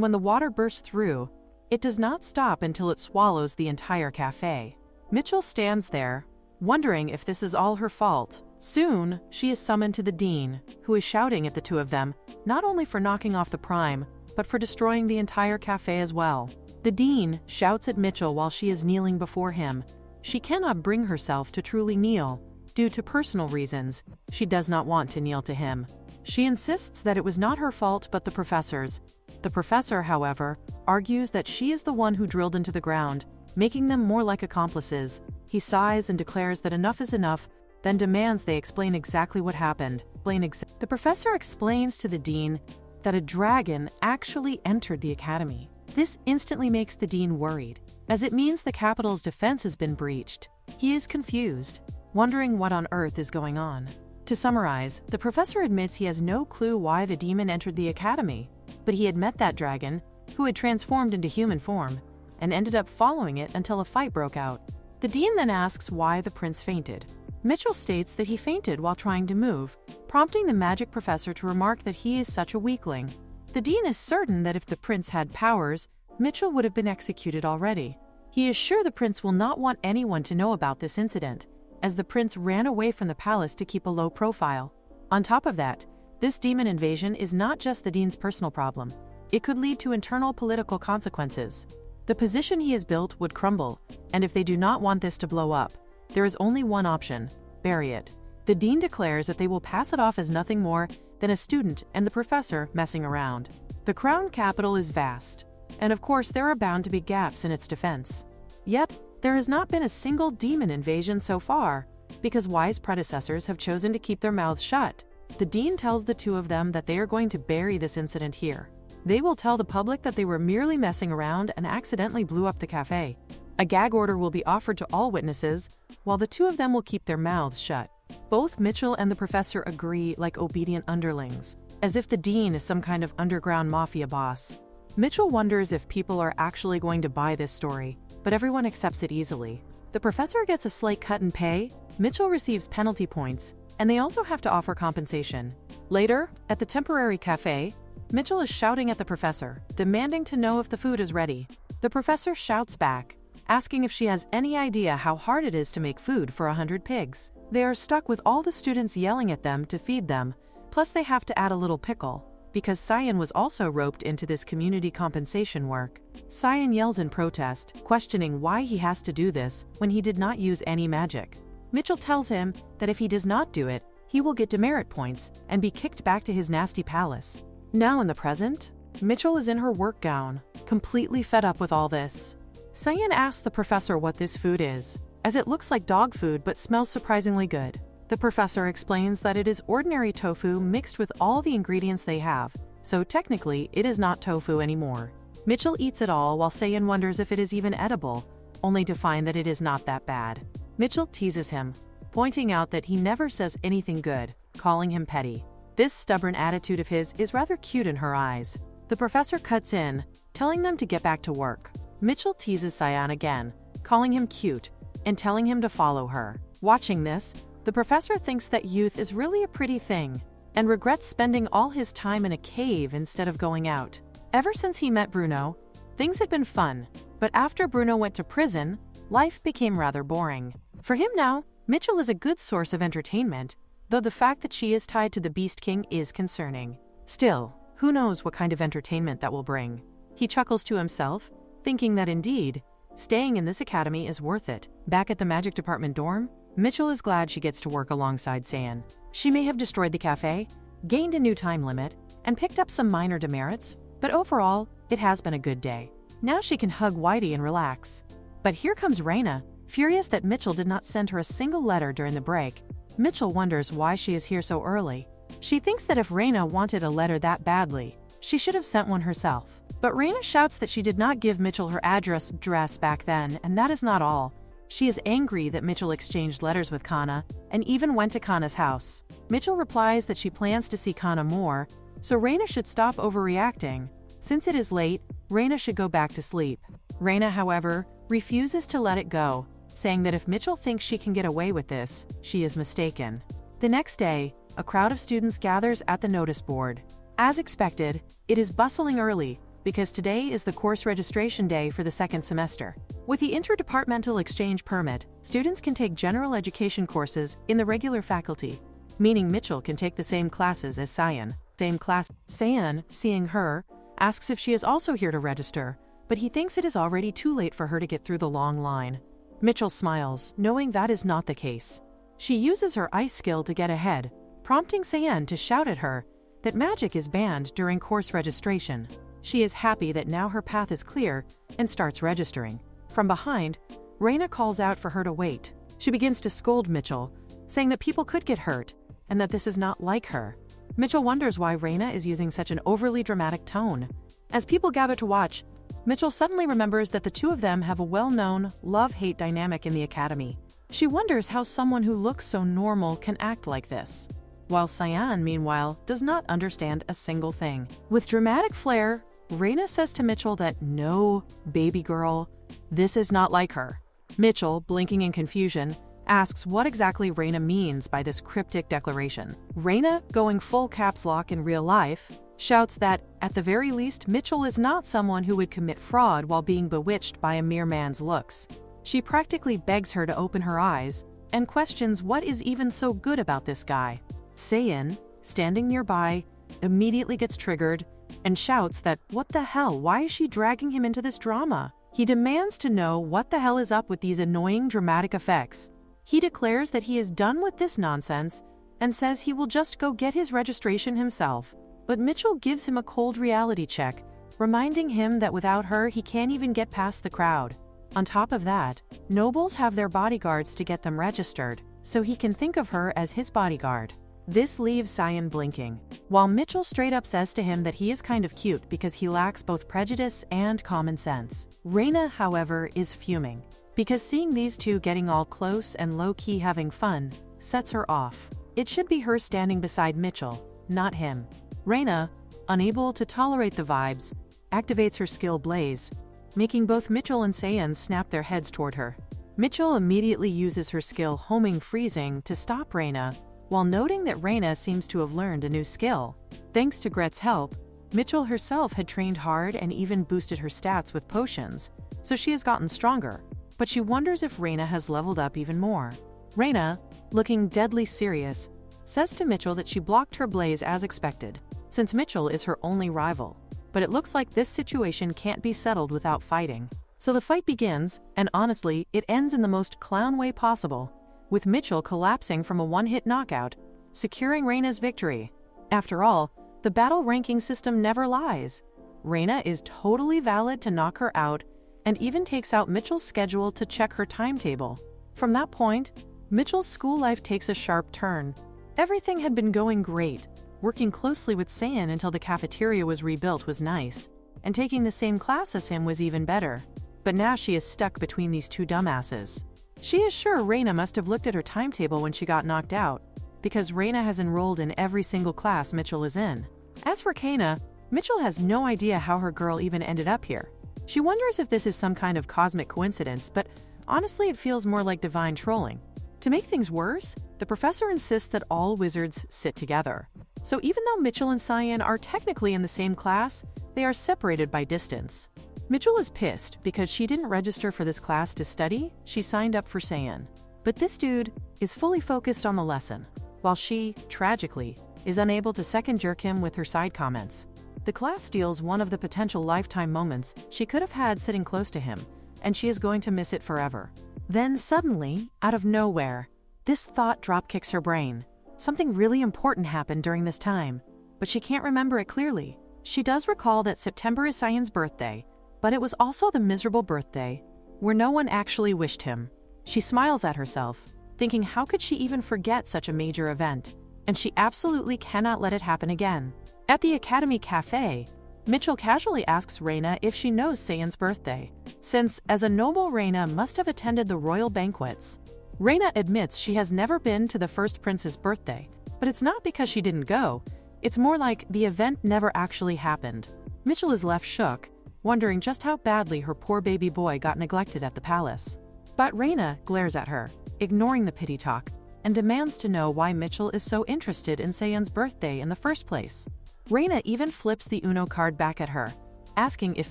when the water bursts through, it does not stop until it swallows the entire cafe. Mitchell stands there, wondering if this is all her fault. Soon, she is summoned to the dean, who is shouting at the two of them, not only for knocking off the prime, but for destroying the entire cafe as well. The dean shouts at Mitchell while she is kneeling before him. She cannot bring herself to truly kneel. Due to personal reasons, she does not want to kneel to him. She insists that it was not her fault but the professor's. The professor, however, argues that she is the one who drilled into the ground, making them more like accomplices. He sighs and declares that enough is enough, then demands they explain exactly what happened. The professor explains to the dean that a dragon actually entered the academy. This instantly makes the dean worried, as it means the capital's defense has been breached. He is confused, wondering what on earth is going on. To summarize, the professor admits he has no clue why the demon entered the academy, but he had met that dragon, who had transformed into human form, and ended up following it until a fight broke out. The dean then asks why the prince fainted. Mitchell states that he fainted while trying to move, prompting the magic professor to remark that he is such a weakling. The dean is certain that if the prince had powers, Mitchell would have been executed already. He is sure the prince will not want anyone to know about this incident, as the prince ran away from the palace to keep a low profile. On top of that, this demon invasion is not just the dean's personal problem. It could lead to internal political consequences. The position he has built would crumble, and if they do not want this to blow up, there is only one option: bury it. The dean declares that they will pass it off as nothing more than a student and the professor messing around. The crown capital is vast, and of course there are bound to be gaps in its defense. Yet, there has not been a single demon invasion so far, because wise predecessors have chosen to keep their mouths shut. The dean tells the two of them that they are going to bury this incident here. They will tell the public that they were merely messing around and accidentally blew up the cafe. A gag order will be offered to all witnesses, while the two of them will keep their mouths shut. Both Mitchell and the professor agree like obedient underlings, as if the dean is some kind of underground mafia boss. Mitchell wonders if people are actually going to buy this story, but everyone accepts it easily. The professor gets a slight cut in pay, Mitchell receives penalty points, and they also have to offer compensation. Later, at the temporary cafe, Mitchell is shouting at the professor, demanding to know if the food is ready. The professor shouts back, asking if she has any idea how hard it is to make food for 100 pigs. They are stuck with all the students yelling at them to feed them, plus they have to add a little pickle, because Cyan was also roped into this community compensation work. Cyan yells in protest, questioning why he has to do this when he did not use any magic. Mitchell tells him that if he does not do it, he will get demerit points and be kicked back to his nasty palace. Now in the present, Mitchell is in her work gown, completely fed up with all this. Cyan asks the professor what this food is, as it looks like dog food but smells surprisingly good. The professor explains that it is ordinary tofu mixed with all the ingredients they have, so technically it is not tofu anymore. Mitchell eats it all while Cyan wonders if it is even edible, only to find that it is not that bad. Mitchell teases him, pointing out that he never says anything good, calling him petty. This stubborn attitude of his is rather cute in her eyes. The professor cuts in, telling them to get back to work. Mitchell teases Cyan again, calling him cute, and telling him to follow her. Watching this, the professor thinks that youth is really a pretty thing, and regrets spending all his time in a cave instead of going out. Ever since he met Bruno, things had been fun, but after Bruno went to prison, life became rather boring. For him now, Mitchell is a good source of entertainment, though the fact that she is tied to the Beast King is concerning. Still, who knows what kind of entertainment that will bring. He chuckles to himself, thinking that indeed, staying in this academy is worth it. Back at the magic department dorm, Mitchell is glad she gets to work alongside Saiyan. She may have destroyed the cafe, gained a new time limit, and picked up some minor demerits, but overall, it has been a good day. Now she can hug Whitey and relax. But here comes Reina, furious that Mitchell did not send her a single letter during the break. Mitchell wonders why she is here so early. She thinks that if Reina wanted a letter that badly, she should have sent one herself. But Reina shouts that she did not give Mitchell her address back then, and that is not all. She is angry that Mitchell exchanged letters with Kana and even went to Kana's house. Mitchell replies that she plans to see Kana more, so Reina should stop overreacting. Since it is late, Reina should go back to sleep. Reina, however, refuses to let it go, saying that if Mitchell thinks she can get away with this, she is mistaken. The next day, a crowd of students gathers at the notice board. As expected, it is bustling early, because today is the course registration day for the second semester. With the interdepartmental exchange permit, students can take general education courses in the regular faculty, meaning Mitchell can take the same classes as Saiyan. Saiyan, seeing her, asks if she is also here to register, but he thinks it is already too late for her to get through the long line. Mitchell smiles, knowing that is not the case. She uses her ice skill to get ahead, prompting Saiyan to shout at her that magic is banned during course registration. She is happy that now her path is clear and starts registering. From behind, Reina calls out for her to wait. She begins to scold Mitchell, saying that people could get hurt and that this is not like her. Mitchell wonders why Reina is using such an overly dramatic tone. As people gather to watch, Mitchell suddenly remembers that the two of them have a well-known love-hate dynamic in the academy. She wonders how someone who looks so normal can act like this, while Saiyan, meanwhile, does not understand a single thing. With dramatic flair, Reina says to Mitchell that no, baby girl, this is not like her. Mitchell, blinking in confusion, asks what exactly Reina means by this cryptic declaration. Reina, going full caps lock in real life, shouts that, at the very least, Mitchell is not someone who would commit fraud while being bewitched by a mere man's looks. She practically begs her to open her eyes and questions what is even so good about this guy. Saiyan, standing nearby, immediately gets triggered and shouts that, what the hell, why is she dragging him into this drama? He demands to know what the hell is up with these annoying dramatic effects. He declares that he is done with this nonsense and says he will just go get his registration himself. But Mitchell gives him a cold reality check, reminding him that without her he can't even get past the crowd. On top of that, nobles have their bodyguards to get them registered, so he can think of her as his bodyguard. This leaves Saiyan blinking, while Mitchell straight up says to him that he is kind of cute because he lacks both prejudice and common sense. Reina, however, is fuming, because seeing these two getting all close and low-key having fun sets her off. It should be her standing beside Mitchell, not him. Reina, unable to tolerate the vibes, activates her skill Blaze, making both Mitchell and Saiyan snap their heads toward her. Mitchell immediately uses her skill Homing Freezing to stop Reina, while noting that Reina seems to have learned a new skill. Thanks to Gret's help, Mitchell herself had trained hard and even boosted her stats with potions, so she has gotten stronger, but she wonders if Reina has leveled up even more. Reina, looking deadly serious, says to Mitchell that she blocked her Blaze as expected, since Mitchell is her only rival. But it looks like this situation can't be settled without fighting. So the fight begins, and honestly, it ends in the most clown way possible, with Mitchell collapsing from a one-hit knockout, securing Reina's victory. After all, the battle ranking system never lies. Reina is totally valid to knock her out, and even takes out Mitchell's schedule to check her timetable. From that point, Mitchell's school life takes a sharp turn. Everything had been going great. Working closely with Saiyan until the cafeteria was rebuilt was nice, and taking the same class as him was even better. But now she is stuck between these two dumbasses. She is sure Reina must have looked at her timetable when she got knocked out, because Reina has enrolled in every single class Mitchell is in. As for Kana, Mitchell has no idea how her girl even ended up here. She wonders if this is some kind of cosmic coincidence, but honestly it feels more like divine trolling. To make things worse, the professor insists that all wizards sit together. So even though Mitchell and Saiyan are technically in the same class, they are separated by distance. Mitchell is pissed because she didn't register for this class to study, she signed up for Saiyan. But this dude is fully focused on the lesson, while she, tragically, is unable to second-jerk him with her side comments. The class steals one of the potential lifetime moments she could have had sitting close to him, and she is going to miss it forever. Then suddenly, out of nowhere, this thought dropkicks her brain. Something really important happened during this time, but she can't remember it clearly. She does recall that September is Saiyan's birthday, but it was also the miserable birthday where no one actually wished him. She smiles at herself, thinking how could she even forget such a major event, and she absolutely cannot let it happen again. At the Academy Cafe, Mitchell casually asks Reina if she knows Saiyan's birthday, since as a noble Reina must have attended the royal banquets. Reina admits she has never been to the first prince's birthday, but it's not because she didn't go, it's more like the event never actually happened. Mitchell is left shook, wondering just how badly her poor baby boy got neglected at the palace. But Reina glares at her, ignoring the pity talk, and demands to know why Mitchell is so interested in Saiyan's birthday in the first place. Reina even flips the Uno card back at her, asking if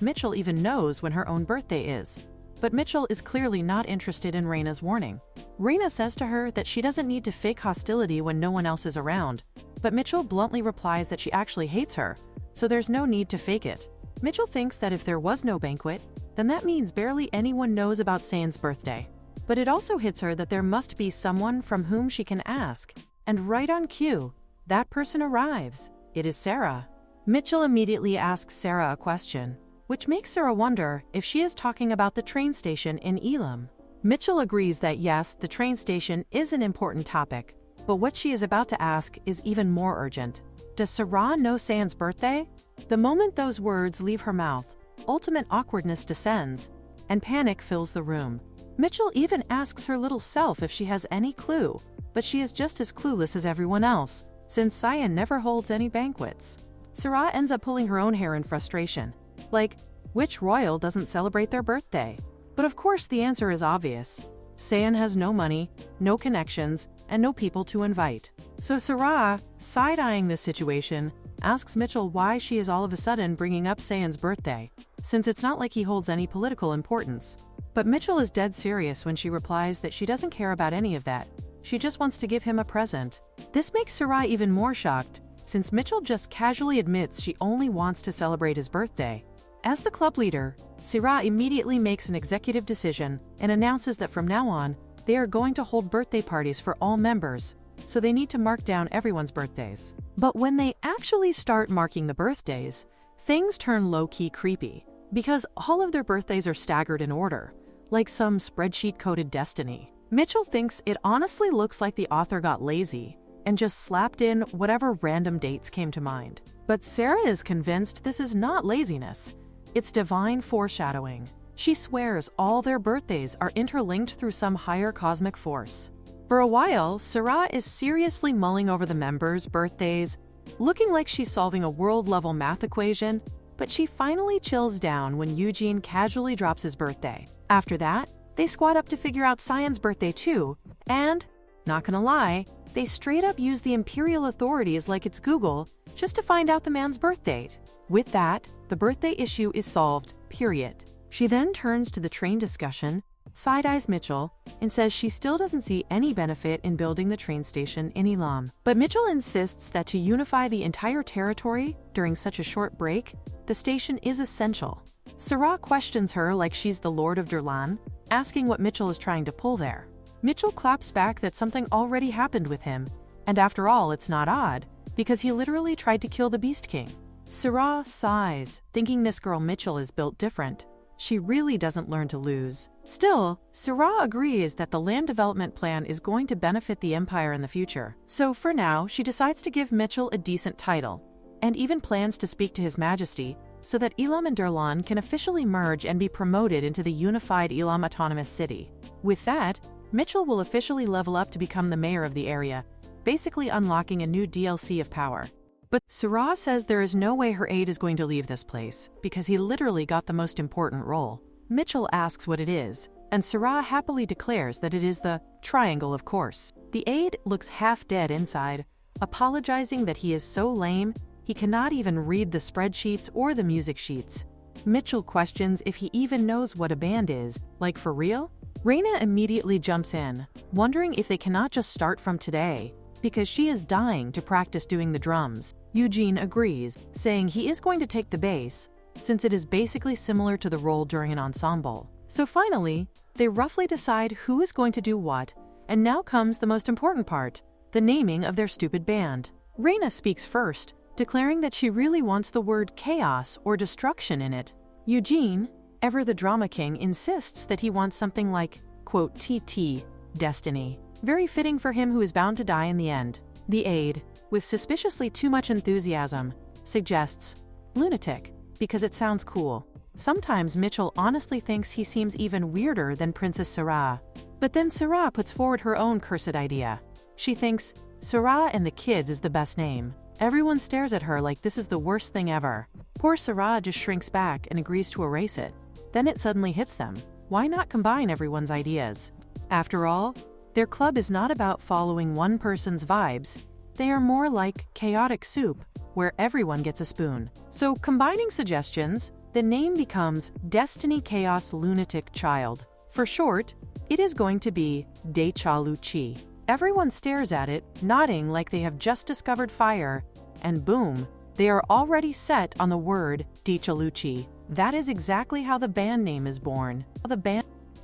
Mitchell even knows when her own birthday is. But Mitchell is clearly not interested in Reina's warning. Reina says to her that she doesn't need to fake hostility when no one else is around, but Mitchell bluntly replies that she actually hates her, so there's no need to fake it. Mitchell thinks that if there was no banquet, then that means barely anyone knows about Saiyan's birthday. But it also hits her that there must be someone from whom she can ask, and right on cue, that person arrives. It is Sarah. Mitchell immediately asks Sarah a question, which makes Sarah wonder if she is talking about the train station in Elam. Mitchell agrees that yes, the train station is an important topic, but what she is about to ask is even more urgent. Does Sarah know Saiyan's birthday? The moment those words leave her mouth, ultimate awkwardness descends, and panic fills the room. Mitchell even asks her little self if she has any clue, but she is just as clueless as everyone else, since Saiyan never holds any banquets. Sarah ends up pulling her own hair in frustration. Like, which royal doesn't celebrate their birthday? But of course the answer is obvious. Saiyan has no money, no connections, and no people to invite. So Sarah, side-eyeing this situation, asks Mitchell why she is all of a sudden bringing up Saiyan's birthday, since it's not like he holds any political importance. But Mitchell is dead serious when she replies that she doesn't care about any of that. She just wants to give him a present. This makes Sarah even more shocked, since Mitchell just casually admits she only wants to celebrate his birthday. As the club leader, Sarah immediately makes an executive decision and announces that from now on, they are going to hold birthday parties for all members, so they need to mark down everyone's birthdays. But when they actually start marking the birthdays, things turn low-key creepy, because all of their birthdays are staggered in order, like some spreadsheet-coded destiny. Mitchell thinks it honestly looks like the author got lazy and just slapped in whatever random dates came to mind. But Sarah is convinced this is not laziness, it's divine foreshadowing. She swears all their birthdays are interlinked through some higher cosmic force. For a while, Sarah is seriously mulling over the members' birthdays, looking like she's solving a world-level math equation, but she finally chills down when Eugene casually drops his birthday. After that, they squad up to figure out Saiyan's birthday too, and, not gonna lie, they straight up use the imperial authorities like it's Google just to find out the man's birth date. With that, the birthday issue is solved, period. She then turns to the train discussion, side-eyes Mitchell, and says she still doesn't see any benefit in building the train station in Elam. But Mitchell insists that to unify the entire territory during such a short break, the station is essential. Sarah questions her like she's the Lord of Durlan, asking what Mitchell is trying to pull there. Mitchell claps back that something already happened with him, and after all, it's not odd, because he literally tried to kill the Beast King. Sarah sighs, thinking this girl Mitchell is built different. She really doesn't learn to lose. Still, Sarah agrees that the land development plan is going to benefit the Empire in the future. So for now, she decides to give Mitchell a decent title, and even plans to speak to His Majesty so that Elam and Durlan can officially merge and be promoted into the unified Elam Autonomous City. With that, Mitchell will officially level up to become the mayor of the area, basically unlocking a new DLC of power. But Sarah says there is no way her aide is going to leave this place, because he literally got the most important role. Mitchell asks what it is, and Sarah happily declares that it is the triangle, of course. The aide looks half dead inside, apologizing that he is so lame, He cannot even read the spreadsheets or the music sheets. Mitchell questions if he even knows what a band is, like for real? Reina immediately jumps in, wondering if they cannot just start from today, because she is dying to practice doing the drums. Eugene agrees, saying he is going to take the bass, since it is basically similar to the role during an ensemble. So finally, they roughly decide who is going to do what, and now comes the most important part, the naming of their stupid band. Reina speaks first, declaring that she really wants the word chaos or destruction in it. Eugene, ever the drama king, insists that he wants something like, quote, TT, destiny. Very fitting for him who is bound to die in the end. The aide, with suspiciously too much enthusiasm, suggests lunatic, because it sounds cool. Sometimes Mitchell honestly thinks he seems even weirder than Princess Sarah. But then Sarah puts forward her own cursed idea. She thinks Sarah and the Kids is the best name. Everyone stares at her like this is the worst thing ever. Poor Sarah just shrinks back and agrees to erase it. Then it suddenly hits them. Why not combine everyone's ideas? After all, their club is not about following one person's vibes. They are more like chaotic soup, where everyone gets a spoon. So combining suggestions, the name becomes Destiny Chaos Lunatic Child. For short, it is going to be Dechaluchi. Everyone stares at it, nodding like they have just discovered fire, and boom, they are already set on the word Dechaluchi. That is exactly how the band name is born.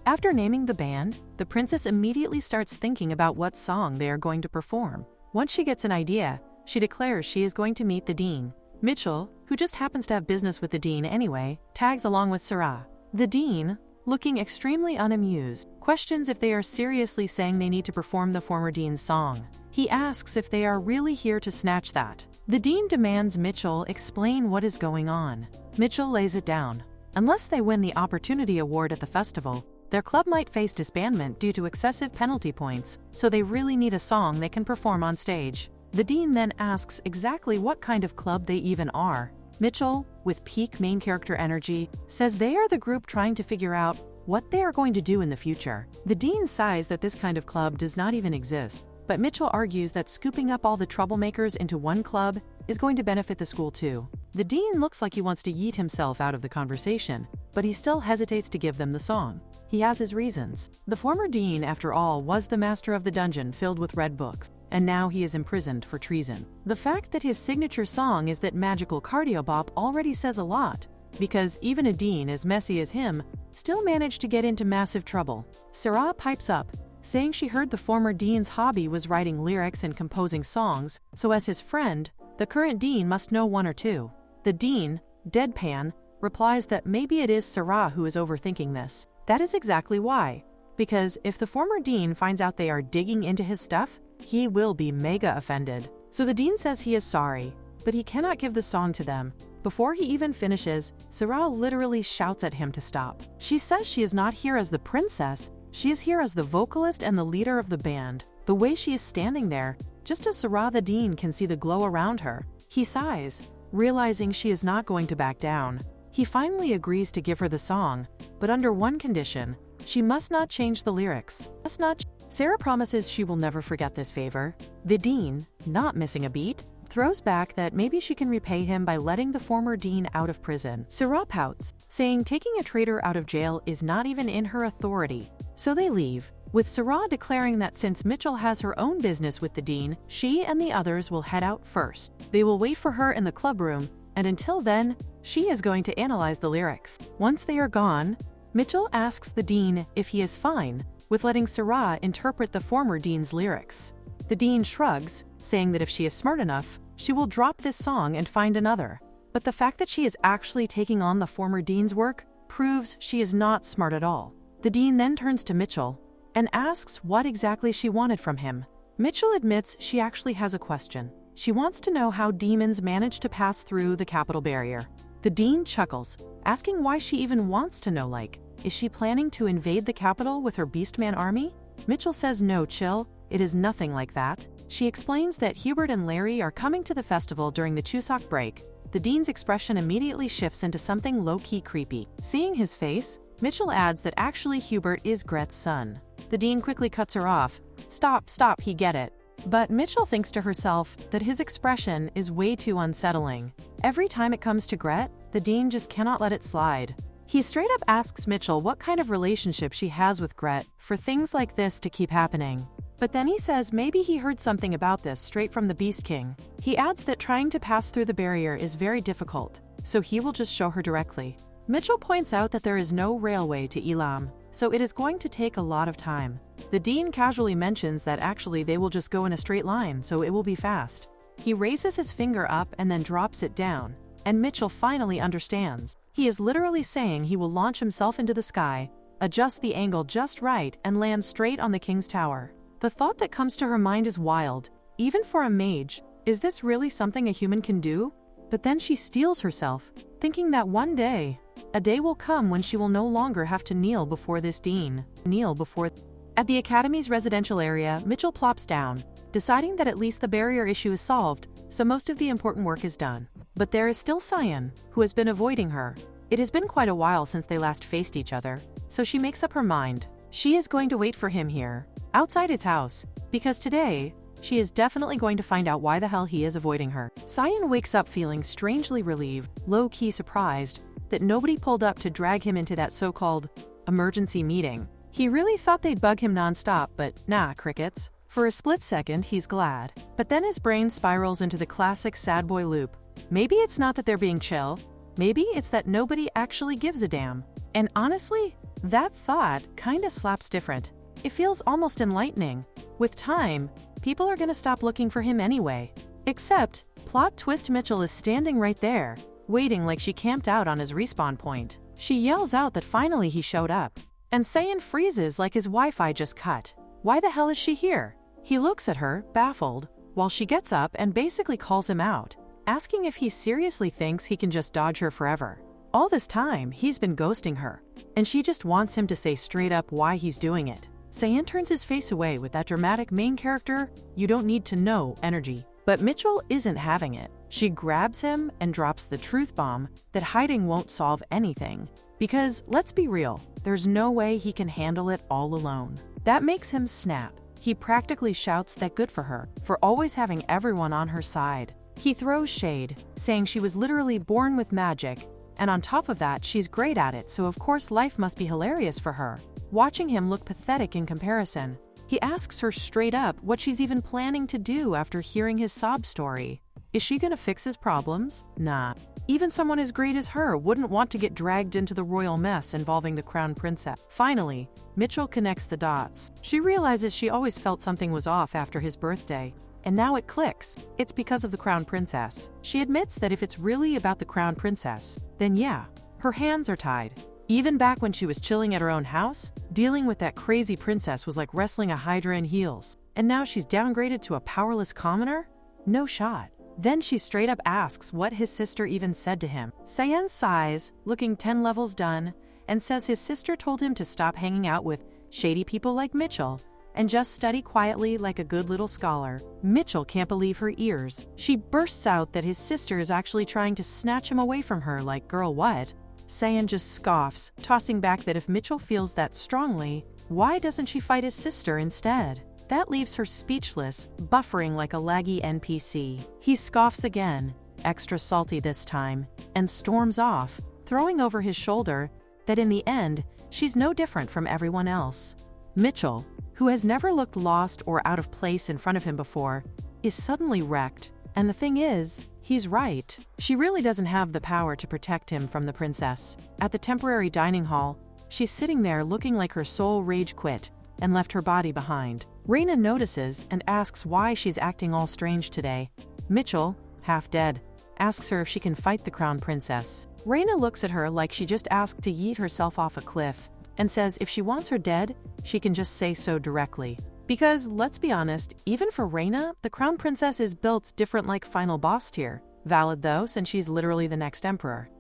After naming the band, the princess immediately starts thinking about what song they are going to perform. Once she gets an idea, she declares she is going to meet the dean. Mitchell, who just happens to have business with the dean anyway, tags along with Sarah. The dean, looking extremely unamused, questions if they are seriously saying they need to perform the former dean's song. He asks if they are really here to snatch that. The dean demands Mitchell explain what is going on. Mitchell lays it down. Unless they win the Opportunity Award at the festival, their club might face disbandment due to excessive penalty points, so they really need a song they can perform on stage. The dean then asks exactly what kind of club they even are. Mitchell, with peak main character energy, says they are the group trying to figure out what they are going to do in the future. The dean sighs that this kind of club does not even exist, but Mitchell argues that scooping up all the troublemakers into one club is going to benefit the school too. The dean looks like he wants to yeet himself out of the conversation, but he still hesitates to give them the song. He has his reasons. The former dean, after all, was the master of the dungeon filled with red books, and now he is imprisoned for treason. The fact that his signature song is that magical cardio bop already says a lot, because even a dean as messy as him still managed to get into massive trouble. Sarah pipes up, saying she heard the former dean's hobby was writing lyrics and composing songs, so as his friend, the current dean must know one or two. The dean, deadpan, replies that maybe it is Sarah who is overthinking this. That is exactly why. Because if the former dean finds out they are digging into his stuff, he will be mega offended. So the dean says he is sorry, but he cannot give the song to them. Before he even finishes, Sarah literally shouts at him to stop. She says she is not here as the princess, she is here as the vocalist and the leader of the band. The way she is standing there, just as Sarah the dean can see the glow around her, he sighs, realizing she is not going to back down. He finally agrees to give her the song, but under one condition: she must not change the lyrics. Sarah promises she will never forget this favor. The dean, not missing a beat, throws back that maybe she can repay him by letting the former dean out of prison. Sarah pouts, saying taking a traitor out of jail is not even in her authority. So they leave, with Sarah declaring that since Mitchell has her own business with the dean, she and the others will head out first. They will wait for her in the club room, and until then, she is going to analyze the lyrics. Once they are gone, Mitchell asks the dean if he is fine with letting Sarah interpret the former dean's lyrics. The dean shrugs, saying that if she is smart enough, she will drop this song and find another. But the fact that she is actually taking on the former dean's work proves she is not smart at all. The dean then turns to Mitchell and asks what exactly she wanted from him. Mitchell admits she actually has a question. She wants to know how demons manage to pass through the capital barrier. The dean chuckles, asking why she even wants to know, like, is she planning to invade the capital with her Beastman army? Mitchell says no, chill, it is nothing like that. She explains that Hubert and Larry are coming to the festival during the Chuseok break. The dean's expression immediately shifts into something low-key creepy. Seeing his face, Mitchell adds that actually Hubert is Gret's son. The dean quickly cuts her off. Stop, he get it. But Mitchell thinks to herself that his expression is way too unsettling. Every time it comes to Gret, the dean just cannot let it slide. He straight up asks Mitchell what kind of relationship she has with Gret for things like this to keep happening. But then he says maybe he heard something about this straight from the Beast King. He adds that trying to pass through the barrier is very difficult, so he will just show her directly. Mitchell points out that there is no railway to Elam, so it is going to take a lot of time. The dean casually mentions that actually they will just go in a straight line, so it will be fast. He raises his finger up and then drops it down, and Mitchell finally understands. He is literally saying he will launch himself into the sky, adjust the angle just right, and land straight on the king's tower. The thought that comes to her mind is wild. Even for a mage, is this really something a human can do? But then she steels herself, thinking that one day, a day will come when she will no longer have to kneel before this dean. At the Academy's residential area, Mitchell plops down, deciding that at least the barrier issue is solved, so most of the important work is done. But there is still Cyan, who has been avoiding her. It has been quite a while since they last faced each other, so she makes up her mind. She is going to wait for him here, outside his house, because today, she is definitely going to find out why the hell he is avoiding her. Cyan wakes up feeling strangely relieved, low-key surprised, that nobody pulled up to drag him into that so-called emergency meeting. He really thought they'd bug him non-stop, but nah, crickets. For a split second, he's glad. But then his brain spirals into the classic sad boy loop. Maybe it's not that they're being chill. Maybe it's that nobody actually gives a damn. And honestly, that thought kinda slaps different. It feels almost enlightening. With time, people are gonna stop looking for him anyway. Except, plot twist, Mitchell is standing right there, waiting like she camped out on his respawn point. She yells out that finally he showed up. And Cyan freezes like his Wi-Fi just cut. Why the hell is she here? He looks at her, baffled, while she gets up and basically calls him out, asking if he seriously thinks he can just dodge her forever. All this time, he's been ghosting her, and she just wants him to say straight up why he's doing it. Cyan turns his face away with that dramatic main character, you don't need to know energy. But Mitchell isn't having it. She grabs him and drops the truth bomb that hiding won't solve anything. Because, let's be real, there's no way he can handle it all alone. That makes him snap. He practically shouts that good for her, for always having everyone on her side. He throws shade, saying she was literally born with magic, and on top of that, she's great at it, so of course life must be hilarious for her. Watching him look pathetic in comparison, he asks her straight up what she's even planning to do after hearing his sob story. Is she gonna fix his problems? Nah. Even someone as great as her wouldn't want to get dragged into the royal mess involving the crown princess. Finally, Mitchell connects the dots. She realizes she always felt something was off after his birthday, and now it clicks. It's because of the crown princess. She admits that if it's really about the crown princess, then yeah, her hands are tied. Even back when she was chilling at her own house, dealing with that crazy princess was like wrestling a hydra in heels. And now she's downgraded to a powerless commoner? No shot. Then she straight up asks what his sister even said to him. Cyan sighs, looking 10 levels done, and says his sister told him to stop hanging out with shady people like Mitchell and just study quietly like a good little scholar. Mitchell can't believe her ears. She bursts out that his sister is actually trying to snatch him away from her, like, girl, what? Cyan just scoffs, tossing back that if Mitchell feels that strongly, why doesn't she fight his sister instead? That leaves her speechless, buffering like a laggy NPC. He scoffs again, extra salty this time, and storms off, throwing over his shoulder that in the end, she's no different from everyone else. Mitchell, who has never looked lost or out of place in front of him before, is suddenly wrecked. And the thing is, he's right. She really doesn't have the power to protect him from the princess. At the temporary dining hall, she's sitting there looking like her soul rage quit and left her body behind. Reina notices and asks why she's acting all strange today. Mitchell, half dead, asks her if she can fight the crown princess. Reina looks at her like she just asked to yeet herself off a cliff and says if she wants her dead, she can just say so directly. Because, let's be honest, even for Reina, the crown princess is built different like final boss tier. Valid though, since she's literally the next emperor.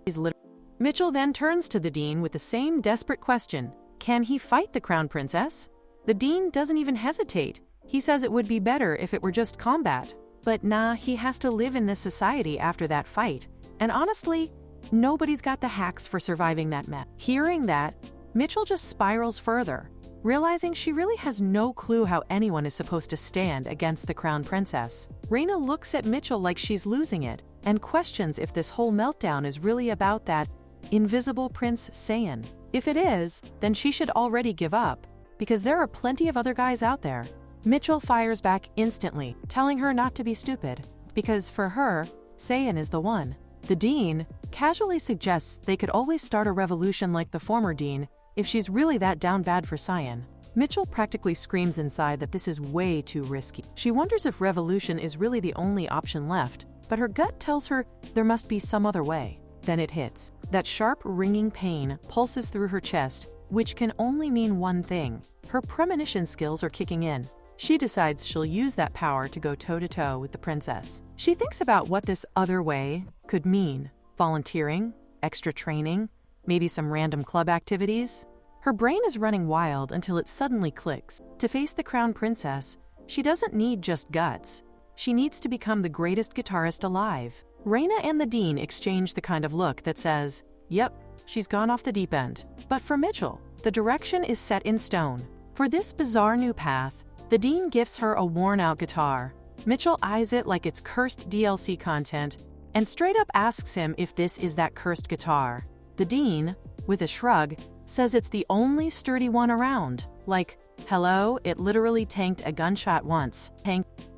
Mitchell then turns to the dean with the same desperate question. Can he fight the crown princess? The dean doesn't even hesitate. He says it would be better if it were just combat. But nah, he has to live in this society after that fight. And honestly, nobody's got the hacks for surviving that mess. Hearing that, Mitchell just spirals further, Realizing she really has no clue how anyone is supposed to stand against the crown princess, Reina looks at Mitchell like she's losing it and questions if this whole meltdown is really about that invisible Prince Saiyan. If it is, then she should already give up, because there are plenty of other guys out there. Mitchell fires back instantly, telling her not to be stupid, because for her, Saiyan is the one. The dean casually suggests they could always start a revolution like the former dean if she's really that down bad for Saiyan. Mitchell practically screams inside that this is way too risky. She wonders if revolution is really the only option left, but her gut tells her there must be some other way. Then it hits. That sharp, ringing pain pulses through her chest, which can only mean one thing. Her premonition skills are kicking in. She decides she'll use that power to go toe-to-toe with the princess. She thinks about what this other way could mean. Volunteering, extra training, maybe some random club activities. Her brain is running wild until it suddenly clicks. To face the crown princess, she doesn't need just guts. She needs to become the greatest guitarist alive. Reina and the dean exchange the kind of look that says, yep, she's gone off the deep end. But for Mitchell, the direction is set in stone. For this bizarre new path, the dean gifts her a worn-out guitar. Mitchell eyes it like it's cursed DLC content and straight up asks him if this is that cursed guitar. The dean, with a shrug, says it's the only sturdy one around. Like, hello, it literally tanked a gunshot once.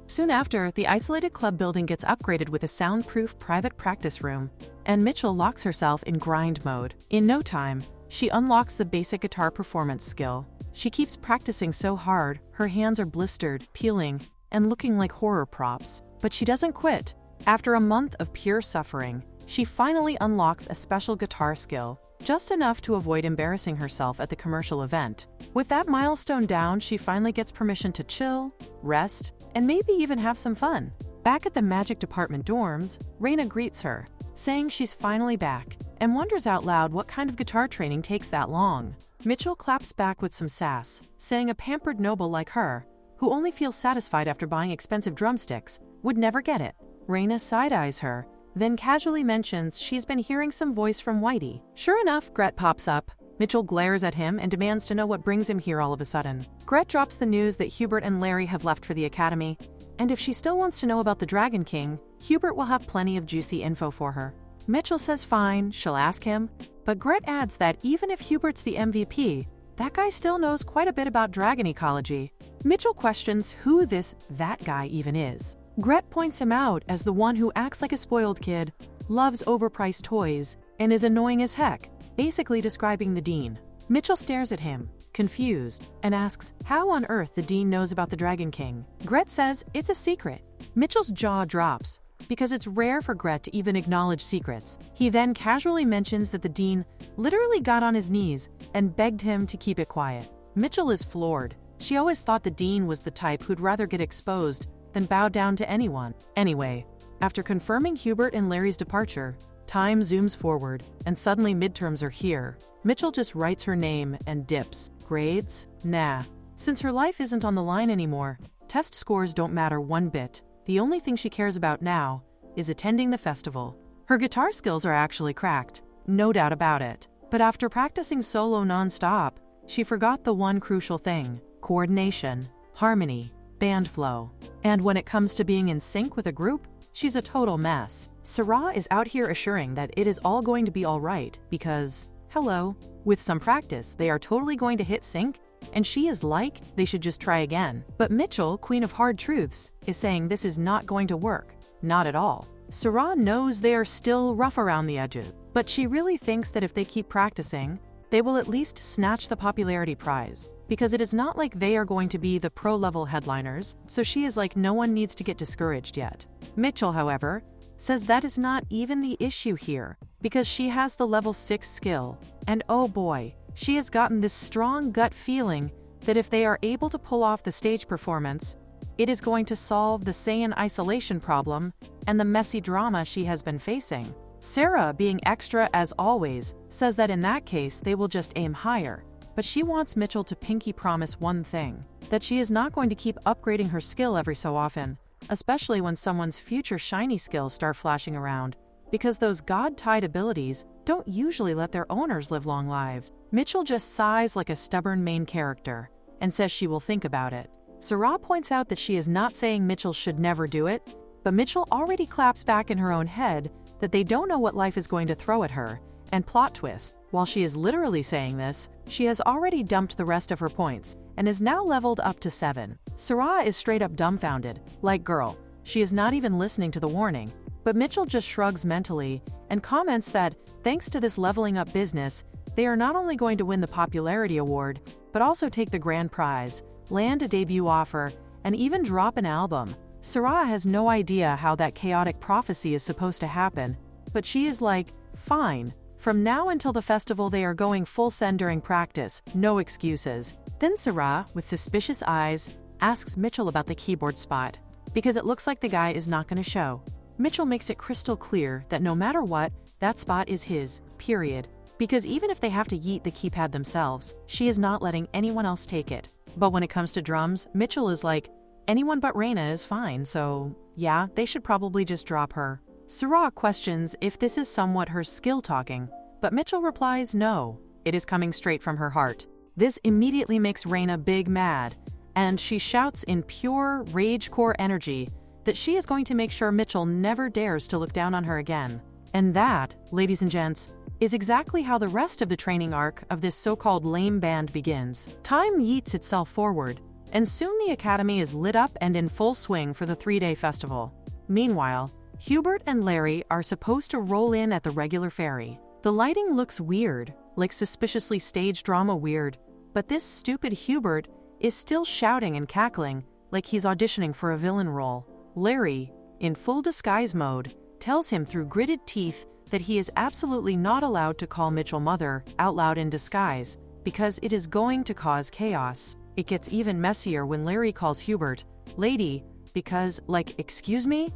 Soon after, the isolated club building gets upgraded with a soundproof private practice room, and Mitchell locks herself in grind mode. In no time, she unlocks the basic guitar performance skill. She keeps practicing so hard, her hands are blistered, peeling, and looking like horror props. But she doesn't quit. After a month of pure suffering, she finally unlocks a special guitar skill, just enough to avoid embarrassing herself at the commercial event. With that milestone down, she finally gets permission to chill, rest, and maybe even have some fun. Back at the magic department dorms, Reina greets her, saying she's finally back, and wonders out loud what kind of guitar training takes that long. Mitchell claps back with some sass, saying a pampered noble like her, who only feels satisfied after buying expensive drumsticks, would never get it. Reina side-eyes her, then casually mentions she's been hearing some voice from Whitey. Sure enough, Gret pops up. Mitchell glares at him and demands to know what brings him here all of a sudden. Gret drops the news that Hubert and Larry have left for the academy, and if she still wants to know about the Dragon King, Hubert will have plenty of juicy info for her. Mitchell says fine, she'll ask him, but Gret adds that even if Hubert's the MVP, that guy still knows quite a bit about dragon ecology. Mitchell questions who that guy even is. Gret points him out as the one who acts like a spoiled kid, loves overpriced toys, and is annoying as heck, basically describing the dean. Mitchell stares at him, confused, and asks how on earth the dean knows about the Dragon King. Gret says it's a secret. Mitchell's jaw drops, because it's rare for Gret to even acknowledge secrets. He then casually mentions that the dean literally got on his knees and begged him to keep it quiet. Mitchell is floored. She always thought the dean was the type who'd rather get exposed than bow down to anyone. Anyway, after confirming Hubert and Larry's departure, time zooms forward, and suddenly midterms are here. Mitchell just writes her name and dips. Grades? Nah. Since her life isn't on the line anymore, test scores don't matter one bit. The only thing she cares about now is attending the festival. Her guitar skills are actually cracked, no doubt about it. But after practicing solo non-stop, she forgot the one crucial thing: coordination, harmony, band flow. And when it comes to being in sync with a group, she's a total mess. Sarah is out here assuring that it is all going to be all right because, hello, with some practice, they are totally going to hit sync, and she is like, they should just try again. But Mitchell, queen of hard truths, is saying this is not going to work. Not at all. Sarah knows they are still rough around the edges, but she really thinks that if they keep practicing, they will at least snatch the popularity prize, because it is not like they are going to be the pro-level headliners, so she is like no one needs to get discouraged yet. Mitchell, however, says that is not even the issue here, because she has the level 6 skill, and oh boy, she has gotten this strong gut feeling that if they are able to pull off the stage performance, it is going to solve the Saiyan isolation problem and the messy drama she has been facing. Sarah, being extra as always, says that in that case they will just aim higher, but she wants Mitchell to pinky promise one thing, that she is not going to keep upgrading her skill every so often, especially when someone's future shiny skills start flashing around, because those god-tied abilities don't usually let their owners live long lives. Mitchell just sighs like a stubborn main character, and says she will think about it. Sarah points out that she is not saying Mitchell should never do it, but Mitchell already claps back in her own head that they don't know what life is going to throw at her, and plot twist. While she is literally saying this, she has already dumped the rest of her points, and is now leveled up to 7. Sarah is straight up dumbfounded, like girl, she is not even listening to the warning, but Mitchell just shrugs mentally, and comments that, thanks to this leveling up business, they are not only going to win the popularity award, but also take the grand prize, land a debut offer, and even drop an album. Sarah has no idea how that chaotic prophecy is supposed to happen, but she is like, fine. From now until the festival they are going full send during practice, no excuses. Then Sarah, with suspicious eyes, asks Mitchell about the keyboard spot, because it looks like the guy is not going to show. Mitchell makes it crystal clear that no matter what, that spot is his, period. Because even if they have to yeet the keypad themselves, she is not letting anyone else take it. But when it comes to drums, Mitchell is like, anyone but Reina is fine, so yeah, they should probably just drop her. Sarah questions if this is somewhat her skill talking, but Mitchell replies no, it is coming straight from her heart. This immediately makes Reina big mad, and she shouts in pure rage-core energy that she is going to make sure Mitchell never dares to look down on her again. And that, ladies and gents, is exactly how the rest of the training arc of this so-called lame band begins. Time yeets itself forward, and soon the academy is lit up and in full swing for the 3-day festival. Meanwhile, Hubert and Larry are supposed to roll in at the regular ferry. The lighting looks weird, like suspiciously stage drama weird, but this stupid Hubert is still shouting and cackling like he's auditioning for a villain role. Larry, in full disguise mode, tells him through gritted teeth that he is absolutely not allowed to call Mitchell mother out loud in disguise, because it is going to cause chaos. It gets even messier when Larry calls Hubert lady, because, like, excuse me?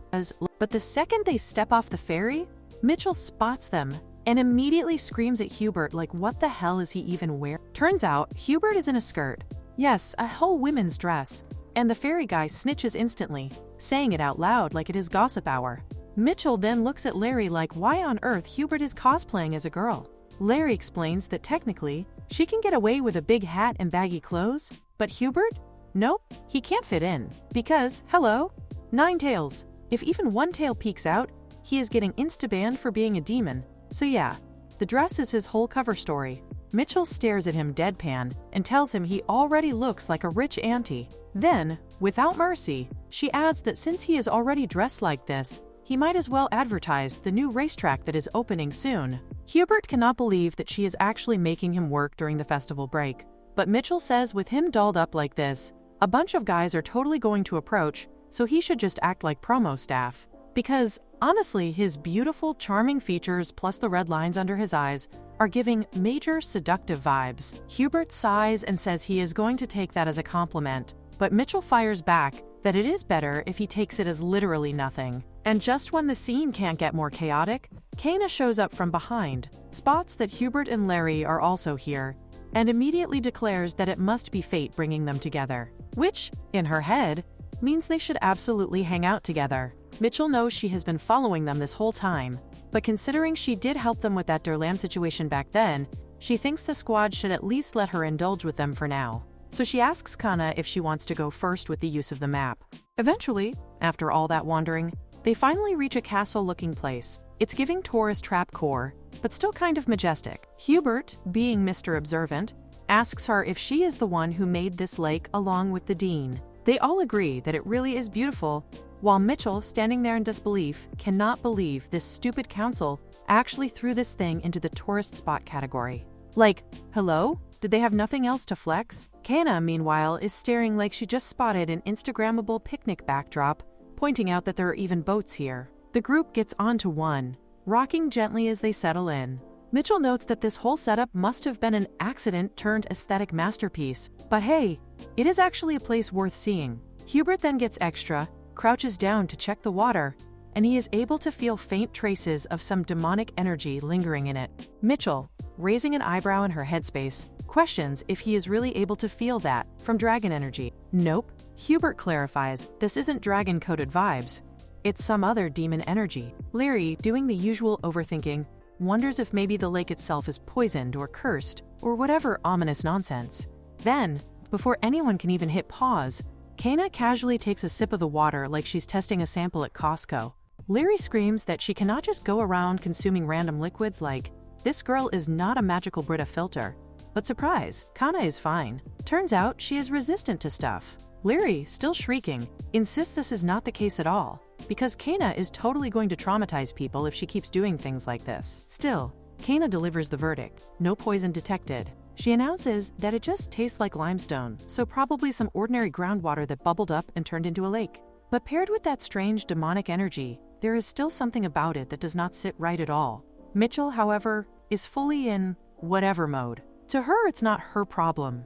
But the second they step off the ferry, Mitchell spots them and immediately screams at Hubert like what the hell is he even wearing? Turns out, Hubert is in a skirt. Yes, a whole women's dress. And the ferry guy snitches instantly, saying it out loud like it is gossip hour. Mitchell then looks at Larry like why on earth Hubert is cosplaying as a girl. Larry explains that technically, she can get away with a big hat and baggy clothes, but Hubert? Nope, he can't fit in. Because, hello? 9 tails. If even one tail peeks out, he is getting insta-banned for being a demon. So yeah, the dress is his whole cover story. Mitchell stares at him deadpan and tells him he already looks like a rich auntie. Then, without mercy, she adds that since he is already dressed like this, he might as well advertise the new racetrack that is opening soon. Hubert cannot believe that she is actually making him work during the festival break. But Mitchell says with him dolled up like this, a bunch of guys are totally going to approach, so he should just act like promo staff. Because, honestly, his beautiful, charming features plus the red lines under his eyes are giving major seductive vibes. Hubert sighs and says he is going to take that as a compliment, but Mitchell fires back that it is better if he takes it as literally nothing. And just when the scene can't get more chaotic, Kana shows up from behind, spots that Hubert and Larry are also here, and immediately declares that it must be fate bringing them together. Which, in her head, means they should absolutely hang out together. Mitchell knows she has been following them this whole time, but considering she did help them with that Durlam situation back then, she thinks the squad should at least let her indulge with them for now. So she asks Kana if she wants to go first with the use of the map. Eventually, after all that wandering, they finally reach a castle-looking place. It's giving tourist trap core, but still kind of majestic. Hubert, being Mr. Observant, asks her if she is the one who made this lake along with the dean. They all agree that it really is beautiful, while Mitchell, standing there in disbelief, cannot believe this stupid council actually threw this thing into the tourist spot category. Like, hello? Did they have nothing else to flex? Kana, meanwhile, is staring like she just spotted an Instagrammable picnic backdrop, pointing out that there are even boats here. The group gets onto one, rocking gently as they settle in. Mitchell notes that this whole setup must have been an accident turned aesthetic masterpiece, but hey, it is actually a place worth seeing. Hubert then gets extra, crouches down to check the water, and he is able to feel faint traces of some demonic energy lingering in it. Mitchell, raising an eyebrow in her headspace, questions if he is really able to feel that from dragon energy. Nope. Hubert clarifies this isn't dragon-coded vibes. It's some other demon energy. Larry, doing the usual overthinking, wonders if maybe the lake itself is poisoned or cursed or whatever ominous nonsense. Then, Before anyone can even hit pause, Kana casually takes a sip of the water like she's testing a sample at Costco. Leary screams that she cannot just go around consuming random liquids like, this girl is not a magical Brita filter. But surprise, Kana is fine. Turns out she is resistant to stuff. Leary, still shrieking, insists this is not the case at all, because Kana is totally going to traumatize people if she keeps doing things like this. Still, Kana delivers the verdict. No poison detected. She announces that it just tastes like limestone, so probably some ordinary groundwater that bubbled up and turned into a lake. But paired with that strange demonic energy, there is still something about it that does not sit right at all. Mitchell, however, is fully in whatever mode. To her, it's not her problem.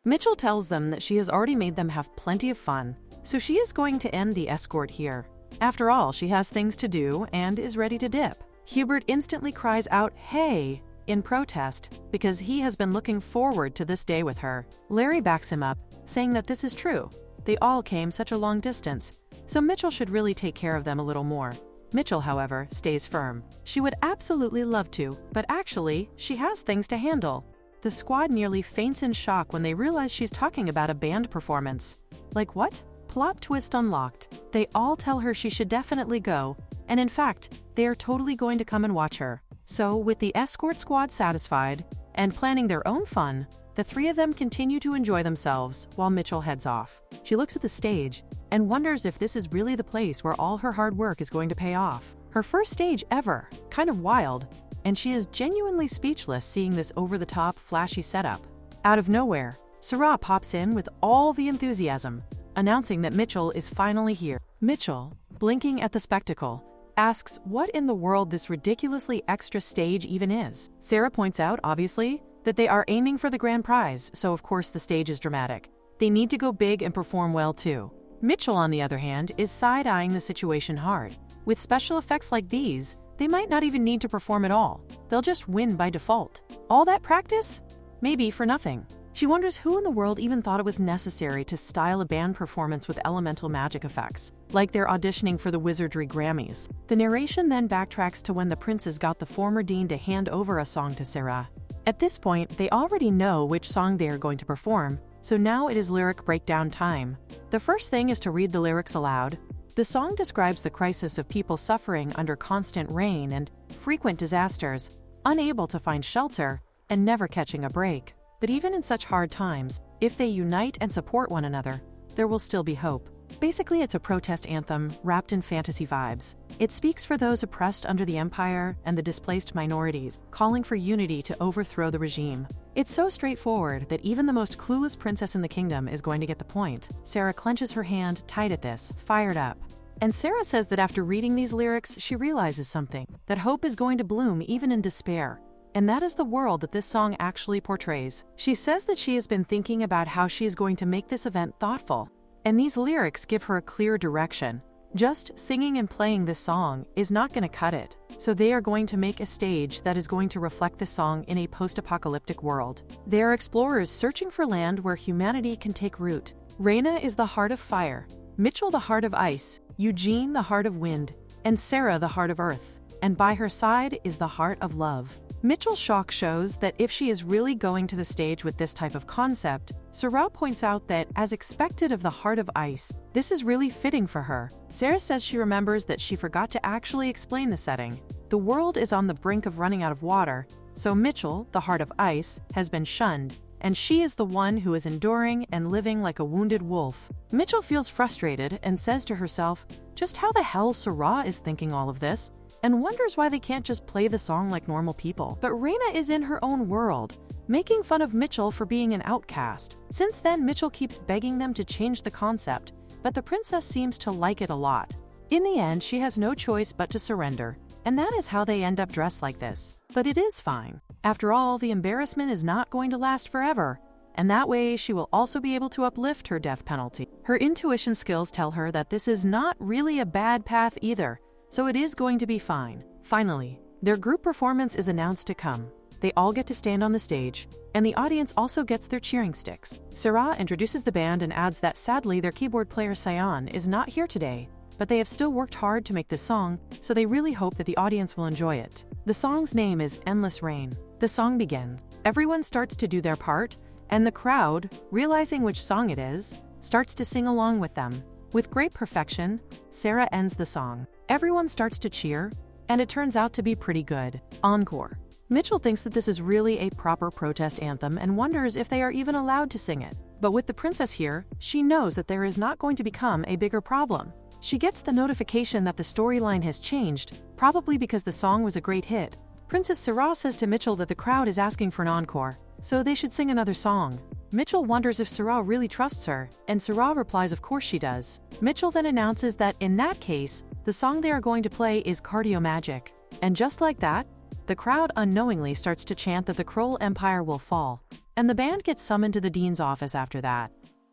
Mitchell tells them that she has already made them have plenty of fun, so she is going to end the escort here. After all, she has things to do and is ready to dip. Hubert instantly cries out, "Hey!" in protest because he has been looking forward to this day with her. Larry backs him up, saying that this is true. They all came such a long distance, so Mitchell should really take care of them a little more. Mitchell, however, stays firm. She would absolutely love to, but actually, she has things to handle. The squad nearly faints in shock when they realize she's talking about a band performance. Like what? Plot twist unlocked. They all tell her she should definitely go, and in fact, they are totally going to come and watch her. So, with the escort squad satisfied and planning their own fun, the three of them continue to enjoy themselves while Mitchell heads off. She looks at the stage and wonders if this is really the place where all her hard work is going to pay off. Her first stage ever, kind of wild, and she is genuinely speechless seeing this over-the-top, flashy setup. Out of nowhere, Sarah pops in with all the enthusiasm, announcing that Mitchell is finally here. Mitchell, blinking at the spectacle, asks what in the world this ridiculously extra stage even is. Sarah points out, obviously, that they are aiming for the grand prize, so of course the stage is dramatic. They need to go big and perform well too. Mitchell, on the other hand, is side-eyeing the situation hard. With special effects like these, they might not even need to perform at all. They'll just win by default. All that practice? Maybe for nothing. She wonders who in the world even thought it was necessary to style a band performance with elemental magic effects, like they're auditioning for the Wizardry Grammys. The narration then backtracks to when the princes got the former dean to hand over a song to Sarah. At this point, they already know which song they are going to perform, so now it is lyric breakdown time. The first thing is to read the lyrics aloud. The song describes the crisis of people suffering under constant rain and frequent disasters, unable to find shelter, and never catching a break. But even in such hard times, if they unite and support one another, there will still be hope. Basically, it's a protest anthem wrapped in fantasy vibes. It speaks for those oppressed under the empire and the displaced minorities, calling for unity to overthrow the regime. It's so straightforward that even the most clueless princess in the kingdom is going to get the point. Sarah clenches her hand tight at this, fired up. And Sarah says that after reading these lyrics, she realizes something, that hope is going to bloom even in despair. And that is the world that this song actually portrays. She says that she has been thinking about how she is going to make this event thoughtful, and these lyrics give her a clear direction. Just singing and playing this song is not going to cut it, so they are going to make a stage that is going to reflect this song in a post-apocalyptic world. They are explorers searching for land where humanity can take root. Raina is the heart of fire, Mitchell the heart of ice, Eugene the heart of wind, and Sarah the heart of earth, and by her side is the heart of love. Mitchell's shock shows that if she is really going to the stage with this type of concept, Sarah points out that, as expected of the heart of ice, this is really fitting for her. Sarah says she remembers that she forgot to actually explain the setting. The world is on the brink of running out of water, so Mitchell, the heart of ice, has been shunned, and she is the one who is enduring and living like a wounded wolf. Mitchell feels frustrated and says to herself just how the hell Sarah is thinking all of this, and wonders why they can't just play the song like normal people. But Raina is in her own world, making fun of Mitchell for being an outcast. Since then, Mitchell keeps begging them to change the concept, but the princess seems to like it a lot. In the end, she has no choice but to surrender, and that is how they end up dressed like this. But it is fine. After all, the embarrassment is not going to last forever, and that way she will also be able to uplift her death penalty. Her intuition skills tell her that this is not really a bad path either, so it is going to be fine. Finally, their group performance is announced to come. They all get to stand on the stage, and the audience also gets their cheering sticks. Sarah introduces the band and adds that sadly their keyboard player Sion is not here today, but they have still worked hard to make this song, so they really hope that the audience will enjoy it. The song's name is Endless Rain. The song begins. Everyone starts to do their part, and the crowd, realizing which song it is, starts to sing along with them. With great perfection, Sarah ends the song. Everyone starts to cheer, and it turns out to be pretty good. Encore. Mitchell thinks that this is really a proper protest anthem and wonders if they are even allowed to sing it. But with the princess here, she knows that there is not going to become a bigger problem. She gets the notification that the storyline has changed, probably because the song was a great hit. Princess Sarah says to Mitchell that the crowd is asking for an encore, so they should sing another song. Mitchell wonders if Sarah really trusts her, and Sarah replies of course she does. Mitchell then announces that in that case, the song they are going to play is Cardio Magic. And just like that, the crowd unknowingly starts to chant that the Kroll Empire will fall, and the band gets summoned to the dean's office after that.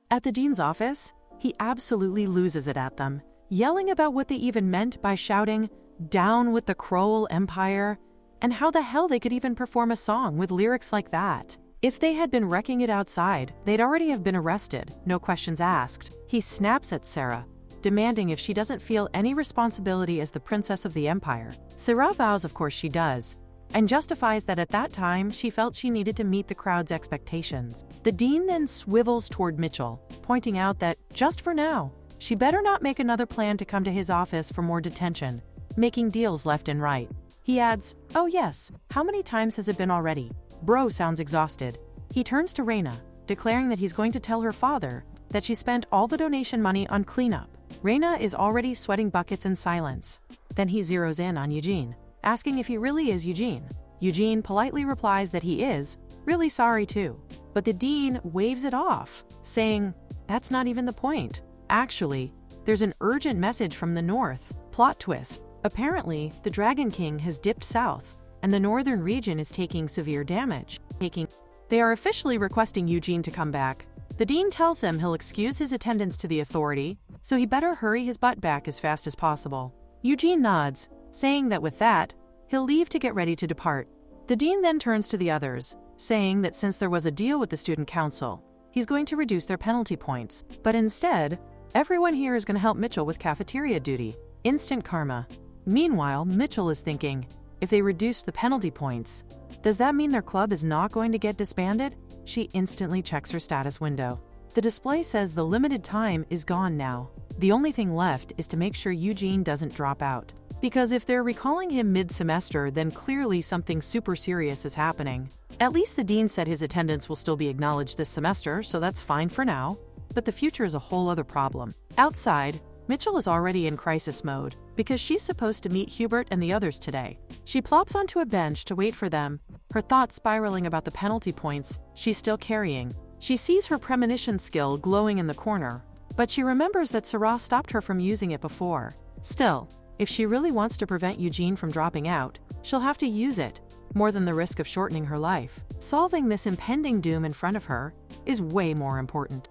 At the dean's office, he absolutely loses it at them, yelling about what they even meant by shouting, "Down with the Kroll Empire," and how the hell they could even perform a song with lyrics like that. If they had been wrecking it outside, they'd already have been arrested, no questions asked. He snaps at Sarah, demanding if she doesn't feel any responsibility as the princess of the empire. Sarah vows of course she does, and justifies that at that time she felt she needed to meet the crowd's expectations. The dean then swivels toward Mitchell, pointing out that, just for now, she better not make another plan to come to his office for more detention, making deals left and right. He adds, "Oh yes, how many times has it been already?" Bro sounds exhausted. He turns to Reina, declaring that he's going to tell her father that she spent all the donation money on cleanup. Reina is already sweating buckets in silence. Then he zeroes in on Eugene, asking if he really is Eugene. Eugene politely replies that he is, really sorry too. But the dean waves it off, saying, "That's not even the point. Actually, there's an urgent message from the north." Plot twist. Apparently, the Dragon King has dipped south, and the northern region is taking severe damage. They are officially requesting Eugene to come back. The dean tells him he'll excuse his attendance to the authority, so he better hurry his butt back as fast as possible. Eugene nods, saying that with that, he'll leave to get ready to depart. The dean then turns to the others, saying that since there was a deal with the student council, he's going to reduce their penalty points. But instead, everyone here is going to help Mitchell with cafeteria duty. Instant karma. Meanwhile, Mitchell is thinking, if they reduce the penalty points, does that mean their club is not going to get disbanded? She instantly checks her status window. The display says the limited time is gone now. The only thing left is to make sure Eugene doesn't drop out. Because if they're recalling him mid-semester, then clearly something super serious is happening. At least the dean said his attendance will still be acknowledged this semester, so that's fine for now. But the future is a whole other problem. Outside, Mitchell is already in crisis mode, because she's supposed to meet Hubert and the others today. She plops onto a bench to wait for them, her thoughts spiraling about the penalty points she's still carrying. She sees her premonition skill glowing in the corner, but she remembers that Sarah stopped her from using it before. Still, if she really wants to prevent Eugene from dropping out, she'll have to use it, more than the risk of shortening her life. Solving this impending doom in front of her is way more important.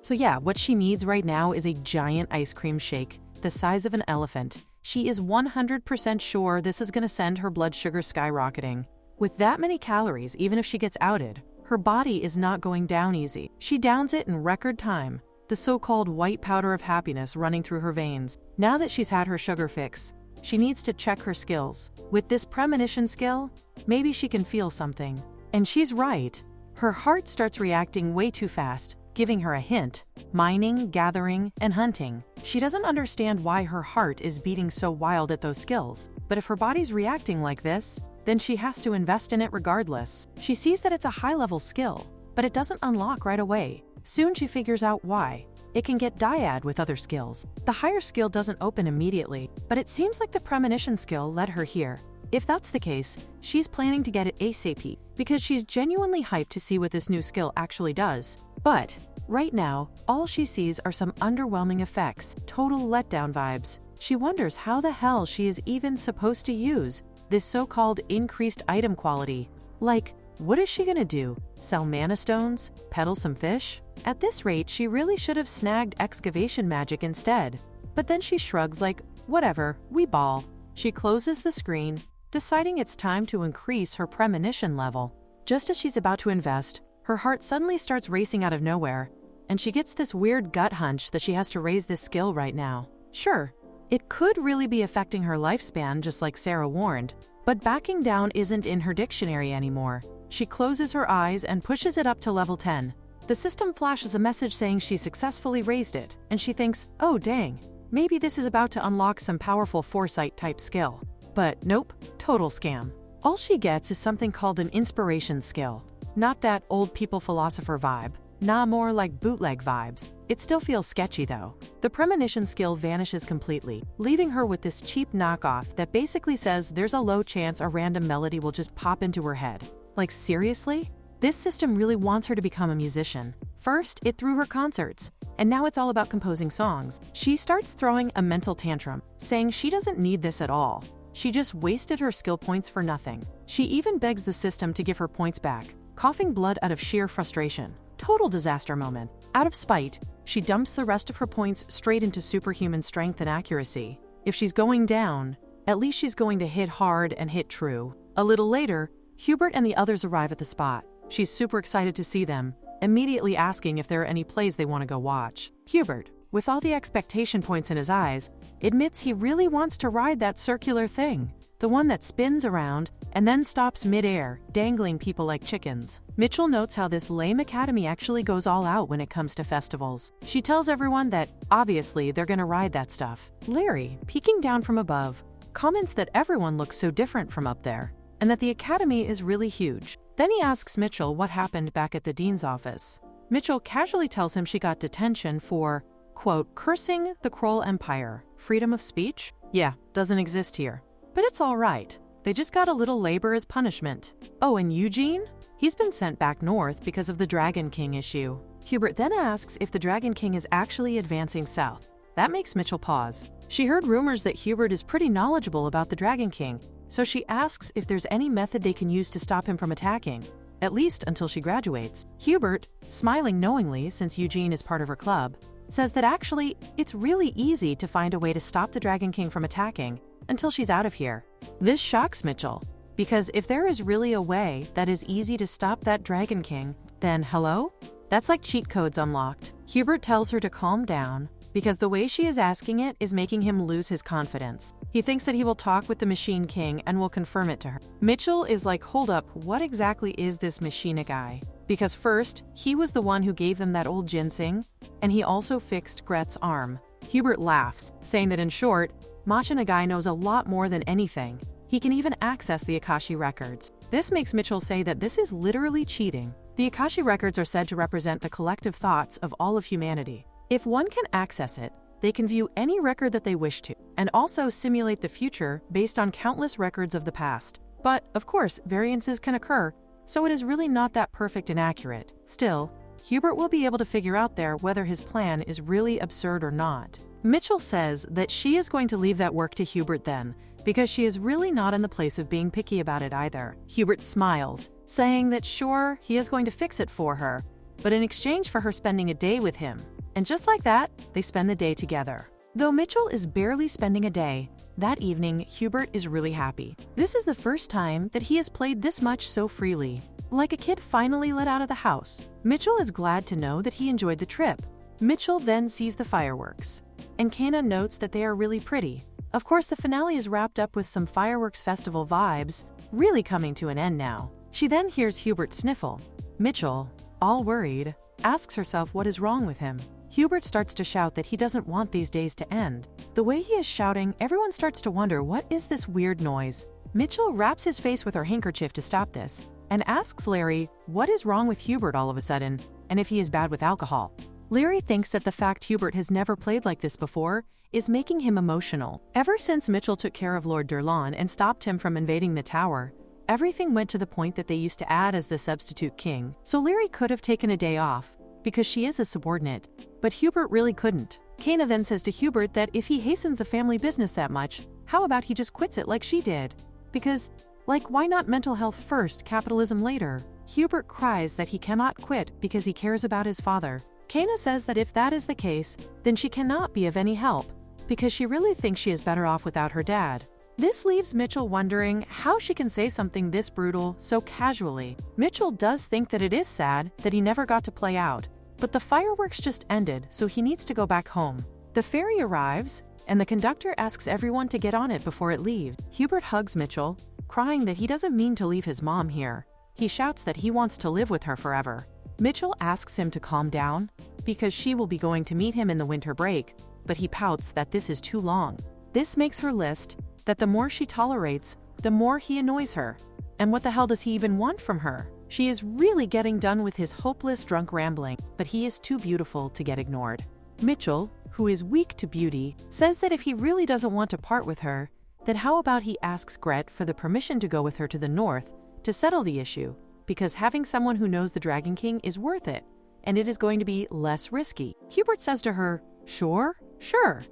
So yeah, what she needs right now is a giant ice cream shake, the size of an elephant. She is 100% sure this is going to send her blood sugar skyrocketing. With that many calories, even if she gets outed, her body is not going down easy. She downs it in record time, the so-called white powder of happiness running through her veins. Now that she's had her sugar fix, she needs to check her skills. With this premonition skill, maybe she can feel something. And she's right. Her heart starts reacting way too fast, giving her a hint: mining, gathering, and hunting. She doesn't understand why her heart is beating so wild at those skills, but if her body's reacting like this, then she has to invest in it regardless. She sees that it's a high-level skill, but it doesn't unlock right away. Soon she figures out why. It can get dyad with other skills. The higher skill doesn't open immediately, but it seems like the premonition skill led her here. If that's the case, she's planning to get it ASAP, because she's genuinely hyped to see what this new skill actually does. But right now, all she sees are some underwhelming effects, total letdown vibes. She wonders how the hell she is even supposed to use this so-called increased item quality. Like, what is she gonna do? Sell mana stones? Peddle some fish? At this rate, she really should have snagged excavation magic instead. But then she shrugs like, whatever, we ball. She closes the screen, deciding it's time to increase her premonition level. Just as she's about to invest, her heart suddenly starts racing out of nowhere, and she gets this weird gut hunch that she has to raise this skill right now. Sure, it could really be affecting her lifespan just like Sarah warned, but backing down isn't in her dictionary anymore. She closes her eyes and pushes it up to level 10. The system flashes a message saying she successfully raised it, and she thinks, oh dang, maybe this is about to unlock some powerful foresight type skill. But nope, total scam. All she gets is something called an inspiration skill. Not that old people philosopher vibe. Nah, more like bootleg vibes. It still feels sketchy though. The premonition skill vanishes completely, leaving her with this cheap knockoff that basically says there's a low chance a random melody will just pop into her head. Like seriously? This system really wants her to become a musician. First, it threw her concerts, and now it's all about composing songs. She starts throwing a mental tantrum, saying she doesn't need this at all. She just wasted her skill points for nothing. She even begs the system to give her points back, coughing blood out of sheer frustration. Total disaster moment. Out of spite, she dumps the rest of her points straight into superhuman strength and accuracy. If she's going down, at least she's going to hit hard and hit true. A little later, Hubert and the others arrive at the spot. She's super excited to see them, immediately asking if there are any plays they want to go watch. Hubert, with all the expectation points in his eyes, admits he really wants to ride that circular thing, the one that spins around and then stops mid-air, dangling people like chickens. Mitchell notes how this lame academy actually goes all out when it comes to festivals. She tells everyone that, obviously, they're gonna ride that stuff. Larry, peeking down from above, comments that everyone looks so different from up there, and that the academy is really huge. Then he asks Mitchell what happened back at the dean's office. Mitchell casually tells him she got detention for, quote, cursing the Kroll Empire. Freedom of speech? Yeah, doesn't exist here. But it's all right. They just got a little labor as punishment. Oh, and Eugene? He's been sent back north because of the Dragon King issue. Hubert then asks if the Dragon King is actually advancing south. That makes Mitchell pause. She heard rumors that Hubert is pretty knowledgeable about the Dragon King, so she asks if there's any method they can use to stop him from attacking, at least until she graduates. Hubert, smiling knowingly since Eugene is part of her club, says that actually it's really easy to find a way to stop the Dragon King from attacking until she's out of here. This shocks Mitchell, because if there is really a way that is easy to stop that Dragon King, then hello? That's like cheat codes unlocked. Hubert tells her to calm down, because the way she is asking it is making him lose his confidence. He thinks that he will talk with the Machine King and will confirm it to her. Mitchell is like, hold up, what exactly is this Machina guy? Because first, he was the one who gave them that old ginseng, and he also fixed Gret's arm. Hubert laughs, saying that in short, Machina guy knows a lot more than anything. He can even access the Akashi records. This makes Mitchell say that this is literally cheating. The Akashi records are said to represent the collective thoughts of all of humanity. If one can access it, they can view any record that they wish to, and also simulate the future based on countless records of the past. But, of course, variances can occur, so it is really not that perfect and accurate. Still, Hubert will be able to figure out there whether his plan is really absurd or not. Mitchell says that she is going to leave that work to Hubert then, because she is really not in the place of being picky about it either. Hubert smiles, saying that sure, he is going to fix it for her, but in exchange for her spending a day with him. And just like that, they spend the day together. Though Mitchell is barely spending a day, that evening, Hubert is really happy. This is the first time that he has played this much so freely, like a kid finally let out of the house. Mitchell is glad to know that he enjoyed the trip. Mitchell then sees the fireworks, and Kana notes that they are really pretty. Of course, the finale is wrapped up with some fireworks festival vibes, really coming to an end now. She then hears Hubert sniffle. Mitchell, all worried, asks herself what is wrong with him. Hubert starts to shout that he doesn't want these days to end. The way he is shouting, everyone starts to wonder what is this weird noise. Mitchell wraps his face with her handkerchief to stop this, and asks Larry what is wrong with Hubert all of a sudden, and if he is bad with alcohol. Larry thinks that the fact Hubert has never played like this before is making him emotional. Ever since Mitchell took care of Lord Durlan and stopped him from invading the tower, everything went to the point that they used to add as the substitute king. So Larry could have taken a day off, because she is a subordinate, but Hubert really couldn't. Kana then says to Hubert that if he hastens the family business that much, how about he just quits it like she did? Because, like, why not mental health first, capitalism later? Hubert cries that he cannot quit because he cares about his father. Kana says that if that is the case, then she cannot be of any help, because she really thinks she is better off without her dad. This leaves Mitchell wondering how she can say something this brutal so casually. Mitchell does think that it is sad that he never got to play out, but the fireworks just ended, so he needs to go back home. The ferry arrives, and the conductor asks everyone to get on it before it leaves. Hubert hugs Mitchell, crying that he doesn't mean to leave his mom here. He shouts that he wants to live with her forever. Mitchell asks him to calm down because she will be going to meet him in the winter break, but he pouts that this is too long. This makes her list that the more she tolerates, the more he annoys her. And what the hell does he even want from her? She is really getting done with his hopeless drunk rambling, but he is too beautiful to get ignored. Mitchell, who is weak to beauty, says that if he really doesn't want to part with her, then how about he asks Gret for the permission to go with her to the north to settle the issue, because having someone who knows the Dragon King is worth it, and it is going to be less risky. Hubert says to her, sure,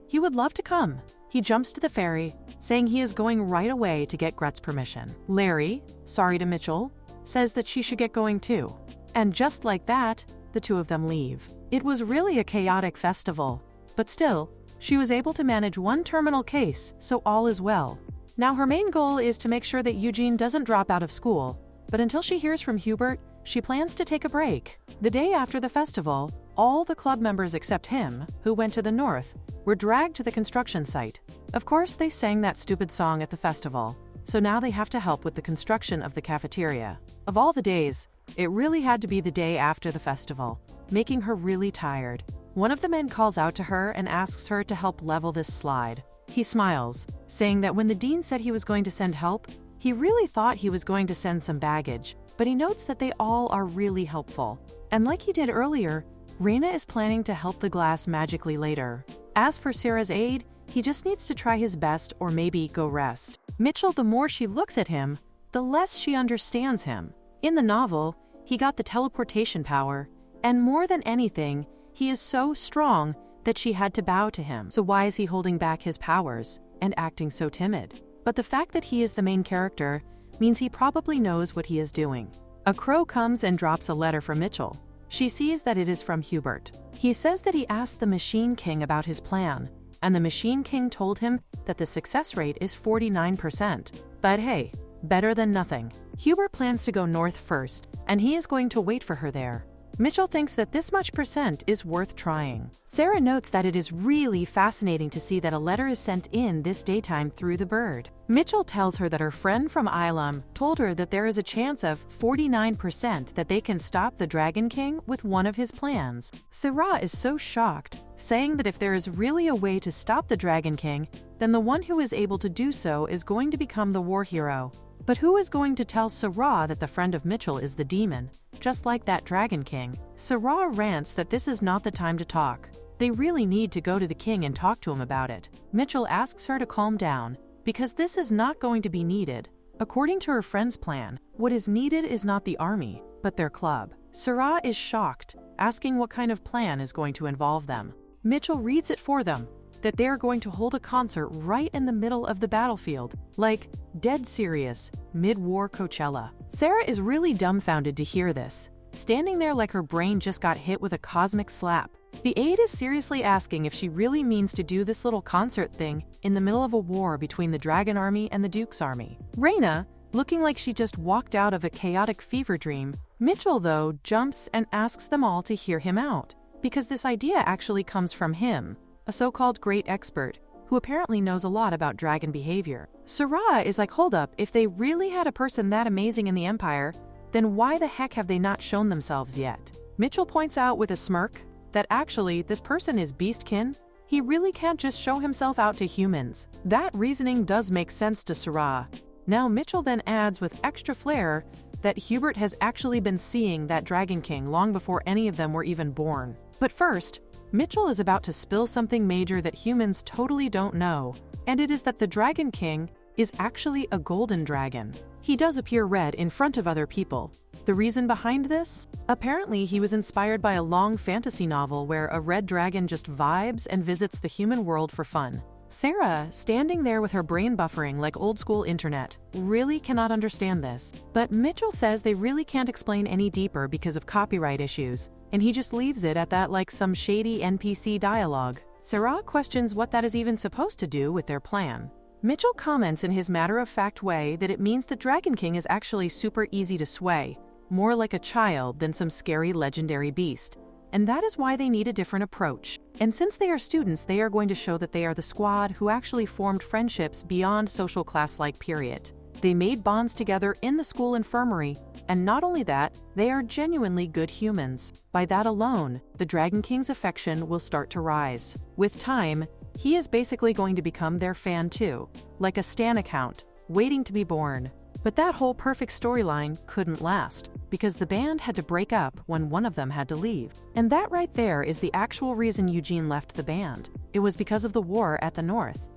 he would love to come. He jumps to the ferry, saying he is going right away to get Gret's permission. Larry, sorry to Mitchell, says that she should get going too. And just like that, the two of them leave. It was really a chaotic festival, but still, she was able to manage one terminal case, so all is well. Now her main goal is to make sure that Eugene doesn't drop out of school, but until she hears from Hubert, she plans to take a break. The day after the festival, all the club members except him, who went to the north, were dragged to the construction site. Of course, they sang that stupid song at the festival, so now they have to help with the construction of the cafeteria. Of all the days, it really had to be the day after the festival, making her really tired. One of the men calls out to her and asks her to help level this slide. He smiles, saying that when the dean said he was going to send help, he really thought he was going to send some baggage, but he notes that they all are really helpful. And like he did earlier, Reina is planning to help the glass magically later. As for Sarah's aid, he just needs to try his best or maybe go rest. Mitchell, the more she looks at him, the less she understands him. In the novel, he got the teleportation power, and more than anything, he is so strong that she had to bow to him. So why is he holding back his powers and acting so timid? But the fact that he is the main character means he probably knows what he is doing. A crow comes and drops a letter for Mitchell. She sees that it is from Hubert. He says that he asked the Machine King about his plan, and the Machine King told him that the success rate is 49%. But hey, better than nothing. Hubert plans to go north first, and he is going to wait for her there. Mitchell thinks that this much percent is worth trying. Sarah notes that it is really fascinating to see that a letter is sent in this daytime through the bird. Mitchell tells her that her friend from Ilam told her that there is a chance of 49% that they can stop the Dragon King with one of his plans. Sarah is so shocked, saying that if there is really a way to stop the Dragon King, then the one who is able to do so is going to become the war hero. But who is going to tell Sarah that the friend of Mitchell is the demon? Just like that Dragon King. Sarah rants that this is not the time to talk. They really need to go to the king and talk to him about it. Mitchell asks her to calm down, because this is not going to be needed. According to her friend's plan, what is needed is not the army, but their club. Sarah is shocked, asking what kind of plan is going to involve them. Mitchell reads it for them, that they are going to hold a concert right in the middle of the battlefield, like dead serious, mid-war Coachella. Sarah is really dumbfounded to hear this, standing there like her brain just got hit with a cosmic slap. The aide is seriously asking if she really means to do this little concert thing in the middle of a war between the Dragon Army and the Duke's Army. Reina, looking like she just walked out of a chaotic fever dream. Mitchell, though, jumps and asks them all to hear him out, because this idea actually comes from him, a so-called great expert, who apparently knows a lot about dragon behavior. Sarah is like, hold up, if they really had a person that amazing in the Empire, then why the heck have they not shown themselves yet? Mitchell points out with a smirk that actually this person is beastkin. He really can't just show himself out to humans. That reasoning does make sense to Sarah. Now Mitchell then adds with extra flair that Hubert has actually been seeing that Dragon King long before any of them were even born. But first, Mitchell is about to spill something major that humans totally don't know, and it is that the Dragon King is actually a golden dragon. He does appear red in front of other people. The reason behind this? Apparently he was inspired by a long fantasy novel where a red dragon just vibes and visits the human world for fun. Sarah, standing there with her brain buffering like old school internet, really cannot understand this. But Mitchell says they really can't explain any deeper because of copyright issues, and he just leaves it at that like some shady NPC dialogue. Sarah questions what that is even supposed to do with their plan. Mitchell comments in his matter-of-fact way that it means the Dragon King is actually super easy to sway, more like a child than some scary legendary beast, and that is why they need a different approach. And since they are students, they are going to show that they are the squad who actually formed friendships beyond social class-like period. They made bonds together in the school infirmary, And not only that, they are genuinely good humans. By that alone, the Dragon King's affection will start to rise. With time, he is basically going to become their fan too, like a stan account, waiting to be born. But that whole perfect storyline couldn't last, because the band had to break up when one of them had to leave. And that right there is the actual reason Eugene left the band. It was because of the war at the north.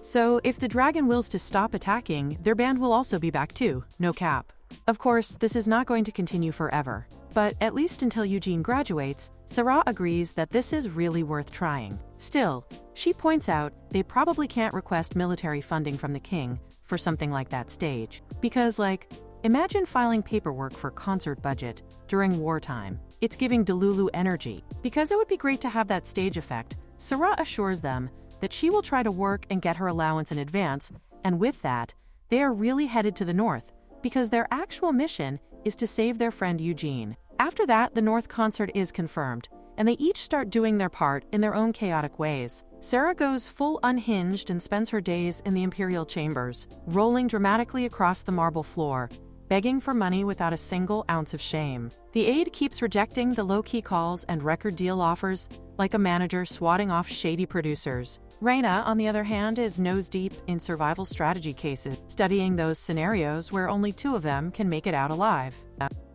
So if the dragon wills to stop attacking, their band will also be back too, no cap. Of course, this is not going to continue forever. But at least until Eugene graduates, Sarah agrees that this is really worth trying. Still, she points out they probably can't request military funding from the king for something like that stage. Because, imagine filing paperwork for concert budget during wartime. It's giving Delulu energy. Because it would be great to have that stage effect, Sarah assures them that she will try to work and get her allowance in advance, and with that, they are really headed to the north, because their actual mission is to save their friend Eugene. After that, the North concert is confirmed, and they each start doing their part in their own chaotic ways. Sarah goes full unhinged and spends her days in the imperial chambers, rolling dramatically across the marble floor, begging for money without a single ounce of shame. The aide keeps rejecting the low-key calls and record deal offers, like a manager swatting off shady producers. Reina, on the other hand, is nose-deep in survival strategy cases, studying those scenarios where only two of them can make it out alive.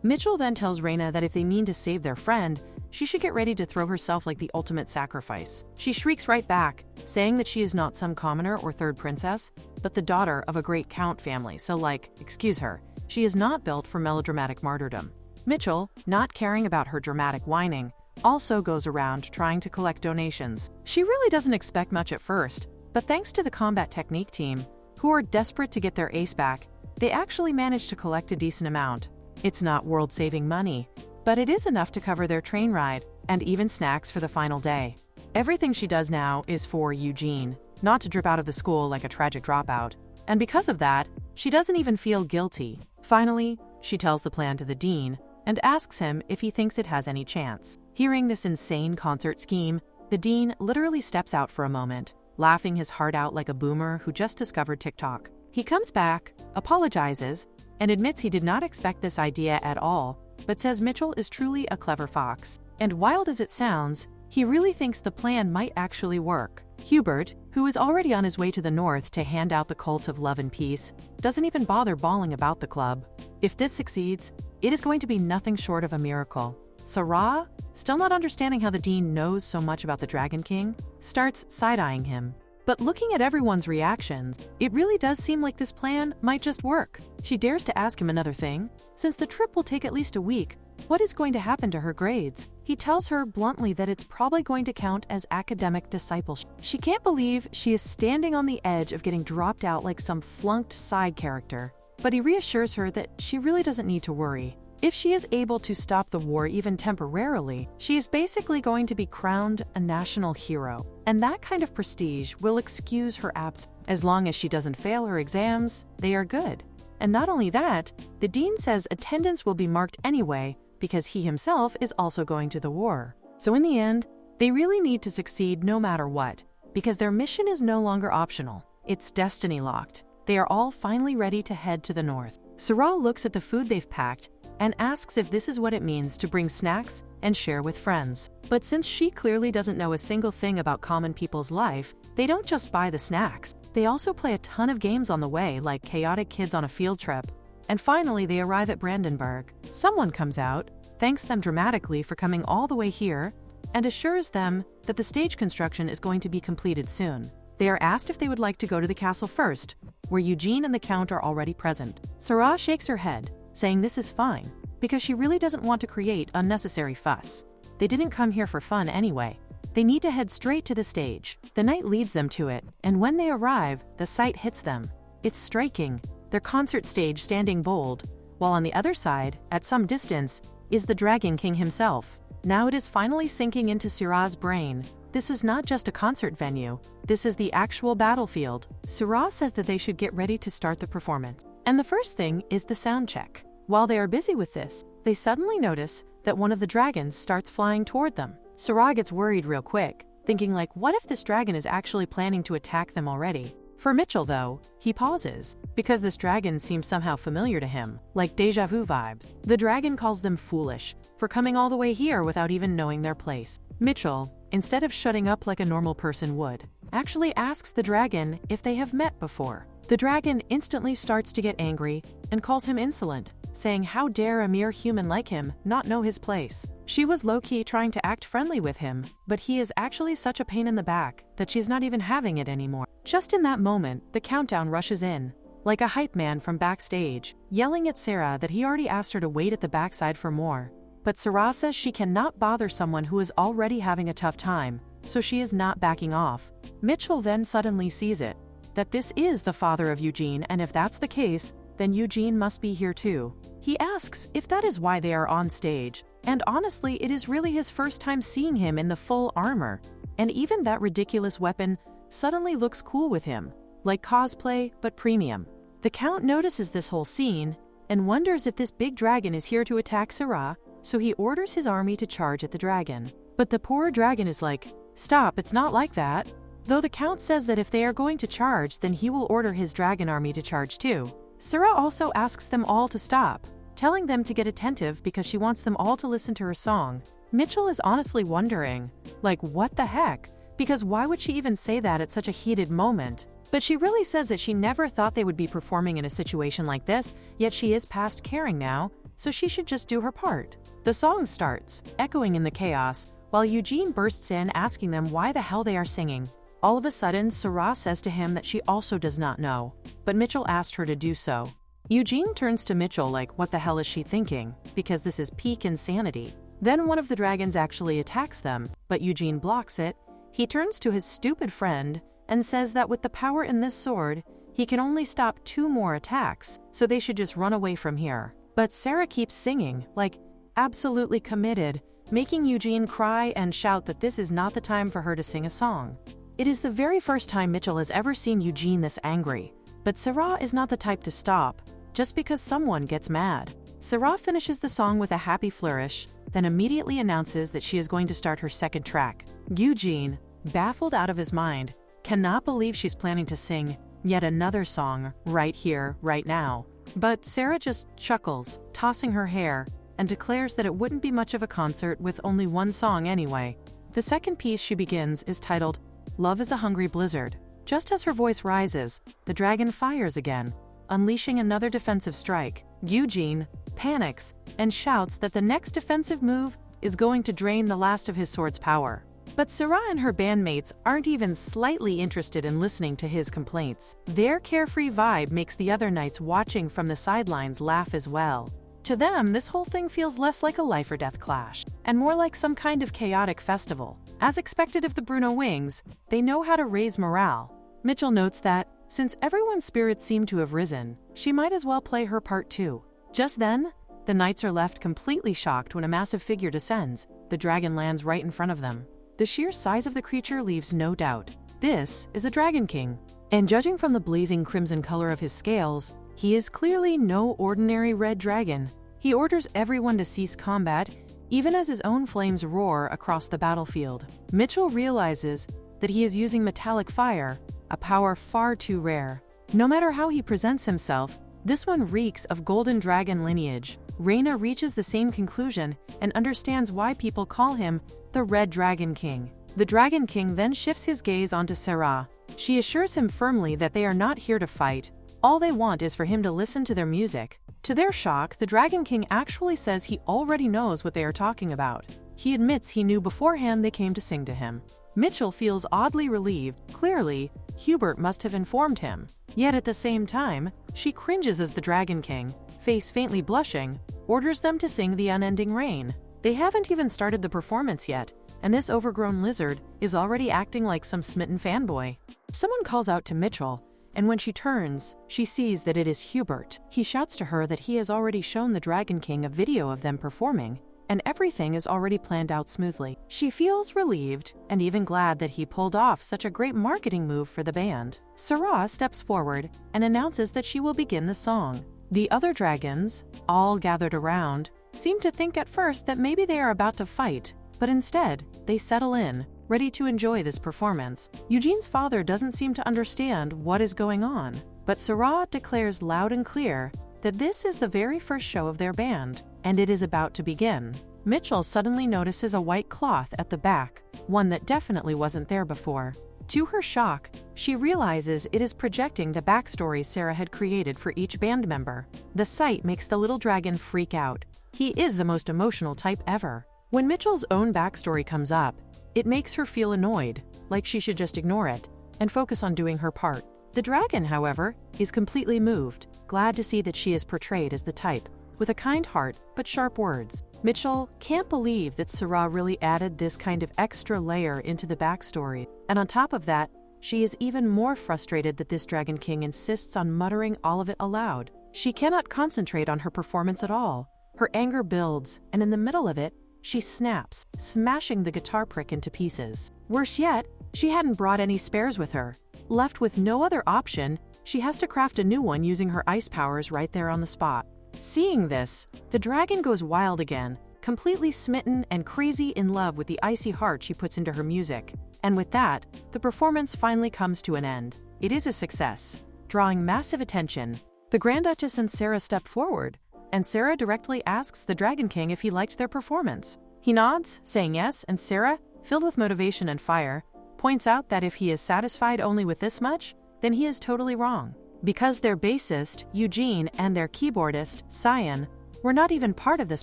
Mitchell then tells Reina that if they mean to save their friend, she should get ready to throw herself like the ultimate sacrifice. She shrieks right back, saying that she is not some commoner or third princess, but the daughter of a great count family, so excuse her, she is not built for melodramatic martyrdom. Mitchell, not caring about her dramatic whining, also goes around trying to collect donations. She really doesn't expect much at first, but thanks to the combat technique team, who are desperate to get their ace back, they actually manage to collect a decent amount. It's not world-saving money, but it is enough to cover their train ride and even snacks for the final day. Everything she does now is for Eugene, not to drip out of the school like a tragic dropout. And because of that, she doesn't even feel guilty. Finally, she tells the plan to the dean and asks him if he thinks it has any chance. Hearing this insane concert scheme, the dean literally steps out for a moment, laughing his heart out like a boomer who just discovered TikTok. He comes back, apologizes, and admits he did not expect this idea at all, but says Mitchell is truly a clever fox. And wild as it sounds, he really thinks the plan might actually work. Hubert, who is already on his way to the north to hand out the cult of love and peace, doesn't even bother bawling about the club. If this succeeds, it is going to be nothing short of a miracle. Sarah, still not understanding how the dean knows so much about the Dragon King, starts side-eyeing him. But looking at everyone's reactions, it really does seem like this plan might just work. She dares to ask him another thing. Since the trip will take at least a week, what is going to happen to her grades? He tells her bluntly that it's probably going to count as academic discipleship. She can't believe she is standing on the edge of getting dropped out like some flunked side character. But he reassures her that she really doesn't need to worry. If she is able to stop the war even temporarily, she is basically going to be crowned a national hero. And that kind of prestige will excuse her absence. As long as she doesn't fail her exams, they are good. And not only that, the dean says attendance will be marked anyway because he himself is also going to the war. So in the end, they really need to succeed no matter what, because their mission is no longer optional. It's destiny locked. They are all finally ready to head to the north. Sarah looks at the food they've packed and asks if this is what it means to bring snacks and share with friends. But since she clearly doesn't know a single thing about common people's life, they don't just buy the snacks. They also play a ton of games on the way, like chaotic kids on a field trip. And finally, they arrive at Brandenburg. Someone comes out, thanks them dramatically for coming all the way here, and assures them that the stage construction is going to be completed soon. They are asked if they would like to go to the castle first, where Eugene and the Count are already present. Sarah shakes her head, saying this is fine, because she really doesn't want to create unnecessary fuss. They didn't come here for fun anyway. They need to head straight to the stage. The knight leads them to it, and when they arrive, the sight hits them. It's striking, their concert stage standing bold, while on the other side, at some distance, is the Dragon King himself. Now it is finally sinking into Sarah's brain. This is not just a concert venue, this is the actual battlefield. Sarah says that they should get ready to start the performance. And the first thing is the sound check. While they are busy with this, they suddenly notice that one of the dragons starts flying toward them. Sarah gets worried real quick, thinking what if this dragon is actually planning to attack them already? For Mitchell though, he pauses. because this dragon seems somehow familiar to him, like deja vu vibes. The dragon calls them foolish for coming all the way here without even knowing their place. Mitchell, instead of shutting up like a normal person would, actually asks the dragon if they have met before. The dragon instantly starts to get angry and calls him insolent, saying how dare a mere human like him not know his place. She was low-key trying to act friendly with him, but he is actually such a pain in the back that she's not even having it anymore. Just in that moment, the countdown rushes in, like a hype man from backstage, yelling at Sarah that he already asked her to wait at the backside for more. But Sarah says she cannot bother someone who is already having a tough time, so she is not backing off. Mitchell then suddenly sees it, that this is the father of Eugene, and if that's the case, then Eugene must be here too. He asks if that is why they are on stage, and honestly, it is really his first time seeing him in the full armor, and even that ridiculous weapon suddenly looks cool with him, like cosplay but premium. The Count notices this whole scene and wonders if this big dragon is here to attack Sarah, so he orders his army to charge at the dragon. But the poor dragon is like, "Stop, it's not like that." Though the Count says that if they are going to charge, then he will order his dragon army to charge too. Sarah also asks them all to stop, telling them to get attentive because she wants them all to listen to her song. Mitchell is honestly wondering, like, what the heck? Because why would she even say that at such a heated moment? But she really says that she never thought they would be performing in a situation like this, yet she is past caring now, so she should just do her part. The song starts, echoing in the chaos, while Eugene bursts in asking them why the hell they are singing. All of a sudden, Sarah says to him that she also does not know, but Mitchell asked her to do so. Eugene turns to Mitchell like, what the hell is she thinking? Because this is peak insanity. Then one of the dragons actually attacks them, but Eugene blocks it. He turns to his stupid friend and says that with the power in this sword, he can only stop 2 more attacks, so they should just run away from here. But Sarah keeps singing, like, absolutely committed, making Eugene cry and shout that this is not the time for her to sing a song. It is the very first time Mitchell has ever seen Eugene this angry, but Sarah is not the type to stop, just because someone gets mad. Sarah finishes the song with a happy flourish, then immediately announces that she is going to start her second track. Eugene, baffled out of his mind, cannot believe she's planning to sing yet another song right here, right now. But Sarah just chuckles, tossing her hair, and declares that it wouldn't be much of a concert with only one song anyway. The second piece she begins is titled, Love is a Hungry Blizzard. Just as her voice rises, the dragon fires again, unleashing another defensive strike. Eugene panics and shouts that the next defensive move is going to drain the last of his sword's power. But Sarah and her bandmates aren't even slightly interested in listening to his complaints. Their carefree vibe makes the other knights watching from the sidelines laugh as well. To them, this whole thing feels less like a life or death clash, and more like some kind of chaotic festival. As expected of the Bruno Wings, they know how to raise morale. Mitchell notes that, since everyone's spirits seem to have risen, she might as well play her part too. Just then, the knights are left completely shocked when a massive figure descends. The dragon lands right in front of them. The sheer size of the creature leaves no doubt. This is a Dragon King. And judging from the blazing crimson color of his scales, he is clearly no ordinary red dragon. He orders everyone to cease combat, even as his own flames roar across the battlefield. Mitchell realizes that he is using metallic fire, a power far too rare. No matter how he presents himself, this one reeks of golden dragon lineage. Reina reaches the same conclusion and understands why people call him the Red Dragon King. The Dragon King then shifts his gaze onto Sarah. She assures him firmly that they are not here to fight. All they want is for him to listen to their music. To their shock, the Dragon King actually says he already knows what they are talking about. He admits he knew beforehand they came to sing to him. Mitchell feels oddly relieved. Clearly, Hubert must have informed him. Yet at the same time, she cringes as the Dragon King, face faintly blushing, orders them to sing The Unending Rain. They haven't even started the performance yet, and this overgrown lizard is already acting like some smitten fanboy. Someone calls out to Mitchell, and when she turns, she sees that it is Hubert. He shouts to her that he has already shown the Dragon King a video of them performing, and everything is already planned out smoothly. She feels relieved and even glad that he pulled off such a great marketing move for the band. Sarah steps forward and announces that she will begin the song. The other dragons, all gathered around, seem to think at first that maybe they are about to fight, but instead, they settle in, ready to enjoy this performance. Eugene's father doesn't seem to understand what is going on. But Sarah declares loud and clear that this is the very first show of their band, and it is about to begin. Mitchell suddenly notices a white cloth at the back, one that definitely wasn't there before. To her shock, she realizes it is projecting the backstory Sarah had created for each band member. The sight makes the little dragon freak out. He is the most emotional type ever. When Mitchell's own backstory comes up, it makes her feel annoyed, like she should just ignore it and focus on doing her part. The dragon, however, is completely moved, glad to see that she is portrayed as the type, with a kind heart but sharp words. Mitchell can't believe that Sarah really added this kind of extra layer into the backstory, and on top of that, she is even more frustrated that this Dragon King insists on muttering all of it aloud. She cannot concentrate on her performance at all. Her anger builds, and in the middle of it, she snaps, smashing the guitar prick into pieces. Worse yet, she hadn't brought any spares with her. Left with no other option, she has to craft a new one using her ice powers right there on the spot. Seeing this, the dragon goes wild again, completely smitten and crazy in love with the icy heart she puts into her music. And with that, the performance finally comes to an end. It is a success, drawing massive attention. The Grand Duchess and Sarah step forward, and Sarah directly asks the Dragon King if he liked their performance. He nods, saying yes, and Sarah, filled with motivation and fire, points out that if he is satisfied only with this much, then he is totally wrong. Because their bassist, Eugene, and their keyboardist, Cyan, were not even part of this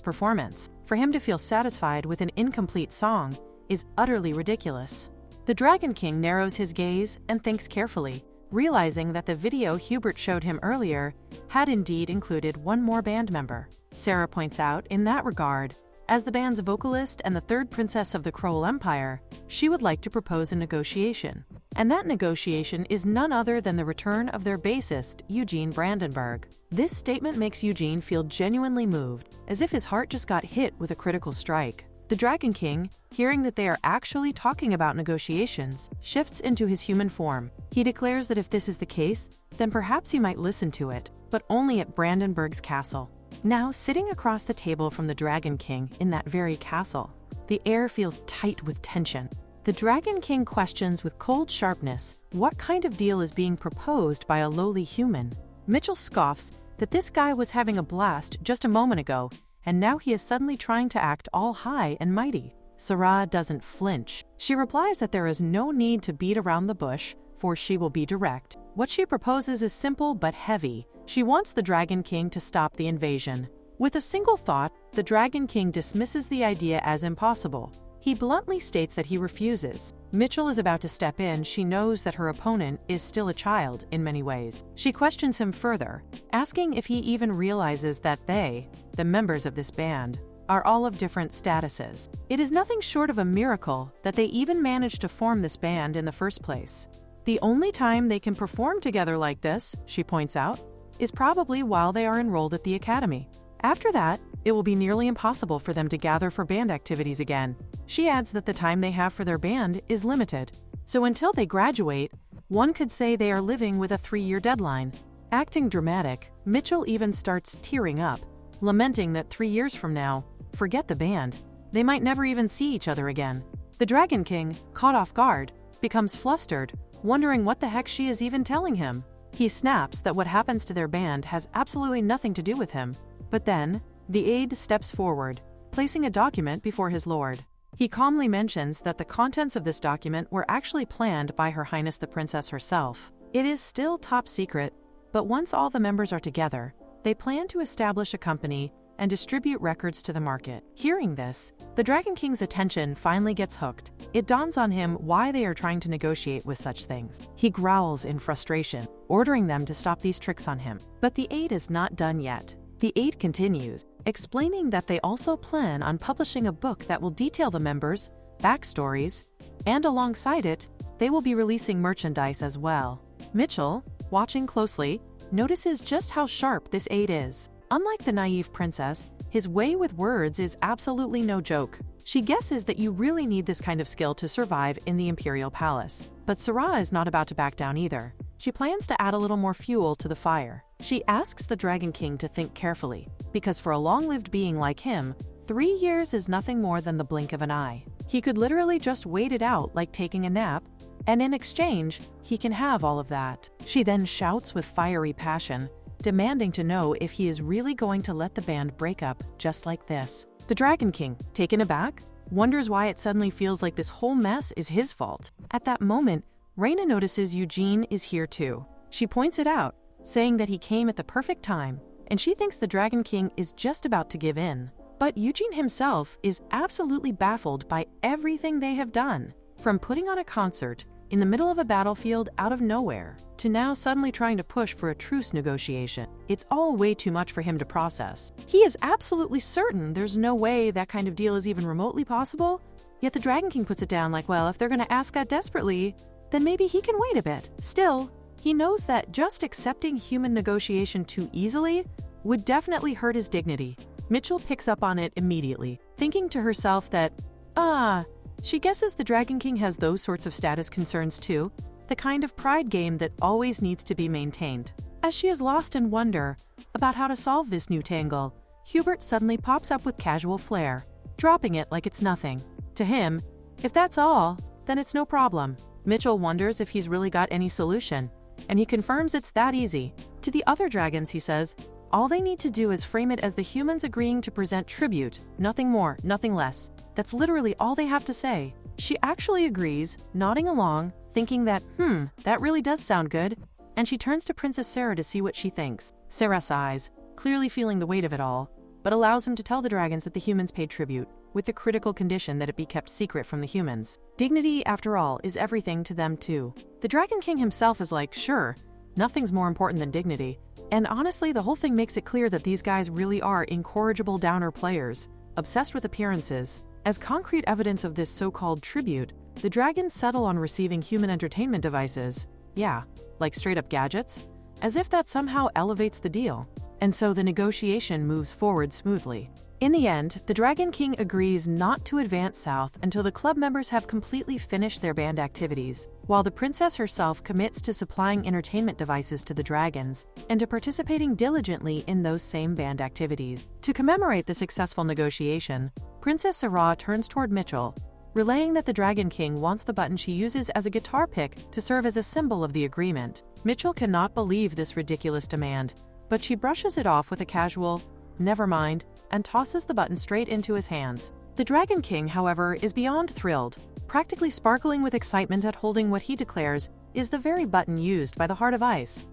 performance, for him to feel satisfied with an incomplete song is utterly ridiculous. The Dragon King narrows his gaze and thinks carefully, realizing that the video Hubert showed him earlier had indeed included one more band member. Sarah points out, in that regard, as the band's vocalist and the third princess of the Kroll Empire, she would like to propose a negotiation. And that negotiation is none other than the return of their bassist, Eugene Brandenburg. This statement makes Eugene feel genuinely moved, as if his heart just got hit with a critical strike. The Dragon King, hearing that they are actually talking about negotiations, shifts into his human form. He declares that if this is the case, then perhaps he might listen to it, but only at Brandenburg's castle. Now, sitting across the table from the Dragon King in that very castle, the air feels tight with tension. The Dragon King questions with cold sharpness what kind of deal is being proposed by a lowly human. Mitchell scoffs that this guy was having a blast just a moment ago, and now he is suddenly trying to act all high and mighty. Sarah doesn't flinch. She replies that there is no need to beat around the bush, for she will be direct. What she proposes is simple but heavy. She wants the Dragon King to stop the invasion. With a single thought, the Dragon King dismisses the idea as impossible. He bluntly states that he refuses. Mitchell is about to step in. She knows that her opponent is still a child in many ways. She questions him further, asking if he even realizes that they, the members of this band, are all of different statuses. It is nothing short of a miracle that they even managed to form this band in the first place. The only time they can perform together like this, she points out, is probably while they are enrolled at the academy. After that, it will be nearly impossible for them to gather for band activities again. She adds that the time they have for their band is limited. So until they graduate, one could say they are living with a 3-year deadline. Acting dramatic, Mitchell even starts tearing up, lamenting that 3 years from now, forget the band, they might never even see each other again. The Dragon King, caught off guard, becomes flustered, wondering what the heck she is even telling him. He snaps that what happens to their band has absolutely nothing to do with him. But then, the aide steps forward, placing a document before his lord. He calmly mentions that the contents of this document were actually planned by Her Highness the Princess herself. It is still top secret, but once all the members are together, they plan to establish a company and distribute records to the market. Hearing this, the Dragon King's attention finally gets hooked. It dawns on him why they are trying to negotiate with such things. He growls in frustration, ordering them to stop these tricks on him. But the aide is not done yet. The aide continues, explaining that they also plan on publishing a book that will detail the members' backstories, and alongside it, they will be releasing merchandise as well. Mitchell, watching closely, notices just how sharp this aide is. Unlike the naive princess, his way with words is absolutely no joke. She guesses that you really need this kind of skill to survive in the Imperial Palace. But Sarah is not about to back down either. She plans to add a little more fuel to the fire. She asks the Dragon King to think carefully, because for a long-lived being like him, 3 years is nothing more than the blink of an eye. He could literally just wait it out like taking a nap, and in exchange, he can have all of that. She then shouts with fiery passion, demanding to know if he is really going to let the band break up just like this. The Dragon King, taken aback, wonders why it suddenly feels like this whole mess is his fault. At that moment, Reina notices Eugene is here too. She points it out, saying that he came at the perfect time, and she thinks the Dragon King is just about to give in. But Eugene himself is absolutely baffled by everything they have done, from putting on a concert in the middle of a battlefield out of nowhere, to now suddenly trying to push for a truce negotiation. It's all way too much for him to process. He is absolutely certain there's no way that kind of deal is even remotely possible, yet the Dragon King puts it down like, well, if they're gonna ask that desperately, then maybe he can wait a bit. Still, he knows that just accepting human negotiation too easily would definitely hurt his dignity. Mitchell picks up on it immediately, thinking to herself that, she guesses the Dragon King has those sorts of status concerns too, the kind of pride game that always needs to be maintained. As she is lost in wonder about how to solve this new tangle, Hubert suddenly pops up with casual flair, dropping it like it's nothing. To him, if that's all, then it's no problem. Mitchell wonders if he's really got any solution, and he confirms it's that easy. To the other dragons, he says, all they need to do is frame it as the humans agreeing to present tribute, nothing more, nothing less. That's literally all they have to say. She actually agrees, nodding along, thinking that, that really does sound good, and she turns to Princess Sarah to see what she thinks. Sarah sighs, clearly feeling the weight of it all, but allows him to tell the dragons that the humans paid tribute, with the critical condition that it be kept secret from the humans. Dignity, after all, is everything to them too. The Dragon King himself is like, sure, nothing's more important than dignity. And honestly, the whole thing makes it clear that these guys really are incorrigible downer players, obsessed with appearances. As concrete evidence of this so-called tribute, the dragons settle on receiving human entertainment devices, like straight-up gadgets, as if that somehow elevates the deal. And so the negotiation moves forward smoothly. In the end, the Dragon King agrees not to advance south until the club members have completely finished their band activities, while the princess herself commits to supplying entertainment devices to the dragons and to participating diligently in those same band activities. To commemorate the successful negotiation, Princess Sarah turns toward Mitchell, relaying that the Dragon King wants the button she uses as a guitar pick to serve as a symbol of the agreement. Mitchell cannot believe this ridiculous demand, but she brushes it off with a casual, "Never mind," and tosses the button straight into his hands. The Dragon King, however, is beyond thrilled, practically sparkling with excitement at holding what he declares is the very button used by the Heart of Ice.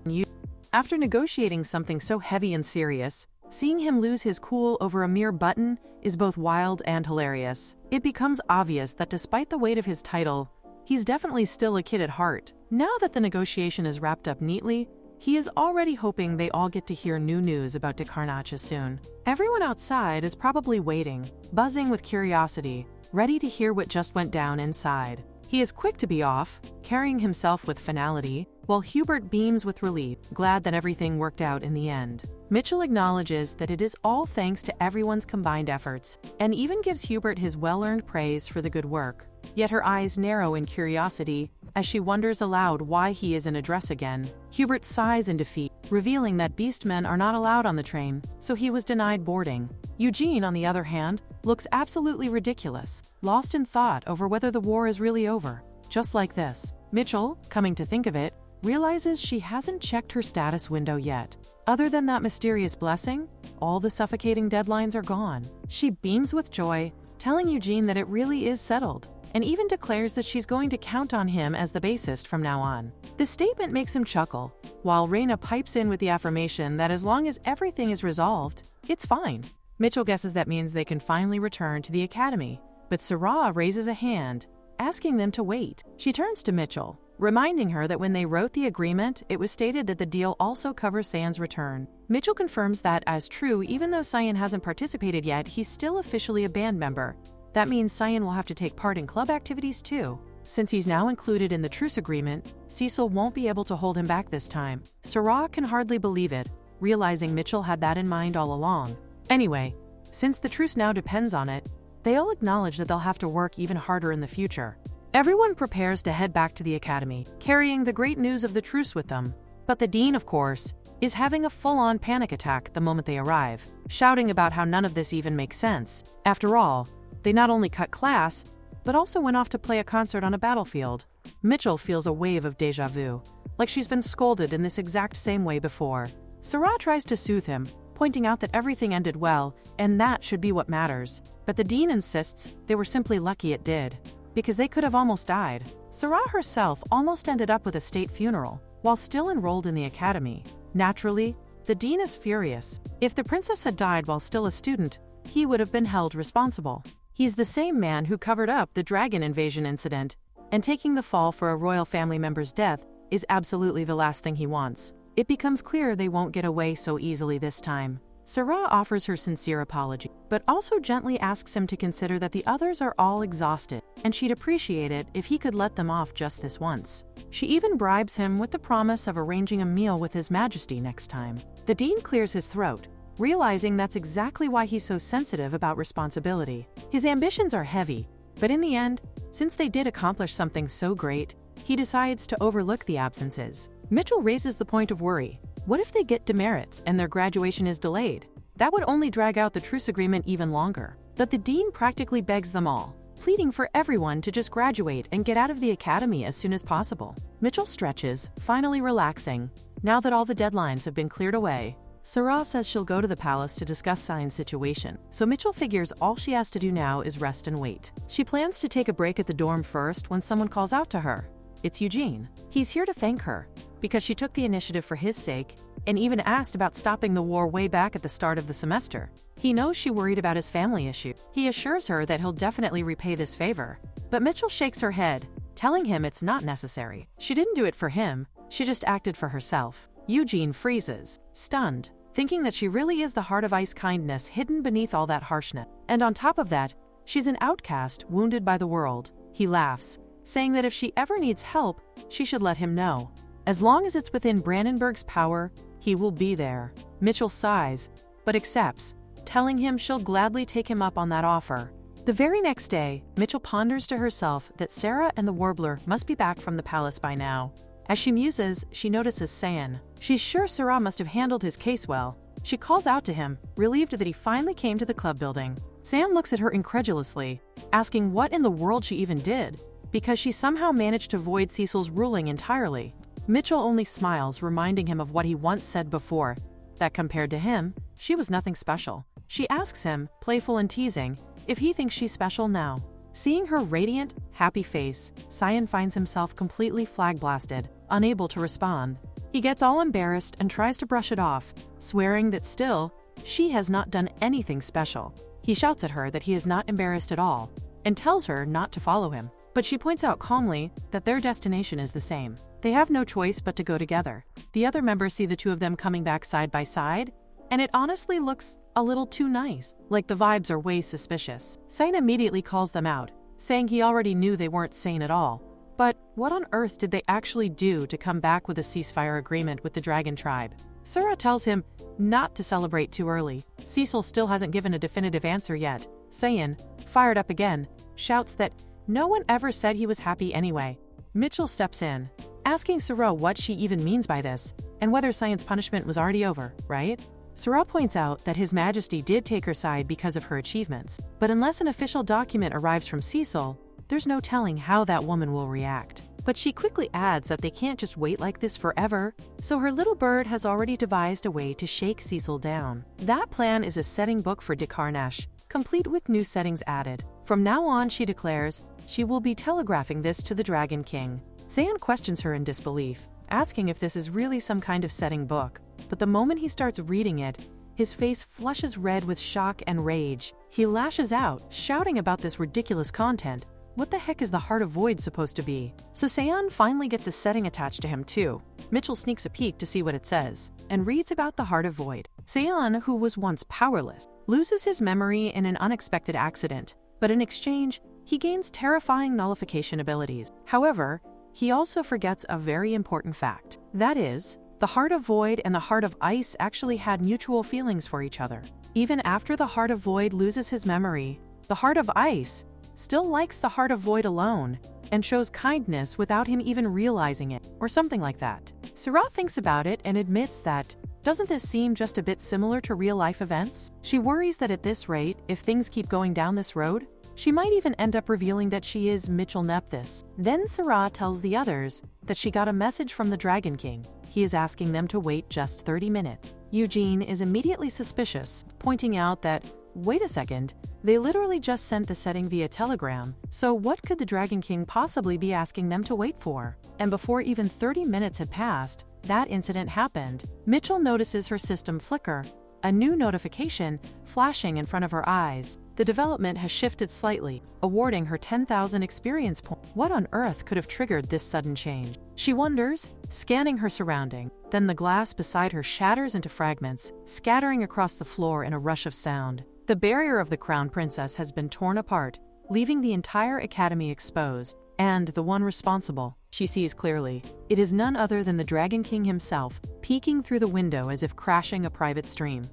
After negotiating something so heavy and serious, seeing him lose his cool over a mere button is both wild and hilarious. It becomes obvious that despite the weight of his title, he's definitely still a kid at heart. Now that the negotiation is wrapped up neatly, he is already hoping they all get to hear new news about Reincarnates soon. Everyone outside is probably waiting, buzzing with curiosity, ready to hear what just went down inside. He is quick to be off, carrying himself with finality, while Hubert beams with relief, glad that everything worked out in the end. Mitchell acknowledges that it is all thanks to everyone's combined efforts, and even gives Hubert his well-earned praise for the good work. Yet her eyes narrow in curiosity as she wonders aloud why he is in a dress again. Hubert sighs in defeat, revealing that beastmen are not allowed on the train, so he was denied boarding. Eugene, on the other hand, looks absolutely ridiculous, lost in thought over whether the war is really over. Just like this. Mitchell, coming to think of it, realizes she hasn't checked her status window yet. Other than that mysterious blessing, all the suffocating deadlines are gone. She beams with joy, telling Eugene that it really is settled, and even declares that she's going to count on him as the bassist from now on. This statement makes him chuckle, while Reina pipes in with the affirmation that as long as everything is resolved, it's fine. Mitchell guesses that means they can finally return to the academy, but Sarah raises a hand, asking them to wait. She turns to Mitchell, reminding her that when they wrote the agreement, it was stated that the deal also covers Cyan's return. Mitchell confirms that as true, even though Cyan hasn't participated yet, he's still officially a band member. That means Cyan will have to take part in club activities too. Since he's now included in the truce agreement, Cecil won't be able to hold him back this time. Sarah can hardly believe it, realizing Mitchell had that in mind all along. Anyway, since the truce now depends on it, they all acknowledge that they'll have to work even harder in the future. Everyone prepares to head back to the academy, carrying the great news of the truce with them. But the dean, of course, is having a full-on panic attack the moment they arrive, shouting about how none of this even makes sense. After all, they not only cut class, but also went off to play a concert on a battlefield. Mitchell feels a wave of déjà vu, like she's been scolded in this exact same way before. Sarah tries to soothe him, pointing out that everything ended well, and that should be what matters. But the dean insists they were simply lucky it did, because they could have almost died. Sarah herself almost ended up with a state funeral, while still enrolled in the academy. Naturally, the dean is furious. If the princess had died while still a student, he would have been held responsible. He's the same man who covered up the dragon invasion incident, and taking the fall for a royal family member's death is absolutely the last thing he wants. It becomes clear they won't get away so easily this time. Sarah offers her sincere apology, but also gently asks him to consider that the others are all exhausted, and she'd appreciate it if he could let them off just this once. She even bribes him with the promise of arranging a meal with His Majesty next time. The dean clears his throat, realizing that's exactly why he's so sensitive about responsibility. His ambitions are heavy, but in the end, since they did accomplish something so great, he decides to overlook the absences. Mitchell raises the point of worry. What if they get demerits and their graduation is delayed? That would only drag out the truce agreement even longer. But the dean practically begs them all, pleading for everyone to just graduate and get out of the academy as soon as possible. Mitchell stretches, finally relaxing. Now that all the deadlines have been cleared away, Sarah says she'll go to the palace to discuss Cyan's situation, so Mitchell figures all she has to do now is rest and wait. She plans to take a break at the dorm first when someone calls out to her. It's Eugene. He's here to thank her, because she took the initiative for his sake, and even asked about stopping the war way back at the start of the semester. He knows she worried about his family issue. He assures her that he'll definitely repay this favor. But Mitchell shakes her head, telling him it's not necessary. She didn't do it for him, she just acted for herself. Eugene freezes, stunned, thinking that she really is the heart of ice kindness hidden beneath all that harshness. And on top of that, she's an outcast wounded by the world. He laughs, saying that if she ever needs help, she should let him know. As long as it's within Brandenburg's power, he will be there. Mitchell sighs, but accepts, telling him she'll gladly take him up on that offer. The very next day, Mitchell ponders to herself that Sarah and the Warbler must be back from the palace by now. As she muses, she notices Cyan. She's sure Sarah must have handled his case well. She calls out to him, relieved that he finally came to the club building. Cyan looks at her incredulously, asking what in the world she even did, because she somehow managed to void Cecil's ruling entirely. Mitchell only smiles, reminding him of what he once said before, that compared to him, she was nothing special. She asks him, playful and teasing, if he thinks she's special now. Seeing her radiant, happy face, Cyan finds himself completely flag-blasted, unable to respond. He gets all embarrassed and tries to brush it off, swearing that still, she has not done anything special. He shouts at her that he is not embarrassed at all, and tells her not to follow him. But she points out calmly that their destination is the same. They have no choice but to go together. The other members see the two of them coming back side by side, and it honestly looks a little too nice, like the vibes are way suspicious. Cyan immediately calls them out, saying he already knew they weren't sane at all. But what on earth did they actually do to come back with a ceasefire agreement with the Dragon Tribe? Sarah tells him not to celebrate too early. Cecil still hasn't given a definitive answer yet. Cyan, fired up again, shouts that no one ever said he was happy anyway. Mitchell steps in, asking Sarah what she even means by this, and whether Cyan's punishment was already over, right? Sarah points out that His Majesty did take her side because of her achievements, but unless an official document arrives from Cecil, there's no telling how that woman will react. But she quickly adds that they can't just wait like this forever, so her little bird has already devised a way to shake Cecil down. That plan is a setting book for Reincarnates, complete with new settings added. From now on, she declares, she will be telegraphing this to the Dragon King. Cyan questions her in disbelief, asking if this is really some kind of setting book. But the moment he starts reading it, his face flushes red with shock and rage. He lashes out, shouting about this ridiculous content. What the heck is the Heart of Void supposed to be? So Cyan finally gets a setting attached to him too. Mitchell sneaks a peek to see what it says, and reads about the Heart of Void. Cyan, who was once powerless, loses his memory in an unexpected accident, but in exchange, he gains terrifying nullification abilities. However, he also forgets a very important fact. That is, the Heart of Void and the Heart of Ice actually had mutual feelings for each other. Even after the Heart of Void loses his memory, the Heart of Ice still likes the Heart of Void alone and shows kindness without him even realizing it, or something like that. Sarah thinks about it and admits that, doesn't this seem just a bit similar to real-life events? She worries that at this rate, if things keep going down this road, She might even end up revealing that she is Mitchell Nephthys. Then Sarah tells the others that she got a message from the Dragon King. He is asking them to wait just 30 minutes. Eugene is immediately suspicious, pointing out that, wait a second, they literally just sent the setting via telegram, so what could the Dragon King possibly be asking them to wait for? And before even 30 minutes had passed, that incident happened. Mitchell notices her system flicker, a new notification flashing in front of her eyes. The development has shifted slightly, awarding her 10,000 experience points. What on earth could have triggered this sudden change? She wonders, scanning her surrounding. Then the glass beside her shatters into fragments, scattering across the floor in a rush of sound. The barrier of the Crown Princess has been torn apart, leaving the entire academy exposed. And the one responsible, she sees clearly. It is none other than the Dragon King himself, peeking through the window as if crashing a private stream.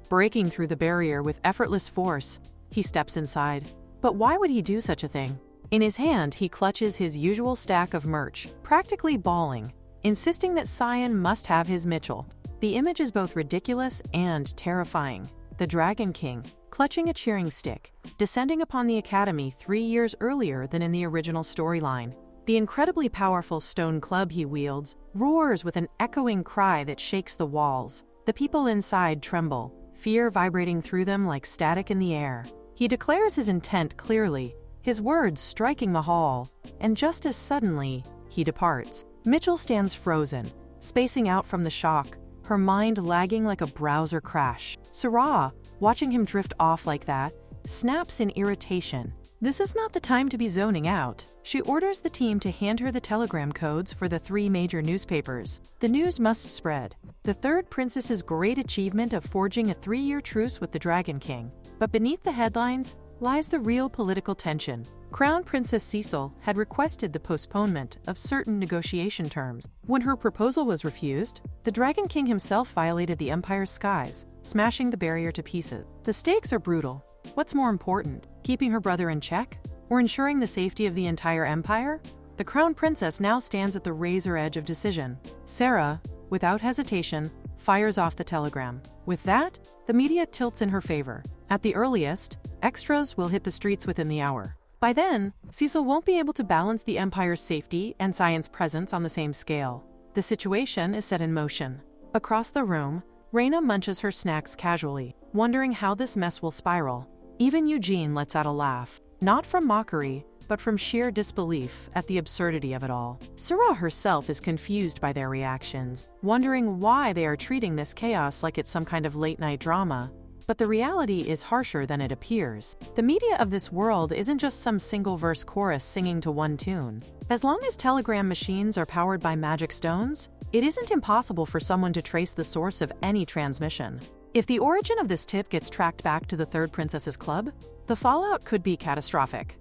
Breaking through the barrier with effortless force, he steps inside. But why would he do such a thing? In his hand, he clutches his usual stack of merch, practically bawling, insisting that Cyan must have his Mitchell. The image is both ridiculous and terrifying. The Dragon King, clutching a cheering stick, descending upon the Academy 3 years earlier than in the original storyline. The incredibly powerful stone club he wields roars with an echoing cry that shakes the walls. The people inside tremble, fear vibrating through them like static in the air. He declares his intent clearly, his words striking the hall, and just as suddenly, he departs. Mitchell stands frozen, spacing out from the shock, her mind lagging like a browser crash. Sarah, watching him drift off like that, snaps in irritation. This is not the time to be zoning out. She orders the team to hand her the telegram codes for the 3 major newspapers. The news must spread. The third princess's great achievement of forging a 3-year truce with the Dragon King. But beneath the headlines lies the real political tension. Crown Princess Cecil had requested the postponement of certain negotiation terms. When her proposal was refused, the Dragon King himself violated the Empire's skies, smashing the barrier to pieces. The stakes are brutal. What's more important, keeping her brother in check, or ensuring the safety of the entire empire? The Crown Princess now stands at the razor edge of decision. Sarah, without hesitation, fires off the telegram. With that, the media tilts in her favor. At the earliest, extras will hit the streets within the hour. By then, Cecil won't be able to balance the Empire's safety and Cyan's presence on the same scale. The situation is set in motion. Across the room, Reina munches her snacks casually, wondering how this mess will spiral. Even Eugene lets out a laugh, not from mockery, but from sheer disbelief at the absurdity of it all. Sarah herself is confused by their reactions, wondering why they are treating this chaos like it's some kind of late-night drama. But the reality is harsher than it appears. The media of this world isn't just some single-verse chorus singing to one tune. As long as telegram machines are powered by magic stones, it isn't impossible for someone to trace the source of any transmission. If the origin of this tip gets tracked back to the Third Princess's Club, the fallout could be catastrophic.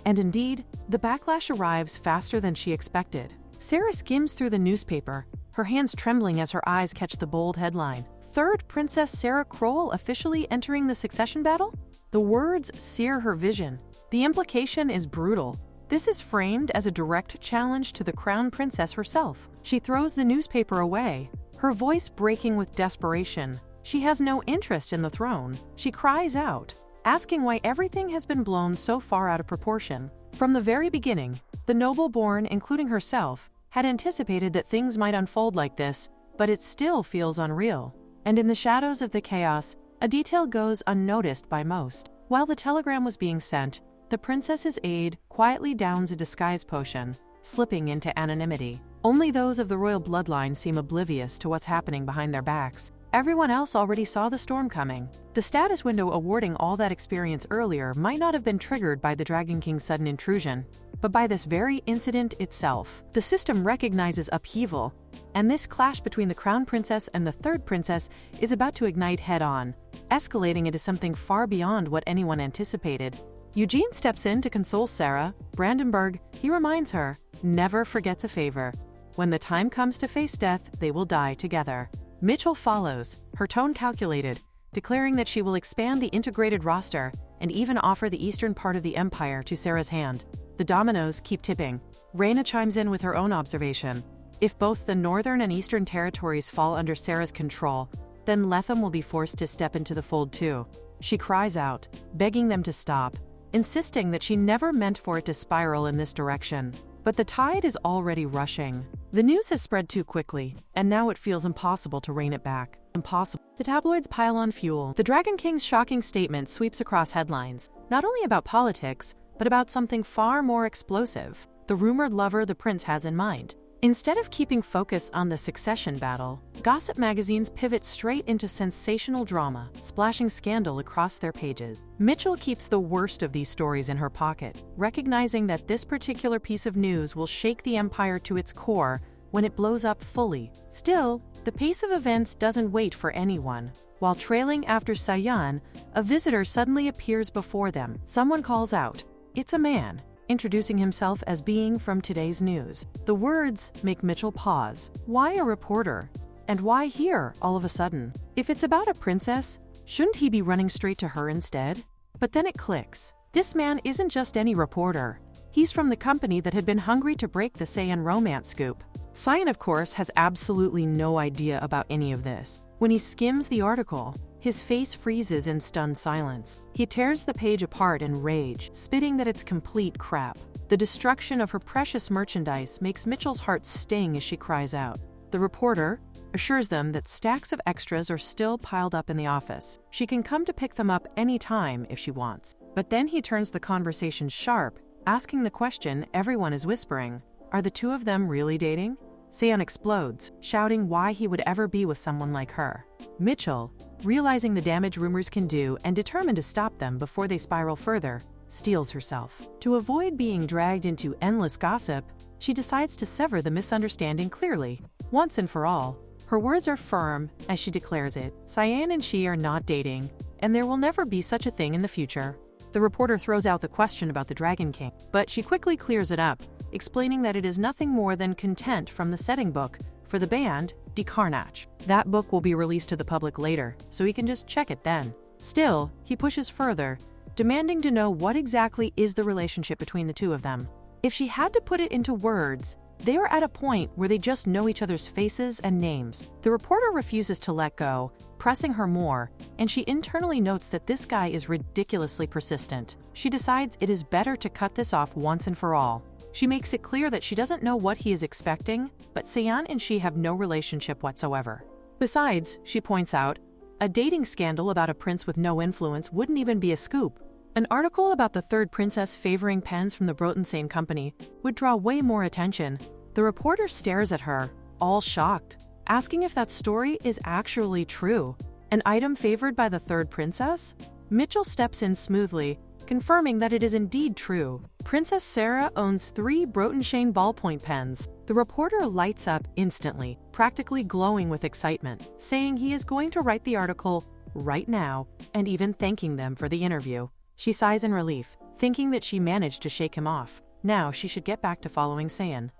And indeed, the backlash arrives faster than she expected. Sarah skims through the newspaper, her hands trembling as her eyes catch the bold headline. Third Princess Sarah Kroll officially entering the succession battle? The words sear her vision. The implication is brutal. This is framed as a direct challenge to the Crown Princess herself. She throws the newspaper away, her voice breaking with desperation. She has no interest in the throne. She cries out, asking why everything has been blown so far out of proportion. From the very beginning, the noble-born, including herself, had anticipated that things might unfold like this, but it still feels unreal. And in the shadows of the chaos, a detail goes unnoticed by most. While the telegram was being sent, the princess's aide quietly downs a disguise potion, slipping into anonymity. Only those of the royal bloodline seem oblivious to what's happening behind their backs. Everyone else already saw the storm coming. The status window awarding all that experience earlier might not have been triggered by the Dragon King's sudden intrusion, but by this very incident itself. The system recognizes upheaval, and this clash between the Crown Princess and the Third Princess is about to ignite head-on, escalating into something far beyond what anyone anticipated. Eugene steps in to console Sarah. Brandenburg, he reminds her, never forgets a favor. When the time comes to face death, they will die together. Mitchell follows, her tone calculated, declaring that she will expand the integrated roster and even offer the eastern part of the empire to Sarah's hand. The dominoes keep tipping. Reina chimes in with her own observation. If both the northern and eastern territories fall under Sarah's control, then Letham will be forced to step into the fold too. She cries out, begging them to stop, insisting that she never meant for it to spiral in this direction. But the tide is already rushing. The news has spread too quickly, and now it feels impossible to rein it back. Impossible. The tabloids pile on fuel. The Dragon King's shocking statement sweeps across headlines, not only about politics, but about something far more explosive: the rumored lover the prince has in mind. Instead of keeping focus on the succession battle, gossip magazines pivot straight into sensational drama, splashing scandal across their pages. Mitchell keeps the worst of these stories in her pocket, recognizing that this particular piece of news will shake the empire to its core when it blows up fully. Still, the pace of events doesn't wait for anyone. While trailing after Sayan, a visitor suddenly appears before them. Someone calls out, "It's a man," introducing himself as being from today's news. The words make Mitchell pause. Why a reporter? And why here, all of a sudden? If it's about a princess, shouldn't he be running straight to her instead? But then it clicks. This man isn't just any reporter. He's from the company that had been hungry to break the Saiyan romance scoop. Saiyan, of course, has absolutely no idea about any of this. When he skims the article, his face freezes in stunned silence. He tears the page apart in rage, spitting that it's complete crap. The destruction of her precious merchandise makes Mitchell's heart sting as she cries out. The reporter assures them that stacks of extras are still piled up in the office. She can come to pick them up any time if she wants. But then he turns the conversation sharp, asking the question everyone is whispering: are the two of them really dating? Saiyan explodes, shouting why he would ever be with someone like her. Mitchell, realizing the damage rumors can do and determined to stop them before they spiral further, steels herself. To avoid being dragged into endless gossip, she decides to sever the misunderstanding clearly, once and for all. Her words are firm as she declares it. Cyan and she are not dating, and there will never be such a thing in the future. The reporter throws out the question about the Dragon King, but she quickly clears it up, explaining that it is nothing more than content from the setting book for the band Reincarnates. That book will be released to the public later, so he can just check it then. Still, he pushes further, demanding to know what exactly is the relationship between the two of them. If she had to put it into words, they are at a point where they just know each other's faces and names. The reporter refuses to let go, pressing her more, and she internally notes that this guy is ridiculously persistent. She decides it is better to cut this off once and for all. She makes it clear that she doesn't know what he is expecting, but Saiyan and she have no relationship whatsoever. Besides, she points out, a dating scandal about a prince with no influence wouldn't even be a scoop. An article about the third princess favoring pens from the Brotensane company would draw way more attention. The reporter stares at her, all shocked, asking if that story is actually true. An item favored by the third princess? Mitchell steps in smoothly, confirming that it is indeed true. Princess Sarah owns 3 Brotensane ballpoint pens. The reporter lights up instantly, practically glowing with excitement, saying he is going to write the article right now and even thanking them for the interview. She sighs in relief, thinking that she managed to shake him off. Now she should get back to following Saiyan.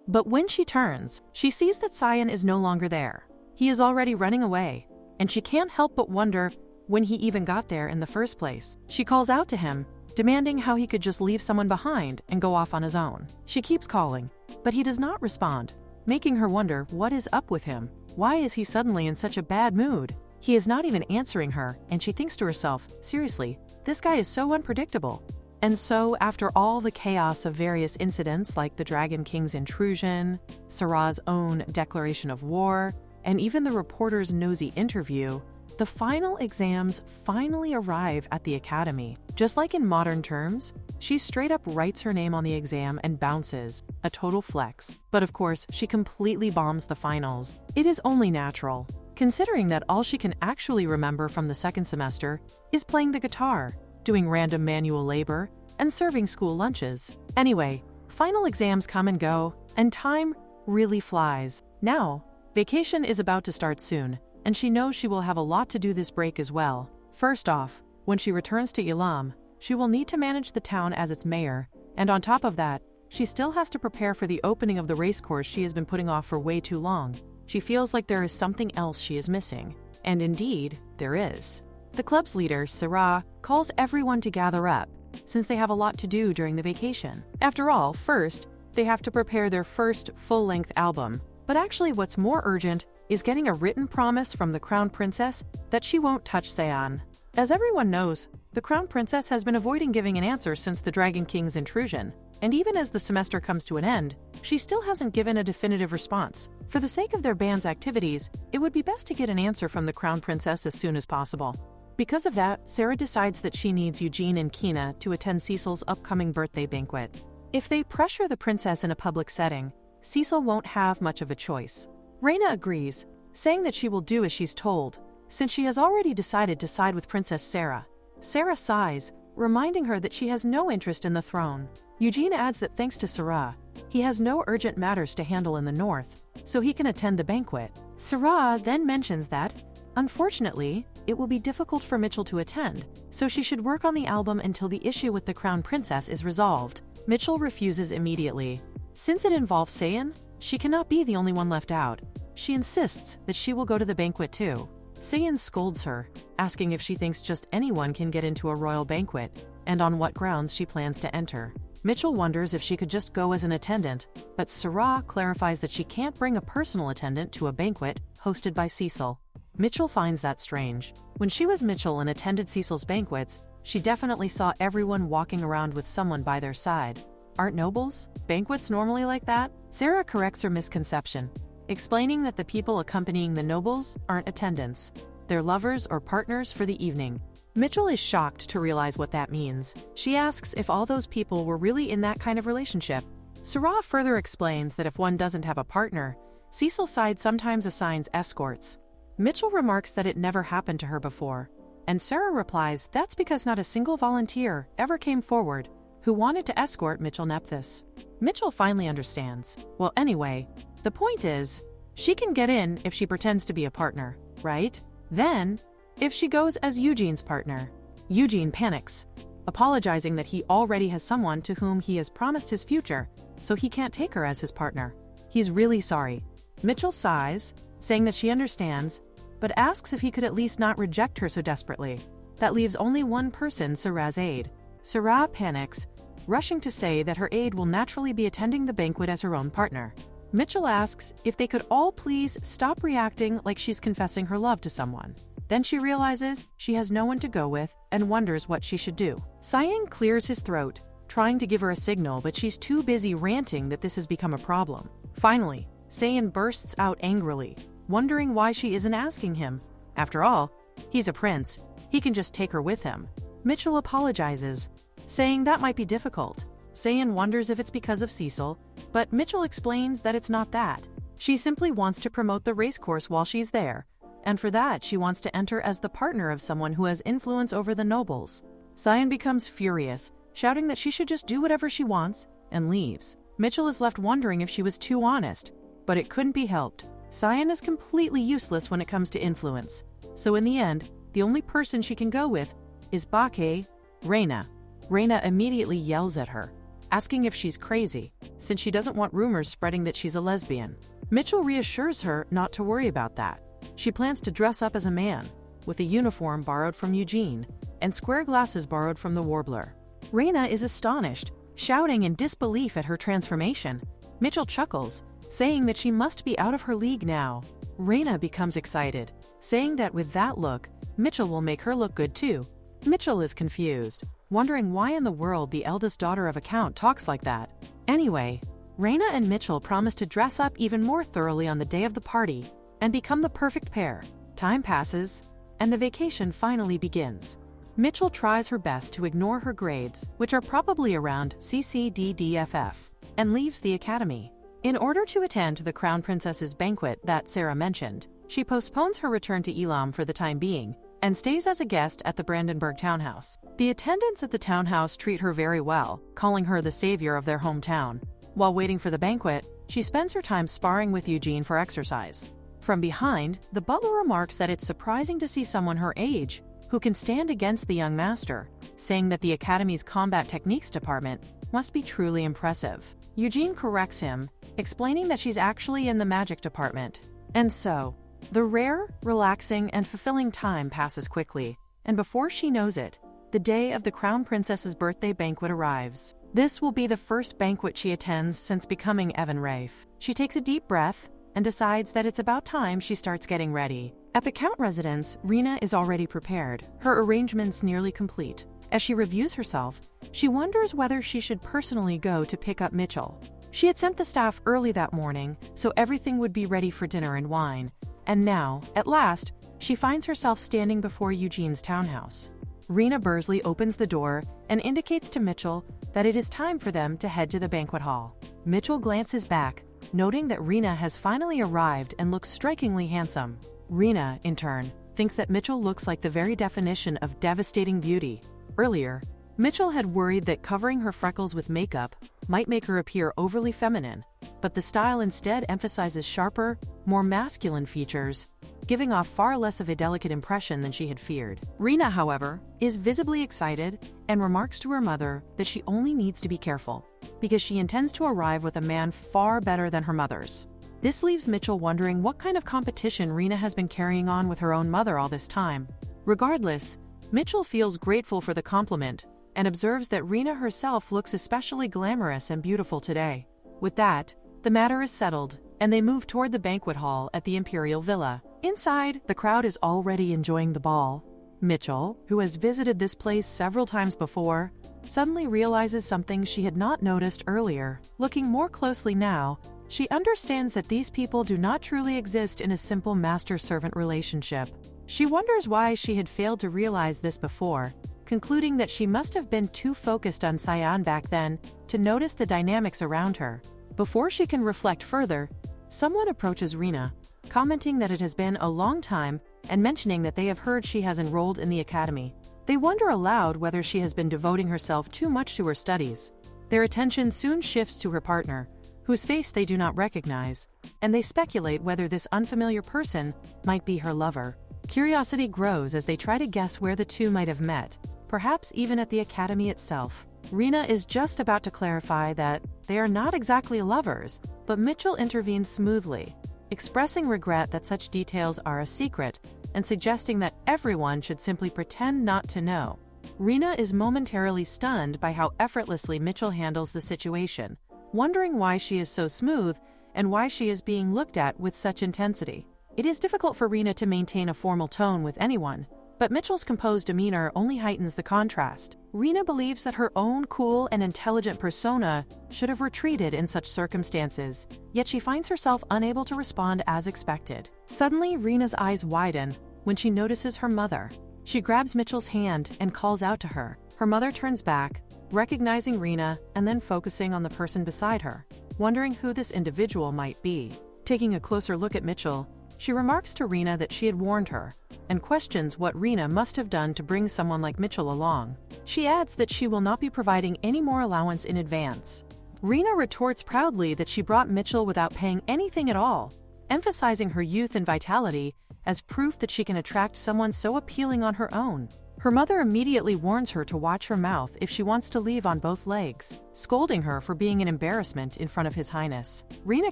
But when she turns, she sees that Saiyan is no longer there. He is already running away, and she can't help but wonder when he even got there in the first place. She calls out to him, demanding how he could just leave someone behind and go off on his own. She keeps calling, but he does not respond, making her wonder what is up with him. Why is he suddenly in such a bad mood? He is not even answering her, and she thinks to herself, seriously, this guy is so unpredictable. And so, after all the chaos of various incidents like the Dragon King's intrusion, Sarah's own declaration of war, and even the reporter's nosy interview, the final exams finally arrive at the academy. Just like in modern terms, she straight up writes her name on the exam and bounces, a total flex. But of course, she completely bombs the finals. It is only natural, considering that all she can actually remember from the second semester is playing the guitar, doing random manual labor, and serving school lunches. Anyway, final exams come and go, and time really flies. Now, vacation is about to start soon, and she knows she will have a lot to do this break as well. First off, when she returns to Elam, she will need to manage the town as its mayor, and on top of that, she still has to prepare for the opening of the racecourse she has been putting off for way too long. She feels like there is something else she is missing, and indeed, there is. The club's leader, Sarah, calls everyone to gather up, since they have a lot to do during the vacation. After all, first, they have to prepare their first full-length album. But actually what's more urgent is getting a written promise from the crown princess that she won't touch Saiyan. As everyone knows, the Crown Princess has been avoiding giving an answer since the Dragon King's intrusion, and even as the semester comes to an end, she still hasn't given a definitive response. For the sake of their band's activities, it would be best to get an answer from the Crown Princess as soon as possible. Because of that, Sarah decides that she needs Eugene and Kina to attend Cecil's upcoming birthday banquet. If they pressure the princess in a public setting, Cecil won't have much of a choice. Reina agrees, saying that she will do as she's told, since she has already decided to side with Princess Sarah. Sarah sighs, reminding her that she has no interest in the throne. Eugene adds that thanks to Sarah, he has no urgent matters to handle in the north, so he can attend the banquet. Sarah then mentions that, unfortunately, it will be difficult for Mitchell to attend, so she should work on the album until the issue with the Crown Princess is resolved. Mitchell refuses immediately. Since it involves Saiyan, she cannot be the only one left out. She insists that she will go to the banquet too. Saiyan scolds her, asking if she thinks just anyone can get into a royal banquet, and on what grounds she plans to enter. Mitchell wonders if she could just go as an attendant, but Sarah clarifies that she can't bring a personal attendant to a banquet hosted by Cecil. Mitchell finds that strange. When she was Mitchell and attended Cecil's banquets, she definitely saw everyone walking around with someone by their side. Aren't nobles banquets normally like that? Sarah corrects her misconception, explaining that the people accompanying the nobles aren't attendants. They're lovers or partners for the evening. Mitchell is shocked to realize what that means. She asks if all those people were really in that kind of relationship. Sarah further explains that if one doesn't have a partner, Cecil's side sometimes assigns escorts. Mitchell remarks that it never happened to her before, and Sarah replies that's because not a single volunteer ever came forward who wanted to escort Mitchell Nephthys. Mitchell finally understands. Well, anyway, the point is, she can get in if she pretends to be a partner, right? Then, if she goes as Eugene's partner, Eugene panics, apologizing that he already has someone to whom he has promised his future, so he can't take her as his partner. He's really sorry. Mitchell sighs, saying that she understands, but asks if he could at least not reject her so desperately. That leaves only one person, Sarah's aide. Sarah panics, rushing to say that her aide will naturally be attending the banquet as her own partner. Mitchell asks if they could all please stop reacting like she's confessing her love to someone. Then she realizes she has no one to go with and wonders what she should do. Saiyan clears his throat, trying to give her a signal, but she's too busy ranting that this has become a problem. Finally, Saiyan bursts out angrily, wondering why she isn't asking him. After all, he's a prince. He can just take her with him. Mitchell apologizes, saying that might be difficult. Saiyan wonders if it's because of Cecil, but Mitchell explains that it's not that. She simply wants to promote the racecourse while she's there, and for that she wants to enter as the partner of someone who has influence over the nobles. Saiyan becomes furious, shouting that she should just do whatever she wants, and leaves. Mitchell is left wondering if she was too honest, but it couldn't be helped. Saiyan is completely useless when it comes to influence, so in the end, the only person she can go with is Bake, Reina. Reina immediately yells at her, asking if she's crazy, since she doesn't want rumors spreading that she's a lesbian. Mitchell reassures her not to worry about that. She plans to dress up as a man, with a uniform borrowed from Eugene, and square glasses borrowed from the Warbler. Reina is astonished, shouting in disbelief at her transformation. Mitchell chuckles, saying that she must be out of her league now. Reina becomes excited, saying that with that look, Mitchell will make her look good too. Mitchell is confused, wondering why in the world the eldest daughter of a count talks like that. Anyway, Reina and Mitchell promise to dress up even more thoroughly on the day of the party and become the perfect pair. Time passes, and the vacation finally begins. Mitchell tries her best to ignore her grades, which are probably around CCDDFF, and leaves the academy. In order to attend to the Crown Princess's banquet that Sarah mentioned, she postpones her return to Elam for the time being, and stays as a guest at the Brandenburg townhouse. The attendants at the townhouse treat her very well, calling her the savior of their hometown. While waiting for the banquet, she spends her time sparring with Eugene for exercise. From behind, the butler remarks that it's surprising to see someone her age who can stand against the young master, saying that the Academy's combat techniques department must be truly impressive. Eugene corrects him, explaining that she's actually in the magic department. And so, the rare, relaxing, and fulfilling time passes quickly, and before she knows it, the day of the Crown Princess's birthday banquet arrives. This will be the first banquet she attends since becoming Evan Rafe. She takes a deep breath and decides that it's about time she starts getting ready. At the Count residence, Rina is already prepared, her arrangements nearly complete. As she reviews herself, she wonders whether she should personally go to pick up Mitchell. She had sent the staff early that morning, so everything would be ready for dinner and wine. And now, at last, she finds herself standing before Eugene's townhouse. Rena Bursley opens the door and indicates to Mitchell that it is time for them to head to the banquet hall. Mitchell glances back, noting that Rena has finally arrived and looks strikingly handsome. Rena, in turn, thinks that Mitchell looks like the very definition of devastating beauty. Earlier, Mitchell had worried that covering her freckles with makeup might make her appear overly feminine, but the style instead emphasizes sharper, more masculine features, giving off far less of a delicate impression than she had feared. Rena, however, is visibly excited and remarks to her mother that she only needs to be careful, because she intends to arrive with a man far better than her mother's. This leaves Mitchell wondering what kind of competition Rena has been carrying on with her own mother all this time. Regardless, Mitchell feels grateful for the compliment and observes that Rena herself looks especially glamorous and beautiful today. With that, the matter is settled, and they move toward the banquet hall at the Imperial Villa. Inside, the crowd is already enjoying the ball. Mitchell, who has visited this place several times before, suddenly realizes something she had not noticed earlier. Looking more closely now, she understands that these people do not truly exist in a simple master-servant relationship. She wonders why she had failed to realize this before, concluding that she must have been too focused on Cyan back then to notice the dynamics around her. Before she can reflect further, someone approaches Rena, commenting that it has been a long time and mentioning that they have heard she has enrolled in the academy. They wonder aloud whether she has been devoting herself too much to her studies. Their attention soon shifts to her partner, whose face they do not recognize, and they speculate whether this unfamiliar person might be her lover. Curiosity grows as they try to guess where the two might have met, perhaps even at the academy itself. Rena is just about to clarify that they are not exactly lovers, but Mitchell intervenes smoothly, expressing regret that such details are a secret and suggesting that everyone should simply pretend not to know. Rena is momentarily stunned by how effortlessly Mitchell handles the situation, wondering why she is so smooth and why she is being looked at with such intensity. It is difficult for Rena to maintain a formal tone with anyone, but Mitchell's composed demeanor only heightens the contrast. Rena believes that her own cool and intelligent persona should have retreated in such circumstances, yet she finds herself unable to respond as expected. Suddenly, Rena's eyes widen when she notices her mother. She grabs Mitchell's hand and calls out to her. Her mother turns back, recognizing Rena and then focusing on the person beside her, wondering who this individual might be. Taking a closer look at Mitchell, she remarks to Rena that she had warned her, and questions what Rena must have done to bring someone like Mitchell along. She adds that she will not be providing any more allowance in advance. Rena retorts proudly that she brought Mitchell without paying anything at all, emphasizing her youth and vitality as proof that she can attract someone so appealing on her own. Her mother immediately warns her to watch her mouth if she wants to leave on both legs, scolding her for being an embarrassment in front of His Highness. Rena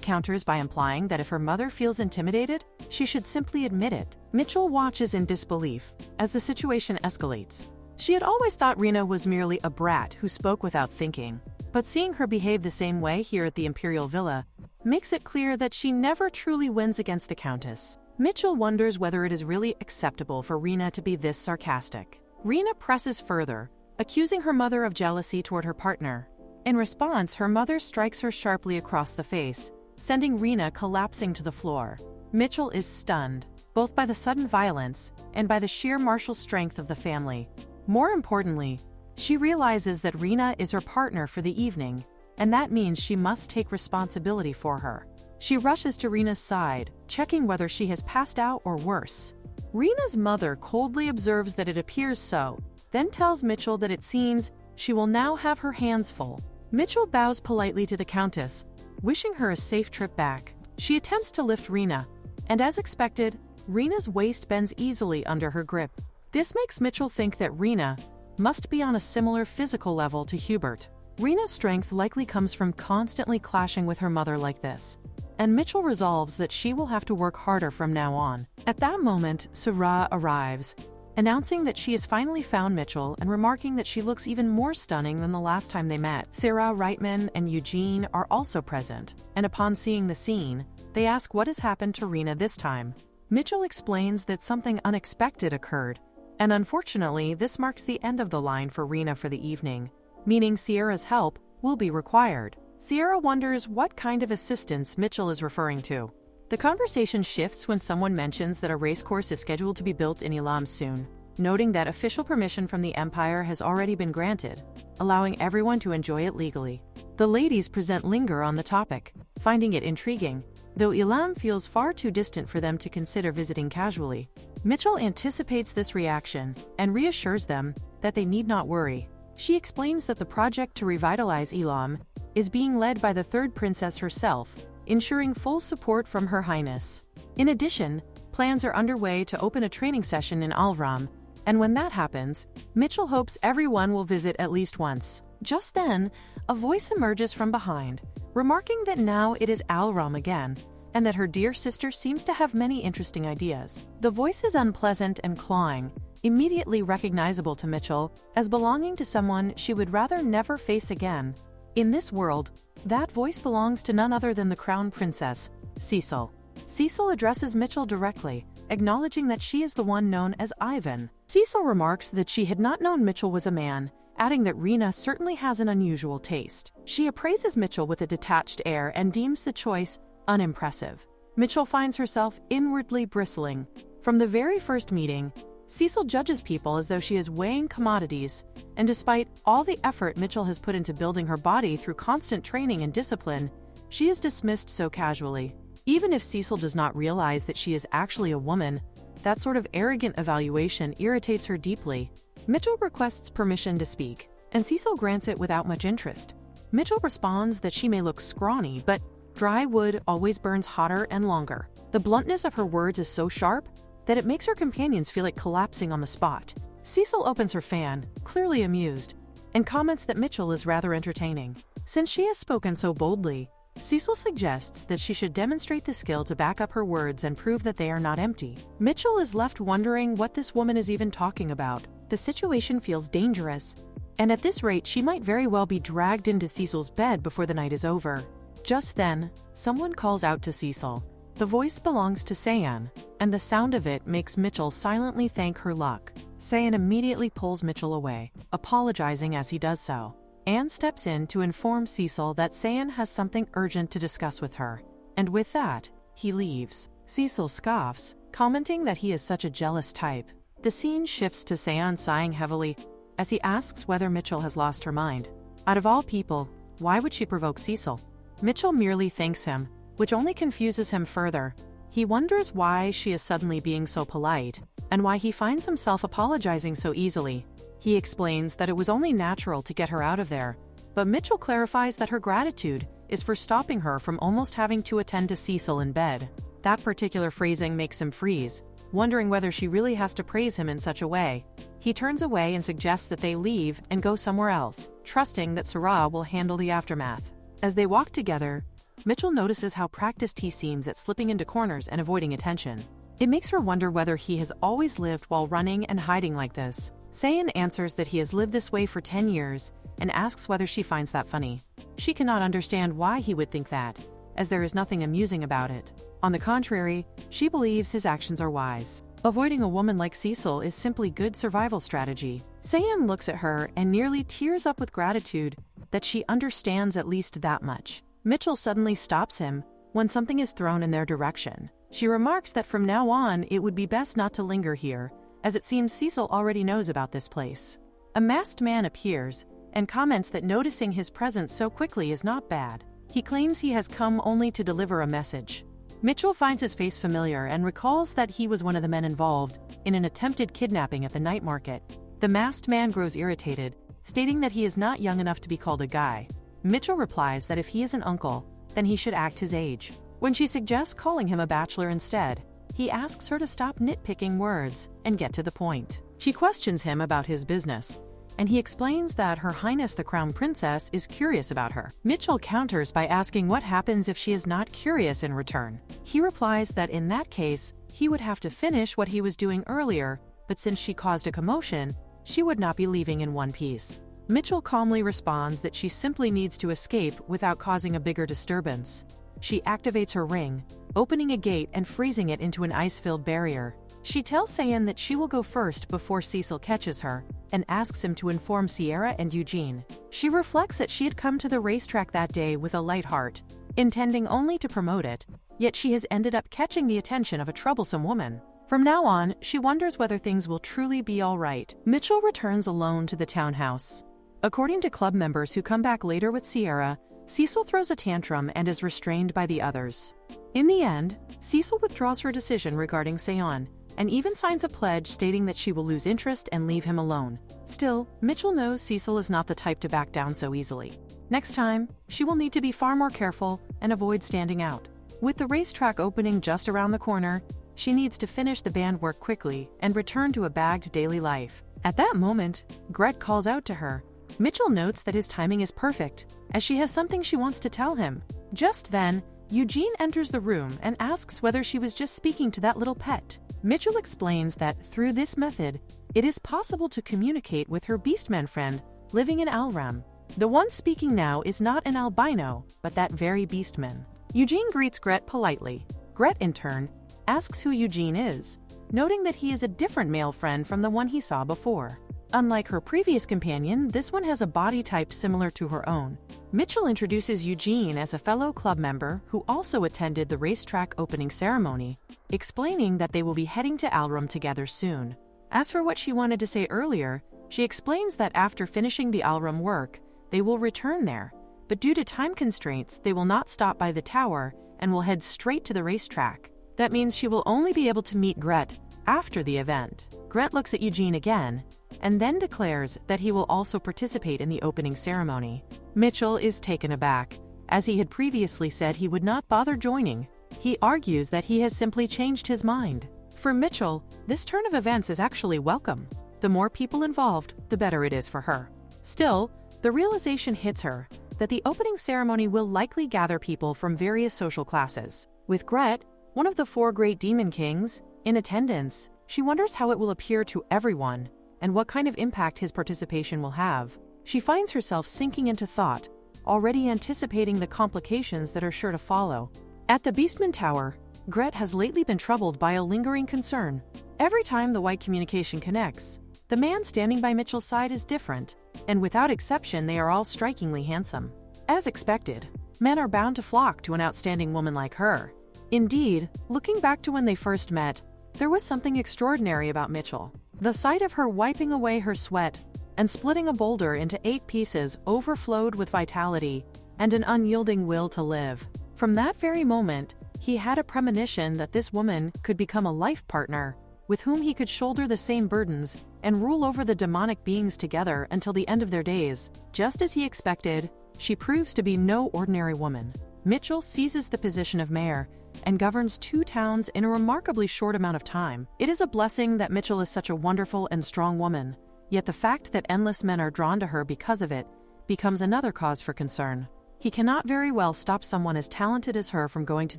counters by implying that if her mother feels intimidated, she should simply admit it. Mitchell watches in disbelief as the situation escalates. She had always thought Rena was merely a brat who spoke without thinking, but seeing her behave the same way here at the Imperial Villa makes it clear that she never truly wins against the Countess. Mitchell wonders whether it is really acceptable for Rena to be this sarcastic. Rena presses further, accusing her mother of jealousy toward her partner. In response, her mother strikes her sharply across the face, sending Rena collapsing to the floor. Mitchell is stunned, both by the sudden violence and by the sheer martial strength of the family. More importantly, she realizes that Rena is her partner for the evening, and that means she must take responsibility for her. She rushes to Rena's side, checking whether she has passed out or worse. Rena's mother coldly observes that it appears so, then tells Mitchell that it seems she will now have her hands full. Mitchell bows politely to the Countess, wishing her a safe trip back. She attempts to lift Rena, and as expected, Rena's waist bends easily under her grip. This makes Mitchell think that Rena must be on a similar physical level to Hubert. Rena's strength likely comes from constantly clashing with her mother like this, and Mitchell resolves that she will have to work harder from now on. At that moment, Sarah arrives, announcing that she has finally found Mitchell and remarking that she looks even more stunning than the last time they met. Sarah, Reitman, and Eugene are also present, and upon seeing the scene, they ask what has happened to Rena this time. Mitchell explains that something unexpected occurred, and unfortunately, this marks the end of the line for Rena for the evening, meaning Sierra's help will be required. Sierra wonders what kind of assistance Mitchell is referring to. The conversation shifts when someone mentions that a racecourse is scheduled to be built in Elam soon, noting that official permission from the Empire has already been granted, allowing everyone to enjoy it legally. The ladies present linger on the topic, finding it intriguing, though Elam feels far too distant for them to consider visiting casually. Mitchell anticipates this reaction and reassures them that they need not worry. She explains that the project to revitalize Elam is being led by the third princess herself, ensuring full support from Her Highness. In addition, plans are underway to open a training session in Alram, and when that happens, Mitchell hopes everyone will visit at least once. Just then, a voice emerges from behind, remarking that now it is Alram again, and that her dear sister seems to have many interesting ideas. The voice is unpleasant and clawing, immediately recognizable to Mitchell as belonging to someone she would rather never face again. In this world, that voice belongs to none other than the Crown Princess, Cecil. Cecil addresses Mitchell directly, acknowledging that she is the one known as Ivan. Cecil remarks that she had not known Mitchell was a man, adding that Rena certainly has an unusual taste. She appraises Mitchell with a detached air and deems the choice unimpressive. Mitchell finds herself inwardly bristling. From the very first meeting, Cecil judges people as though she is weighing commodities, and despite all the effort Mitchell has put into building her body through constant training and discipline, she is dismissed so casually. Even if Cecil does not realize that she is actually a woman, that sort of arrogant evaluation irritates her deeply. Mitchell requests permission to speak, and Cecil grants it without much interest. Mitchell responds that she may look scrawny, but dry wood always burns hotter and longer. The bluntness of her words is so sharp that it makes her companions feel like collapsing on the spot. Cecil opens her fan, clearly amused, and comments that Mitchell is rather entertaining. Since she has spoken so boldly, Cecil suggests that she should demonstrate the skill to back up her words and prove that they are not empty. Mitchell is left wondering what this woman is even talking about. The situation feels dangerous, and at this rate she might very well be dragged into Cecil's bed before the night is over. Just then, someone calls out to Cecil. The voice belongs to Sayan, and the sound of it makes Mitchell silently thank her luck. Sayan immediately pulls Mitchell away, apologizing as he does so. Anne steps in to inform Cecil that Sayan has something urgent to discuss with her, and with that, he leaves. Cecil scoffs, commenting that he is such a jealous type. The scene shifts to Sayan sighing heavily as he asks whether Mitchell has lost her mind. Out of all people, why would she provoke Cecil? Mitchell merely thanks him, which only confuses him further. He wonders why she is suddenly being so polite, and why he finds himself apologizing so easily. He explains that it was only natural to get her out of there, but Mitchell clarifies that her gratitude is for stopping her from almost having to attend to Cecil in bed. That particular phrasing makes him freeze, wondering whether she really has to praise him in such a way. He turns away and suggests that they leave and go somewhere else, trusting that Sarah will handle the aftermath. As they walk together, Mitchell notices how practiced he seems at slipping into corners and avoiding attention. It makes her wonder whether he has always lived while running and hiding like this. Sayan answers that he has lived this way for 10 years and asks whether she finds that funny. She cannot understand why he would think that, as there is nothing amusing about it. On the contrary, she believes his actions are wise. Avoiding a woman like Cecil is simply good survival strategy. Sayan looks at her and nearly tears up with gratitude that she understands at least that much. Mitchell suddenly stops him when something is thrown in their direction. She remarks that from now on it would be best not to linger here, as it seems Cecil already knows about this place. A masked man appears and comments that noticing his presence so quickly is not bad. He claims he has come only to deliver a message. Mitchell finds his face familiar and recalls that he was one of the men involved in an attempted kidnapping at the night market. The masked man grows irritated, stating that he is not young enough to be called a guy. Mitchell replies that if he is an uncle, then he should act his age. When she suggests calling him a bachelor instead, he asks her to stop nitpicking words and get to the point. She questions him about his business, and he explains that Her Highness the Crown Princess is curious about her. Mitchell counters by asking what happens if she is not curious in return. He replies that in that case, he would have to finish what he was doing earlier, but since she caused a commotion, she would not be leaving in one piece. Mitchell calmly responds that she simply needs to escape without causing a bigger disturbance. She activates her ring, opening a gate and freezing it into an ice-filled barrier. She tells Sayan that she will go first before Cecil catches her, and asks him to inform Sierra and Eugene. She reflects that she had come to the racetrack that day with a light heart, intending only to promote it, yet she has ended up catching the attention of a troublesome woman. From now on, she wonders whether things will truly be all right. Mitchell returns alone to the townhouse. According to club members who come back later with Sierra, Cecil throws a tantrum and is restrained by the others. In the end, Cecil withdraws her decision regarding Sayon, and even signs a pledge stating that she will lose interest and leave him alone. Still, Mitchell knows Cecil is not the type to back down so easily. Next time, she will need to be far more careful and avoid standing out. With the racetrack opening just around the corner, she needs to finish the band work quickly and return to a bagged daily life. At that moment, Gret calls out to her. Mitchell notes that his timing is perfect, as she has something she wants to tell him. Just then, Eugene enters the room and asks whether she was just speaking to that little pet. Mitchell explains that through this method, it is possible to communicate with her beastman friend living in Alram. The one speaking now is not an albino, but that very beastman. Eugene greets Gret politely. Gret, in turn, asks who Eugene is, noting that he is a different male friend from the one he saw before. Unlike her previous companion, this one has a body type similar to her own. Mitchell introduces Eugene as a fellow club member who also attended the racetrack opening ceremony, explaining that they will be heading to Alram together soon. As for what she wanted to say earlier, she explains that after finishing the Alram work, they will return there, but due to time constraints, they will not stop by the tower and will head straight to the racetrack. That means she will only be able to meet Gret after the event. Gret looks at Eugene again, and then declares that he will also participate in the opening ceremony. Mitchell is taken aback, as he had previously said he would not bother joining. He argues that he has simply changed his mind. For Mitchell, this turn of events is actually welcome. The more people involved, the better it is for her. Still, the realization hits her that the opening ceremony will likely gather people from various social classes. With Gret, one of the 4 great demon kings, in attendance, she wonders how it will appear to everyone and what kind of impact his participation will have. She finds herself sinking into thought, already anticipating the complications that are sure to follow. At the Beastman Tower, Gret has lately been troubled by a lingering concern. Every time the white communication connects, the man standing by Mitchell's side is different, and without exception they are all strikingly handsome. As expected, men are bound to flock to an outstanding woman like her. Indeed, looking back to when they first met, there was something extraordinary about Mitchell. The sight of her wiping away her sweat and splitting a boulder into 8 pieces overflowed with vitality and an unyielding will to live. From that very moment, he had a premonition that this woman could become a life partner, with whom he could shoulder the same burdens and rule over the demonic beings together until the end of their days. Just as he expected, she proves to be no ordinary woman. Mitchell seizes the position of mayor and governs 2 towns in a remarkably short amount of time. It is a blessing that Mitchell is such a wonderful and strong woman, yet the fact that endless men are drawn to her because of it becomes another cause for concern. He cannot very well stop someone as talented as her from going to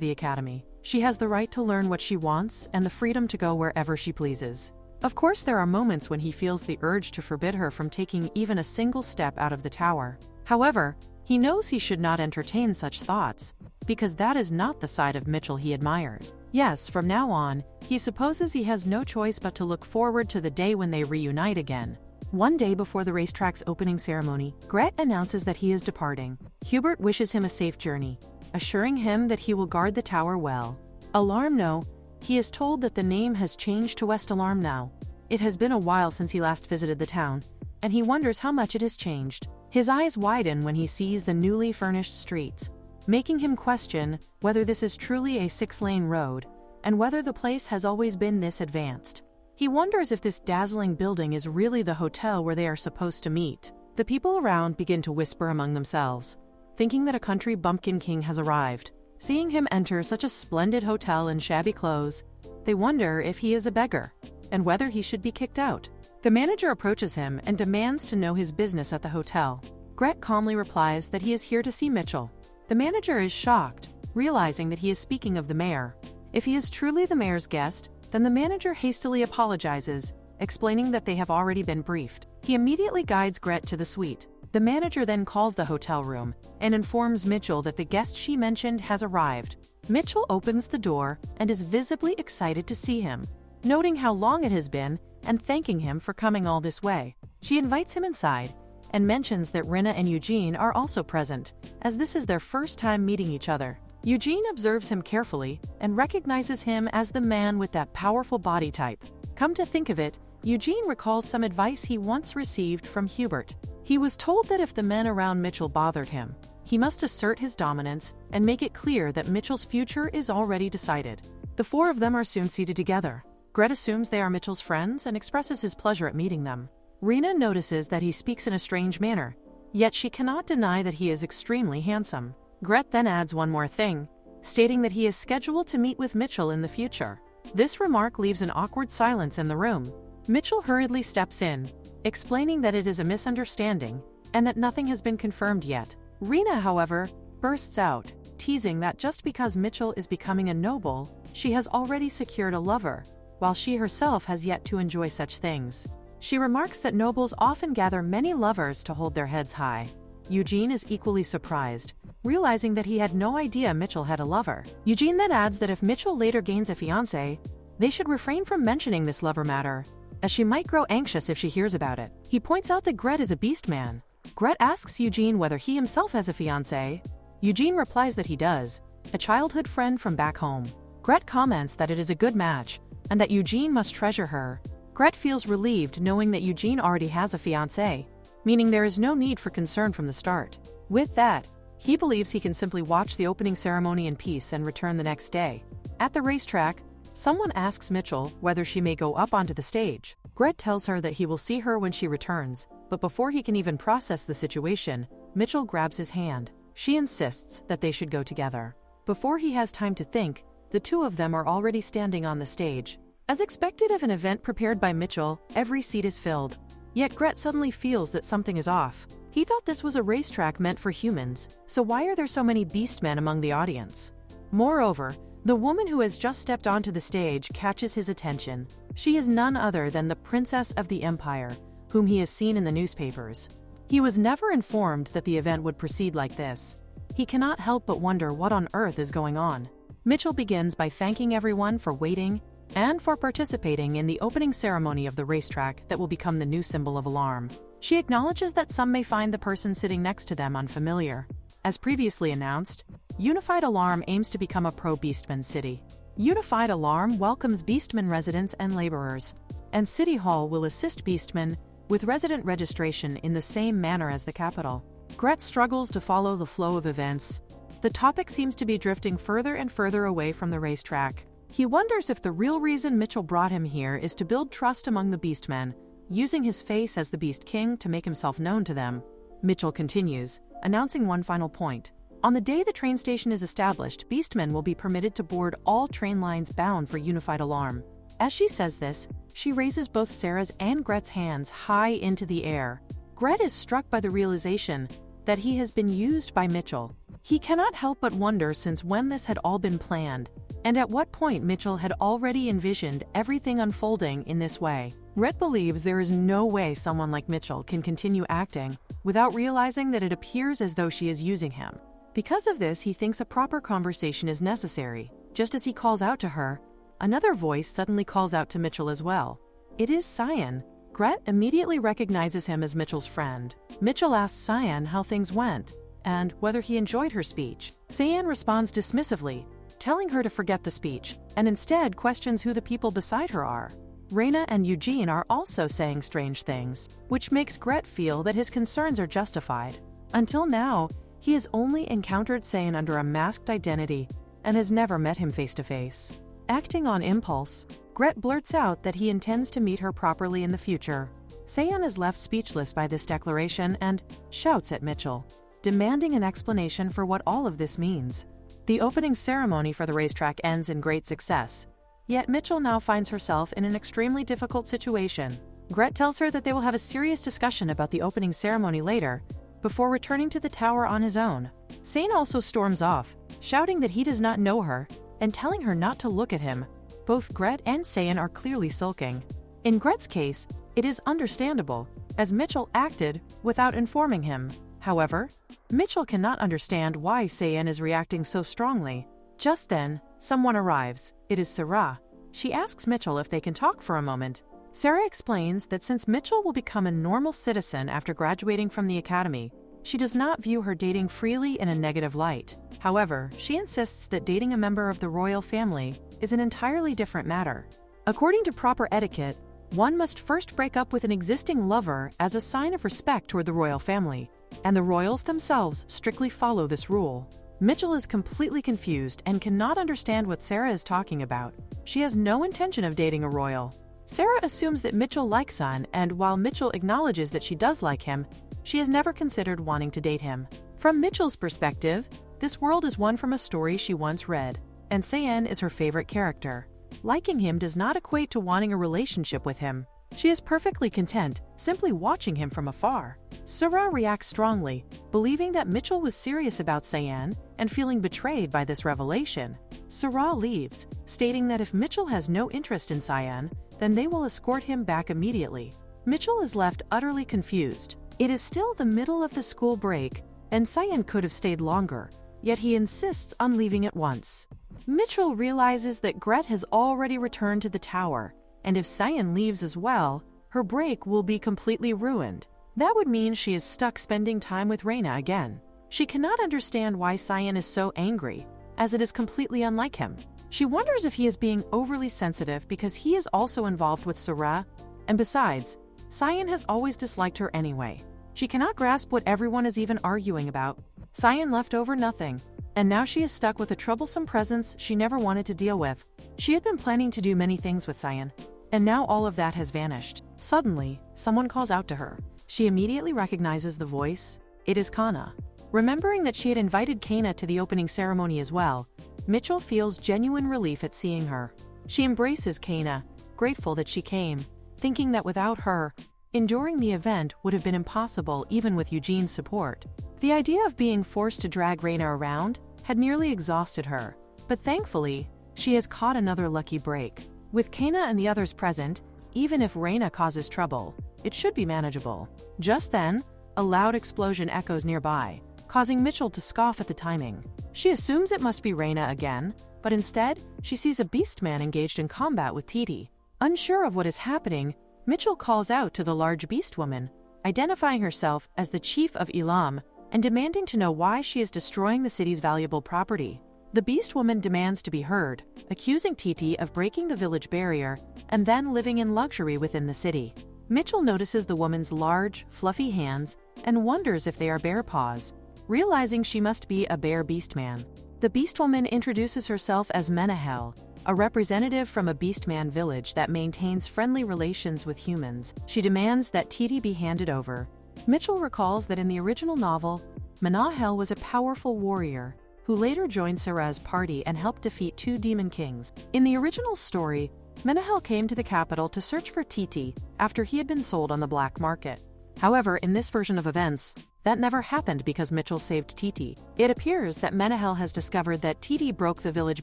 the academy. She has the right to learn what she wants and the freedom to go wherever she pleases. Of course, there are moments when he feels the urge to forbid her from taking even a single step out of the tower. However, he knows he should not entertain such thoughts, because that is not the side of Mitchell he admires. Yes, from now on, he supposes he has no choice but to look forward to the day when they reunite again. One day before the racetrack's opening ceremony, Gret announces that he is departing. Hubert wishes him a safe journey, assuring him that he will guard the tower well. Alarm no, he is told that the name has changed to West Alarm now. It has been a while since he last visited the town, and he wonders how much it has changed. His eyes widen when he sees the newly furnished streets, making him question whether this is truly a 6-lane road, and whether the place has always been this advanced. He wonders if this dazzling building is really the hotel where they are supposed to meet. The people around begin to whisper among themselves, thinking that a country bumpkin king has arrived. Seeing him enter such a splendid hotel in shabby clothes, they wonder if he is a beggar, and whether he should be kicked out. The manager approaches him and demands to know his business at the hotel. Gret calmly replies that he is here to see Mitchell. The manager is shocked, realizing that he is speaking of the mayor. If he is truly the mayor's guest, then the manager hastily apologizes, explaining that they have already been briefed. He immediately guides Gret to the suite. The manager then calls the hotel room and informs Mitchell that the guest she mentioned has arrived. Mitchell opens the door and is visibly excited to see him, noting how long it has been and thanking him for coming all this way. She invites him inside and mentions that Rinna and Eugene are also present, as this is their first time meeting each other. Eugene observes him carefully and recognizes him as the man with that powerful body type. Come to think of it, Eugene recalls some advice he once received from Hubert. He was told that if the men around Mitchell bothered him, he must assert his dominance and make it clear that Mitchell's future is already decided. The four of them are soon seated together. Gret assumes they are Mitchell's friends and expresses his pleasure at meeting them. Rinna notices that he speaks in a strange manner, yet she cannot deny that he is extremely handsome. Gret then adds one more thing, stating that he is scheduled to meet with Mitchell in the future. This remark leaves an awkward silence in the room. Mitchell hurriedly steps in, explaining that it is a misunderstanding and that nothing has been confirmed yet. Rinna, however, bursts out, teasing that just because Mitchell is becoming a noble, she has already secured a lover, while she herself has yet to enjoy such things. She remarks that nobles often gather many lovers to hold their heads high. Eugene is equally surprised, realizing that he had no idea Mitchell had a lover. Eugene then adds that if Mitchell later gains a fiancé, they should refrain from mentioning this lover matter, as she might grow anxious if she hears about it. He points out that Gret is a beast man. Gret asks Eugene whether he himself has a fiancé. Eugene replies that he does, a childhood friend from back home. Gret comments that it is a good match, and that Eugene must treasure her. Gret feels relieved knowing that Eugene already has a fiancé, meaning there is no need for concern from the start. With that, he believes he can simply watch the opening ceremony in peace and return the next day. At the racetrack, someone asks Mitchell whether she may go up onto the stage. Gret tells her that he will see her when she returns, but before he can even process the situation, Mitchell grabs his hand. She insists that they should go together. Before he has time to think, the two of them are already standing on the stage. As expected of an event prepared by Mitchell, every seat is filled. Yet Gret suddenly feels that something is off. He thought this was a racetrack meant for humans, so why are there so many beastmen among the audience? Moreover, the woman who has just stepped onto the stage catches his attention. She is none other than the Princess of the Empire, whom he has seen in the newspapers. He was never informed that the event would proceed like this. He cannot help but wonder what on earth is going on. Mitchell begins by thanking everyone for waiting and for participating in the opening ceremony of the racetrack that will become the new symbol of alarm. She acknowledges that some may find the person sitting next to them unfamiliar. As previously announced, Unified Alarm aims to become a pro-Beastman city. Unified Alarm welcomes Beastman residents and laborers, and City Hall will assist Beastmen with resident registration in the same manner as the capital. Gret struggles to follow the flow of events. The topic seems to be drifting further and further away from the racetrack. He wonders if the real reason Mitchell brought him here is to build trust among the Beastmen, using his face as the Beast King to make himself known to them. Mitchell continues, announcing one final point. On the day the train station is established, Beastmen will be permitted to board all train lines bound for Unified Alarm. As she says this, she raises both Sarah's and Gret's hands high into the air. Gret is struck by the realization that he has been used by Mitchell. He cannot help but wonder since when this had all been planned, and at what point Mitchell had already envisioned everything unfolding in this way. Gret believes there is no way someone like Mitchell can continue acting without realizing that it appears as though she is using him. Because of this, he thinks a proper conversation is necessary. Just as he calls out to her, another voice suddenly calls out to Mitchell as well. It is Cyan. Gret immediately recognizes him as Mitchell's friend. Mitchell asks Cyan how things went and whether he enjoyed her speech. Cyan responds dismissively, telling her to forget the speech, and instead questions who the people beside her are. Rinna and Eugene are also saying strange things, which makes Gret feel that his concerns are justified. Until now, he has only encountered Cyan under a masked identity and has never met him face to face. Acting on impulse, Gret blurts out that he intends to meet her properly in the future. Cyan is left speechless by this declaration and shouts at Mitchell, demanding an explanation for what all of this means. The opening ceremony for the racetrack ends in great success, yet Mitchell now finds herself in an extremely difficult situation. Gret tells her that they will have a serious discussion about the opening ceremony later, before returning to the tower on his own. Cyan also storms off, shouting that he does not know her and telling her not to look at him. Both Gret and Cyan are clearly sulking. In Gret's case, it is understandable, as Mitchell acted without informing him. However, Mitchell cannot understand why Cyan is reacting so strongly. Just then, someone arrives. It is Sarah. She asks Mitchell if they can talk for a moment. Sarah explains that since Mitchell will become a normal citizen after graduating from the academy, she does not view her dating freely in a negative light. However, she insists that dating a member of the royal family is an entirely different matter. According to proper etiquette, one must first break up with an existing lover as a sign of respect toward the royal family, and the royals themselves strictly follow this rule. Mitchell is completely confused and cannot understand what Sarah is talking about. She has no intention of dating a royal. Sarah assumes that Mitchell likes Sun, and while Mitchell acknowledges that she does like him, she has never considered wanting to date him. From Mitchell's perspective, this world is one from a story she once read, and Sayen is her favorite character. Liking him does not equate to wanting a relationship with him. She is perfectly content simply watching him from afar. Sarah reacts strongly, believing that Mitchell was serious about Sayen and feeling betrayed by this revelation. Sarah leaves, stating that if Mitchell has no interest in Sayen, then they will escort him back immediately. Mitchell is left utterly confused. It is still the middle of the school break, and Sayen could have stayed longer, yet he insists on leaving at once. Mitchell realizes that Gret has already returned to the tower, and if Sayen leaves as well, her break will be completely ruined. That would mean she is stuck spending time with Reina again. She cannot understand why Sayen is so angry, as it is completely unlike him. She wonders if he is being overly sensitive because he is also involved with Sarah, and besides, Sayen has always disliked her anyway. She cannot grasp what everyone is even arguing about. Sayen left over nothing, and now she is stuck with a troublesome presence she never wanted to deal with. She had been planning to do many things with Sayen, and now all of that has vanished. Suddenly, someone calls out to her. She immediately recognizes the voice. It is Kana. Remembering that she had invited Kana to the opening ceremony as well, Mitchell feels genuine relief at seeing her. She embraces Kana, grateful that she came, thinking that without her, enduring the event would have been impossible even with Eugene's support. The idea of being forced to drag Reina around had nearly exhausted her, but thankfully, she has caught another lucky break. With Kana and the others present, even if Reina causes trouble, it should be manageable. Just then, a loud explosion echoes nearby, causing Mitchell to scoff at the timing. She assumes it must be Reina again, but instead, she sees a beastman engaged in combat with Titi. Unsure of what is happening, Mitchell calls out to the large beast woman, identifying herself as the chief of Elam and demanding to know why she is destroying the city's valuable property. The beast woman demands to be heard, accusing Titi of breaking the village barrier and then living in luxury within the city. Mitchell notices the woman's large, fluffy hands and wonders if they are bear paws, realizing she must be a bear beastman. The beastwoman introduces herself as Menahel, a representative from a beastman village that maintains friendly relations with humans. She demands that Titi be handed over. Mitchell recalls that in the original novel, Menahel was a powerful warrior who later joined Sarah's party and helped defeat 2 demon kings. In the original story, Menahel came to the capital to search for Titi after he had been sold on the black market. However, in this version of events, that never happened because Mitchell saved Titi. It appears that Menahel has discovered that Titi broke the village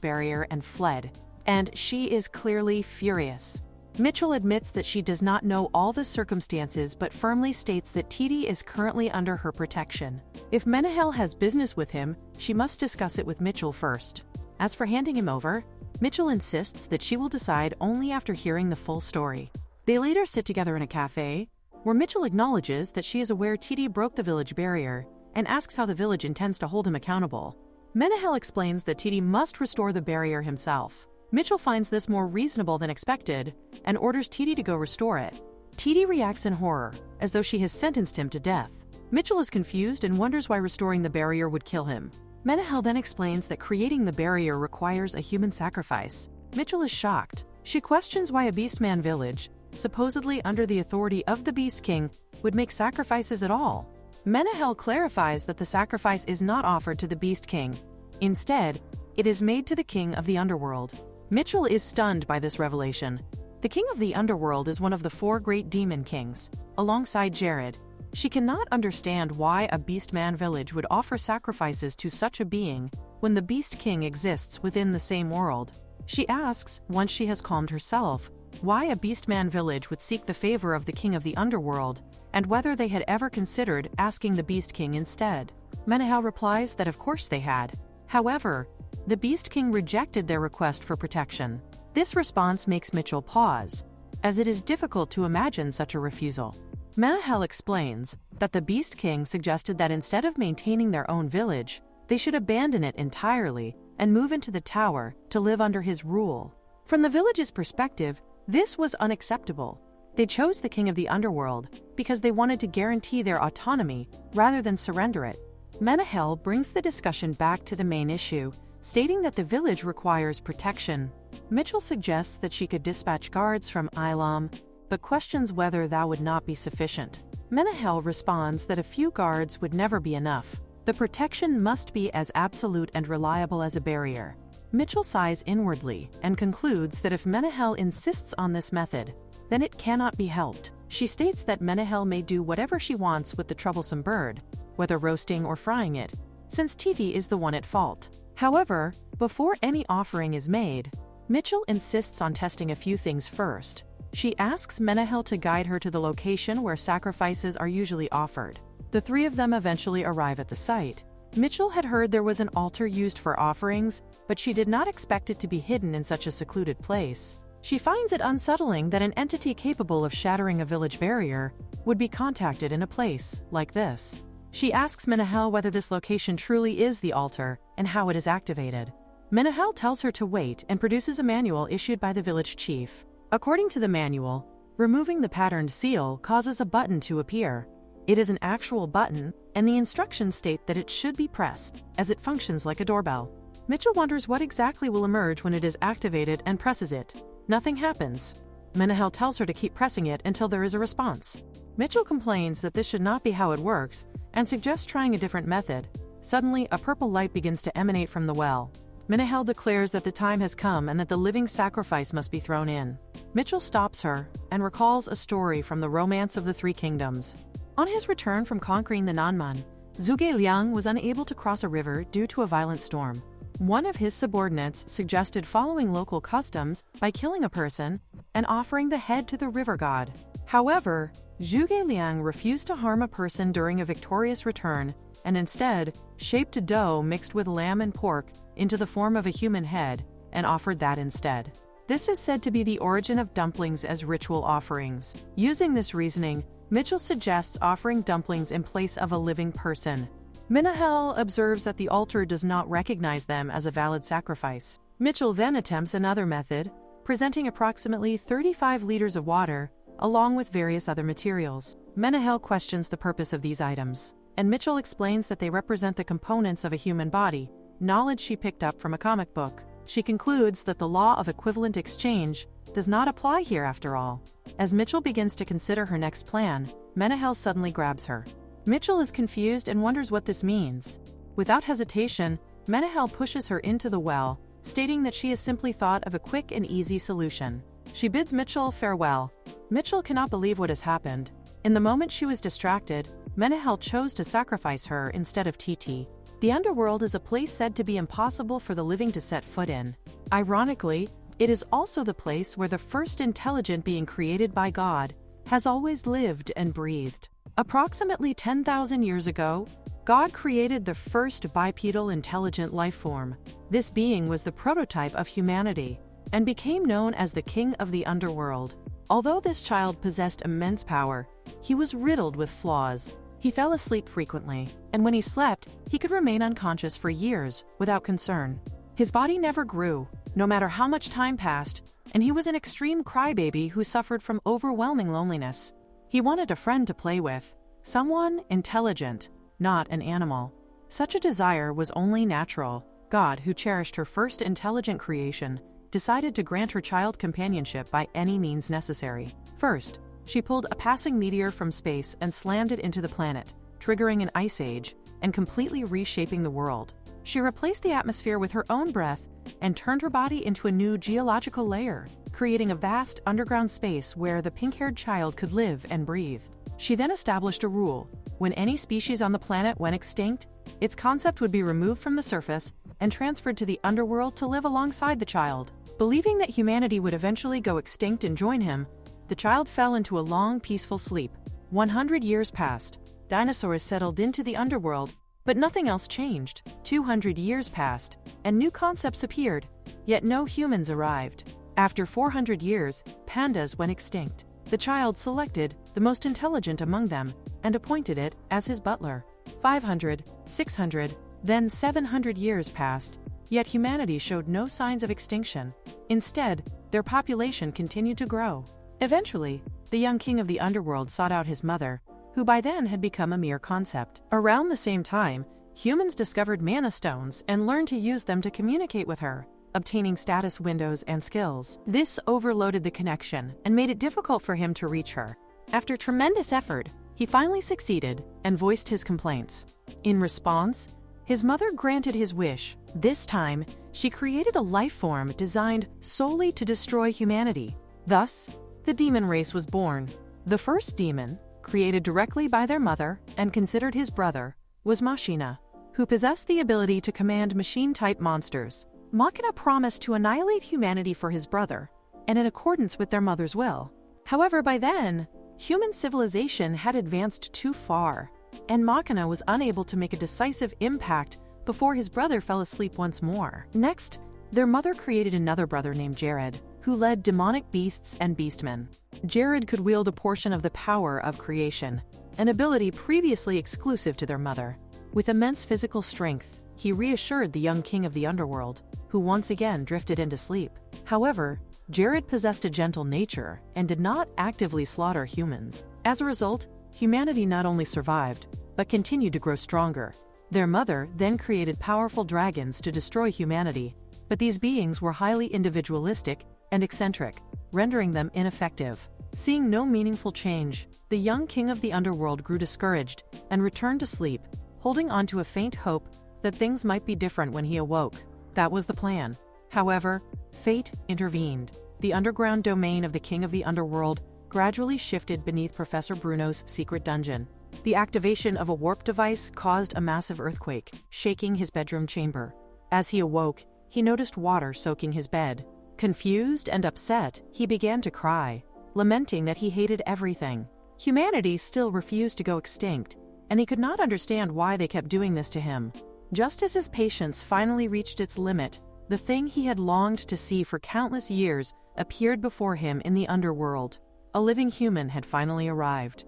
barrier and fled, and she is clearly furious. Mitchell admits that she does not know all the circumstances but firmly states that Titi is currently under her protection. If Menahel has business with him, she must discuss it with Mitchell first. As for handing him over, Mitchell insists that she will decide only after hearing the full story. They later sit together in a cafe, where Mitchell acknowledges that she is aware Titi broke the village barrier and asks how the village intends to hold him accountable. Menahel explains that Titi must restore the barrier himself. Mitchell finds this more reasonable than expected and orders Titi to go restore it. Titi reacts in horror, as though she has sentenced him to death. Mitchell is confused and wonders why restoring the barrier would kill him. Menahel then explains that creating the barrier requires a human sacrifice. Mitchell is shocked. She questions why a beastman village, supposedly under the authority of the Beast King, would make sacrifices at all. Menahel clarifies that the sacrifice is not offered to the Beast King. Instead, it is made to the King of the Underworld. Mitchell is stunned by this revelation. The King of the Underworld is one of the 4 great demon kings, alongside Jared. She cannot understand why a beastman village would offer sacrifices to such a being when the Beast King exists within the same world. She asks, once she has calmed herself, why a beastman village would seek the favor of the King of the Underworld, and whether they had ever considered asking the Beast King instead. Menahel replies that of course they had. However, the Beast King rejected their request for protection. This response makes Mitchell pause, as it is difficult to imagine such a refusal. Manhwa explains that the Beast King suggested that instead of maintaining their own village, they should abandon it entirely and move into the tower to live under his rule. From the village's perspective, this was unacceptable. They chose the king of the underworld because they wanted to guarantee their autonomy rather than surrender it. Manhwa brings the discussion back to the main issue, stating that the village requires protection. Mitchell suggests that she could dispatch guards from Ilam, but questions whether that would not be sufficient. Manhwa responds that a few guards would never be enough. The protection must be as absolute and reliable as a barrier. Mitchell sighs inwardly and concludes that if Manhwa insists on this method, then it cannot be helped. She states that Manhwa may do whatever she wants with the troublesome bird, whether roasting or frying it, since Titi is the one at fault. However, before any offering is made, Mitchell insists on testing a few things first. She asks Manhwa to guide her to the location where sacrifices are usually offered. The three of them eventually arrive at the site. Mitchell had heard there was an altar used for offerings, but she did not expect it to be hidden in such a secluded place. She finds it unsettling that an entity capable of shattering a village barrier would be contacted in a place like this. She asks Manhwa whether this location truly is the altar and how it is activated. Manhwa tells her to wait and produces a manual issued by the village chief. According to the manual, removing the patterned seal causes a button to appear. It is an actual button, and the instructions state that it should be pressed, as it functions like a doorbell. Mitchell wonders what exactly will emerge when it is activated and presses it. Nothing happens. Manhwa tells her to keep pressing it until there is a response. Mitchell complains that this should not be how it works and suggests trying a different method. Suddenly, a purple light begins to emanate from the well. Manhwa declares that the time has come and that the living sacrifice must be thrown in. Mitchell stops her and recalls a story from the Romance of the Three Kingdoms. On his return from conquering the Nanman, Zhuge Liang was unable to cross a river due to a violent storm. One of his subordinates suggested following local customs by killing a person and offering the head to the river god. However, Zhuge Liang refused to harm a person during a victorious return and instead shaped a dough mixed with lamb and pork into the form of a human head and offered that instead. This is said to be the origin of dumplings as ritual offerings. Using this reasoning, Mitchell suggests offering dumplings in place of a living person. Manhwa observes that the altar does not recognize them as a valid sacrifice. Mitchell then attempts another method, presenting approximately 35 liters of water, along with various other materials. Manhwa questions the purpose of these items, and Mitchell explains that they represent the components of a human body, knowledge she picked up from a comic book. She concludes that the law of equivalent exchange does not apply here after all. As Mitchell begins to consider her next plan, Manhwa suddenly grabs her. Mitchell is confused and wonders what this means. Without hesitation, Manhwa pushes her into the well, stating that she has simply thought of a quick and easy solution. She bids Mitchell farewell. Mitchell cannot believe what has happened. In the moment she was distracted, Manhwa chose to sacrifice her instead of Titi. The underworld is a place said to be impossible for the living to set foot in. Ironically, it is also the place where the first intelligent being created by God has always lived and breathed. Approximately 10,000 years ago, God created the first bipedal intelligent life form. This being was the prototype of humanity and became known as the King of the Underworld. Although this child possessed immense power, he was riddled with flaws. He fell asleep frequently, and when he slept, he could remain unconscious for years without concern. His body never grew, no matter how much time passed, and he was an extreme crybaby who suffered from overwhelming loneliness. He wanted a friend to play with, someone intelligent, not an animal. Such a desire was only natural. God, who cherished her first intelligent creation, decided to grant her child companionship by any means necessary. First, she pulled a passing meteor from space and slammed it into the planet, triggering an ice age and completely reshaping the world. She replaced the atmosphere with her own breath and turned her body into a new geological layer, creating a vast underground space where the pink-haired child could live and breathe. She then established a rule: when any species on the planet went extinct, its concept would be removed from the surface and transferred to the underworld to live alongside the child. Believing that humanity would eventually go extinct and join him, the child fell into a long, peaceful sleep. 100 years passed. Dinosaurs settled into the underworld, But nothing else changed. 200 years passed, and new concepts appeared, yet no humans arrived. After 400 years, pandas went extinct. The child selected the most intelligent among them and appointed it as his butler. 500, 600, then 700 years passed, yet humanity showed no signs of extinction. Instead, their population continued to grow. Eventually, the young king of the underworld sought out his mother, who by then had become a mere concept. Around the same time, humans discovered mana stones and learned to use them to communicate with her, obtaining status windows and skills. This overloaded the connection and made it difficult for him to reach her. After tremendous effort, he finally succeeded and voiced his complaints. In response, his mother granted his wish. This time, she created a life form designed solely to destroy humanity. Thus, the demon race was born. The first demon, created directly by their mother and considered his brother, was Machina, who possessed the ability to command machine-type monsters. Machina promised to annihilate humanity for his brother, and in accordance with their mother's will. However, by then, human civilization had advanced too far, and Machina was unable to make a decisive impact before his brother fell asleep once more. Next, their mother created another brother named Jared, who led demonic beasts and beastmen. Jared could wield a portion of the power of creation, an ability previously exclusive to their mother. With immense physical strength, he reassured the young king of the underworld, who once again drifted into sleep. However, Jared possessed a gentle nature and did not actively slaughter humans. As a result, humanity not only survived, but continued to grow stronger. Their mother then created powerful dragons to destroy humanity, but these beings were highly individualistic and eccentric, rendering them ineffective. Seeing no meaningful change, the young king of the underworld grew discouraged and returned to sleep, holding on to a faint hope that things might be different when he awoke. That was the plan. However, fate intervened. The underground domain of the king of the underworld gradually shifted beneath Professor Bruno's secret dungeon. The activation of a warp device caused a massive earthquake, shaking his bedroom chamber. As he awoke, he noticed water soaking his bed. Confused and upset, he began to cry, lamenting that he hated everything. Humanity still refused to go extinct, and he could not understand why they kept doing this to him. Just as his patience finally reached its limit, the thing he had longed to see for countless years appeared before him in the underworld. A living human had finally arrived.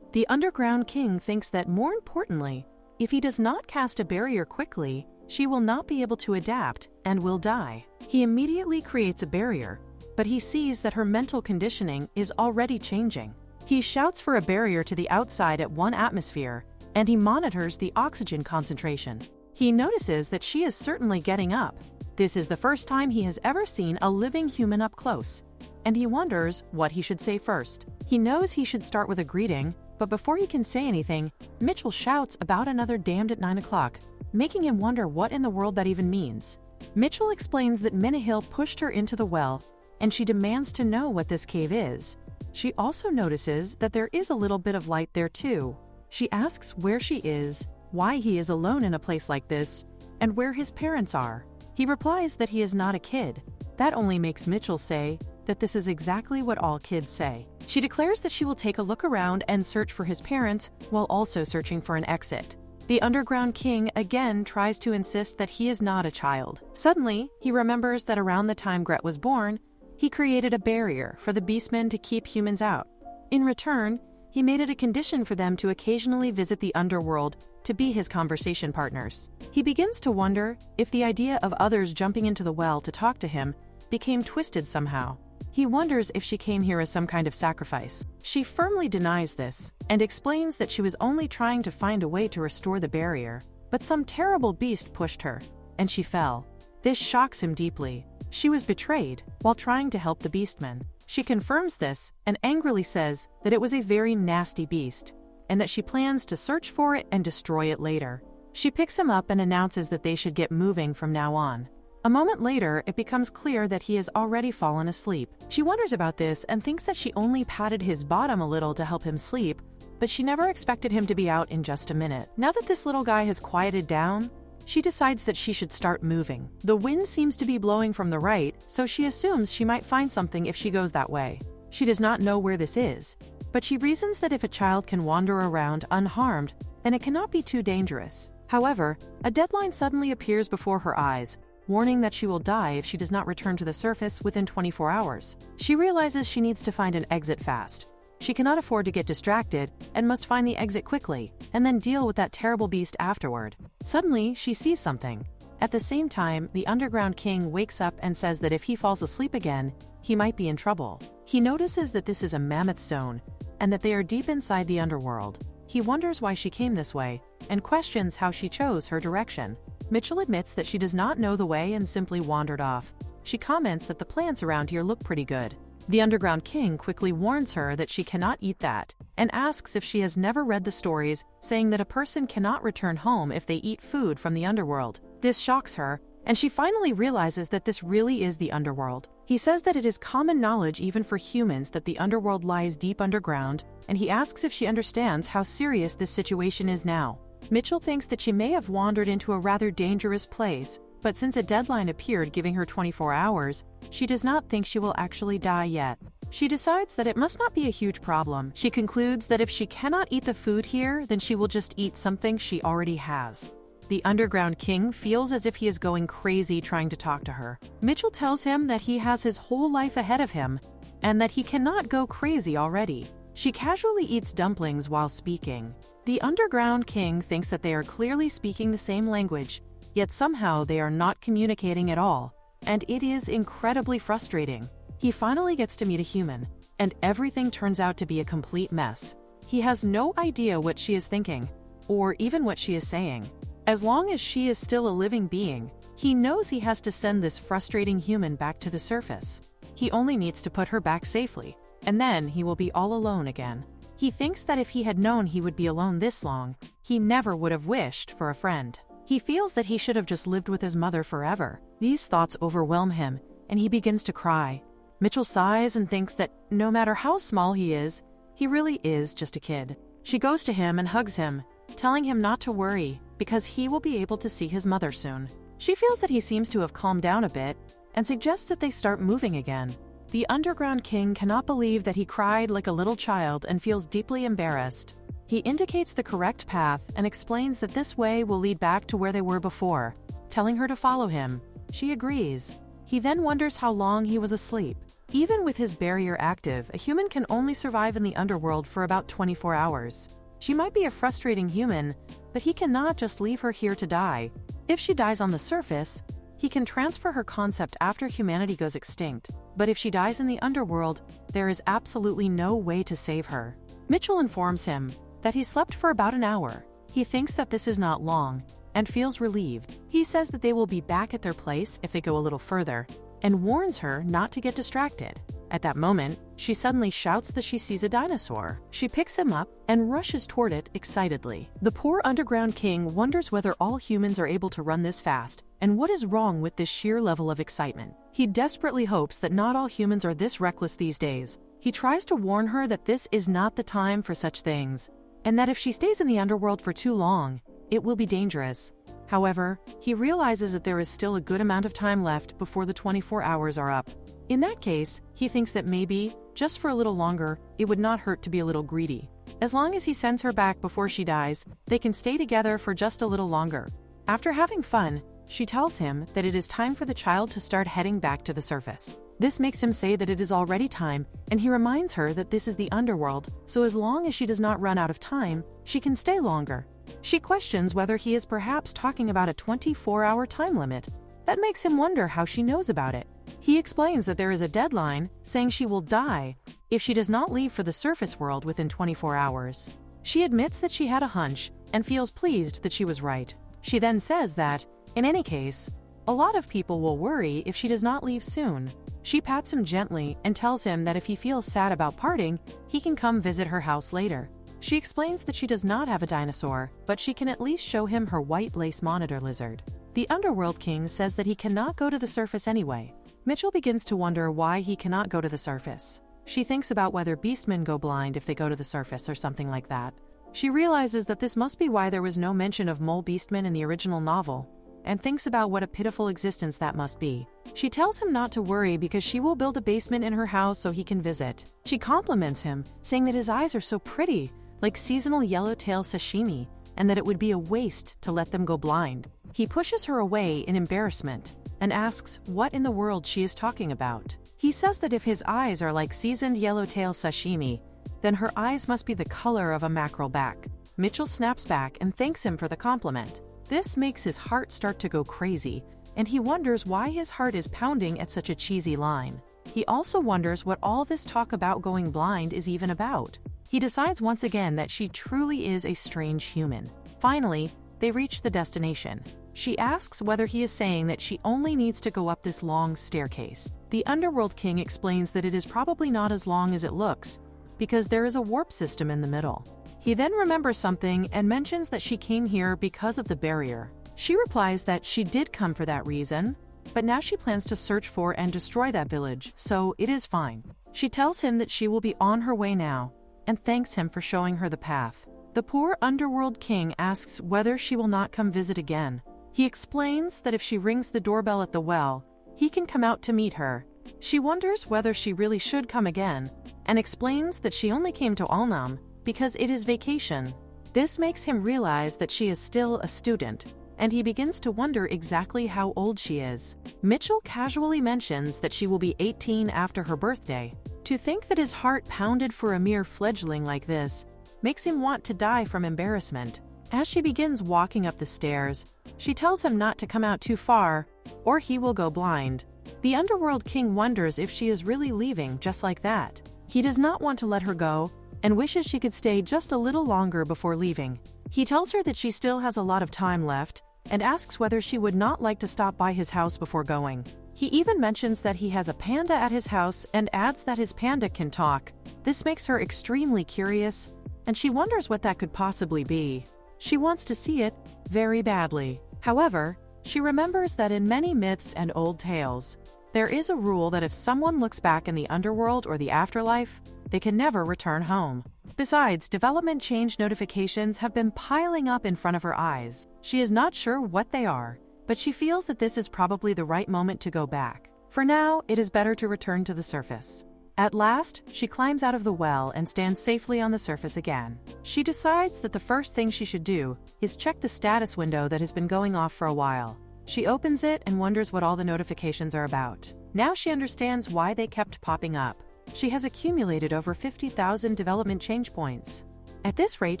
The underground king thinks that, more importantly, if he does not cast a barrier quickly, she will not be able to adapt and will die. He immediately creates a barrier, but he sees that her mental conditioning is already changing. He shouts for a barrier to the outside at 1 atmosphere, and he monitors the oxygen concentration. He notices that she is certainly getting up. This is the first time he has ever seen a living human up close, and he wonders what he should say first. He knows he should start with a greeting, but before he can say anything, Mitchell shouts about another damned at 9 o'clock, making him wonder what in the world that even means. Mitchell explains that Minahil pushed her into the well, and she demands to know what this cave is. She also notices that there is a little bit of light there too. She asks where she is, why he is alone in a place like this, and where his parents are. He replies that he is not a kid. That only makes Mitchell say that this is exactly what all kids say. She declares that she will take a look around and search for his parents while also searching for an exit. The underground king again tries to insist that he is not a child. Suddenly, he remembers that around the time Gret was born, he created a barrier for the beastmen to keep humans out. In return, he made it a condition for them to occasionally visit the underworld to be his conversation partners. He begins to wonder if the idea of others jumping into the well to talk to him became twisted somehow. He wonders if she came here as some kind of sacrifice. She firmly denies this and explains that she was only trying to find a way to restore the barrier, but some terrible beast pushed her, and she fell. This shocks him deeply. She was betrayed while trying to help the beastmen. She confirms this and angrily says that it was a very nasty beast, and that she plans to search for it and destroy it later. She picks him up and announces that they should get moving from now on. A moment later, it becomes clear that he has already fallen asleep. She wonders about this and thinks that she only patted his bottom a little to help him sleep, but she never expected him to be out in just a minute. Now that this little guy has quieted down, she decides that she should start moving. The wind seems to be blowing from the right, so she assumes she might find something if she goes that way. She does not know where this is, but she reasons that if a child can wander around unharmed, then it cannot be too dangerous. However, a deadline suddenly appears before her eyes, warning that she will die if she does not return to the surface within 24 hours. She realizes she needs to find an exit fast. She cannot afford to get distracted and must find the exit quickly, and then deal with that terrible beast afterward. Suddenly, she sees something. At the same time, the Underground King wakes up and says that if he falls asleep again, he might be in trouble. He notices that this is a mammoth zone, and that they are deep inside the underworld. He wonders why she came this way, and questions how she chose her direction. Mitchell admits that she does not know the way and simply wandered off. She comments that the plants around here look pretty good. The Underground King quickly warns her that she cannot eat that, and asks if she has never read the stories saying that a person cannot return home if they eat food from the underworld. This shocks her, and she finally realizes that this really is the underworld. He says that it is common knowledge even for humans that the underworld lies deep underground, and he asks if she understands how serious this situation is now. Mitchell thinks that she may have wandered into a rather dangerous place, but since a deadline appeared giving her 24 hours, she does not think she will actually die yet. She decides that it must not be a huge problem. She concludes that if she cannot eat the food here, then she will just eat something she already has. The Underground King feels as if he is going crazy trying to talk to her. Mitchell tells him that he has his whole life ahead of him, and that he cannot go crazy already. She casually eats dumplings while speaking. The Underground King thinks that they are clearly speaking the same language, yet somehow they are not communicating at all, and it is incredibly frustrating. He finally gets to meet a human, and everything turns out to be a complete mess. He has no idea what she is thinking, or even what she is saying. As long as she is still a living being, he knows he has to send this frustrating human back to the surface. He only needs to put her back safely, and then he will be all alone again. He thinks that if he had known he would be alone this long, he never would have wished for a friend. He feels that he should have just lived with his mother forever. These thoughts overwhelm him, and he begins to cry. Mitchell sighs and thinks that no matter how small he is, he really is just a kid. She goes to him and hugs him, telling him not to worry, because he will be able to see his mother soon. She feels that he seems to have calmed down a bit, and suggests that they start moving again. The Underground King cannot believe that he cried like a little child and feels deeply embarrassed. He indicates the correct path and explains that this way will lead back to where they were before, telling her to follow him. She agrees. He then wonders how long he was asleep. Even with his barrier active, a human can only survive in the underworld for about 24 hours. She might be a frustrating human, but he cannot just leave her here to die. If she dies on the surface, he can transfer her concept after humanity goes extinct. But if she dies in the underworld, there is absolutely no way to save her. Mitchell informs him that he slept for about an hour. He thinks that this is not long, and feels relieved. He says that they will be back at their place if they go a little further, and warns her not to get distracted. At that moment, she suddenly shouts that she sees a dinosaur. She picks him up and rushes toward it excitedly. The poor Underground King wonders whether all humans are able to run this fast, and what is wrong with this sheer level of excitement. He desperately hopes that not all humans are this reckless these days. He tries to warn her that this is not the time for such things, and that if she stays in the underworld for too long, it will be dangerous. However, he realizes that there is still a good amount of time left before the 24 hours are up. In that case, he thinks that maybe, just for a little longer, it would not hurt to be a little greedy. As long as he sends her back before she dies, they can stay together for just a little longer. After having fun, she tells him that it is time for the child to start heading back to the surface. This makes him say that it is already time, and he reminds her that this is the underworld, so as long as she does not run out of time, she can stay longer. She questions whether he is perhaps talking about a 24-hour time limit. That makes him wonder how she knows about it. He explains that there is a deadline, saying she will die if she does not leave for the surface world within 24 hours. She admits that she had a hunch and feels pleased that she was right. She then says that, in any case, a lot of people will worry if she does not leave soon. She pats him gently and tells him that if he feels sad about parting, he can come visit her house later. She explains that she does not have a dinosaur, but she can at least show him her white lace monitor lizard. The Underworld King says that he cannot go to the surface anyway. Mitchell begins to wonder why he cannot go to the surface. She thinks about whether beastmen go blind if they go to the surface or something like that. She realizes that this must be why there was no mention of mole beastmen in the original novel, and thinks about what a pitiful existence that must be. She tells him not to worry because she will build a basement in her house so he can visit. She compliments him, saying that his eyes are so pretty, like seasonal yellowtail sashimi, and that it would be a waste to let them go blind. He pushes her away in embarrassment and asks what in the world she is talking about. He says that if his eyes are like seasoned yellowtail sashimi, then her eyes must be the color of a mackerel back. Mitchell snaps back and thanks him for the compliment. This makes his heart start to go crazy, and he wonders why his heart is pounding at such a cheesy line. He also wonders what all this talk about going blind is even about. He decides once again that she truly is a strange human. Finally, they reach the destination. She asks whether he is saying that she only needs to go up this long staircase. The Underworld King explains that it is probably not as long as it looks, because there is a warp system in the middle. He then remembers something and mentions that she came here because of the barrier. She replies that she did come for that reason, but now she plans to search for and destroy that village, so it is fine. She tells him that she will be on her way now, and thanks him for showing her the path. The poor Underworld King asks whether she will not come visit again. He explains that if she rings the doorbell at the well, he can come out to meet her. She wonders whether she really should come again, and explains that she only came to Alnam because it is vacation. This makes him realize that she is still a student, and he begins to wonder exactly how old she is. Mitchell casually mentions that she will be 18 after her birthday. To think that his heart pounded for a mere fledgling like this makes him want to die from embarrassment. As she begins walking up the stairs, she tells him not to come out too far, or he will go blind. The Underworld King wonders if she is really leaving just like that. He does not want to let her go, and wishes she could stay just a little longer before leaving. He tells her that she still has a lot of time left, and asks whether she would not like to stop by his house before going. He even mentions that he has a panda at his house and adds that his panda can talk. This makes her extremely curious, and she wonders what that could possibly be. She wants to see it very badly. However, she remembers that in many myths and old tales, there is a rule that if someone looks back in the underworld or the afterlife, they can never return home. Besides, development change notifications have been piling up in front of her eyes. She is not sure what they are, but she feels that this is probably the right moment to go back. For now, it is better to return to the surface. At last, she climbs out of the well and stands safely on the surface again. She decides that the first thing she should do is check the status window that has been going off for a while. She opens it and wonders what all the notifications are about. Now she understands why they kept popping up. She has accumulated over 50,000 development change points. At this rate,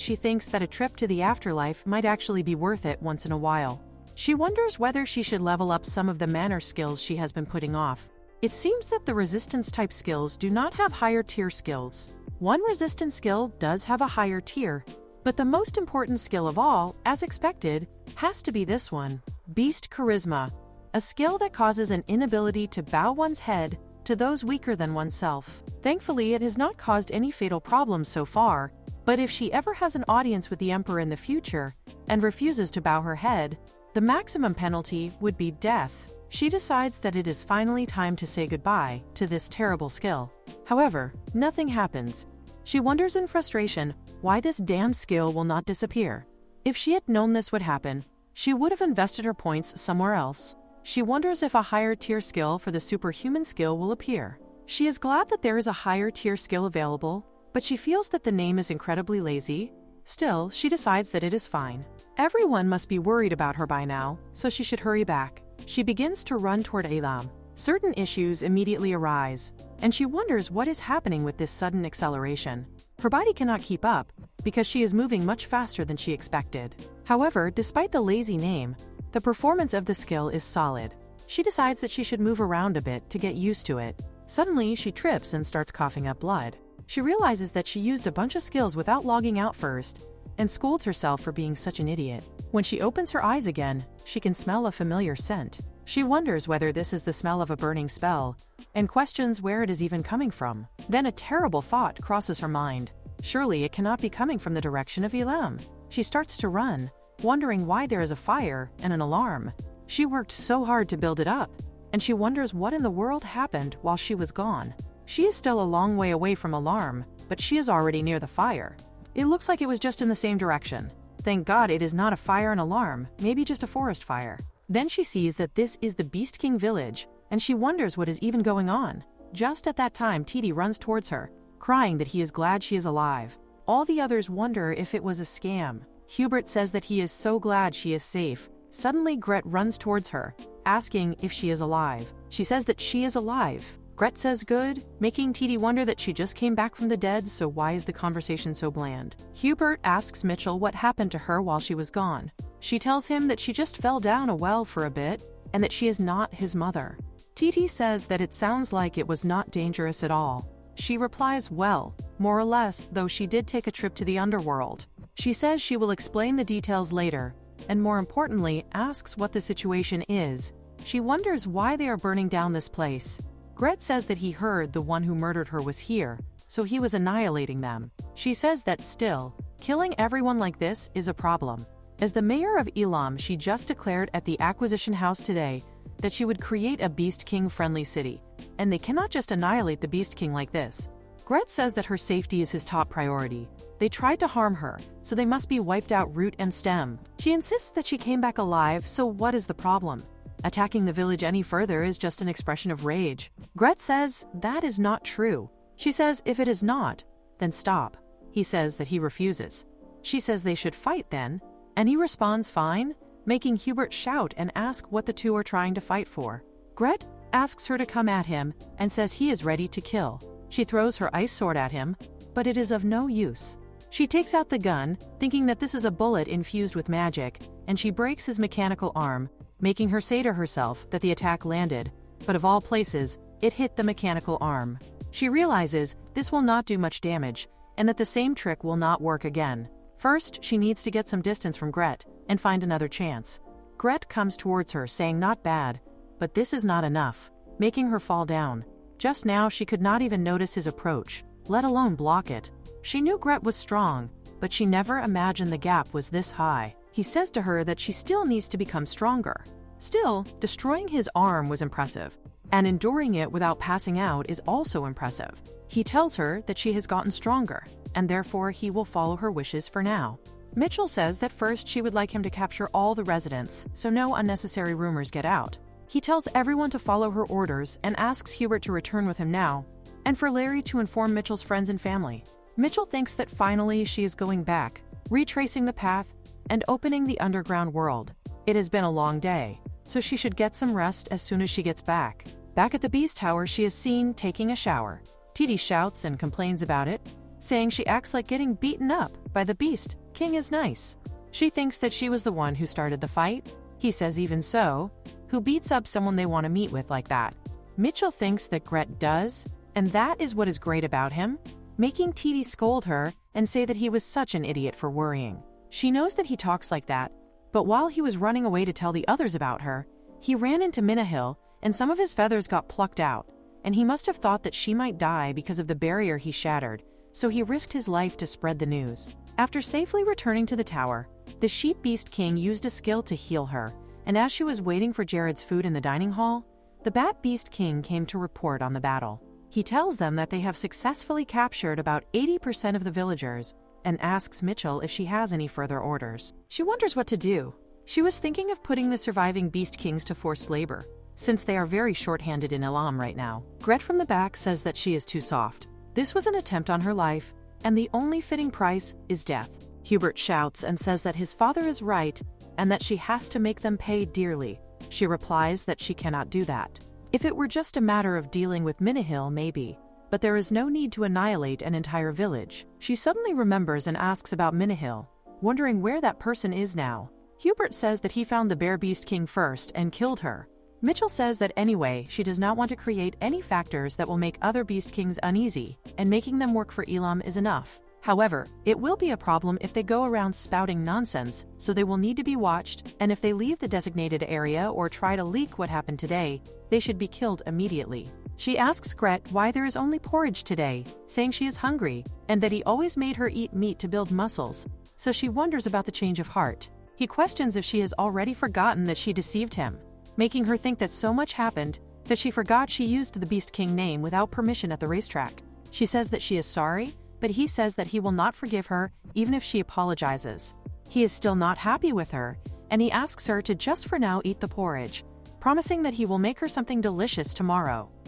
she thinks that a trip to the afterlife might actually be worth it once in a while. She wonders whether she should level up some of the manner skills she has been putting off. It seems that the resistance-type skills do not have higher tier skills. One resistance skill does have a higher tier, but the most important skill of all, as expected, has to be this one, Beast Charisma, a skill that causes an inability to bow one's head to those weaker than oneself. Thankfully, it has not caused any fatal problems so far, but if she ever has an audience with the Emperor in the future and refuses to bow her head, the maximum penalty would be death. She decides that it is finally time to say goodbye to this terrible skill. However, nothing happens. She wonders in frustration why this damn skill will not disappear. If she had known this would happen, she would have invested her points somewhere else. She wonders if a higher tier skill for the superhuman skill will appear. She is glad that there is a higher tier skill available, but she feels that the name is incredibly lazy. Still, she decides that it is fine. Everyone must be worried about her by now, so she should hurry back. She begins to run toward Elam. Certain issues immediately arise, and she wonders what is happening with this sudden acceleration. Her body cannot keep up, because she is moving much faster than she expected. However, despite the lazy name, the performance of the skill is solid. She decides that she should move around a bit to get used to it. Suddenly, she trips and starts coughing up blood. She realizes that she used a bunch of skills without logging out first, and scolds herself for being such an idiot. When she opens her eyes again, she can smell a familiar scent. She wonders whether this is the smell of a burning spell, and questions where it is even coming from. Then a terrible thought crosses her mind. Surely it cannot be coming from the direction of Elam. She starts to run, wondering why there is a fire and an alarm. She worked so hard to build it up, and she wonders what in the world happened while she was gone. She is still a long way away from alarm, but she is already near the fire. It looks like it was just in the same direction. Thank God it is not a fire and alarm, maybe just a forest fire. Then she sees that this is the Beast King village, and she wonders what is even going on. Just at that time, Titi runs towards her, crying that he is glad she is alive. All the others wonder if it was a scam. Hubert says that he is so glad she is safe. Suddenly, Gret runs towards her, asking if she is alive. She says that she is alive. Gret says good, making Titi wonder that she just came back from the dead, so why is the conversation so bland? Hubert asks Mitchell what happened to her while she was gone. She tells him that she just fell down a well for a bit, and that she is not his mother. Titi says that it sounds like it was not dangerous at all. She replies, well, more or less, though she did take a trip to the underworld. She says she will explain the details later, and more importantly, asks what the situation is. She wonders why they are burning down this place. Gret says that he heard the one who murdered her was here, so he was annihilating them. She says that still, killing everyone like this is a problem. As the mayor of Elam, she just declared at the acquisition house today that she would create a Beast King-friendly city, and they cannot just annihilate the Beast King like this. Gret says that her safety is his top priority. They tried to harm her, so they must be wiped out root and stem. She insists that she came back alive, so what is the problem? Attacking the village any further is just an expression of rage. Gret says that is not true. She says if it is not, then stop. He says that he refuses. She says they should fight then, and he responds fine, making Hubert shout and ask what the two are trying to fight for. Gret asks her to come at him and says he is ready to kill. She throws her ice sword at him, but it is of no use. She takes out the gun, thinking that this is a bullet infused with magic, and she breaks his mechanical arm, making her say to herself that the attack landed, but of all places, it hit the mechanical arm. She realizes this will not do much damage, and that the same trick will not work again. First, she needs to get some distance from Gret and find another chance. Gret comes towards her, saying not bad, but this is not enough, making her fall down. Just now she could not even notice his approach, let alone block it. She knew Gret was strong, but she never imagined the gap was this high. He says to her that she still needs to become stronger. Still, destroying his arm was impressive, and enduring it without passing out is also impressive. He tells her that she has gotten stronger, and therefore he will follow her wishes for now. Mitchell says that first she would like him to capture all the residents, so no unnecessary rumors get out. He tells everyone to follow her orders and asks Hubert to return with him now, and for Larry to inform Mitchell's friends and family. Mitchell thinks that finally she is going back, retracing the path, and opening the underground world. It has been a long day, so she should get some rest as soon as she gets back. Back at the Beast Tower, she is seen taking a shower. Titi shouts and complains about it, saying she acts like getting beaten up by the Beast King is nice. She thinks that she was the one who started the fight. He says even so, who beats up someone they want to meet with like that? Mitchell thinks that Gret does, and that is what is great about him, making Titi scold her and say that he was such an idiot for worrying. She knows that he talks like that, but while he was running away to tell the others about her, he ran into Manhwa and some of his feathers got plucked out, and he must have thought that she might die because of the barrier he shattered, so he risked his life to spread the news. After safely returning to the tower, the Sheep Beast King used a skill to heal her, and as she was waiting for Jared's food in the dining hall, the Bat Beast King came to report on the battle. He tells them that they have successfully captured about 80% of the villagers, and asks Mitchell if she has any further orders. She wonders what to do. She was thinking of putting the surviving Beast Kings to forced labor, since they are very short-handed in Elam right now. Gret from the back says that she is too soft. This was an attempt on her life, and the only fitting price is death. Hubert shouts and says that his father is right, and that she has to make them pay dearly. She replies that she cannot do that. If it were just a matter of dealing with Manhwa, maybe, but there is no need to annihilate an entire village. She suddenly remembers and asks about Manhwa, wondering where that person is now. Hubert says that he found the Bear Beast King first and killed her. Mitchell says that anyway, she does not want to create any factors that will make other Beast Kings uneasy, and making them work for Elam is enough. However, it will be a problem if they go around spouting nonsense, so they will need to be watched, and if they leave the designated area or try to leak what happened today, they should be killed immediately. She asks Gret why there is only porridge today, saying she is hungry, and that he always made her eat meat to build muscles, so she wonders about the change of heart. He questions if she has already forgotten that she deceived him, making her think that so much happened that she forgot she used the Beast King name without permission at the racetrack. She says that she is sorry, but he says that he will not forgive her even if she apologizes. He is still not happy with her, and he asks her to just for now eat the porridge, promising that he will make her something delicious tomorrow.